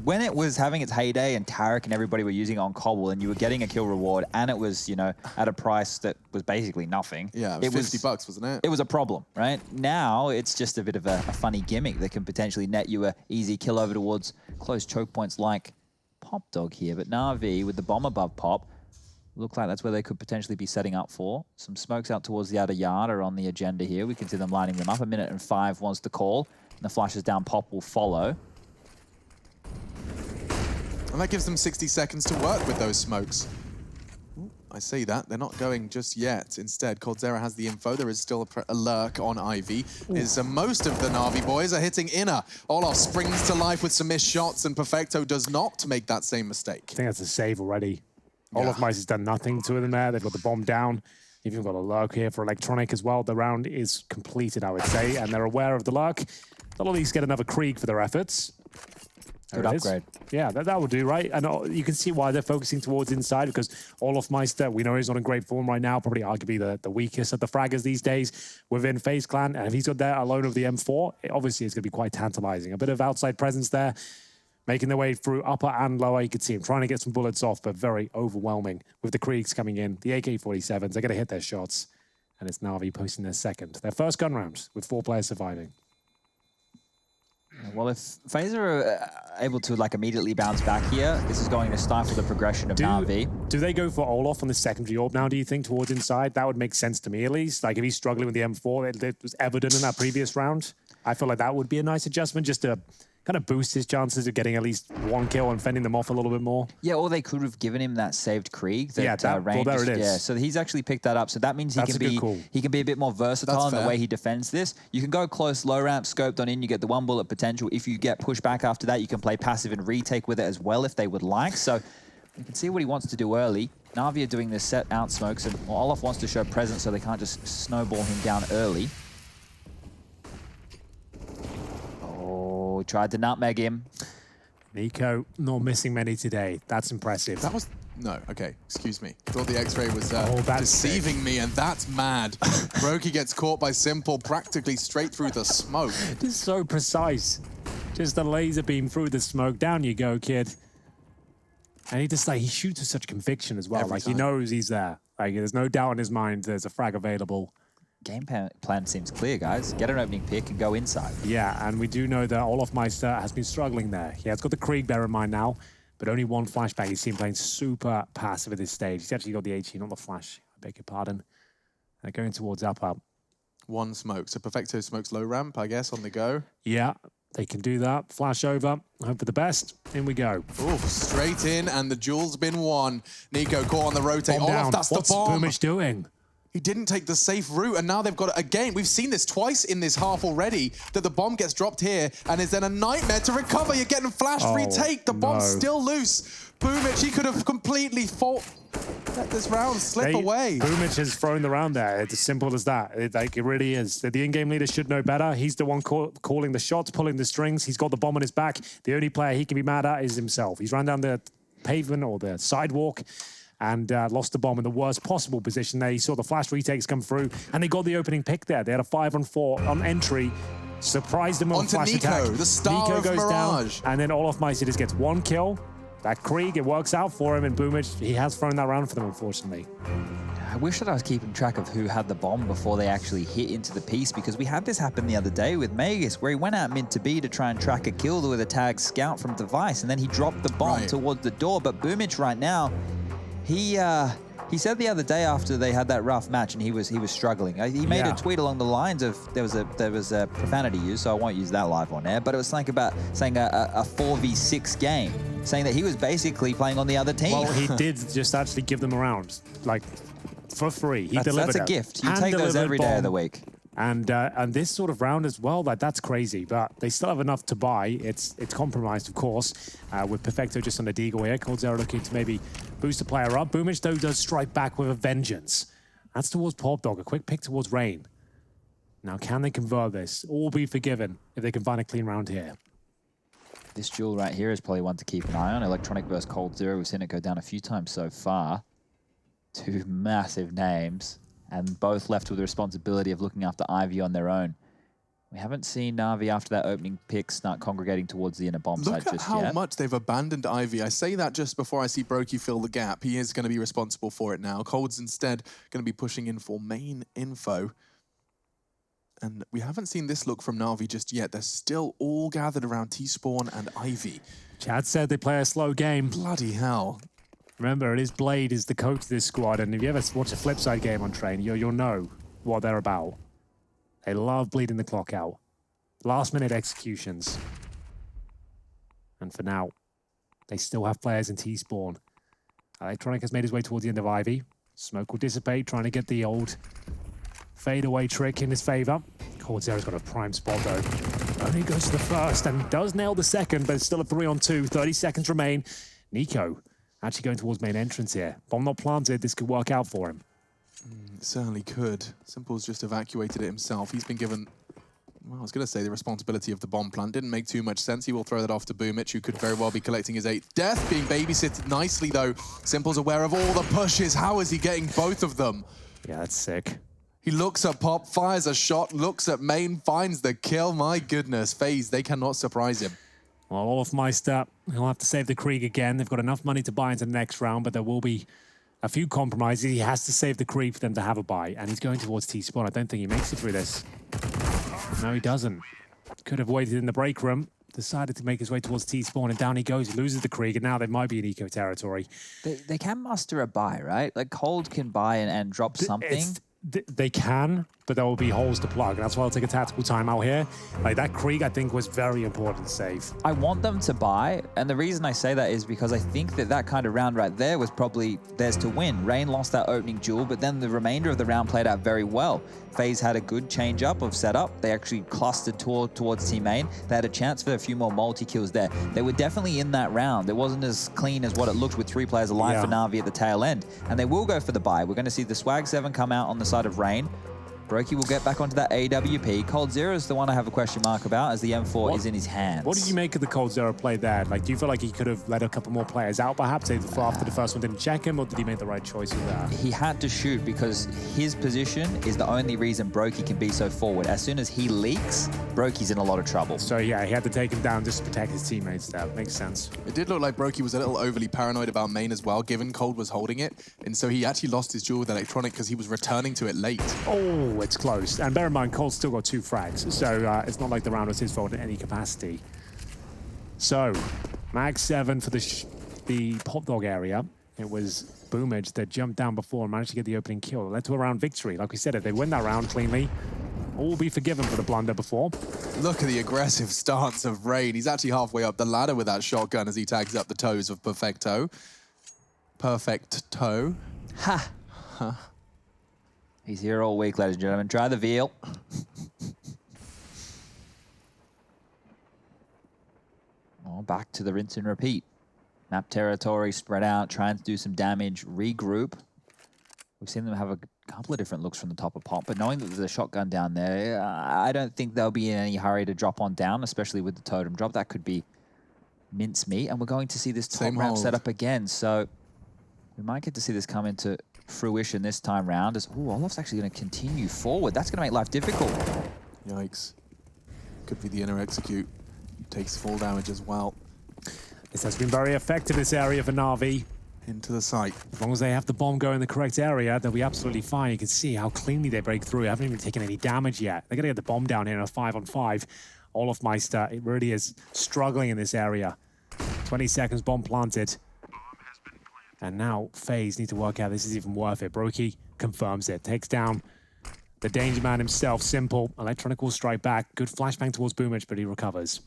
when it was having its heyday and Tarek and everybody were using it on Cobble and you were getting a kill reward and it was, you know, at a price that was basically nothing. Yeah, it was $50, wasn't it? It was a problem, right? Now it's just a bit of a funny gimmick that can potentially net you a easy kill over towards close choke points like Pop Dog here. But Na'Vi with the bomb above Pop, look like that's where they could potentially be setting up for. Some smokes out towards the outer yard are on the agenda here. We can see them lining them up. 1:05 wants the call. And the flashes down Pop will follow. And that gives them 60 seconds to work with those smokes. Ooh, I say that. They're not going just yet. Instead, Coldzera has the info. There is still a lurk on Ivy. Most of the Na'Vi boys are hitting inner. Olaf springs to life with some missed shots, and Perfecto does not make that same mistake. I think that's a save already. Olaf Mice has done nothing to them there. They've got the bomb down. Even got a lurk here for Electronic as well. The round is completed, I would say, and they're aware of the lurk. They'll at least get another Krieg for their efforts. Good upgrade. Yeah, that will do, right? And you can see why they're focusing towards inside, because Olofmeister, we know he's not in great form right now, probably arguably the weakest of the fraggers these days within FaZe Clan. And if he's got there alone of the M4, obviously it's going to be quite tantalizing. A bit of outside presence there, making their way through upper and lower. You can see him trying to get some bullets off, but very overwhelming with the Kriegs coming in. The AK-47s, they're going to hit their shots. And it's Na'Vi posting their second. Their first gun round with 4 players surviving. Well, if FaZe are able to like immediately bounce back here, this is going to stifle the progression of Na'Vi. Do they go for Olof on the secondary orb now, do you think, towards inside? That would make sense to me, at least. Like, if he's struggling with the M4, it was evident in that previous round. I feel like that would be a nice adjustment, just to kind of boost his chances of getting at least 1 kill and fending them off a little bit more. Yeah, or they could have given him that saved Krieg. That, well, there it is. Yeah, so he's actually picked that up. So that means he can be a bit more versatile in the way he defends this. You can go close, low ramp, scoped on in. You get the 1 bullet potential. If you get pushed back after that, you can play passive and retake with it as well if they would like. So you can see what he wants to do early. Na'Vi are doing this set out smokes, and Olof wants to show presence so they can't just snowball him down early. Tried to nutmeg him. Nico not missing many today. That's impressive. That was... No, okay, excuse me. Thought the X-ray was that's deceiving me, and that's mad. Brokey gets caught by Simple practically straight through the smoke. Just so precise. Just a laser beam through the smoke. Down you go, kid. And he just he shoots with such conviction as well. He knows he's there. Like, there's no doubt in his mind there's a frag available. Game plan seems clear, guys. Get an opening pick and go inside. Yeah, and we do know that Olofmeister has been struggling there. He has got the Krieg, bear in mind now, but only 1 flashbang. He's seen playing super passive at this stage. He's actually got the 18, not the flash. I beg your pardon. Going towards up. 1 smoke. So Perfecto smokes low ramp, I guess, on the go. Yeah, they can do that. Flash over. Hope for the best. In we go. Ooh, straight in, and the duel's been won. Nico caught on the rotate. Olof, that's What's the bomb. Boomich doing? He didn't take the safe route, and now they've got it again. We've seen this twice in this half already, that the bomb gets dropped here, and is then a nightmare to recover. You're getting flashed, retake. The bomb's still loose. Boomich, he could have completely let this round slip away. Boomich has thrown the round there. It's as simple as that. It really is. The in-game leader should know better. He's the one calling the shots, pulling the strings. He's got the bomb on his back. The only player he can be mad at is himself. He's run down the pavement or the sidewalk and lost the bomb in the worst possible position there. He saw the flash retakes come through, and they got the opening pick there. They had a 5-on-4 on entry, surprised him on flash Nico, attack. the star Nico of goes Mirage. down, and then Olofmeister just gets 1 kill. That Krieg, it works out for him, and Boomich, he has thrown that round for them, unfortunately. I wish that I was keeping track of who had the bomb before they actually hit into the piece, because we had this happen the other day with Magus, where he went out mid to B to try and track a kill with a tag scout from Device, and then he dropped the bomb towards the door. But Boomich right now, he said the other day after they had that rough match, and he was struggling. He made a tweet along the lines of there was a profanity used, so I won't use that live on air. But it was something about saying a 4v6 game, saying that he was basically playing on the other team. Well, he did just actually give them a round, like for free. He delivered. That's a gift. You take those every day of the week. And this sort of round as well, that's crazy. But they still have enough to buy. It's compromised, of course, with Perfecto just on the deagle here. Cold Zero looking to maybe boost the player up. Boomich, though, does strike back with a vengeance. That's towards Pop Dog. A quick pick towards Rain. Now, can they convert this? All be forgiven if they can find a clean round here. This duel right here is probably one to keep an eye on. Electronic versus Cold Zero. We've seen it go down a few times so far. 2 massive names, and both left with the responsibility of looking after Ivy on their own. We haven't seen Na'Vi after that opening pick start congregating towards the inner bomb side just yet. Look at how much they've abandoned Ivy. I say that just before I see Brokey fill the gap. He is going to be responsible for it now. Cold's instead going to be pushing in for main info. And we haven't seen this look from Na'Vi just yet. They're still all gathered around T-Spawn and Ivy. Chad said they play a slow game. Bloody hell. Remember, it is Blade is the coach of this squad, and if you ever watch a Flipside game on Train, you'll know what they're about. They love bleeding the clock out. Last-minute executions. And for now, they still have players in T-Spawn. Electronic has made his way towards the end of Ivy. Smoke will dissipate, trying to get the old fade-away trick in his favor. Cold Zero's got a prime spot, though. Only goes to the first and does nail the second, but it's still a 3-on-2. 30 seconds remain. Nico actually going towards main entrance here. Bomb not planted, this could work out for him. Certainly could. Simple's just evacuated it himself. He's been given, well, I was going to say the responsibility of the bomb plant. Didn't make too much sense. He will throw that off to Boomich, who could very well be collecting his 8th death. Being babysitted nicely, though. Simple's aware of all the pushes. How is he getting both of them? Yeah, that's sick. He looks at Pop, fires a shot, looks at Main, finds the kill. My goodness, FaZe, they cannot surprise him. Well, Olofmeister, he'll have to save the Krieg again. They've got enough money to buy into the next round, but there will be a few compromises. He has to save the Krieg for them to have a buy, and he's going towards T-Spawn. I don't think he makes it through this. No, he doesn't. Could have waited in the break room, decided to make his way towards T-Spawn, and down he goes. He loses the Krieg, and now they might be in eco territory. They can muster a buy, right? Like, Cold can buy and drop something. They can, but there will be holes to plug. And that's why I'll take a tactical timeout here. Like, that Krieg, I think, was very important to save. I want them to buy, and the reason I say that is because I think that kind of round right there was probably theirs to win. Rain lost that opening duel, but then the remainder of the round played out very well. FaZe had a good change-up of setup. They actually clustered towards Team Main. They had a chance for a few more multi-kills there. They were definitely in that round. It wasn't as clean as what it looked with 3 players alive for Na'Vi at the tail end. And they will go for the buy. We're going to see the Swag 7 come out on the side of Rain. Brokey will get back onto that AWP. Cold Zero is the one I have a question mark about, as the M4 is in his hands. What did you make of the Cold Zero play there? Like, do you feel like he could have let a couple more players out, perhaps, after the first one didn't check him, or did he make the right choice with that? He had to shoot because his position is the only reason Brokey can be so forward. As soon as he leaks, Brokey's in a lot of trouble. So, yeah, he had to take him down just to protect his teammates there. Makes sense. It did look like Brokey was a little overly paranoid about Main as well, given Cold was holding it. And so he actually lost his duel with Electronic because he was returning to it late. Oh, it's close. And bear in mind, Cole's still got 2 frags, so it's not like the round was his fault in any capacity. So, Mag 7 for the Pop Dog area. It was Boomage that jumped down before and managed to get the opening kill. It led to a round victory. Like we said, if they win that round cleanly, all will be forgiven for the blunder before. Look at the aggressive stance of Rain. He's actually halfway up the ladder with that shotgun as he tags up the toes of Perfecto. Perfecto. Ha! Huh. He's here all week, ladies and gentlemen. Try the veal. Oh, back to the rinse and repeat. Map territory, spread out, trying to do some damage, regroup. We've seen them have a couple of different looks from the top of Pop, but knowing that there's a shotgun down there, I don't think they'll be in any hurry to drop on down, especially with the totem drop. That could be mincemeat, and we're going to see this top ramp set up again, so we might get to see this come into fruition this time round. As Olof's actually going to continue forward. That's going to make life difficult. Yikes. Could be the inner execute. Takes full damage as well. This has been very effective, this area for Na'Vi. Into the site. As long as they have the bomb go in the correct area, they'll be absolutely fine. You can see how cleanly they break through. They haven't even taken any damage yet. They're going to get the bomb down here in a 5-on-5. Olofmeister, it really is struggling in this area. 20 seconds, bomb planted. And now FaZe need to work out this is even worth it. Brokey confirms it. Takes down the danger man himself. Simple. Electronic will strike back. Good flashbang towards Boomich, but he recovers.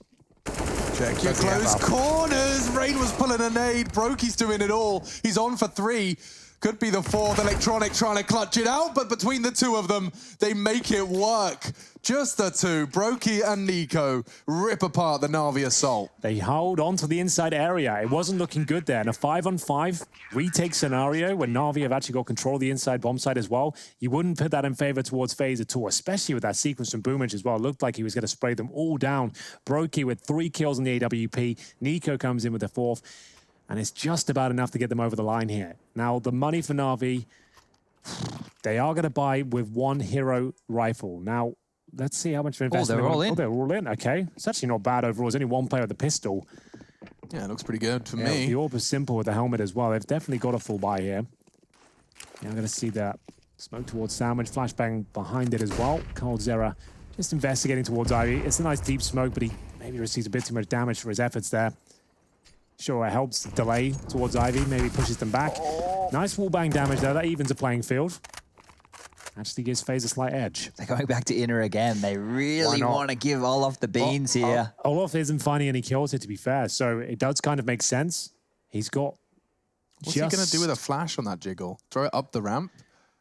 Check your close corners. Rain was pulling a nade. Brokey's doing it all. He's on for 3. Could be the 4th. Electronic trying to clutch it out, but between the 2 of them, they make it work. Just the 2. Brokey and Nico rip apart the Na'Vi assault. They hold on to the inside area. It wasn't looking good there. In a 5-on-5 retake scenario where Na'Vi have actually got control of the inside bomb site as well, you wouldn't put that in favor towards FaZe at all, especially with that sequence from Boomage as well. It looked like he was going to spray them all down. Brokey with 3 kills in the AWP. Nico comes in with the 4th. And it's just about enough to get them over the line here. Now, the money for Na'Vi, they are going to buy with 1 hero rifle. Now, let's see how much of investment. They're all in. Oh, they're all in. Okay. It's actually not bad overall. There's only 1 player with the pistol. Yeah, it looks pretty good for me. The AWP is simple with the helmet as well. They've definitely got a full buy here. Yeah, I'm going to see that smoke towards Sandwich. Flashbang behind it as well. Cold Zera just investigating towards Ivy. It's a nice deep smoke, but he maybe receives a bit too much damage for his efforts there. Sure, it helps delay towards Ivy, maybe pushes them back. Nice wall bang damage there, that evens the playing field. Actually gives FaZe a slight edge. They're going back to inner again. They really want to give Olof the beans here. Olof isn't finding any kills here, to be fair, so it does kind of make sense. He's got What's he going to do with a flash on that jiggle? Throw it up the ramp?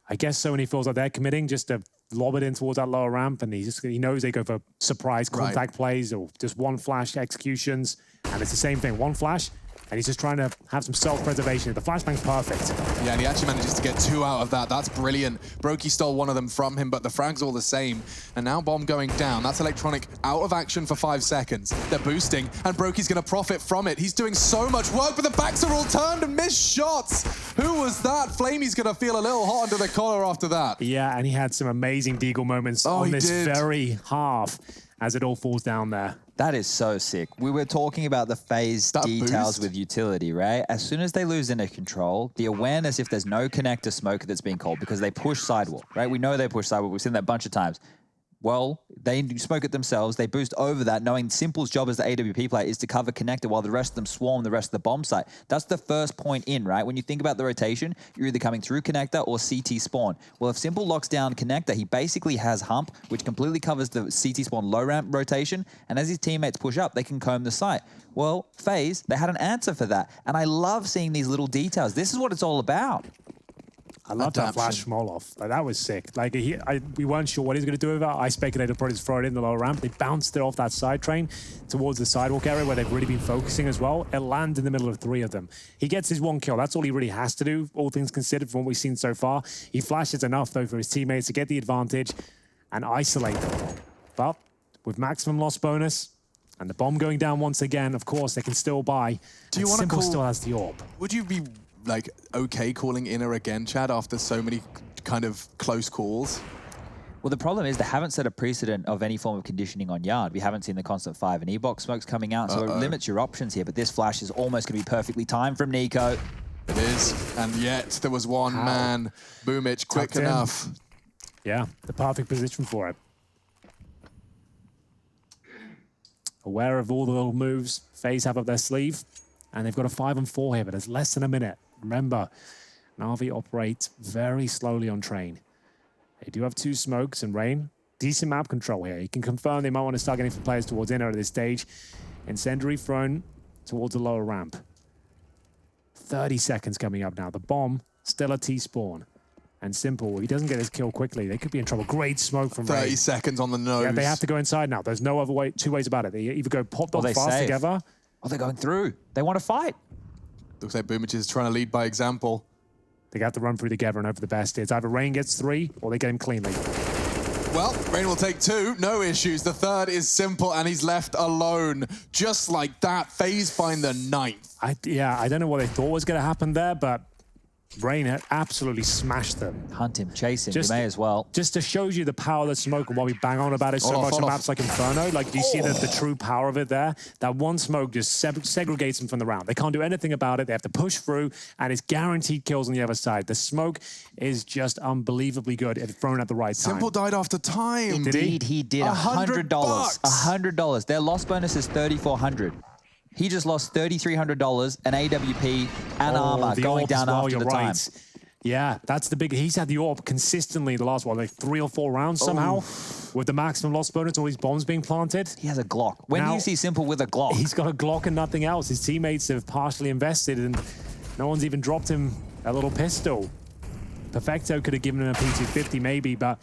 I guess so when he feels like they're committing, just to lob it in towards that lower ramp, and he knows they go for surprise contact plays or just 1 flash executions. And it's the same thing. 1 flash, and he's just trying to have some self-preservation. The flashbang's perfect. Yeah, and he actually manages to get 2 out of that. That's brilliant. Brokey stole one of them from him, but the frag's all the same. And now bomb going down. That's Electronic out of action for 5 seconds. They're boosting, and Brokey's going to profit from it. He's doing so much work, but the backs are all turned and missed shots. Who was that? Flamey's going to feel a little hot under the collar after that. Yeah, and he had some amazing deagle moments on this very half as it all falls down there. That is so sick. We were talking about the phase details with utility, right? As soon as they lose into control, the awareness if there's no connector smoke that's being called because they push sidewalk, right? We know they push sidewalk. We've seen that a bunch of times. Well, they smoke it themselves. They boost over that, knowing Simple's job as the AWP player is to cover connector while the rest of them swarm the rest of the bomb site. That's the first point in, right? When you think about the rotation, you're either coming through connector or CT spawn. Well, if Simple locks down connector, he basically has hump, which completely covers the CT spawn low ramp rotation. And as his teammates push up, they can comb the site. Well, FaZe, they had an answer for that. And I love seeing these little details. This is what it's all about. I love that flash from Olof. Like, that was sick. Like we weren't sure what he was going to do with it. I speculated probably just throw it in the lower ramp. They bounced it off that side train towards the sidewalk area where they've really been focusing as well. It landed in the middle of 3 of them. He gets his 1 kill. That's all he really has to do, all things considered from what we've seen so far. He flashes enough, though, for his teammates to get the advantage and isolate them. But with maximum loss bonus and the bomb going down once again, of course, they can still buy. Do you want to Simple still has the AWP. Would you be like okay calling inner again, Chad, after so many kind of close calls? Well, the problem is they haven't set a precedent of any form of conditioning on Yard. We haven't seen the constant 5 and E-box smokes coming out, so it limits your options here. But this flash is almost going to be perfectly timed from Nico. It is, and yet there was one man, Boomich, quick enough. Yeah, the perfect position for it. Aware of all the little moves FaZe have up their sleeve, and they've got a 5-on-4 here, but there's less than a minute. Remember, Na'Vi operates very slowly on train. They do have 2 smokes and Rain. Decent map control here. You can confirm they might want to start getting some players towards inner at this stage. Incendiary thrown towards the lower ramp. 30 seconds coming up now. The bomb still a T-spawn. And Simple, if he doesn't get his kill quickly, they could be in trouble. Great smoke from 30 Rain. seconds on the nose. Yeah, they have to go inside now. There's no other way, 2 ways about it. They either go popped off fast together. Oh, they're going through. They want to fight. Looks like Boomich is trying to lead by example. They have to run through together and hope for the best. It's either Rain gets 3 or they get him cleanly. Well, Rain will take 2, no issues. The 3rd is Simple, and he's left alone. Just like that, FaZe find the 9th. I don't know what they thought was going to happen there, but Rain had absolutely smashed them. Hunt him, chase him, you may as well. Just to show you the power of the smoke and why we bang on about it so much on maps like Inferno. Like, you see the true power of it there? That one smoke just segregates them from the round. They can't do anything about it. They have to push through, and it's guaranteed kills on the other side. The smoke is just unbelievably good if thrown at the right time. Simple died after time. Indeed, he did. $100. $100. Their loss bonus is $3,400. He just lost $3,300, an AWP, and armor going down after the time. Yeah, that's the big... He's had the AWP consistently the last, like 3 or 4 rounds somehow, with the maximum loss bonus, all these bombs being planted. He has a Glock. When do you see Simple with a Glock? He's got a Glock and nothing else. His teammates have partially invested, and no one's even dropped him a little pistol. Perfecto could have given him a P250 maybe, but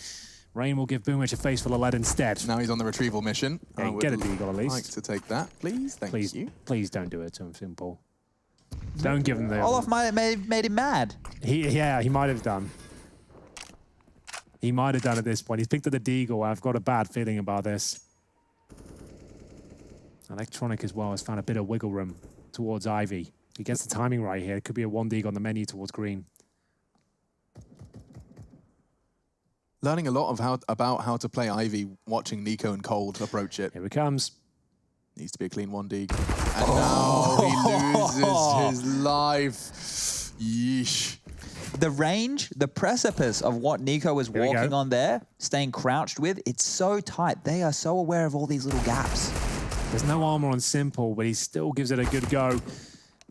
Rain will give Boomich a face full of lead instead. Now he's on the retrieval mission. Yeah, get a deagle at least. Like to take that, please. Thank you. Please don't do it to him, Simple. Don't give him the... Olof might have made him mad. He might have done. He might have done at this point. He's picked up the deagle. I've got a bad feeling about this. Electronic as well has found a bit of wiggle room towards Ivy. He gets the timing right here. It could be a 1 deagle on the menu towards green. Learning a lot of about how to play Ivy, watching Nico and Cold approach it. Here it comes. Needs to be a clean 1 dig. And now he loses his life. Yeesh. The range, the precipice of what Nico was walking on there, staying crouched with, it's so tight. They are so aware of all these little gaps. There's no armor on Simple, but he still gives it a good go.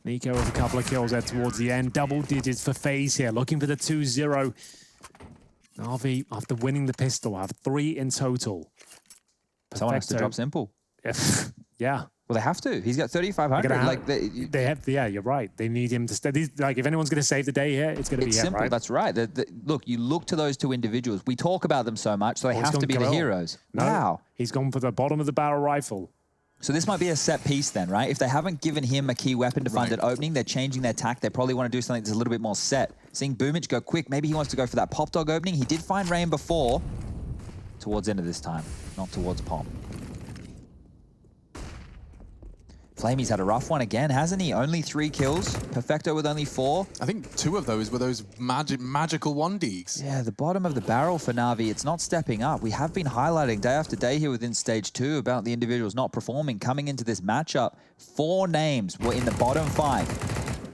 Nico with a couple of kills there towards the end. Double digits for FaZe here, looking for the 2-0. Na'Vi, after winning the pistol, have 3 in total. Someone has to drop Simple. Yeah. Well, they have to. He's got 3,500. Like they have. Yeah, you're right. They need him to stay. Like, if anyone's going to save the day here, it's going to be him, Simple. right? That's right. Look, you look to those 2 individuals. We talk about them so much, so they have to be the heroes. No, Wow. He's gone for the bottom of the barrel rifle. So this might be a set piece then, right? If they haven't given him a key weapon to find an opening, they're changing their tack. They probably want to do something that's a little bit more set. Seeing Boomich go quick, maybe he wants to go for that Pop Dog opening. He did find Rain before. Towards the end of this time, not towards Pop. Flamey's had a rough one again, hasn't he? Only 3 kills. Perfecto with only 4. I think 2 of those were those magical 1Ds. Yeah, the bottom of the barrel for Na'Vi, it's not stepping up. We have been highlighting day after day here within Stage 2 about the individuals not performing. Coming into this matchup, 4 names were in the bottom 5.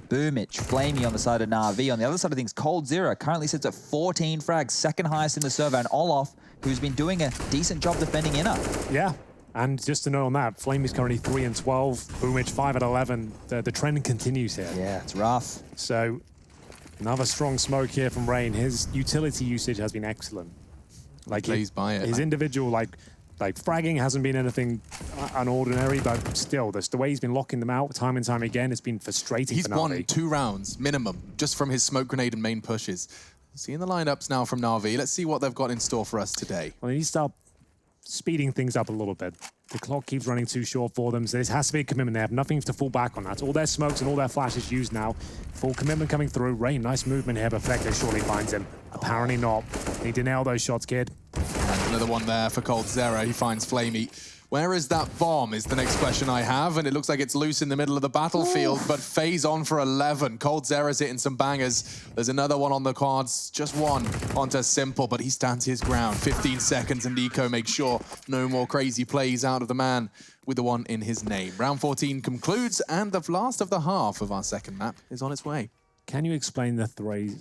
Boomich, Flamey on the side of Na'Vi. On the other side of things, Coldzera currently sits at 14 frags, second highest in the server, and Olof, who's been doing a decent job defending inner. Yeah. And just to know on that, Flame is currently 3 and 12, Boomich 5 at 11. The trend continues here. Yeah, it's rough. So another strong smoke here from Rain. His utility usage has been excellent. Like Plays by it. His individual like fragging hasn't been anything unordinary, but still, the way he's been locking them out time and time again, it's been frustrating. He's for Na'Vi. won 2 rounds minimum just from his smoke grenade and main pushes. Seeing the lineups now from Na'Vi. Let's see what they've got in store for us today. Well, they need to start speeding things up a little bit. The clock keeps running too short for them, so this has to be a commitment. They have nothing to fall back on. That's all their smokes and all their flashes used now. Full commitment coming through. Rain, nice movement here, but Perfecto surely finds him. Apparently not. Need to nail those shots, kid. And another one there for Coldzera. He finds Flamey. Where is that bomb is the next question I have, and it looks like it's loose in the middle of the battlefield, but FaZe on for 11. Coldzera's hitting some bangers. There's another one on the cards, just one onto Simple, but he stands his ground. 15 seconds, and Nico makes sure no more crazy plays out of the man with the one in his name. Round 14 concludes, and the last of the half of our second map is on its way. Can you explain the three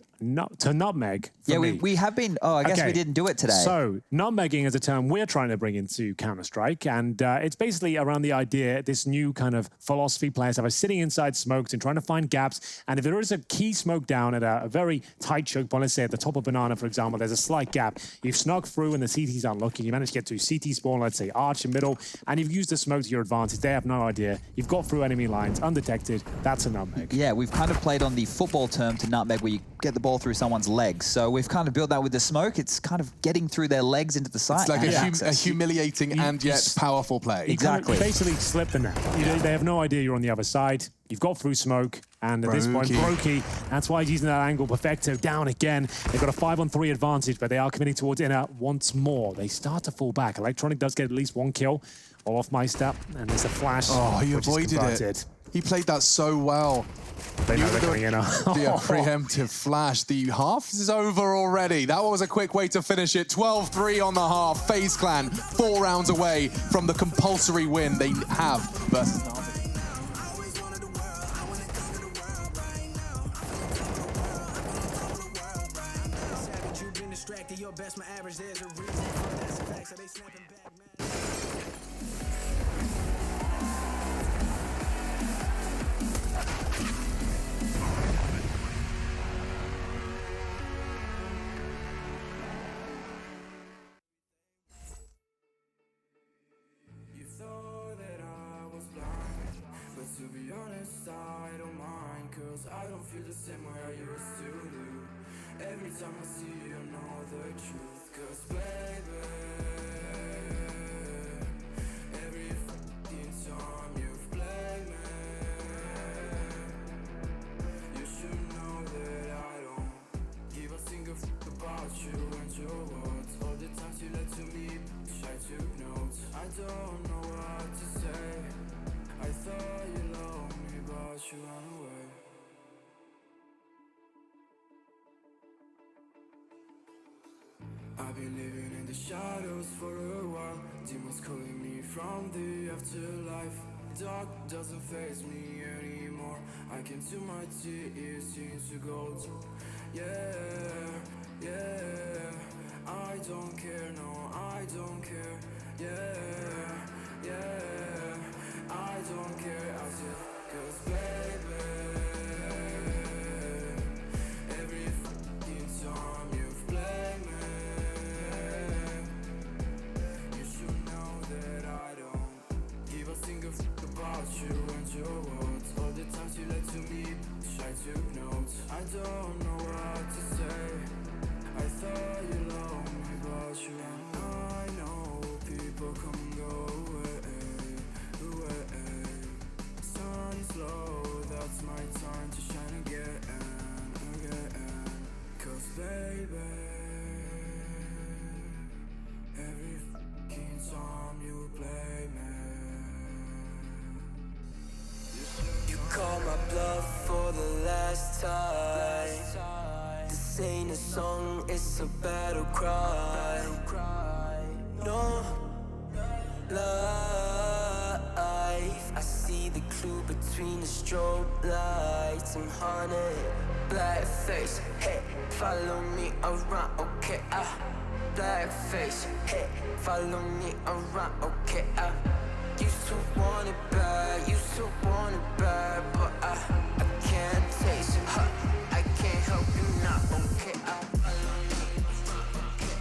to nutmeg? Yeah, we have been. Oh, I guess we didn't do it today. So nutmegging is a term we're trying to bring into Counter-Strike, and it's basically around the idea, this new kind of philosophy players have, sitting inside smokes and trying to find gaps. And if there is a key smoke down at a very tight choke point, let's say at the top of Banana, for example, there's a slight gap. You've snuck through and the CT's unlucky. You managed to get to CT spawn, let's say arch in middle, and you've used the smoke to your advantage. They have no idea. You've got through enemy lines undetected. That's a nutmeg. Yeah, we've kind of played on the football term to nutmeg, where you get the ball through someone's legs. So we've kind of built that with the smoke. It's kind of getting through their legs into the site. It's like a humiliating and yet powerful play. Exactly. Basically slip the net. They have no idea you're on the other side. You've got through smoke, and at this point, Brokey, that's why he's using that angle. Perfecto down again. They've got a 5-on-3 advantage, but they are committing towards inner once more. They start to fall back. Electronic does get at least 1 kill. All off my step, and there's a flash. Oh, he avoided it. He played that so well. They know they're coming in. The preemptive flash. The half is over already. That was a quick way to finish it. 12-3 on the half. FaZe Clan 4 rounds away from the compulsory win they have versus Na'Vi. To be honest, I don't mind, cause I don't feel the same way I used to do. Every time I see you, I know the truth, cause baby, every fucking time you've played me, you should know that I don't give a single fuck about you and your words. All the times you lied to me, I took notes. I don't know what to say. I thought you loved me, but you ran away. I've been living in the shadows for a while. Demons calling me from the afterlife. Dark doesn't faze me anymore. I can to my tears into gold. Yeah, yeah. I don't care, no, I don't care. Yeah, yeah. I don't care, I said, cause baby, every fucking time you've played me, you should know that I don't give a single fuck about you and your words. All the times you lied to me, I took notes. I don't know what to say. ain't a song, it's a battle cry. No life. I see the clue between the strobe lights. I'm haunted, black face. Hey, follow me around, okay? Black face. Hey, follow me around, okay? Used to want it bad, used to want it bad, but I can't taste it. I can't help you now, okay? Follow me around, okay?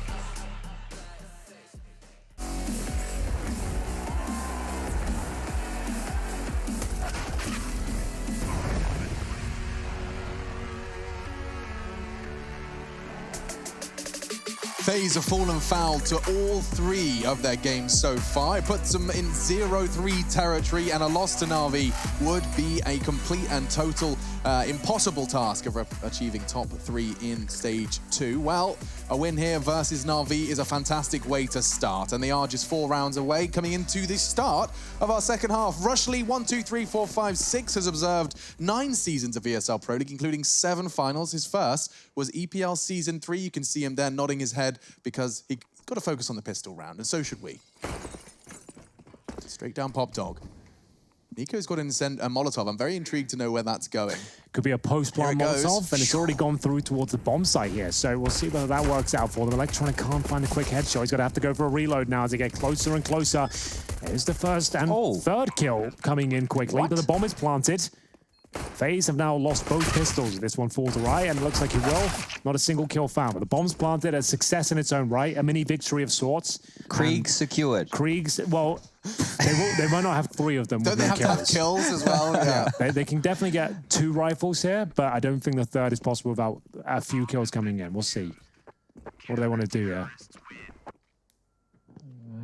FaZe have fallen foul to all 3 of their games so far. It puts them in 0-3 territory, and a loss to Na'Vi would be a complete and total impossible task of achieving top 3 in stage 2. Well, a win here versus Na'Vi is a fantastic way to start, and they are just 4 rounds away coming into the start of our second half. Rushly 12345 has observed 9 seasons of ESL Pro League, including 7 finals. His first was EPL Season 3. You can see him there nodding his head because he got to focus on the pistol round, and so should we. Straight down Pop Dog. Nico's got in to send a Molotov. I'm very intrigued to know where that's going. Could be a post-plant Molotov, and it's already gone through towards the bomb site here. So we'll see whether that works out for them. Electronic can't find a quick headshot. He's going to have to go for a reload now as they get closer and closer. There's the first and third kill coming in quickly, but the bomb is planted. FaZe have now lost both pistols. This one falls awry, and it looks like he will. Not a single kill found, but the bomb's planted, a success in its own right, a mini victory of sorts. Krieg secured. Krieg's, well, they might not have 3 of them. Don't they have to have kills as well? Yeah. They can definitely get 2 rifles here, but I don't think the third is possible without a few kills coming in. We'll see. What do they want to do here?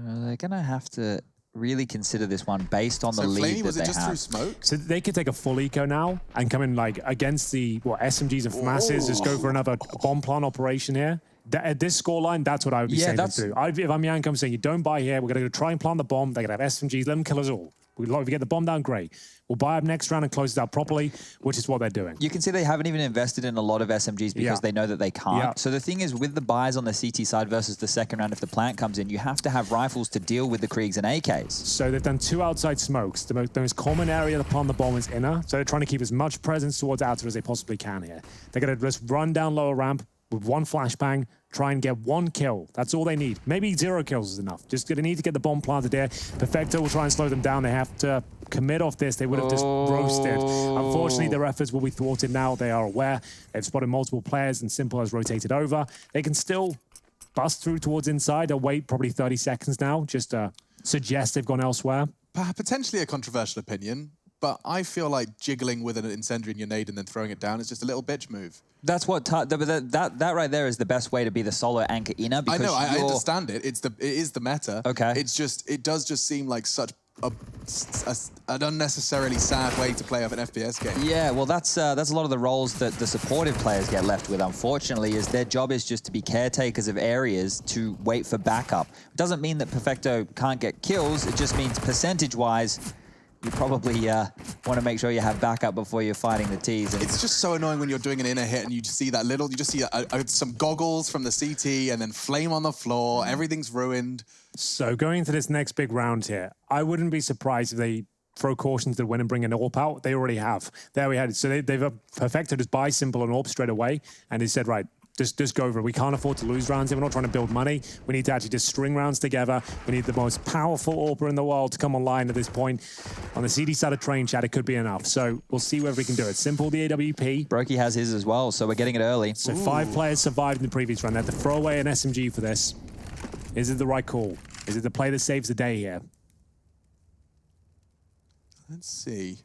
They're going to have to really consider this one based on the lead that they have. Through smoke? So they could take a full eco now and come in like against the SMGs and FAMASs, just go for another bomb plant operation here. At this scoreline, that's what I would be saying to do. If I'm Yank, I'm saying you don't buy here. We're going to try and plant the bomb. They're going to have SMGs. Let them kill us all. If we get the bomb down, great. We'll buy up next round and close it out properly, which is what they're doing. You can see they haven't even invested in a lot of SMGs because they know that they can't. So the thing is, with the buys on the CT side versus the second round, if the plant comes in, you have to have rifles to deal with the Kriegs and AKs. So they've done 2 outside smokes. The most common area to plant the bomb is inner. So they're trying to keep as much presence towards outer as they possibly can here. They're going to just run down lower ramp with 1 flashbang, try and get 1 kill. That's all they need. Maybe 0 kills is enough. Just going to need to get the bomb planted there. Perfecto will try and slow them down. They have to commit off this. They would have just roasted. Unfortunately, their efforts will be thwarted now. They are aware. They've spotted multiple players, and Simple has rotated over. They can still bust through towards inside. They'll wait probably 30 seconds now, just to suggest they've gone elsewhere. Potentially a controversial opinion, but I feel like jiggling with an incendiary in your nade and then throwing it down is just a little bitch move. That's what that right there is the best way to be the solo anchor inner. Because I know, I understand it. It is the meta. Okay. It does just seem like such an unnecessarily sad way to play of an FPS game. Yeah, well, that's a lot of the roles that the supportive players get left with, unfortunately, is their job is just to be caretakers of areas to wait for backup. It doesn't mean that Perfecto can't get kills. It just means percentage-wise, you probably want to make sure you have backup before you're fighting the T's. And it's just so annoying when you're doing an inner hit and you just see that you just see some goggles from the CT and then flame on the floor. Everything's ruined. So going into this next big round here, I wouldn't be surprised if they throw caution to the win and bring an AWP out. They already have. There we had it. So they've perfected just buy Simple and AWP straight away. And they said, right, just go over it. We can't afford to lose rounds here. We're not trying to build money. We need to actually just string rounds together. We need the most powerful AWPer in the world to come online at this point. On the CD side of Train Chat, it could be enough. So we'll see whether we can do it. Simple, the AWP. Brokey has his as well, so we're getting it early. So 5 players survived in the previous round. They had to throw away an SMG for this. Is it the right call? Is it the play that saves the day here? Let's see.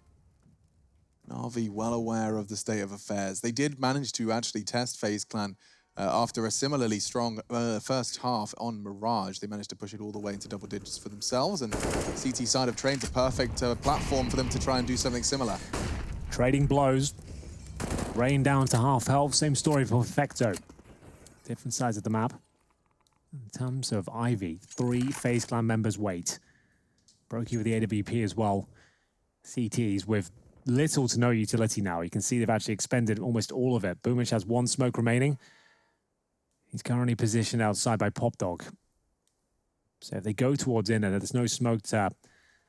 Na'Vi well aware of the state of affairs. They did manage to actually test FaZe Clan after a similarly strong first half on Mirage. They managed to push it all the way into double digits for themselves, and CT side of Train's a perfect platform for them to try and do something similar. Trading blows. Rain down to half health. Same story for Perfecto. Different sides of the map. In terms of Ivy, 3 FaZe Clan members wait. Brokey with the AWP as well. CTs with little to no utility now. You can see they've actually expended almost all of it. Boomich has 1 smoke remaining. He's currently positioned outside by Pop Dog. So if they go towards inner, there's no smoke to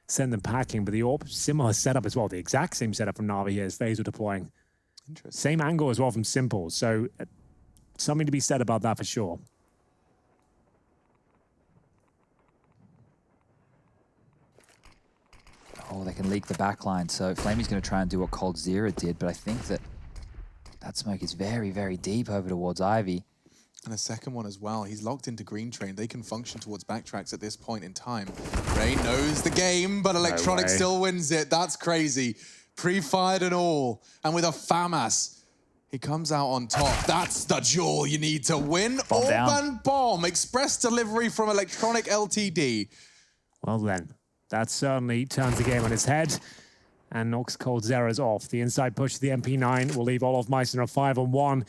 send them packing, but the AWP, similar setup as well. The exact same setup from Na'Vi here as FaZe were deploying. Interesting. Same angle as well from Simple. So something to be said about that for sure. Oh, they can leak the backline. So Flamey's going to try and do what Cold Zero did, but I think that smoke is very, very deep over towards Ivy. And a second one as well. He's locked into Green Train. They can function towards backtracks at this point in time. Rain knows the game, but Electronic still wins it. That's crazy. Pre-fired and all. And with a FAMAS, he comes out on top. That's the jewel you need to win. Orban Bomb. Express delivery from Electronic Ltd. Well then, that certainly turns the game on its head. And knocks Cold Zero's off. The inside push to the MP9 will leave Olof Meister a 5-on-1.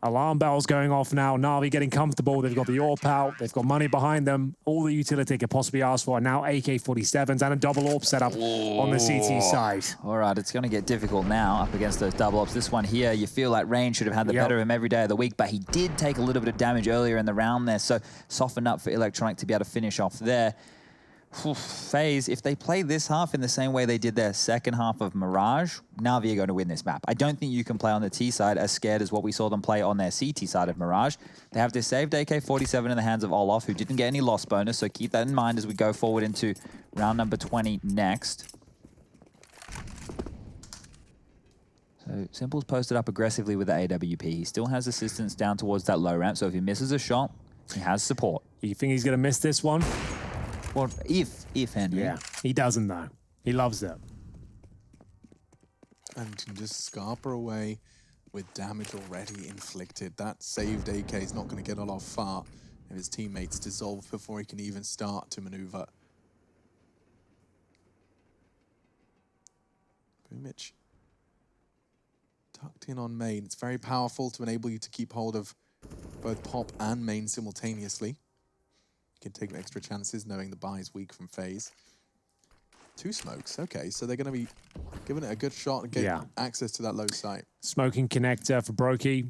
Alarm bells going off now. Na'Vi getting comfortable. They've got the AWP out. They've got money behind them. All the utility they could possibly ask for. And now AK-47s and a double AWP setup on the CT side. All right, it's going to get difficult now up against those double AWPs. This one here, you feel like Rain should have had the better of him every day of the week, but he did take a little bit of damage earlier in the round there, so softened up for Electronic to be able to finish off there. FaZe, if they play this half in the same way they did their second half of Mirage, Na'Vi are going to win this map. I don't think you can play on the T side as scared as what we saw them play on their CT side of Mirage. They have this saved AK-47 in the hands of Olof, who didn't get any loss bonus, so keep that in mind as we go forward into round number 20 next. So Simple's posted up aggressively with the AWP. He still has assistance down towards that low ramp, so if he misses a shot, he has support. You think he's going to miss this one? Well, if Henry. Yeah, he doesn't though. He loves it. And can just scarper away with damage already inflicted. That saved AK is not going to get a lot far if his teammates dissolve before he can even start to maneuver. Boomich tucked in on main. It's very powerful to enable you to keep hold of both Pop and main simultaneously. You can take extra chances knowing the buy is weak from FaZe. 2 smokes, okay, so they're going to be giving it a good shot and get access to that low site. Smoking connector for Brokey.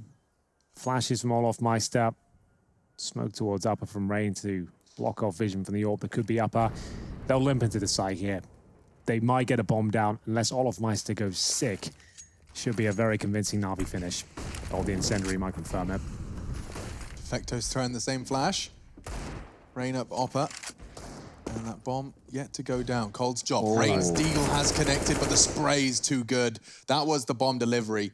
Flashes from Olof Meister. Smoke towards upper from Rain to block off vision from the AWP that could be upper. They'll limp into the site here. They might get a bomb down unless Olof Meister goes sick. Should be a very convincing Na'Vi finish. Or the incendiary might confirm it. Perfecto's throwing the same flash. Rain up Oppa. And that bomb yet to go down. Cold's job. Rain's deagle has connected, but the spray's too good. That was the bomb delivery.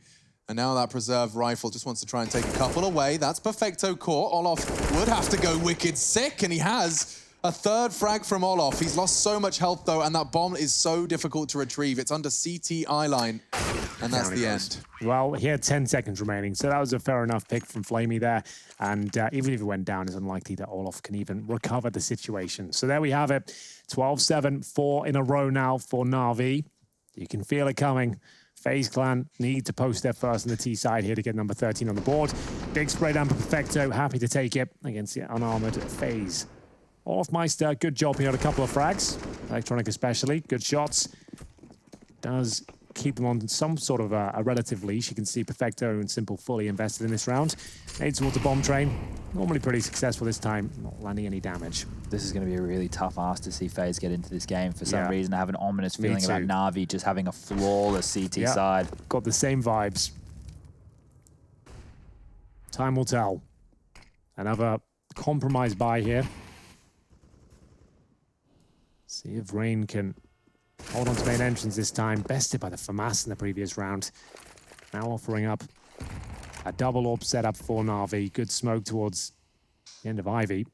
And now that preserved rifle just wants to try and take a couple away. That's Perfecto caught. Olof would have to go wicked sick, and he has. A third frag from Olof. He's lost so much health, though, and that bomb is so difficult to retrieve. It's under CT eye line, and that's the end. Well, he had 10 seconds remaining, so that was a fair enough pick from Flamey there. And even if it went down, it's unlikely that Olof can even recover the situation. So there we have it. 12-7, 4 in a row now for Na'Vi. You can feel it coming. FaZe Clan need to post their first on the T side here to get number 13 on the board. Big spray down for Perfecto. Happy to take it against the unarmored FaZe. Olof Meister, good job here, a couple of frags. Electronic especially, good shots. Does keep them on some sort of a relative leash. You can see Perfecto and Simple fully invested in this round. Made towards the bomb train. Normally pretty successful this time, not landing any damage. This is going to be a really tough ask to see FaZe get into this game. For some reason, I have an ominous feeling about Na'Vi just having a flawless CT side. Got the same vibes. Time will tell. Another compromise buy here. See if Rain can hold on to main entrance this time. Bested by the FAMAS in the previous round. Now offering up a double AWP setup for Na'Vi. Good smoke towards the end of Ivy.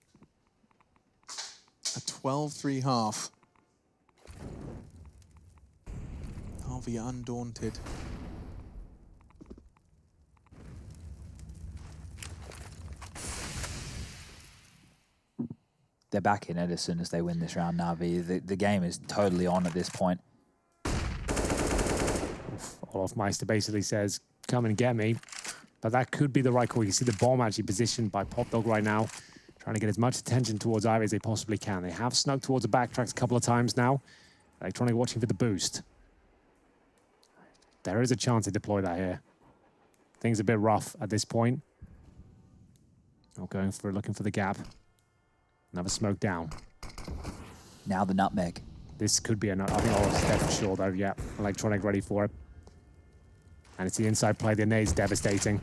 A 12-3 half. Na'Vi undaunted. They're back in it as soon as they win this round, Na'Vi. The game is totally on at this point. Olof Meister basically says, come and get me. But that could be the right call. You see the bomb actually positioned by Pop Dog right now, trying to get as much attention towards Ivy as they possibly can. They have snuck towards the backtracks a couple of times now. Electronic watching for the boost. There is a chance to deploy that here. Things a bit rough at this point. Not going for looking for the gap. Another smoke down. Now the nutmeg. This could be another. I think Olaf's dead for sure, though. Yeah, Electronic ready for it. And it's the inside play. The nade's devastating.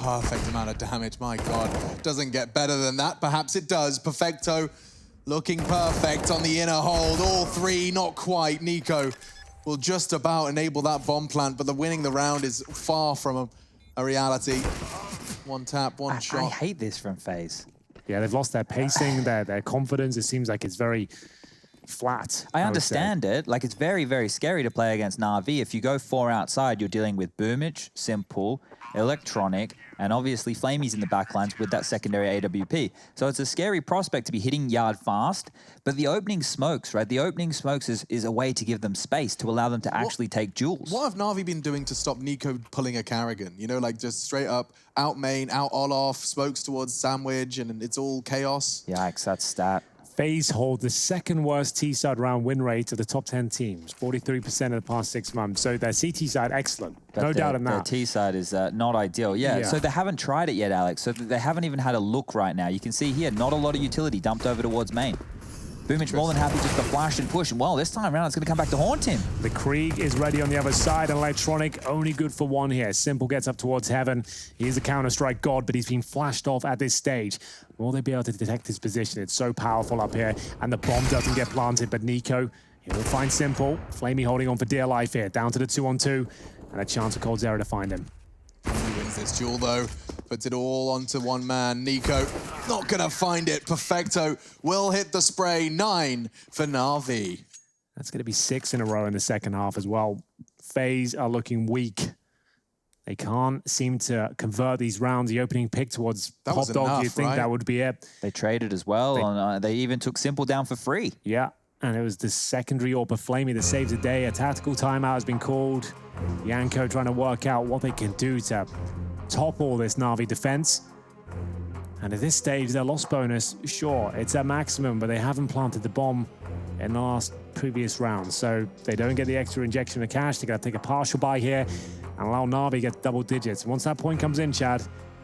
Perfect amount of damage. My God. Doesn't get better than that. Perhaps it does. Perfecto looking perfect on the inner hold. All three, not quite. Nico will just about enable that bomb plant, but the winning the round is far from a reality. One tap, one shot. I hate this from FaZe. Yeah, they've lost their pacing, their confidence. It seems like it's very flat. I understand it. Like, it's very, very scary to play against Na'Vi. If you go 4 outside, you're dealing with Boomich, Simple, Electronic, and obviously Flamey's in the backlines with that secondary AWP. So it's a scary prospect to be hitting yard fast, but the opening smokes, right? The opening smokes is a way to give them space, to allow them to actually take duels. What have Na'Vi been doing to stop Nico pulling a Carrigan? You know, like just straight up out main, out Olaf, smokes towards Sandwich, and it's all chaos. Yikes, that's stat. FaZe hold the second worst T-side round win rate of the top 10 teams, 43% in the past 6 months. So their CT side, excellent. But no doubt in that. Their T side is not ideal. Yeah, so they haven't tried it yet, Alex. So they haven't even had a look right now. You can see here, not a lot of utility dumped over towards main. Boomich more than happy just to flash and push. And well, this time around, it's going to come back to haunt him. The Krieg is ready on the other side. And Electronic only good for one here. Simple gets up towards heaven. He is a Counter-Strike god, but he's been flashed off at this stage. Will they be able to detect his position? It's so powerful up here. And the bomb doesn't get planted, but Nico, he will find Simple. Flamey holding on for dear life here. Down to the 2-on-2. And a chance for coldzera to find him. He wins this duel, though. Puts it all onto one man. Nico not going to find it. Perfecto will hit the spray. 9 for Na'Vi. That's going to be 6 in a row in the second half as well. FaZe are looking weak. They can't seem to convert these rounds. The opening pick towards Pop Dog, you'd think that would be it. They traded as well. They even took Simple down for free. Yeah, and it was the secondary AWP of Flamey that saves the day. A tactical timeout has been called. Yanko trying to work out what they can do to topple this Na'Vi defense. And at this stage, their loss bonus, sure, it's at maximum, but they haven't planted the bomb in the last previous round. So they don't get the extra injection of cash. They got to take a partial buy here and allow Na'Vi to get double digits. Once that point comes in, Chad,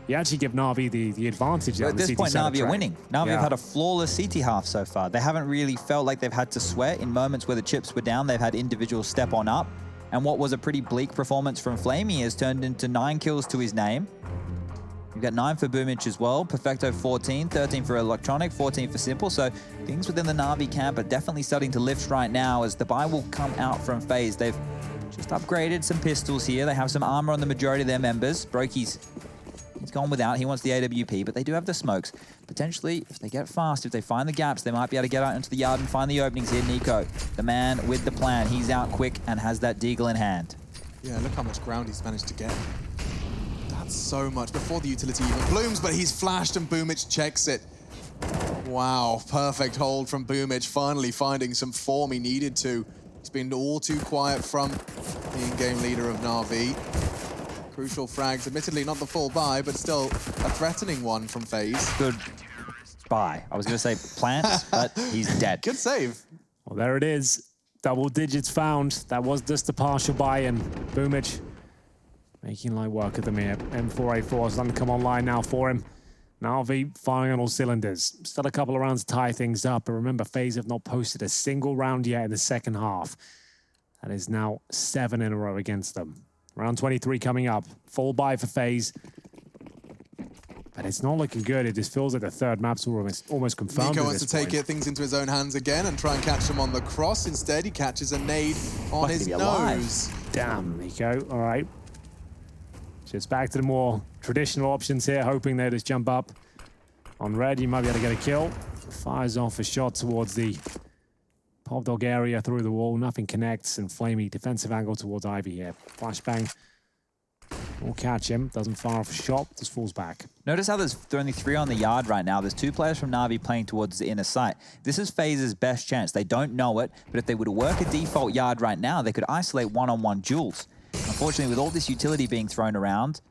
you actually give Na'Vi the advantage. At this point, Na'Vi are winning. Na'Vi have had a flawless CT half so far. They haven't really felt like they've had to sweat. In moments where the chips were down, they've had individuals step on up. And what was a pretty bleak performance from Flamey has turned into 9 kills to his name. You've got 9 for Boomich as well. Perfecto 14, 13 for Electronic, 14 for Simple. So things within the Na'Vi camp are definitely starting to lift right now as the buy will come out from FaZe. They've just upgraded some pistols here. They have some armor on the majority of their members. Brokey's he's gone without. He wants the AWP, but they do have the smokes. Potentially, if they get fast, if they find the gaps, they might be able to get out into the yard and find the openings here. Nico, the man with the plan. He's out quick and has that deagle in hand. Yeah, look how much ground he's managed to get. That's so much before the utility even blooms, but he's flashed and Boomich checks it. Wow, perfect hold from Boomich, finally finding some form he needed to. He's been all too quiet from the in-game leader of Na'Vi. Crucial frags, admittedly not the full buy, but still a threatening one from FaZe. Good buy. I was going to say plant, but he's dead. Good save. Well, there it is. Double digits found. That was just a partial buy, and Boomich making light work of them here. M4A4 is starting to come online now for him. Na'Vi firing on all cylinders. Still a couple of rounds to tie things up, but remember, FaZe have not posted a single round yet in the second half. That is now 7 in a row against them. Round 23 coming up. Full buy for FaZe. But it's not looking good. It just feels like the third map's almost confirmed. Nico wants to take things into his own hands again and try and catch him on the cross. Instead, he catches a nade on his nose. Damn, Nico. All right. So it's back to the more traditional options here, hoping they just jump up. On red, you might be able to get a kill. Fires off a shot towards the Pop Dog area through the wall. Nothing connects, and Flamey defensive angle towards Ivy here. Flashbang. Will catch him. Doesn't fire off a shot. Just falls back. Notice how there's only 3 on the yard right now. There's 2 players from Na'Vi playing towards the inner site. This is FaZe's best chance. They don't know it, but if they were to work a default yard right now, they could isolate one-on-one duels. Unfortunately, with all this utility being thrown around,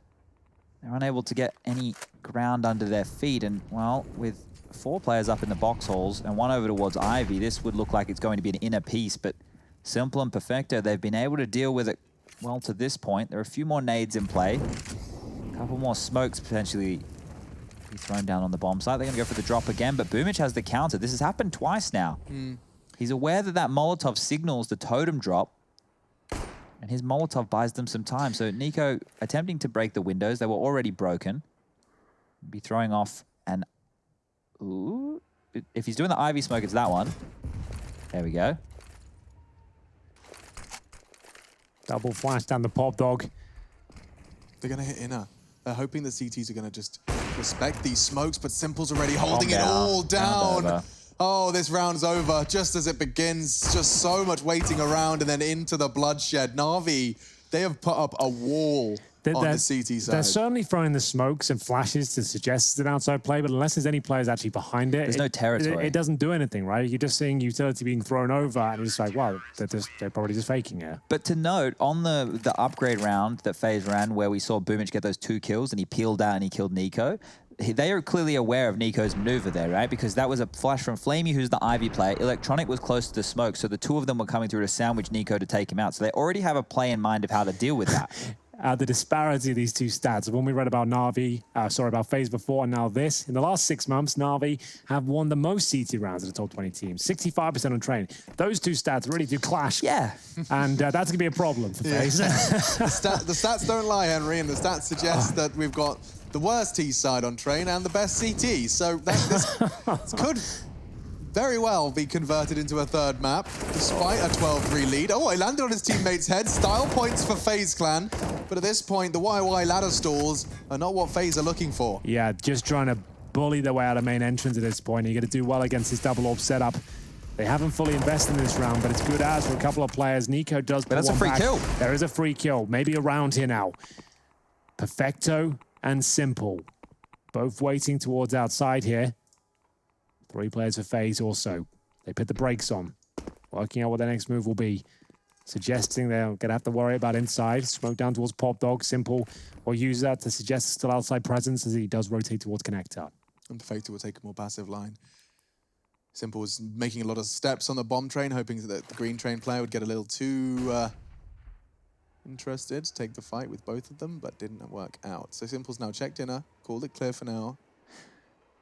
they're unable to get any ground under their feet. And, well, with 4 players up in the box halls and 1 over towards Ivy, this would look like it's going to be an inner piece. But Simple and Perfecto, they've been able to deal with it well to this point. There are a few more nades in play. A couple more smokes potentially He's thrown down on the bomb site. They're going to go for the drop again, but Boomich has the counter. This has happened twice now. He's aware that that Molotov signals the totem drop, and his Molotov buys them some time. So Nico attempting to break the windows. They were already broken. Be throwing off an... Ooh. If he's doing the Ivy smoke, it's that one. There we go. Double flash down the pop dog. They're going to hit inner. They're hoping the CTs are going to just respect these smokes, but Simple's already holding it all down. Oh, this round's over just as it begins. Just so much waiting around and then into the bloodshed. Na'Vi, they have put up a wall on the CT side. They're certainly throwing the smokes and flashes to suggest an outside play, but unless there's any players actually behind it, there's no territory. It doesn't do anything, right? You're just seeing utility being thrown over, and it's like, wow, they're probably just faking it. But to note, on the upgrade round that FaZe ran, where we saw Boomich get those 2 kills, and he peeled out and he killed Nico, they are clearly aware of Nico's maneuver there, right? Because that was a flash from Flamey, who's the Ivy player. Electronic was close to the smoke, so the 2 of them were coming through to sandwich Nico to take him out. So they already have a play in mind of how to deal with that. The disparity of these two stats. When we read about about FaZe before, and now this. In the last 6 months, Na'Vi have won the most CT rounds of the top 20 teams. 65% on train. Those two stats really do clash. Yeah. And that's going to be a problem for FaZe. The stats don't lie, Henry, and the stats suggest that we've got the worst T side on train and the best CT. So this could very well be converted into a third map, despite a 12-3 lead. Oh, he landed on his teammate's head. Style points for FaZe Clan. But at this point, the YY ladder stalls are not what FaZe are looking for. Yeah, just trying to bully their way out of main entrance at this point. You're going to do well against this double orb setup. They haven't fully invested in this round, but it's good as for a couple of players. Nico does put that's a free kill. There is a free kill. Maybe a round here now. Perfecto and Simple. Both waiting towards outside here. 3 players for FaZe also. They put the brakes on, working out what their next move will be. Suggesting they're going to have to worry about inside. Smoke down towards Pop Dog. Simple will use that to suggest still outside presence as he does rotate towards Connector. And Perfecto will take a more passive line. Simple was making a lot of steps on the bomb train, hoping that the green train player would get a little too interested to take the fight with both of them, but didn't work out. So Simple's now checked inner, called it clear for now.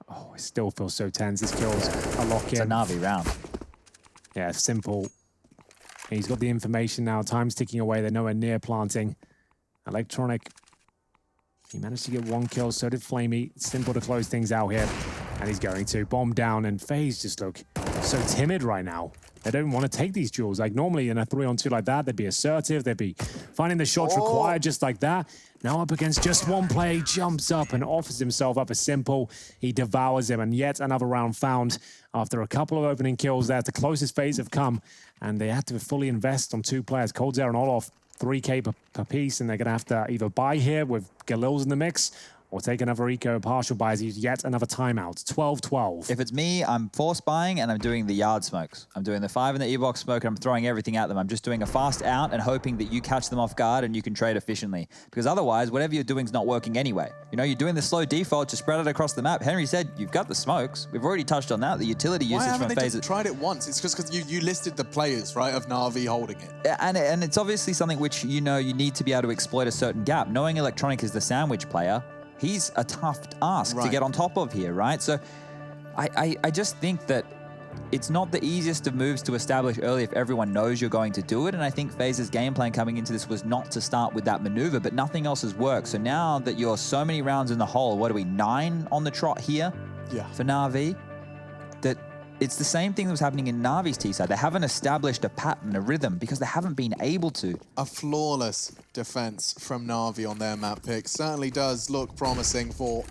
Oh, it still feels so tense. This kill's a lock-in. It's a Na'Vi round. Yeah, Simple. He's got the information now. Time's ticking away. They're nowhere near planting. Electronic. He managed to get 1 kill. So did Flamey. Simple to close things out here. And he's going to bomb down. And FaZe just look so timid right now. They don't want to take these duels. Like normally in a 3-on-2 like that, they'd be assertive. They'd be finding the shots required just like that. Now up against just one play, he jumps up and offers himself up as Simple. He devours him, and yet another round found after a couple of opening kills there. The closest FaZe have come, and they had to fully invest on 2 players, Coldzera and Olof, 3K per piece, and they're going to have to either buy here with Galil's in the mix, or take another eco partial buy as yet another timeout. 12-12. If it's me, I'm force buying and I'm doing the yard smokes. I'm doing the 5 in the E-box smoke and I'm throwing everything at them. I'm just doing a fast out and hoping that you catch them off guard and you can trade efficiently. Because otherwise, whatever you're doing is not working anyway. You know, you're doing the slow default to spread it across the map. Henry said, you've got the smokes. We've already touched on that, the utility usage from FaZe. Why haven't they just tried it once? It's just because you listed the players, right, of Na'Vi holding it. And it's obviously something which, you know, you need to be able to exploit a certain gap. Knowing Electronic is the sandwich player, he's a tough ask to get on top of here, right? So I just think that it's not the easiest of moves to establish early if everyone knows you're going to do it. And I think FaZe's game plan coming into this was not to start with that maneuver, but nothing else has worked. So now that you're so many rounds in the hole, what are we, 9 on the trot here for Na'Vi? That it's the same thing that was happening in Na'Vi's T-side. They haven't established a pattern, a rhythm, because they haven't been able to. A flawless defense from Na'Vi on their map pick. Certainly does look promising for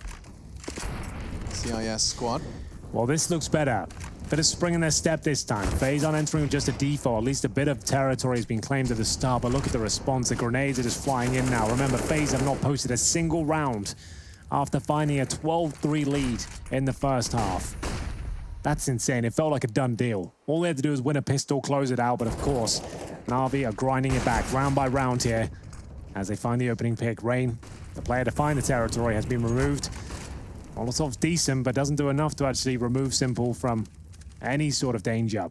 CIS squad. Well, this looks better. Bit of spring in their step this time. FaZe aren't entering with just a default. At least a bit of territory has been claimed at the start, but look at the response. The grenades are just flying in now. Remember, FaZe have not posted a single round after finding a 12-3 lead in the first half. That's insane. It felt like a done deal. All they had to do was win a pistol, close it out, but of course, Na'Vi are grinding it back round by round here as they find the opening pick. Rain, the player to find the territory, has been removed. Molotov's decent, but doesn't do enough to actually remove Simple from any sort of danger.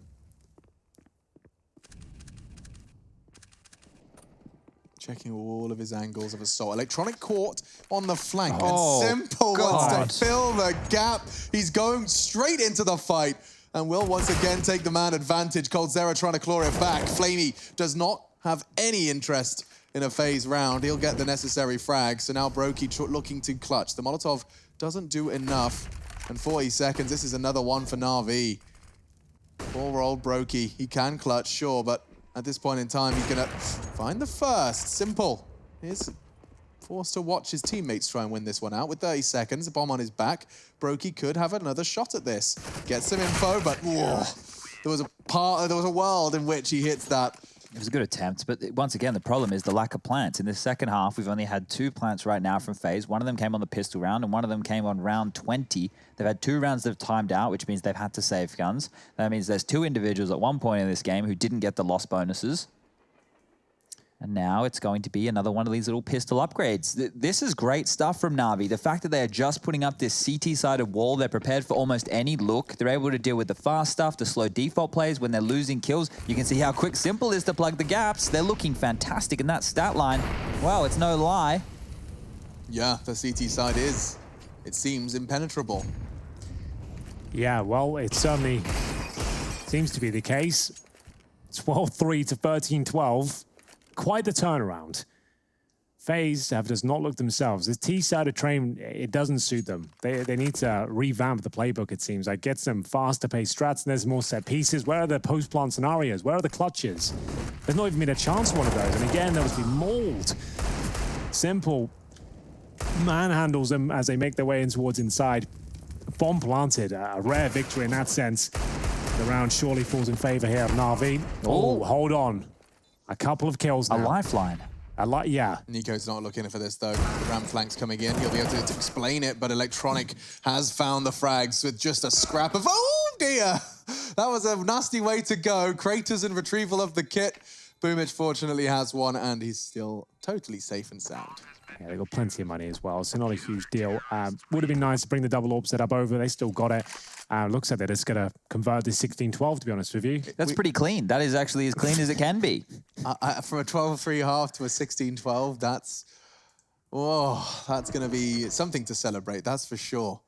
checking all of his angles of assault. Electronic Court on the flank. Oh, and Simple God. wants to fill the gap. He's going straight into the fight and will once again take the man advantage. coldzera trying to claw it back. Flamey does not have any interest in a phase round. He'll get the necessary frag. So now Brokey looking to clutch. The Molotov doesn't do enough. And 40 seconds, this is another one for Na'Vi. Poor-old Brokey. He can clutch, sure, but at this point in time, he's going to find the first. Simple. He's forced to watch his teammates try and win this one out. With 30 seconds, a bomb on his back, Brokey could have another shot at this. Gets some info, but whoa, there was a world in which he hits that. It was a good attempt, but once again, the problem is the lack of plants. In the second half, we've only had 2 plants right now from FaZe. One of them came on the pistol round, and one of them came on round 20. They've had 2 rounds that have timed out, which means they've had to save guns. That means there's 2 individuals at one point in this game who didn't get the loss bonuses. And now it's going to be another one of these little pistol upgrades. This is great stuff from Na'Vi. The fact that they are just putting up this CT-sided wall, they're prepared for almost any look. They're able to deal with the fast stuff, the slow default plays when they're losing kills. You can see how quick Simple is to plug the gaps. They're looking fantastic in that stat line. Wow, it's no lie. Yeah, the CT side is, it seems, impenetrable. Yeah, well, it certainly seems to be the case. 12-3 to 13-12. Quite the turnaround. FaZe does not look themselves. This T-sided train, it doesn't suit them. They need to revamp the playbook, it seems. Like, get some faster-paced strats, and there's more set pieces. Where are the post-plant scenarios? Where are the clutches? There's not even been a chance for one of those. And again, there was the mauled. Simple manhandles them as they make their way in towards inside. Bomb planted, a rare victory in that sense. The round surely falls in favor here of Na'Vi. Oh, hold on. A couple of kills now. A lifeline. Yeah. Nico's not looking for this, though. The ram flank's coming in. He'll be able to explain it, but Electronic has found the frags with just a scrap of... Oh, dear! That was a nasty way to go. Craters and retrieval of the kit. Boomich fortunately has one, and he's still totally safe and sound. Yeah, they got plenty of money as well, so not a huge deal. Would have been nice to bring the double orb setup over. They still got it. Looks like they're just going to convert this 16-12, to be honest with you. That's pretty clean. That is actually as clean as it can be. From a 12-3 half to a 16-12, that's... Whoa, that's going to be something to celebrate, that's for sure.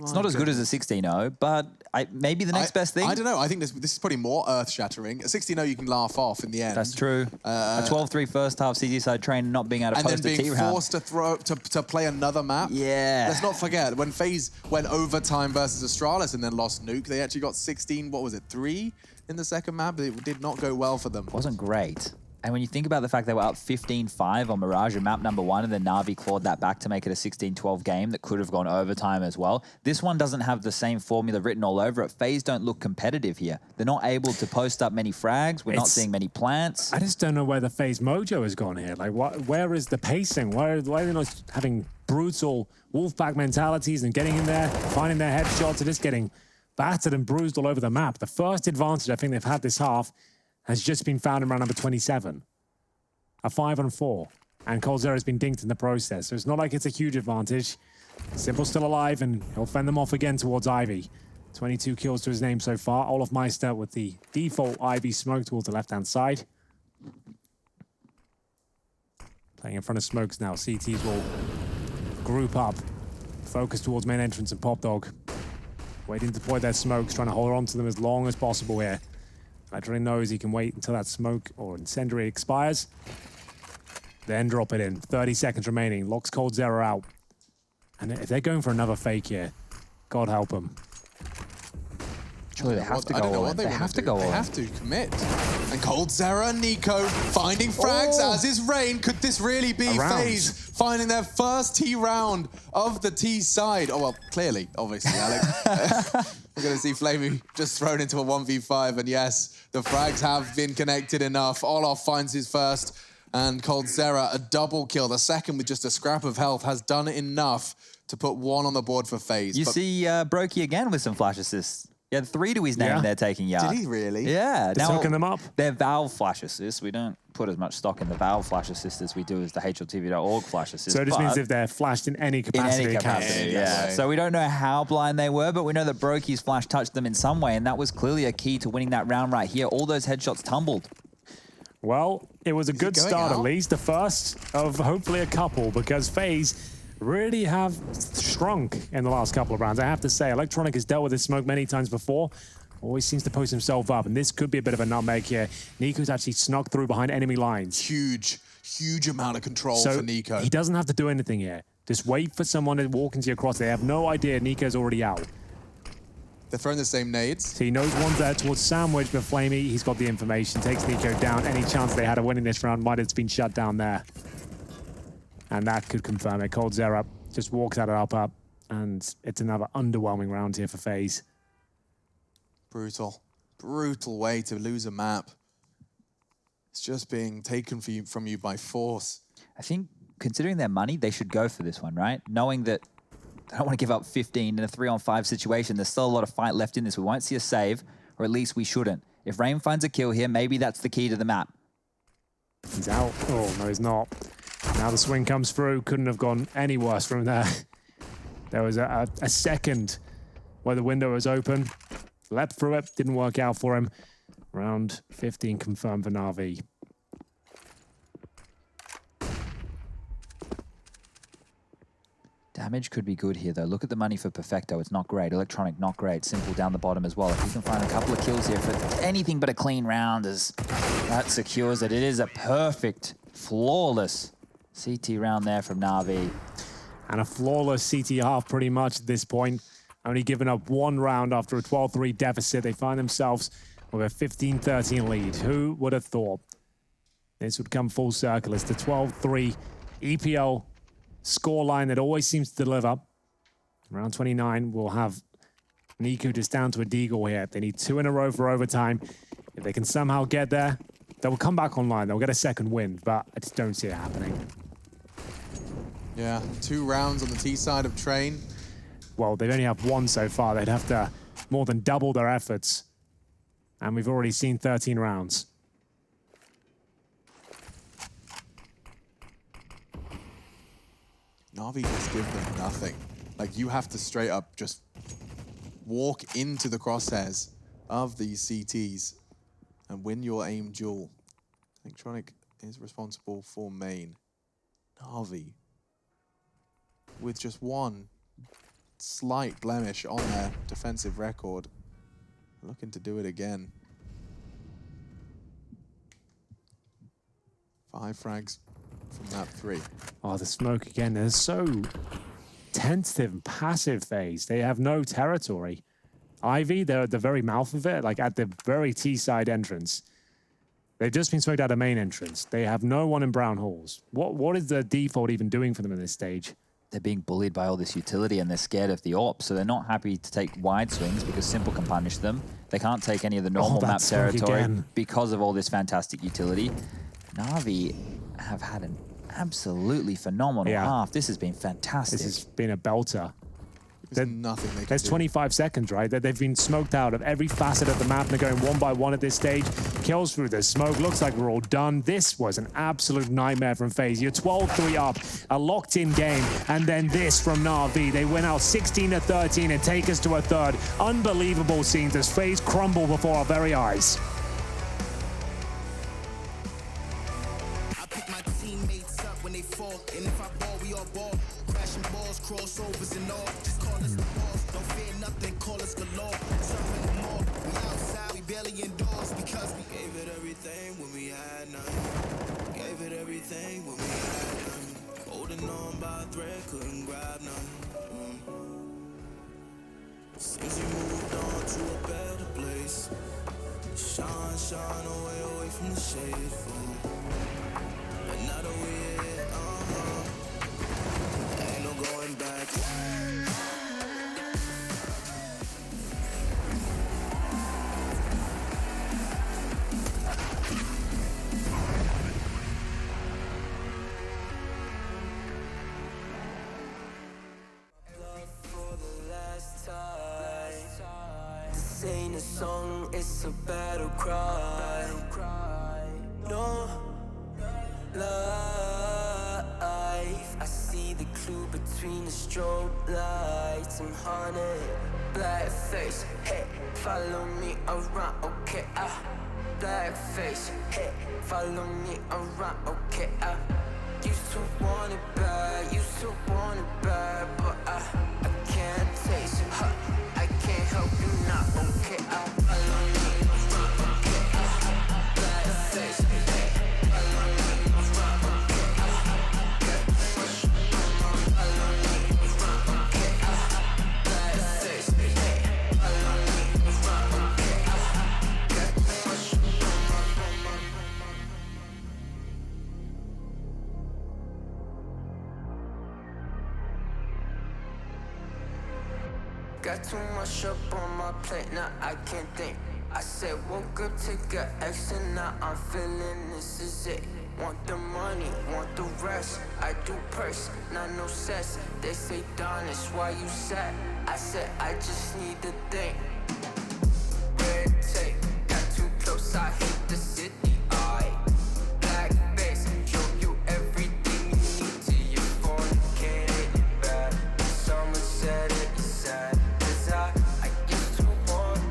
It's not as good as a 16-0, but maybe the next best thing. I don't know. I think this is probably more earth-shattering. A 16-0 you can laugh off in the end. That's true. A 12-3 first half CT side train not being able to post a T round. And then being forced to play another map. Yeah. Let's not forget, when FaZe went overtime versus Astralis and then lost Nuke, they actually got 16, what was it, 3 in the second map? It did not go well for them. Wasn't great. And when you think about the fact they were up 15-5 on Mirage in map number 1, and then Na'Vi clawed that back to make it a 16-12 game that could have gone overtime as well. This one doesn't have the same formula written all over it. FaZe don't look competitive here. They're not able to post up many frags. We're not seeing many plants. I just don't know where the FaZe mojo has gone here. Like, where is the pacing? Why are they not having brutal Wolfpack mentalities and getting in there, finding their headshots, and just getting battered and bruised all over the map? The first advantage I think they've had this half has just been found in round number 27. A 5-on-4. And coldzera has been dinked in the process. So it's not like it's a huge advantage. Simple's still alive, and he'll fend them off again towards Ivy. 22 kills to his name so far. Olaf Meister with the default Ivy smoke towards the left-hand side. Playing in front of smokes now. CTs will group up. Focus towards main entrance and Pop Dog. Waiting to deploy their smokes, trying to hold on to them as long as possible here. Adrian knows he can wait until that smoke or incendiary expires. Then drop it in. 30 seconds remaining. Locks coldzera out. And if they're going for another fake here, God help them. Surely they have to go on. They have to go on. They have to commit. And coldzera and Nico finding frags, as is Rain. Could this really be FaZe finding their first T round of the T side? Oh, well, clearly, obviously, Alex. We're going to see Flamey just thrown into a 1v5. And yes, the frags have been connected enough. Olaf finds his first. And coldzera, a double kill. The second with just a scrap of health has done enough to put one on the board for FaZe. You see Brokey again with some flash assists. Yeah, 3 to his name there taking Yard. Did he really? Yeah. Now, soaking them up. They're Valve flash assists. We don't put as much stock in the Valve flash assist as we do as the HLTV.org flash assist. So it just means if they're flashed in any capacity. In any capacity, yeah. So we don't know how blind they were, but we know that Brokey's flash touched them in some way, and that was clearly a key to winning that round right here. All those headshots tumbled. Well, it was a good start, at least. The first of hopefully a couple, because FaZe really have shrunk in the last couple of rounds. I have to say, Electronic has dealt with this smoke many times before. Always seems to post himself up, and this could be a bit of a nutmeg here. NiKo's actually snuck through behind enemy lines. Huge amount of control for NiKo. He doesn't have to do anything here. Just wait for someone to walk into your cross. They have no idea NiKo's already out. They're throwing the same nades. So he knows one's there towards Sandwich, but Flamey, he's got the information, takes NiKo down. Any chance they had of winning this round might have been shut down there. And that could confirm it. Cold Zero just walks out of up, and it's another underwhelming round here for FaZe. Brutal way to lose a map. It's just being taken from you by force. I think, considering their money, they should go for this one, right? Knowing that they don't want to give up 15 in a 3-on-5 situation. There's still a lot of fight left in this. We won't see a save, or at least we shouldn't. If Rain finds a kill here, maybe that's the key to the map. He's out. Oh, no, he's not. Now the swing comes through. Couldn't have gone any worse from there. There was a second where the window was open. Leapt through it. Didn't work out for him. Round 15 confirmed for Na'Vi. Damage could be good here, though. Look at the money for Perfecto. It's not great. Electronic, not great. Simple down the bottom as well. If he can find a couple of kills here for anything but a clean round, that secures it. It is a perfect, flawless CT round there from Na'Vi. And a flawless CT half pretty much at this point. Only giving up one round after a 12-3 deficit. They find themselves with a 15-13 lead. Who would have thought this would come full circle? It's the 12-3 EPL scoreline that always seems to deliver. Round 29, we'll have NiKo just down to a deagle here. They need 2 in a row for overtime. If they can somehow get there, they will come back online. They'll get a second win, but I just don't see it happening. Yeah, 2 rounds on the T side of Train. Well, they've only have 1 so far. They'd have to more than double their efforts. And we've already seen 13 rounds. Na'Vi just give them nothing. Like, you have to straight up just walk into the crosshairs of these CTs and win your aim duel. Electronic is responsible for main. Na'Vi, with just 1 slight blemish on their defensive record, looking to do it again. 5 frags from map 3. Oh, the smoke again. They're so tentative and passive FaZe. They have no territory. Ivy, they're at the very mouth of it, like at the very T-side entrance. They've just been smoked out of main entrance. They have no one in brown halls. What is the default even doing for them at this stage? They're being bullied by all this utility and they're scared of the AWP, so they're not happy to take wide swings because Simple can punish them. They can't take any of the normal map territory because of all this fantastic utility. Na'Vi have had an absolutely phenomenal half. This has been fantastic. This has been a belter. There's nothing they can There's do. 25 seconds, right? They've been smoked out of every facet of the map. They're going 1 by 1 at this stage. Kills through the smoke. Looks like we're all done. This was an absolute nightmare from FaZe. You're 12-3 up, a locked-in game, and then this from Na'Vi. They win out 16-13 and take us to a third. Unbelievable scenes as FaZe crumble before our very eyes. I pick my teammates up when they fall, and if I ball, we all ball. Crashing balls, crossovers and all. Just call us the boss. Don't fear nothing, call us galore. Surfing the mall, we outside, we barely indoors because we gave it everything when we had nothing. Gave it everything when we had nothing. Holding on by a thread, couldn't grab nothing. Since we moved on to a better place, shine away from the shade. But now that we're here, ain't no going back. This ain't a song, it's a battle cry. No life. I see the clue between the strobe lights. I'm haunted, black face. Hey, follow me around, okay? black face. Hey, follow me around, okay? I used to want it bad, but I can't taste it. Huh, I can't help you now, okay? Follow me around, okay? Black face. Hey, follow me around, okay? Get push on my follow me around, okay? Black face. Hey, follow me around, okay? Get push on my. Got too much up on my plate, now I can't think. I said woke up, take a X, and now I'm feeling this is it. Want the money, want the rest. I do purse, not no cess. They say, Donis, why you sad? I said, I just need to think. Red tape, got too close, I hit the city. I black face, show you everything you need till you fornicate it bad. Someone said it is sad. I used to want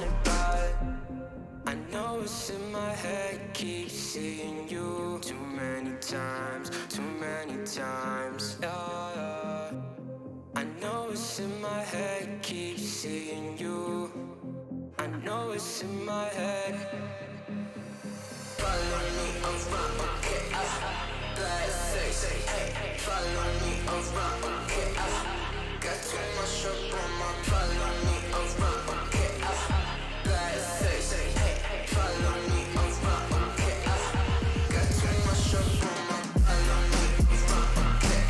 it bad. I know it's in my head, keep seeing you too many times. Yeah. I know it's in my head, keep seeing you. I know it's in my head. Follow me around, okay? Black face, hey, follow me around, okay? Got too much up on my follow me around, okay? Black face, hey, follow me around, okay? Got too much up on my follow me around, okay?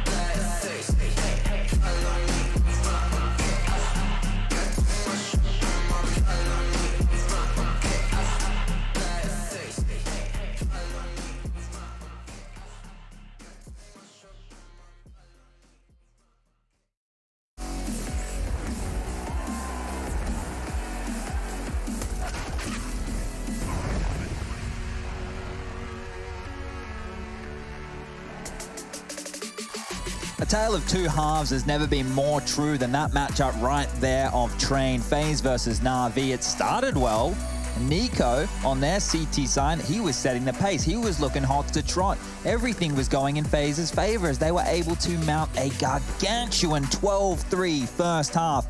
Black face, hey, follow me around, okay? Got too much up on my follow me around, okay? Black face, hey, follow me around. A tale of two halves has never been more true than that matchup right there of Train. FaZe versus Na'Vi. It started well. Nico, on their CT side, he was setting the pace. He was looking hot to trot. Everything was going in FaZe's favor as they were able to mount a gargantuan 12-3 first half.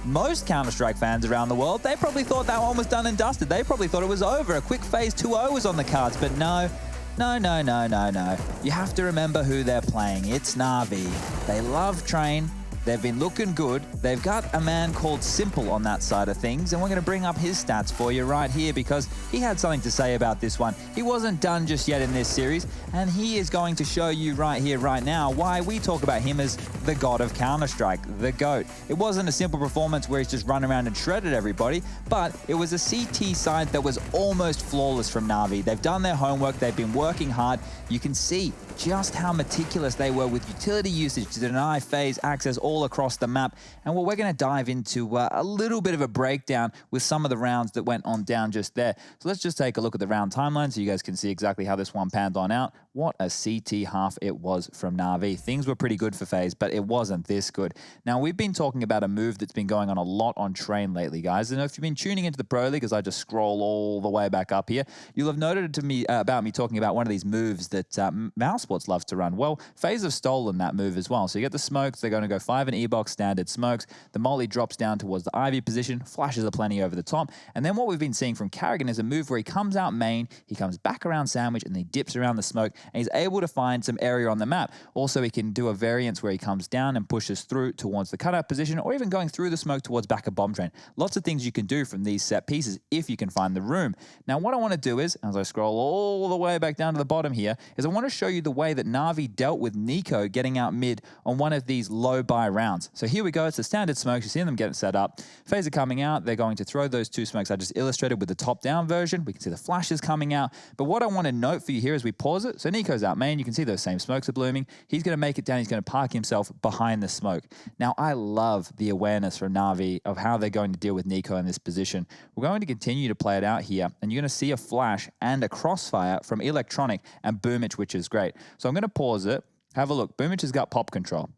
Most Counter-Strike fans around the world, they probably thought that one was done and dusted. They probably thought it was over. A quick FaZe 2-0 was on the cards, but no. You have to remember who they're playing. It's Na'Vi. They love Train. They've been looking good. They've got a man called Simple on that side of things, and we're going to bring up his stats for you right here because he had something to say about this one. He wasn't done just yet in this series, and he is going to show you right here, right now, why we talk about him as the god of Counter-Strike, the GOAT. It wasn't a simple performance where he's just run around and shredded everybody, but it was a CT side that was almost flawless from Na'Vi. They've done their homework. They've been working hard. You can see just how meticulous they were with utility usage to deny FaZe access all across the map. And well, we're going to dive into a little bit of a breakdown with some of the rounds that went on down just there. So let's just take a look at the round timeline so you guys can see exactly how this one panned on out. What a CT half it was from Na'Vi. Things were pretty good for FaZe, but it wasn't this good. Now, we've been talking about a move that's been going on a lot on Train lately, guys. And if you've been tuning into the Pro League, as I just scroll all the way back up here, you'll have noted to me about me talking about one of these moves that Mousesports loves to run. Well, FaZe have stolen that move as well. So you get the smokes. They're going to go 5 and E-box standard smokes. The molly drops down towards the Ivy position. Flashes are plenty over the top. And then what we've been seeing from Carrigan is a move where he comes out main, he comes back around Sandwich, and he dips around the smoke, and he's able to find some area on the map. Also, he can do a variance where he comes down and pushes through towards the cutout position, or even going through the smoke towards back of bomb train. Lots of things you can do from these set pieces if you can find the room. Now, what I want to do is, as I scroll all the way back down to the bottom here, is I want to show you the way that Na'Vi dealt with Nico getting out mid on one of these low buy rounds. So here we go. It's the standard smokes. You see them get it set up. FaZe are coming out. They're going to throw those two smokes I just illustrated with the top-down version. We can see the flashes coming out. But what I want to note for you here as we pause it, so Nico's out main. You can see those same smokes are blooming. He's going to make it down. He's going to park himself behind the smoke. Now, I love the awareness from Na'Vi of how they're going to deal with Nico in this position. We're going to continue to play it out here, and you're going to see a flash and a crossfire from Electronic and Boomich, which is great. So I'm going to pause it. Have a look. Boomich has got pop control.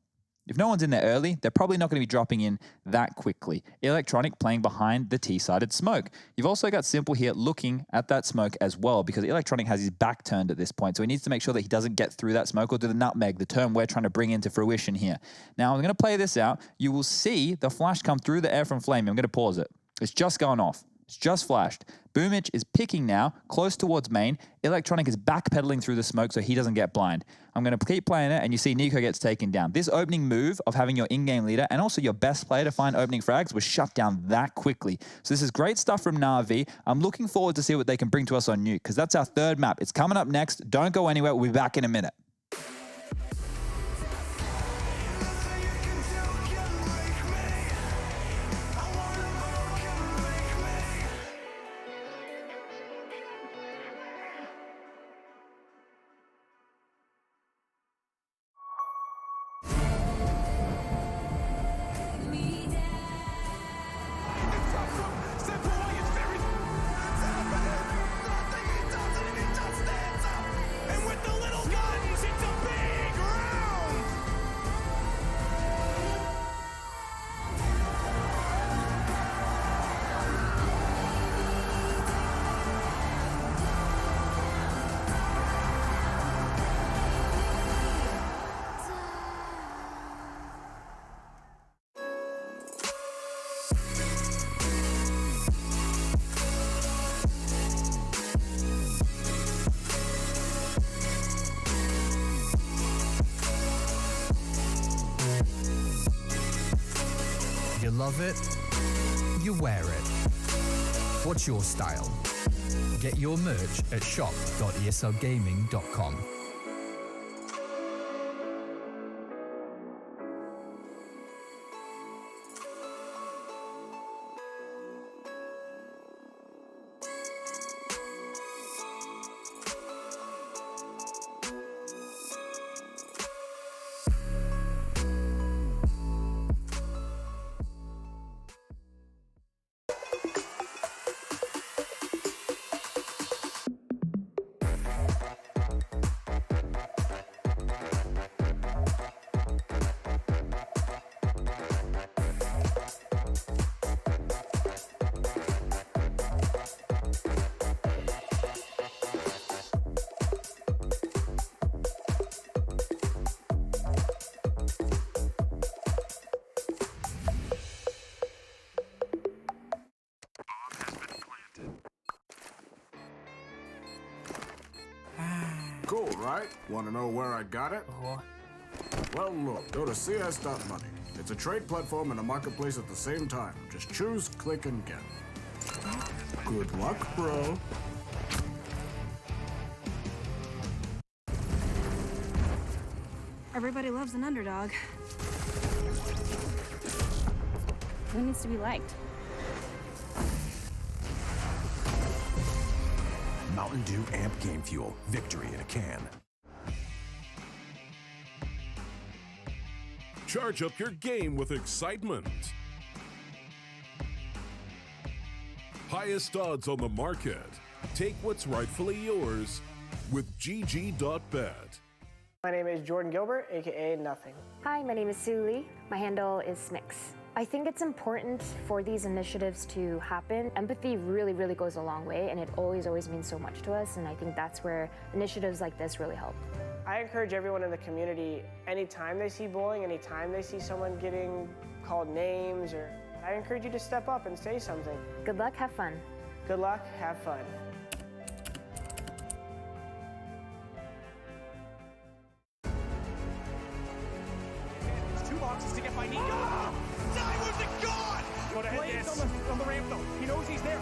If no one's in there early, they're probably not going to be dropping in that quickly. Electronic playing behind the T-sided smoke. You've also got Simple here looking at that smoke as well, because Electronic has his back turned at this point, so he needs to make sure that he doesn't get through that smoke or do the nutmeg, the term we're trying to bring into fruition here. Now, I'm going to play this out. You will see the flash come through the air from Flamey. I'm going to pause it. It's just gone off. It's just flashed. Boomich is picking now, close towards main. Electronic is backpedaling through the smoke so he doesn't get blind. I'm going to keep playing it, and you see Nico gets taken down. This opening move of having your in-game leader and also your best player to find opening frags was shut down that quickly. So this is great stuff from Na'Vi. I'm looking forward to see what they can bring to us on Nuke, because that's our third map. It's coming up next. Don't go anywhere. We'll be back in a minute. You love it, you wear it. What's your style? Get your merch at shop.eslgaming.com. Cool, right? Want to know where I got it? Well, look, go to CS.money. It's a trade platform and a marketplace at the same time. Just choose, click, and get. Good luck, bro. Everybody loves an underdog. Who needs to be liked? Mountain Dew Amp Game Fuel. Victory in a can. Charge up your game with excitement. Highest odds on the market. Take what's rightfully yours with GG.bet. My name is Jordan Gilbert, aka Nothing. Hi, my name is Sue Lee. My handle is Smix. I think it's important for these initiatives to happen. Empathy really, really goes a long way, and it always means so much to us, and I think that's where initiatives like this really help. I encourage everyone in the community, anytime they see bullying, anytime they see someone getting called names, I encourage you to step up and say something. Good luck, have fun. Good luck, have fun. Two boxes to get by Nico. Ah! Die with the god! Go to hit this. On the ramp though. He knows he's there.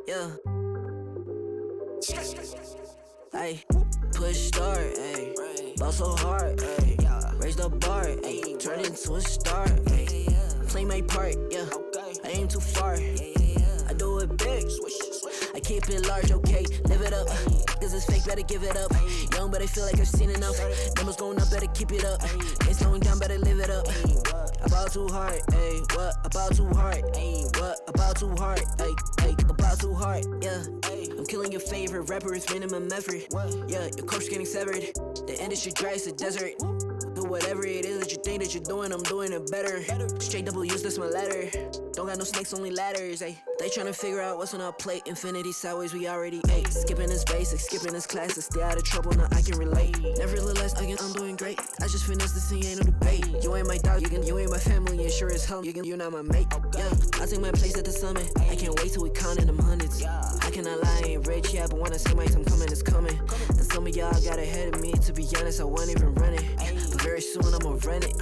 Yeah. Ay, push start, ay. Ball so hard, ay. Raise the bar, ay. Turn into a star, ay. Play my part, yeah. I aim too far. I do it big. I keep it large, okay. Live it up. Cause it's fake, better give it up. Young, but I feel like I've seen enough. Numbers going up, better keep it up. Ain't slowing down, better live it up. I ball too hard, ayy. What? I ball too hard, ayy. What? about too hard, about too hard, yeah. I'm killing your favorite rapper with minimum effort. Yeah, your coach getting severed. The industry dries the desert. Do whatever it is that you think that you're doing, I'm doing it better. Straight W's, that's my letter. Don't got no snakes, only ladders, ayy. They tryna figure out what's on our plate. Infinity sideways, we already ate. Skipping this basics, skipping this classes. Stay out of trouble, now I can relate. Nevertheless, again, I'm doing great. I just finished this thing, ain't no debate. You ain't my dog, you ain't my family, and sure as hell, you're not my mate. Yeah, I take my place at the summit. I can't wait till we counting them hundreds. I cannot lie, I ain't rich, yeah, but when I say my time coming, it's coming. And some of y'all got ahead of me, to be honest, I wasn't even running. But very soon I'ma run it.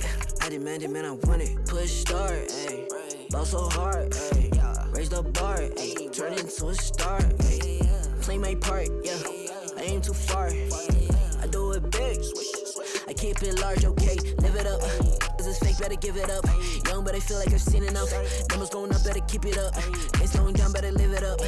I demand it, man, I want it. Push start, ayy. Ball so hard, ayy. Raise the bar, ayy. Turn into a star, ayy. Play my part, yeah. I aim too far. I do it big. I keep it large, okay. Live it up. This is fake, better give it up. Young, but I feel like I've seen enough. Numbers going up, better keep it up. Ain't slowing down, better live it up.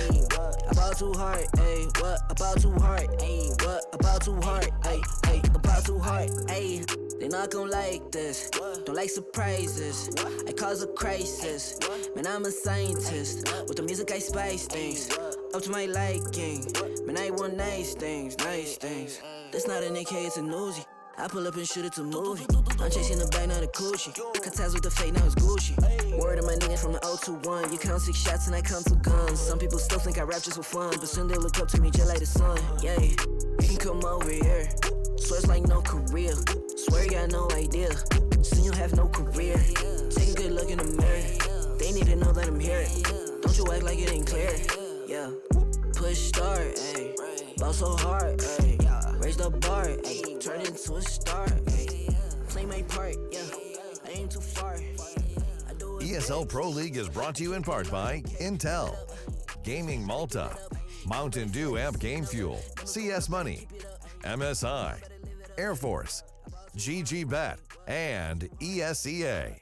About too hard, ayy. What about too hard, ayy? What about too hard, ayy? About too hard, ayy. They not gon' like this, don't like surprises. I cause a crisis, man, I'm a scientist. With the music I spice things, up to my liking. Man, I want nice things, nice things. That's not an AK, it's a Uzi. I pull up and shoot it to movie. I'm chasing the bag, not a coochie. Cut ties with the fake, now it's Gucci. Word of my nigga from the 021. You count 6 shots and I count 2 guns. Some people still think I rap just for fun, but soon they look up to me just like the sun. Yeah, you can come over here. Swear it's like no career. Swear you got no idea. Soon you have no career. Take a good look in the mirror. They need to know that I'm here. Don't you act like it ain't clear. Yeah, push start, ayy. Ball so hard, ayy. Raise the bar, ayy. Turn into a star, ayy. Play my part, yeah. I aim too far. ESL Pro League is brought to you in part by Intel, Gaming Malta, Mountain Dew Amp Game Fuel, CS Money, MSI, Air Force, GGBet, and ESEA.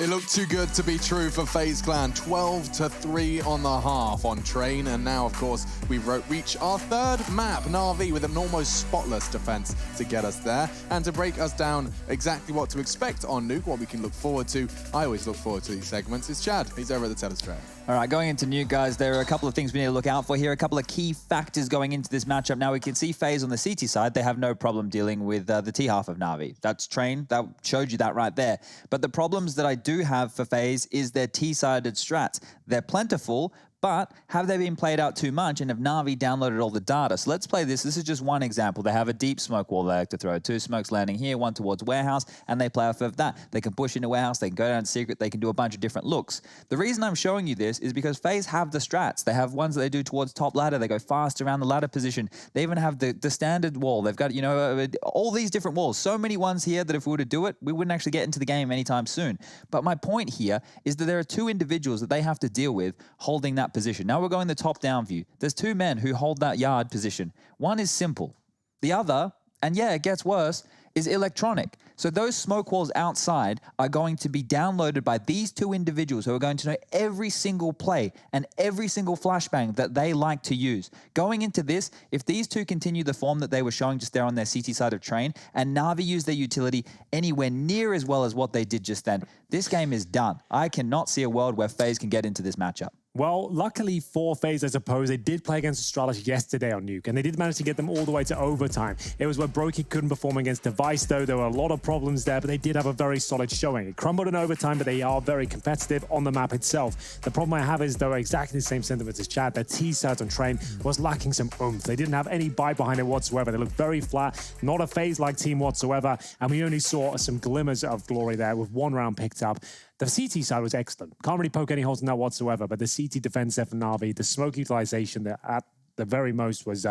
It looked too good to be true for FaZe Clan. 12-3 on the half on Train. And now, of course, we've reached our third map, Na'Vi, with an almost spotless defense to get us there. And to break us down exactly what to expect on Nuke, what we can look forward to. I always look forward to these segments. It's Chad. He's over at the Telestrain. All right, going into Nuke, guys, there are a couple of things we need to look out for here, a couple of key factors going into this matchup. Now, we can see FaZe on the CT side. They have no problem dealing with the T half of Na'Vi. That's Train. That showed you that right there. But the problems that I do have for FaZe is their T-sided strats. They're plentiful, but have they been played out too much, and have Na'Vi downloaded all the data? So let's play this. This is just one example. They have a deep smoke wall they like to throw. 2 smokes landing here, 1 towards warehouse, and they play off of that. They can push into warehouse, they can go down to secret, they can do a bunch of different looks. The reason I'm showing you this is because FaZe have the strats. They have ones that they do towards top ladder. They go fast around the ladder position. They even have the standard wall. They've got, you know, all these different walls. So many ones here that if we were to do it, we wouldn't actually get into the game anytime soon. But my point here is that there are 2 individuals that they have to deal with holding that position. Now we're going the top-down view. There's 2 men who hold that yard position. One is simple. The other, and yeah, it gets worse, is electronic. So those smoke walls outside are going to be downloaded by these 2 individuals who are going to know every single play and every single flashbang that they like to use. Going into this, if these 2 continue the form that they were showing just there on their CT side of Train, and Na'Vi use their utility anywhere near as well as what they did just then, this game is done. I cannot see a world where FaZe can get into this matchup. Well, luckily for FaZe, I suppose, they did play against Astralis yesterday on Nuke, and they did manage to get them all the way to overtime. It was where Brokey couldn't perform against Device, though. There were a lot of problems there, but they did have a very solid showing. It crumbled in overtime, but they are very competitive on the map itself. The problem I have is they're exactly the same sentiments as Chad. Their T-side on Train was lacking some oomph. They didn't have any bite behind it whatsoever. They looked very flat, not a FaZe-like team whatsoever, and we only saw some glimmers of glory there with 1 round picked up. The CT side was excellent. Can't really poke any holes in that whatsoever, but the CT defense there for Na'Vi, the smoke utilization at the very most was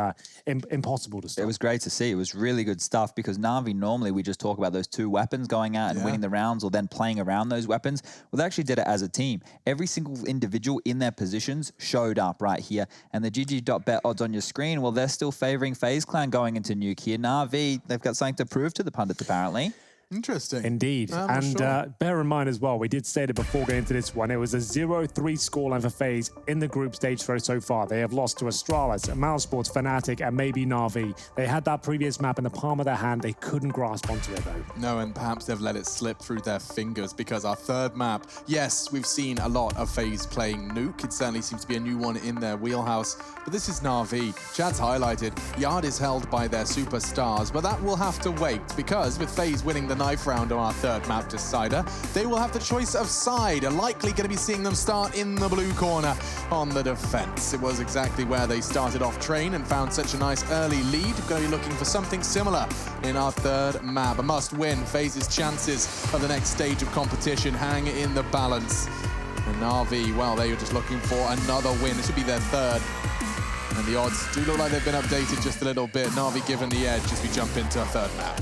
impossible to stop. It was great to see. It was really good stuff because Na'Vi, normally we just talk about those 2 weapons going out and winning the rounds or then playing around those weapons. Well, they actually did it as a team. Every single individual in their positions showed up right here. And the GG.bet odds on your screen, well, they're still favoring FaZe Clan going into Nuke here. Na'Vi, they've got something to prove to the pundits, apparently. Interesting. Indeed. And bear in mind as well, we did state it before going into this one, it was a 0-3 scoreline for FaZe in the group stage so far. They have lost to Astralis, Mouse Sports, Fnatic, and maybe Na'Vi. They had that previous map in the palm of their hand. They couldn't grasp onto it, though. No, and perhaps they've let it slip through their fingers because our third map, yes, we've seen a lot of FaZe playing Nuke. It certainly seems to be a new one in their wheelhouse. But this is Na'Vi. Chad's highlighted, Yard is held by their superstars, but that will have to wait because with FaZe winning the knife round on our third map decider, they will have the choice of side. Are likely going to be seeing them start in the blue corner on the defense. It was exactly where they started off train and found such a nice early lead. Going to be looking for something similar in our third map. A must win. FaZe's chances of the next stage of competition hang in the balance. And Na'Vi, well, they were just looking for another win. This would be their third. And the odds do look like they've been updated just a little bit. Na'Vi given the edge as we jump into our third map.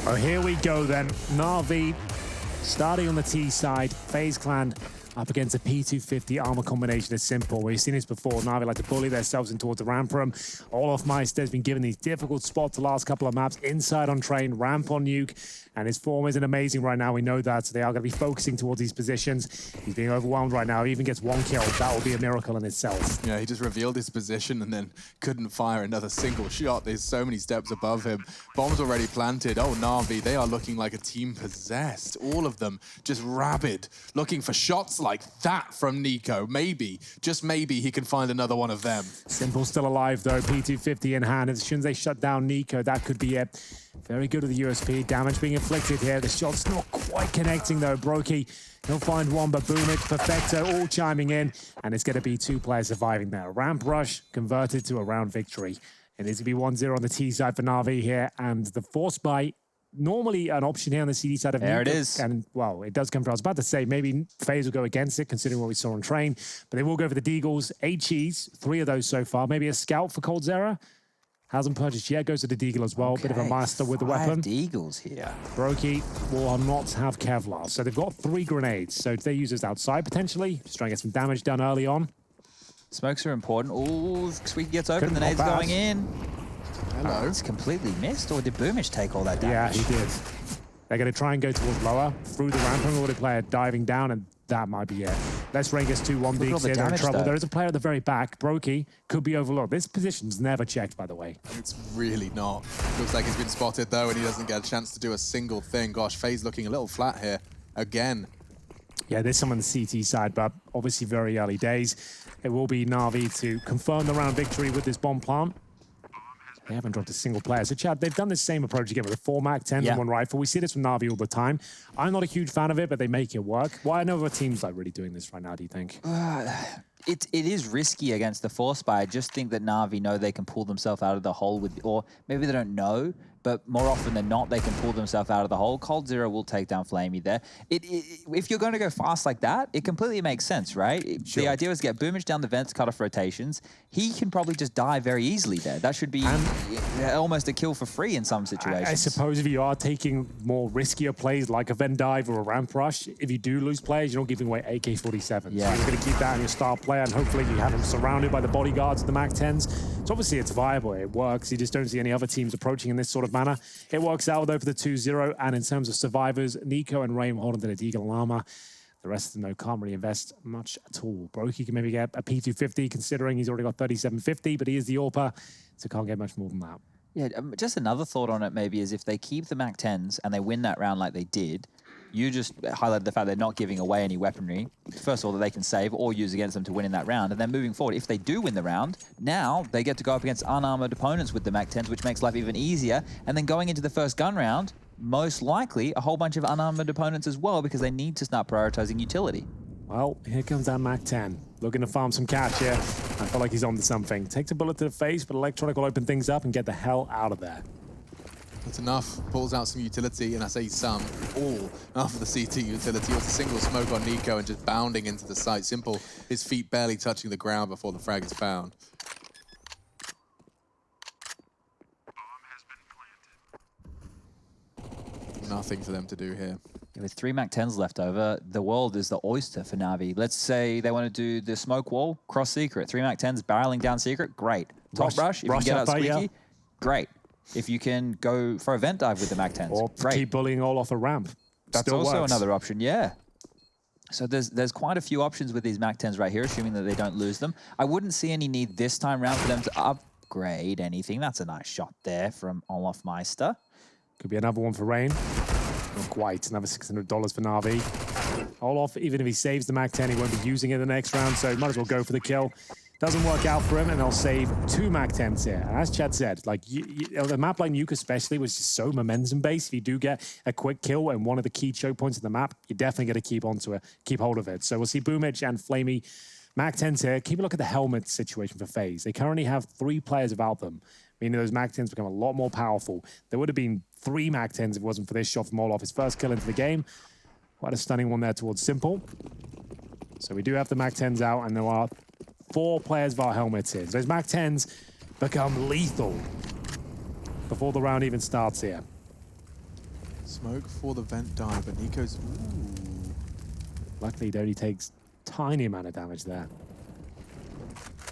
Oh, here we go then. Na'Vi starting on the T side. FaZe Clan up against a P250 armor combination is simple. We've seen this before. Na'Vi like to bully themselves in towards the ramp room. Olaf Meister has been given these difficult spots the last couple of maps. Inside on train, ramp on nuke. And his form isn't amazing right now. We know that. So they are going to be focusing towards these positions. He's being overwhelmed right now. He even gets one kill. That will be a miracle in itself. Yeah, he just revealed his position and then couldn't fire another single shot. There's so many steps above him. Bombs already planted. Oh, Na'Vi, they are looking like a team possessed. All of them just rabid, looking for shots like that from Nico. Maybe, just maybe, he can find another one of them. Simple still alive, though. P250 in hand. As soon as they shut down Nico, that could be it. Very good with the USP. Damage being inflicted here. The shot's not quite connecting, though. Brokey, he'll find one, but Boomich, Perfecto, all chiming in. And it's going to be 2 players surviving there. Ramp rush converted to a round victory. It is going to be 1-0 on the T side for Na'Vi here. And the force buy, normally an option here on the CD side of There Nico. it is. And, well, it does come from, I was about to say, maybe FaZe will go against it, considering what we saw on train. But they will go for the Deagles. 8 cheese, 3 of those so far. Maybe a scout for Coldzera. Hasn't purchased yet, goes to the Deagle as well. Okay, Bit of a master with the weapon. 5 Deagles here. Brokey will not have Kevlar. So they've got 3 grenades. So they use this outside potentially. Just try and get some damage done early on. Smokes are important. Ooh, Squeaky gets open, Couldn't the nade's pop out. going in. Hello. Oh, it's completely missed, or did Boomich take all that damage? Yeah, he did. They're going to try and go towards lower. Through the ramp, and the player diving down, and that might be it. Let's rank us 2-1 Look at all Deags the here. They're in damage, trouble. though. There is a player at the very back. Brokey could be overlooked. This position's never checked, by the way. It's really not. Looks like he's been spotted, though, and he doesn't get a chance to do a single thing. Gosh, FaZe looking a little flat here. Again. Yeah, there's some on the CT side, but obviously very early days. It will be Na'Vi to confirm the round victory with this bomb plant. They haven't dropped a single player. So, Chad, they've done the same approach again with a 4 Mac 10 and 1 rifle. We see this from Na'Vi all the time. I'm not a huge fan of it, but they make it work. Why are no other teams like really doing this right now, do you think? It is risky against the force buy. I just think that Na'Vi know they can pull themselves out of the hole with, or maybe they don't know, but more often than not, they can pull themselves out of the hole. Coldzera will take down Flamey there. If you're going to go fast like that, it completely makes sense, right? Sure. The idea is get Boomich down the vents, cut off rotations. He can probably just die very easily there. That should be almost a kill for free in some situations. I suppose if you are taking more riskier plays like a Venn dive or a ramp rush, if you do lose players, you're not giving away AK-47s. Yeah. So you're going to keep that on your star player, and hopefully you have him surrounded by the bodyguards of the Mac 10s. So obviously it's viable. It works. You just don't see any other teams approaching in this sort of manner. It works out, though, for the 2-0. And in terms of survivors, Nico and Raim holding to the Deagle Llama. The rest of them, though, can't really invest much at all. Brokey can maybe get a P250, considering he's already got 3750, but he is the AWPer, so can't get much more than that. Yeah, just another thought on it maybe is if they keep the Mac 10s and they win that round like they did, you just highlighted the fact they're not giving away any weaponry, first of all, that they can save or use against them to win in that round. And then moving forward, if they do win the round, now they get to go up against unarmored opponents with the Mac 10s, which makes life even easier. And then going into the first gun round, most likely a whole bunch of unarmored opponents as well, because they need to start prioritizing utility. Well, here comes that Mac 10. Looking to farm some cash here. I feel like he's on to something. Takes a bullet to the face, but Electronic will open things up and get the hell out of there. That's enough. Pulls out some utility, and I say some, all after the CT utility. It was a single smoke on Nico and just bounding into the site. Simple, his feet barely touching the ground before the frag is found. Nothing for them to do here. With 3 Mac 10s left over, the world is the oyster for Na'Vi. Let's say they want to do the smoke wall, cross secret. 3 Mac 10s barreling down secret, great. Top rush, if you can get out Squeaky, great. if you can go for a vent dive with the MAC-10s. Or keep bullying all off a ramp. That's Still also works. another option, yeah. So there's quite a few options with these MAC-10s right here, assuming that they don't lose them. I wouldn't see any need this time round for them to upgrade anything. That's a nice shot there from Olaf Meister. Could be another one for Rain. Not quite. Another $600 for Na'Vi. Olaf, even if he saves the MAC-10, he won't be using it the next round, so might as well go for the kill. Doesn't work out for him, and they'll save 2 MAC-10s here. And as Chad said, like a map like Nuke especially was just so momentum-based. If you do get a quick kill and one of the key choke points of the map, you're definitely going to keep onto it, keep hold of it. So we'll see Boomich and Flamey MAC-10s here. Keep a look at the helmet situation for FaZe. They currently have 3 players without them, meaning those MAC-10s become a lot more powerful. There would have been 3 MAC-10s if it wasn't for this shot from Olaf. His first kill into the game. Quite a stunning one there towards Simple. So we do have the MAC-10s out, and there are 4 players without helmets here. So those MAC-10s become lethal before the round even starts here. Smoke for the vent dive, but Nico's... Ooh. Luckily, it only takes tiny amount of damage there.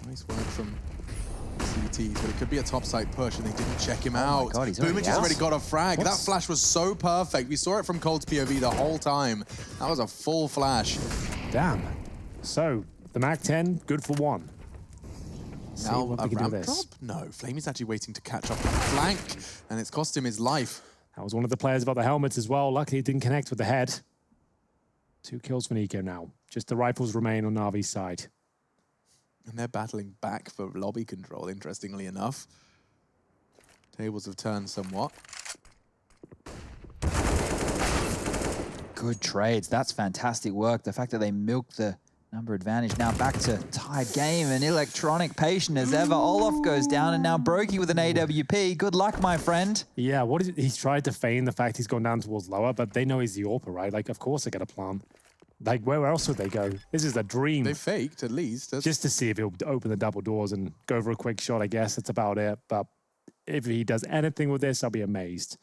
Nice work from CTs, but it could be a topside push, and they didn't check him out. My God, he's Boomich has already got a frag. What's... That flash was so perfect. We saw it from Cold's POV the whole time. That was a full flash. Damn. So, the MAC-10, good for 1. See Now what a we can do ramp this. drop? No, Flamey's actually waiting to catch up on the flank, and it's cost him his life. That was one of the players without the helmets as well. Luckily, it didn't connect with the head. 2 kills for Nico now. Just the rifles remain on Na'Vi's side. And they're battling back for lobby control, interestingly enough. Tables have turned somewhat. Good trades. That's fantastic work. The fact that they milked the number advantage. Now back to tied game, and Electronic patient as ever. Olaf goes down, and now Brokey with an AWP. Good luck, my friend. Yeah, what is it? He's tried to feign the fact he's gone down towards lower, but they know he's the AWP, right? Like, of course they get a plan. Like, where else would they go? This is a dream. They faked, at least. Just to see if he'll open the double doors and go for a quick shot, I guess. That's about it. But if he does anything with this, I'll be amazed.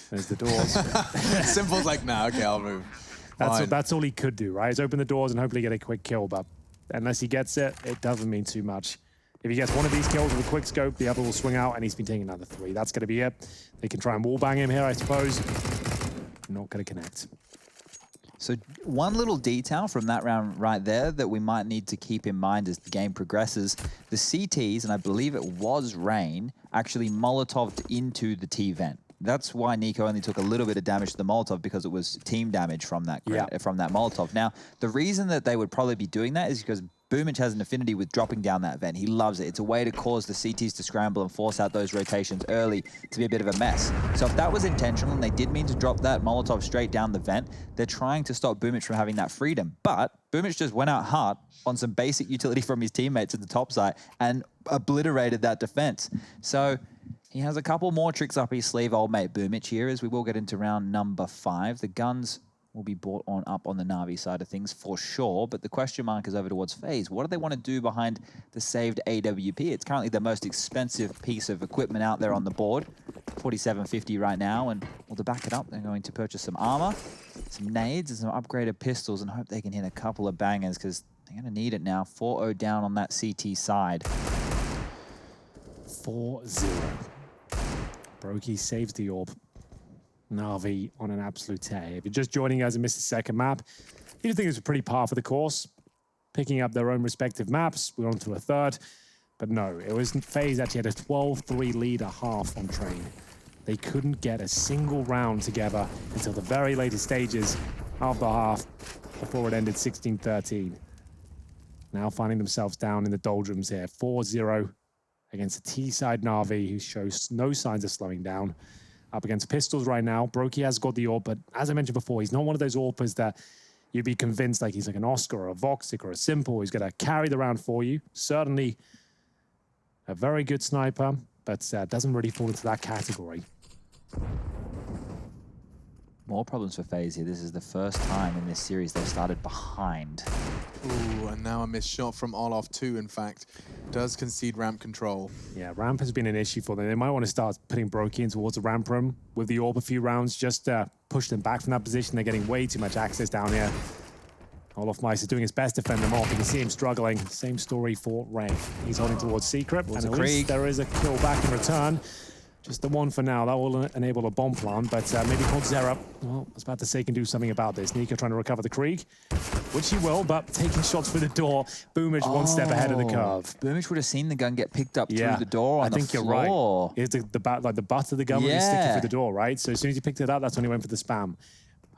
There's the doors. Simple's like, nah, okay, I'll move. That's all he could do, right? Is open the doors and hopefully get a quick kill. But unless he gets it, it doesn't mean too much. If he gets one of these kills with a quick scope, the other will swing out, and he's been taking another 3. That's going to be it. They can try and wallbang him here, I suppose. Not going to connect. So one little detail from that round right there that we might need to keep in mind as the game progresses, the CTs, and I believe it was Rain, actually Molotoved into the T-vent. That's why Nico only took a little bit of damage to the Molotov, because it was team damage from that Molotov. Now, the reason that they would probably be doing that is because Boomich has an affinity with dropping down that vent. He loves it. It's a way to cause the CTs to scramble and force out those rotations early to be a bit of a mess. So if that was intentional and they did mean to drop that Molotov straight down the vent, they're trying to stop Boomich from having that freedom. But Boomich just went out hard on some basic utility from his teammates at the top side and obliterated that defense. So he has a couple more tricks up his sleeve, old mate Boomich here, as we will get into round number 5. The guns will be brought on up on the Na'Vi side of things for sure, but the question mark is over towards FaZe. What do they want to do behind the saved AWP? It's currently the most expensive piece of equipment out there on the board, $47.50 right now, and well, to back it up, they're going to purchase some armor, some nades, and some upgraded pistols, and hope they can hit a couple of bangers, because they're going to need it now. 4-0 down on that CT side. 4-0. Brokey saves the AWP. Na'Vi on an absolute tear. If you're just joining us and missed the second map, you think it's a pretty par for the course. Picking up their own respective maps, we're on to a third. But no, it was FaZe actually had a 12-3 lead at half on Train. They couldn't get a single round together until the very latest stages of the half before it ended 16-13. Now finding themselves down in the doldrums here. 4-0 against a T-side Na'Vi who shows no signs of slowing down. Up against Pistols right now. Brokey has got the AWP, but as I mentioned before, he's not one of those AWPers that you'd be convinced like he's like an Oscar or a Voxic or a Simple. He's going to carry the round for you. Certainly a very good sniper, but doesn't really fall into that category. More problems for FaZe here. This is the first time in this series they've started behind. Ooh, and now a missed shot from Olaf too, in fact. Does concede ramp control. Yeah, ramp has been an issue for them. They might want to start putting Brokey in towards the ramp room with the AWP a few rounds, just push them back from that position. They're getting way too much access down here. Olofmeister is doing his best to fend them off. You can see him struggling. Same story for Ray. He's holding towards Secret, and at least there is a kill back in return. Just the one for now. That will enable a bomb plant, but maybe Coldzera, well, I was about to say, can do something about this. Nico trying to recover the Krieg, which he will, but taking shots through the door. Boomage one step ahead of the curve. Boomage would have seen the gun get picked up through the door on the floor. I think you're right. It's the butt of the gun when he's sticking through the door, right? So as soon as he picked it up, that's when he went for the spam.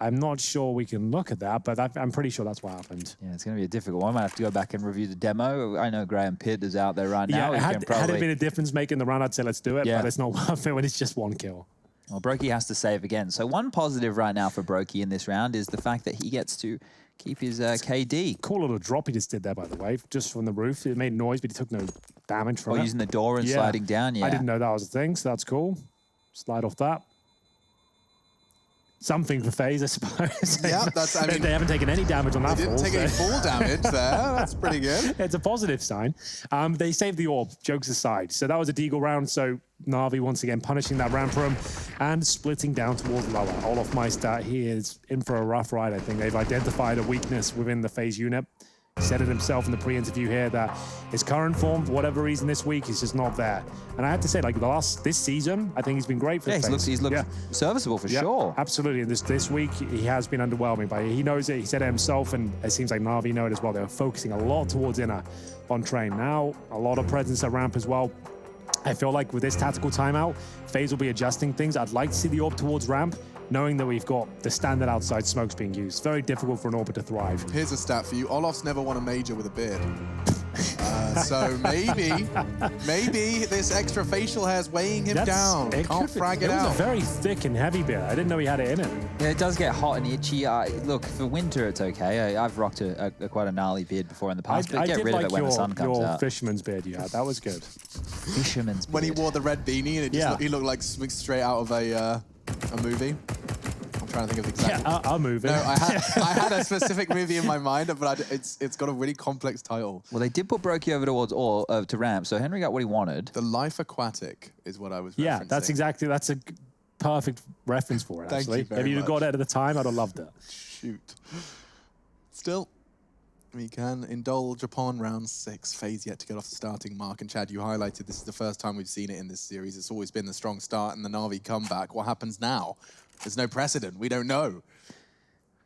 I'm not sure we can look at that, but I'm pretty sure that's what happened. Yeah, it's going to be a difficult one. I might have to go back and review the demo. I know Graham Pitt is out there right now. Yeah, had it been a difference maker in the round, I'd say let's do it, but it's not worth it when it's just one kill. Well, Brokey has to save again. So one positive right now for Brokey in this round is the fact that he gets to keep his KD. Cool little drop he just did there, by the way, just from the roof. It made noise, but he took no damage from it. Using the door and sliding down, I didn't know that was a thing, so that's cool. Slide off that. Something for FaZe, I suppose. Yeah, that's, I mean, they haven't taken any damage on that. They didn't take any full damage there. That's pretty good. It's a positive sign. They saved the orb, jokes aside. So that was a Deagle round. So Na'Vi once again punishing that ramp room and splitting down towards lower. Olofmeister, he is in for a rough ride, I think. They've identified a weakness within the FaZe unit. He said it himself in the pre-interview here that his current form, for whatever reason this week, is just not there. And I have to say, like this season, I think he's been great for the FaZe. He's looked serviceable for sure. Absolutely. And this week, he has been underwhelming, but he knows it. He said it himself, and it seems like Na'Vi know it as well. They're focusing a lot towards inner on train. Now, a lot of presence at ramp as well. I feel like with this tactical timeout, FaZe will be adjusting things. I'd like to see the orb towards ramp, knowing that we've got the standard outside smokes being used. Very difficult for an Orbit to thrive. Here's a stat for you. Olof's never won a major with a beard. So maybe this extra facial hair is weighing him down. Can't frag it out. It was a very thick and heavy beard. I didn't know he had it in it. Yeah, it does get hot and itchy. Look, for winter, it's okay. I've rocked quite a gnarly beard before in the past, but get rid of it when the sun comes out. Your fisherman's beard you had. That was good. Fisherman's beard. When he wore the red beanie and he looked like something straight out of a movie. I'm trying to think of the exact. Yeah, a movie. No, I had a specific movie in my mind, but it's got a really complex title. Well, they did put Brokey over towards to ramp, so Henry got what he wanted. The Life Aquatic is what I was referencing. Yeah, that's a perfect reference for it, actually. Thank you very If you'd much. got it at the time, I'd have loved it. Shoot. Still, we can indulge upon round 6. FaZe yet to get off the starting mark. And Chad, you highlighted this is the first time we've seen it in this series. It's always been the strong start and the Na'Vi comeback. What happens now? There's no precedent. We don't know.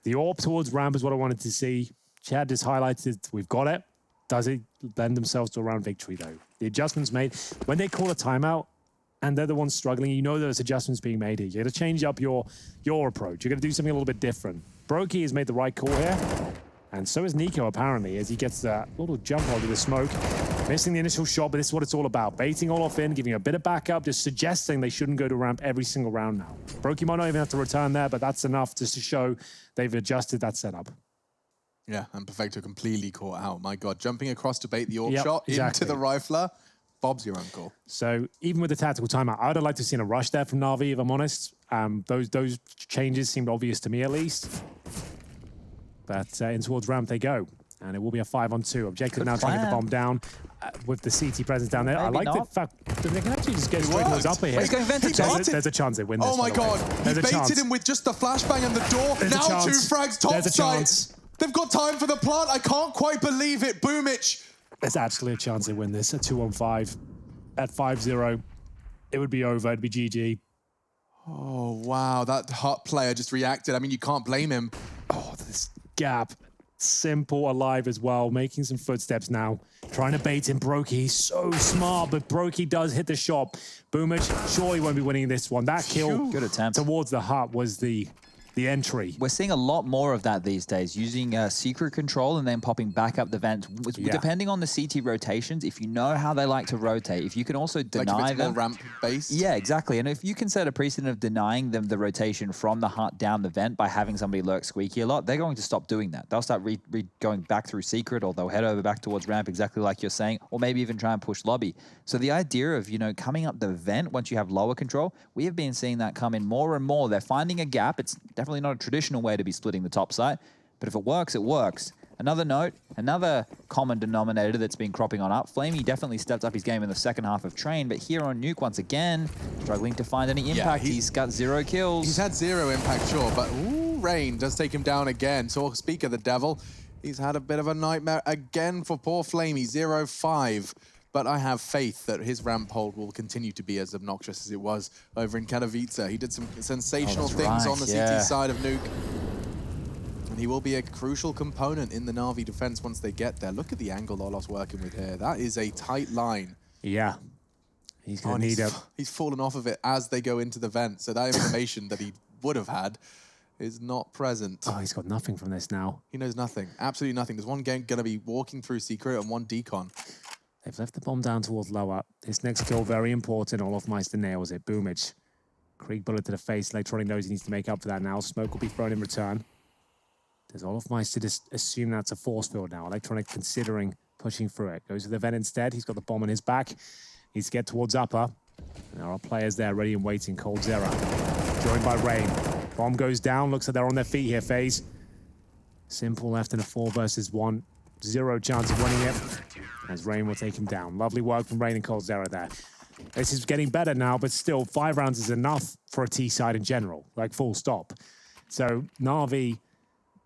The orb towards ramp is what I wanted to see. Chad just highlighted we've got it. Does it lend themselves to a round victory, though? The adjustments made, when they call a timeout and they're the ones struggling, you know there's adjustments being made here. You're going to change up your approach. You're going to do something a little bit different. Brokey has made the right call here. And so is Nico, apparently, as he gets that little jump onto the smoke. Missing the initial shot, but this is what it's all about. Baiting Olof in, giving a bit of backup, just suggesting they shouldn't go to ramp every single round now. Brokey might not even have to return there, but that's enough just to show they've adjusted that setup. Yeah, and Perfecto completely caught out. My God, jumping across to bait the orb shot exactly. into the rifler. Bob's your uncle. So even with the tactical timeout, I would have liked to have seen a rush there from Na'Vi, if I'm honest. Those changes seemed obvious to me, at least. But in towards ramp they go. And it will be a 5-on-2. Objective now trying to get the bomb down with the CT presence down there. Maybe I like the fact that they can actually just get straight towards upper here. He's going venting. There's a chance they win this. Oh my God. He baited him with just the flashbang and the door. Now 2 frags top sight. They've got time for the plant. I can't quite believe it. Boomich. There's actually a chance they win this. A 2-on-5 at 5-0. It would be over. It'd be GG. Oh, wow. That hot player just reacted. I mean, you can't blame him. Oh, this gap. Simple alive as well, making some footsteps now. Trying to bait in Brokey. He's so smart, but Brokey does hit the shot. Boomich surely won't be winning this one. That kill Good attempt. towards the hut was the entry. We're seeing a lot more of that these days, using secret control and then popping back up the vent. Depending on the CT rotations, if you know how they like to rotate, if you can also deny like if it's them. more ramp based. Yeah, exactly. And if you can set a precedent of denying them the rotation from the hut down the vent by having somebody lurk squeaky a lot, they're going to stop doing that. They'll start going back through secret, or they'll head over back towards ramp, exactly like you're saying, or maybe even try and push lobby. So the idea of, coming up the vent once you have lower control, we have been seeing that come in more and more. They're finding a gap. It's definitely not a traditional way to be splitting the top site, but if it works, it works. Another note, another common denominator that's been cropping on up. Flamey definitely stepped up his game in the second half of Train, but here on Nuke, once again, struggling to find any impact. He's got 0 kills. He's had 0 impact, sure, but Rain does take him down again. So speak of the devil. He's had a bit of a nightmare again for poor Flamey, 0-5. But I have faith that his ramp hold will continue to be as obnoxious as it was over in Katowice. He did some sensational things on the CT side of Nuke. And he will be a crucial component in the Na'Vi defense once they get there. Look at the angle Lolo's working with here. That is a tight line. Yeah. He's going to need a... He's fallen off of it as they go into the vent. So that information that he would have had is not present. Oh, he's got nothing from this now. He knows nothing. Absolutely nothing. There's one game going to be walking through secret and one decon. They've left the bomb down towards lower. This next kill, very important. Olofmeister nails it. Boomage. Krieg bullet to the face. Electronic knows he needs to make up for that now. Smoke will be thrown in return. Does Olofmeister just assume that's a force field now? Electronic considering pushing through it. Goes to the vent instead. He's got the bomb on his back. Needs to get towards upper. And there are players there ready and waiting. Cold Zera. Joined by Rain. Bomb goes down. Looks like they're on their feet here, FaZe. Simple left in a 4 versus 1. 0 chance of winning it, as Rain will take him down. Lovely work from Rain and Cold Zera there. This is getting better now, but still 5 rounds is enough for a T side in general, like full stop. So Na'Vi,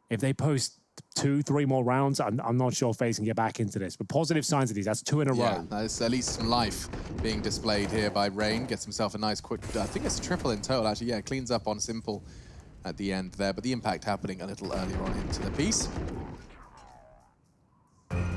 if they post 2-3 more rounds, I'm not sure FaZe can get back into this. But positive signs of these, that's 2 in a row. There's at least some life being displayed here by Rain. Gets himself a nice quick, I think it's a triple in total actually. Yeah, cleans up on Simple at the end there, but the impact happening a little earlier on into the piece.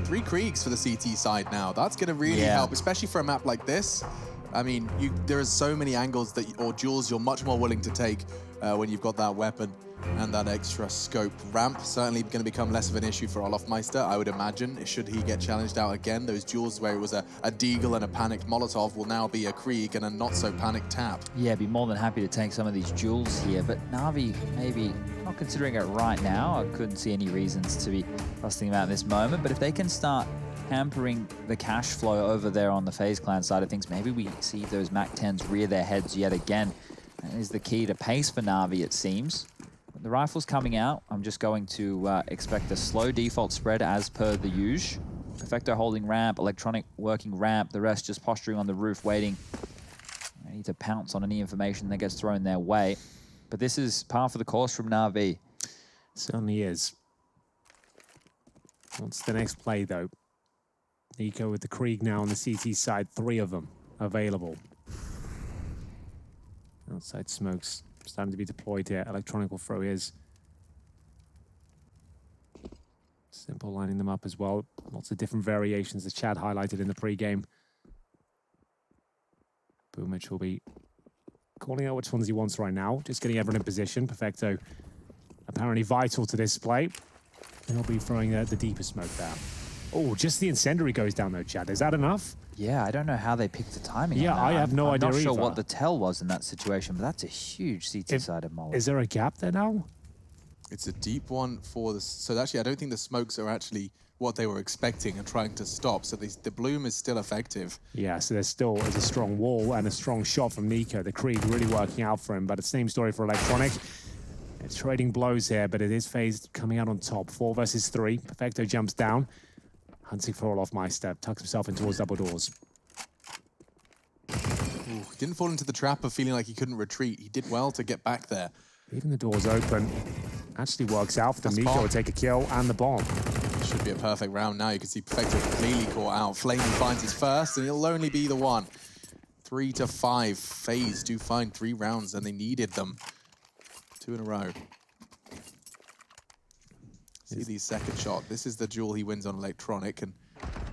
3 Kriegs for the CT side now. That's going to really help, especially for a map like this. I mean, there are so many angles that, or duels you're much more willing to take when you've got that weapon and that extra scope. Ramp certainly going to become less of an issue for Olofmeister, I would imagine. Should he get challenged out again, those duels where it was a Deagle and a panicked Molotov will now be a Krieg and a not-so-panicked Tap. Yeah, be more than happy to take some of these duels here, but Na'Vi maybe not considering it right now. I couldn't see any reasons to be busting them out in this moment, but if they can start hampering the cash flow over there on the FaZe Clan side of things, maybe we see those MAC-10s rear their heads yet again. That is the key to pace for Na'Vi, it seems. The rifle's coming out. I'm just going to expect a slow default spread as per the usual. Perfecto holding ramp, Electronic working ramp, the rest just posturing on the roof, waiting. Ready to pounce on any information that gets thrown their way. But this is par for the course from Na'Vi. Certainly is. What's the next play, though? Nico with the Krieg now on the CT side, 3 of them available. Outside smokes starting to be deployed here. Electronic will throw his. Simple lining them up as well. Lots of different variations that Chad highlighted in the pre-game. Boomage will be calling out which ones he wants right now. Just getting everyone in position. Perfecto apparently vital to this play. And he'll be throwing the deeper smoke there. Oh, just the incendiary goes down though, Chad. Is that enough? Yeah, I don't know how they picked the timing. Yeah, on that. I have no idea I'm not sure either. what the tell was in that situation, but that's a huge CT-sided molly. Is there a gap there now? It's a deep one for the... So actually, I don't think the smokes are actually what they were expecting and trying to stop. So the bloom is still effective. Yeah, so there still is a strong wall and a strong shot from Nico. The Krieg really working out for him, but it's the same story for Electronic. It's trading blows here, but it is FaZe coming out on top. 4 versus 3. Perfecto jumps down. Hunting for Olofmeister. Tucks himself in towards double doors. Ooh, he didn't fall into the trap of feeling like he couldn't retreat. He did well to get back there. Even the doors open. Actually works out for Nico to take a kill and the bomb. Should be a perfect round now. You can see Perfecto clearly caught out. Flamey finds his first, and it'll only be the one. 3 to 5. FaZe do find 3 rounds, and they needed them. 2 in a row. See the second shot. This is the duel he wins on Electronic, and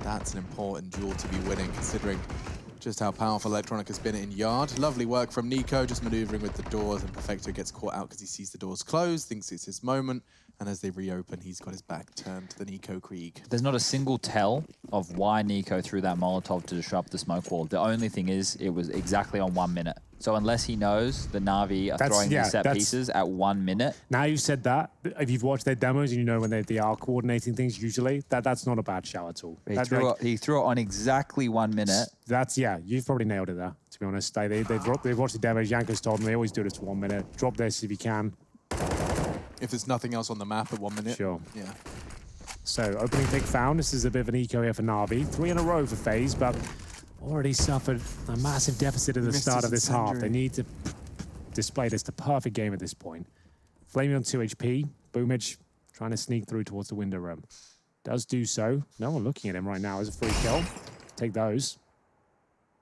that's an important duel to be winning, considering just how powerful Electronic has been in Yard. Lovely work from Nico, just maneuvering with the doors, and Perfecto gets caught out because he sees the doors closed, thinks it's his moment, and as they reopen, he's got his back turned to the Nico Krieg. There's not a single tell of why Nico threw that Molotov to disrupt the smoke wall. The only thing is, it was exactly on 1 minute. So unless he knows the Na'Vi are throwing these set pieces at 1 minute. Now you've said that, if you've watched their demos and you know when they are coordinating things, usually, that's not a bad shout at all. He threw it on exactly 1 minute. Yeah, you've probably nailed it there, to be honest. They've watched the demos, Yanko's told them they always do this to 1 minute. Drop this if you can. If there's nothing else on the map at 1 minute. Sure. Yeah. So, opening pick found. This is a bit of an eco here for Na'Vi. 3 in a row for FaZe, but already suffered a massive deficit at the start of this half. They need to display this the perfect game at this point. Flamey on 2 HP. Boomage trying to sneak through towards the window room. Does do so. No one looking at him right now as a free kill. Take those.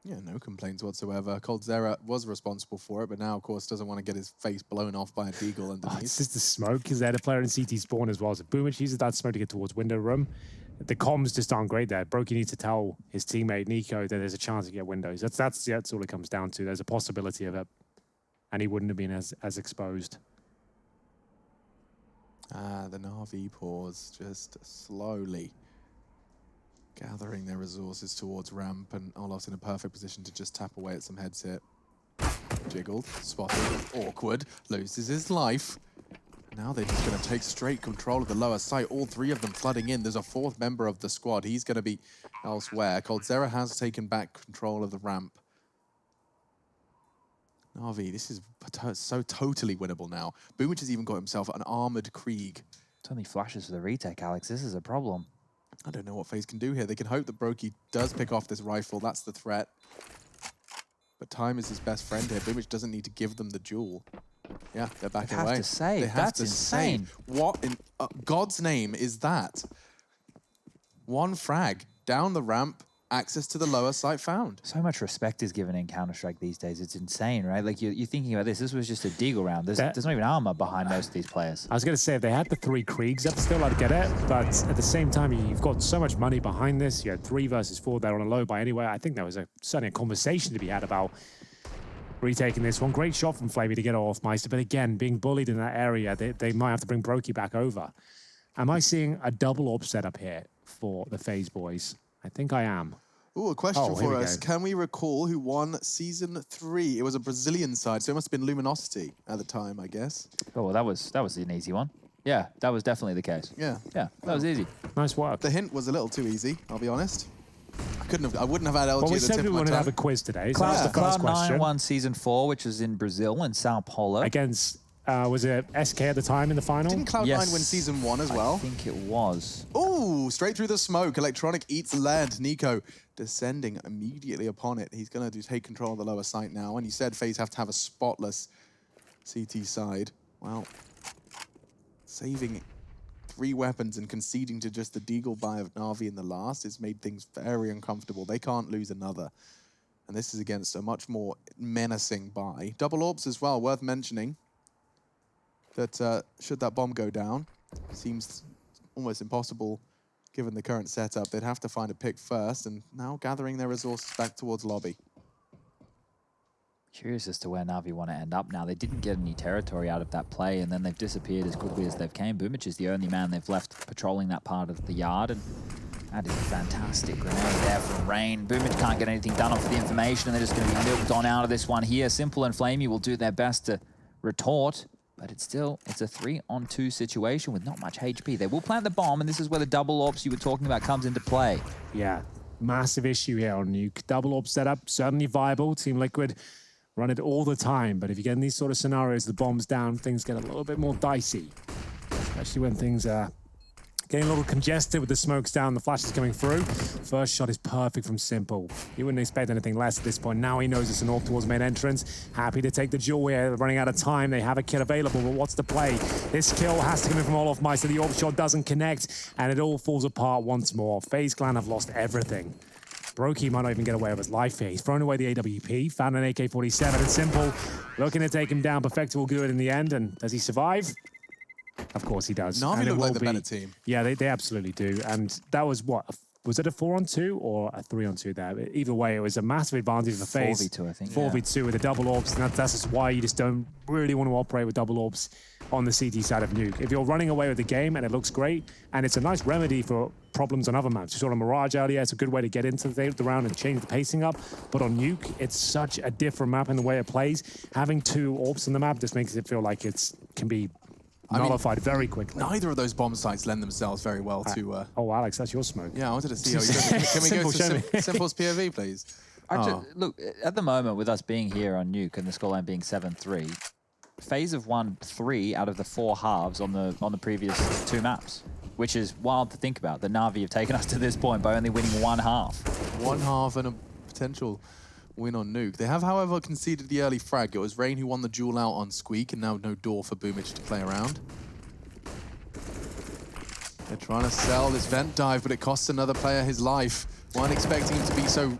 Yeah, no complaints whatsoever. Coldzera was responsible for it, but now, of course, doesn't want to get his face blown off by a deagle underneath. It's just the smoke. Is there a player in CT spawn as well? So Boomich uses that smoke to get towards window room. The comms just aren't great there. Brokey needs to tell his teammate Nico that there's a chance to get windows. That's all it comes down to. There's a possibility of it, and he wouldn't have been as exposed. The Na'Vi pause just slowly gathering their resources towards ramp, and Olaf's in a perfect position to just tap away at some heads hit. Jiggled, spotted, awkward, loses his life. Now they're just going to take straight control of the lower site, all three of them flooding in. There's a fourth member of the squad. He's going to be elsewhere. Coldzera has taken back control of the ramp. Na'Vi, this is so totally winnable now. Boomich has even got himself an armored Krieg. It's only flashes for the retake, Alex. This is a problem. I don't know what FaZe can do here. They can hope that Brokey does pick off this rifle. That's the threat. But time is his best friend here. Boomich doesn't need to give them the jewel. Yeah, they're backing away. They have to save. They have That's to insane. save. What in God's name is that? One frag down the ramp, access to the lower site found. So much respect is given in Counter-Strike these days. It's insane, right? Like, you're thinking about this. This was just a deagle round. There's not even armor behind most of these players. I was going to say, if they had the 3 Kriegs up still, I'd get it. But at the same time, you've got so much money behind this. You had 3 versus 4 there on a low by anywhere. I think there was certainly a conversation to be had about retaking this one. Great shot from Flamey to get off Meister. But again, being bullied in that area, they might have to bring Brokey back over. Am I seeing a double AWP setup here for the FaZe boys? I think I am. Ooh, a question for us. Can we recall who won Season 3? It was a Brazilian side, so it must have been Luminosity at the time, I guess. Oh, well, that was an easy one. Yeah, that was definitely the case. Yeah. Yeah, that was easy. Nice work. The hint was a little too easy, I'll be honest. I wouldn't have had LG well, we at the said tip we of my wanted to tongue. have a quiz today. So that's the first question. Cloud9 won Season 4, which was in Brazil, in Sao Paulo. Against, was it SK at the time in the final? Didn't Cloud9 win Season 1 as well? I think it was. Ooh, straight through the smoke. Electronic eats land. Nico descending immediately upon it. He's going to take control of the lower site now. And you said FaZe have to have a spotless CT side. Well, saving 3 weapons and conceding to just the deagle buy of Na'Vi in the last has made things very uncomfortable. They can't lose another. And this is against a much more menacing buy. Double AWPs as well, worth mentioning. That should that bomb go down, seems almost impossible given the current setup. They'd have to find a pick first, and now gathering their resources back towards lobby. Curious as to where Na'Vi want to end up now. They didn't get any territory out of that play, and then they've disappeared as quickly as they've came. Boomich is the only man they've left patrolling that part of the yard, and that is a fantastic grenade there from Rain. Boomich can't get anything done off of the information, and they're just going to be milked on out of this one here. Simple and Flamey will do their best to retort, but it's a 3-on-2 situation with not much HP. They will plant the bomb, and this is where the double AWPs you were talking about comes into play. Yeah, massive issue here on Nuke. Double AWP setup, certainly viable. Team Liquid run it all the time, but if you get in these sort of scenarios, the bomb's down, things get a little bit more dicey, especially when things are getting a little congested with the smokes down, the flashes coming through. First shot is perfect from Simple. You wouldn't expect anything less at this point. Now he knows it's an AWP towards main entrance. Happy to take the jewel here. They're running out of time. They have a kill available, but what's the play? This kill has to come in from Olaf Meister. The AWP shot doesn't connect, and it all falls apart once more. FaZe Clan have lost everything. Brokey might not even get away with his life here. He's thrown away the AWP, found an AK-47, and Simple looking to take him down. Perfecto will do it in the end, and does he survive? Of course he does. Na'Vi And it look like will the better team. Yeah, they absolutely do. And that was what? Was it a 4-on-2 or a 3-on-2 there? Either way, it was a massive advantage for FaZe. 4v2, I think. 4v2 with the double AWPs, and that's just why you just don't really want to operate with double AWPs on the CT side of Nuke. If you're running away with the game and it looks great, and it's a nice remedy for problems on other maps. You saw on Mirage earlier, it's a good way to get into the round and change the pacing up. But on Nuke, it's such a different map in the way it plays. Having 2 AWPs on the map just makes it feel like it can be nullified very quickly. Neither of those bomb sites lend themselves very well to... Oh, Alex, that's your smoke. Yeah, I wanted to see how he does it. Can we go to Simple's POV, please? Look, at the moment, with us being here on Nuke and the scoreline being 7-3, FaZe have won 3 out of the 4 halves on the previous 2 maps, which is wild to think about. The Na'Vi have taken us to this point by only winning 1 half. 1 half and a potential win on Nuke. They have, however, conceded the early frag. It was Rain who won the duel out on Squeak, and now no door for Boomich to play around. They're trying to sell this vent dive, but it costs another player his life. Weren't expecting him to be so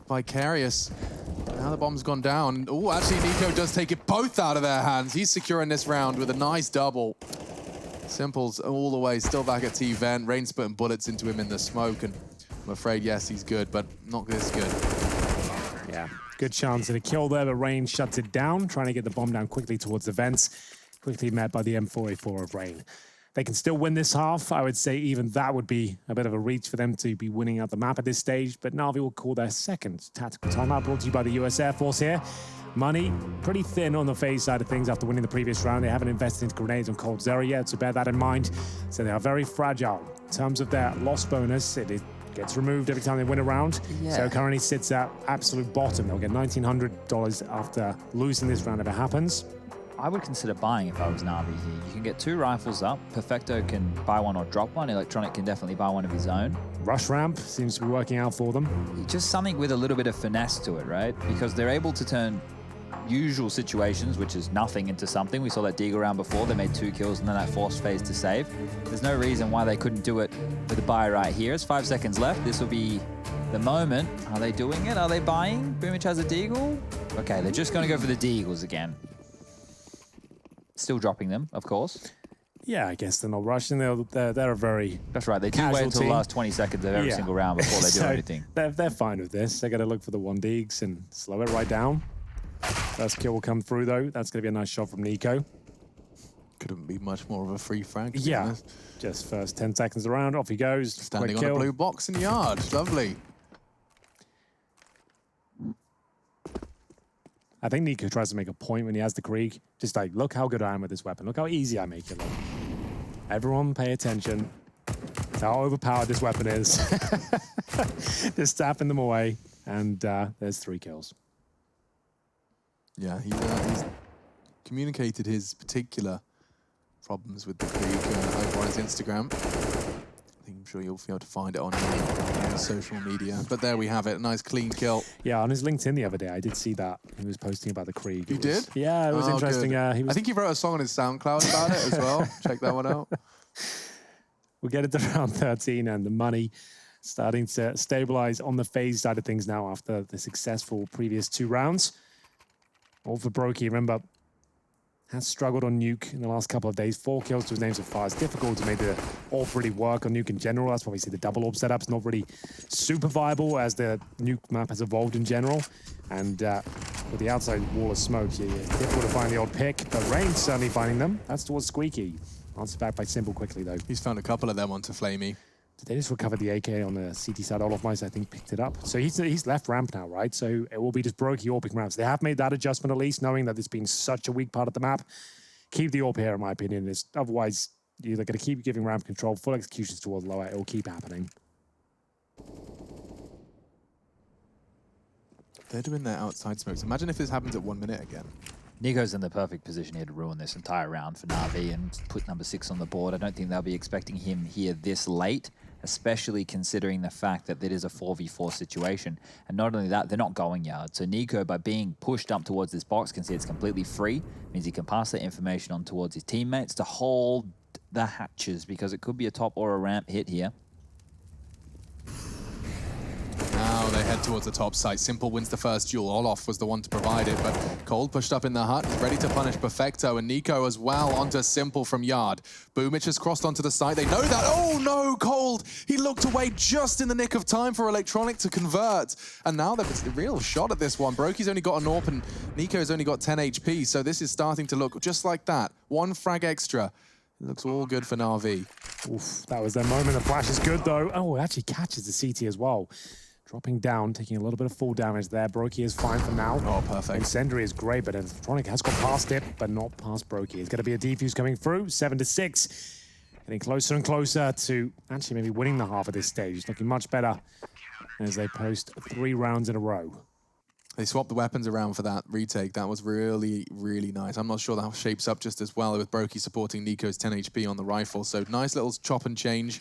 vicarious. Now the bomb's gone down. Oh, actually, NiKo does take it both out of their hands. He's securing this round with a nice double. Simple's all the way, still back at T-Vent. Rain spitting bullets into him in the smoke, and I'm afraid, yes, he's good, but not this good. Yeah, good chance at a kill there, but Rain shuts it down, trying to get the bomb down quickly towards the vents. Quickly met by the M4A4 of Rain. They can still win this half. I would say even that would be a bit of a reach for them to be winning out the map at this stage, but Na'Vi will call their second tactical timeout, brought to you by the US Air Force here. Money pretty thin on the FaZe side of things after winning the previous round. They haven't invested into grenades on Cold Zero yet, so bear that in mind. So they are very fragile. In terms of their loss bonus, it gets removed every time they win a round. Yeah. So currently sits at absolute bottom. They'll get $1,900 after losing this round if it happens. I would consider buying if I was Na'Vi here. You can get 2 rifles up. Perfecto can buy one or drop one. Electronic can definitely buy one of his own. Rush ramp seems to be working out for them. Just something with a little bit of finesse to it, right? Because they're able to turn usual situations, which is nothing, into something. We saw that Deagle round before. They made 2 kills and then that forced FaZe to save. There's no reason why they couldn't do it with a buy right here. It's 5 seconds left. This will be the moment. Are they doing it? Are they buying? Boomich has a Deagle. Okay, they're just going to go for the Deagles again. Still dropping them, of course. Yeah, I guess they're not rushing. They're a very That's right. They do wait until the last 20 seconds of every single round before they do So anything. They're fine with this. They got to look for the 1 Deags and slow it right down. First kill will come through, though. That's going to be a nice shot from NiKo. Couldn't be much more of a free frag, to be Yeah, honest. just first 10 seconds around. Off he goes. Standing Quick on a kill. blue box in yard. Lovely. I think NiKo tries to make a point when he has the Krieg. Just like, look how good I am with this weapon. Look how easy I make it look. Everyone pay attention to how overpowered this weapon is. Just tapping them away. And there's 3 kills. Yeah, he's communicated his particular problems with the Krieg over on his Instagram. I think I'm sure you'll be able to find it on social media. But there we have it. A nice clean kill. Yeah, on his LinkedIn the other day, I did see that. He was posting about the Krieg. You did? Yeah, it was interesting. Good. He was... I think he wrote a song on his SoundCloud about it as well. Check that one out. We'll get it to round 13 and the money starting to stabilize on the FaZe side of things now after the successful previous 2 rounds. All for Brokey. Remember, has struggled on Nuke in the last couple of days. 4 kills to his name so far. It's difficult to make the AWP really work on Nuke in general. That's why we see the double AWP setup's not really super viable as the Nuke map has evolved in general. And with the outside wall of smoke, it's difficult to find the odd pick. But Rain's certainly finding them. That's towards Squeaky. Answered back by Simple quickly, though. He's found a couple of them onto Flamey. Did they just recover the AK on the CT side? All of Mice, I think, picked it up. So he's left ramp now, right? So it will be just Brokey AWPing ramps. They have made that adjustment at least, knowing that it's been such a weak part of the map. Keep the AWP here, in my opinion. Otherwise, you're either going to keep giving ramp control, full executions towards lower. It will keep happening. They're doing their outside smokes. Imagine if this happens at 1 minute again. NiKo's in the perfect position here to ruin this entire round for Na'Vi and put number 6 on the board. I don't think they'll be expecting him here this late, especially considering the fact that it is a 4v4 situation. And not only that, they're not going yard. So NiKo, by being pushed up towards this box, can see it's completely free. Means he can pass that information on towards his teammates to hold the hatches, because it could be a top or a ramp hit here. Now they head towards the top site. Simple wins the first duel. Olof was the one to provide it, but Cold pushed up in the hut, is ready to punish Perfecto, and NiKo as well onto Simple from yard. Boomich has crossed onto the site. They know that. Oh no, Cold! He looked away just in the nick of time for Electronic to convert. And now they've a real shot at this one. Brokey's only got an AWP and NiKo's only got 10 HP, so this is starting to look just like that. 1 frag extra. It looks all good for Na'Vi. Oof, that was their moment. The flash is good, though. Oh, it actually catches the CT as well. Dropping down, taking a little bit of full damage there. Brokey is fine for now. Oh, perfect. Incendiary is great, but Electronic has got past it, but not past Brokey. It's going to be a defuse coming through, 7-6. Getting closer and closer to actually maybe winning the half at this stage. Looking much better as they post 3 rounds in a row. They swapped the weapons around for that retake. That was really, really nice. I'm not sure that shapes up just as well with Brokey supporting NiKo's 10 HP on the rifle. So nice little chop and change.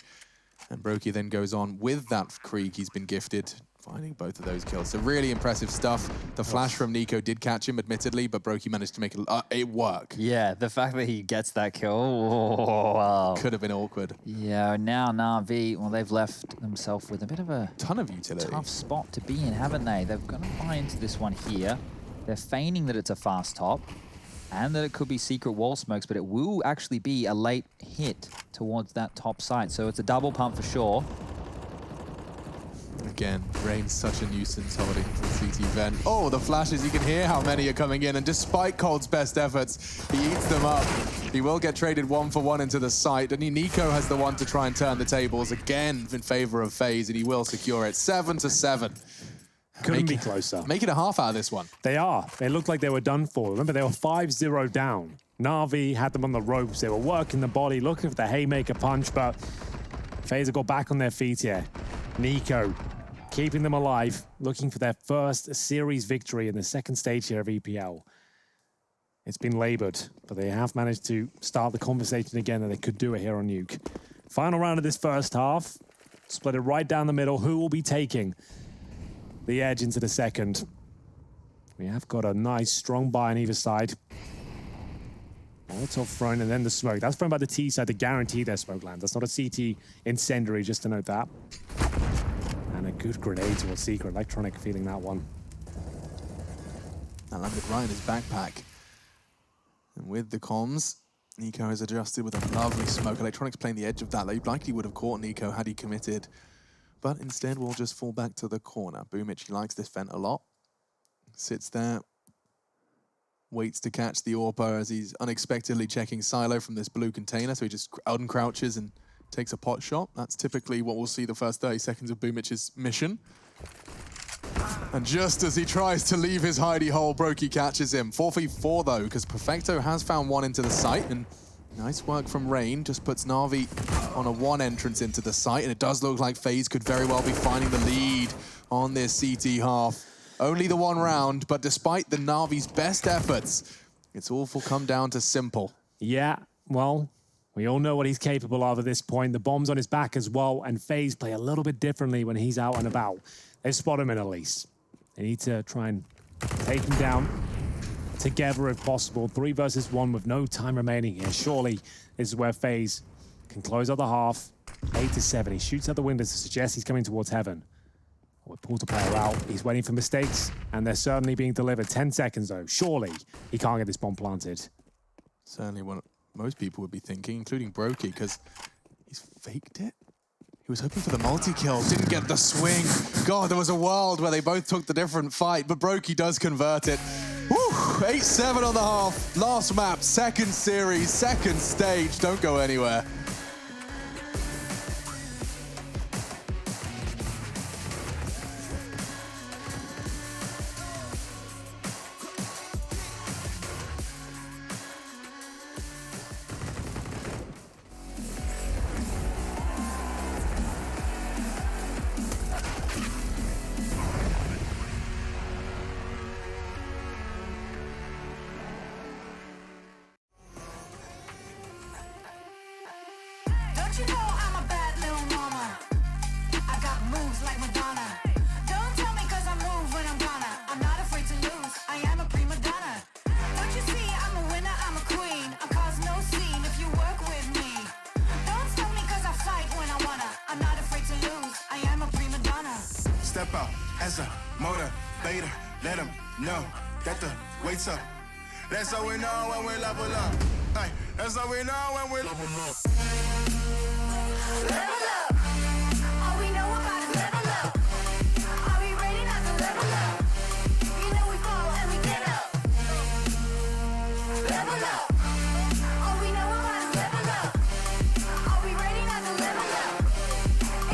And Brokey then goes on with that Krieg he's been gifted, Finding both of those kills. So really impressive stuff. The flash from Nico did catch him, admittedly, but Brokey managed to make it work. Yeah, the fact that he gets that kill, oh, wow. Could have been awkward. Yeah, now Na'Vi, well, they've left themselves with a bit of a ton of utility. Tough spot to be in, haven't they? They're going to buy into this one here. They're feigning that it's a fast top and that it could be secret wall smokes, but it will actually be a late hit towards that top site. So it's a double pump for sure. Again, Rain's such a nuisance holding the CT vent. Oh, the flashes, you can hear how many are coming in, and despite Cold's best efforts, he eats them up. He will get traded 1-for-1 into the site, and Nico has the one to try and turn the tables again in favor of FaZe, and he will secure it. 7-7. Couldn't be closer. Making a half out of this one. They are. They looked like they were done for. Remember, they were 5-0 down. Na'Vi had them on the ropes. They were working the body, looking for the haymaker punch, but FaZe got back on their feet here. Nico keeping them alive, looking for their first series victory in the second stage here of EPL. It's been labored, but they have managed to start the conversation again that they could do it here on Nuke. Final round of this first half. Split it right down the middle. Who will be taking the edge into the second? We have got a nice, strong buy on either side. Molotov thrown and then the smoke. That's thrown by the T side to guarantee their smoke land. That's not a CT incendiary, just to note that. And a good grenade towards Secret. Electronic feeling that one. That landed right in his backpack. And with the comms, Nico has adjusted with a lovely smoke. Electronics playing the edge of that. They likely would have caught Nico had he committed. But instead, we'll just fall back to the corner. Boomich, he likes this vent a lot. Sits there. Waits to catch the AWPer as he's unexpectedly checking silo from this blue container. So he just uncrouches and takes a pot shot. That's typically what we'll see the first 30 seconds of Boomich's mission. And just as he tries to leave his hidey hole, Brokey catches him. 4v4 though, because Perfecto has found one into the site, and nice work from Rain. Just puts Na'Vi on a one entrance into the site, and it does look like FaZe could very well be finding the lead on this CT half. Only the one round, but despite the Na'Vi's best efforts, it's all come down to simple. Yeah, well, we all know what he's capable of at this point. The bomb's on his back as well, and FaZe play a little bit differently when he's out and about. They've spotted him in at least. They need to try and take him down together if possible. 3 versus 1 with no time remaining here. Surely this is where FaZe can close out the half. 8-7. He shoots out the window to suggest he's coming towards heaven. With Portal player out, he's waiting for mistakes, and they're certainly being delivered. 10 seconds though. Surely he can't get this bomb planted. Certainly what most people would be thinking, including Brokey, because he's faked it. He was hoping for the multi-kill, didn't get the swing. God, there was a world where they both took the different fight, but Brokey does convert it. Woo! 8-7 on the half. Last map, second series, second stage. Don't go anywhere. Don't you know I'm a bad little mama? I got moves like Madonna. Don't tell me cause I move when I'm gonna. I'm not afraid to lose, I am a prima donna. Don't you see I'm a winner, I'm a queen. I cause no scene if you work with me. Don't stop me cause I fight when I wanna. I'm not afraid to lose, I am a prima donna. Step out as a motivator. Let them know that the weight's up. That's how we know when we level up. Hey, that's how we know when we level up. Level up. All we know about is level up. Are we ready not to level up? You know we fall and we get up. Level up. All we know about is level up. Are we ready not to level up?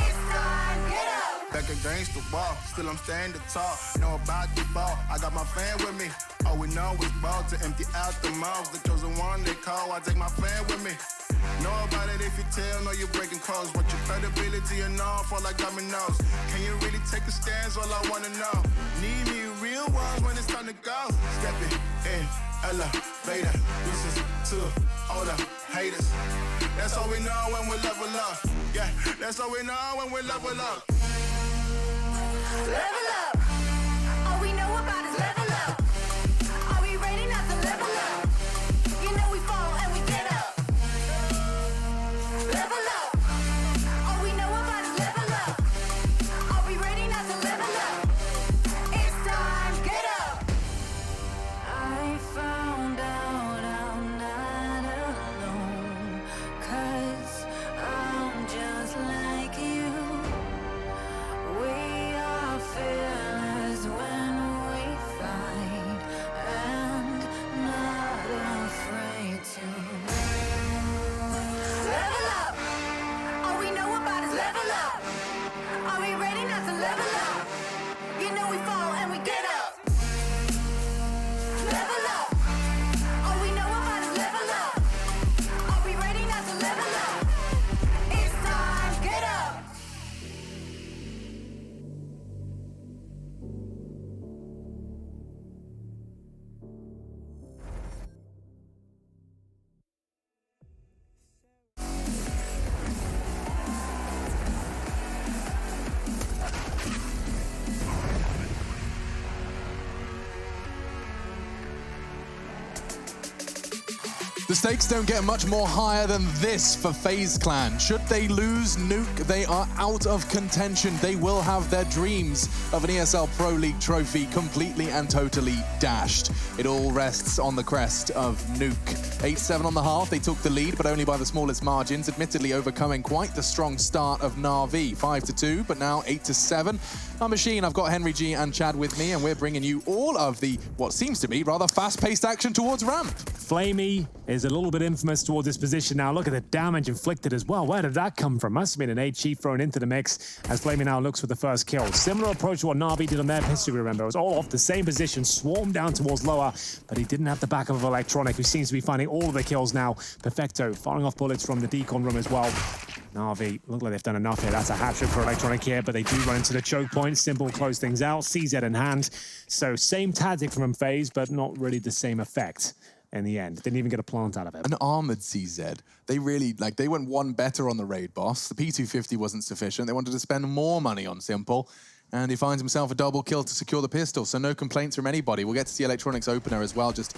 It's time, get up. Back against the wall, still I'm standing tall. Know about the ball, I got my fan with me. All we know is ball to empty out the mouths. The chosen one they call, I take my fan with me. Know about it if you tell, know you're breaking codes. What your credibility and all fall like dominoes. Can you really take a stance? All I wanna know. Need me real ones when it's time to go. Step it in, elevator. This is to all the haters. That's all we know when we level up. Yeah, that's all we know when we level up. Level up. All we know about is level up. Are we ready not to level up? You know we fall and we get up. Level up. All we know about is level up. Are we ready not to level up? It's time, get up. I found out I'm not alone, 'cause I'm just like you. We are fearless when we fight and not afraid to level up. All we know about is level up. Are we ready not to level up? You know we fall and we get up. Level up. All we know about is level up. Are we ready not to level up? It's time, get up. The stakes don't get much more higher than this for FaZe Clan. Should they lose Nuke, they are out of contention. They will have their dreams of an ESL Pro League trophy completely and totally dashed. It all rests on the crest of Nuke. 8-7 on the half, they took the lead, but only by the smallest margins, admittedly overcoming quite the strong start of Na'Vi. 5-2, but now 8-7. I'm Machine, I've got Henry G and Chad with me, and we're bringing you all of the, what seems to be, rather fast-paced action towards ramp. Flamey is a little bit infamous towards this position now. Look at the damage inflicted as well. Where did that come from? Must have been an 8 chief thrown into the mix as Flamey now looks for the first kill. Similar approach to what Na'Vi did on their pistol, remember. It was all off the same position, swarmed down towards lower, but he didn't have the backup of Electronic, who seems to be finding all of the kills now. Perfecto firing off bullets from the decon room as well. Na'Vi look like they've done enough here. That's a hat-trick for Electronic here, but they do run into the choke point. Simple close things out. CZ in hand. So same tactic from FaZe, but not really the same effect in the end. Didn't even get a plant out of it. An armored CZ. They really, they went one better on the raid boss. The P250 wasn't sufficient. They wanted to spend more money on Simple, and he finds himself a double kill to secure the pistol, so no complaints from anybody. We'll get to see Electronic's opener as well, just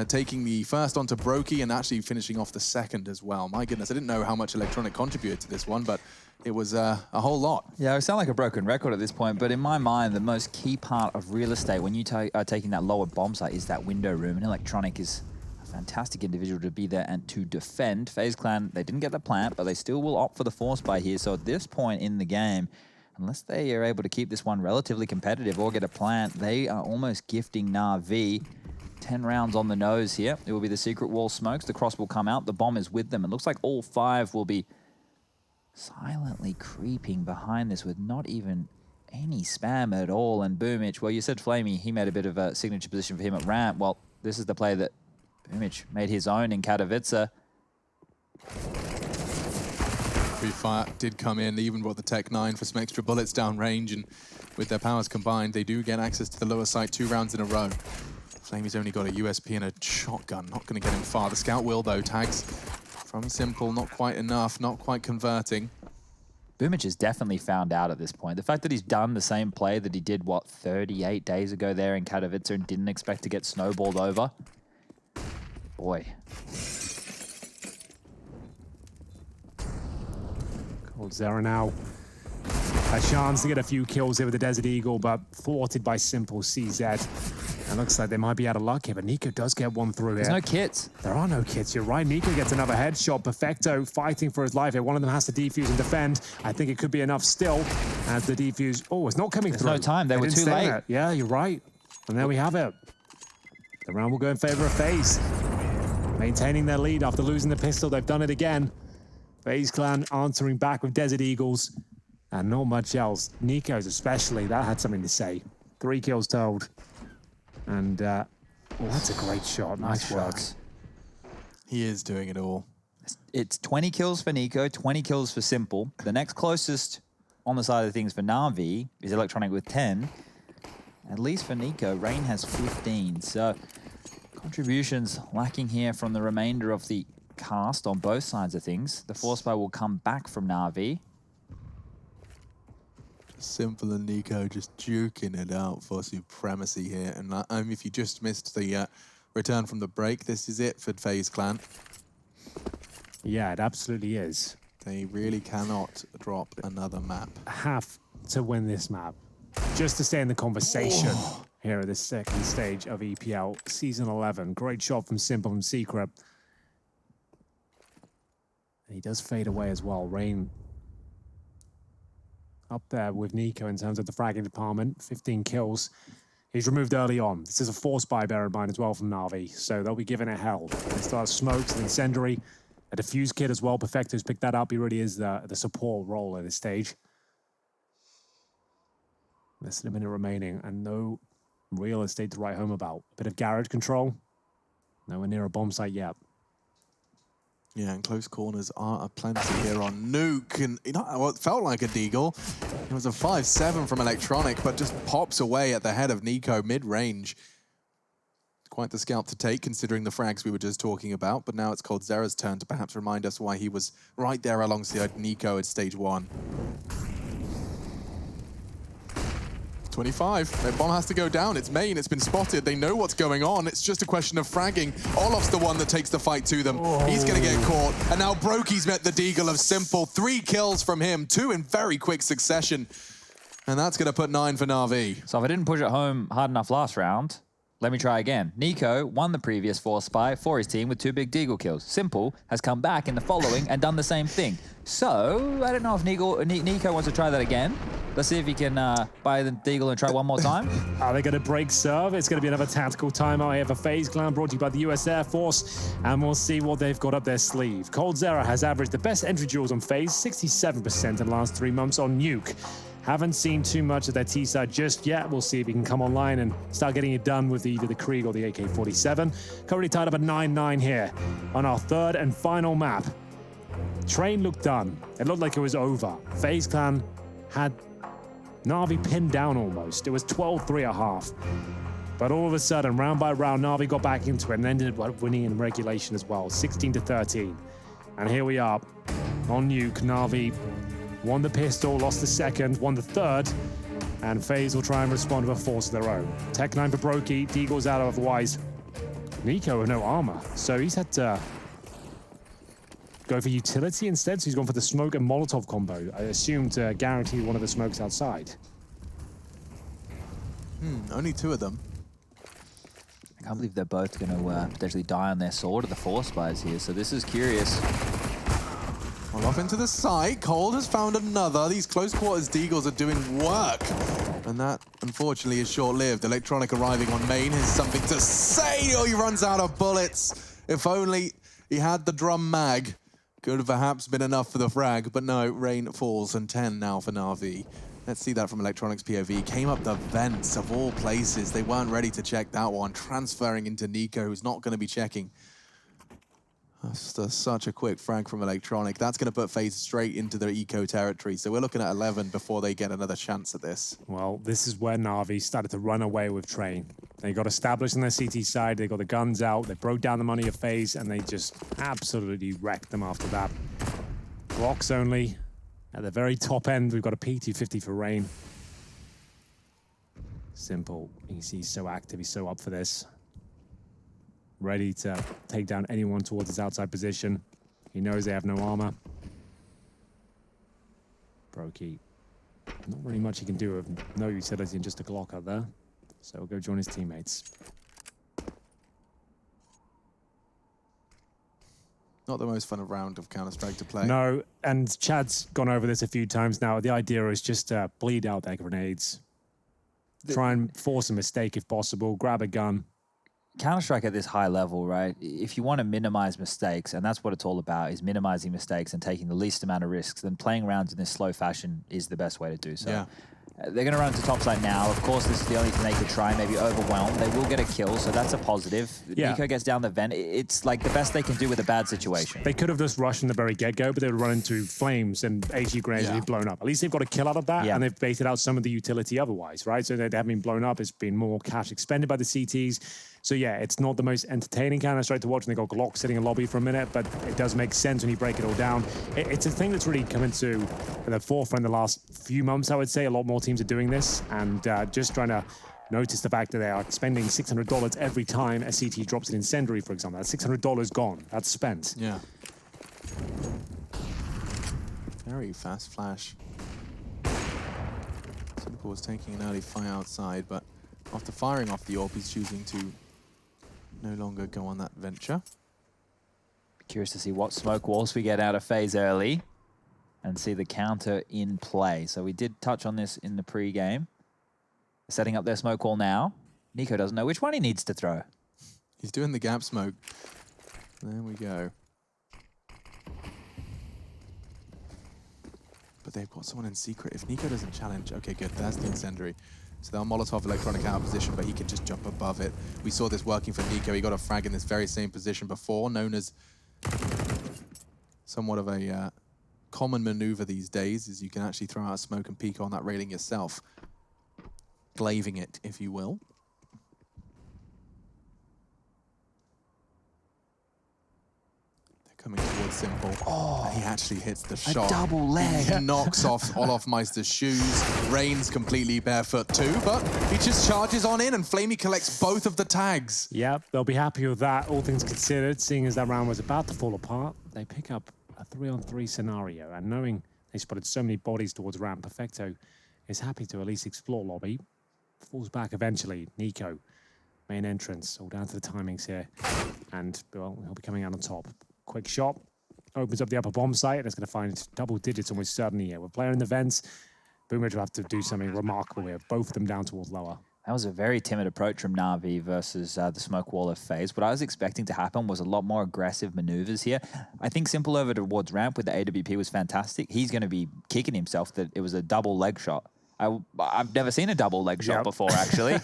taking the first onto Brokey and actually finishing off the second as well. My goodness, I didn't know how much Electronic contributed to this one, but it was a whole lot. Yeah, I sound like a broken record at this point, but in my mind, the most key part of real estate when you are taking that lower bomb site is that window room, and Electronic is a fantastic individual to be there and to defend. FaZe Clan, they didn't get the plant, but they still will opt for the force buy here, so at this point in the game, unless they are able to keep this one relatively competitive or get a plant, they are almost gifting Na'Vi 10 rounds on the nose here. It will be the secret wall smokes. The cross will come out. The bomb is with them. It looks like all 5 will be silently creeping behind this with not even any spam at all. And Boomich, well, you said Flamey, he made a bit of a signature position for him at ramp. Well, this is the play that Boomich made his own in Katowice. Free fire did come in, even brought the Tech 9 for some extra bullets down range, and with their powers combined, they do get access to the lower site 2 rounds in a row. Flamey's only got a USP and a shotgun, not going to get him far. The scout will, though. Tags from Simple, not quite enough, not quite converting. Boomich has definitely found out at this point. The fact that he's done the same play that he did, what, 38 days ago there in Katowice and didn't expect to get snowballed over. Boy. Cold Zera now. A chance to get a few kills here with the Desert Eagle, but thwarted by Simple CZ. It looks like they might be out of luck here, but Nico does get one through here. There's no kits. There are no kits, you're right. Nico gets another headshot. Perfecto fighting for his life here. One of them has to defuse and defend. I think it could be enough still as the defuse... Oh, it's not coming through. There's no time, they were too late. Yeah, you're right. And there we have it. The round will go in favor of FaZe. Maintaining their lead after losing the pistol. They've done it again. FaZe Clan answering back with Desert Eagles. And not much else. Nico's especially, that had something to say. 3 kills told. And, oh, that's a great shot. Nice work. He is doing it all. It's 20 kills for Nico, 20 kills for Simple. The next closest on the side of things for Na'Vi is Electronic with 10. At least for Nico, Rain has 15. So contributions lacking here from the remainder of the cast on both sides of things. The force buy will come back from Na'Vi. Simple and Nico just duking it out for supremacy here. And if you just missed the return from the break, this is it for FaZe Clan. Yeah, it absolutely is. They really cannot drop another map. Have to win this map just to stay in the conversation here at the second stage of EPL Season 11. Great shot from Simple from Secret. And he does fade away as well. Rain up there with Nico in terms of the fragging department. 15 kills. He's removed early on. This is a force buy, bear in mind, as well from Na'Vi. So they'll be giving it hell. They still have smokes, an incendiary, a defuse kit as well. Perfecto's picked that up. He really is the support role at this stage. Less than a minute remaining and no real estate to write home about. A bit of garage control. Nowhere near a bomb site yet. Yeah, and close corners are plenty here on Nuke. And you know what felt like a deagle. It was a 5-7 from Electronic, but just pops away at the head of Nico mid-range. Quite the scalp to take, considering the frags we were just talking about. But now it's coldzera's turn to perhaps remind us why he was right there alongside Nico at stage 1. 25. That bomb has to go down. It's main. It's been spotted. They know what's going on. It's just a question of fragging. Olof's the one that takes the fight to them. He's going to get caught. And now Brokey's met the deagle of Simple. 3 kills from him. 2 in very quick succession. And that's going to put 9 for Na'Vi. So if I didn't push it home hard enough last round, let me try again. Nico won the previous force spy for his team with 2 big deagle kills. Simple has come back in the following and done the same thing. So I don't know if Nico wants to try that again. Let's see if he can buy the deagle and try one more time. Are they going to break serve? It's going to be another tactical timeout here for FaZe Clan, brought to you by the US Air Force. And we'll see what they've got up their sleeve. coldzera has averaged the best entry duels on FaZe, 67% in the last 3 months on Nuke. Haven't seen too much of their T-side just yet. We'll see if he can come online and start getting it done with either the Krieg or the AK-47. Currently tied up at 9-9 here on our third and final map. Train looked done. It looked like it was over. FaZe Clan had Na'Vi pinned down almost. It was 12-3.5. But all of a sudden, round by round, Na'Vi got back into it and ended up winning in regulation as well, 16-13. And here we are on Nuke. Na'Vi won the pistol, lost the second, won the third, and FaZe will try and respond with a force of their own. Tech 9 for Brokey, deagle's out otherwise. Nico with no armor, so he's had to go for utility instead, so he's gone for the smoke and Molotov combo, I assume to guarantee one of the smokes outside. Only 2 of them. I can't believe they're both going to potentially die on their sword of the force spies here, so this is curious. Well, off into the side. Cold has found another. These close quarters deagles are doing work. And that, unfortunately, is short-lived. Electronic arriving on main has something to say. Oh, he runs out of bullets. If only he had the drum mag. Could have perhaps been enough for the frag. But no, rain falls and 10 now for Na'Vi. Let's see that from Electronic's POV. Came up the vents of all places. They weren't ready to check that one. Transferring into Nico, who's not going to be checking. That's such a quick frag from Electronic. That's going to put FaZe straight into their eco territory. So we're looking at 11 before they get another chance at this. Well, this is where Na'Vi started to run away with Train. They got established on their CT side, they got the guns out, they broke down the money of FaZe, and they just absolutely wrecked them after that. Blocks only. At the very top end, we've got a P250 for Rain. Simple. He's so active, he's so up for this. Ready to take down anyone towards his outside position. He knows they have no armor. Brokey, not really much he can do with no utility and just a Glock out there. So he'll go join his teammates. Not the most fun round of Counter-Strike to play. No, and Chad's gone over this a few times now. The idea is just to bleed out their grenades. Try and force a mistake if possible. Grab a gun. Counter-Strike at this high level, right? If you want to minimize mistakes, and that's what it's all about, is minimizing mistakes and taking the least amount of risks, then playing rounds in this slow fashion is the best way to do so. Yeah. They're going to run to top side now. Of course, this is the only thing they could try, maybe overwhelm. They will get a kill, so that's a positive. Yeah. Nico gets down the vent. It's like the best they can do with a bad situation. They could have just rushed in the very get-go, but they would run into flames and HE grenades and be blown up. At least they've got a kill out of that, and they've baited out some of the utility otherwise, right? So they haven't been blown up. It's been more cash expended by the CTs. So yeah, it's not the most entertaining Counter-Strike to watch, and they got Glock sitting in lobby for a minute, but it does make sense when you break it all down. It's a thing that's really come into the forefront the last few months, I would say. A lot more teams are doing this, and just trying to notice the fact that they are spending $600 every time a CT drops an incendiary, for example. That's $600 gone. That's spent. Yeah. Very fast flash. Simple was taking an early fire outside, but after firing off the AWP, he's choosing to no longer go on that venture. Curious to see what smoke walls we get out of FaZe early and see the counter in play. So we did touch on this in the pre-game. Setting up their smoke wall now. Nico doesn't know which one he needs to throw. He's doing the gap smoke. There we go. But they've got someone in secret. If Nico doesn't challenge, okay, good, that's the incendiary. So they'll Molotov Electronic out of position, but he can just jump above it. We saw this working for Nico. He got a frag in this very same position before, known as somewhat of a common maneuver these days, is you can actually throw out a smoke and peek on that railing yourself. Glaving it, if you will. Coming towards Simple. Oh, and he actually hits the shot. A double leg. He knocks off Olofmeister's shoes. Rain's completely barefoot too, but he just charges on in, and Flamey collects both of the tags. Yep, they'll be happy with that, all things considered, seeing as that round was about to fall apart. They pick up a 3-on-3 scenario, and knowing they spotted so many bodies towards ramp, Perfecto is happy to at least explore lobby. Falls back eventually. Nico, main entrance, all down to the timings here. And, well, he'll be coming out on top. Quick shot, opens up the upper bomb site, and it's going to find double digits almost certainly here. We're playing in the vents. Boomage will have to do something remarkable here. Both of them down towards lower. That was a very timid approach from Na'Vi versus the smoke wall of FaZe. What I was expecting to happen was a lot more aggressive maneuvers here. I think Simple over towards ramp with the AWP was fantastic. He's going to be kicking himself that it was a double leg shot. I've never seen a double leg shot before, actually.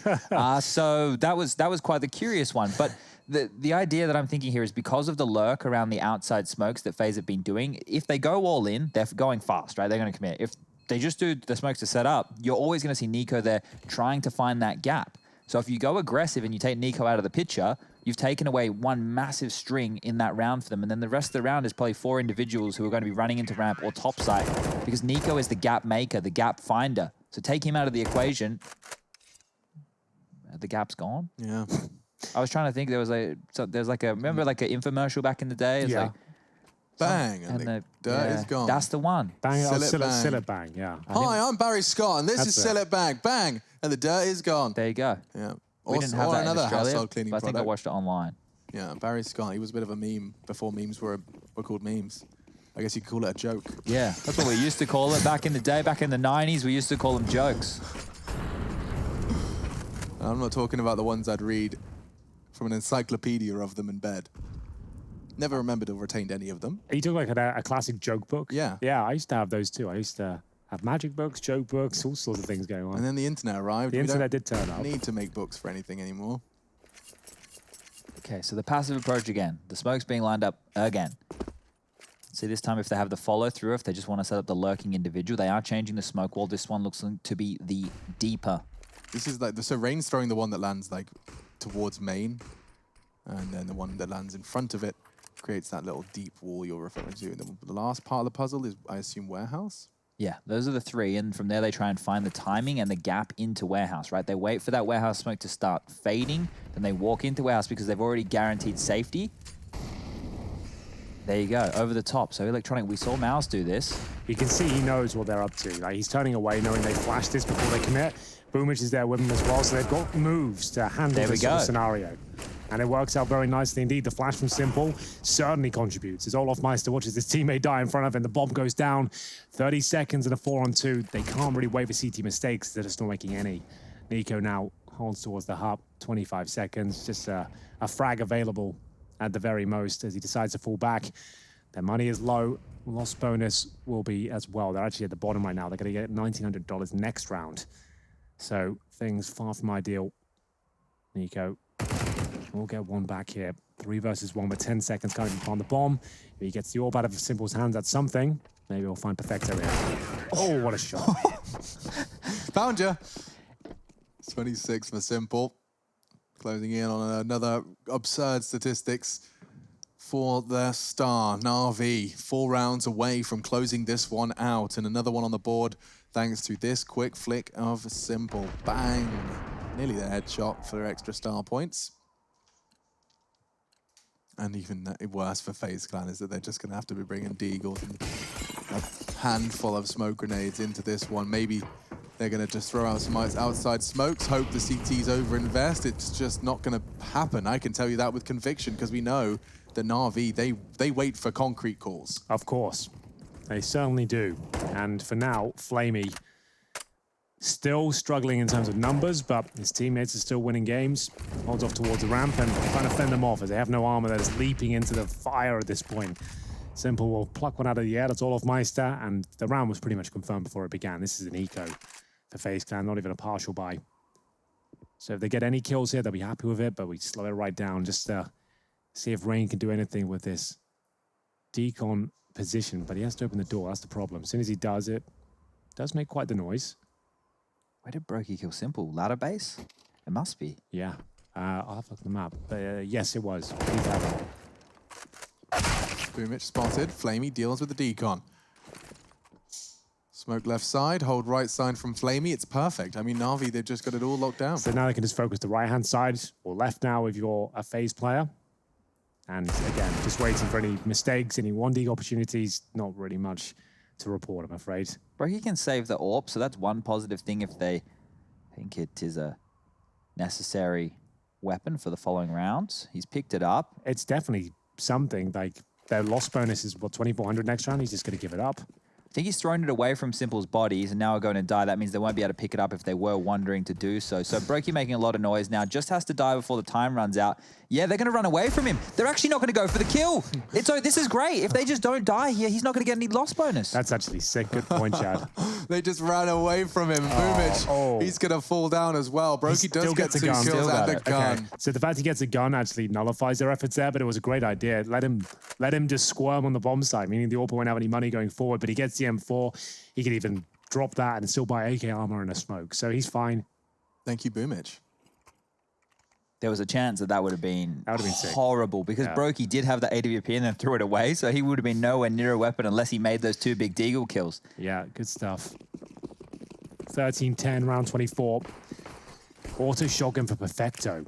So that was quite the curious one. But the idea that I'm thinking here is because of the lurk around the outside smokes that FaZe have been doing, if they go all in, they're going fast, right? They're going to commit. If they just do the smokes to set up, you're always going to see Nico there trying to find that gap. So if you go aggressive and you take Nico out of the picture, you've taken away one massive string in that round for them. And then the rest of the round is probably 4 individuals who are going to be running into ramp or top site because Nico is the gap maker, the gap finder. So take him out of the equation. The gap's gone. Yeah. I was trying to think there's like a remember like an infomercial back in the day? It's like bang, and the dirt is gone. That's the one. Bang, Sill it bang, yeah. Hi, I'm Barry Scott, and this is Sill it bang, bang, and the dirt is gone. There you go. Yeah. We didn't have that in Australia, household cleaning but I think product. I watched it online. Yeah, Barry Scott, he was a bit of a meme before memes were called memes. I guess you could call it a joke. Yeah, that's what we used to call it back in the day. Back in the 90s, we used to call them jokes. I'm not talking about the ones I'd read from an encyclopedia of them in bed. Never remembered to have retained any of them. Are you talking like a classic joke book? Yeah. Yeah, I used to have those too. I used to have magic books, joke books, all sorts of things going on. And then the internet arrived. The internet did turn up. Need to make books for anything anymore. Okay, so the passive approach again. The smoke's being lined up again. See this time if they have the follow through, if they just want to set up the lurking individual, they are changing the smoke wall. This one looks to be the deeper. This is like, so Rain's throwing the one that lands like towards main, and then the one that lands in front of it creates that little deep wall you're referring to. And the last part of the puzzle is, I assume, warehouse? Yeah, those are the 3, and from there they try and find the timing and the gap into warehouse, right? They wait for that warehouse smoke to start fading, then they walk into warehouse because they've already guaranteed safety. There you go, over the top. So Electronic, we saw Mouse do this. You can see he knows what they're up to. Like, he's turning away knowing they flashed this before they commit. Boomage is there with him as well, so they've got moves to handle this sort of scenario. And it works out very nicely indeed. The flash from Simple certainly contributes. As Olofmeister watches his teammate die in front of him, the bomb goes down. 30 seconds and a 4-on-2. They can't really wait for CT mistakes. They're just not making any. Nico now holds towards the hub. 25 seconds. Just a frag available at the very most as he decides to fall back. Their money is low. Loss bonus will be as well. They're actually at the bottom right now. They're going to get $1,900 next round. So things far from ideal. Nico will get one back here. 3 versus 1 with 10 seconds coming upon the bomb. If he gets the orb out of Simple's hands, that's something. Maybe we'll find Perfecto here. Oh, what a shot. Found ya. 26 for Simple. closing in on another absurd statistics for their star, Na'Vi. 4 rounds away from closing this one out, and another one on the board thanks to this quick flick of Simple. Bang! Nearly the headshot for extra star points. And even worse for FaZe Clan is that they're just going to have to be bringing Deagles and a handful of smoke grenades into this one. Maybe they're going to just throw out some outside smokes, hope the CTs overinvest. It's just not going to happen. I can tell you that with conviction, because we know the Na'Vi, they wait for concrete calls. Of course. They certainly do. And for now, Flamey still struggling in terms of numbers, but his teammates are still winning games. Holds off towards the ramp and trying to fend them off as they have no armor that is leaping into the fire at this point. Simple will pluck one out of the air. That's all off Meister, and the round was pretty much confirmed before it began. This is an eco for FaZe Clan, not even a partial buy. So if they get any kills here, they'll be happy with it, but we slow it right down just to see if Rain can do anything with this decon position, but he has to open the door. That's the problem. As soon as he does, it does make quite the noise. Where did Brokey kill Simple? Ladder base? It must be. Yeah. I'll have to look at the map. But yes, it was. Boomich spotted. Flamey deals with the decon. Smoke left side, hold right side from Flamey. It's perfect. I mean, Na'Vi, they've just got it all locked down. So now they can just focus the right-hand side or left now if you're a FaZe player. And again, just waiting for any mistakes, any 1D opportunities. Not really much to report, I'm afraid. Brokey can save the AWP, so that's one positive thing if they think it is a necessary weapon for the following rounds. He's picked it up. It's definitely something. Like, their loss bonus is, what, 2,400 next round? He's just going to give it up. I think he's thrown it away from Simple's bodies and now are going to die. That means they won't be able to pick it up if they were wondering to do so. So Brokey making a lot of noise now, just has to die before the time runs out. Yeah, they're going to run away from him. They're actually not going to go for the kill. This is great. If they just don't die here, he's not going to get any loss bonus. That's actually sick. Good point, Chad. They just ran away from him. Boomich, he's going to fall down as well. Brokey does get 2 kills and a gun. Okay. So the fact he gets a gun actually nullifies their efforts there, but it was a great idea. Let him just squirm on the bomb side, meaning the AWP won't have any money going forward, but he gets the M4. He could even drop that and still buy AK armor and a smoke. So he's fine. Thank you, Boomich. There was a chance that would have been sick. Horrible because Brokey did have the AWP and then threw it away, so he would have been nowhere near a weapon unless he made those 2 big Deagle kills. Yeah, good stuff. 13-10, round 24. Auto shotgun for Perfecto.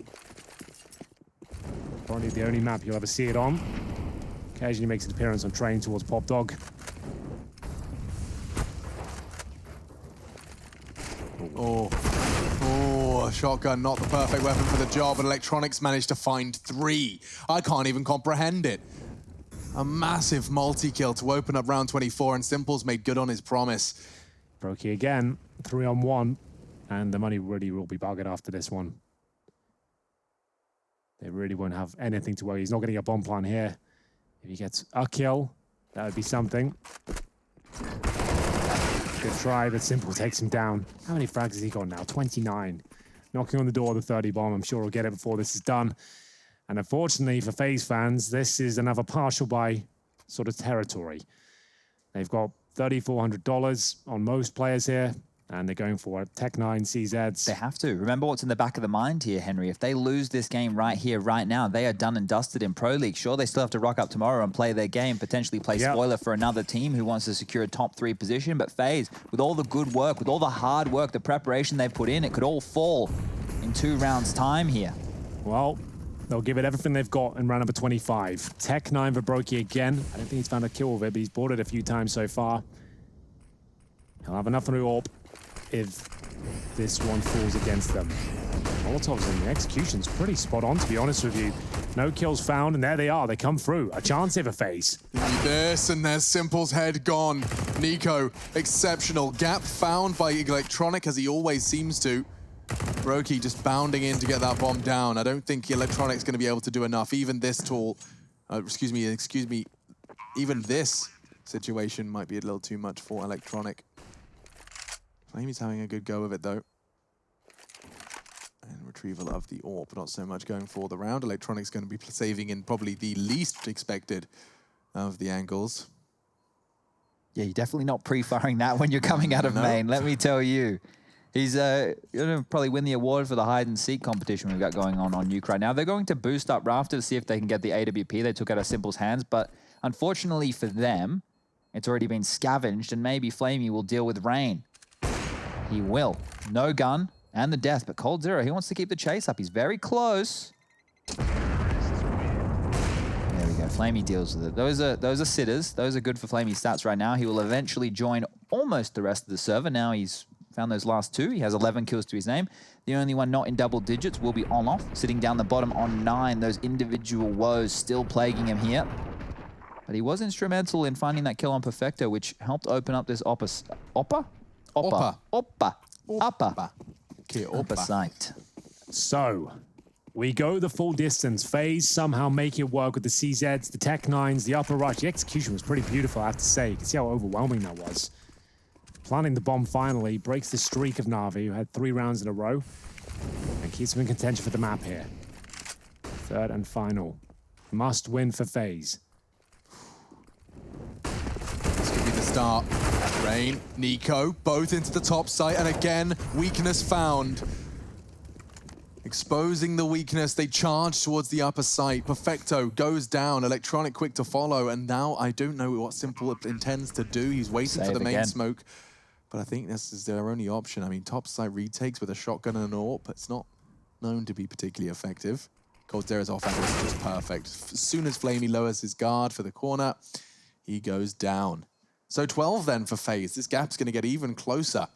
Probably the only map you'll ever see it on. Occasionally makes an appearance on train towards Pop Dog. Oh, a shotgun, not the perfect weapon for the job, but Electronics managed to find 3. I can't even comprehend it. A massive multi-kill to open up round 24, and Simple's made good on his promise. Brokey again, 3-on-1, and the money really will be buggered after this one. They really won't have anything to worry. He's not getting a bomb plan here. If he gets a kill, that would be something. Good try, but Simple takes him down. How many frags has he got now? 29. Knocking on the door of the 30 bomb. I'm sure he'll get it before this is done. And unfortunately for FaZe fans, this is another partial buy sort of territory. They've got $3,400 on most players here, and they're going for Tech 9 CZs. They have to. Remember what's in the back of the mind here, Henry. If they lose this game right here, right now, they are done and dusted in Pro League. Sure, they still have to rock up tomorrow and play their game, potentially play spoiler for another team who wants to secure a top 3 position. But FaZe, with all the good work, with all the hard work, the preparation they put in, it could all fall in 2 rounds' time here. Well, they'll give it everything they've got in round number 25. Tech 9 for Brokey again. I don't think he's found a kill with it, but he's bought it a few times so far. He'll have enough through AWP if this one falls against them. Molotovs and the execution's pretty spot on, to be honest with you. No kills found, and there they are. They come through. A chance here for FaZe. This, and there's Simple's head gone. Nico, exceptional. Gap found by Electronic, as he always seems to. Brokey just bounding in to get that bomb down. I don't think Electronic's going to be able to do enough. Even this tall, excuse me, even this situation might be a little too much for Electronic. Flamey's having a good go of it, though. And retrieval of the AWP, not so much going for the round. Electronic's going to be saving in probably the least expected of the angles. Yeah, you're definitely not pre-firing that when you're coming out of main, let me tell you. He's going to probably win the award for the hide and seek competition we've got going on Nuke right now. They're going to boost up Rafter to see if they can get the AWP they took out of Simple's hands, but unfortunately for them, it's already been scavenged, and maybe Flamey will deal with Rain. He will. No gun and the death, but Cold Zero, he wants to keep the chase up. He's very close. There we go. Flamey deals with it. Those are sitters. Those are good for Flamey's stats right now. He will eventually join almost the rest of the server. Now he's found those last 2. He has 11 kills to his name. The only one not in double digits will be Olof, sitting down the bottom on 9. Those individual woes still plaguing him here. But he was instrumental in finding that kill on Perfecto, which helped open up this upper site. So, we go the full distance. FaZe somehow make it work with the CZs, the Tech 9s, the upper rush. The execution was pretty beautiful, I have to say. You can see how overwhelming that was. Planting the bomb finally breaks the streak of Na'Vi, who had 3 rounds in a row, and keeps him in contention for the map here. Third and final. Must win for FaZe. This could be the start. Rain, Nico, both into the top site, and again, weakness found. Exposing the weakness, they charge towards the upper site. Perfecto goes down, Electronic quick to follow, and now I don't know what Simple intends to do. He's waiting for the main smoke, but I think this is their only option. I mean, top site retakes with a shotgun and an AWP, it's not known to be particularly effective. Coldzera's offense is just perfect. As soon as Flamey lowers his guard for the corner, he goes down. So 12 then for FaZe. This gap's going to get even closer.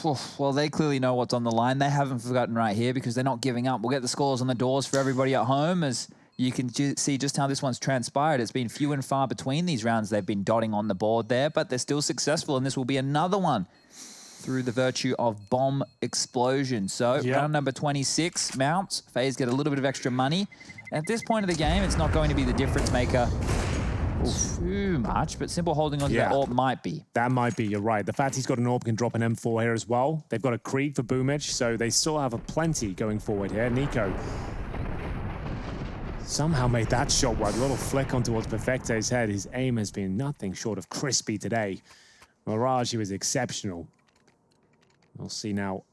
Well, they clearly know what's on the line. They haven't forgotten right here because they're not giving up. We'll get the scores on the doors for everybody at home as you can see just how this one's transpired. It's been few and far between these rounds they've been dotting on the board there, but they're still successful, and this will be another one through the virtue of bomb explosion. So round number 26 mounts. FaZe get a little bit of extra money. At this point of the game, it's not going to be the difference maker too much, but Simple holding on to that AWP might be. That might be, you're right. The fact he's got an AWP can drop an M4 here as well. They've got a Krieg for Boomage, so they still have a plenty going forward here. Nico somehow made that shot work. A little flick on towards Perfecto's head. His aim has been nothing short of crispy today. Mirage, he was exceptional. We'll see now.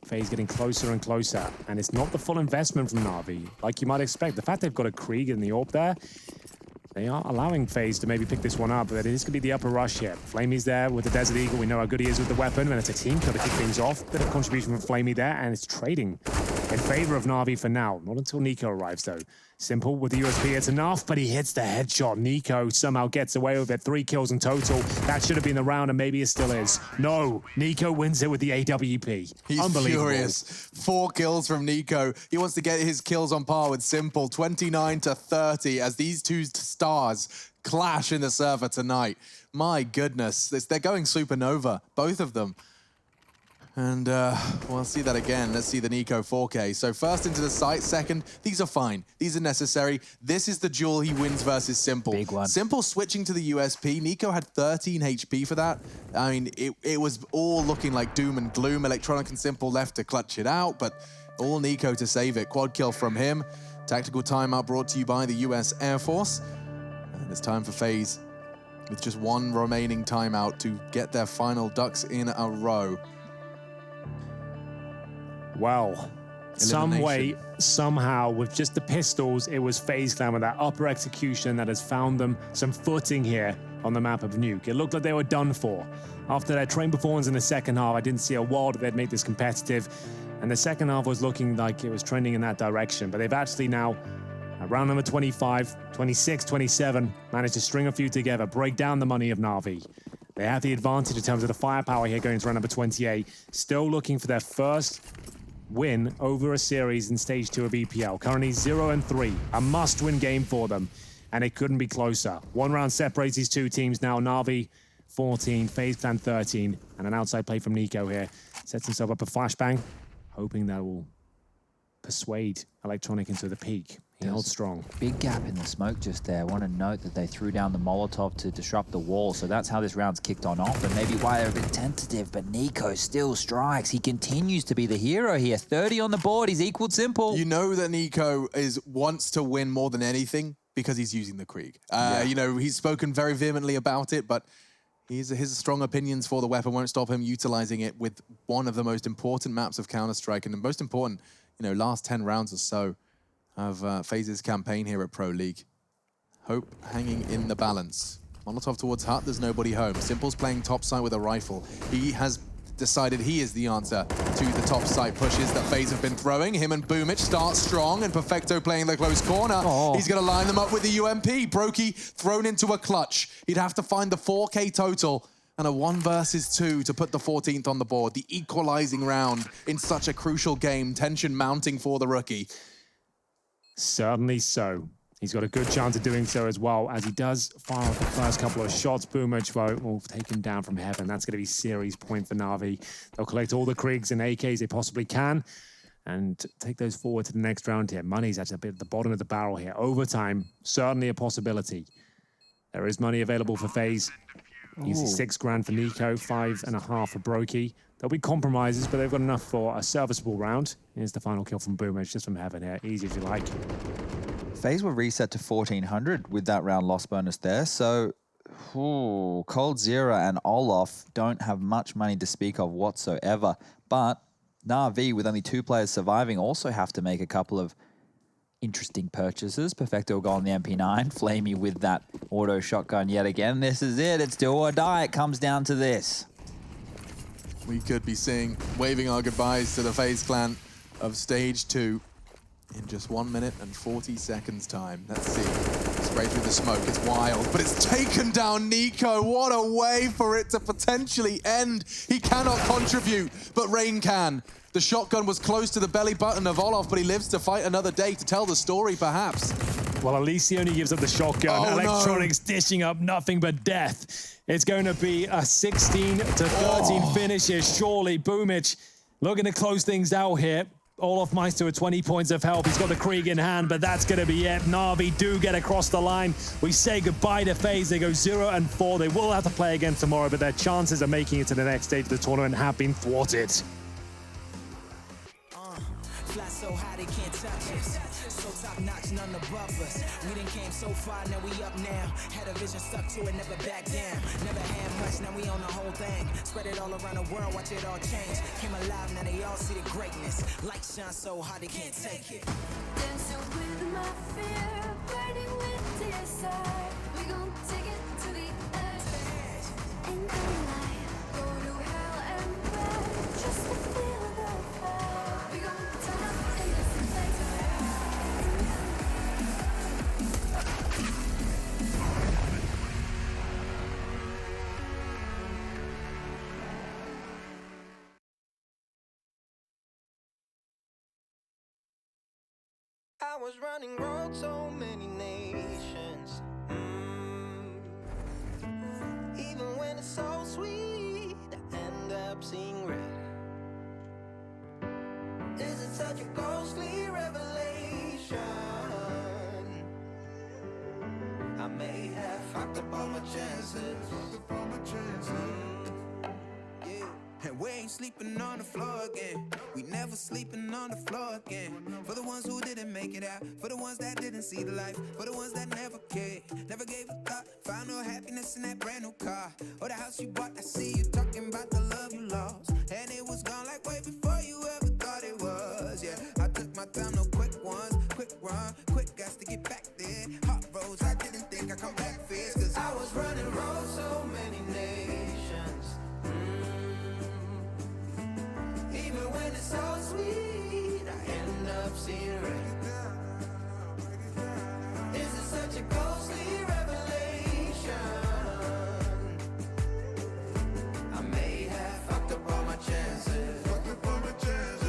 FaZe getting closer and closer, and it's not the full investment from Na'Vi, like you might expect. The fact they've got a Krieg in the AWP there, they are allowing FaZe to maybe pick this one up, but it is going to be the upper rush here. Flamey's there with the Desert Eagle. We know how good he is with the weapon, and it's a team kill to kick things off. Bit of contribution from Flamey there, and it's trading in favor of Na'Vi for now. Not until Nico arrives, though. Simple with the USP, it's enough, but he hits the headshot. Nico somehow gets away with it. 3 kills in total. That should have been the round, and maybe it still is. No, Nico wins it with the AWP. He's unbelievable. Furious. 4 kills from Nico. He wants to get his kills on par with Simple. 29 to 30 as these two stars clash in the server tonight. My goodness, they're going supernova, both of them. And we'll see that again. Let's see the Nico 4K. So first into the site, second, these are fine. These are necessary. This is the duel he wins versus Simple. Big one. Simple switching to the USP. Nico had 13 HP for that. I mean, it was all looking like doom and gloom. Electronic and Simple left to clutch it out, but all Nico to save it. Quad kill from him. Tactical timeout brought to you by the US Air Force. And it's time for FaZe with just 1 remaining timeout to get their final ducks in a row. Well, some way, somehow, with just the pistols, it was FaZe Clan with that upper execution that has found them some footing here on the map of Nuke. It looked like they were done for. After their train performance in the second half, I didn't see a world they'd make this competitive, and the second half was looking like it was trending in that direction. But they've actually now, at round number 25, 26, 27, managed to string a few together, break down the money of Na'Vi. They have the advantage in terms of the firepower here going into round number 28. Still looking for their first win over a series in stage 2 of EPL. Currently 0-3, a must-win game for them, and it couldn't be closer. 1 round separates these 2 teams now. Na'Vi 14, FaZe Clan 13, and an outside play from Nico here. Sets himself up a flashbang, hoping that will persuade Electronic into the peak. He holds strong. Big gap in the smoke just there. I want to note that they threw down the Molotov to disrupt the wall, so that's how this round's kicked on off, and maybe why they're a bit tentative, but Nico still strikes. He continues to be the hero here. 30 on the board, he's equaled Simple. You know that Nico wants to win more than anything because he's using the Krieg. You know, he's spoken very vehemently about it, but His strong opinions for the weapon won't stop him utilizing it with one of the most important maps of Counter-Strike and the most important, last 10 rounds or so of FaZe's campaign here at Pro League. Hope hanging in the balance. Molotov towards Hut, there's nobody home. Simple's playing top side with a rifle. He has decided he is the answer to the top side pushes that FaZe have been throwing. Him and Boomich start strong, and Perfecto playing the close corner. He's going to line them up with the UMP. Brokey thrown into a clutch. He'd have to find the 4K total and a 1 versus 2 to put the 14th on the board. The equalizing round in such a crucial game. Tension mounting for the rookie. Certainly so. He's got a good chance of doing so as well, as he does fire off the first couple of shots. Boomich will take him down from heaven. That's going to be series point for Na'Vi. They'll collect all the Kriegs and AKs they possibly can and take those forward to the next round here. Money's at a bit at the bottom of the barrel here. Overtime, certainly a possibility. There is money available for FaZe. Easy 6 grand for Nico, 5.5 for Brokey. There'll be compromises, but they've got enough for a serviceable round. Here's the final kill from Boomich, just from heaven here. Easy if you like. FaZe were reset to 1,400 with that round loss bonus there. So, Cold Zero and Olaf don't have much money to speak of whatsoever. But Na'Vi, with only 2 players surviving, also have to make a couple of interesting purchases. Perfecto will go on the MP9. Flamey with that auto shotgun yet again. This is it. It's do or die. It comes down to this. We could be waving our goodbyes to the FaZe clan of stage 2 in just 1 minute and 40 seconds time. Let's see. Spray through the smoke. It's wild, but it's taken down Nico. What a way for it to potentially end. He cannot contribute, but Rain can. The shotgun was close to the belly button of Olaf, but he lives to fight another day to tell the story, perhaps. Well, at least he only gives up the shotgun. Electronics dishing up nothing but death. It's going to be a 16 to 13 finish here, surely. Boomich looking to close things out here. Olaf Meister with 20 points of help. He's got the Krieg in hand, but that's going to be it. Na'Vi do get across the line. We say goodbye to FaZe. They go 0-4. They will have to play again tomorrow, but their chances of making it to the next stage of the tournament have been thwarted. Fly so high they can't touch us. So top notch, none above us. We done came so far, now we up now. Had a vision, stuck to it, never back down. Never had much, now we own the whole thing. Spread it all around the world, watch it all change. Came alive, now they all see the greatness. Light shine so hard they can't take it. Dancing with my fear, burning with desire. We gon' take it to the edge. Ain't gonna lie, go to hell and back just to feel the fire. We gon' turn up in this place. I was running road so many nations. Even when it's so sweet, I end up seeing red. Is it such a ghostly revelation? I may have fucked up all my chances. And we ain't sleeping on the floor again. We never sleeping on the floor again. For the ones who didn't make it out, for the ones that didn't see the light, for the ones that never cared, never gave a thought, found no happiness in that brand new car, or the house you bought. I see you talking about the love you lost, and it was gone like way before you ever thought it was. Yeah, I took my time, no quick ones, quick run, quick gas to get back there. Hot roads, I didn't think I'd come back fierce, cause I was running roads so many nations. Even when it's so sweet, I end up seeing red. Is it such a ghostly revelation? I may have fucked up all my chances. Fucked up all my chances.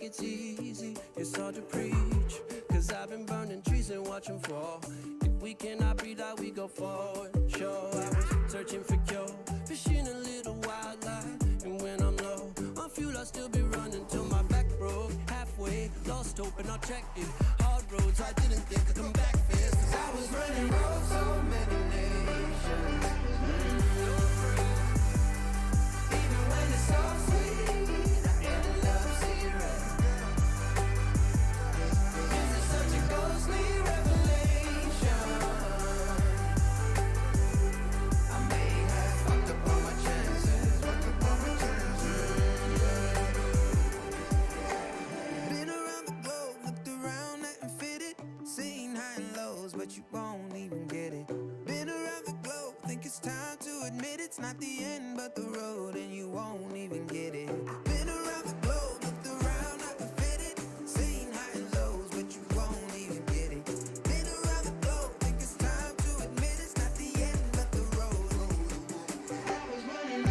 It's easy, it's hard to preach, cause I've been burning trees and watching fall. If we cannot breathe out, we go forward, sure. but not checking. Hard roads, I didn't think I'd come back fast. 'Cause I was running roads, so many nations. Even when it's so sweet, I end up zero. This is such a ghostly revelation. I may have fucked up all my chances. Been around the globe, looked around, nothing fitted. Seen high and lows, but you won't even get it. Been around the globe, think it's time to admit it's not the end, but the road, and you won't even get it. Been around the globe, looked around, nothing fitted. Seen high and lows, but you won't even get it. Been around the globe, think it's time to admit it's not the end, but the road. I was running.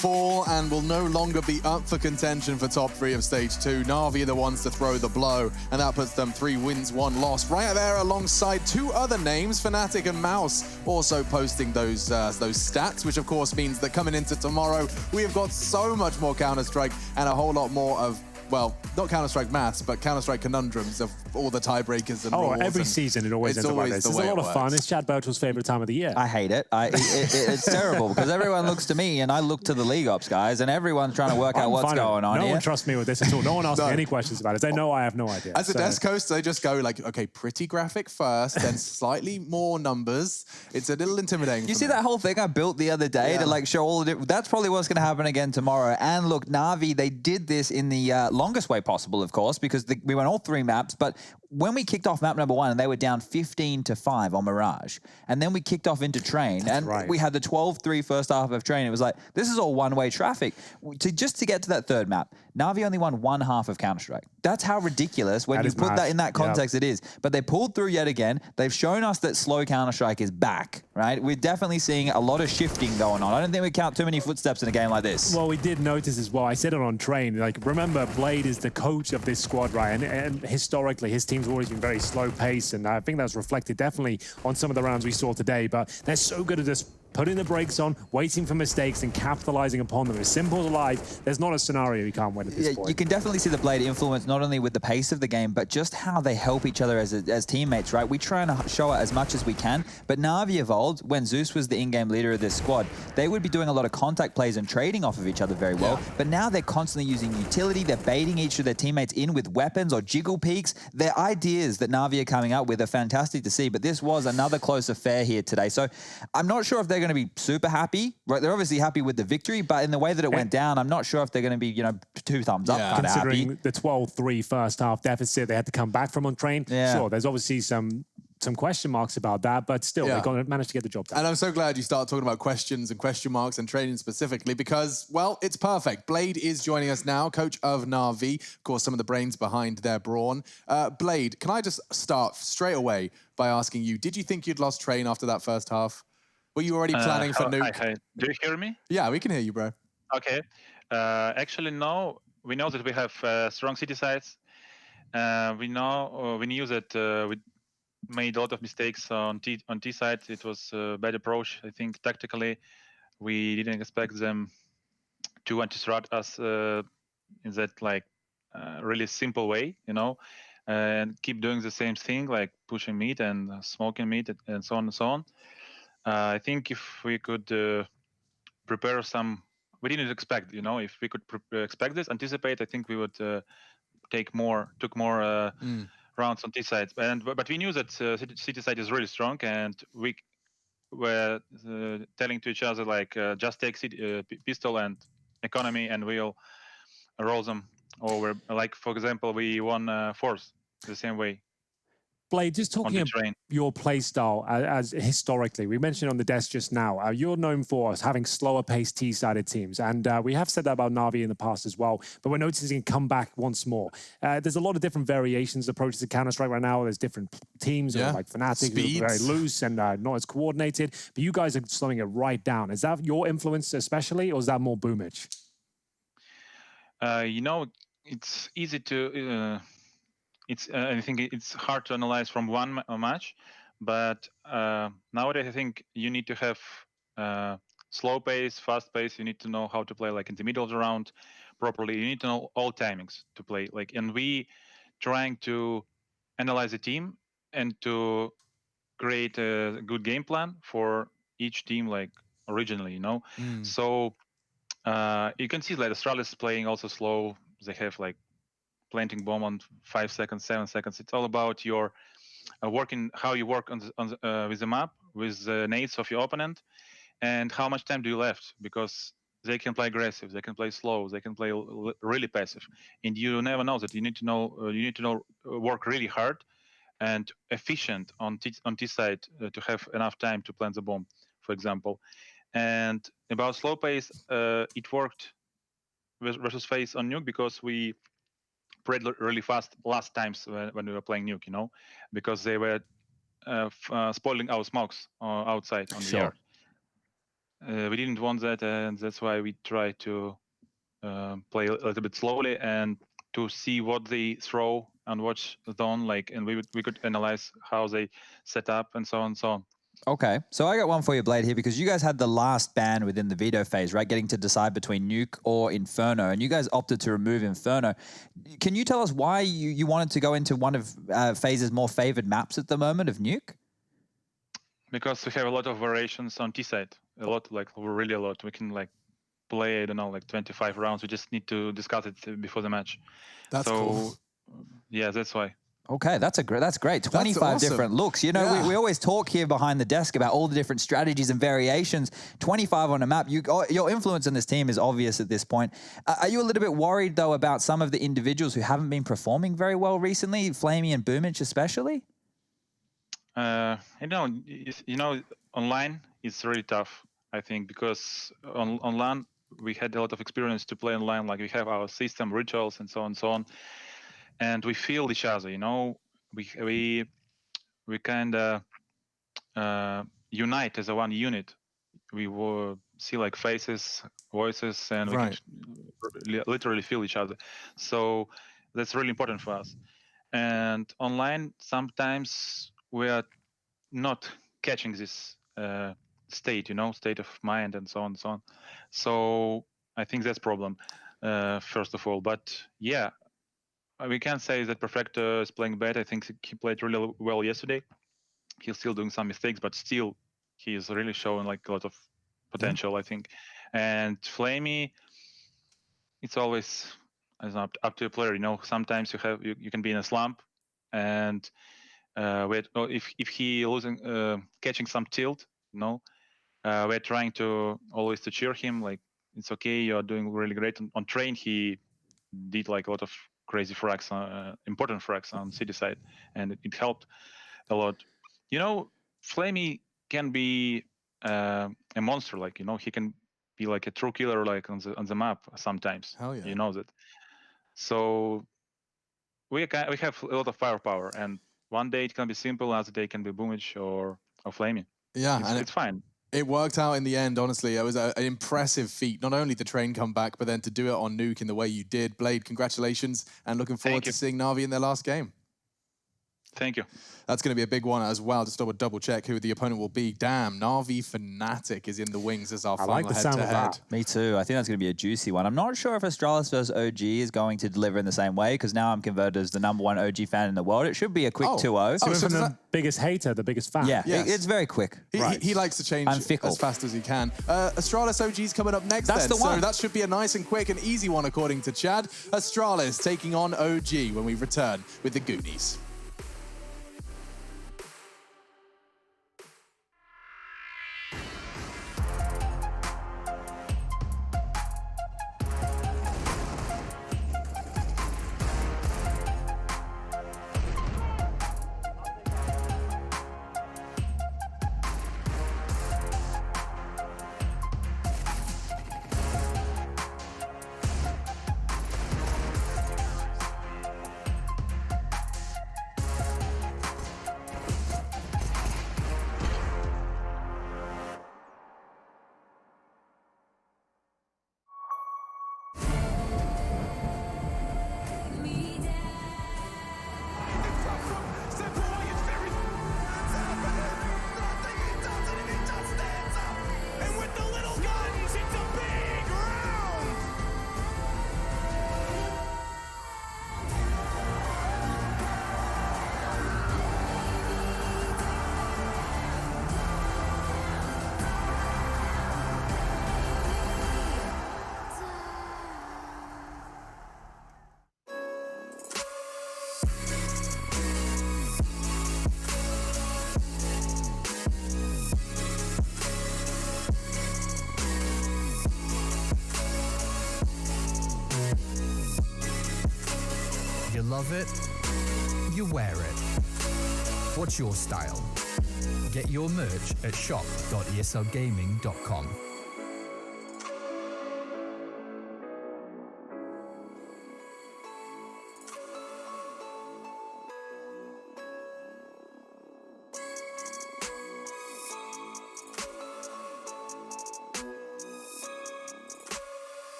Fall and will no longer be up for contention for top 3 of stage 2. Na'Vi are the ones to throw the blow, and that puts them 3 wins, 1 loss. Right there alongside 2 other names, Fnatic and Mouse, also posting those stats, which of course means that coming into tomorrow, we have got so much more Counter-Strike and a whole lot more of, well, not Counter-Strike maths, but Counter-Strike conundrums of all the tiebreakers and rules. Every season it always ends up like this. It's a lot of fun. It's Chad Birchall's favorite time of the year. I hate it. It's terrible because everyone looks to me and I look to the League Ops guys and everyone's trying to work out what's going on here. No one trusts me with this at all. No one asks me any questions about it. They know I have no idea. As a desk host, they just go like, okay, pretty graphic first, then slightly more numbers. It's a little intimidating. You see that whole thing I built the other day to like show all the different... That's probably what's going to happen again tomorrow. And look, Na'Vi, they did this in the longest way possible, of course, because we went all 3 maps, but when we kicked off map number 1 and they were down 15-5 on Mirage, and then we kicked off into Train, we had the 12-3 first half of Train. It was like, this is all one-way traffic. Just to get to that 3rd map, Na'Vi only won 1 half of Counter-Strike. That's how ridiculous, when you put that in that context, it is. But they pulled through yet again. They've shown us that slow Counter-Strike is back, right? We're definitely seeing a lot of shifting going on. I don't think we count too many footsteps in a game like this. Well, we did notice as well. I said it on Train. Like, remember, Blade is the coach of this squad, right? And historically, his team's always been very slow pace, and I think that's reflected definitely on some of the rounds we saw today. But they're so good at just putting the brakes on, waiting for mistakes, and capitalizing upon them. As simple as life, there's not a scenario you can't win at this point. You can definitely see the Blade influence not only with the pace of the game, but just how they help each other as teammates, right? We try and show it as much as we can, but Na'Vi evolved when Zeus was the in-game leader of this squad. They would be doing a lot of contact plays and trading off of each other very well, but now they're constantly using utility. They're baiting each of their teammates in with weapons or jiggle peaks. Their ideas that Na'Vi are coming up with are fantastic to see, but this was another close affair here today. So I'm not sure if they're going to be super happy. Right? They're obviously happy with the victory, but in the way that it went down, I'm not sure if they're going to be, you know, 2 thumbs up kind of happy. Considering the 12-3 first half deficit they had to come back from on Train, sure, there's obviously some question marks about that, but still, they managed to get the job done. And I'm so glad you started talking about questions and question marks and training specifically because, well, it's perfect. Blade is joining us now, coach of Na'Vi, of course, some of the brains behind their brawn. Blade, can I just start straight away by asking you, did you think you'd lost Train after that first half? Were you already planning for Nuke? Hi. Do you hear me? Yeah, we can hear you, bro. Okay. Actually, no. We know that we have strong city sides. We knew that we made a lot of mistakes on T side. It was a bad approach. I think tactically, we didn't expect them to disrupt us in that really simple way, you know, and keep doing the same thing, like pushing mid and smoking mid and so on and so on. I think if we could prepare some, we didn't expect, you know, if we could expect this, anticipate, I think we would took more rounds on T side. But we knew that city side is really strong, and we were telling to each other like, just take pistol and economy, and we'll roll them over. Like for example, we won fourth the same way. Blade, just talking about your play style as historically, we mentioned on the desk just now, you're known for having slower paced T-sided teams. And we have said that about Na'Vi in the past as well, but we're noticing it come back once more. There's a lot of different variations, approaches to Counter-Strike right now. There's different teams, like Fnatic, who are very loose and not as coordinated, but you guys are slowing it right down. Is that your influence especially, or is that more Boomich? You know, it's easy to. I think it's hard to analyze from one match, but nowadays I think you need to have slow pace, fast pace. You need to know how to play like in the middle of the round properly. You need to know all timings to play like. And we trying to analyze the team and to create a good game plan for each team, like originally, you know. So you can see like Astralis is playing also slow. They have like planting bomb on 5 seconds, 7 seconds. It's all about your working, how you work with the map, with the nades of your opponent, and how much time do you left, because they can play aggressive, they can play slow, they can play really passive, and you never know that. You need to know work really hard and efficient on T side to have enough time to plant the bomb, for example. And about slow pace, it worked versus FaZe on Nuke because we played really fast last times when we were playing Nuke, you know, because they were spoiling our smokes outside on the yard. We didn't want that, and that's why we tried to play a little bit slowly and to see what they throw and watch zone like, and we could analyze how they set up and so on and so on. Okay, so I got one for you, Blade, here, because you guys had the last ban within the veto phase, right? Getting to decide between Nuke or Inferno, and you guys opted to remove Inferno. Can you tell us why you wanted to go into one of FaZe's more favored maps at the moment of Nuke? Because we have a lot of variations on T side, a lot, like really a lot. We can like play, I don't know, like 25 rounds. We just need to discuss it before the match. That's cool. Yeah, that's why. Okay, that's great. 25 awesome. different looks. You know, we always talk here behind the desk about all the different strategies and variations. 25 on a map. Your influence in this team is obvious at this point. Are you a little bit worried, though, about some of the individuals who haven't been performing very well recently, Flamey and Boomich especially? You know, online it's really tough, I think, because on LAN we had a lot of experience to play online. Like we have our system, rituals, and so on. And we feel each other, you know. We kind of unite as a one unit. We will see like faces, voices, and we can literally feel each other. So that's really important for us. And online, sometimes we are not catching this state, you know, state of mind, and so on and so on. So I think that's problem, first of all. But yeah, we can't say that Perfecto is playing bad. I think he played really well yesterday. He's still doing some mistakes, but still he is really showing like a lot of potential, I think. And Flamey, it's always up to a player, you know. Sometimes you can be in a slump, and if he losing catching some tilt, you know, we're trying to always to cheer him, like it's okay, you're doing really great. On train he did like a lot of crazy frags, important frags on city side, and it helped a lot. You know, Flamey can be a monster, like, you know, he can be like a true killer, like on the map sometimes. Hell yeah. You know that. So we have a lot of firepower, and one day it can be simple, other day can be Boomich or Flamey. Yeah, it's fine. It worked out in the end, honestly. It was an impressive feat. Not only the train come back, but then to do it on Nuke in the way you did. Blade, congratulations, and looking forward to seeing Na'Vi in their last game. Thank you. That's going to be a big one as well. Just double check who the opponent will be. Damn, Na'Vi Fnatic is in the wings as our final head-to-head. Me too. I think that's going to be a juicy one. I'm not sure if Astralis versus OG is going to deliver in the same way, because now I'm converted as the #1 OG fan in the world. It should be a quick 2-0. So from the biggest hater, the biggest fan. Yeah, it's very quick. He likes to change as fast as he can. Astralis OG's coming up next. That's the one. So that should be a nice and quick and easy one, according to Chad. Astralis taking on OG when we return with the Goonies. love it, you wear it. What's your style? Get your merch at shop.eslgaming.com.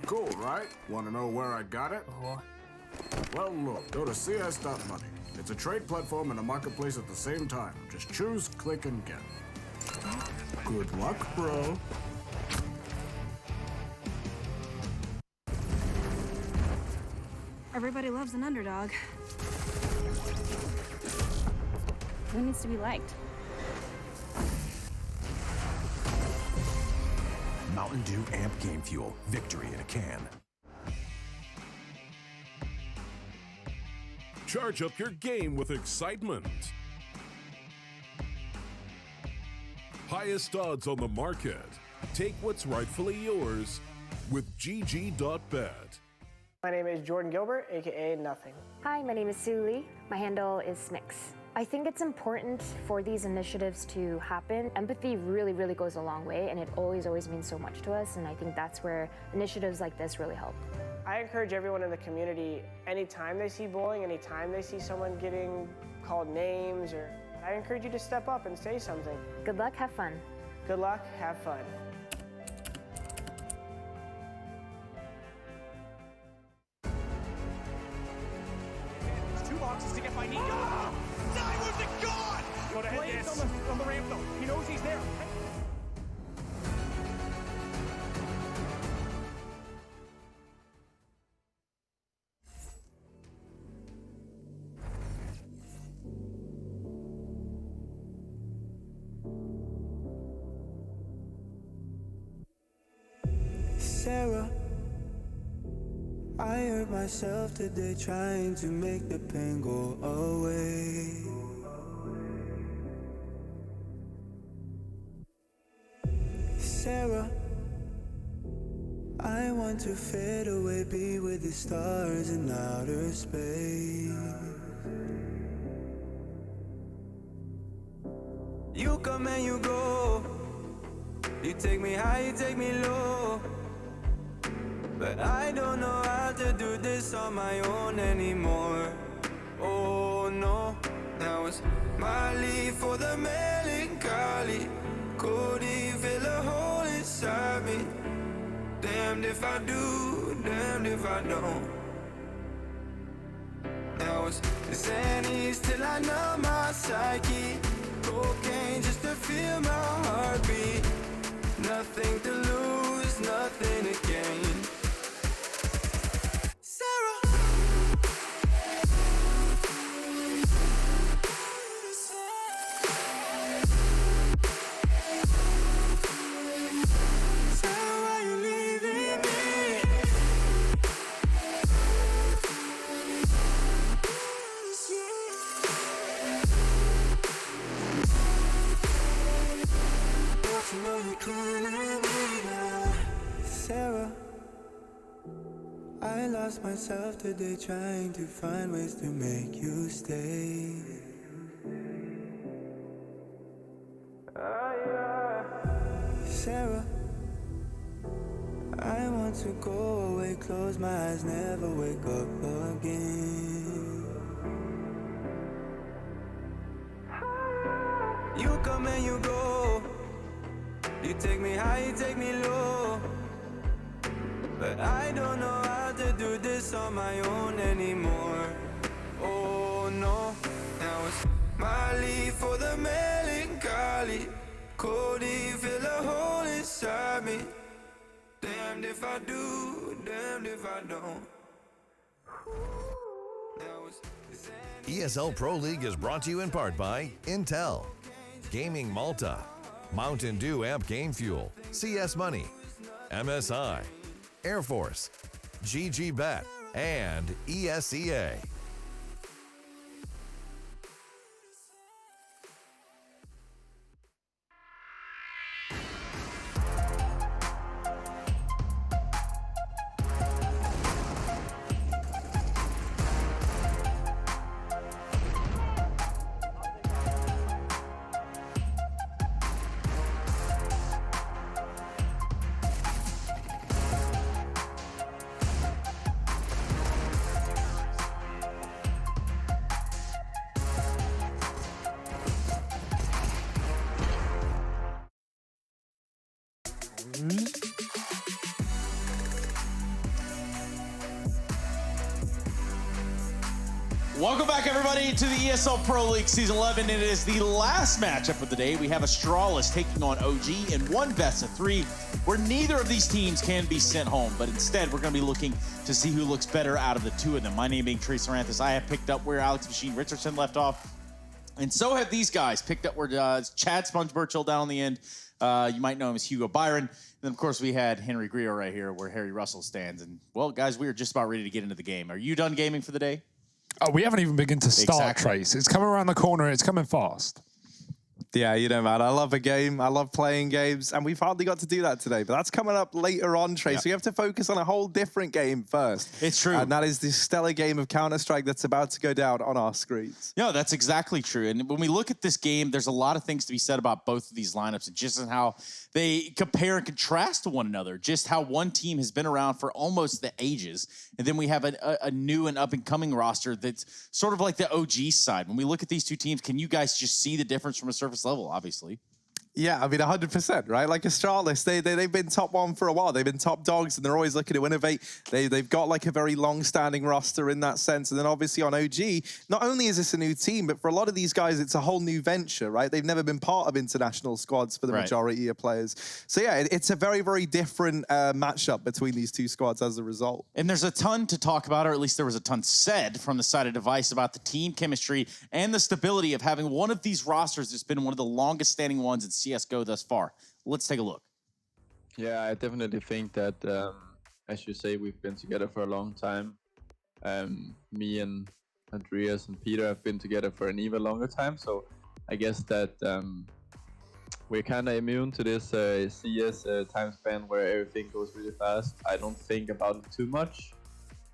Cool, right? Want to know where I got it? Well, look, go to CS.money. It's a trade platform and a marketplace at the same time. Just choose, click, and get. Good luck, bro. Everybody loves an underdog. Who needs to be liked? Mountain Dew Amp Game Fuel. Victory in a can. Charge up your game with excitement. Highest odds on the market. Take what's rightfully yours with GG.bet. My name is Jordan Gilbert, aka Nothing. Hi, my name is Sue Lee. My handle is Smix. I think it's important for these initiatives to happen. Empathy really, really goes a long way, and it always means so much to us, and I think that's where initiatives like this really help. I encourage everyone in the community, anytime they see bullying, anytime they see someone getting called names, or I encourage you to step up and say something. Good luck, have fun. Good luck, have fun. Two boxes to get by Nico. Ah! Diamonds are gone! Go to Blades on the ramp though. He knows he's there. Sarah, I hurt myself today trying to make the pain go away. Sarah, I want to fade away, be with the stars in outer space. You come and you go, you take me high, you take me low. But I don't know how to do this on my own anymore. Oh no, now it's my leave for the melancholy. Couldn't fill a hole inside me. Damned if I do, damned if I don't. Now it's Xannies till I numb my psyche. Cocaine just to feel my heartbeat. Nothing to lose, nothing to gain. Sarah, I lost myself today trying to find ways to make you stay. Sarah, I want to go away, close my eyes, never wake up again. You come and you go, you take me high, you take me low. But I don't know how to do this on my own anymore. Oh no, now it's my Molly for the melancholy. Cody, feel a hole inside me. Damned if I do, damned if I don't. ESL Pro League is brought to you in part by Intel, Gaming Malta, Mountain Dew Amp Game Fuel, CS Money, MSI, Air Force, GGBet, and ESEA. Welcome back, everybody, to the ESL Pro League Season 11. It is the last matchup of the day. We have Astralis taking on OG in one best-of-3, where neither of these teams can be sent home, but instead we're going to be looking to see who looks better out of the two of them. My name being Trace Aranthus. I have picked up where Alex Machine Richardson left off, and so have these guys picked up where Chad Sponge Burchill down on the end. You might know him as Hugo Byron. And then, of course, we had Henry Griot right here where Harry Russell stands. And, well, guys, we are just about ready to get into the game. Are you done gaming for the day? Oh, we haven't even begun to start, Exactly. Trace. It's coming around the corner. It's coming fast. Yeah, you know, man, I love a game. I love playing games, and we've hardly got to do that today. But that's coming up later on, Trace. Yeah. So you have to focus on a whole different game first. It's true. And that is the stellar game of Counter-Strike that's about to go down on our screens. No, that's exactly true. And when we look at this game, there's a lot of things to be said about both of these lineups and just in how they compare and contrast to one another. Just how one team has been around for almost the ages. And then we have a new and up-and-coming roster that's sort of like the OG side. When we look at these two teams, can you guys just see the difference from a surface level, obviously? Yeah, I mean, 100%, right? Like Astralis, they've been top one for a while. They've been top dogs, and they're always looking to innovate. They've got like a very long-standing roster in that sense. And then obviously on OG, not only is this a new team, but for a lot of these guys, it's a whole new venture, right? They've never been part of international squads for the majority of players. So yeah, it's a very, very different matchup between these two squads as a result. And there's a ton to talk about, or at least there was a ton said from the side of Device about the team chemistry and the stability of having one of these rosters that's been one of the longest standing ones in CSGO thus far. Let's take a look. Yeah, I definitely think that, as you say, we've been together for a long time. Me and Andreas and Peter have been together for an even longer time, so I guess that we're kind of immune to this CS time span where everything goes really fast. I don't think about it too much.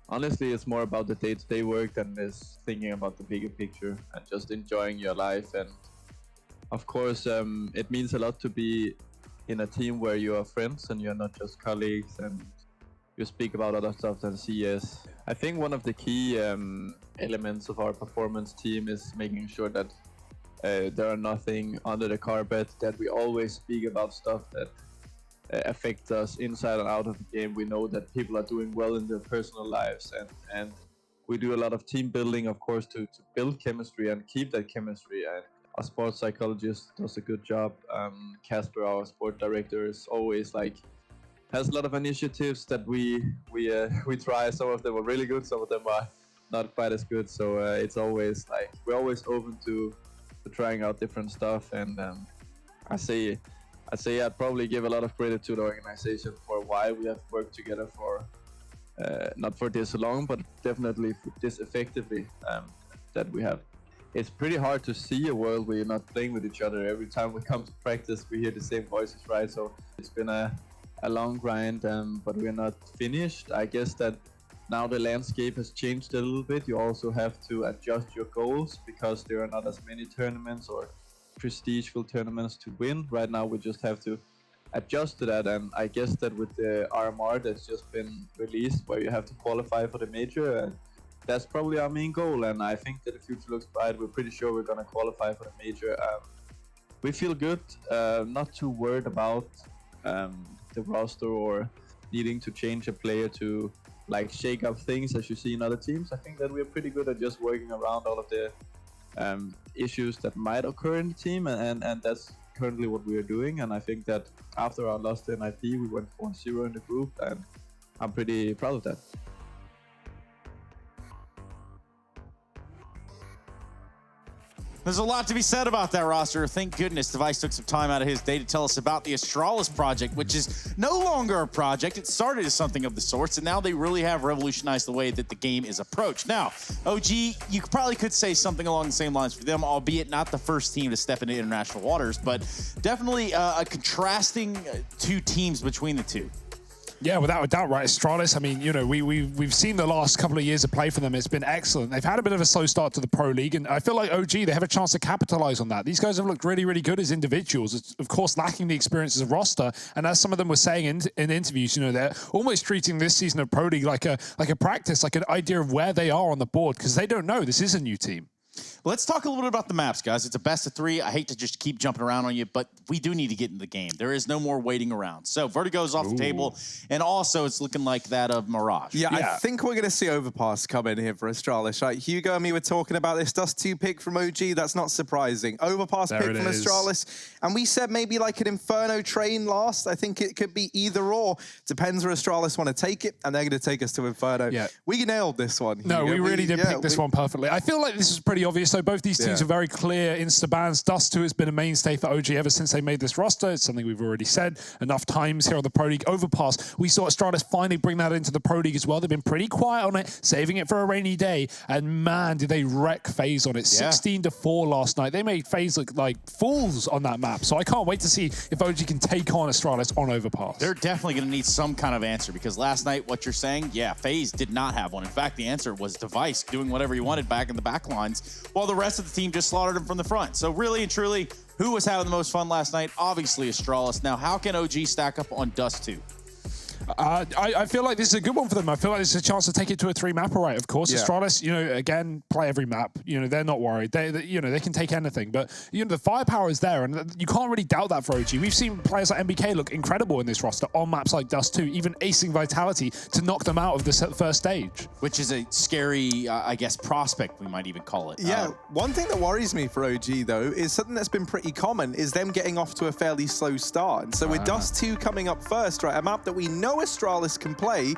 Honestly, it's more about the day-to-day work than this thinking about the bigger picture and just enjoying your life. And of course, it means a lot to be in a team where you are friends and you're not just colleagues and you speak about other stuff than CS. I think one of the key elements of our performance team is making sure that there are nothing under the carpet, that we always speak about stuff that affects us inside and out of the game. We know that people are doing well in their personal lives, and we do a lot of team building, of course, to build chemistry and keep that chemistry. And our sports psychologist does a good job. Casper, our sport director, is always has a lot of initiatives that we try. Some of them are really good, some of them are not quite as good. So it's always we're always open to trying out different stuff. And I say I'd probably give a lot of credit to the organization for why we have worked together for not for this long, but definitely for this effectively that we have. It's pretty hard to see a world where you're not playing with each other. Every time we come to practice, we hear the same voices, right? So it's been a long grind, but we're not finished. I guess that now the landscape has changed a little bit. You also have to adjust your goals because there are not as many tournaments or prestigeful tournaments to win. Right now, we just have to adjust to that. And I guess that with the RMR that's just been released, where you have to qualify for the major, and that's probably our main goal, and I think that the future looks bright. We're pretty sure we're going to qualify for the major. We feel good, not too worried about the roster or needing to change a player to shake up things as you see in other teams. I think that we're pretty good at just working around all of the issues that might occur in the team, and that's currently what we are doing. And I think that after our loss to NIP, we went 4-0 in the group, and I'm pretty proud of that. There's a lot to be said about that roster. Thank goodness Device took some time out of his day to tell us about the Astralis project, which is no longer a project. It started as something of the sorts, and now they really have revolutionized the way that the game is approached. Now, OG, you probably could say something along the same lines for them, albeit not the first team to step into international waters, but definitely a contrasting two teams between the two. Yeah, without a doubt, right? Astralis, I mean, you know, we've seen the last couple of years of play for them. It's been excellent. They've had a bit of a slow start to the Pro League, and I feel like OG, they have a chance to capitalize on that. These guys have looked really, really good as individuals. It's, of course, lacking the experience as a roster, and as some of them were saying in interviews, you know, they're almost treating this season of Pro League like a practice, like an idea of where they are on the board, because they don't know. This is a new team. Let's talk a little bit about the maps, guys. It's a best of 3. I hate to just keep jumping around on you, but we do need to get in the game. There is no more waiting around. So Vertigo's off the table, and also it's looking like that of Mirage. Yeah, I think we're going to see Overpass come in here for Astralis, right? Hugo and me were talking about this. Dust 2 pick from OG, that's not surprising. Overpass pick from Astralis, and we said maybe like an Inferno train last. I think it could be either or. Depends where Astralis want to take it, and they're going to take us to Inferno. Yeah. We nailed this one. No, Hugo. we really did pick this one perfectly. I feel like this is pretty obvious. So both these teams are very clear insta-bans. Dust 2 has been a mainstay for OG ever since they made this roster. It's something we've already said enough times here on the Pro League. Overpass, we saw Astralis finally bring that into the Pro League as well. They've been pretty quiet on it, saving it for a rainy day. And man, did they wreck FaZe on it. 16-4 last night. They made FaZe look like fools on that map. So I can't wait to see if OG can take on Astralis on Overpass. They're definitely going to need some kind of answer, because last night, what you're saying, FaZe did not have one. In fact, the answer was Device doing whatever he wanted back in the back lines, while the rest of the team just slaughtered him from the front. So really and truly, who was having the most fun last night? Obviously Astralis. Now, how can OG stack up on Dust 2? I feel like this is a good one for them. I feel like this is a chance to take it to a 3-mapper, right? Of course, Astralis, you know, again, play every map. You know, they're not worried. You know, they can take anything. But, you know, the firepower is there, and you can't really doubt that for OG. We've seen players like MBK look incredible in this roster on maps like Dust 2, even acing Vitality to knock them out of the first stage. Which is a scary, I guess, prospect, we might even call it. Yeah, one thing that worries me for OG, though, is something that's been pretty common, is them getting off to a fairly slow start. And so with Dust 2 coming up first, right, a map that we know Astralis can play,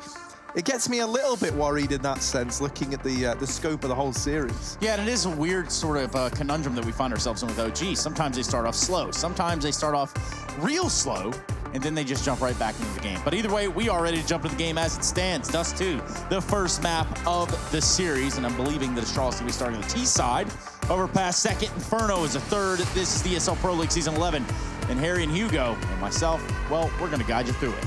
it gets me a little bit worried in that sense, looking at the scope of the whole series. Yeah, and it is a weird sort of conundrum that we find ourselves in with OG. Sometimes they start off slow. Sometimes they start off real slow, and then they just jump right back into the game. But either way, we are ready to jump into the game as it stands. Dust 2, the first map of the series, and I'm believing that Astralis will be starting on the T side. Overpass second, Inferno is a third. This is the ESL Pro League Season 11. And Harry and Hugo and myself, well, we're going to guide you through it.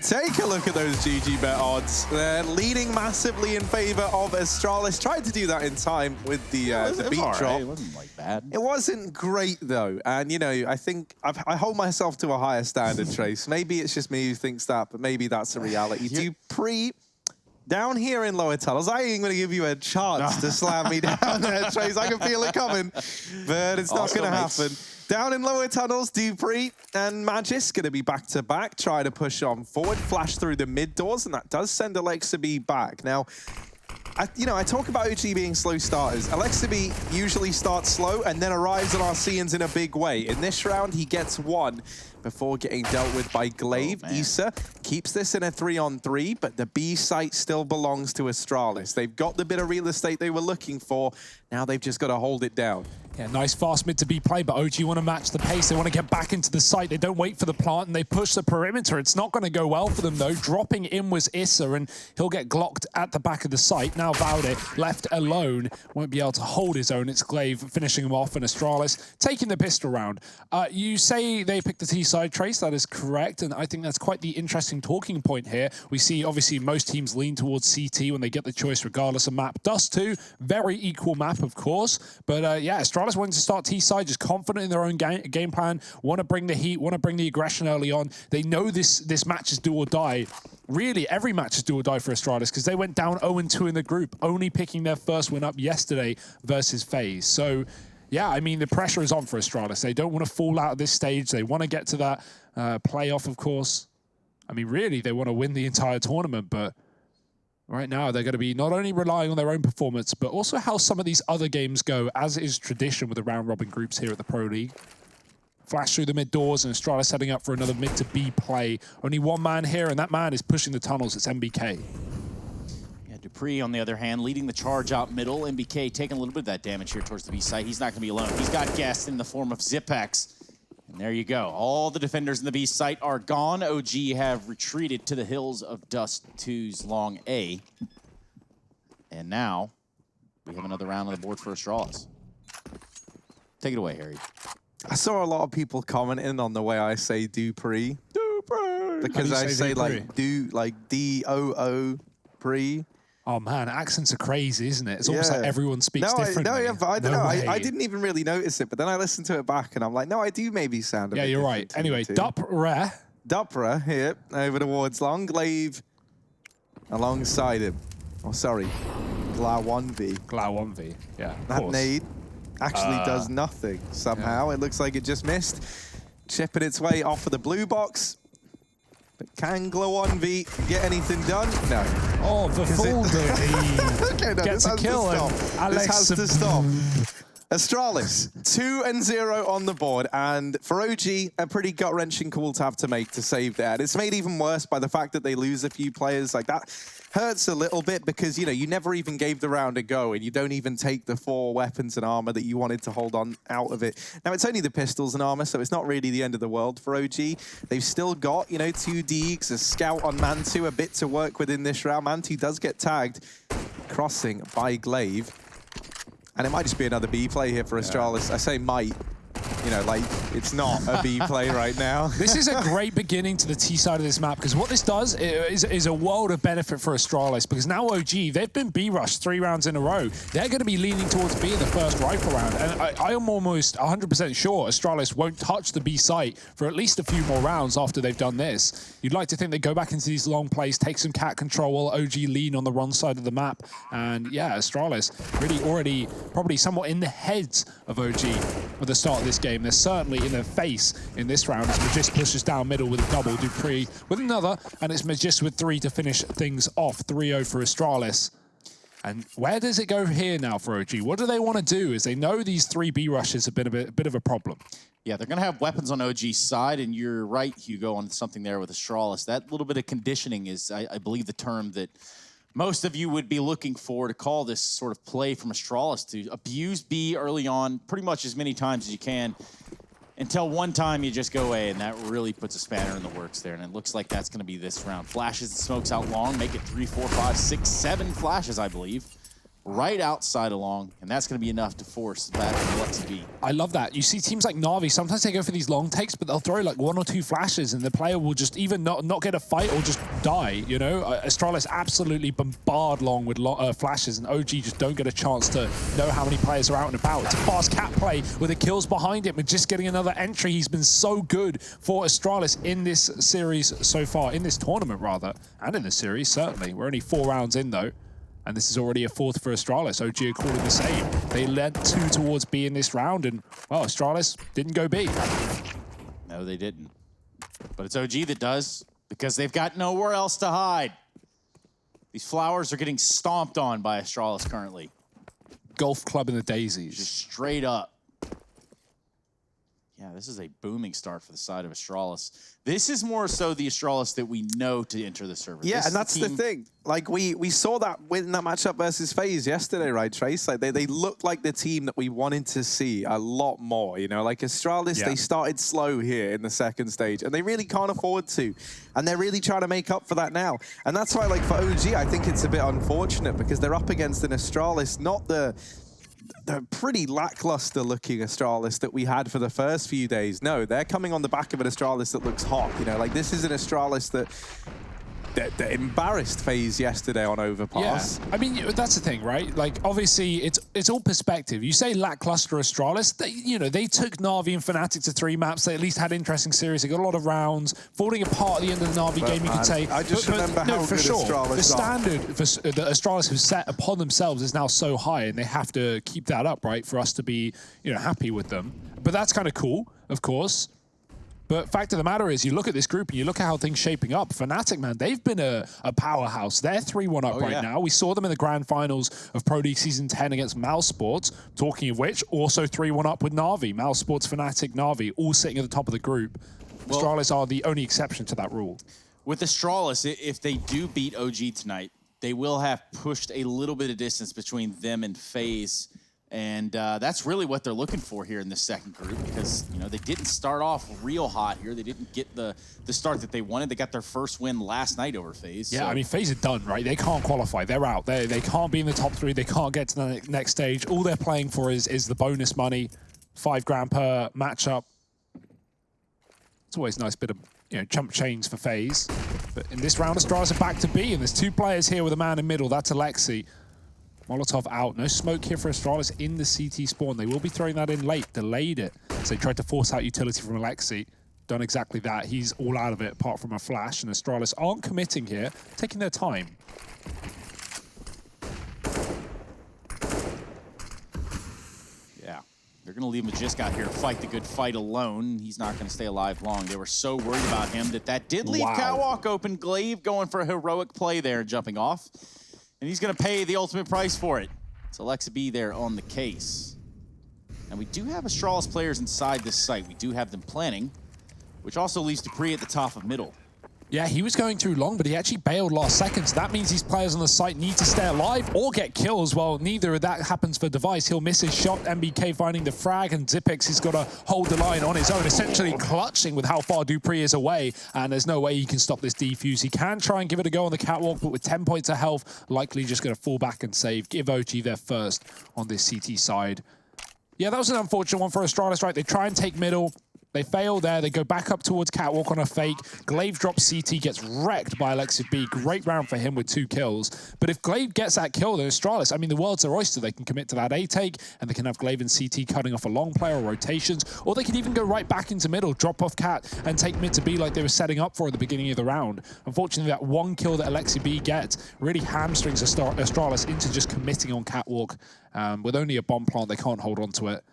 Take a look at those GG bet odds. They're leading massively in favor of Astralis. Tried to do that in time with the beat drop. It wasn't like bad. It wasn't great though, and you know, I think I hold myself to a higher standard, Trace. Maybe it's just me who thinks that, but maybe that's a reality. Dupree down here in lower tunnels. I ain't going to give you a chance to slam me down there, Trace. I can feel it coming, but it's not going to happen. Down in lower tunnels, Dupree and Magis going to be back-to-back, try to push on forward, flash through the mid doors, and that does send Alexaby back. Now, I talk about OG being slow starters. Alexaby usually starts slow and then arrives on our scenes in a big way. In this round, he gets one before getting dealt with by Glaive. Issa keeps this in a 3-on-3, but the B site still belongs to Astralis. They've got the bit of real estate they were looking for. Now they've just got to hold it down. Yeah, nice fast mid to be played, but OG want to match the pace. They want to get back into the site. They don't wait for the plant, and they push the perimeter. It's not going to go well for them, though. Dropping in was Issa, and he'll get glocked at the back of the site. Now Valde, left alone, won't be able to hold his own. It's Glaive finishing him off, and Astralis taking the pistol round. You say they picked the T side, Trace. That is correct, and I think that's quite the interesting talking point here. We see, obviously, most teams lean towards CT when they get the choice, regardless of map. Dust 2, very equal map, of course, but yeah, Astralis wanting to start T-side, just confident in their own game plan, want to bring the heat, want to bring the aggression early on. They know this match is do or die. Really, every match is do or die for Astralis because they went down 0-2 in the group, only picking their first win up yesterday versus FaZe. So, yeah, I mean, the pressure is on for Astralis. They don't want to fall out of this stage. They want to get to that playoff, of course. I mean, really, they want to win the entire tournament, but Right now, they're going to be not only relying on their own performance, but also how some of these other games go, as is tradition with the round-robin groups here at the Pro League. Flash through the mid doors, and Astralis setting up for another mid to B play. Only one man here, and that man is pushing the tunnels. It's MBK. Yeah, Dupree, on the other hand, leading the charge out middle. MBK taking a little bit of that damage here towards the B side. He's not going to be alone. He's got guests in the form of Zipex. And there you go. All the defenders in the B site are gone. OG have retreated to the hills of Dust 2's Long A. And now we have another round on the board for Astralis. Take it away, Harry. I saw a lot of people commenting on the way I say Dupree. Dupree! Because I say like D-O-O Pree. Oh man, accents are crazy, isn't it? It's almost like everyone speaks differently. But I don't know. I didn't even really notice it, but then I listened to it back and I'm like, no, I do maybe sound a bit you're right. Anyway, Dupre here, over towards Long. Glaive alongside him. Oh, sorry. Gla 1v. Gla 1v, yeah. That nade actually does nothing somehow. It looks like it just missed. Chipping its way off of the blue box. But can Gla 1v get anything done? No. Oh, the full okay, no, gets a kill. This has to stop. Astralis, 2-0 on the board, and for OG, a pretty gut-wrenching call to have to make to save that. It's made even worse by the fact that they lose a few players. Like, that hurts a little bit because, you know, you never even gave the round a go, and you don't even take the 4 weapons and armor that you wanted to hold on out of it. Now, it's only the pistols and armor, so it's not really the end of the world for OG. They've still got, you know, 2 Deegs, a scout on Mantu, a bit to work with in this round. Mantu does get tagged, crossing by Glaive. And it might just be another B play here for Astralis. I say might. You know, like, it's not a B play right now. This is a great beginning to the T side of this map, because what this does is a world of benefit for Astralis, because now OG, they've been B-rushed 3 rounds in a row. They're going to be leaning towards B in the first rifle round, and I am almost 100% sure Astralis won't touch the B site for at least a few more rounds after they've done this. You'd like to think they go back into these long plays, take some cat control while OG lean on the wrong side of the map, and yeah, Astralis really already probably somewhat in the heads of OG at the start of this game. They're certainly in their face in this round as Magis pushes down middle with a double, Dupree with another, and it's Magis with 3 to finish things off. 3-0 for Astralis. And where does it go here now for OG? What do they want to do? As they know these 3 B rushes have been a bit of a problem. Yeah, they're going to have weapons on OG's side, and you're right, Hugo, on something there with Astralis. That little bit of conditioning is, I believe, the term that most of you would be looking for to call this sort of play from Astralis, to abuse B early on pretty much as many times as you can until one time you just go away, and that really puts a spanner in the works there. And it looks like that's going to be this round. Flashes and smokes out Long, make it 3, 4, 5, 6, 7 flashes, I believe. Right outside of Long, and that's going to be enough to force the battle of Lexi B. I love that. You see teams like Na'Vi, sometimes they go for these long takes, but they'll throw like 1 or 2 flashes, and the player will just either not get a fight or just die, you know? Astralis absolutely bombard Long with flashes, and OG just don't get a chance to know how many players are out and about. It's a fast cat play with the kills behind him, and just getting another entry. He's been so good for Astralis in this series so far, in this tournament rather, and in the series, certainly. We're only 4 rounds in, though. And this is already a 4th for Astralis. OG are calling the same. They led 2 towards B in this round, and, well, Astralis didn't go B. No, they didn't. But it's OG that does, because they've got nowhere else to hide. These flowers are getting stomped on by Astralis currently. Golf club in the daisies. Just straight up. Yeah, this is a booming start for the side of Astralis. This is more so the Astralis that we know to enter the server. Yeah, this and that's the thing. Like, we saw that in that matchup versus FaZe yesterday, right, Trace? Like, they looked like the team that we wanted to see a lot more, you know? Like, Astralis, they started slow here in the second stage, and they really can't afford to. And they're really trying to make up for that now. And that's why, like, for OG, I think it's a bit unfortunate, because they're up against an Astralis, not the pretty lackluster looking Astralis that we had for the first few days. No, they're coming on the back of an Astralis that looks hot. You know, like, this is an Astralis that embarrassed FaZe yesterday on Overpass. Yeah, I mean, that's the thing, right? Like, obviously, it's all perspective. You say lackluster Astralis, they took Na'Vi and Fnatic to 3 maps. They at least had interesting series. They got a lot of rounds. Falling apart at the end of the Na'Vi game, you could say. I just remember how good Astralis the standard that Astralis have set upon themselves is now so high, and they have to keep that up, right, for us to be, happy with them. But that's kind of cool, of course. But fact of the matter is, you look at this group and you look at how things shaping up. Fnatic, man, they've been a powerhouse. They're 3-1 up right now. We saw them in the grand finals of Pro League Season 10 against Mouse Sports. Talking of which, also 3-1 up with Na'Vi. Mouse Sports, Fnatic, Na'Vi, all sitting at the top of the group. Astralis are the only exception to that rule. With Astralis, if they do beat OG tonight, they will have pushed a little bit of distance between them and FaZe. And that's really what they're looking for here in this second group, because they didn't start off real hot here. They didn't get the start that they wanted. They got their first win last night over FaZe. Yeah, so. I mean, FaZe are done, right? They can't qualify. They're out. They can't be in the top 3. They can't get to the next stage. All they're playing for is the bonus money, $5 per matchup. It's always a nice bit of chump change for FaZe. But in this round, Astralis are back to B, and there's 2 players here with a man in middle. That's Alexi. Molotov out. No smoke here for Astralis in the CT spawn. They will be throwing that in late. Delayed it. So they tried to force out utility from Alexi. Done exactly that. He's all out of it apart from a flash. And Astralis aren't committing here. Taking their time. Yeah. They're going to leave Majisk here fight the good fight alone. He's not going to stay alive long. They were so worried about him that did leave Catwalk open. Glaive going for a heroic play there, jumping off. And he's going to pay the ultimate price for it. So Alexa B there on the case. And we do have Astralis players inside this site. We do have them planning, which also leaves Dupree at the top of middle. Yeah, he was going through long, but he actually bailed last second. So that means these players on the site need to stay alive or get kills. Well, neither of that happens for Device. He'll miss his shot. MBK finding the frag, and Zipex has got to hold the line on his own, essentially clutching with how far Dupree is away. And there's no way he can stop this defuse. He can try and give it a go on the catwalk, but with 10 points of health, likely just going to fall back and save. Give OG their first on this CT side. Yeah, that was an unfortunate one for Astralis, right? They try and take middle. They fail there. They go back up towards Catwalk on a fake. Glaive drops CT, gets wrecked by Alexis B. Great round for him with 2 kills. But if Glaive gets that kill, then Astralis, I mean, the world's their oyster. They can commit to that A take, and they can have Glaive and CT cutting off a long play or rotations, or they could even go right back into middle, drop off Cat, and take mid to B like they were setting up for at the beginning of the round. Unfortunately, that 1 kill that Alexis B gets really hamstrings Astralis into just committing on Catwalk. With only a bomb plant, they can't hold on to it.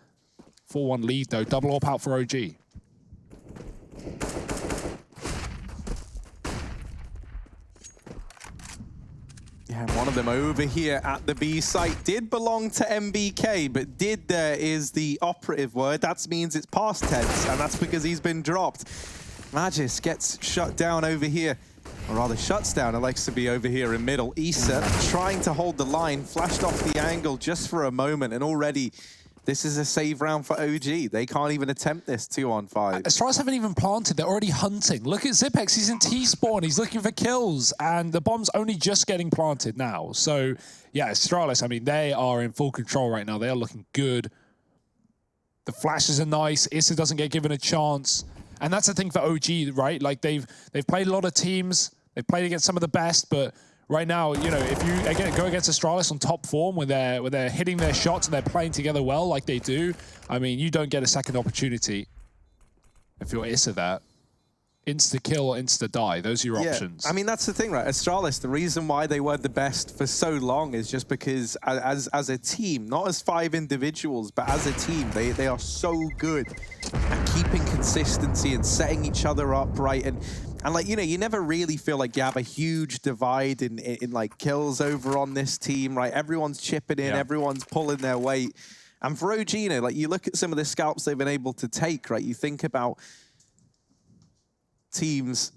4-1 lead, though. Double AWP out for OG. Yeah, one of them over here at the B site did belong to MBK, but did there is the operative word. That means it's past tense, and that's because he's been dropped. Magis gets shut down over here, or rather shuts down Alexa B over here in middle. Issa trying to hold the line, flashed off the angle just for a moment, and already this is a save round for OG. They can't even attempt this 2-on-5. Astralis haven't even planted. They're already hunting. Look at Zipex. He's in T-spawn. He's looking for kills. And the bomb's only just getting planted now. So, yeah, Astralis, I mean, they are in full control right now. They are looking good. The flashes are nice. Issa doesn't get given a chance. And that's the thing for OG, right? Like, they've played a lot of teams. They've played against some of the best, but right now, you know, if you again go against Astralis on top form, where they're hitting their shots and they're playing together well like they do, I mean, you don't get a second opportunity if you're Issa there. Insta kill or insta die. Those are your options. I mean, that's the thing, right? Astralis, the reason why they were the best for so long is just because as a team, not as 5 individuals, but as a team, they are so good at keeping consistency and setting each other up, right? And like, you know, you never really feel like you have a huge divide in like kills over on this team, right? Everyone's chipping in, everyone's pulling their weight. And for OG, you know, like you look at some of the scalps they've been able to take, right? You think about teams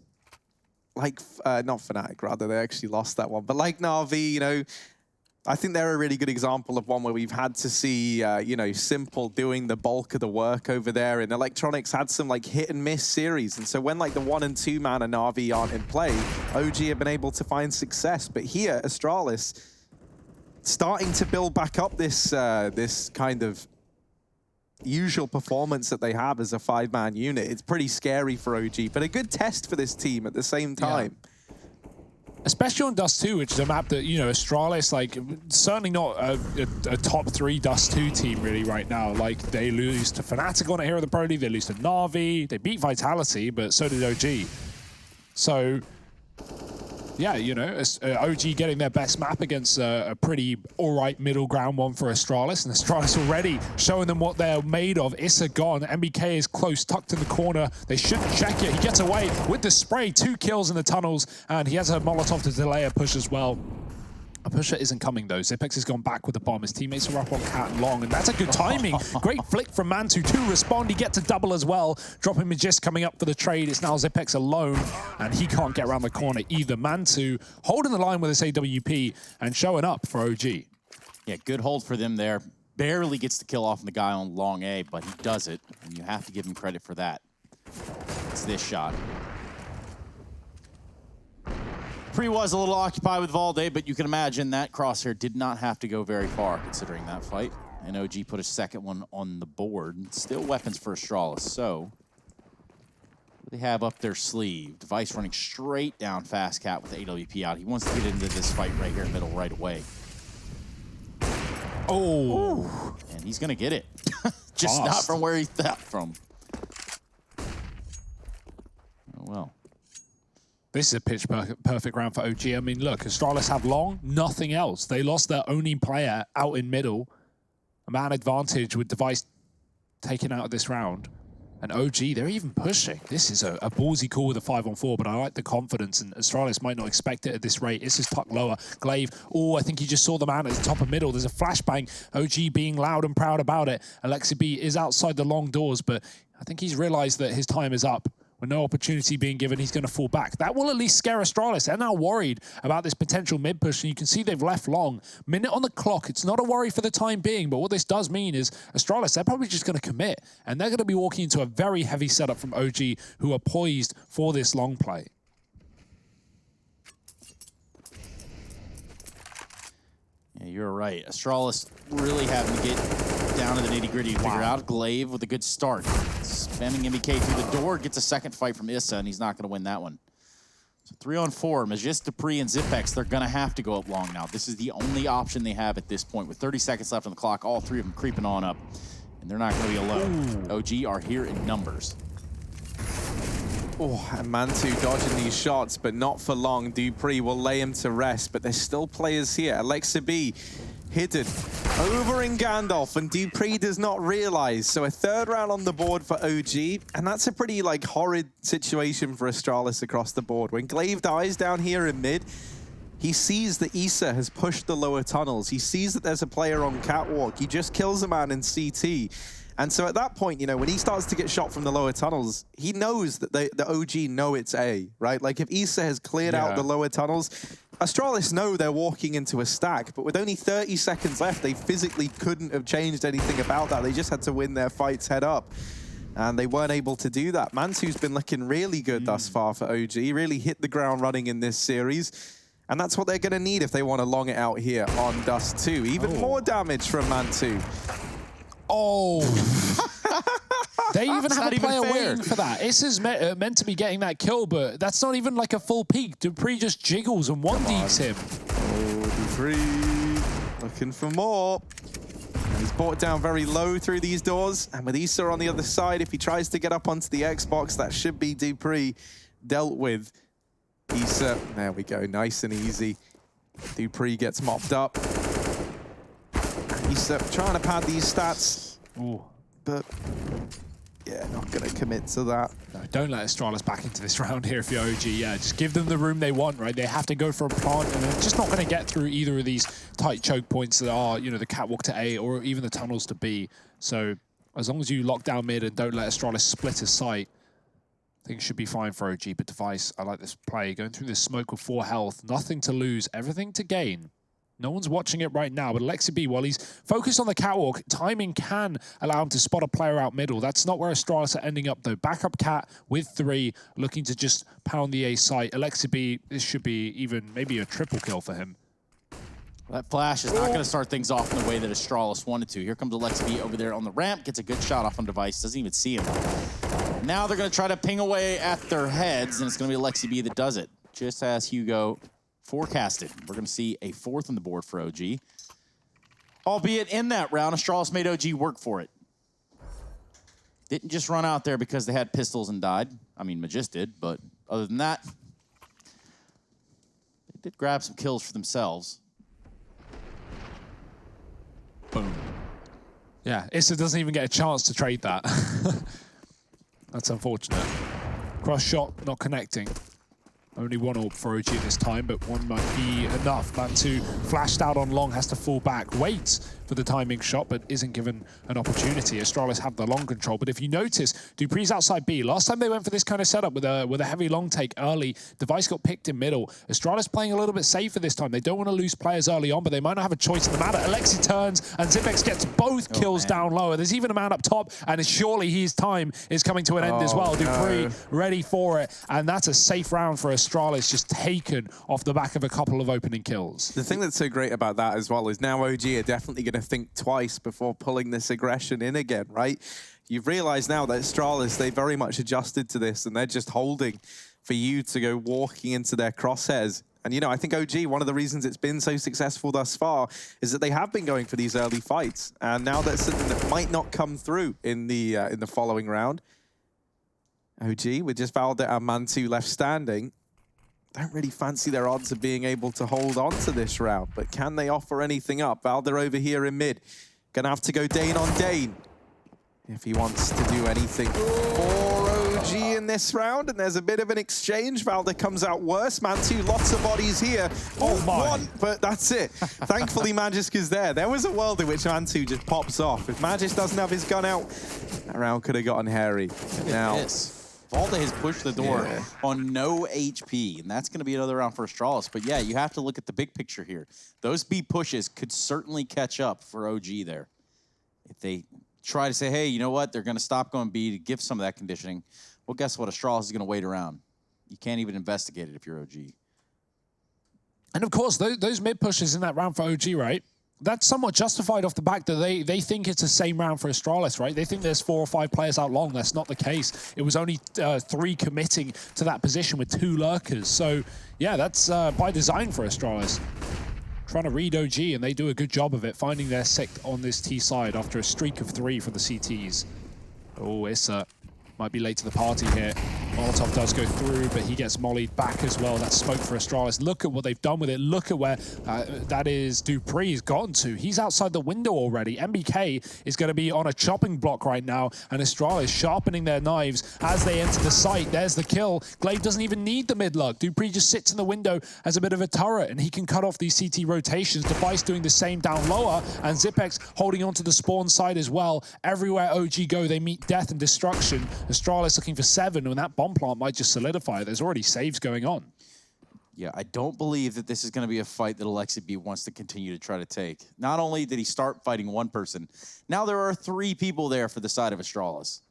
like, not Fnatic, rather, they actually lost that one. But like Na'Vi, you know, I think they're a really good example of one where we've had to see, you know, Simple doing the bulk of the work over there. And Electronics had some like hit and miss series. And so when like the 1- and 2-man and Na'Vi aren't in play, OG have been able to find success. But here, Astralis starting to build back up this, this kind of usual performance that they have as a 5-man unit. It's pretty scary for OG, but a good test for this team at the same time. Yeah. Especially on Dust 2, which is a map that, you know, Astralis, like, certainly not a top 3 Dust 2 team really right now. Like, they lose to Fnatic on it here at the Pro League, they lose to Na'Vi, they beat Vitality, but so did OG. So, yeah, you know, OG getting their best map against a pretty all-right middle ground one for Astralis, and Astralis already showing them what they're made of. Issa gone, MBK is close, tucked in the corner. They shouldn't check it. He gets away with the spray, 2 kills in the tunnels, and he has a Molotov to delay a push as well. A pusher isn't coming though. Zipex has gone back with the bomb. His teammates are up on Cat and Long, and that's a good timing. Great flick from Mantu to respond. He gets a double as well. Dropping Magist coming up for the trade. It's now Zipex alone, and he can't get around the corner either. Mantu holding the line with his AWP and showing up for OG. Yeah, good hold for them there. Barely gets the kill off on the guy on long A, but he does it, and you have to give him credit for that. It's this shot. Pre was a little occupied with Valde, but you can imagine that crosshair did not have to go very far considering that fight. And OG put a second one on the board. Still weapons for Astralis, so what do they have up their sleeve? Device running straight down Fast Cat with the AWP out. He wants to get into this fight right here in the middle right away. Oh! And he's gonna get it. Just not from where he thought from. Oh well. This is a pitch perfect round for OG. I mean, look, Astralis have long, nothing else. They lost their only player out in middle. A man advantage with Device taken out of this round. And OG, they're even pushing. This is a ballsy call with a 5-on-4, but I like the confidence, and Astralis might not expect it at this rate. It's just tucked lower. Glaive, oh, I think he just saw the man at the top of middle. There's a flashbang. OG being loud and proud about it. Alexi B is outside the long doors, but I think he's realized that his time is up. With no opportunity being given, he's going to fall back. That will at least scare Astralis. They're now worried about this potential mid-push, and you can see they've left long. Minute on the clock. It's not a worry for the time being, but what this does mean is Astralis, they're probably just going to commit, and they're going to be walking into a very heavy setup from OG, who are poised for this long play. Yeah, you're right. Astralis really having to get down to the nitty-gritty to figure out. Glaive with a good start. Spamming MBK through the door, gets a second fight from Issa, and he's not going to win that one. So 3-on-4, Magist, Dupree, and Zipex, they're going to have to go up long now. This is the only option they have at this point. With 30 seconds left on the clock, all three of them creeping on up, and they're not going to be alone. Ooh. OG are here in numbers. Oh, and Mantu dodging these shots, but not for long. Dupree will lay him to rest, but there's still players here. Alexa B hidden over in Gandalf, and Dupree does not realize. So a third round on the board for OG, and that's a pretty like horrid situation for Astralis across the board. When Glaive dies down here in mid, he sees that Issa has pushed the lower tunnels. He sees that there's a player on catwalk. He just kills a man in CT. And so at that point, you know, when he starts to get shot from the lower tunnels, he knows that the OG know it's A, right? Like if Issa has cleared out the lower tunnels, Astralis know they're walking into a stack, but with only 30 seconds left, they physically couldn't have changed anything about that. They just had to win their fights head up, and they weren't able to do that. Mantu's been looking really good thus far for OG, really hit the ground running in this series, and that's what they're going to need if they want to long it out here on Dust 2. Even more damage from Mantu. Oh. They even have a player waiting for that. Issa's meant to be getting that kill, but that's not even like a full peak. Dupree just jiggles and 1-Ds him. Oh, Dupree looking for more. He's brought down very low through these doors, and with Issa on the other side, if he tries to get up onto the Xbox, that should be Dupree dealt with. Issa, there we go, nice and easy. Dupree gets mopped up. Issa trying to pad these stats. Ooh. But yeah, not going to commit to that. No, don't let Astralis back into this round here if you're OG. Yeah, just give them the room they want, right? They have to go for a plant, and they're just not going to get through either of these tight choke points that are, you know, the catwalk to A or even the tunnels to B. So as long as you lock down mid and don't let Astralis split a site, I think it should be fine for OG. But Device, I like this play. Going through this smoke with 4 health, nothing to lose, everything to gain. No one's watching it right now, but Alexi B, while he's focused on the catwalk, timing can allow him to spot a player out middle. That's not where Astralis are ending up, though. Backup Cat with 3, looking to just pound the A site. Alexi B, this should be even maybe a triple kill for him. That flash is not going to start things off in the way that Astralis wanted to. Here comes Alexi B over there on the ramp, gets a good shot off on Device, doesn't even see him. Now they're going to try to ping away at their heads, and it's going to be Alexi B that does it, just as Hugo forecasted. We're going to see a 4th on the board for OG. Albeit in that round, Astralis made OG work for it. Didn't just run out there because they had pistols and died. I mean, Magist did, but other than that, did grab some kills for themselves. Boom. Yeah, Issa doesn't even get a chance to trade that. That's unfortunate. Cross shot not connecting. Only one orb for OG this time, but one might be enough. Mantu flashed out on long, has to fall back, waits for the timing shot, but isn't given an opportunity. Astralis have the long control, but if you notice, Dupree's outside B. Last time they went for this kind of setup with a heavy long take early, Device got picked in middle. Astralis playing a little bit safer this time. They don't want to lose players early on, but they might not have a choice in the matter. Alexi turns, and Zipex gets both kills down lower. There's even a man up top, and surely his time is coming to an end as well. Dupree ready for it, and that's a safe round for Astralis, just taken off the back of a couple of opening kills. The thing that's so great about that as well is now OG are definitely going to think twice before pulling this aggression in again, right? You've realized now that Astralis, they very much adjusted to this and they're just holding for you to go walking into their crosshairs. And, you know, I think OG, one of the reasons it's been so successful thus far is that they have been going for these early fights. And now that's something that might not come through in the following round. OG, with just Valda and Mantu left standing, don't really fancy their odds of being able to hold on to this round, but can they offer anything up? Valda over here in mid. Gonna have to go Dane on Dane if he wants to do anything for OG in this round, and there's a bit of an exchange. Valda comes out worse. Mantu, lots of bodies here. Oh, one, but that's it. Thankfully, Magisk is there. There was a world in which Mantu just pops off. If Magisk doesn't have his gun out, that round could have gotten hairy. Now, Valda has pushed the door on no HP, and that's going to be another round for Astralis. But yeah, you have to look at the big picture here. Those B pushes could certainly catch up for OG there. If they try to say, hey, you know what, they're going to stop going B to give some of that conditioning, well, guess what? Astralis is going to wait around. You can't even investigate it if you're OG. And of course, those mid pushes in that round for OG, right? That's somewhat justified off the back that they think it's the same round for Astralis, right? They think there's 4 or 5 players out long. That's not the case. It was only 3 committing to that position with 2 lurkers. So, yeah, that's by design for Astralis. Trying to read OG, and they do a good job of it, finding their 6th on this T side after a streak of 3 for the CTs. Oh, Issa might be late to the party here. Molotov does go through, but he gets mollied back as well. That's smoke for Astralis. Look at what they've done with it. Look at where that is Dupree's gotten to. He's outside the window already. MBK is going to be on a chopping block right now, and Astralis sharpening their knives as they enter the site. There's the kill. Glaive doesn't even need the mid-lug. Dupree just sits in the window as a bit of a turret, and he can cut off these CT rotations. Device doing the same down lower, and Zipex holding onto the spawn side as well. Everywhere OG go, they meet death and destruction. Astralis looking for 7, and that bomb plant might just solidify. There's already saves going on. Yeah, I don't believe that this is going to be a fight that Alexi B wants to continue to try to take. Not only did he start fighting one person, now there are 3 people there for the side of Astralis.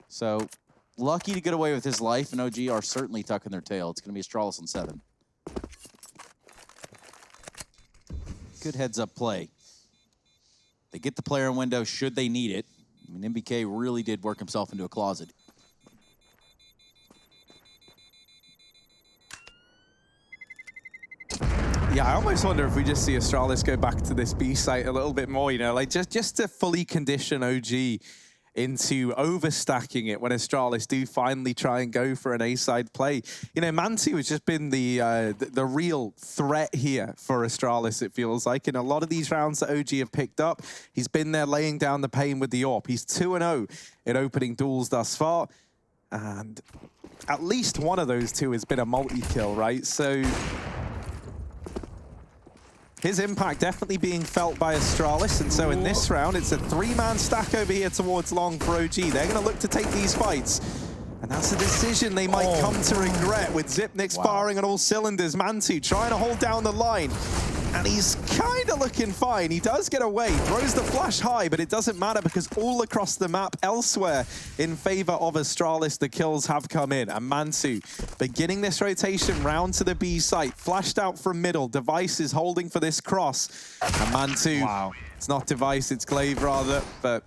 So, lucky to get away with his life, and OG are certainly tucking their tail. It's going to be Astralis on 7. Good heads-up play. They get the player in window should they need it. I mean, MBK really did work himself into a closet. yeah, I almost wonder if we just see Astralis go back to this B site a little bit more, you know, like just to fully condition OG into overstacking it when Astralis do finally try and go for an A-side play. You know, Mantu has just been the real threat here for Astralis, it feels like. In a lot of these rounds that OG have picked up, he's been there laying down the pain with the AWP. He's 2-0 in opening duels thus far, and at least one of those 2 has been a multi-kill, right? So his impact definitely being felt by Astralis, and so in this round, it's a 3-man stack over here towards long for OG. They're going to look to take these fights, and that's a decision they might come to regret with Zipnix firing on all cylinders. Mantu trying to hold down the line, and he's kind of looking fine. He does get away, throws the flash high, but it doesn't matter because all across the map elsewhere in favor of Astralis, the kills have come in. And Mantu beginning this rotation round to the B site, flashed out from middle. Device is holding for this cross. And Mantu, it's not Device, it's Glaive rather, but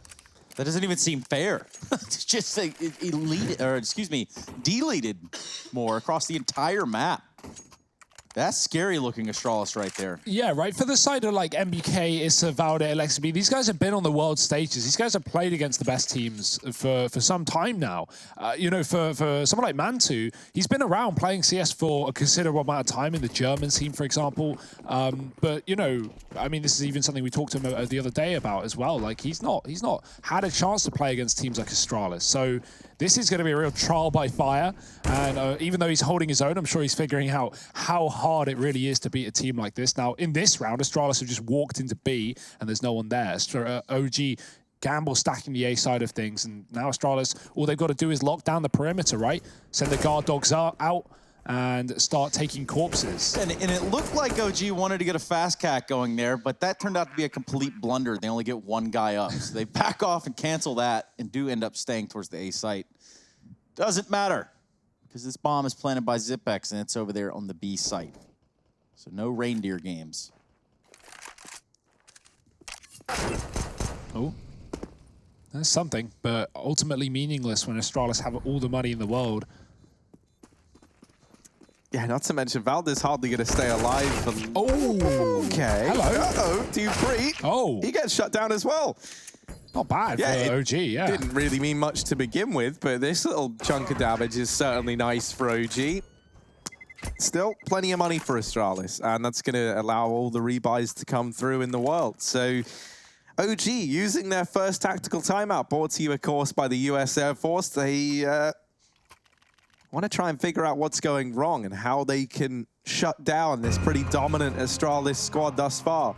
that doesn't even seem fair. It's just like deleted more across the entire map. That's scary looking Astralis right there. Yeah, right. For the side of like MBK, Issa, Valde, Alexa, these guys have been on the world stages. These guys have played against the best teams for some time now. You know, for someone like Mantu, he's been around playing CS for a considerable amount of time in the German team, for example. But you know, I mean, this is even something we talked to him the other day about as well. Like he's not had a chance to play against teams like Astralis. So this is going to be a real trial by fire. And even though he's holding his own, I'm sure he's figuring out how hard it really is to beat a team like this. Now, in this round, Astralis have just walked into B, and there's no one there. OG Gamble stacking the A side of things, and now Astralis, all they've got to do is lock down the perimeter, right? Send the guard dogs out and start taking corpses. And it looked like OG wanted to get a fast cat going there, but that turned out to be a complete blunder. They only get one guy up. So they back off and cancel that and do end up staying towards the A site. Doesn't matter, because this bomb is planted by Zipex, and it's over there on the B site. So no reindeer games. Oh, that's something, but ultimately meaningless when Astralis have all the money in the world. Yeah, not to mention Valde's hardly going to stay alive. Oh, okay. Hello. Uh-oh, Dupree. Oh. He gets shut down as well. Not bad for OG, yeah. Didn't really mean much to begin with, but this little chunk of damage is certainly nice for OG. Still, plenty of money for Astralis, and that's going to allow all the rebuys to come through in the world. So OG using their first tactical timeout, brought to you, of course, by the US Air Force. They want to try and figure out what's going wrong and how they can shut down this pretty dominant Astralis squad thus far.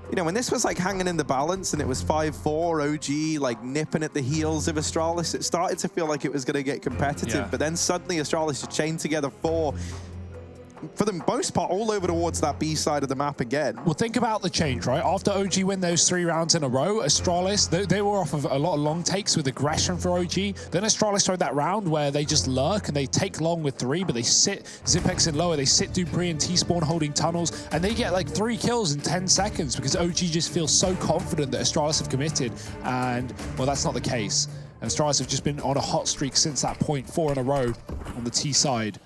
You know, when this was like hanging in the balance and it was 5-4, OG like nipping at the heels of Astralis, it started to feel like it was going to get competitive. Yeah. But then suddenly Astralis just chained together four, for the most part, all over towards that B side of the map again. Well, think about the change, right? After OG win those 3 rounds in a row, Astralis, they were off of a lot of long takes with aggression for OG. Then Astralis tried that round where they just lurk and they take long with 3, but they sit Zipex in lower, they sit Dupree and T-Spawn holding tunnels, and they get like 3 kills in 10 seconds because OG just feels so confident that Astralis have committed, and, well, that's not the case. And Astralis have just been on a hot streak since that point, 4 in a row on the T side,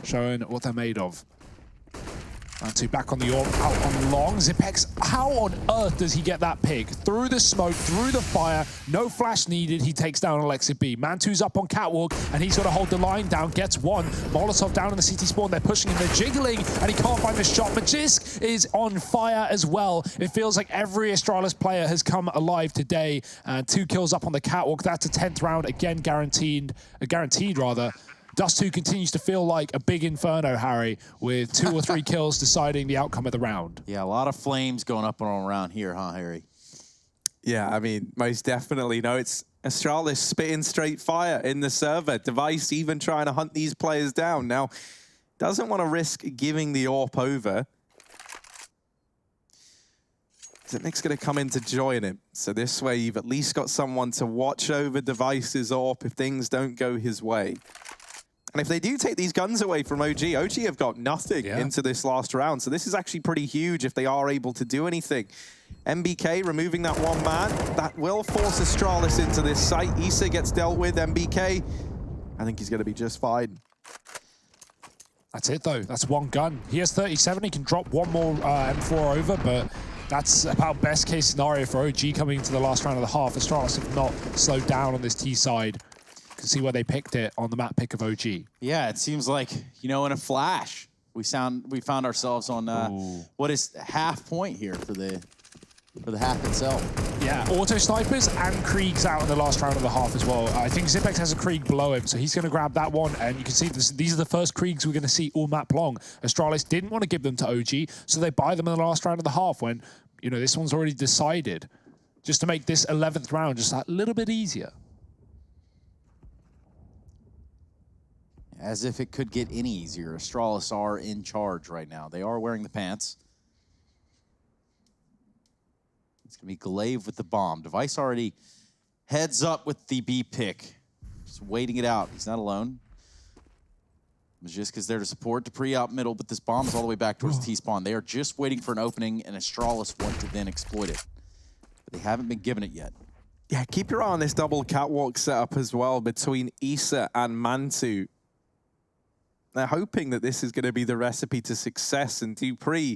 showing what they're made of. Mantu back on the orb, out on long. Zipex, how on earth does he get that pick? Through the smoke, through the fire, no flash needed, he takes down Alexa B. Mantu's up on catwalk, and he's got to hold the line down, gets one. Molotov down in the CT spawn, they're pushing him, they're jiggling, and he can't find the shot. Magisk is on fire as well. It feels like every Astralis player has come alive today. 2 kills up on the catwalk, that's a 10th round, again guaranteed rather. Dust 2 continues to feel like a big inferno, Harry, with 2 or 3 kills deciding the outcome of the round. Yeah, a lot of flames going up and around here, huh, Harry? Yeah, I mean, most definitely. No, it's Astralis spitting straight fire in the server. Device even trying to hunt these players down. Now, doesn't want to risk giving the AWP over. Nick's going to come in to join him. So this way, you've at least got someone to watch over Device's AWP if things don't go his way. And if they do take these guns away from OG have got nothing into this last round. So this is actually pretty huge if they are able to do anything. MBK removing that one man. That will force Astralis into this site. Issa gets dealt with. MBK, I think he's going to be just fine. That's it, though. That's one gun. He has 37. He can drop one more M4 over, but that's about best case scenario for OG coming into the last round of the half. Astralis have not slowed down on this T side. You can see where they picked it on the map pick of OG. Yeah, it seems like, you know, in a flash, we found ourselves on what is half point here for the half itself. Yeah, auto snipers and Kriegs out in the last round of the half as well. I think Zipex has a Krieg below him, so he's going to grab that one. And you can see these are the first Kriegs we're going to see all map long. Astralis didn't want to give them to OG, so they buy them in the last round of the half when, you know, this one's already decided. Just to make this 11th round just that little bit easier. As if it could get any easier. Astralis are in charge right now. They are wearing the pants. It's going to be Glaive with the bomb. Device already heads up with the B pick. Just waiting it out. He's not alone. Magisk is there to support. Dupree out middle, but this bomb is all the way back towards T-spawn. They are just waiting for an opening, and Astralis want to then exploit it. But they haven't been given it yet. Yeah, keep your eye on this double catwalk setup as well between Issa and Mantu. They're hoping that this is going to be the recipe to success, and Dupree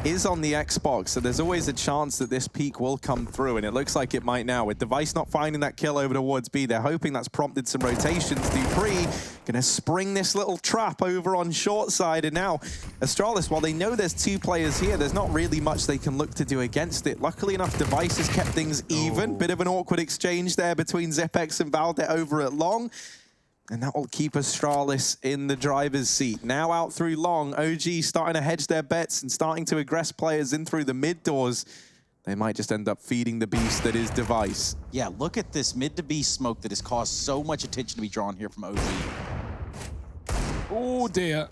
is on the Xbox, so there's always a chance that this peak will come through, and it looks like it might now. With Device not finding that kill over towards B, they're hoping that's prompted some rotations. Dupree gonna spring this little trap over on short side, and now Astralis, while they know there's 2 players here, there's not really much they can look to do against it. Luckily enough, Device has kept things even. Bit of an awkward exchange there between Zepex and Valdet over at Long. And that will keep Astralis in the driver's seat. Now out through Long, OG starting to hedge their bets and starting to aggress players in through the mid doors. They might just end up feeding the beast that is Device. Yeah, look at this mid to B smoke that has caused so much attention to be drawn here from OG. Oh dear.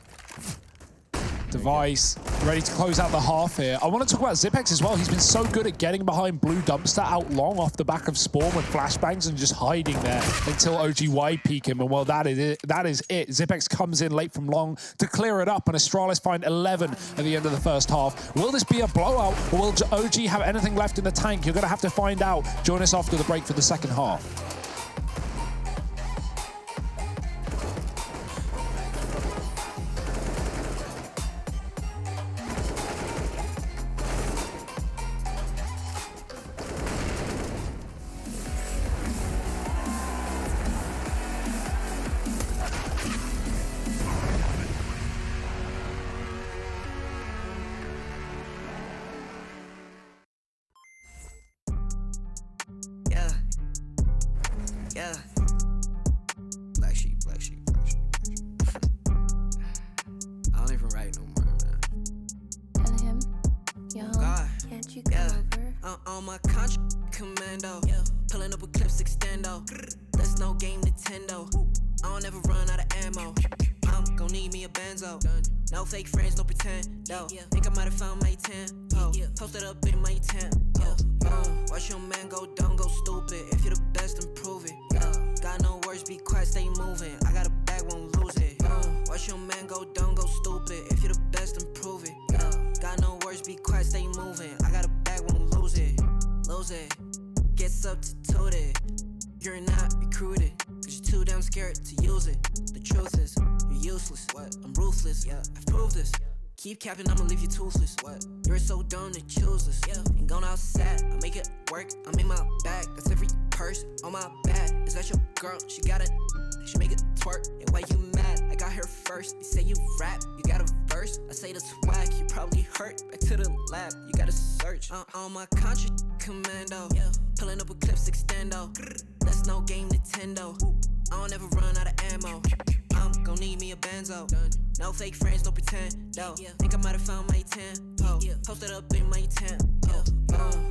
Device ready to close out the half here. I want to talk about Zipex as well. He's been so good at getting behind Blue Dumpster out long off the back of Spawn with flashbangs and just hiding there until OGY peek him. And well, that is it. Zipex comes in late from long to clear it up, and Astralis find 11 at the end of the first half. Will this be a blowout, or will OG have anything left in the tank? You're going to have to find out. Join us after the break for the second half. Yeah. Black sheep, black sheep, black sheep. I don't even write no more, man. Tell him, yo, God. can't you come over? On my contract commando. Pulling up with clips extendo. That's no game Nintendo. I don't ever run out of ammo. I'm gon' need me a benzo. No fake friends, no pretend. No. Think I might have found my 10. Posted up in my tent. Watch your man go dumb, go stupid. If you're the best, improve it. Got no words, be quiet, stay moving. I got a bag, won't lose it. Watch your man go dumb, go stupid. If you're the best, improve it. Got no words, be quiet, stay moving. I got a bag, won't lose it. Lose it. Get substituted. You're not recruited. Cause you're too damn scared to use it. The truth is, you're useless. What? I'm ruthless. I've proved this. Keep capping, I'ma leave you toothless. What? You're so dumb to choose this. Ain't gone outside, I make it work. I'm in my bag, that's every purse on my back. Is that your girl? She got it. She make it twerk. And why you mad? I got her first. You say you rap, you got a verse. I say that's whack, you probably hurt. Back to the lab, you gotta search. On my contract commando. Pulling up with clips extendo. That's no game Nintendo. I don't ever run out of ammo. I'm gon' need me a benzo. No fake friends, no pretend. No. Think I might have found my 10. Posted up in my tent.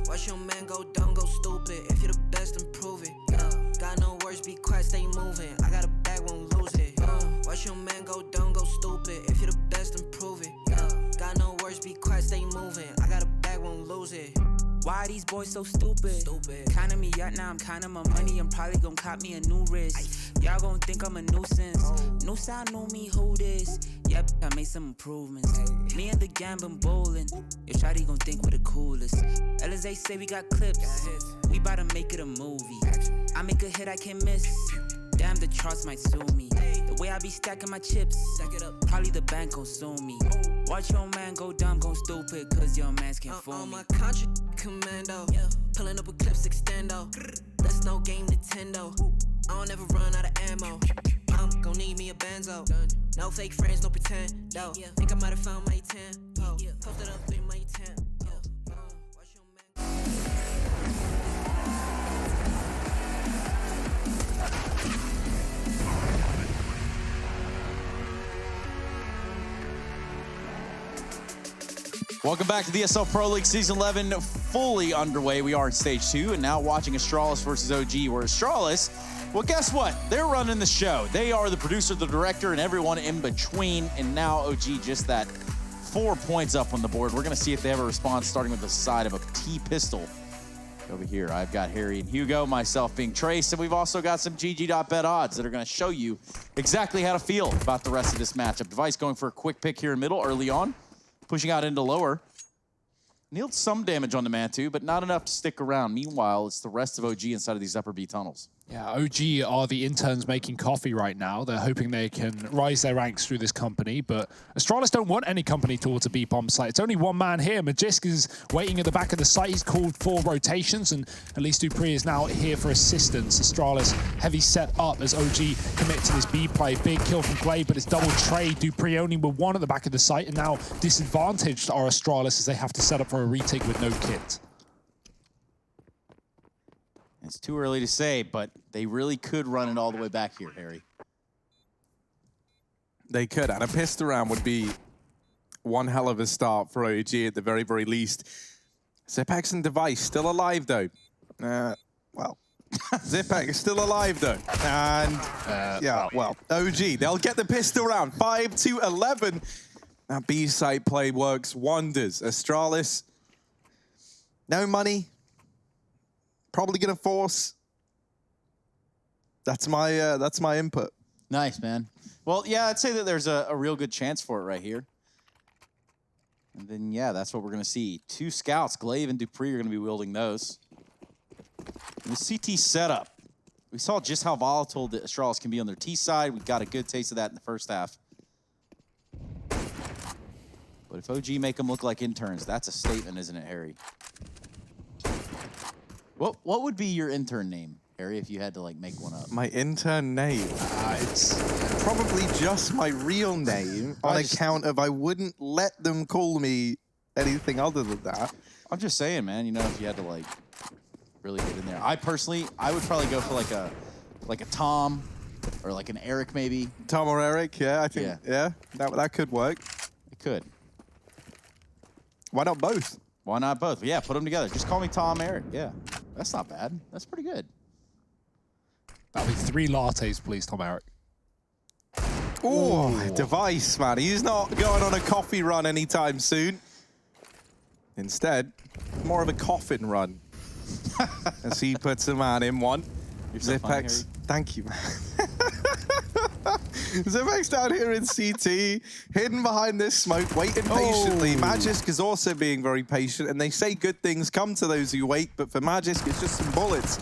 Watch your man go dumb, go stupid. If you're the best, improve it. Got no words, be quiet, stay moving. I got a bag, won't lose it. Watch your man go dumb, go stupid. If you're the best, improve it. Got no words, be quiet, stay moving. I got a bag, won't lose it. Why are these boys so stupid? Counting me out now, I'm counting my money. I'm probably gon' cop me a new wrist. Y'all gon' think I'm a nuisance. New style, know me, who this? Yep, I made some improvements. Me and the gang been bowling. Your shawty gon' think we're the coolest. LSA say we got clips. We bout to make it a movie. I make a hit I can't miss. Damn, the charts might sue me. The way I be stacking my chips, probably the bank gon' sue me. Watch your man go dumb, go stupid, cause your mans can't fool me. On my contract commando. Pulling up with clips extendo. That's no game Nintendo. I don't ever run out of ammo. I'm gon' need me a benzo. No fake friends, no pretend. No. Think I might have found my 10. Posted up in my tent. Welcome back to the ESL Pro League Season 11, fully underway. We are in Stage 2, and now watching Astralis versus OG, where Astralis, well, guess what? They're running the show. They are the producer, the director, and everyone in between, and now OG just that 4 points up on the board. We're going to see if they have a response, starting with the side of a T-pistol. Over here, I've got Harry and Hugo, myself being Trace, and we've also got some GG.bet odds that are going to show you exactly how to feel about the rest of this matchup. Device going for a quick pick here in middle early on. Pushing out into lower. Nailed some damage on the Mantu, but not enough to stick around. Meanwhile, it's the rest of OG inside of these upper B tunnels. Yeah, OG are the interns making coffee right now. They're hoping they can rise their ranks through this company, but Astralis don't want any company towards a B-bomb site. It's only one man here. Magisk is waiting at the back of the site. He's called for rotations, and at least Dupree is now here for assistance. Astralis heavy set up as OG commit to this B play. Big kill from Glade, but it's double trade. Dupree only with one at the back of the site, and now disadvantaged are Astralis as they have to set up for a retake with no kit. It's too early to say, but they really could run it all the way back here, Harry. They could, and a pistol round would be one hell of a start for OG at the very, very least. Zipex and Device still alive, though. Well, Zipex is still alive, though. And, yeah, well, OG, they'll get the pistol round. 5-11. That B-side play works wonders. Astralis, no money. Probably gonna force. That's my input. Nice, man. Well, yeah, I'd say that there's a real good chance for it right here. And then, yeah, that's what we're gonna see. 2 scouts, Glaive and Dupree, are gonna be wielding those. And the CT setup. We saw just how volatile the Astralis can be on their T side. We got a good taste of that in the first half. But if OG make them look like interns, that's a statement, isn't it, Harry? What would be your intern name, Harry, if you had to like make one up? My intern name? It's probably just my real name on account of I wouldn't let them call me anything other than that. I'm just saying, man, you know, if you had to like really get in there. I personally, I would probably go for like a Tom or like an Eric maybe. Tom or Eric, yeah, I think, yeah, that could work. It could. Why not both? Why not both? Yeah, put them together. Just call me Tom, Eric, yeah. That's not bad. That's pretty good. That'll be 3 lattes, please, Tom Eric. Oh, Device, man. He's not going on a coffee run anytime soon. Instead, more of a coffin run. As he puts a man in one. Zipex, thank you, man. Zipex down here in CT, hidden behind this smoke, waiting patiently. Magisk is also being very patient, and they say good things come to those who wait, but for Magisk, it's just some bullets.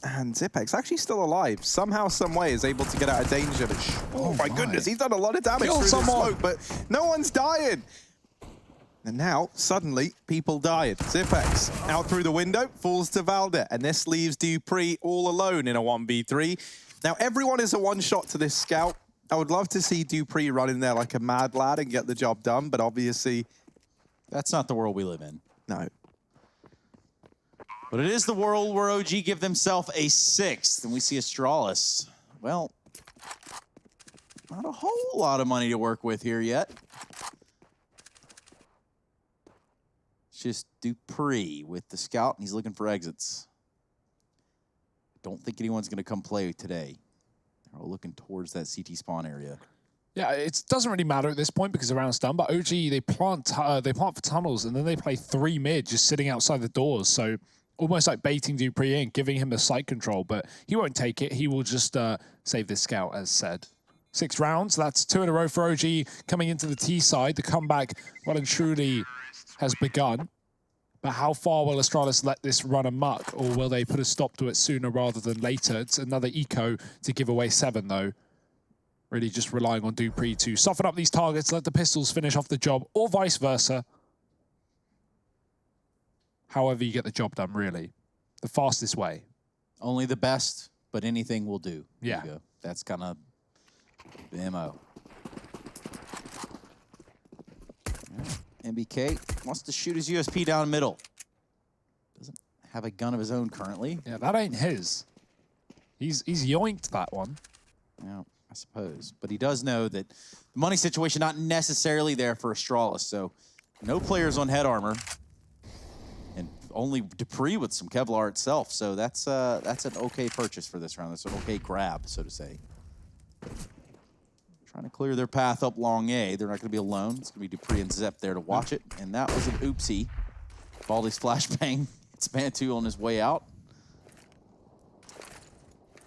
And Zipex actually still alive. Somehow, some way, is able to get out of danger. But oh my goodness, he's done a lot of damage through the smoke, but no one's dying. And now, suddenly, people died. Zipex out through the window, falls to Valda, and this leaves Dupree all alone in a 1v3. Now, everyone is a one-shot to this scout. I would love to see Dupree run in there like a mad lad and get the job done, but obviously... That's not the world we live in. No. But it is the world where OG give themselves a 6th, and we see Astralis. Well, not a whole lot of money to work with here yet. It's just Dupree with the scout, and he's looking for exits. Don't think anyone's going to come play today. They're all looking towards that CT spawn area. Yeah, it doesn't really matter at this point because the round's done, but OG, they plant for tunnels, and then they play 3 mid just sitting outside the doors. So almost like baiting Dupree in, giving him the site control, but he won't take it. He will just save this scout, as said. 6 rounds, that's 2 in a row for OG coming into the T side. The comeback, well and truly, has begun. But how far will Astralis let this run amok, or will they put a stop to it sooner rather than later? It's another eco to give away 7, though. Really just relying on Dupree to soften up these targets, let the pistols finish off the job, or vice versa. However you get the job done, really. The fastest way. Only the best, but anything will do. Yeah. There you go. That's kind of the MO. MBK wants to shoot his USP down middle. Doesn't have a gun of his own currently. Yeah, that ain't his. He's yoinked that one. Yeah, I suppose. But he does know that the money situation not necessarily there for Astralis. So no players on head armor. And only Dupree with some Kevlar itself. So that's an okay purchase for this round. That's an okay grab, so to say. Trying to clear their path up long A. They're not going to be alone. It's going to be Dupree and Zep there to watch it. And that was an oopsie. Baldy's flashbang. It's Bantu on his way out.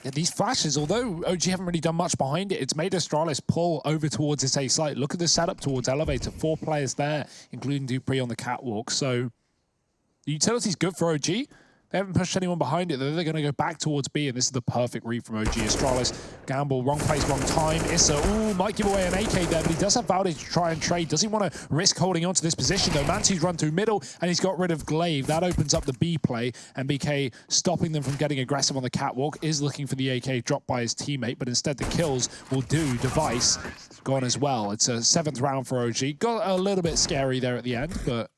Yeah, these flashes, although OG haven't really done much behind it, it's made Astralis pull over towards its A site. Look at the setup towards Elevator. 4 players there, including Dupree on the catwalk. So the utility's good for OG. They They haven't pushed anyone behind it. They're going to go back towards B, and this is the perfect read from OG. Astralis, gamble, wrong place, wrong time. Issa, ooh, might give away an AK there, but he does have Valde to try and trade. Does he want to risk holding on to this position, though? Mantu's run through middle, and he's got rid of Glaive. That opens up the B play, and BK stopping them from getting aggressive on the catwalk, is looking for the AK dropped by his teammate, but instead the kills will do. Device gone as well. It's a 7th round for OG. Got a little bit scary there at the end, but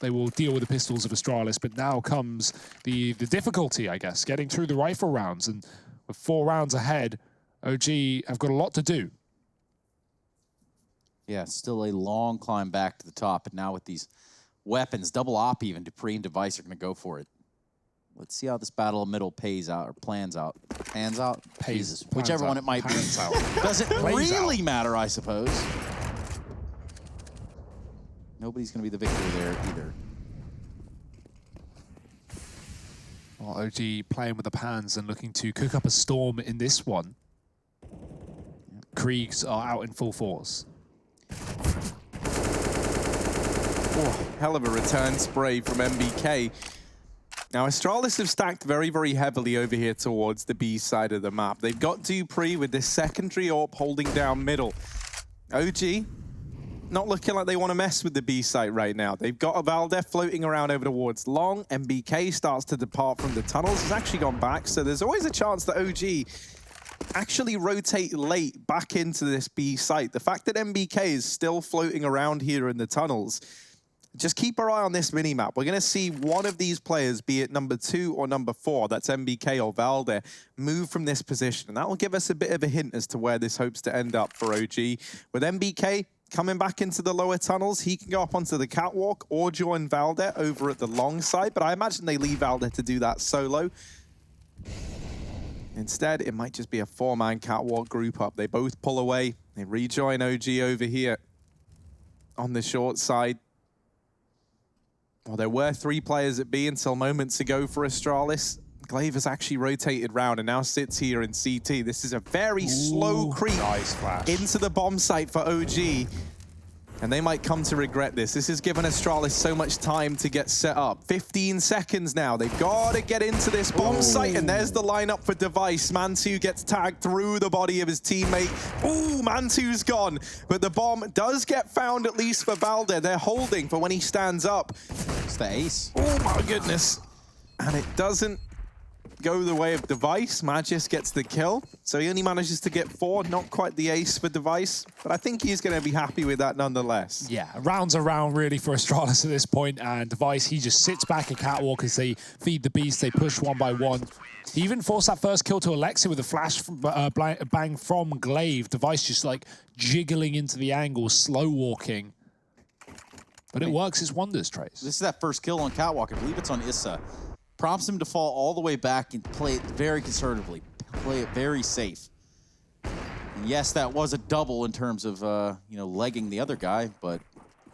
they will deal with the pistols of Astralis. But now comes the difficulty, I guess, getting through the rifle rounds. And with 4 rounds ahead, OG have got a lot to do. Yeah, still a long climb back to the top. And now with these weapons, double op even, Dupree and Device are going to go for it. Let's see how this battle of middle pays out, or plans out. Pans out? Jesus. Whichever one it might be. Doesn't really matter, I suppose. Nobody's going to be the victor there either. Well, OG playing with the pans and looking to cook up a storm in this one. Kriegs are out in full force. Oh, hell of a return spray from MBK. Now, Astralis have stacked very, very heavily over here towards the B side of the map. They've got Dupree with this secondary AWP holding down middle. OG not looking like they want to mess with the B site right now. They've got a Valde floating around over towards long. MBK starts to depart from the tunnels. He's actually gone back, so there's always a chance that OG actually rotate late back into this B site. The fact that MBK is still floating around here in the tunnels, just keep our eye on this minimap. We're going to see one of these players, be it number 2 or number 4, that's MBK or Valde, move from this position. And that will give us a bit of a hint as to where this hopes to end up for OG. With MBK coming back into the lower tunnels, he can go up onto the catwalk or join Valde over at the long side. But I imagine they leave Valde to do that solo. Instead, it might just be a 4-man catwalk group up. They both pull away. They rejoin OG over here on the short side. Well, there were 3 players at B until moments ago for Astralis. Glaive has actually rotated round and now sits here in CT. This is a very slow creep into the bomb site for OG. And they might come to regret this. This has given Astralis so much time to get set up. 15 seconds now. They've got to get into this bomb site. And there's the lineup for Device. Mantu gets tagged through the body of his teammate. Ooh, Mantu's gone. But the bomb does get found, at least for Valde. They're holding for when he stands up. It's the ace. Oh, my goodness. And it doesn't go the way of Device. Magis gets the kill. So he only manages to get 4. Not quite the ace for Device. But I think he's going to be happy with that nonetheless. Yeah, rounds around really for Astralis at this point. And Device, he just sits back at catwalk as they feed the beast. They push one by one. He even forced that first kill to Alexia with a flash from, bang from Glaive. Device just like jiggling into the angle, slow walking. But it works its wonders, Trace. This is that first kill on catwalk. I believe it's on Issa. Prompts him to fall all the way back and play it very conservatively. Play it very safe. And yes, that was a double in terms of, you know, legging the other guy, but...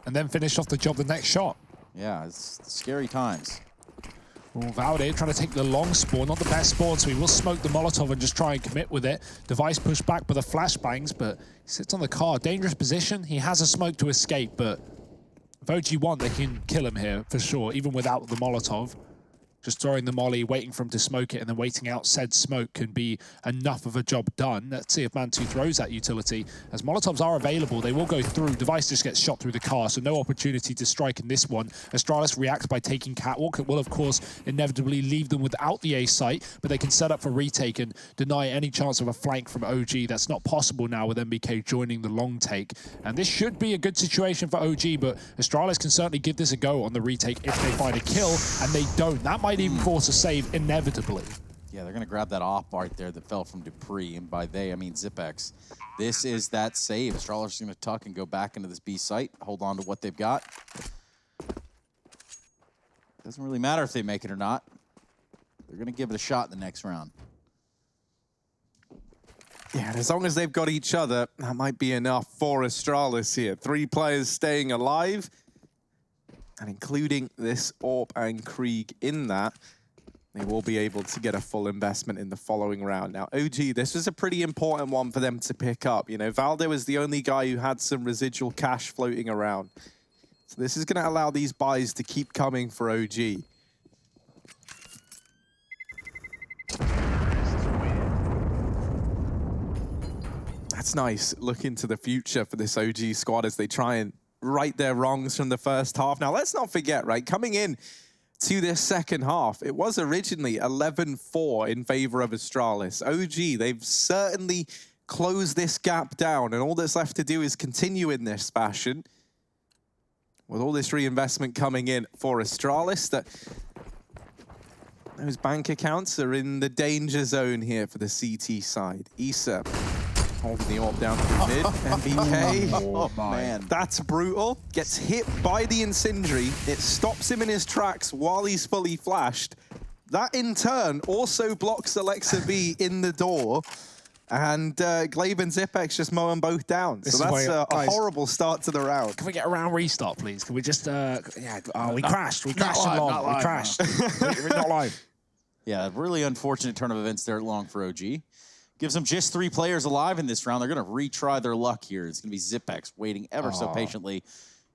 And then finish off the job the next shot. Yeah, it's scary times. Well, Valde trying to take the long spawn, not the best spawn, so he will smoke the Molotov and just try and commit with it. Device pushed back by the flashbangs, but he sits on the car. Dangerous position. He has a smoke to escape, but if OG want, they can kill him here for sure, even without the Molotov. Just throwing the molly, waiting for him to smoke it, and then waiting out said smoke can be enough of a job done. Let's see if Mantu throws that utility. As Molotovs are available, they will go through. Device just gets shot through the car, so no opportunity to strike in this one. Astralis reacts by taking catwalk. It will, of course, inevitably leave them without the A site, but they can set up for retake and deny any chance of a flank from OG. That's not possible now with MBK joining the long take. And this should be a good situation for OG, but Astralis can certainly give this a go on the retake if they find a kill, and they don't. That might even force a save inevitably. Yeah, they're going to grab that op right there that fell from Dupree, and by they, I mean Zipex. This is that save. Astralis is going to tuck and go back into this B site, hold on to what they've got. Doesn't really matter if they make it or not. They're going to give it a shot in the next round. Yeah, and as long as they've got each other, that might be enough for Astralis here. 3 players staying alive, and including this AWP and Krieg in that, they will be able to get a full investment in the following round. Now, OG, this was a pretty important one for them to pick up. You know, Valde was the only guy who had some residual cash floating around. So this is going to allow these buys to keep coming for OG. That's nice. Look into the future for this OG squad as they try and right their wrongs from the first half. Now, let's not forget, right, coming in to this second half, it was originally 11-4 in favor of Astralis. OG, they've certainly closed this gap down, and all that's left to do is continue in this fashion. With all this reinvestment coming in for Astralis, that those bank accounts are in the danger zone here for the CT side. Issa holding the AWP down through mid. MBK. Oh, man. That's brutal. Gets hit by the incendiary. It stops him in his tracks while he's fully flashed. That, in turn, also blocks Alexa B in the door. And Glaive and Zipex just mow them both down. So that's a horrible start to the round. Can we get a round restart, please? Can we just, we crashed. We crashed in long. We crashed. We're not live. Yeah, really unfortunate turn of events there at long for OG. Gives them just 3 players alive in this round. They're going to retry their luck here. It's going to be Zipex waiting ever so patiently.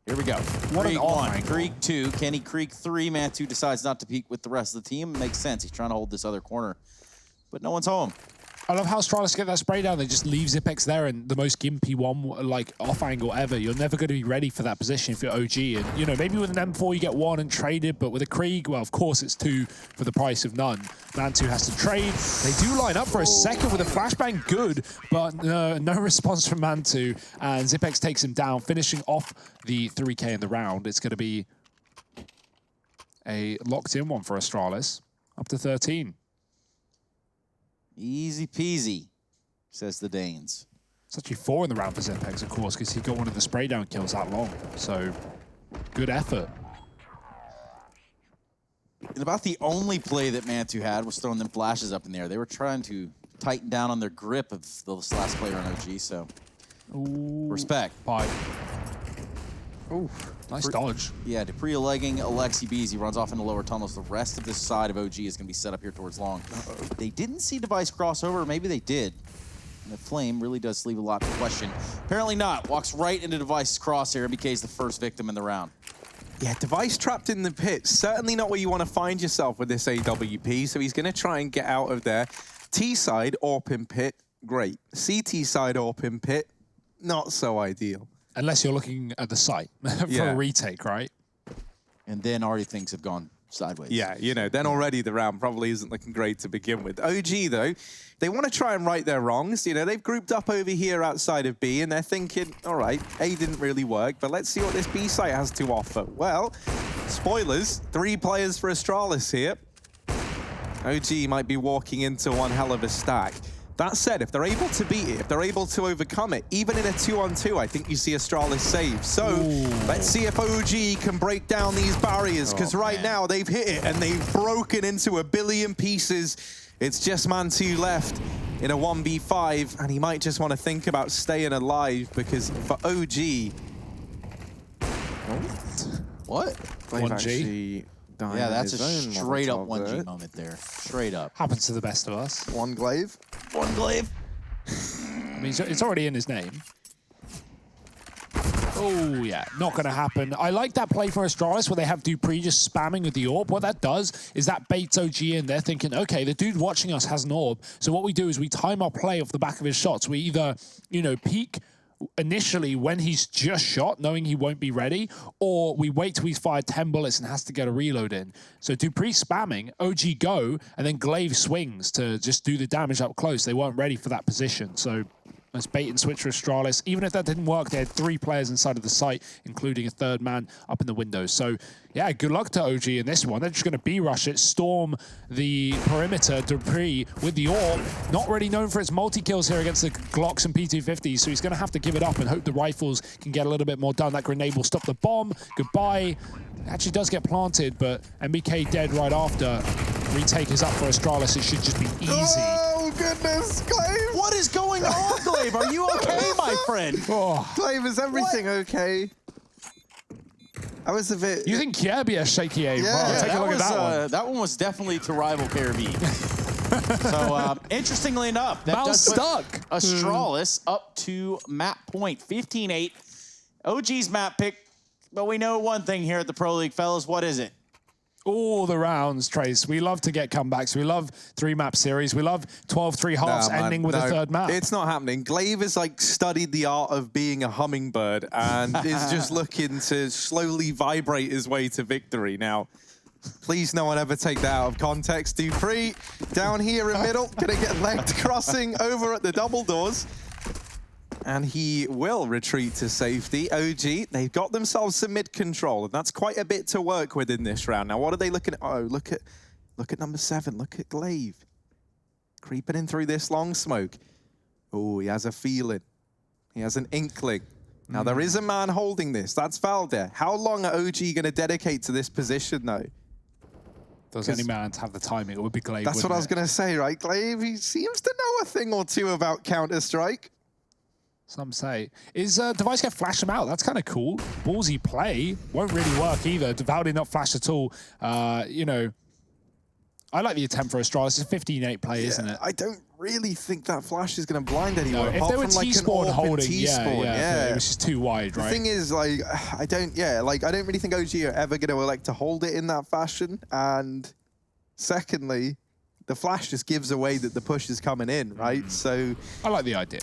Here we go. What Krieg an 1, Krieg 2, Kenny Krieg 3. Man2 decides not to peek with the rest of the team. Makes sense. He's trying to hold this other corner. But no one's home. I love how Astralis get that spray down. They just leave Zipex there, and the most gimpy one, like, off angle ever. You're never going to be ready for that position if you're OG. And, you know, maybe with an M4 you get 1 and traded, but with a Krieg, well, of course it's 2 for the price of none. Man2 has to trade. They do line up for a second with a flashbang, good, but no response from Man2. And Zipex takes him down, finishing off the 3K in the round. It's going to be a locked-in one for Astralis, up to 13. Easy peasy, says the Danes. It's actually 4 in the round for Zipex, of course, because he got one of the spray down kills that long. So, good effort. And about the only play that Man2 had was throwing them flashes up in the air. They were trying to tighten down on their grip of this last player on OG, so respect. Bye. Ooh, nice dodge. Yeah, Dupree legging Alexi B's. He runs off into lower tunnels. The rest of this side of OG is going to be set up here towards long. They didn't see Device crossover, or maybe they did. And the flame really does leave a lot to question. Apparently not. Walks right into Device's crosshair. MBK is the first victim in the round. Yeah, Device trapped in the pit. Certainly not where you want to find yourself with this AWP, so he's going to try and get out of there. T side, AWP in pit, great. CT side, AWP in pit, not so ideal. Unless you're looking at the site for a retake, right? And then already things have gone sideways. Yeah, you know, then already the round probably isn't looking great to begin with. OG, though, they want to try and right their wrongs. You know, they've grouped up over here outside of B, and they're thinking, all right, A didn't really work, but let's see what this B site has to offer. Well, spoilers, 3 players for Astralis here. OG might be walking into one hell of a stack. That said, if they're able to beat it, if they're able to overcome it, even in a 2-on-2, I think you see Astralis save. So let's see if OG can break down these barriers, because right now they've hit it and they've broken into a billion pieces. It's just Man2 left in a 1v5, and he might just want to think about staying alive, because for OG... What? 1G? Yeah, that's a straight up 1G moment there. Straight up. Happens to the best of us. One Glaive. One Glaive. I mean, it's already in his name. Oh, yeah, not going to happen. I like that play for Astralis where they have Dupree just spamming with the AWP. What that does is that baits OG in. They're thinking, okay, the dude watching us has an AWP. So what we do is we time our play off the back of his shots. We either, you know, peek initially when he's just shot, knowing he won't be ready, or we wait till he's fired 10 bullets and has to get a reload in. So Dupree spamming, OG go, and then Glaive swings to just do the damage up close. They weren't ready for that position. So Nice bait and switch for Astralis. Even if that didn't work, they had 3 players inside of the site, including a 3rd man up in the windows. So, yeah, good luck to OG in this one. They're just going to B-rush it, storm the perimeter. Dupree with the AWP, not really known for its multi-kills here against the Glocks and P250s, so he's going to have to give it up and hope the rifles can get a little bit more done. That grenade will stop the bomb. Goodbye. Actually does get planted, but MBK dead right after. Retake is up for Astralis. It should just be easy. Oh, goodness, Glaive! What is going on, Glaive? Are you okay, my friend? Oh. Glaive, is everything okay? I was a bit... You think Kirby has shaky aim? Yeah, wow, take a look at that one. That one was definitely to rival Kirby. So, interestingly enough, that does stuck. Astralis up to map point, 15-8. OG's map pick, but we know one thing here at the Pro League, fellas. What is it? all the rounds, Trace. We love to get comebacks. We love 3-map series. We love 12-3 halves ending with a third map. It's not happening. Glaive has like studied the art of being a hummingbird and is just looking to slowly vibrate his way to victory. Now, please no one ever take that out of context. Dupree down here in middle, gonna get legged crossing over at the double doors. And he will retreat to safety. OG, they've got themselves some mid control, and that's quite a bit to work with in this round. Now, what are they looking at? Oh, look at number 7. Look at Glaive. Creeping in through this long smoke. Oh, he has a feeling. He has an inkling. Now, there is a man holding this. That's Valder. How long are OG going to dedicate to this position, though? Does any man have the timing? It would be Glaive. That's what I was going to say, right? Glaive, he seems to know a thing or two about Counter-Strike. Some say. Is Device going to flash him out? That's kind of cool. Ballsy play. Won't really work either. Val did not flash at all. You know, I like the attempt for Astralis. It's a 15-8 play, isn't it? I don't really think that flash is going to blind anyone. No, if they were T-spawn holding, yeah. It was just too wide, right? The thing is, like, I don't really think OG are ever going to elect to hold it in that fashion. And secondly, the flash just gives away that the push is coming in, right? So I like the idea.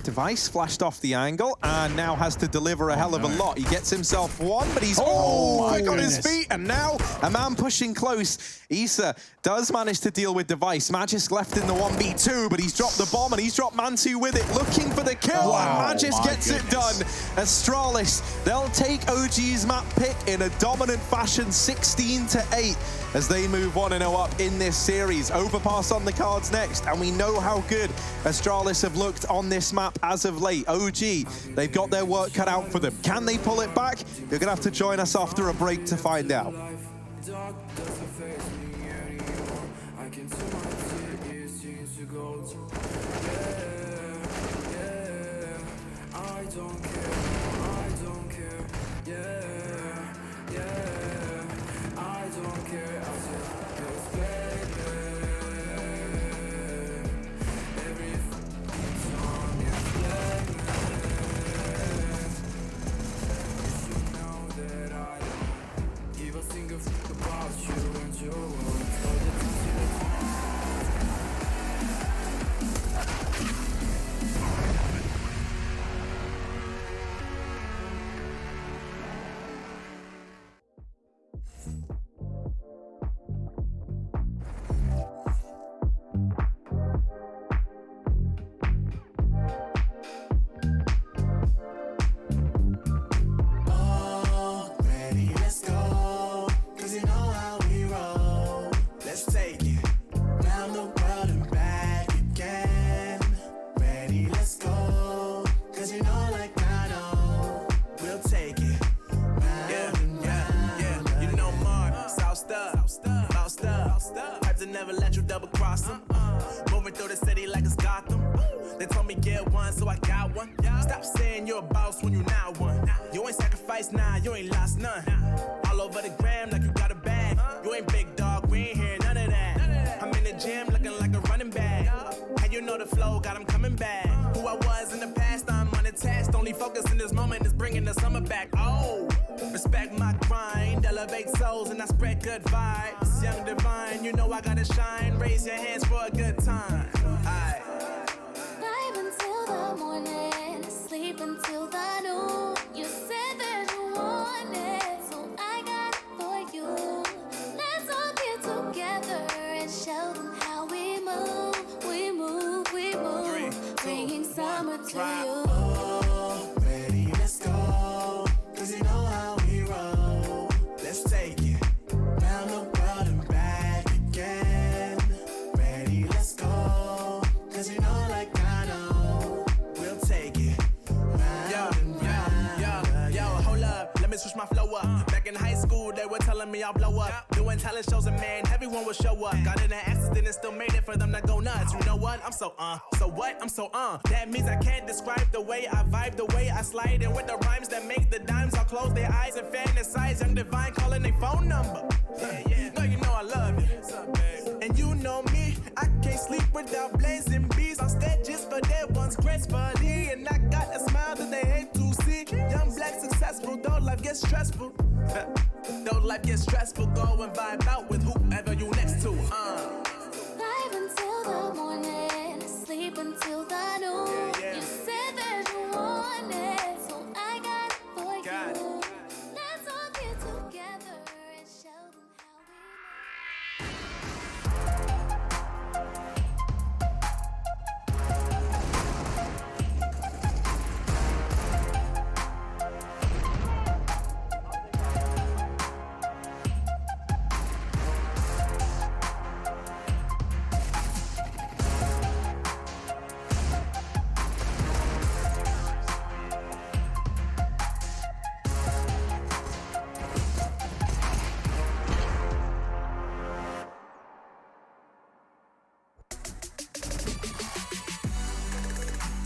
Device flashed off the angle and now has to deliver a hell of a lot. He gets himself one, but he's quick on his feet, and now a man pushing close. Issa does manage to deal with Device. Magisk left in the 1v2, but he's dropped the bomb and he's dropped Mantu with it, looking for the kill, and Magisk gets it done. Astralis, they'll take OG's map pick in a dominant fashion, 16-8, as they move 1-0 up in this series. Overpass on the cards next, and we know how good Astralis have looked on this map as of late. OG, they've got their work cut out for them. Can they pull it back? You're gonna have to join us after a break to find out. Never let you double cross them. Moving through the city like it's Gotham. They told me get one, so I got one. Stop saying you're a boss when you not one. You ain't sacrificed, nah, you ain't lost none. All over the gram like you got a bag. You ain't big dog, we ain't hearing none of that. I'm in the gym looking like a running back. And you know the flow, got him coming back. Who I was in the past, I'm unattached. Only focus in this moment is bringing the summer back. Oh, respect my grind, elevate souls, and I spread good vibes. Young divine, you know I gotta shine. Raise your hands for a good time. Aye. Vibe until the morning, sleep until the noon. You said that you want it, so I got it for you. Let's all get together and show them how we move. We move, we move. Bringing summer to you. Oh, ready, let's go. 'Cause you know how we roll. Let's take it round the world and back again. Ready, let's go. 'Cause you know like I know. We'll take it round and round. Yo, hold up. Let me switch my flow up. Back in high school, they were telling me I'll blow up. Doing talent shows and man, everyone would show up. Got in an accident and still made it for them to go nuts. You know what? I'm so so what? I'm so That means I can't describe the way I vibe, the way I slide in with the rhymes that make the dimes. I'll close their eyes and fantasize. Young divine calling their phone number. No, you know I love you. And you know me, I can't sleep without blazing beats. On stages for their ones gracefully. And I got a smile that they hate to see. Young black success successful. Though life gets stressful. Though life gets stressful, go and vibe out with whoever you next to. Live until the morning, sleep until the noon. Yeah. You said that you want it, so I got it for you. Let's all get together and show them how we make.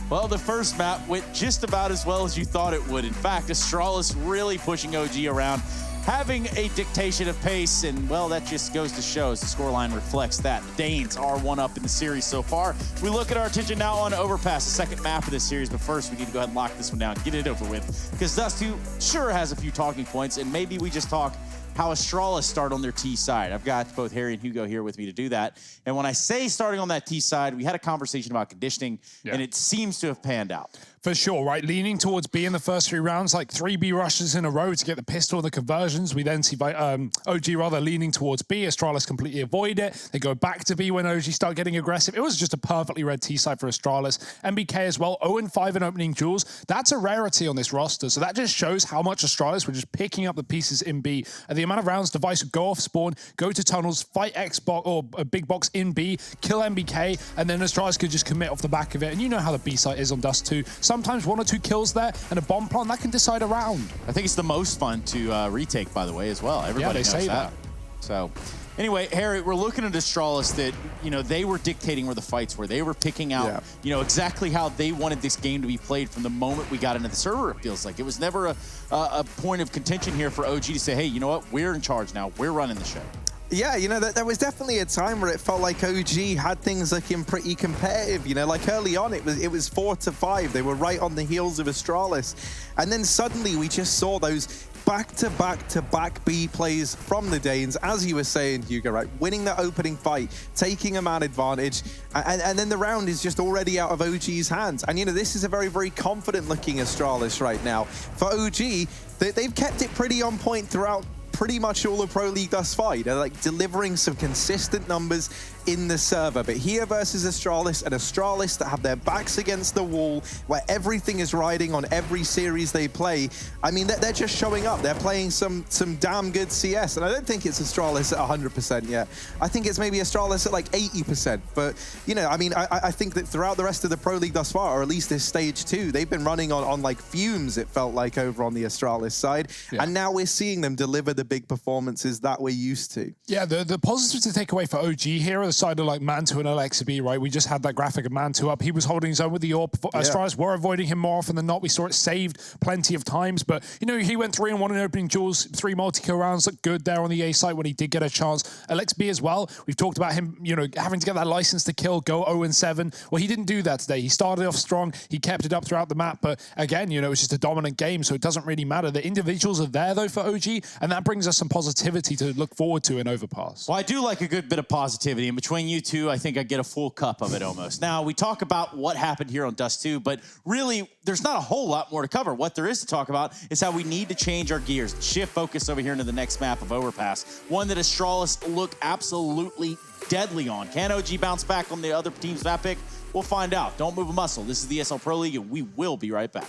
Well, the first map went just about as well as you thought it would. In fact, Astralis really pushing OG around, having a dictation of pace, and well, that just goes to show as the scoreline reflects that. The Danes are one up in the series so far. We look at our attention now on Overpass, the second map of this series, but first we need to go ahead and lock this one down, get it over with, because Dust 2 sure has a few talking points, and maybe we just talk how Astralis start on their T side. I've got both Harry and Hugo here with me to do that. And when I say starting on that T side, we had a conversation about conditioning, and it seems to have panned out. For sure, right? Leaning towards B in the first 3 rounds, like 3 B rushes in a row to get the pistol and the conversions. We then see OG rather leaning towards B. Astralis completely avoid it. They go back to B when OG start getting aggressive. It was just a perfectly read T side for Astralis. MBK as well, 0-5 in opening duels. That's a rarity on this roster. So that just shows how much Astralis were just picking up the pieces in B. And the amount of rounds Device would go off spawn, go to tunnels, fight Xbox or a big box in B, kill MBK, and then Astralis could just commit off the back of it. And you know how the B site is on Dust 2. Sometimes 1 or 2 kills there and a bomb plant that can decide a round. I think it's the most fun to retake, by the way, as well. Everybody knows say that. So, anyway, Harry, we're looking at Astralis that, you know, they were dictating where the fights were. They were picking out, you know, exactly how they wanted this game to be played from the moment we got into the server, it feels like. It was never a point of contention here for OG to say, hey, you know what, we're in charge now. We're running the show. Yeah, you know, there was definitely a time where it felt like OG had things looking pretty competitive. You know, like early on, it was 4-5. They were right on the heels of Astralis. And then suddenly we just saw those back-to-back-to-back B plays from the Danes, as you were saying, Hugo, right? Winning that opening fight, taking a man advantage, and then the round is just already out of OG's hands. And, you know, this is a very, very confident-looking Astralis right now. For OG, they've kept it pretty on point throughout pretty much all of Pro League thus far. They're like delivering some consistent numbers in the server. But here versus Astralis, and Astralis that have their backs against the wall, where everything is riding on every series they play. I mean, they're just showing up. They're playing some damn good CS. And I don't think it's Astralis at 100% yet. I think it's maybe Astralis at like 80%. But, you know, I mean, I think that throughout the rest of the Pro League thus far, or at least this stage 2, they've been running on like fumes, it felt like, over on the Astralis side. Yeah. And now we're seeing them deliver the big performances that we're used to. Yeah, the positives to take away for OG here are the side of like Mantu and Alexa B, right? We just had that graphic of Mantu up. He was holding his own with the AWP. Astralis were avoiding him more often than not. We saw it saved plenty of times, but you know, he went 3-1 in opening duels, 3 multi-kill rounds, looked good there on the A site when he did get a chance. Alexa B as well. We've talked about him, you know, having to get that license to kill, go 0-7. Well, he didn't do that today. He started off strong. He kept it up throughout the map, but again, you know, it's just a dominant game, so it doesn't really matter. The individuals are there though for OG, and that brings us some positivity to look forward to in Overpass. Well, I do like a good bit of positivity, and between you two, I think I get a full cup of it almost. Now, we talk about what happened here on Dust 2, but really, there's not a whole lot more to cover. What there is to talk about is how we need to change our gears, shift focus over here into the next map of Overpass, one that Astralis look absolutely deadly on. Can OG bounce back on the other team's map pick? We'll find out. Don't move a muscle. This is the ESL Pro League, and we will be right back.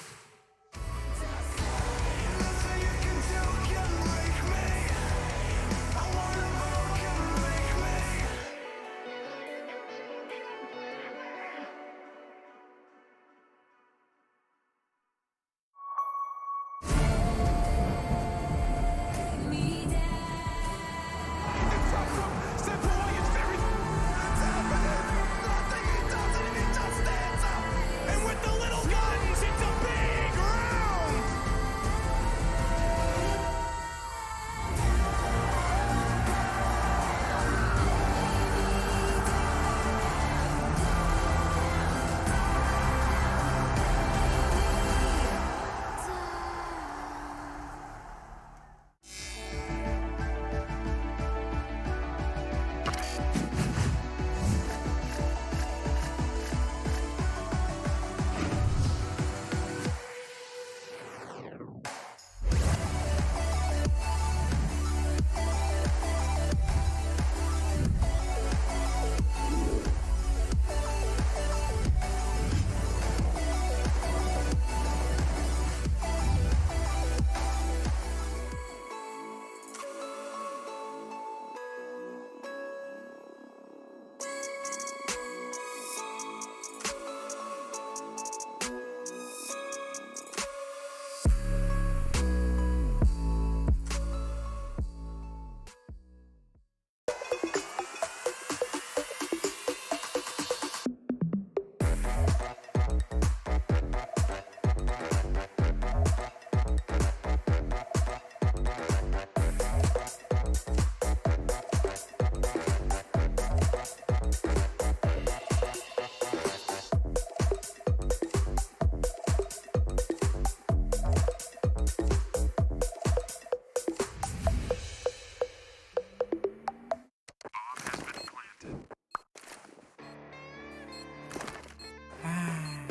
And with the little guns, it's a big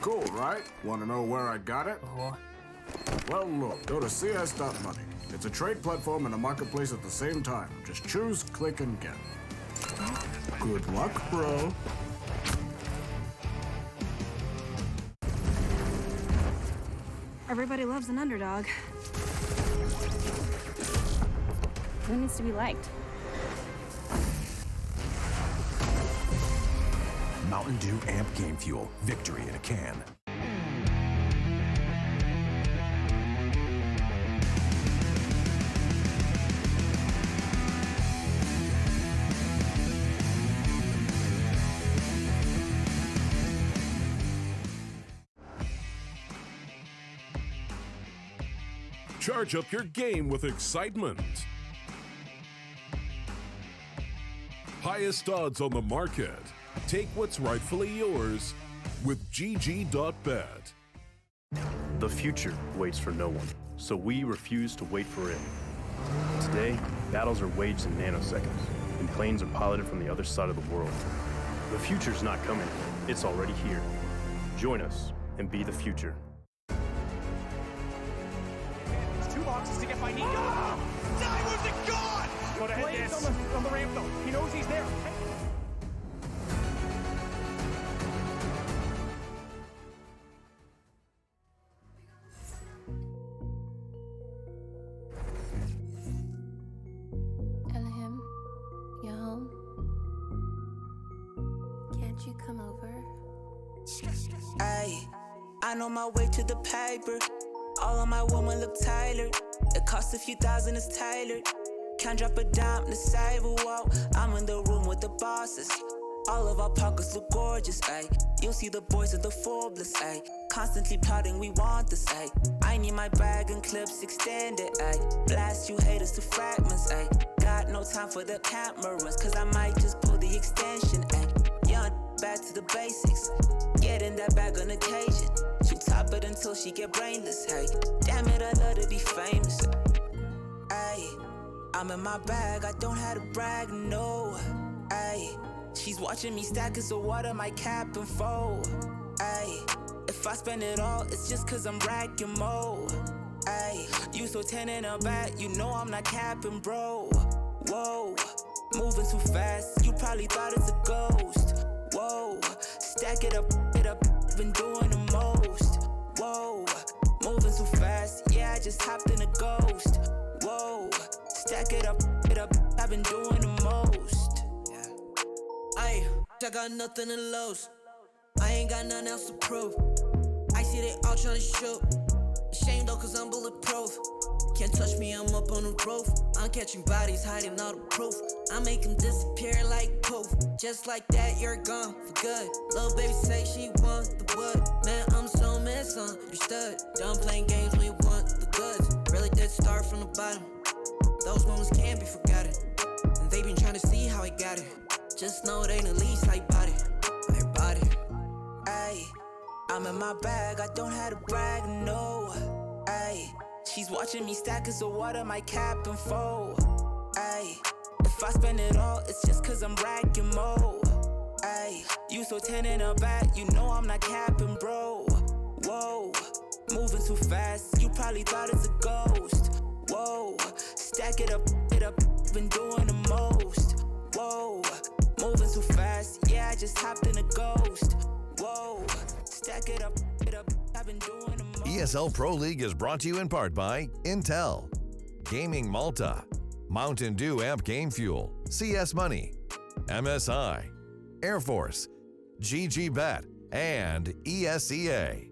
Cool, right? Want to know where I got it? Well, look, go to CS.money. It's a trade platform and a marketplace at the same time. Just choose, click, and get. Good luck, bro. Everybody loves an underdog. Who needs to be liked? Mountain Dew Amp Game Fuel. Victory in a can. Charge up your game with excitement. Highest odds on the market. Take what's rightfully yours with GG.bet. The future waits for no one, so we refuse to wait for it. Today, battles are waged in nanoseconds, and planes are piloted from the other side of the world. The future's not coming, it's already here. Join us and be the future. 2 boxes to get by Nico. Diamond's a god! Go to hit this. On the ramp though. He knows he's there. Elhim, you home? Can't you come over? Ayy, I know my way to the paper. All of my women look tailored. It costs a few thousand, it's tailored. Can't drop a dime to save a wall. I'm in the room with the bosses. All of our pockets look gorgeous, ayy. You'll see the boys of the Forbes, ayy. Constantly plotting, we want this, ayy. I need my bag and clips extended, ayy. Blast you haters to fragments, ayy. Got no time for the cameras, cause I might just pull the extension, ayy. Young, back to the basics. Get in that bag on occasion. She top it until she get brainless, hey. Damn it, I love to be famous. Ayy, I'm in my bag, I don't have to brag, no. Ayy, she's watching me stack it, so what am I capping for? Ayy, if I spend it all, it's just cause I'm racking more. Ayy, you so 10 in a back, you know I'm not capping, bro. Whoa, moving too fast, you probably thought it's a ghost. Whoa, stack it up, been doing the most. Whoa, moving too fast, yeah, I just hopped in a ghost. Whoa, stack it up, I've been doing the most. Ayy, I got nothing to lose. I ain't got nothing else to prove. I see they all tryna shoot. Ashamed though, cause I'm bulletproof. Can't touch me, I'm up on the roof. I'm catching bodies, hiding all the proof. I make them disappear like poof. Just like that, you're gone for good. Little baby say she want the wood. Man, I'm so misunderstood. Done playing games, we want the goods. Really did start from the bottom. Those moments can't be forgotten. And they been trying to see how I got it. Just know it ain't the least I bought it. I bought it. Ayy, I'm in my bag, I don't have to brag, no. Ayy, she's watching me stack it, so what am I capping for? Ayy, if I spend it all, it's just cause I'm racking more. Ayy, you so 10 in a back, you know I'm not capping, bro. Whoa, moving too fast, you probably thought it's a ghost. Whoa, stack it up, been doing the most. Whoa, moving too fast, yeah, I just hopped in a ghost. Whoa, stack it up, I've been doing the most. ESL Pro League is brought to you in part by Intel, Gaming Malta, Mountain Dew Amp Game Fuel, CS Money, MSI, Air Force, GG.bet, and ESEA.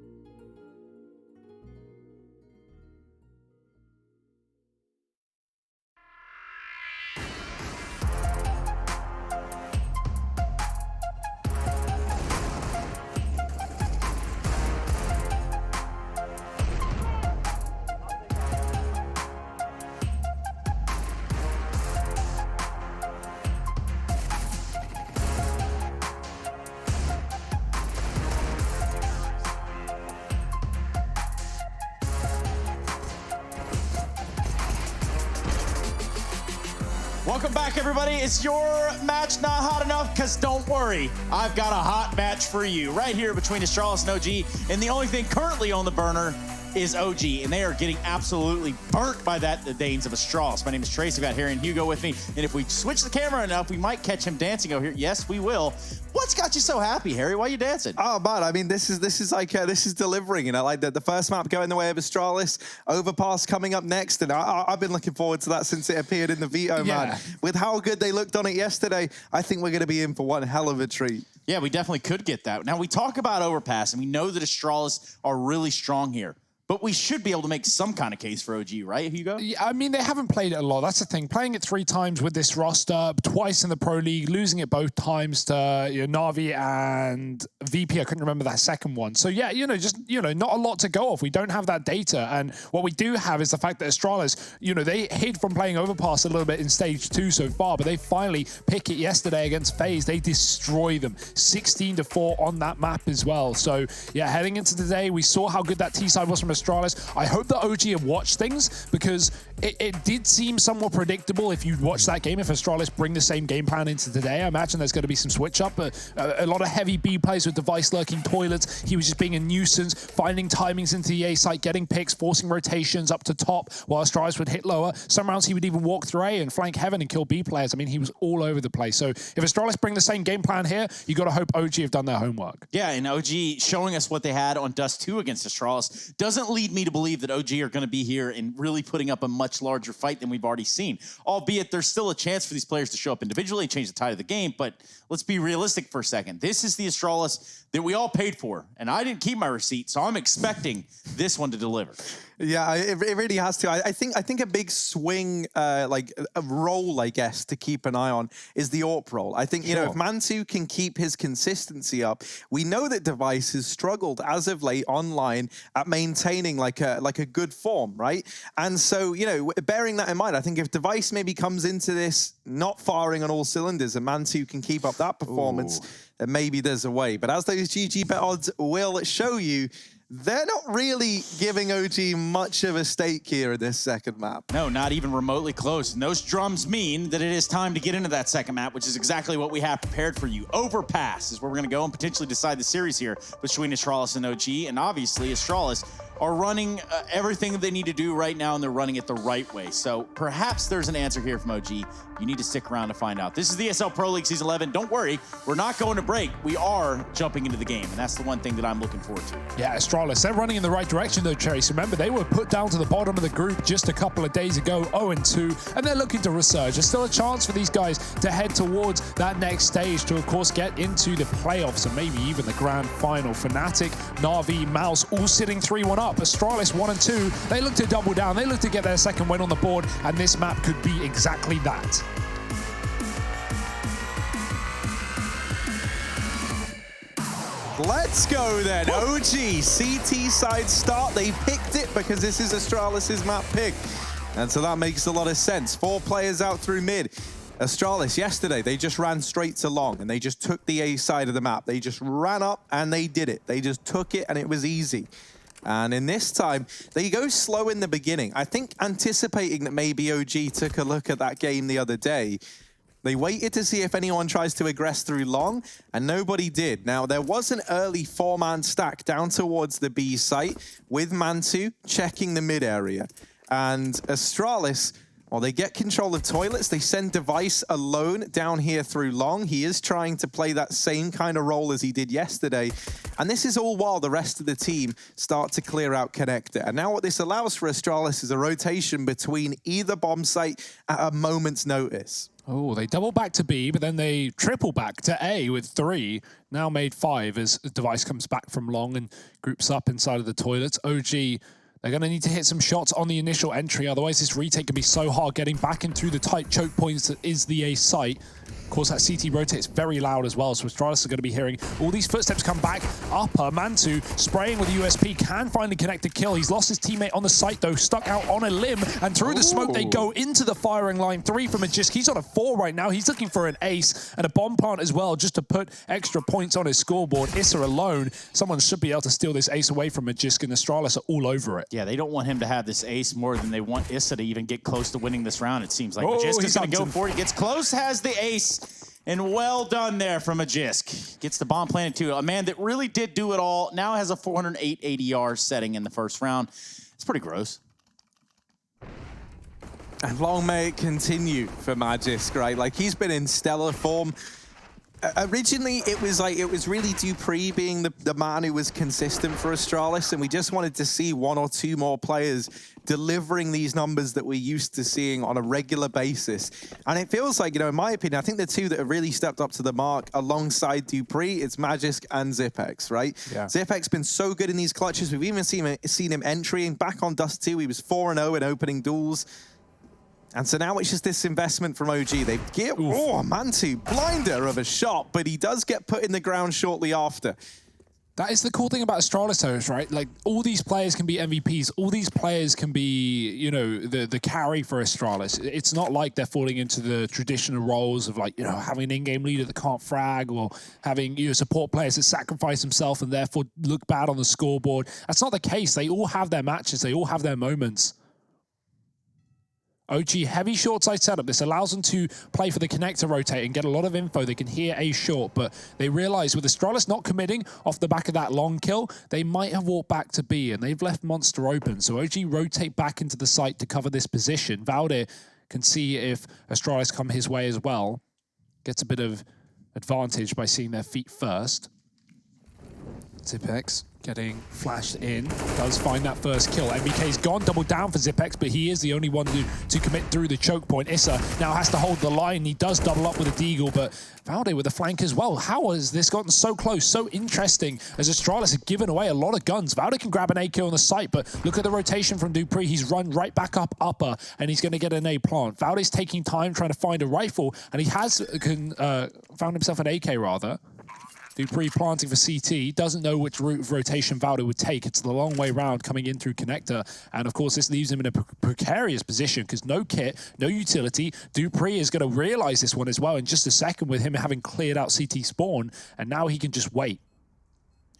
Welcome back, everybody. It's your match not hot enough, because don't worry, I've got a hot match for you right here between Astralis and OG, and the only thing currently on the burner is OG, and they are getting absolutely burnt by the Danes of Astralis. My name is Trace. I've got Harry and Hugo with me, and if we switch the camera enough, we might catch him dancing over here. Yes, we will. What's got you so happy, Harry? Why are you dancing? Oh man, I mean, this is delivering. You know, like the first map going the way of Astralis, Overpass coming up next, and I've been looking forward to that since it appeared in the veto, man. With how good they looked on it yesterday, I think we're going to be in for one hell of a treat. Yeah, we definitely could get that. Now we talk about Overpass, and we know that Astralis are really strong here. But we should be able to make some kind of case for OG, right, Hugo? Yeah, I mean, they haven't played it a lot. That's the thing. Playing it 3 times with this roster, twice in the Pro League, losing it both times to Na'Vi and VP. I couldn't remember that second one. So, yeah, not a lot to go off. We don't have that data. And what we do have is the fact that Astralis, they hid from playing Overpass a little bit in Stage 2 so far, but they finally pick it yesterday against FaZe. They destroy them 16-4 on that map as well. So, yeah, heading into today, we saw how good that T-side was from Astralis. I hope that OG have watched things, because it did seem somewhat predictable if you watch that game. If Astralis bring the same game plan into today, I imagine there's going to be some switch up. A lot of heavy B plays with Device lurking toilets. He was just being a nuisance, finding timings into the A site, getting picks, forcing rotations up to top while Astralis would hit lower. Some rounds he would even walk through A and flank heaven and kill B players. I mean, he was all over the place. So if Astralis bring the same game plan here, you got to hope OG have done their homework. Yeah, and OG showing us what they had on Dust 2 against Astralis doesn't lead me to believe that OG are going to be here and really putting up a much larger fight than we've already seen. Albeit there's still a chance for these players to show up individually and change the tide of the game, but let's be realistic for a second. This is the Astralis that we all paid for, and I didn't keep my receipt, so I'm expecting this one to deliver. Yeah, it really has to. I think a big swing, like a role, I guess, to keep an eye on is the AWP role. I think, if Mantu can keep his consistency up, we know that Device has struggled as of late online at maintaining like a good form, right? And so, bearing that in mind, I think if Device maybe comes into this not firing on all cylinders and Mantu can keep up that performance, then maybe there's a way. But as those GG bet odds will show you, they're not really giving OG much of a stake here in this second map. No, not even remotely close. And those drums mean that it is time to get into that second map, which is exactly what we have prepared for you. Overpass is where we're going to go and potentially decide the series here between Astralis and OG. And obviously, Astralis are running everything that they need to do right now, and they're running it the right way. So perhaps there's an answer here from OG. You need to stick around to find out. This is the ESL Pro League Season 11. Don't worry, we're not going to break. We are jumping into the game, and that's the one thing that I'm looking forward to. Yeah, Astralis, they're running in the right direction though, Chase. Remember, they were put down to the bottom of the group just a couple of days ago, 0-2, and they're looking to resurge. There's still a chance for these guys to head towards that next stage to, of course, get into the playoffs and maybe even the grand final. Fnatic, Na'Vi, Mouse, all sitting 3-1 up. Astralis 1-2. They look to double down. They look to get their second win on the board, and this map could be exactly that. Let's go then. OG, CT side start. They picked it because this is Astralis' map pick. And so that makes a lot of sense. 4 players out through mid. Astralis, yesterday, they just ran straight to long and they just took the A side of the map. They just ran up and they did it. They just took it and it was easy. And in this time, they go slow in the beginning. I think anticipating that maybe OG took a look at that game the other day, they waited to see if anyone tries to aggress through long, and nobody did. Now, there was an early 4-man stack down towards the B site with Mantu checking the mid area. And Astralis, well, they get control of toilets. They send Device alone down here through long. He is trying to play that same kind of role as he did yesterday. And this is all while the rest of the team start to clear out connector. And now what this allows for Astralis is a rotation between either bomb site at a moment's notice. Oh, they double back to B, but then they triple back to A with 3. Now made 5 as Device comes back from long and groups up inside of the toilets. OG, they're going to need to hit some shots on the initial entry. Otherwise, this retake can be so hard getting back into the tight choke points that is the A site. Of course, that CT rotates very loud as well, so Astralis are going to be hearing all these footsteps come back. Upper, Mantu spraying with USP, can finally connect a kill. He's lost his teammate on the site, though, stuck out on a limb, and through the smoke, they go into the firing line. 3 from Magisk. He's on a 4 right now. He's looking for an ace and a bomb plant as well, just to put extra points on his scoreboard. Issa alone, someone should be able to steal this ace away from Magisk, and Astralis are all over it. Yeah, they don't want him to have this ace more than they want Issa to even get close to winning this round, it seems like. Magisk is going to go for it. He gets close, has the ace. And well done there from Magisk. Gets the bomb planted too. A man that really did do it all. Now has a 408 ADR setting in the first round. It's pretty gross. And long may it continue for Magisk, right? Like, he's been in stellar form. Originally, it was really Dupree being the man who was consistent for Astralis, and we just wanted to see 1 or 2 more players delivering these numbers that we're used to seeing on a regular basis. And it feels like, you know, in my opinion, I think the 2 that have really stepped up to the mark alongside Dupree, it's Magisk and Zipex, right? Yeah. Zipex been so good in these clutches. We've even seen him entering back on Dust 2. He was 4-0 in opening duels. And so now it's just this investment from OG. They get, Mantu, blinder of a shot, but he does get put in the ground shortly after. That is the cool thing about Astralis, though, right? Like, all these players can be MVPs. All these players can be, you know, the carry for Astralis. It's not like they're falling into the traditional roles of, like, you know, having an in-game leader that can't frag, or having, you know, support players that sacrifice themselves and therefore look bad on the scoreboard. That's not the case. They all have their matches. They all have their moments. OG, heavy short side setup. This allows them to play for the connector rotate and get a lot of info. They can hear A short, but they realize with Astralis not committing off the back of that long kill, they might have walked back to B, and they've left Monster open. So OG rotate back into the site to cover this position. Valde can see if Astralis come his way as well. Gets a bit of advantage by seeing their feet first. Zipex getting flashed in, does find that first kill. MBK's gone, double down for Zipex, but he is the only one to commit through the choke point. Issa now has to hold the line. He does double up with a deagle, but Valde with a flank as well. How has this gotten so close, so interesting, as Astralis have given away a lot of guns. Valde can grab an AK on the site, but look at the rotation from Dupree. He's run right back up upper, and he's going to get an A plant. Valde's taking time trying to find a rifle, and he has found himself an AK, rather. Dupree planting for CT, doesn't know which route of rotation Valde would take. It's the long way round coming in through connector. And of course, this leaves him in a precarious position because no kit, no utility. Dupree is going to realize this one as well in just a second with him having cleared out CT spawn. And now he can just wait.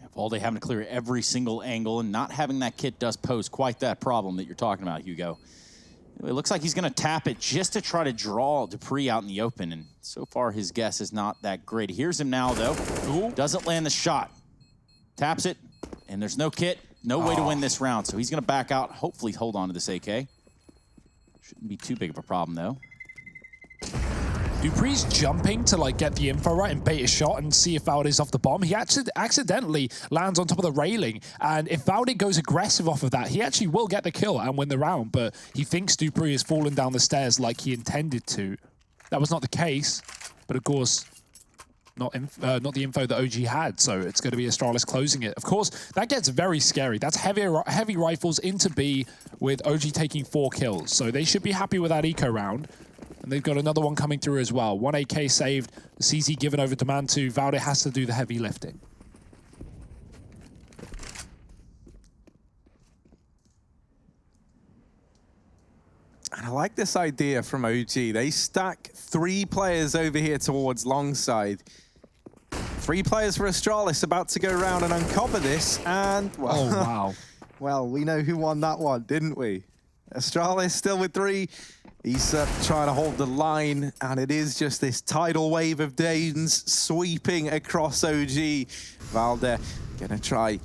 Yeah, Valde having to clear every single angle, and not having that kit does pose quite that problem that you're talking about, Hugo. It looks like he's going to tap it just to try to draw Dupree out in the open, and so far his guess is not that great. Here's him now, though. Ooh. Doesn't land the shot. Taps it, and there's no kit, no way to win this round, so he's going to back out, hopefully hold on to this AK. Shouldn't be too big of a problem, though. Dupree's jumping to like get the info right and bait a shot and see if Valde's off the bomb. He actually accidentally lands on top of the railing, and if Valde goes aggressive off of that, he actually will get the kill and win the round, but he thinks Dupree has fallen down the stairs like he intended to. That was not the case, but of course, not the info that OG had, so it's going to be Astralis closing it. Of course, that gets very scary. That's heavy rifles into B with OG taking 4 kills, so they should be happy with that eco round. And they've got another one coming through as well. 1 AK saved, the CZ given over to Mantu. Valde has to do the heavy lifting. And I like this idea from OG. They stack 3 players over here towards long side. 3 players for Astralis about to go around and uncover this. And, well, oh, wow. Well, we know who won that one, didn't we? Astralis still with 3. He's trying to hold the line, and it is just this tidal wave of Danes sweeping across OG. Valde gonna try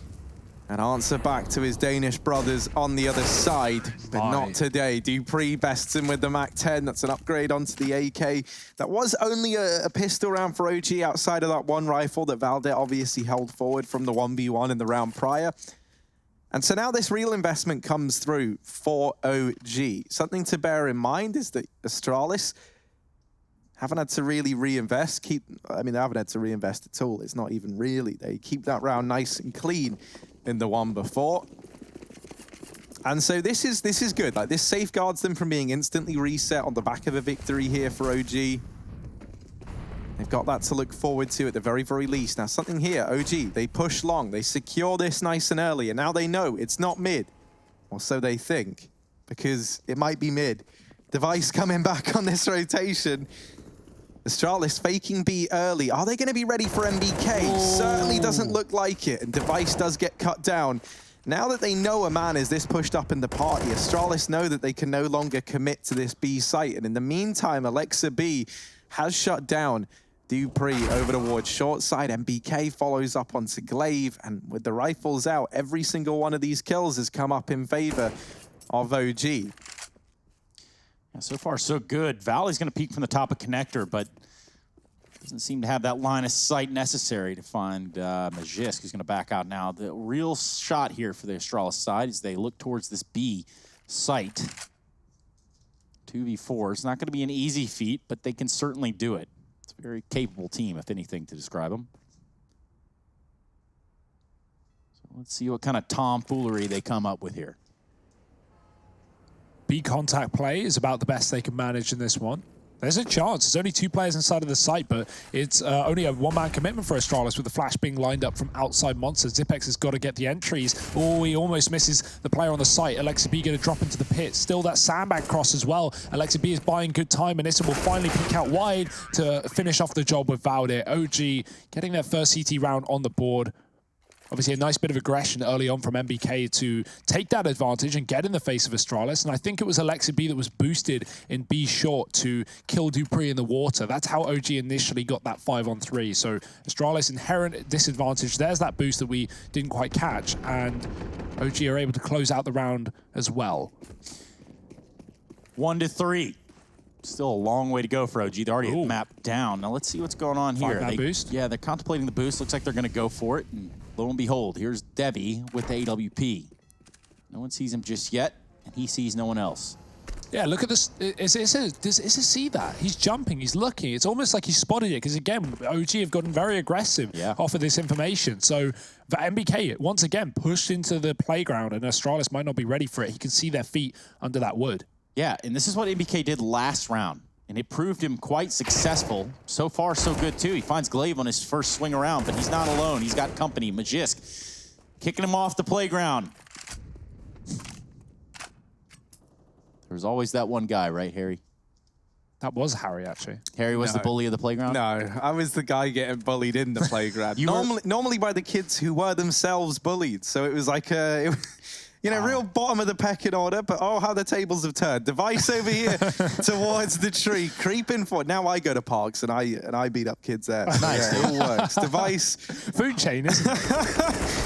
and answer back to his Danish brothers on the other side, but not today. Dupree bests him with the MAC-10. That's an upgrade onto the AK. That was only a pistol round for OG outside of that one rifle that Valde obviously held forward from the 1v1 in the round prior. And so now this real investment comes through for OG. Something to bear in mind is that Astralis haven't had to really reinvest. They haven't had to reinvest at all. It's not even really. They keep that round nice and clean in the one before. And so this is good. Like, this safeguards them from being instantly reset on the back of a victory here for OG. They've got that to look forward to at the very, very least. Now, something here, OG, they push long. They secure this nice and early, and now they know it's not mid. Or so they think, because it might be mid. Device coming back on this rotation. Astralis faking B early. Are they going to be ready for MBK? Certainly doesn't look like it, and Device does get cut down. Now that they know a man is this pushed up in the party, Astralis know that they can no longer commit to this B site. And in the meantime, Alexa B has shut down Dupree over towards short side. MBK follows up onto Glaive, and with the rifles out, every single one of these kills has come up in favor of OG. Yeah, so far, so good. Valley's going to peek from the top of connector, but doesn't seem to have that line of sight necessary to find Magisk, who's going to back out now. The real shot here for the Astralis side is they look towards this B site. 2v4. It's not going to be an easy feat, but they can certainly do it. It's a very capable team, if anything, to describe them. So let's see what kind of tomfoolery they come up with here. B contact play is about the best they can manage in this one. There's a chance. There's only 2 players inside of the site, but it's only a 1-man commitment for Astralis with the flash being lined up from outside monsters. Zipex has got to get the entries. Oh, he almost misses the player on the site. Alexa B going to drop into the pit. Still that sandbag cross as well. Alexa B is buying good time, and Issa will finally peek out wide to finish off the job with Valdir. OG getting their first CT round on the board. Obviously, a nice bit of aggression early on from MBK to take that advantage and get in the face of Astralis. And I think it was Alexa B that was boosted in B short to kill Dupree in the water. That's how OG initially got that 5-on-3. So Astralis inherent disadvantage. There's that boost that we didn't quite catch. And OG are able to close out the round as well. 1-3. Still a long way to go for OG. They're already mapped down. Now let's see what's going on here. Boost? Yeah, they're contemplating the boost. Looks like they're going to go for it. And lo and behold, here's Devi with the AWP. No one sees him just yet, and he sees no one else. Yeah, look at this. Does Issa see that? He's jumping, he's looking. It's almost like he spotted it, because again, OG have gotten very aggressive off of this information. So the MBK, once again, pushed into the playground, and Astralis might not be ready for it. He can see their feet under that wood. Yeah, and this is what MBK did last round, and it proved him quite successful. So far, so good, too. He finds Glaive on his first swing around, but he's not alone. He's got company. Magisk kicking him off the playground. There's always that one guy, right, Harry? That was Harry, actually. Harry was the bully of the playground? No, I was the guy getting bullied in the playground. Normally by the kids who were themselves bullied. So it was like a... You know, real bottom of the pecking order, but oh, how the tables have turned. Device over here towards the tree, creeping forward. Now I go to parks and I beat up kids there. Nice. Yeah, it all works. Device. Food chain, isn't it?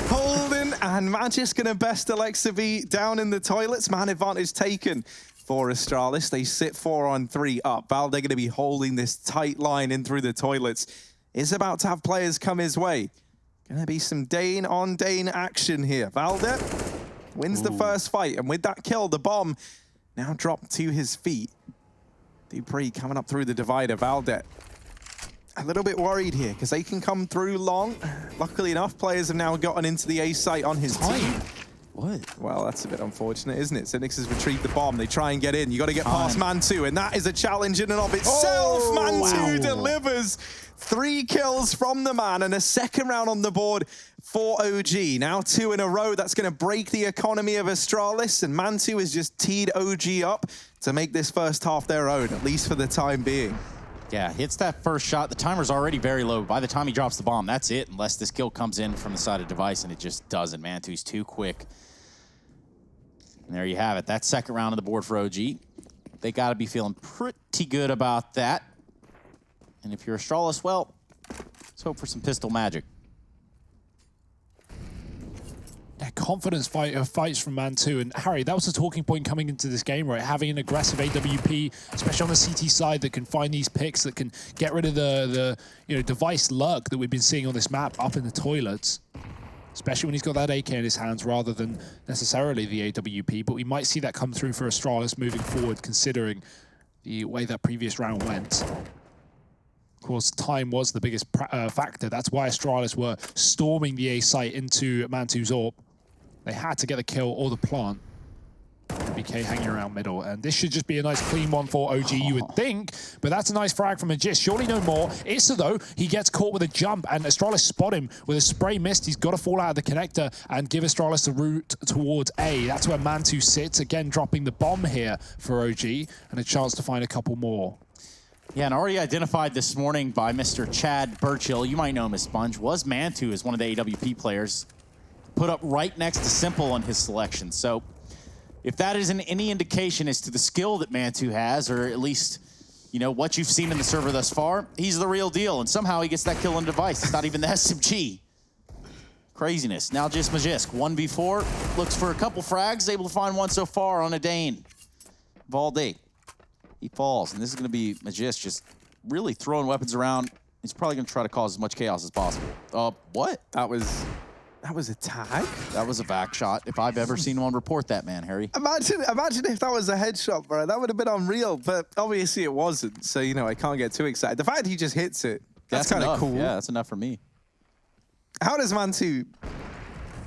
Holden and Magisk gonna best Alexa B down in the toilets. Man advantage taken for Astralis. They sit 4-on-3 up. Val, they're gonna be holding this tight line in through the toilets. Is about to have players come his way. Gonna be some Dane on Dane action here. Valdir wins the first fight, and with that kill, the bomb now dropped to his feet. Dupree coming up through the divider. Valdir a little bit worried here, because they can come through long. Luckily enough, players have now gotten into the A site on his team. What? Well, that's a bit unfortunate, isn't it? Zinix has retrieved the bomb. They try and get in. You got to get past Man2, and that is a challenge in and of itself. Man2 delivers 3 kills from the man, and a second round on the board for OG. Now 2 in a row. That's going to break the economy of Astralis, and Man2 has just teed OG up to make this first half their own, at least for the time being. Yeah, hits that first shot. The timer's already very low. By the time he drops the bomb, that's it, unless this kill comes in from the side of Device, and it just doesn't. Man2's too quick. And there you have it. That second round on the board for OG. They got to be feeling pretty good about that. And if you're Astralis, well, let's hope for some pistol magic. Yeah, confidence fights from Man2. And Harry, that was the talking point coming into this game, right? Having an aggressive AWP, especially on the CT side, that can find these picks, that can get rid of the Device lurk that we've been seeing on this map up in the toilets. Especially when he's got that AK in his hands rather than necessarily the AWP. But we might see that come through for Astralis moving forward, considering the way that previous round went. Of course, time was the biggest factor. That's why Astralis were storming the A site into Man2's AWP. They had to get the kill or the plant. MBK hanging around middle, and this should just be a nice clean one for OG, you would think, but that's a nice frag from Magist. Surely no more. Issa, though, he gets caught with a jump, and Astralis spot him with a spray mist. He's got to fall out of the connector and give Astralis the route towards A. That's where Mantu sits, again dropping the bomb here for OG, and a chance to find a couple more. Yeah, and already identified this morning by Mr. Chad Burchill, you might know him as Sponge, was Mantu as one of the AWP players. Put up right next to Simple on his selection. So if that isn't any indication as to the skill that Mantu has, or at least, you know, what you've seen in the server thus far, he's the real deal. And somehow he gets that kill on device. It's not even the SMG. Craziness. Now just Magisk, 1v4, looks for a couple frags, able to find one so far on a Dane. Valde. He falls, and this is going to be Magisk just really throwing weapons around. He's probably going to try to cause as much chaos as possible. What? That was a tag? That was a back shot. If I've ever seen one, report that, man, Harry. Imagine if that was a headshot, bro. That would have been unreal, but obviously it wasn't. So, you know, I can't get too excited. The fact he just hits it, that's kind of cool. Yeah, that's enough for me. How does Mantu...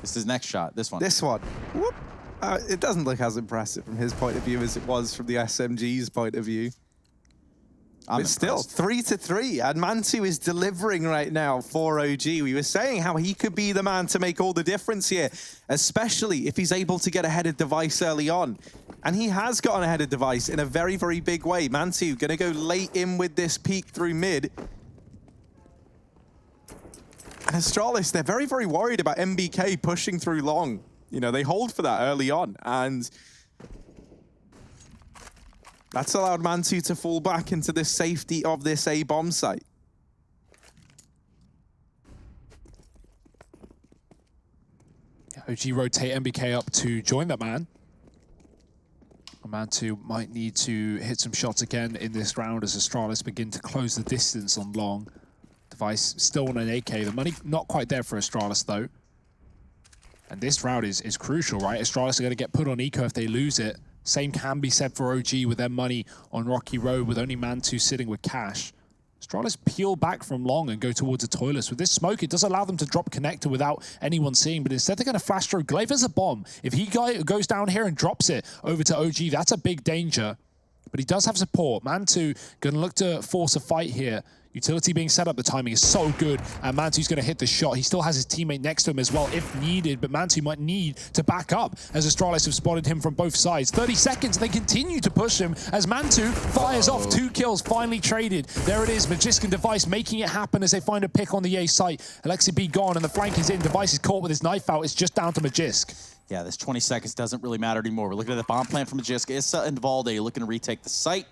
This is his next shot, this one. This one. Whoop. It doesn't look as impressive from his point of view as it was from the SMG's point of view. But still, 3-3, and Mantu is delivering right now for OG. We were saying how he could be the man to make all the difference here, especially if he's able to get ahead of device early on. And he has gotten ahead of device in a very, very big way. Mantu going to go late in with this peek through mid. And Astralis, they're very, very worried about MBK pushing through long. You know, they hold for that early on, and that's allowed Mantu to fall back into the safety of this A bomb site. OG rotate MBK up to join that man. Mantu might need to hit some shots again in this round as Astralis begin to close the distance on long. Device still on an AK. The money not quite there for Astralis, though. And this round is crucial, right? Astralis are going to get put on eco if they lose it. Same can be said for OG with their money on Rocky Road with only Mantu sitting with cash. Astralis peel back from long and go towards the toilets. With this smoke, it does allow them to drop connector without anyone seeing, but instead they're going to flash through. Glaver's a bomb. If he goes down here and drops it over to OG, that's a big danger. But he does have support. Mantu going to look to force a fight here. Utility being set up, the timing is so good, and Mantu's going to hit the shot. He still has his teammate next to him as well if needed, but Mantu might need to back up as Astralis have spotted him from both sides. 30 seconds, they continue to push him as Mantu fires off 2 kills, finally traded. There it is, Magisk and Device making it happen as they find a pick on the A site. Alexi B gone, and the flank is in. Device is caught with his knife out. It's just down to Magisk. Yeah, this 20 seconds doesn't really matter anymore. We're looking at the bomb plan from Magisk. Issa and Valde looking to retake the site.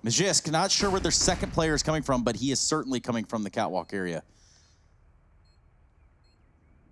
Magisk, not sure where their second player is coming from, but he is certainly coming from the catwalk area.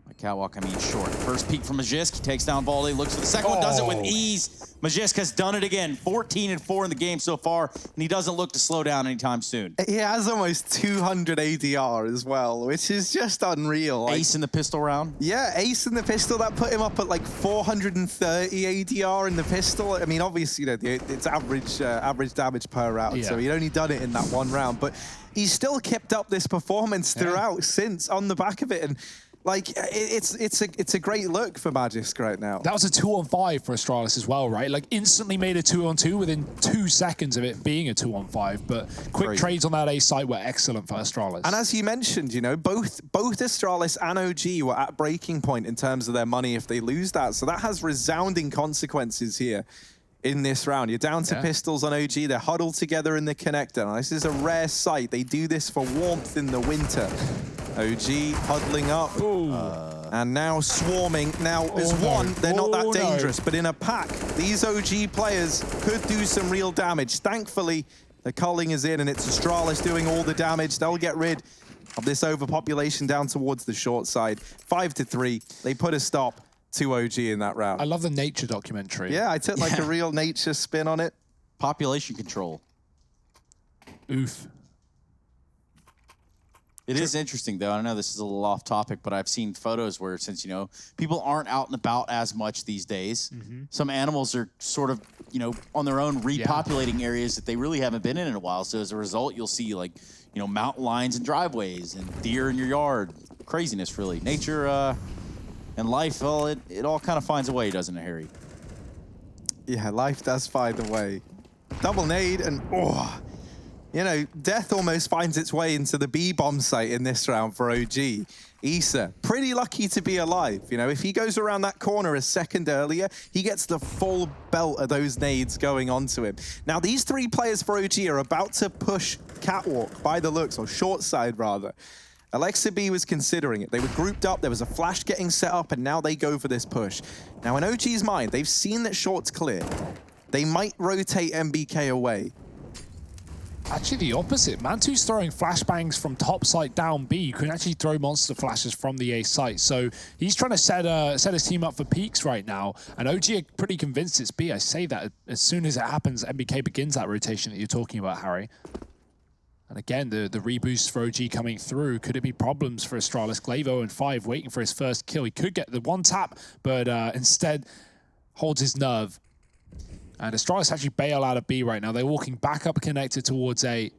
By catwalk, I mean short. First peek from Magisk, he takes down Valde, looks for the second one, does it with ease. Magisk has done it again, 14-4 in the game so far, and he doesn't look to slow down anytime soon. He has almost 200 ADR as well, which is just unreal. Ace in the pistol round? Yeah, ace in the pistol. That put him up at like 430 ADR in the pistol. I mean, obviously, you know, it's average damage per round, so he'd only done it in that one round, but he's still kept up this performance throughout since on the back of it. And like, it's a great look for Magisk right now. That was a 2-on-5 for Astralis as well, right? Like, instantly made a 2-on-2 within 2 seconds of it being a 2-on-5. But quick trades on that A site were excellent for Astralis. And as you mentioned, you know, both Astralis and OG were at breaking point in terms of their money if they lose that. So that has resounding consequences here in this round. You're down to pistols on OG. They're huddled together in the connector. Now, this is a rare sight. They do this for warmth in the winter. OG huddling up. And now swarming. Now, as one, they're not that dangerous. But in a pack, these OG players could do some real damage. Thankfully, the culling is in, and it's Astralis doing all the damage. They'll get rid of this overpopulation down towards the short side. 5-3. They put a stop to OG in that round. I love the nature documentary. Yeah, I took like a real nature spin on it. Population control. Oof. It is interesting, though. I know this is a little off topic, but I've seen photos where, since, you know, people aren't out and about as much these days, some animals are sort of, you know, on their own repopulating areas that they really haven't been in a while. So as a result, you'll see, like, you know, mountain lions and driveways and deer in your yard. Craziness, really. Nature and life, well, it all kind of finds a way, doesn't it, Harry? Yeah, life does find a way. Double nade and, oh, you know, death almost finds its way into the B-bomb site in this round for OG. Issa, pretty lucky to be alive. You know, if he goes around that corner a second earlier, he gets the full belt of those nades going onto him. Now, these three players for OG are about to push catwalk by the looks, or short side rather. Alexa B was considering it. They were grouped up, there was a flash getting set up, and now they go for this push. Now, in OG's mind, they've seen that short's clear. They might rotate MBK away. Actually, the opposite. Mantu's throwing flashbangs from top site down B. You can actually throw monster flashes from the A site. So he's trying to set his team up for peaks right now. And OG are pretty convinced it's B. I say that as soon as it happens, MBK begins that rotation that you're talking about, Harry. And again, the reboost for OG coming through. Could it be problems for Astralis? Glaive and 5 waiting for his first kill. He could get the one tap, but instead holds his nerve. And Astralis actually bail out of B right now. They're walking back up connected towards A.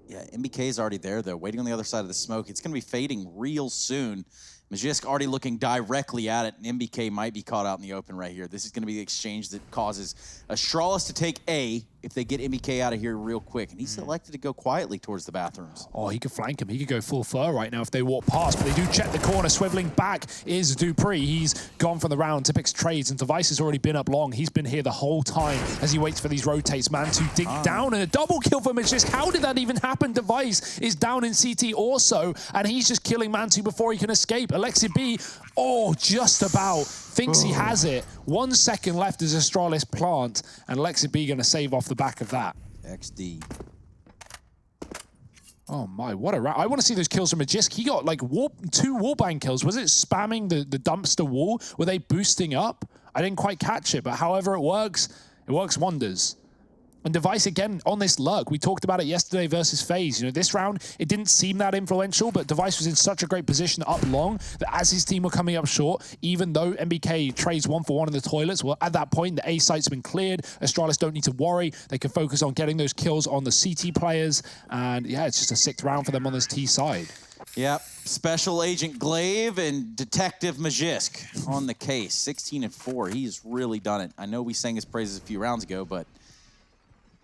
Yeah, MBK is already there, though, waiting on the other side of the smoke. It's going to be fading real soon. Magisk already looking directly at it, and MBK might be caught out in the open right here. This is going to be the exchange that causes Astralis to take A if they get MBK out of here real quick. And he selected to go quietly towards the bathrooms. Oh, he could flank him. He could go full fur right now if they walk past, but they do check the corner. Swiveling back is Dupree. He's gone from the round. Tipix trades, and Device has already been up long. He's been here the whole time as he waits for these rotates. Mantu dig down, and a double kill for Magisk. How did that even happen? Device is down in CT also, and he's just killing Mantu before he can escape. Alexi B, oh, just about. Thinks he has it. 1 second left as Astralis plant, and Alexi B gonna save off the back of that. XD. Oh my, what a round. I want to see those kills from Magisk. He got like 2 wallbang kills. Was it spamming the dumpster wall? Were they boosting up? I didn't quite catch it, but however it works wonders. And Device, again, on this lurk. We talked about it yesterday versus FaZe. You know, this round, it didn't seem that influential, but Device was in such a great position up long that as his team were coming up short, even though MBK trades 1-for-1 in the toilets, well, at that point, the A site's been cleared. Astralis don't need to worry. They can focus on getting those kills on the CT players. And yeah, it's just a 6th round for them on this T side. Yep, Special Agent Glaive and Detective Magisk on the case. 16-4, he's really done it. I know we sang his praises a few rounds ago, but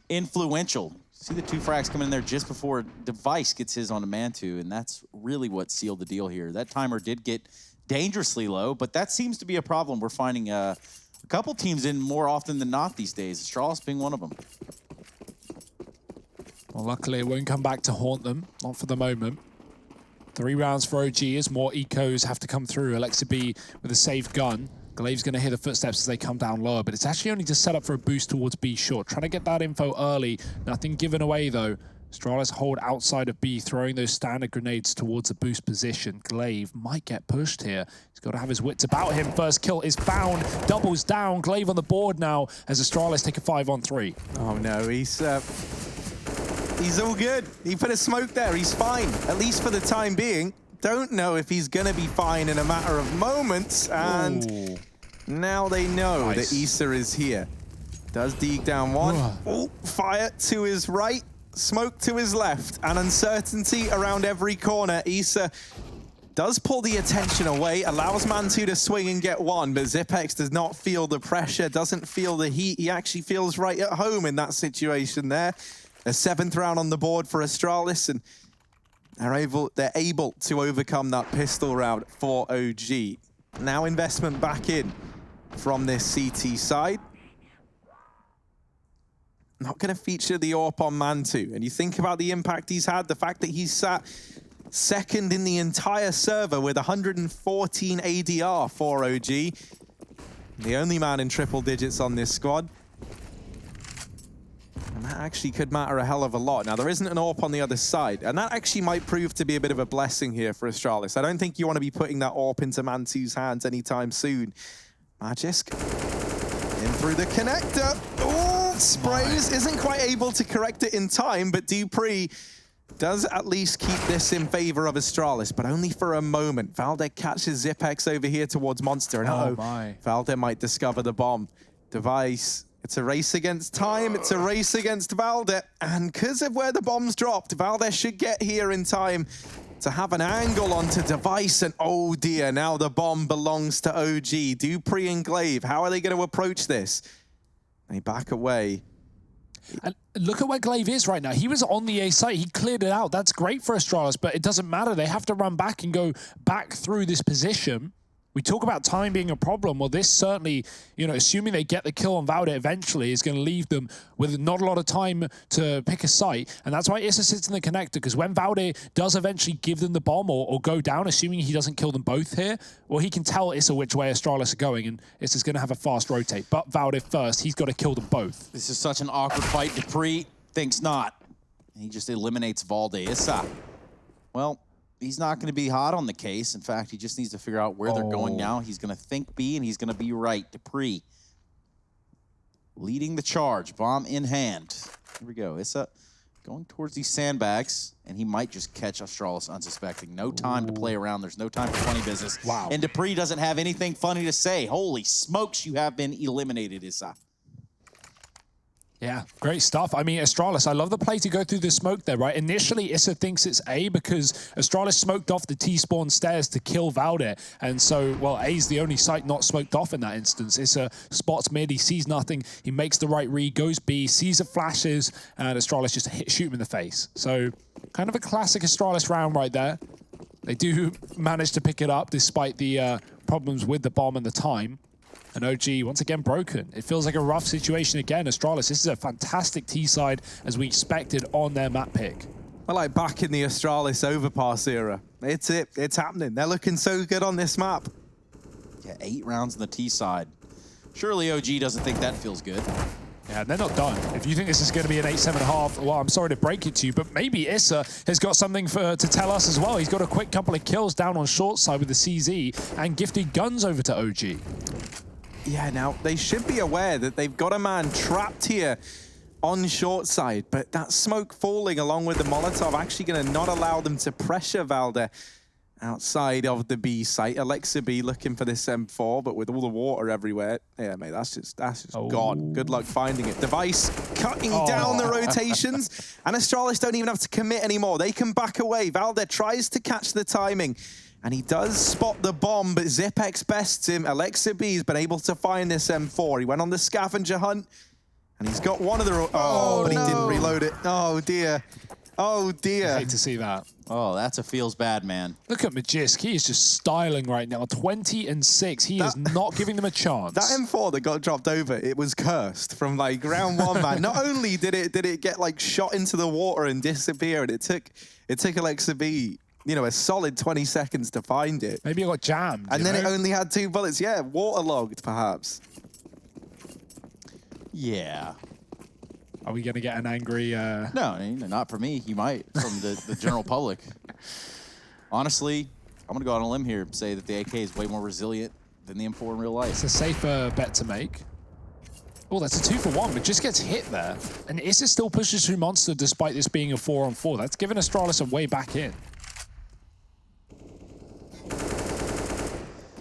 influential. See the 2 frags coming in there just before Device gets his on a Mantu, and that's really what sealed the deal here. That timer did get dangerously low, but that seems to be a problem. We're finding a couple teams in more often than not these days, Astralis being one of them. Well, luckily it won't come back to haunt them, not for the moment. 3 rounds for OG as more ecos have to come through. Alexa B with a safe gun. Glaive's going to hear the footsteps as they come down lower, but it's actually only just set up for a boost towards B short. Trying to get that info early. Nothing given away, though. Astralis hold outside of B, throwing those standard grenades towards a boost position. Glaive might get pushed here. He's got to have his wits about him. First kill is found. Doubles down. Glaive on the board now as Astralis take a 5-on-3. Oh, no. He's all good. He put a smoke there. He's fine, at least for the time being. Don't know if he's going to be fine in a matter of moments, and now they know that Issa is here. Does dig down one. Oh, fire to his right, smoke to his left, and uncertainty around every corner. Issa does pull the attention away, allows Mantu to swing and get one, but Zipex does not feel the pressure, doesn't feel the heat. He actually feels right at home in that situation there. A 7th round on the board for Astralis, and they're able to overcome that pistol round for OG. Now investment back in from this CT side. Not going to feature the AWP on Mantu. And you think about the impact he's had, the fact that he's sat 2nd in the entire server with 114 ADR for OG. The only man in triple digits on this squad. And that actually could matter a hell of a lot. Now, there isn't an AWP on the other side, and that actually might prove to be a bit of a blessing here for Astralis. I don't think you want to be putting that AWP into Mantu's hands anytime soon. Magisk in through the connector. Oh, sprays, isn't quite able to correct it in time, but Dupree does at least keep this in favor of Astralis, but only for a moment. Valde catches Zipex over here towards Monster, and Valde might discover the bomb. Device. It's a race against time, it's a race against Valde, and because of where the bomb's dropped, Valde should get here in time to have an angle onto Device, and oh dear, now the bomb belongs to OG. Dupree and Glaive, how are they going to approach this? They back away. And look at where Glaive is right now. He was on the A site. He cleared it out. That's great for Astralis, but it doesn't matter. They have to run back and go back through this position. We talk about time being a problem. Well, this certainly, you know, assuming they get the kill on Valde eventually, is going to leave them with not a lot of time to pick a site. And that's why Issa sits in the connector, because when Valde does eventually give them the bomb or go down, assuming he doesn't kill them both here, well, he can tell Issa which way Astralis are going, and Issa's going to have a fast rotate. But Valde first, he's got to kill them both. This is such an awkward fight. Dupree thinks not. He just eliminates Valde. Issa, well, he's not going to be hot on the case. In fact, he just needs to figure out where they're going now. He's going to think B, and he's going to be right. Dupree leading the charge, bomb in hand. Here we go. Issa going towards these sandbags, and he might just catch Astralis unsuspecting. No time to play around. There's no time for funny business. Wow. And Dupree doesn't have anything funny to say. Holy smokes, you have been eliminated, Issa. Yeah, great stuff. I mean, Astralis, I love the play to go through the smoke there, right? Initially, Issa thinks it's A because Astralis smoked off the T-spawn stairs to kill Valde. And so, well, A's the only site not smoked off in that instance. Issa spots mid, he sees nothing, he makes the right read, goes B, sees the flashes, and Astralis just shoot him in the face. So, kind of a classic Astralis round right there. They do manage to pick it up despite the problems with the bomb and the time. And OG, once again, broken. It feels like a rough situation again. Astralis, this is a fantastic T-side as we expected on their map pick. Well, like back in the Astralis overpass era. It's it. It's happening. They're looking so good on this map. Yeah, 8 rounds on the T-side. Surely OG doesn't think that feels good. Yeah, they're not done. If you think this is going to be an 8-7.5, well, I'm sorry to break it to you, but maybe Issa has got something to tell us as well. He's got a quick couple of kills down on short side with the CZ and gifted guns over to OG. Yeah, now, they should be aware that they've got a man trapped here on short side, but that smoke falling along with the Molotov actually going to not allow them to pressure Valde outside of the B site. Alexa B looking for this M4, but with all the water everywhere, yeah, mate, that's just gone. Good luck finding it. Device cutting down the rotations, and Astralis don't even have to commit anymore. They can back away. Valde tries to catch the timing, and he does spot the bomb, but Zipex bests him. Alexa B's been able to find this M4. He went on the scavenger hunt, and he's got one of the... but he didn't reload it. Oh, dear. Oh, dear. I hate to see that. Oh, that's a feels bad, man. Look at Magisk. He is just styling right now. 20-6. He is not giving them a chance. That M4 that got dropped over, it was cursed from like round 1, man. Not only did it get like shot into the water and disappear, and it took Alexa B, you know, a solid 20 seconds to find it. Maybe it got jammed. And then it only had 2 bullets. Yeah, waterlogged, perhaps. Yeah. Are we going to get an angry... No, not for me. You might, from the general public. Honestly, I'm going to go out on a limb here and say that the AK is way more resilient than the M4 in real life. It's a safer bet to make. Oh, that's a 2-for-1, but just gets hit there. And Issa still pushes through Monster despite this being a 4-on-4. That's given Astralis a way back in.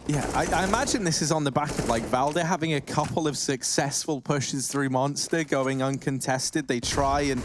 Yeah, I imagine this is on the back of like Valde having a couple of successful pushes through Monster, going uncontested. They try and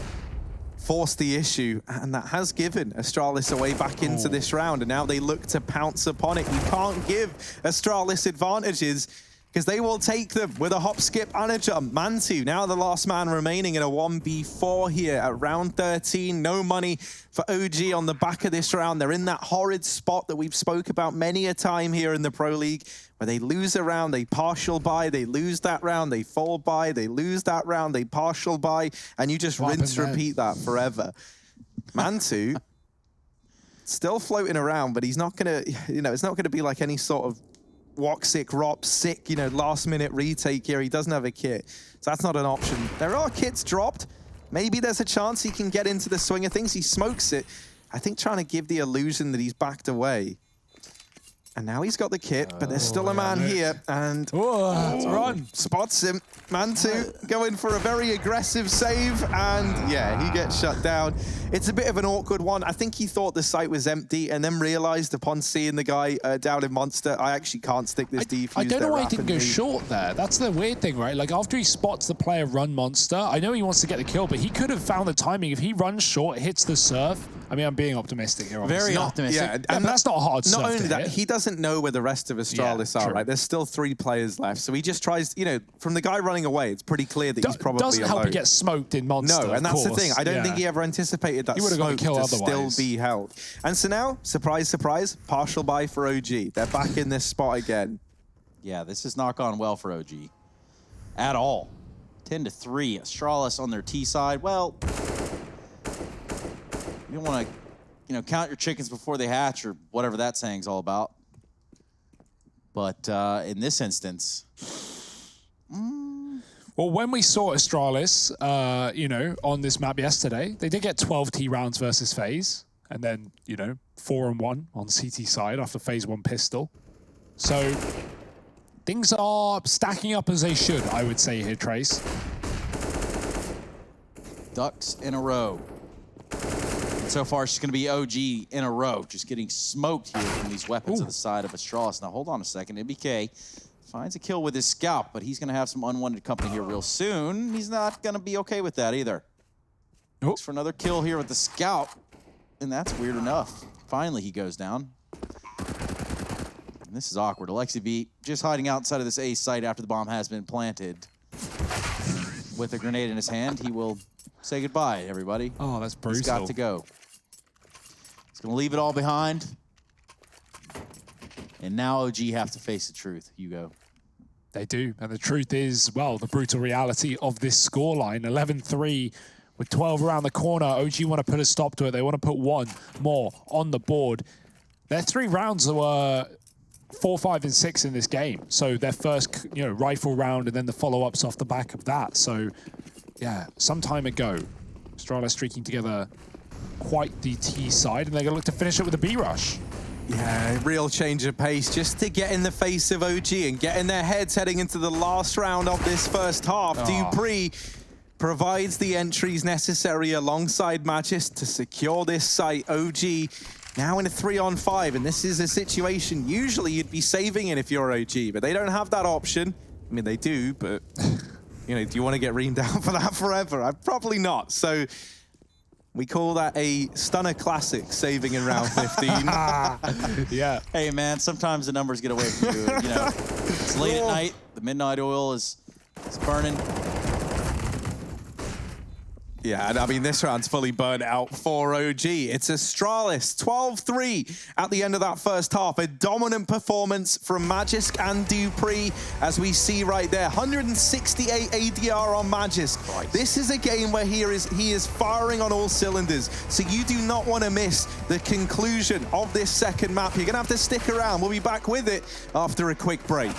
force the issue, and that has given Astralis a way back into this round, and now they look to pounce upon it. You can't give Astralis advantages, because they will take them with a hop, skip, and a jump. Mantu, now the last man remaining in a 1v4 here at round 13. No money for OG on the back of this round. They're in that horrid spot that we've spoke about many a time here in the Pro League, where they lose a round, they partial buy, they lose that round, they fall buy, they lose that round, they partial buy, and you just rinse, repeat that forever. Mantu, still floating around, but he's not gonna, you know, it's not gonna be like any sort of Rop sick, you know, last minute retake here. He doesn't have a kit, so that's not an option. There are kits dropped. Maybe there's a chance he can get into the swing of things. He smokes it, I think, trying to give the illusion that he's backed away. And now he's got the kit, but there's still a man here, and run. Spots him. Mantu going for a very aggressive save, and yeah, he gets shut down. It's a bit of an awkward one. I think he thought the site was empty, and then realized upon seeing the guy down in Monster, I actually can't stick this defuse. I don't know why he didn't go short there. That's the weird thing, right? Like, after he spots the player run Monster, I know he wants to get the kill, but he could have found the timing. If he runs short, hits the surf, I mean, I'm being optimistic here. Very optimistic. Yeah, and that's not a hard Not stuff only to that, hit. he doesn't know where the rest of Astralis are, true. right? There's still 3 players left. So he just tries, you know, from the guy running away, it's pretty clear that he's probably Doesn't help alone. he get smoked in Monster. No, and that's the of course. thing. I don't think he ever anticipated that He would've got smoke a kill to otherwise. still be held. And so now, surprise, surprise, partial buy for OG. They're back in this spot again. Yeah, this has not gone well for OG at all. 10-3. Astralis on their T side. Well, you don't want to, you know, count your chickens before they hatch or whatever that saying's all about. But in this instance, well, when we saw Astralis, you know, on this map yesterday, they did get 12 T rounds versus FaZe, and then, you know, 4-1 on CT side after FaZe 1 pistol. So things are stacking up as they should, I would say here, Trace. ducks in a row. And so far, it's just going to be OG in a row, just getting smoked here from these weapons of the side of Astralis. Now, hold on a second. MBK finds a kill with his scalp, but he's going to have some unwanted company here real soon. He's not going to be okay with that either. Looks for another kill here with the scalp, and that's weird enough. Finally, he goes down. And this is awkward. Alexi V just hiding outside of this A site after the bomb has been planted. With a grenade in his hand, he will say goodbye, everybody. Oh, that's brutal. He's got to go. He's going to leave it all behind. And now OG have to face the truth, Hugo. They do. And the truth is, well, the brutal reality of this scoreline, 11-3 with 12 around the corner. OG want to put a stop to it. They want to put one more on the board. Their 3 rounds were 4, 5, and 6 in this game. So their first, you know, rifle round and then the follow-ups off the back of that. So, yeah, some time ago, Astralis streaking together quite the T side, and they're going to look to finish it with a B rush. Yeah, real change of pace just to get in the face of OG and get in their heads heading into the last round of this first half. Dupree provides the entries necessary alongside Magis to secure this site. OG now in a 3-on-5, and this is a situation usually you'd be saving in if you're OG, but they don't have that option. I mean, they do, but you know, do you want to get reamed down for that forever? Probably not. So we call that a stunner classic, saving in round 15. Yeah. Hey, man, sometimes the numbers get away from you. You know, it's late at night. The midnight oil is burning. Yeah, and I mean, this round's fully burnt out for OG. It's Astralis, 12-3 at the end of that first half. A dominant performance from Magisk and Dupree, as we see right there. 168 ADR on Magisk. Christ. This is a game where he is firing on all cylinders, so you do not want to miss the conclusion of this second map. You're going to have to stick around. We'll be back with it after a quick break.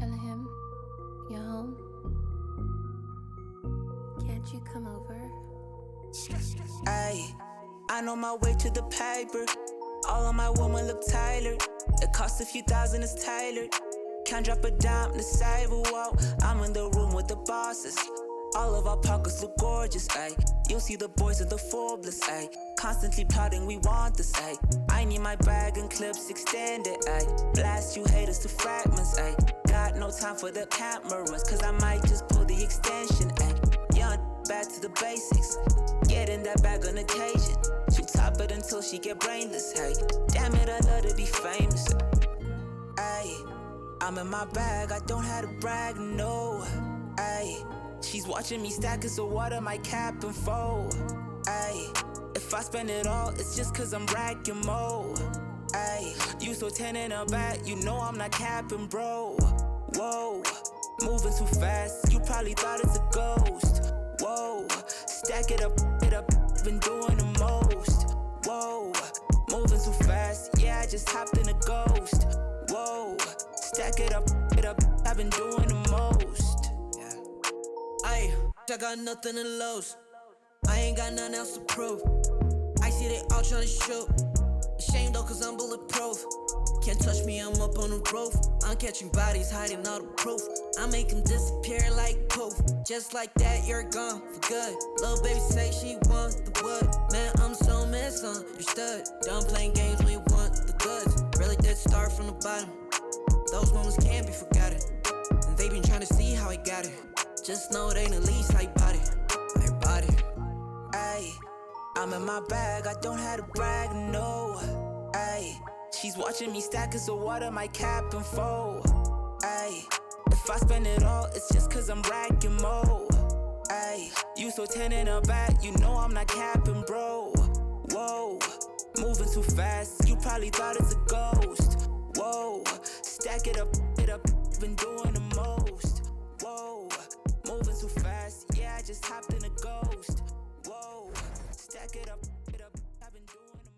Elahim, you home? Can't you come over? Ayy, I'm on my way to the paper. All of my women look tailored. It costs a few thousand, it's tailored. Can't drop a dime in the sidewalk. I'm in the room with the bosses. All of our pockets look gorgeous, ayy. You'll see the boys of the Forbes, ayy. Constantly plotting, we want this, ayy. I need my bag and clips extended, ayy. Blast you haters to fragments, ayy. Got no time for the cameras, cause I might just pull the extension, ayy. Young, back to the basics. Get in that bag on occasion. She top it until she get brainless, hey. Damn it, I love to be famous. Ayy, I'm in my bag, I don't have to brag, no. Ayy, she's watching me stack it, so what am I capping for? Ayy, if I spend it all, it's just cause I'm racking more. Ayy, you so 10 in a back, you know I'm not capping, bro. Whoa, moving too fast, you probably thought it's a ghost. Whoa, stack it up, been doing the most. Whoa, moving too fast, yeah, I just hopped in a ghost. Whoa, stack it up, I've been doing the most. Yeah. Ay, I got nothing to lose. I ain't got nothing else to prove. I see see they all tryna shoot. Ashamed though, cause I'm bulletproof. Can't touch me, I'm up on the roof. I'm catching bodies, hiding all the proof. I make them disappear like poof. Just like that, you're gone for good. Little baby say she wants the wood. Man, I'm so misunderstood. Done playing games, we want the goods. Really did start from the bottom. Those moments can't be forgotten. And they been trying to see how I got it. Just know it ain't the least I bought it. I bought it. Ayy, I'm in my bag, I don't have to brag, no. Ayy, she's watching me stack cause the water my cap and fold. Ayy, if I spend it all, it's just cause I'm racking mo. Ayy, you so 10 in a back, you know I'm not capping, bro. Whoa, moving too fast, you probably thought it's a ghost. Whoa, stack it up, been doing the most. Whoa, moving too fast, yeah, I just hopped in a ghost. Whoa, stack it up, I've been doing the most.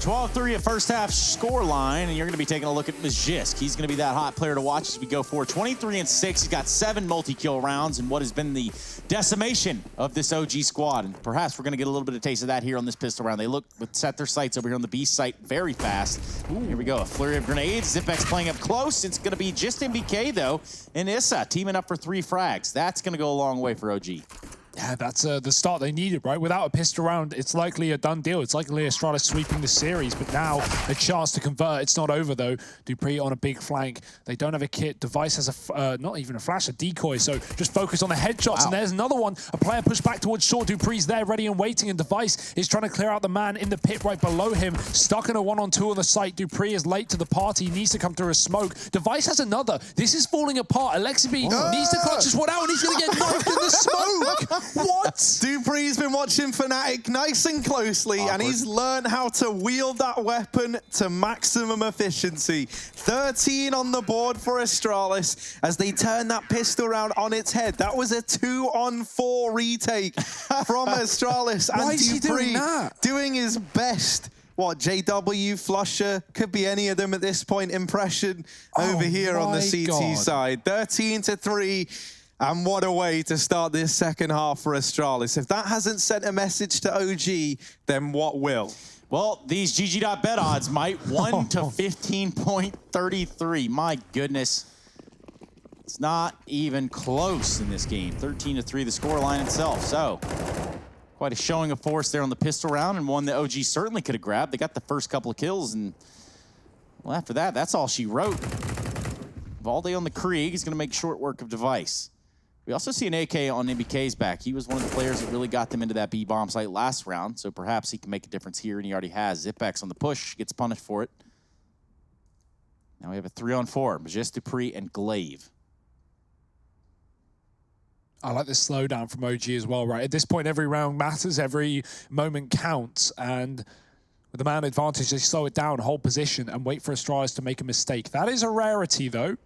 12-3 at first half score line, and you're going to be taking a look at Majisk. He's going to be that hot player to watch as we go forward. 23-6. He's got 7 multi-kill rounds in what has been the decimation of this OG squad. And perhaps we're going to get a little bit of taste of that here on this pistol round. They look set their sights over here on the B site very fast. Ooh. Here we go. A flurry of grenades. Zipex playing up close. It's going to be just MBK, though, and Issa teaming up for 3 frags. That's going to go a long way for OG. Yeah, that's the start they needed, right? Without a pistol round, it's likely a done deal. It's likely Astralis sweeping the series, but now a chance to convert. It's not over, though. Dupree on a big flank. They don't have a kit. Device has a, not even a flash, a decoy, so just focus on the headshots. Wow. And there's another one. A player pushed back towards short. Dupree's there, ready and waiting, and Device is trying to clear out the man in the pit right below him. Stuck in a 1-on-2 on the site. Dupree is late to the party. He needs to come through a smoke. Device has another. This is falling apart. Alexibi needs to clutch this one out, and he's going to get knifed in the smoke. What? Dupree's been watching Fnatic nice and closely, and he's learned how to wield that weapon to maximum efficiency. 13 on the board for Astralis as they turn that pistol round on its head. That was a 2-on-4 retake from Astralis. And Why is he doing that? Doing his best. What, JW, Flusher, could be any of them at this point. Impression over here on the CT side. 13-3. And what a way to start this second half for Astralis. If that hasn't sent a message to OG, then what will? Well, these GG.bet odds might 1 to 15.33. My goodness. It's not even close in this game. 13-3, the score line itself. So, quite a showing of force there on the pistol round, and one that OG certainly could have grabbed. They got the first couple of kills, and well, after that, that's all she wrote. Valde on the Krieg is going to make short work of Device. We also see an AK on MBK's back. He was one of the players that really got them into that B-bomb site last round, so perhaps he can make a difference here, and he already has. Zipex on the push, gets punished for it. Now we have a 3-on-4, Majisk, Dupree, and Glaive. I like the slowdown from OG as well, right? At this point, every round matters, every moment counts, and with the man advantage, they slow it down, hold position, and wait for Astralis to make a mistake. That is a rarity, though.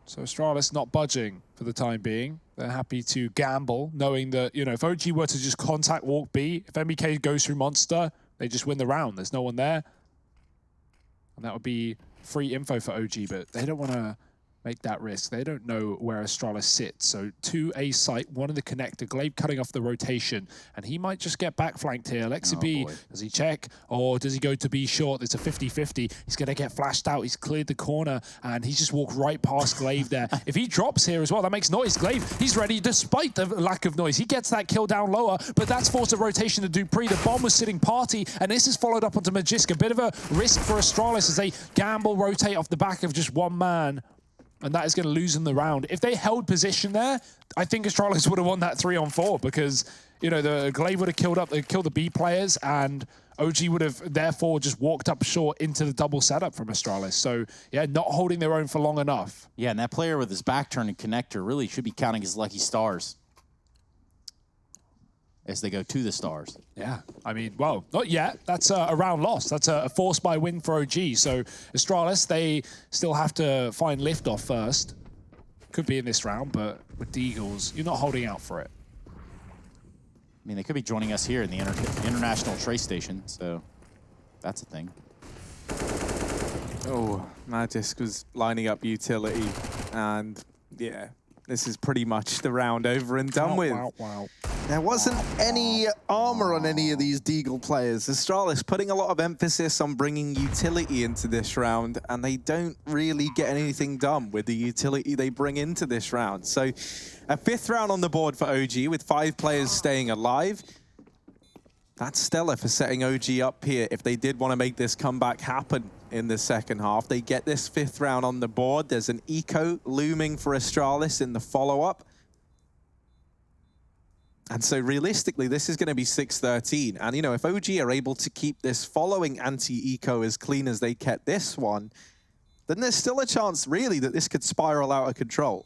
So Astralis not budging for the time being. They're happy to gamble, knowing that, you know, if OG were to just contact walk B, if MBK goes through Monster, they just win the round. There's no one there. And that would be free info for OG, but they don't want to make that risk. They don't know where Astralis sits. So 2A site, 1 in the connector, Glaive cutting off the rotation, and he might just get back flanked here. Alexibi, does he check or does he go to B short? It's a 50-50. He's going to get flashed out. He's cleared the corner and he's just walked right past Glaive there. If he drops here as well, that makes noise. Glaive, he's ready despite the lack of noise. He gets that kill down lower, but that's forced a rotation to Dupree. The bomb was sitting party, and this is followed up onto Majisk. A bit of a risk for Astralis as they gamble, rotate off the back of just one man. And that is going to lose them the round. If they held position there, I think Astralis would have won that 3-on-4 because, you know, the Glaive would have killed the B players, and OG would have therefore just walked up short into the double setup from Astralis. So, yeah, not holding their own for long enough. Yeah, and that player with his back turned and connector really should be counting his lucky stars. as they go to the Stars. Yeah, I mean, well, not yet. That's a round loss. That's a force by win for OG. So Astralis, they still have to find liftoff first. Could be in this round, but with the Eagles, you're not holding out for it. I mean, they could be joining us here in the International Trace Station, so that's a thing. Oh, Magisk was lining up utility, and yeah, this is pretty much the round over and done with. Wow. There wasn't any armor on any of these Deagle players. Astralis putting a lot of emphasis on bringing utility into this round, and they don't really get anything done with the utility they bring into this round. So a 5th round on the board for OG with 5 players staying alive. That's stellar for setting OG up here. If they did want to make this comeback happen in the second half, they get this 5th round on the board. There's an eco looming for Astralis in the follow-up. And so realistically, this is going to be 6-13. And, you know, if OG are able to keep this following anti-eco as clean as they kept this one, then there's still a chance, really, that this could spiral out of control.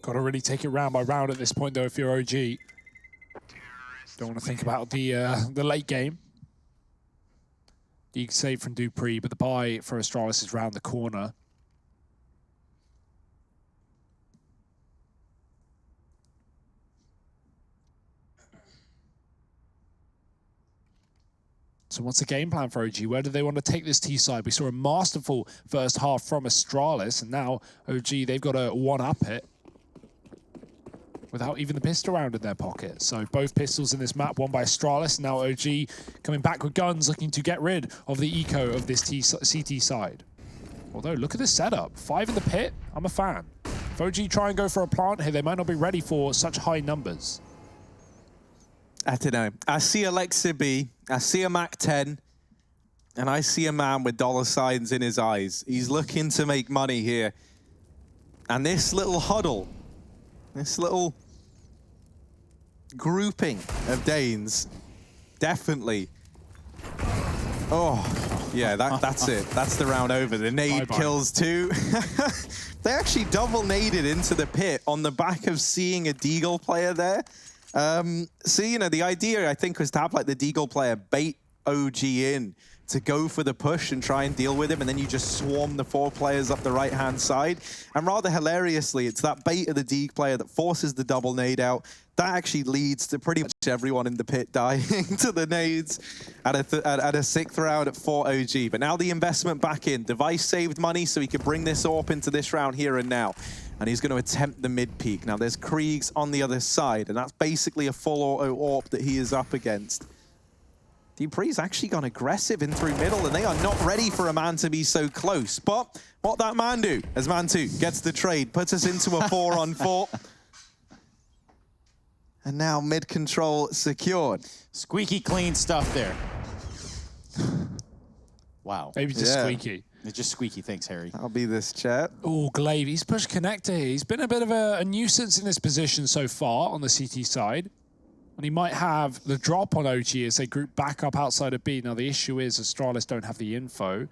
Got to really take it round by round at this point, though, if you're OG. Don't want to think about the late game. You can save from Dupree, but the buy for Astralis is round the corner. So what's the game plan for OG? Where do they want to take this T side? We saw a masterful first half from Astralis, and now OG, they've got to one-up it without even the pistol round in their pocket. So both pistols in this map, one by Astralis, and now OG coming back with guns, looking to get rid of the eco of this CT side. Although, look at this setup. 5 in the pit, I'm a fan. If OG try and go for a plant here, they might not be ready for such high numbers. I don't know. I see Alexa B, I see a Mac 10, and I see a man with dollar signs in his eyes. He's looking to make money here. And this little huddle, this little grouping of Danes, definitely. Oh, yeah, that's it. That's the round over. The nade kills 2. They actually double naded into the pit on the back of seeing a Deagle player there. So, you know, the idea, I think, was to have, like, the Deagle player bait OG in to go for the push and try and deal with him, and then you just swarm the 4 players up the right-hand side. And rather hilariously, it's that bait of the Deagle player that forces the double nade out. That actually leads to pretty much everyone in the pit dying to the nades at a 6th round for OG. But now the investment back in. Device saved money so he could bring this AWP into this round here and now. And he's going to attempt the mid-peak. Now there's Kriegs on the other side, and that's basically a full auto AWP that he is up against. Dupree's actually gone aggressive in through middle, and they are not ready for a man to be so close. But what that man do, as man 2 gets the trade, puts us into a 4-on-4. And now mid-control secured. Squeaky clean stuff there. Wow. Maybe just squeaky. It's just squeaky. Thanks, Harry. I'll be this chat. Oh, Glaive, he's pushed connector here. He's been a bit of a nuisance in this position so far on the CT side. And he might have the drop on OG as they group back up outside of B. Now, the issue is Astralis don't have the info.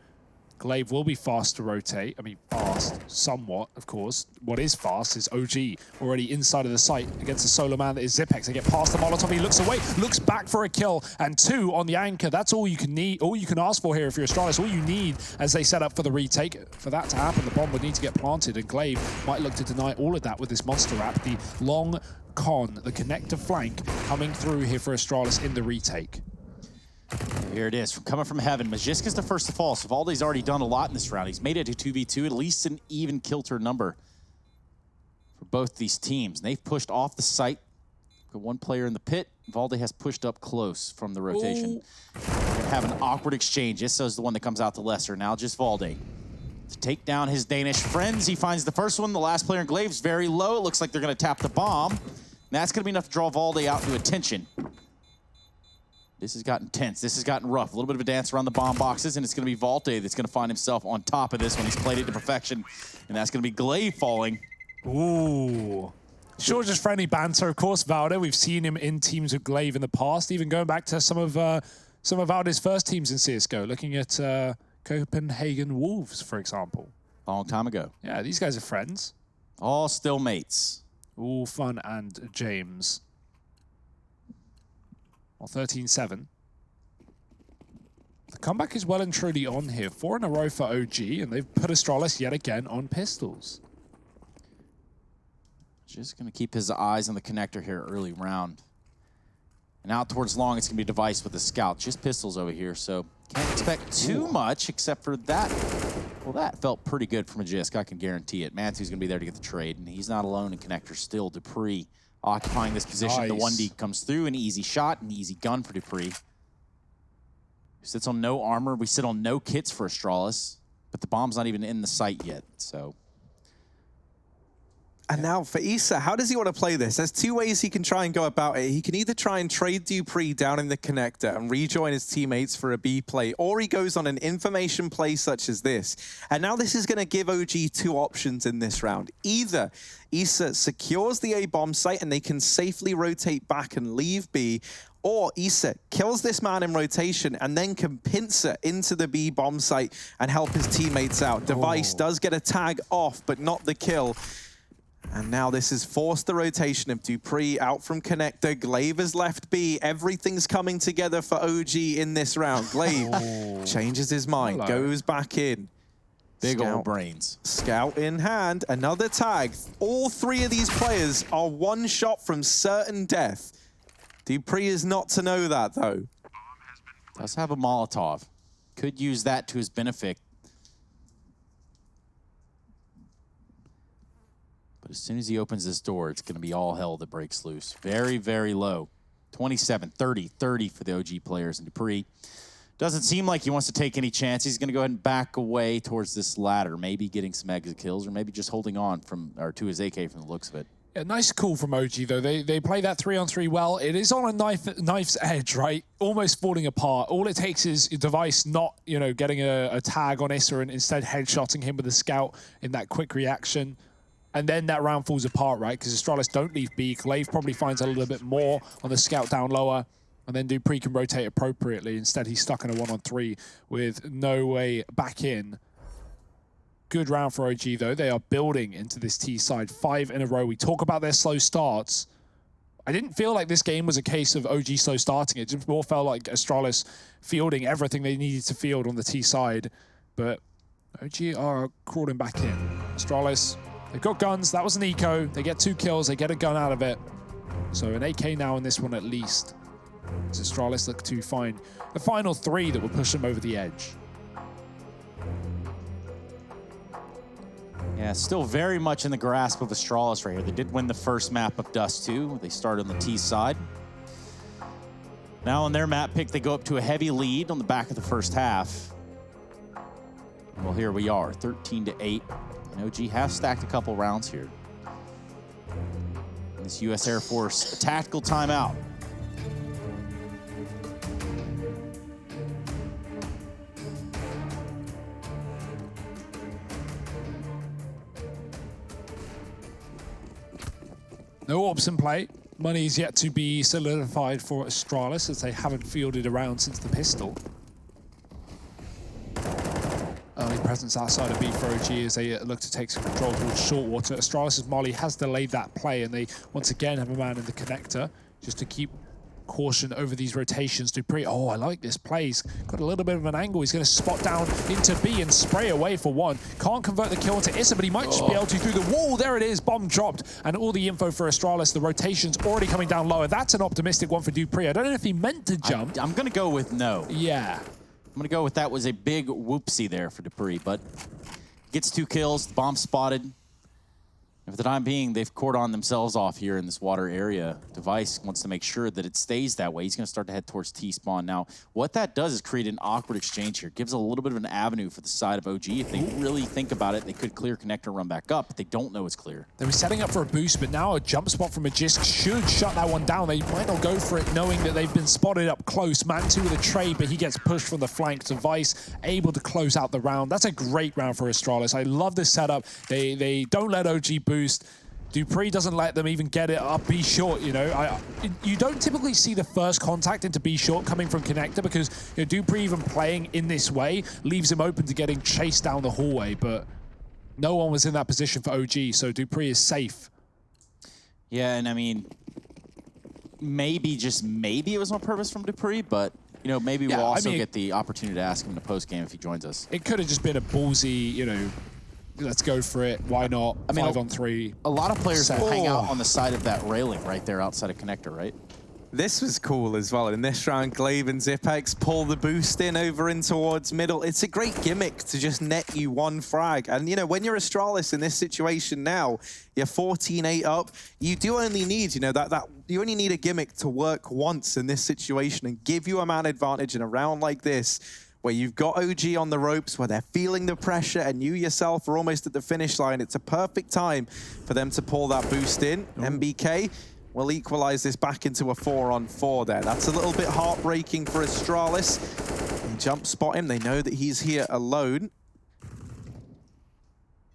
Glaive will be fast to rotate. I mean, fast, somewhat, of course. What is fast is OG already inside of the site against a solo man that is Zipex. They get past the Molotov, he looks away, looks back for a kill, and 2 on the anchor. That's all you can need, all you can ask for here if you're Astralis. All you need as they set up for the retake. For that to happen, the bomb would need to get planted, and Glaive might look to deny all of that with this monster wrap. The long con, the connector flank coming through here for Astralis in the retake. Here it is, coming from heaven. Magisk is the first to fall. So Valde's already done a lot in this round. He's made it to 2v2, at least an even kill turn number for both these teams. And they've pushed off the site. Got 1 player in the pit. Valde has pushed up close from the rotation. We're gonna have an awkward exchange. Isso's the one that comes out to lesser. Now just Valde to take down his Danish friends. He finds the first one. The last player in Glaive's very low. It looks like they're gonna tap the bomb. And that's gonna be enough to draw Valde out to attention. This has gotten tense. This has gotten rough. A little bit of a dance around the bomb boxes, and it's going to be Valde that's going to find himself on top of this when he's played it to perfection. And that's going to be Glaive falling. Ooh. Sure, just friendly banter. Of course, Valde, we've seen him in teams with Glaive in the past, even going back to some of Valde's first teams in CSGO, looking at Copenhagen Wolves, for example. Long time ago. Yeah, these guys are friends. All still mates. All Fun and James. Well, 13-7. The comeback is well and truly on here. 4 in a row for OG, and they've put Astralis yet again on pistols. Just going to keep his eyes on the connector here early round. And out towards long, it's going to be Device with the scout. Just pistols over here, so can't expect too much except for that. Well, that felt pretty good from Magisk, I can guarantee it. Mantu's going to be there to get the trade, and he's not alone in connector still. Dupree occupying this position. Nice. The 1D comes through, an easy shot, an easy gun for Dupree. He sits on no armor. We sit on no kits for Astralis, but the bomb's not even in the site yet, so. And now for Issa, how does he want to play this? There's two ways he can try and go about it. He can either try and trade Dupree down in the connector and rejoin his teammates for a B play, or he goes on an information play such as this. And now this is going to give OG two options in this round. Either Issa secures the A bomb site and they can safely rotate back and leave B, or Issa kills this man in rotation and then can pincer into the B bomb site and help his teammates out. Device does get a tag off, but not the kill. And now this has forced the rotation of Dupree out from connector. Glaive has left B. Everything's coming together for OG in this round. Glaive changes his mind, goes back in. Big old brains. Scout in hand, another tag. All three of these players are one shot from certain death. Dupree is not to know that, though. Does have a Molotov. Could use that to his benefit. But as soon as he opens this door, it's going to be all hell that breaks loose. Very, very low. 27, 30, 30 for the OG players. And Dupree doesn't seem like he wants to take any chance. He's going to go ahead and back away towards this ladder, maybe getting some exit kills, or maybe just holding on to his AK from the looks of it. Yeah, nice call from OG, though. They play that 3-on-3 well. It is on a knife's edge, right? Almost falling apart. All it takes is a Device not, getting a tag on Issa and instead headshotting him with a scout in that quick reaction. And then that round falls apart, right? Because Astralis don't leave B. Glaive probably finds a little bit more on the scout down lower. And then Dupree can rotate appropriately. Instead, he's stuck in a 1-on-3 with no way back in. Good round for OG, though. They are building into this T side 5 in a row. We talk about their slow starts. I didn't feel like this game was a case of OG slow starting. It just more felt like Astralis fielding everything they needed to field on the T side. But OG are crawling back in. Astralis, they've got guns. That was an eco. They get 2 kills. They get a gun out of it. So an AK now in this one at least. As Astralis look to find the final 3 that will push them over the edge. Yeah, still very much in the grasp of Astralis right here. They did win the first map of Dust 2. They started on the T side. Now on their map pick, they go up to a heavy lead on the back of the first half. Well, here we are, 13-8. And OG have stacked a couple rounds here. And this U.S. Air Force, a tactical timeout. No ops in play. Money is yet to be solidified for Astralis as they haven't fielded a round since the pistol. Early presence outside of B for OG as they look to take some control towards Shortwater. Astralis' Molly has delayed that play and they once again have a man in the connector just to keep caution over these rotations. Dupree, oh, I like this play. He's got a little bit of an angle. He's going to spot down into B and spray away for 1. Can't convert the kill into Issa, but he might just be able to through the wall. There it is, bomb dropped. And all the info for Astralis, the rotation's already coming down lower. That's an optimistic one for Dupree. I don't know if he meant to jump. I'm going to go with no. Yeah. I'm going to go with that was a big whoopsie there for Dupree, but gets 2 kills, the bomb spotted. And for the time being, they've cordoned themselves off here in this water area. Device wants to make sure that it stays that way. He's going to start to head towards T-spawn. Now, what that does is create an awkward exchange here. Gives a little bit of an avenue for the side of OG. If they really think about it, they could clear connector and run back up, but they don't know it's clear. They were setting up for a boost, but now a jump spot from Magisk should shut that one down. They might not go for it, knowing that they've been spotted up close. Mantu with a trade, but he gets pushed from the flank. Device able to close out the round. That's a great round for Astralis. I love this setup. They don't let OG boost. Dupree doesn't let them even get it up B short, you know. You don't typically see the first contact into B short coming from connector because Dupree even playing in this way leaves him open to getting chased down the hallway, but No one was in that position for OG, so Dupree is safe. Yeah, and I mean, maybe, just maybe it was on purpose from Dupree, but, you know, maybe we'll also get the opportunity to ask him in the post-game if he joins us. It could have just been a ballsy, you know, let's go for it. Why not? I mean, 5-on-3. A lot of players hang out on the side of that railing right there outside of connector, right? This was cool as well. In this round, Glaive and Zipex pull the boost in over in towards middle. It's a great gimmick to just net you one frag. And, you know, when you're Astralis in this situation now, you're 14-8 up. You do only need, you know, you only need a gimmick to work once in this situation and give you a man advantage in a round like this, where you've got OG on the ropes, where they're feeling the pressure, and you yourself are almost at the finish line. It's a perfect time for them to pull that boost in. MBK will equalize this back into a 4-on-4 there. That's a little bit heartbreaking for Astralis. They jump spot him. They know that he's here alone.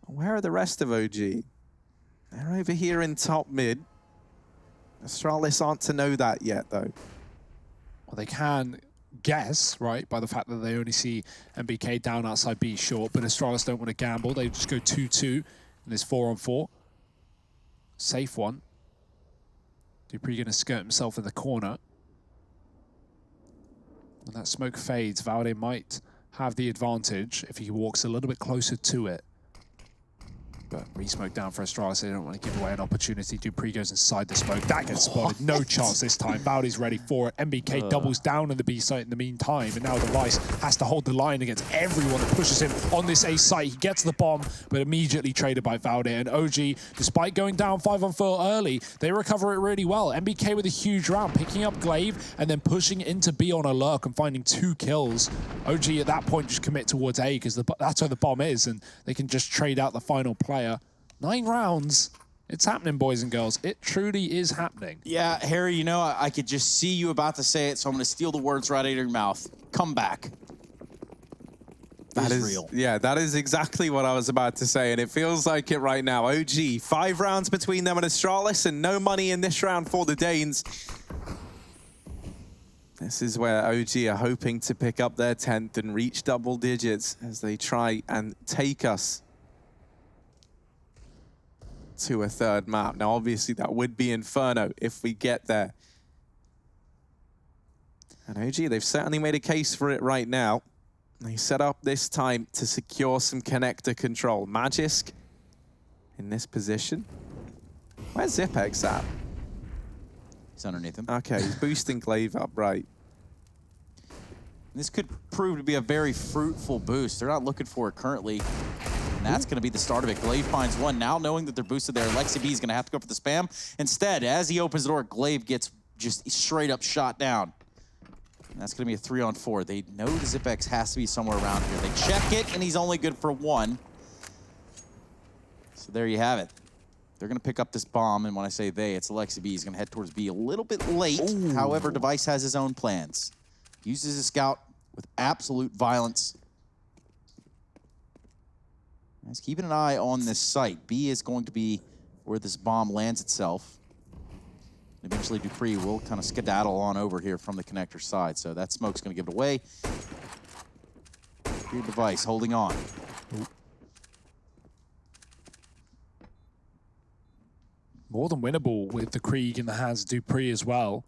Where are the rest of OG? They're over here in top mid. Astralis aren't to know that yet, though. Well, they can guess, right, by the fact that they only see MBK down outside B short, but Astralis don't want to gamble. They just go 2-2 in this 4-on-4. Safe one. Dupree going to skirt himself in the corner. When that smoke fades, Valde might have the advantage if he walks a little bit closer to it. But re-smoke down for Astralis. They don't want to give away an opportunity. Dupree goes inside the smoke. That gets spotted. No chance this time. Valde's ready for it. MBK doubles down on the B site in the meantime. And now Device has to hold the line against everyone that pushes him on this A site. He gets the bomb, but immediately traded by Valde. And OG, despite going down 5-on-4 early, they recover it really well. MBK with a huge round, picking up Glaive and then pushing into B on a lurk and finding 2 kills. OG at that point just commit towards A because that's where the bomb is, and they can just trade out the final player. 9 rounds. It's happening, boys and girls. It truly is happening. Yeah, Harry, you know, I could just see you about to say it, so I'm going to steal the words right out of your mouth. Come back. That is real. Yeah, that is exactly what I was about to say, and it feels like it right now. OG, 5 rounds between them and Astralis, and no money in this round for the Danes. This is where OG are hoping to pick up their 10th and reach double digits as they try and take us to a 3rd map. Now, obviously, that would be Inferno if we get there. And OG, they've certainly made a case for it right now. They set up this time to secure some connector control. Magisk in this position. Where's Zipex at? He's underneath him. Okay, he's boosting Glaive up, right. This could prove to be a very fruitful boost. They're not looking for it currently. And that's going to be the start of it. Glaive finds one. Now knowing that they're boosted there, Lexi B is going to have to go for the spam. Instead, as he opens the door, Glaive gets just straight up shot down. And that's going to be a 3-on-4. They know the Zipex has to be somewhere around here. They check it, and he's only good for 1. So there you have it. They're going to pick up this bomb, and when I say they, it's Lexi B. He's going to head towards B a little bit late. Ooh. However, Device has his own plans. Uses his scout with absolute violence. He's keeping an eye on this site. B is going to be where this bomb lands itself. Eventually, Dupree will kind of skedaddle on over here from the connector side. So that smoke's going to give it away. Here, Device holding on. Ooh. More than winnable with the Krieg in the hands of Dupree as well.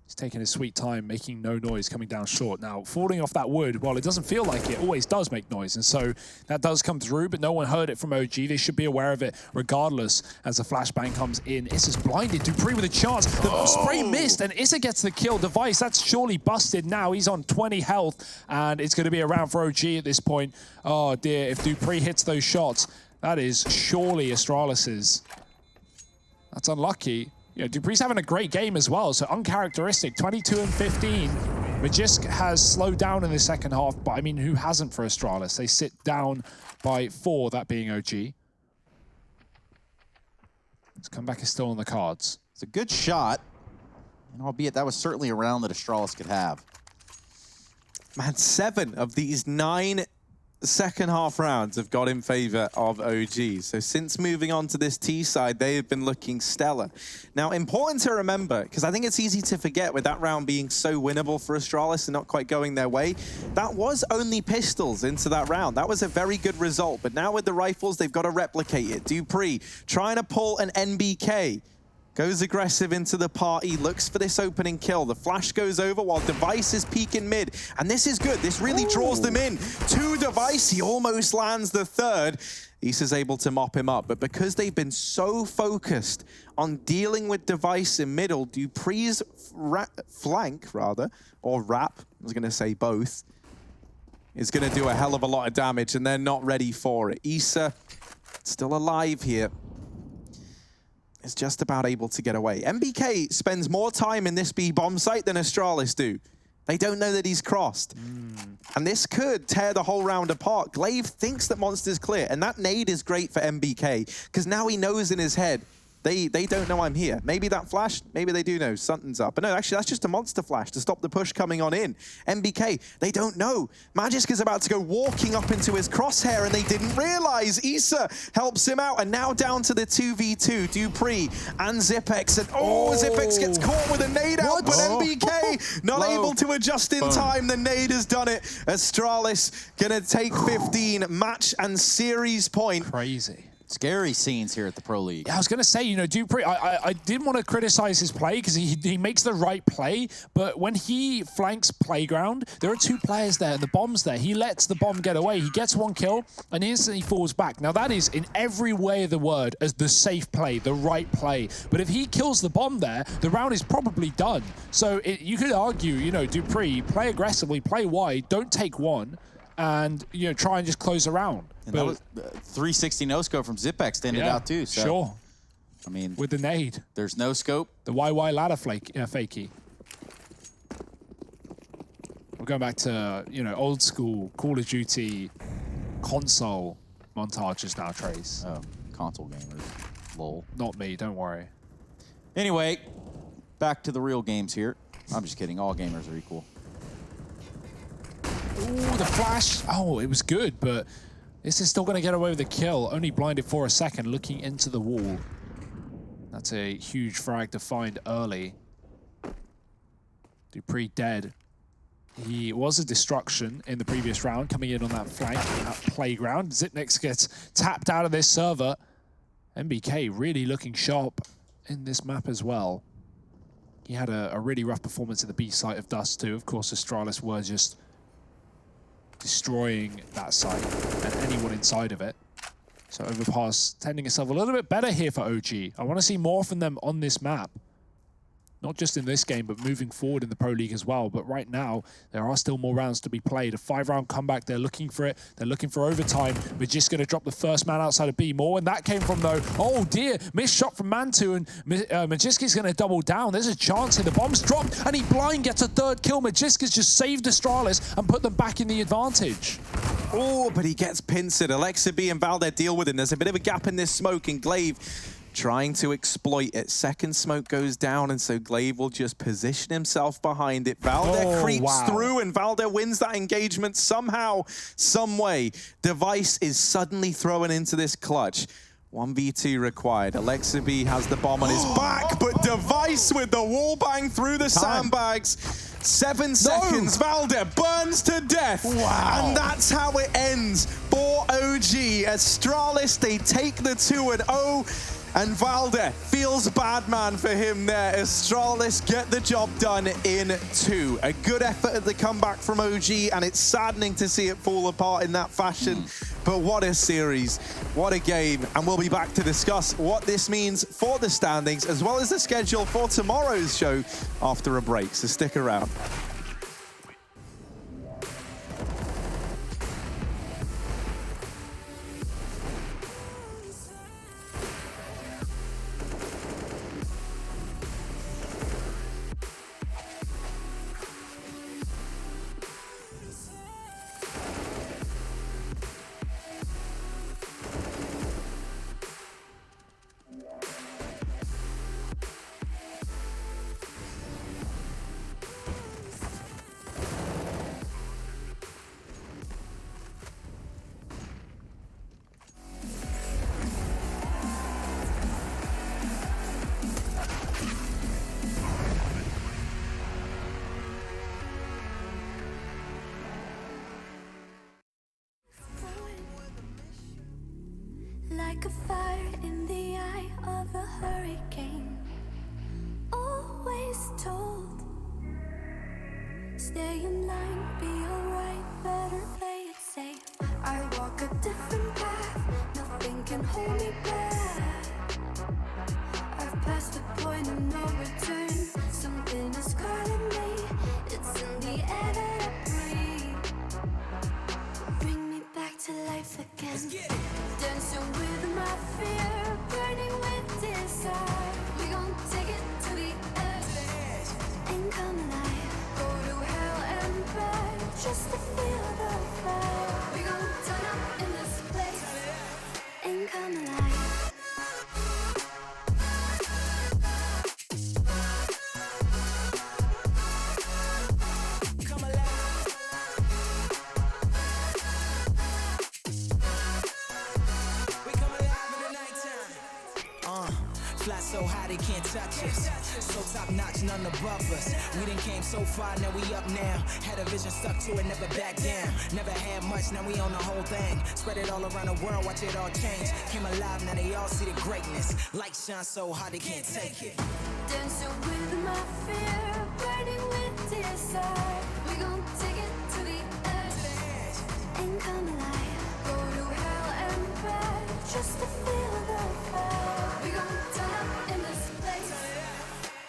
He's taking his sweet time, making no noise, coming down short. Now, falling off that wood, while it doesn't feel like it, always does make noise. And so that does come through, but no one heard it from OG. They should be aware of it regardless as the flashbang comes in. Issa's blinded. Dupree with a chance. The spray missed, and Issa gets the kill. Device, that's surely busted now. He's on 20 health, and it's going to be a round for OG at this point. Oh, dear. If Dupree hits those shots, that is surely Astralis's. That's unlucky. You know, Dupree's having a great game as well, so uncharacteristic, 22 and 15. Magisk has slowed down in the second half, but I mean, who hasn't for Astralis? They sit down by 4, that being OG. His comeback is still on the cards. It's a good shot, and albeit that was certainly a round that Astralis could have. Man, 7 of these 9 second half rounds have got in favor of OG. So since moving on to this T side, they have been looking stellar. Now, important to remember, because I think it's easy to forget with that round being so winnable for Astralis and not quite going their way, that was only pistols into that round. That was a very good result. But now with the rifles, they've got to replicate it. Dupree trying to pull an NBK. Goes aggressive into the party, looks for this opening kill. The flash goes over while Device is peeking mid. And this is good. This really draws them in. 2 Device, he almost lands the 3rd. Issa's able to mop him up. But because they've been so focused on dealing with Device in middle, Dupree's flank, or wrap, I was going to say both, is going to do a hell of a lot of damage, and they're not ready for it. Issa still alive here. Is just about able to get away. MBK spends more time in this B bomb site than Astralis do. They don't know that he's crossed. And this could tear the whole round apart. Glaive thinks that Monster's clear, and that nade is great for MBK, because now he knows in his head, they don't know I'm here. Maybe that flash, maybe they do know something's up. But no, actually, that's just a monster flash to stop the push coming on in. MBK, they don't know. Magisk is about to go walking up into his crosshair, and they didn't realize. Issa helps him out, and now down to the 2v2, Dupree and Zipex. And Zipex gets caught with a nade out, but MBK not able to adjust in time. The nade has done it. Astralis gonna take 15 match and series point. Crazy. Scary scenes here at the Pro League. Yeah, I was going to say, you know, Dupree, I didn't want to criticize his play because he makes the right play, but when he flanks Playground, there are 2 players there and the bomb's there. He lets the bomb get away. He gets 1 kill and instantly falls back. Now, that is, in every way of the word, as the safe play, the right play. But if he kills the bomb there, the round is probably done. So you could argue, you know, Dupree, play aggressively, play wide, don't take 1, and, you know, try and just close around. And that was 360 no-scope from Zipex to end it out too. So, sure. I mean, with the nade. There's no scope. The YY ladder fakey. We're going back to, you know, old school Call of Duty console montages now, Trace. Oh, console gamers. Lol. Not me, don't worry. Anyway, back to the real games here. I'm just kidding. All gamers are equal. Ooh, the flash. Oh, it was good, but this is still going to get away with the kill. Only blinded for a second, looking into the wall. That's a huge frag to find early. Dupree dead. He was a destruction in the previous round, coming in on that flank at Playground. Zipnex gets tapped out of this server. MBK really looking sharp in this map as well. He had a really rough performance at the B site of Dust too. Of course, Astralis were just destroying that site and anyone inside of it. So Overpass tending itself a little bit better here for OG. I want to see more from them on this map. Not just in this game, but moving forward in the Pro League as well. But right now, there are still more rounds to be played. A 5-round comeback, they're looking for it. They're looking for overtime. We're just going to drop the first man outside of B more. And that came from, though, oh dear, missed shot from Mantu. And Magiski's going to double down. There's a chance here. The bomb's dropped, and he blind gets a 3rd kill. Magiski's just saved Astralis and put them back in the advantage. Oh, but he gets pincered. Alexa B and Valder deal with him. There's a bit of a gap in this smoke, and Glaive trying to exploit it. Second smoke goes down, and so Glaive will just position himself behind it. Valder creeps through, and Valder wins that engagement somehow, some way. Device is suddenly thrown into this clutch. 1v2 required. Alexa B has the bomb on his back, but Device with the wallbang through the sandbags. 7 seconds, Valder burns to death. Wow. And that's how it ends for OG. Astralis, they take the 2-0. And Valder feels bad man for him there. Astralis get the job done in 2. A good effort at the comeback from OG, and it's saddening to see it fall apart in that fashion. But what a series, what a game. And we'll be back to discuss what this means for the standings, as well as the schedule for tomorrow's show after a break. So stick around. Stay in line, be alright, better play it safe. I walk a different path, nothing can hold me back. I've passed the point of no return, something is calling me. It's in the air that I breathe. Bring me back to life again. Dancing with my fear, burning with desire. We gon' take it to the edge and come alive. Go to hell and back just to feel the fire. We gon' turn up in this place and come alive. Fly so high they can't touch us. So top notch, none above us. We done came so far, now we up now. Had a vision, stuck to it, never back down. Never had much, now we on the whole thing. Spread it all around the world, watch it all change. Came alive, now they all see the greatness. Light shine so hard they can't take it. Dancing with my fear, burning with desire. We gon' take it to the edge and come alive. Go to hell and back just to feel the fire. We gon' turn up in this place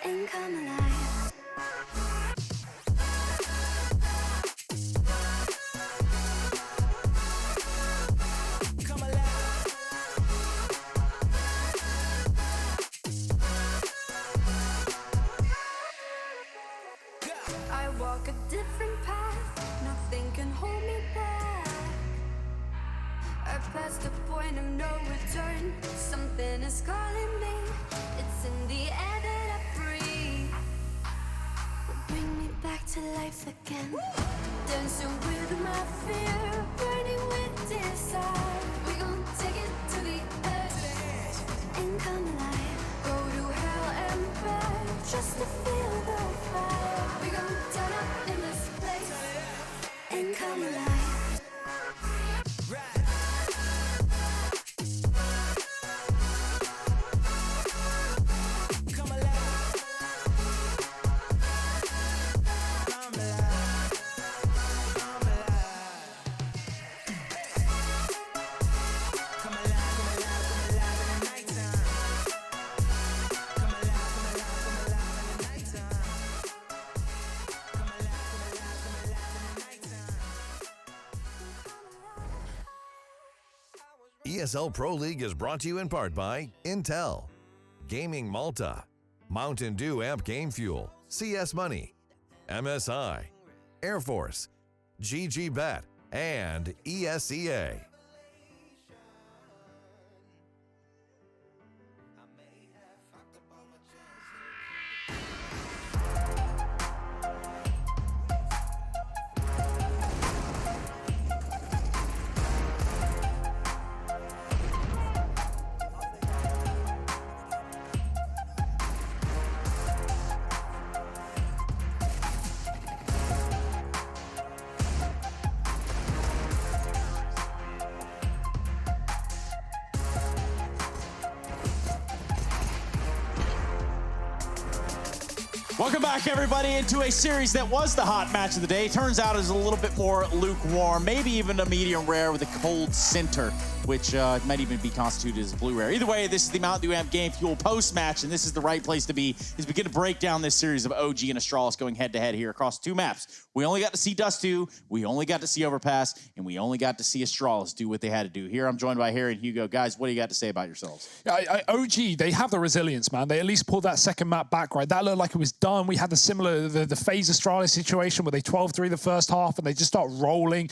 and come alive. Come alive. I walk a different path, nothing can hold me back. I passed the point of no return, something is calling me. It's in the air that I breathe. Bring me back to life again. Dancing with my fear, burning with desire. We gon' take it to the edge and come alive. Go to hell and back just to feel the fire. We gon' turn up in this place and come alive. ESL Pro League is brought to you in part by Intel, Gaming Malta, Mountain Dew Amp Game Fuel, CS Money, MSI, Air Force, GGBet, and ESEA. Welcome back, everybody, into a series that was the hot match of the day. Turns out it's a little bit more lukewarm, maybe even a medium rare with a cold center, which might even be constituted as a blue rare. Either way, this is the Mountain Dew Amp Game Fuel post-match, and this is the right place to be as we get to break down this series of OG and Astralis going head-to-head here across two maps. We only got to see Dust 2, we only got to see Overpass, and we only got to see Astralis do what they had to do. Here I'm joined by Harry and Hugo. Guys, what do you got to say about yourselves? OG, they have the resilience, man. They at least pulled that second map back, right? That looked like it was done. We had the similar, the FaZe Astralis situation where they 12-3 the first half and they just start rolling,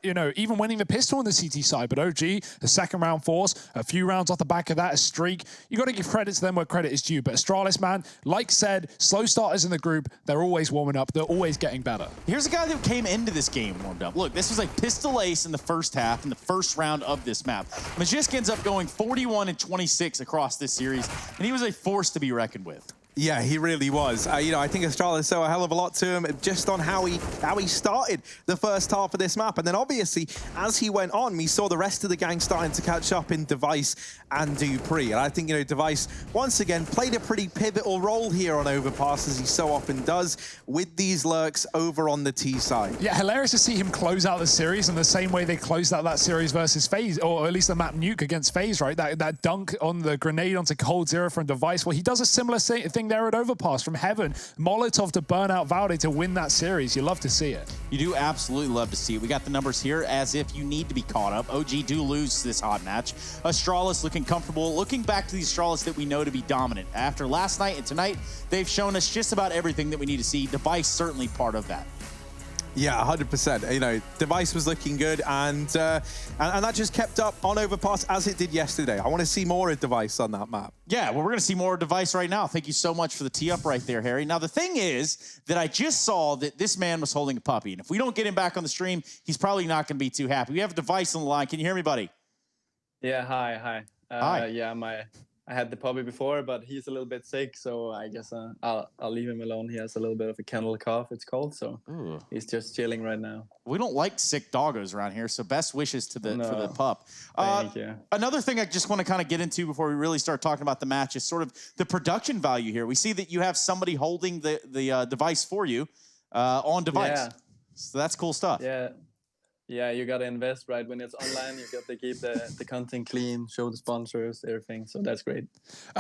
you know, even winning the pistol on the CT side. But OG, the second round force, a few rounds off the back of that, a streak. You got to give credit to them where credit is due. But Astralis, man, like said, slow starters in the group, they're always warming up. They're always getting better. Here's a guy that came into this game warmed up. Look, this was a pistol ace in the first half, in the first round of this map. Magisk ends up going 41 and 26 across this series, and he was a force to be reckoned with. Yeah, he really was. You know, I think Astralis owe a hell of a lot to him just on how he started the first half of this map. And then obviously, as he went on, we saw the rest of the gang starting to catch up in Device and Dupree. And I think, you know, Device, once again, played a pretty pivotal role here on Overpass, as he so often does, with these lurks over on the T side. Yeah, hilarious to see him close out the series in the same way they closed out that series versus FaZe, or at least the map nuke against FaZe, right? That dunk on the grenade onto Cold Zero from Device. Well, he does a similar thing there at Overpass from Heaven. Molotov to burn out Valde to win that series. You love to see it. You do absolutely love to see it. We got the numbers here as if you need to be caught up. OG do lose this hot match. Astralis looking comfortable, looking back to the Astralis that we know to be dominant. After last night and tonight, they've shown us just about everything that we need to see. Device certainly part of that. Yeah, 100%. You know, Device was looking good, and that just kept up on Overpass as it did yesterday. I want to see more of Device on that map. Yeah, well, we're going to see more Device right now. Thank you so much for the tee up right there, Harry. Now, the thing is that I just saw that this man was holding a puppy, and if we don't get him back on the stream, he's probably not going to be too happy. We have a Device on the line. Can you hear me, buddy? Yeah, hi. Hi. Yeah, I had the puppy before, but he's a little bit sick, so I guess I'll leave him alone. He has a little bit of a kennel cough, it's called, so he's just chilling right now. We don't like sick doggos around here, so best wishes to for the pup. Thank you. Another thing I just want to kind of get into before we really start talking about the match is sort of the production value here. We see that you have somebody holding the device for you on Device. Yeah. So that's cool stuff. Yeah, you gotta invest, right? When it's online, you got to keep the content clean, show the sponsors, everything. So that's great.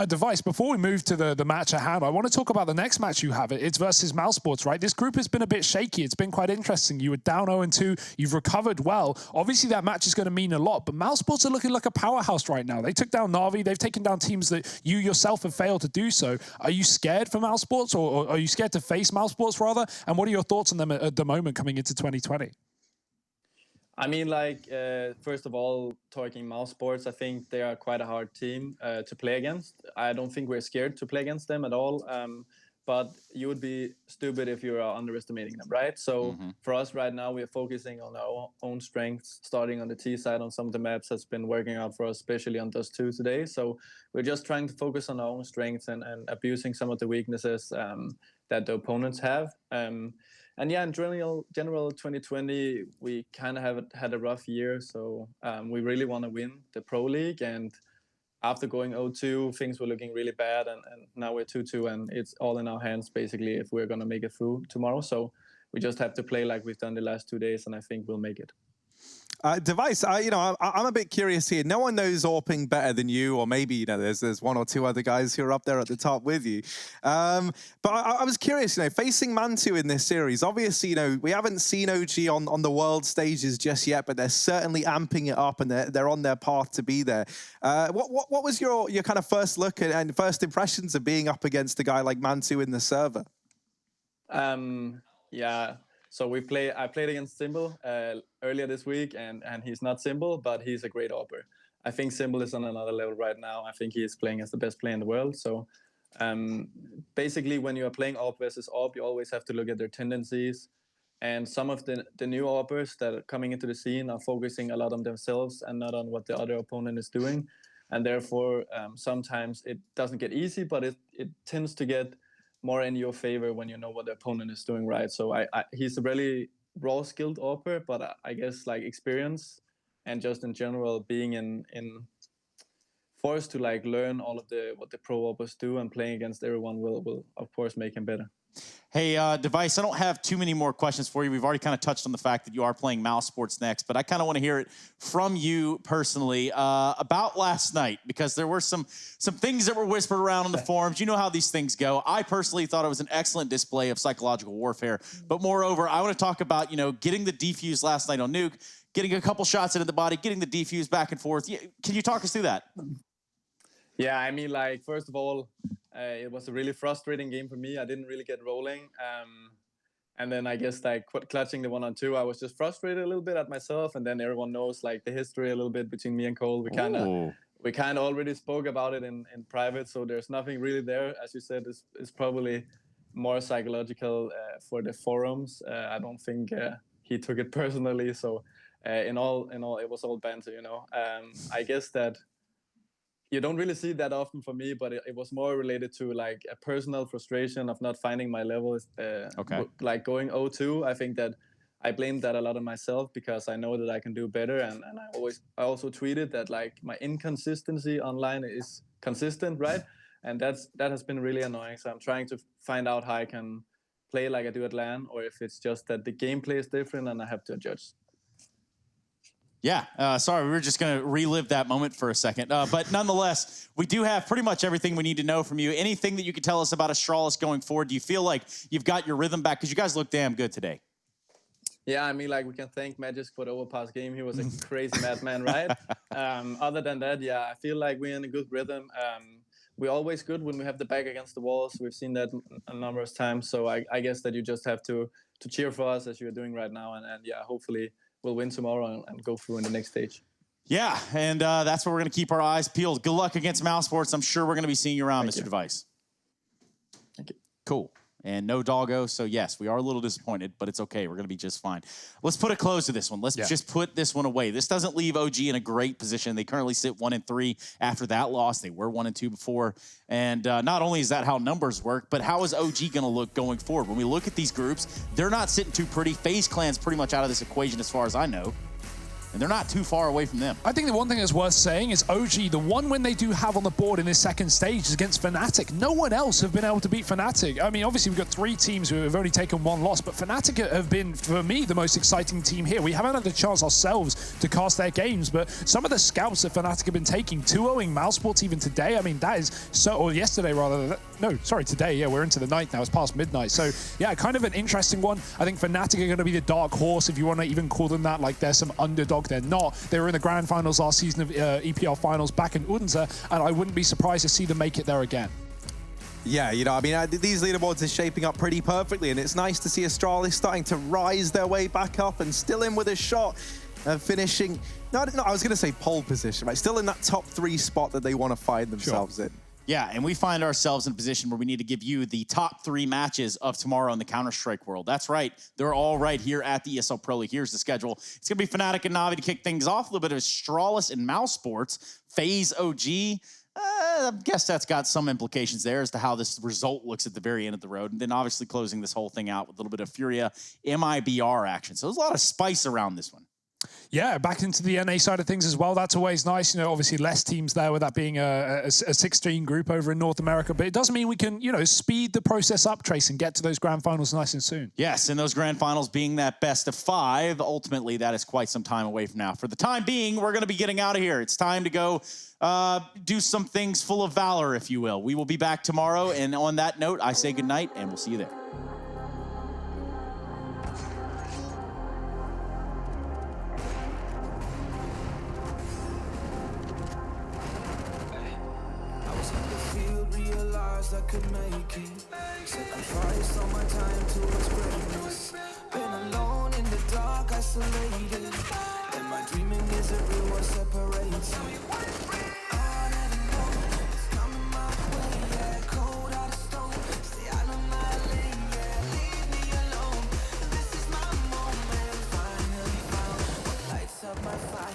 Device, before we move to the match at hand, I want to talk about the next match you have. It's versus Mousesports, right? This group has been a bit shaky. It's been quite interesting. You were down 0-2. You've recovered well. Obviously, that match is going to mean a lot, but Mousesports are looking like a powerhouse right now. They took down Na'Vi. They've taken down teams that you yourself have failed to do so. Are you scared for Mousesports, or are you scared to face Mousesports, rather? And what are your thoughts on them at the moment coming into 2020? I mean, like, first of all, talking Mousesports, I think they are quite a hard team to play against. I don't think we're scared to play against them at all. But you would be stupid if you are underestimating them, right? So for us right now, we are focusing on our own strengths, starting on the T side on some of the maps that's been working out for us, especially on Dust 2 today. So we're just trying to focus on our own strengths and abusing some of the weaknesses that the opponents have. And yeah, in general 2020, we kind of have had a rough year. So we really want to win the Pro League. And after going 0-2, things were looking really bad. And now we're 2-2, and it's all in our hands, basically, if we're going to make it through tomorrow. So we just have to play like we've done the last 2 days, and I think we'll make it. Device, you know, I'm a bit curious here. No one knows Orping better than you, or maybe, you know, there's one or two other guys who are up there at the top with you. But I was curious, you know, facing Mantu in this series, obviously, you know, we haven't seen OG on the world stages just yet, but they're certainly amping it up, and they're on their path to be there. What was your kind of first look and first impressions of being up against a guy like Mantu in the server? Yeah. So I played against Symbol earlier this week, and he's not Symbol, but he's a great AWPer. I think Symbol is on another level right now. I think he is playing as the best player in the world. So basically, when you are playing AWP versus AWP, you always have to look at their tendencies. And some of the new AWPers that are coming into the scene are focusing a lot on themselves and not on what the other opponent is doing. And therefore, sometimes it doesn't get easy, but it tends to get more in your favor when you know what the opponent is doing, right? So he's a really raw skilled AWPer, but I guess like experience and just in general being in forced to like learn all of what the pro AWPers do and playing against everyone will of course make him better. Hey, Device, I don't have too many more questions for you. We've already kind of touched on the fact that you are playing Mousesports next, but I kind of want to hear it from you personally about last night, because there were some things that were whispered around on the forums. You know how these things go. I personally thought it was an excellent display of psychological warfare, but moreover, I want to talk about, you know, getting the defuse last night on Nuke, getting a couple shots into the body, getting the defuse back and forth. Can you talk us through that? Yeah, I mean, like, first of all, it was a really frustrating game for me. I didn't really get rolling. And then I guess like clutching the 1-on-2, I was just frustrated a little bit at myself. And then everyone knows like the history a little bit between me and Cole. We kind of already spoke about it in private. So there's nothing really there. As you said, it's probably more psychological for the forums. I don't think he took it personally. So in all, it was all banter, you know. I guess that you don't really see that often for me, but it was more related to like a personal frustration of not finding my level. Like going 0-2, I think that I blamed that a lot on myself because I know that I can do better, and I also tweeted that like my inconsistency online is consistent, right? And that has been really annoying. So I'm trying to find out how I can play like I do at LAN, or if it's just that the gameplay is different and I have to adjust. Yeah, sorry, we were just going to relive that moment for a second. But nonetheless, we do have pretty much everything we need to know from you. Anything that you could tell us about Astralis going forward? Do you feel like you've got your rhythm back? Because you guys look damn good today. Yeah, I mean, like, we can thank Magic for the overpass game. He was a crazy madman, right? Other than that, yeah, I feel like we're in a good rhythm. We're always good when we have the back against the walls. We've seen that a number of times. So I guess that you just have to cheer for us as you're doing right now. And yeah, hopefully we'll win tomorrow and go through in the next stage. Yeah, and that's where we're going to keep our eyes peeled. Good luck against Mouse Sports. I'm sure we're going to be seeing you around, Mr. Device. Thank you. Cool. And no doggo, so yes, we are a little disappointed, but it's okay. We're going to be just fine. Let's put a close to this one. Let's just put this one away. This doesn't leave OG in a great position. They currently sit 1-3 after that loss. They were 1-2 before. And not only is that how numbers work, but how is OG going to look going forward? When we look at these groups, they're not sitting too pretty. FaZe Clan's pretty much out of this equation as far as I know. And they're not too far away from them. I think the one thing that's worth saying is OG, the one win they do have on the board in this second stage is against Fnatic. No one else have been able to beat Fnatic. I mean, obviously, we've got 3 teams who have only taken 1 loss, but Fnatic have been, for me, the most exciting team here. We haven't had the chance ourselves to cast their games, but some of the scouts that Fnatic have been taking, 2-0ing Mouse Sports even today, I mean, that is so, or yesterday rather, no, sorry, today, yeah, we're into the night now, it's past midnight. So, yeah, kind of an interesting one. I think Fnatic are going to be the dark horse, if you want to even call them that, like they're some underdog. They're not. They were in the grand finals last season of EPL finals back in Odense, and I wouldn't be surprised to see them make it there again. Yeah, you know, I mean, these leaderboards are shaping up pretty perfectly, and it's nice to see Astralis starting to rise their way back up and still in with a shot of finishing, no, I was going to say pole position, right? Still in that top 3 spot that they want to find themselves in. Yeah, and we find ourselves in a position where we need to give you the top 3 matches of tomorrow in the Counter-Strike world. That's right. They're all right here at the ESL Pro League. Here's the schedule. It's going to be Fnatic and Na'Vi to kick things off. A little bit of Astralis and Mouse Sports. FaZe OG. I guess that's got some implications there as to how this result looks at the very end of the road. And then obviously closing this whole thing out with a little bit of Furia MIBR action. So there's a lot of spice around this one. Yeah, back into the NA side of things as well. That's always nice. You know, obviously less teams there with that being a 16 group over in North America. But it doesn't mean we can, you know, speed the process up, Trace, and get to those grand finals nice and soon. Yes, and those grand finals being that best of 5, ultimately that is quite some time away from now. For the time being, we're going to be getting out of here. It's time to go do some things full of valor, if you will. We will be back tomorrow. And on that note, I say goodnight, and we'll see you there. I could make it. Sacrificed all my time towards greatness. Been alone in the dark, isolated. And my dreaming isn't real what separates me. I never know it's coming my way. Yeah, cold out of stone. Stay out of my lane. Yeah, leave me alone. This is my moment. Finally found what lights up my fire.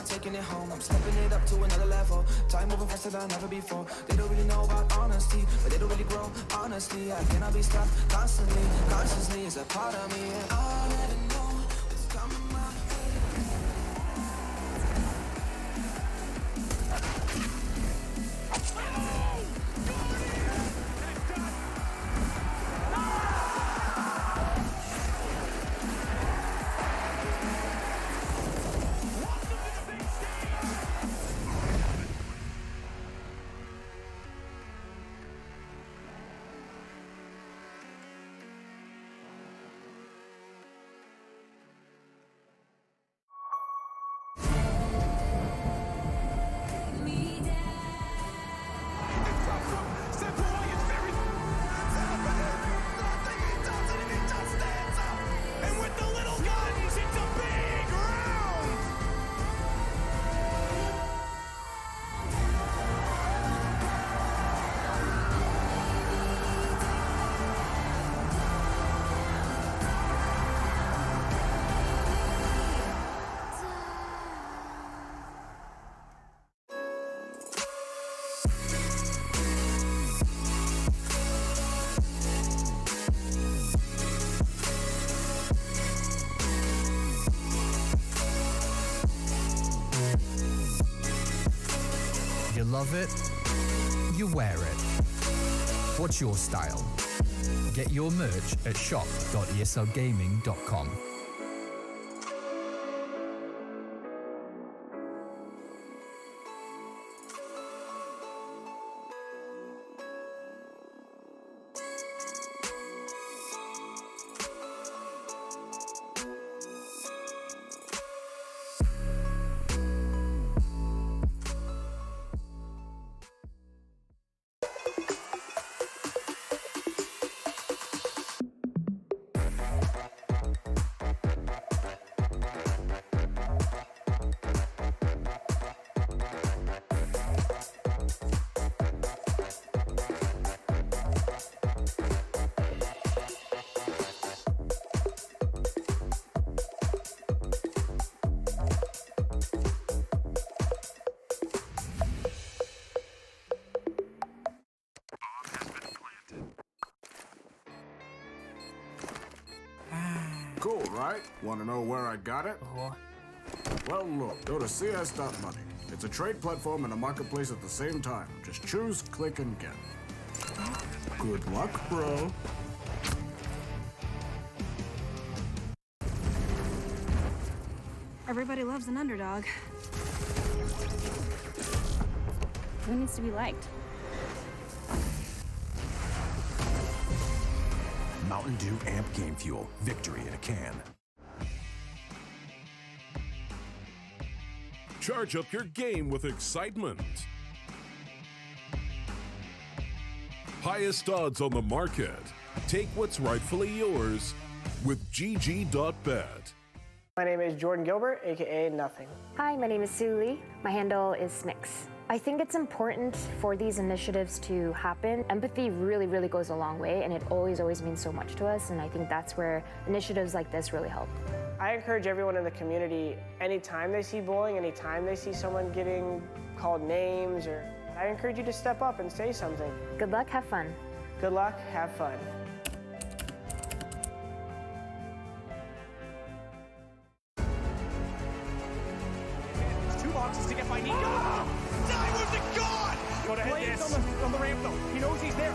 Taking it home, I'm stepping it up to another level. Time moving faster than ever before. They don't really know about honesty, but they don't really grow. Honestly, I cannot be stopped constantly. Consciously is a part of me. And I never know it's coming my way. You love it, you wear it. What's your style? Get your merch at shop.eslgaming.com. Cool, right? Want to know where I got it? Well, look, go to cs.money. It's a trade platform and a marketplace at the same time. Just choose, click, and get. Good luck, bro. Everybody loves an underdog. Who needs to be liked? Mountain Dew Amp Game Fuel. Victory in a can. Charge up your game with excitement. Highest odds on the market. Take what's rightfully yours with GG.bet. My name is Jordan Gilbert, aka Nothing. Hi, my name is Sue Lee. My handle is Smix. I think it's important for these initiatives to happen. Empathy really, really goes a long way, and it always means so much to us, and I think that's where initiatives like this really help. I encourage everyone in the community, anytime they see bullying, anytime they see someone getting called names, or I encourage you to step up and say something. Good luck, have fun. Good luck, have fun. Two boxes to get by Nico. Where's it gone? Go to hit this. On the ramp though. He knows he's there.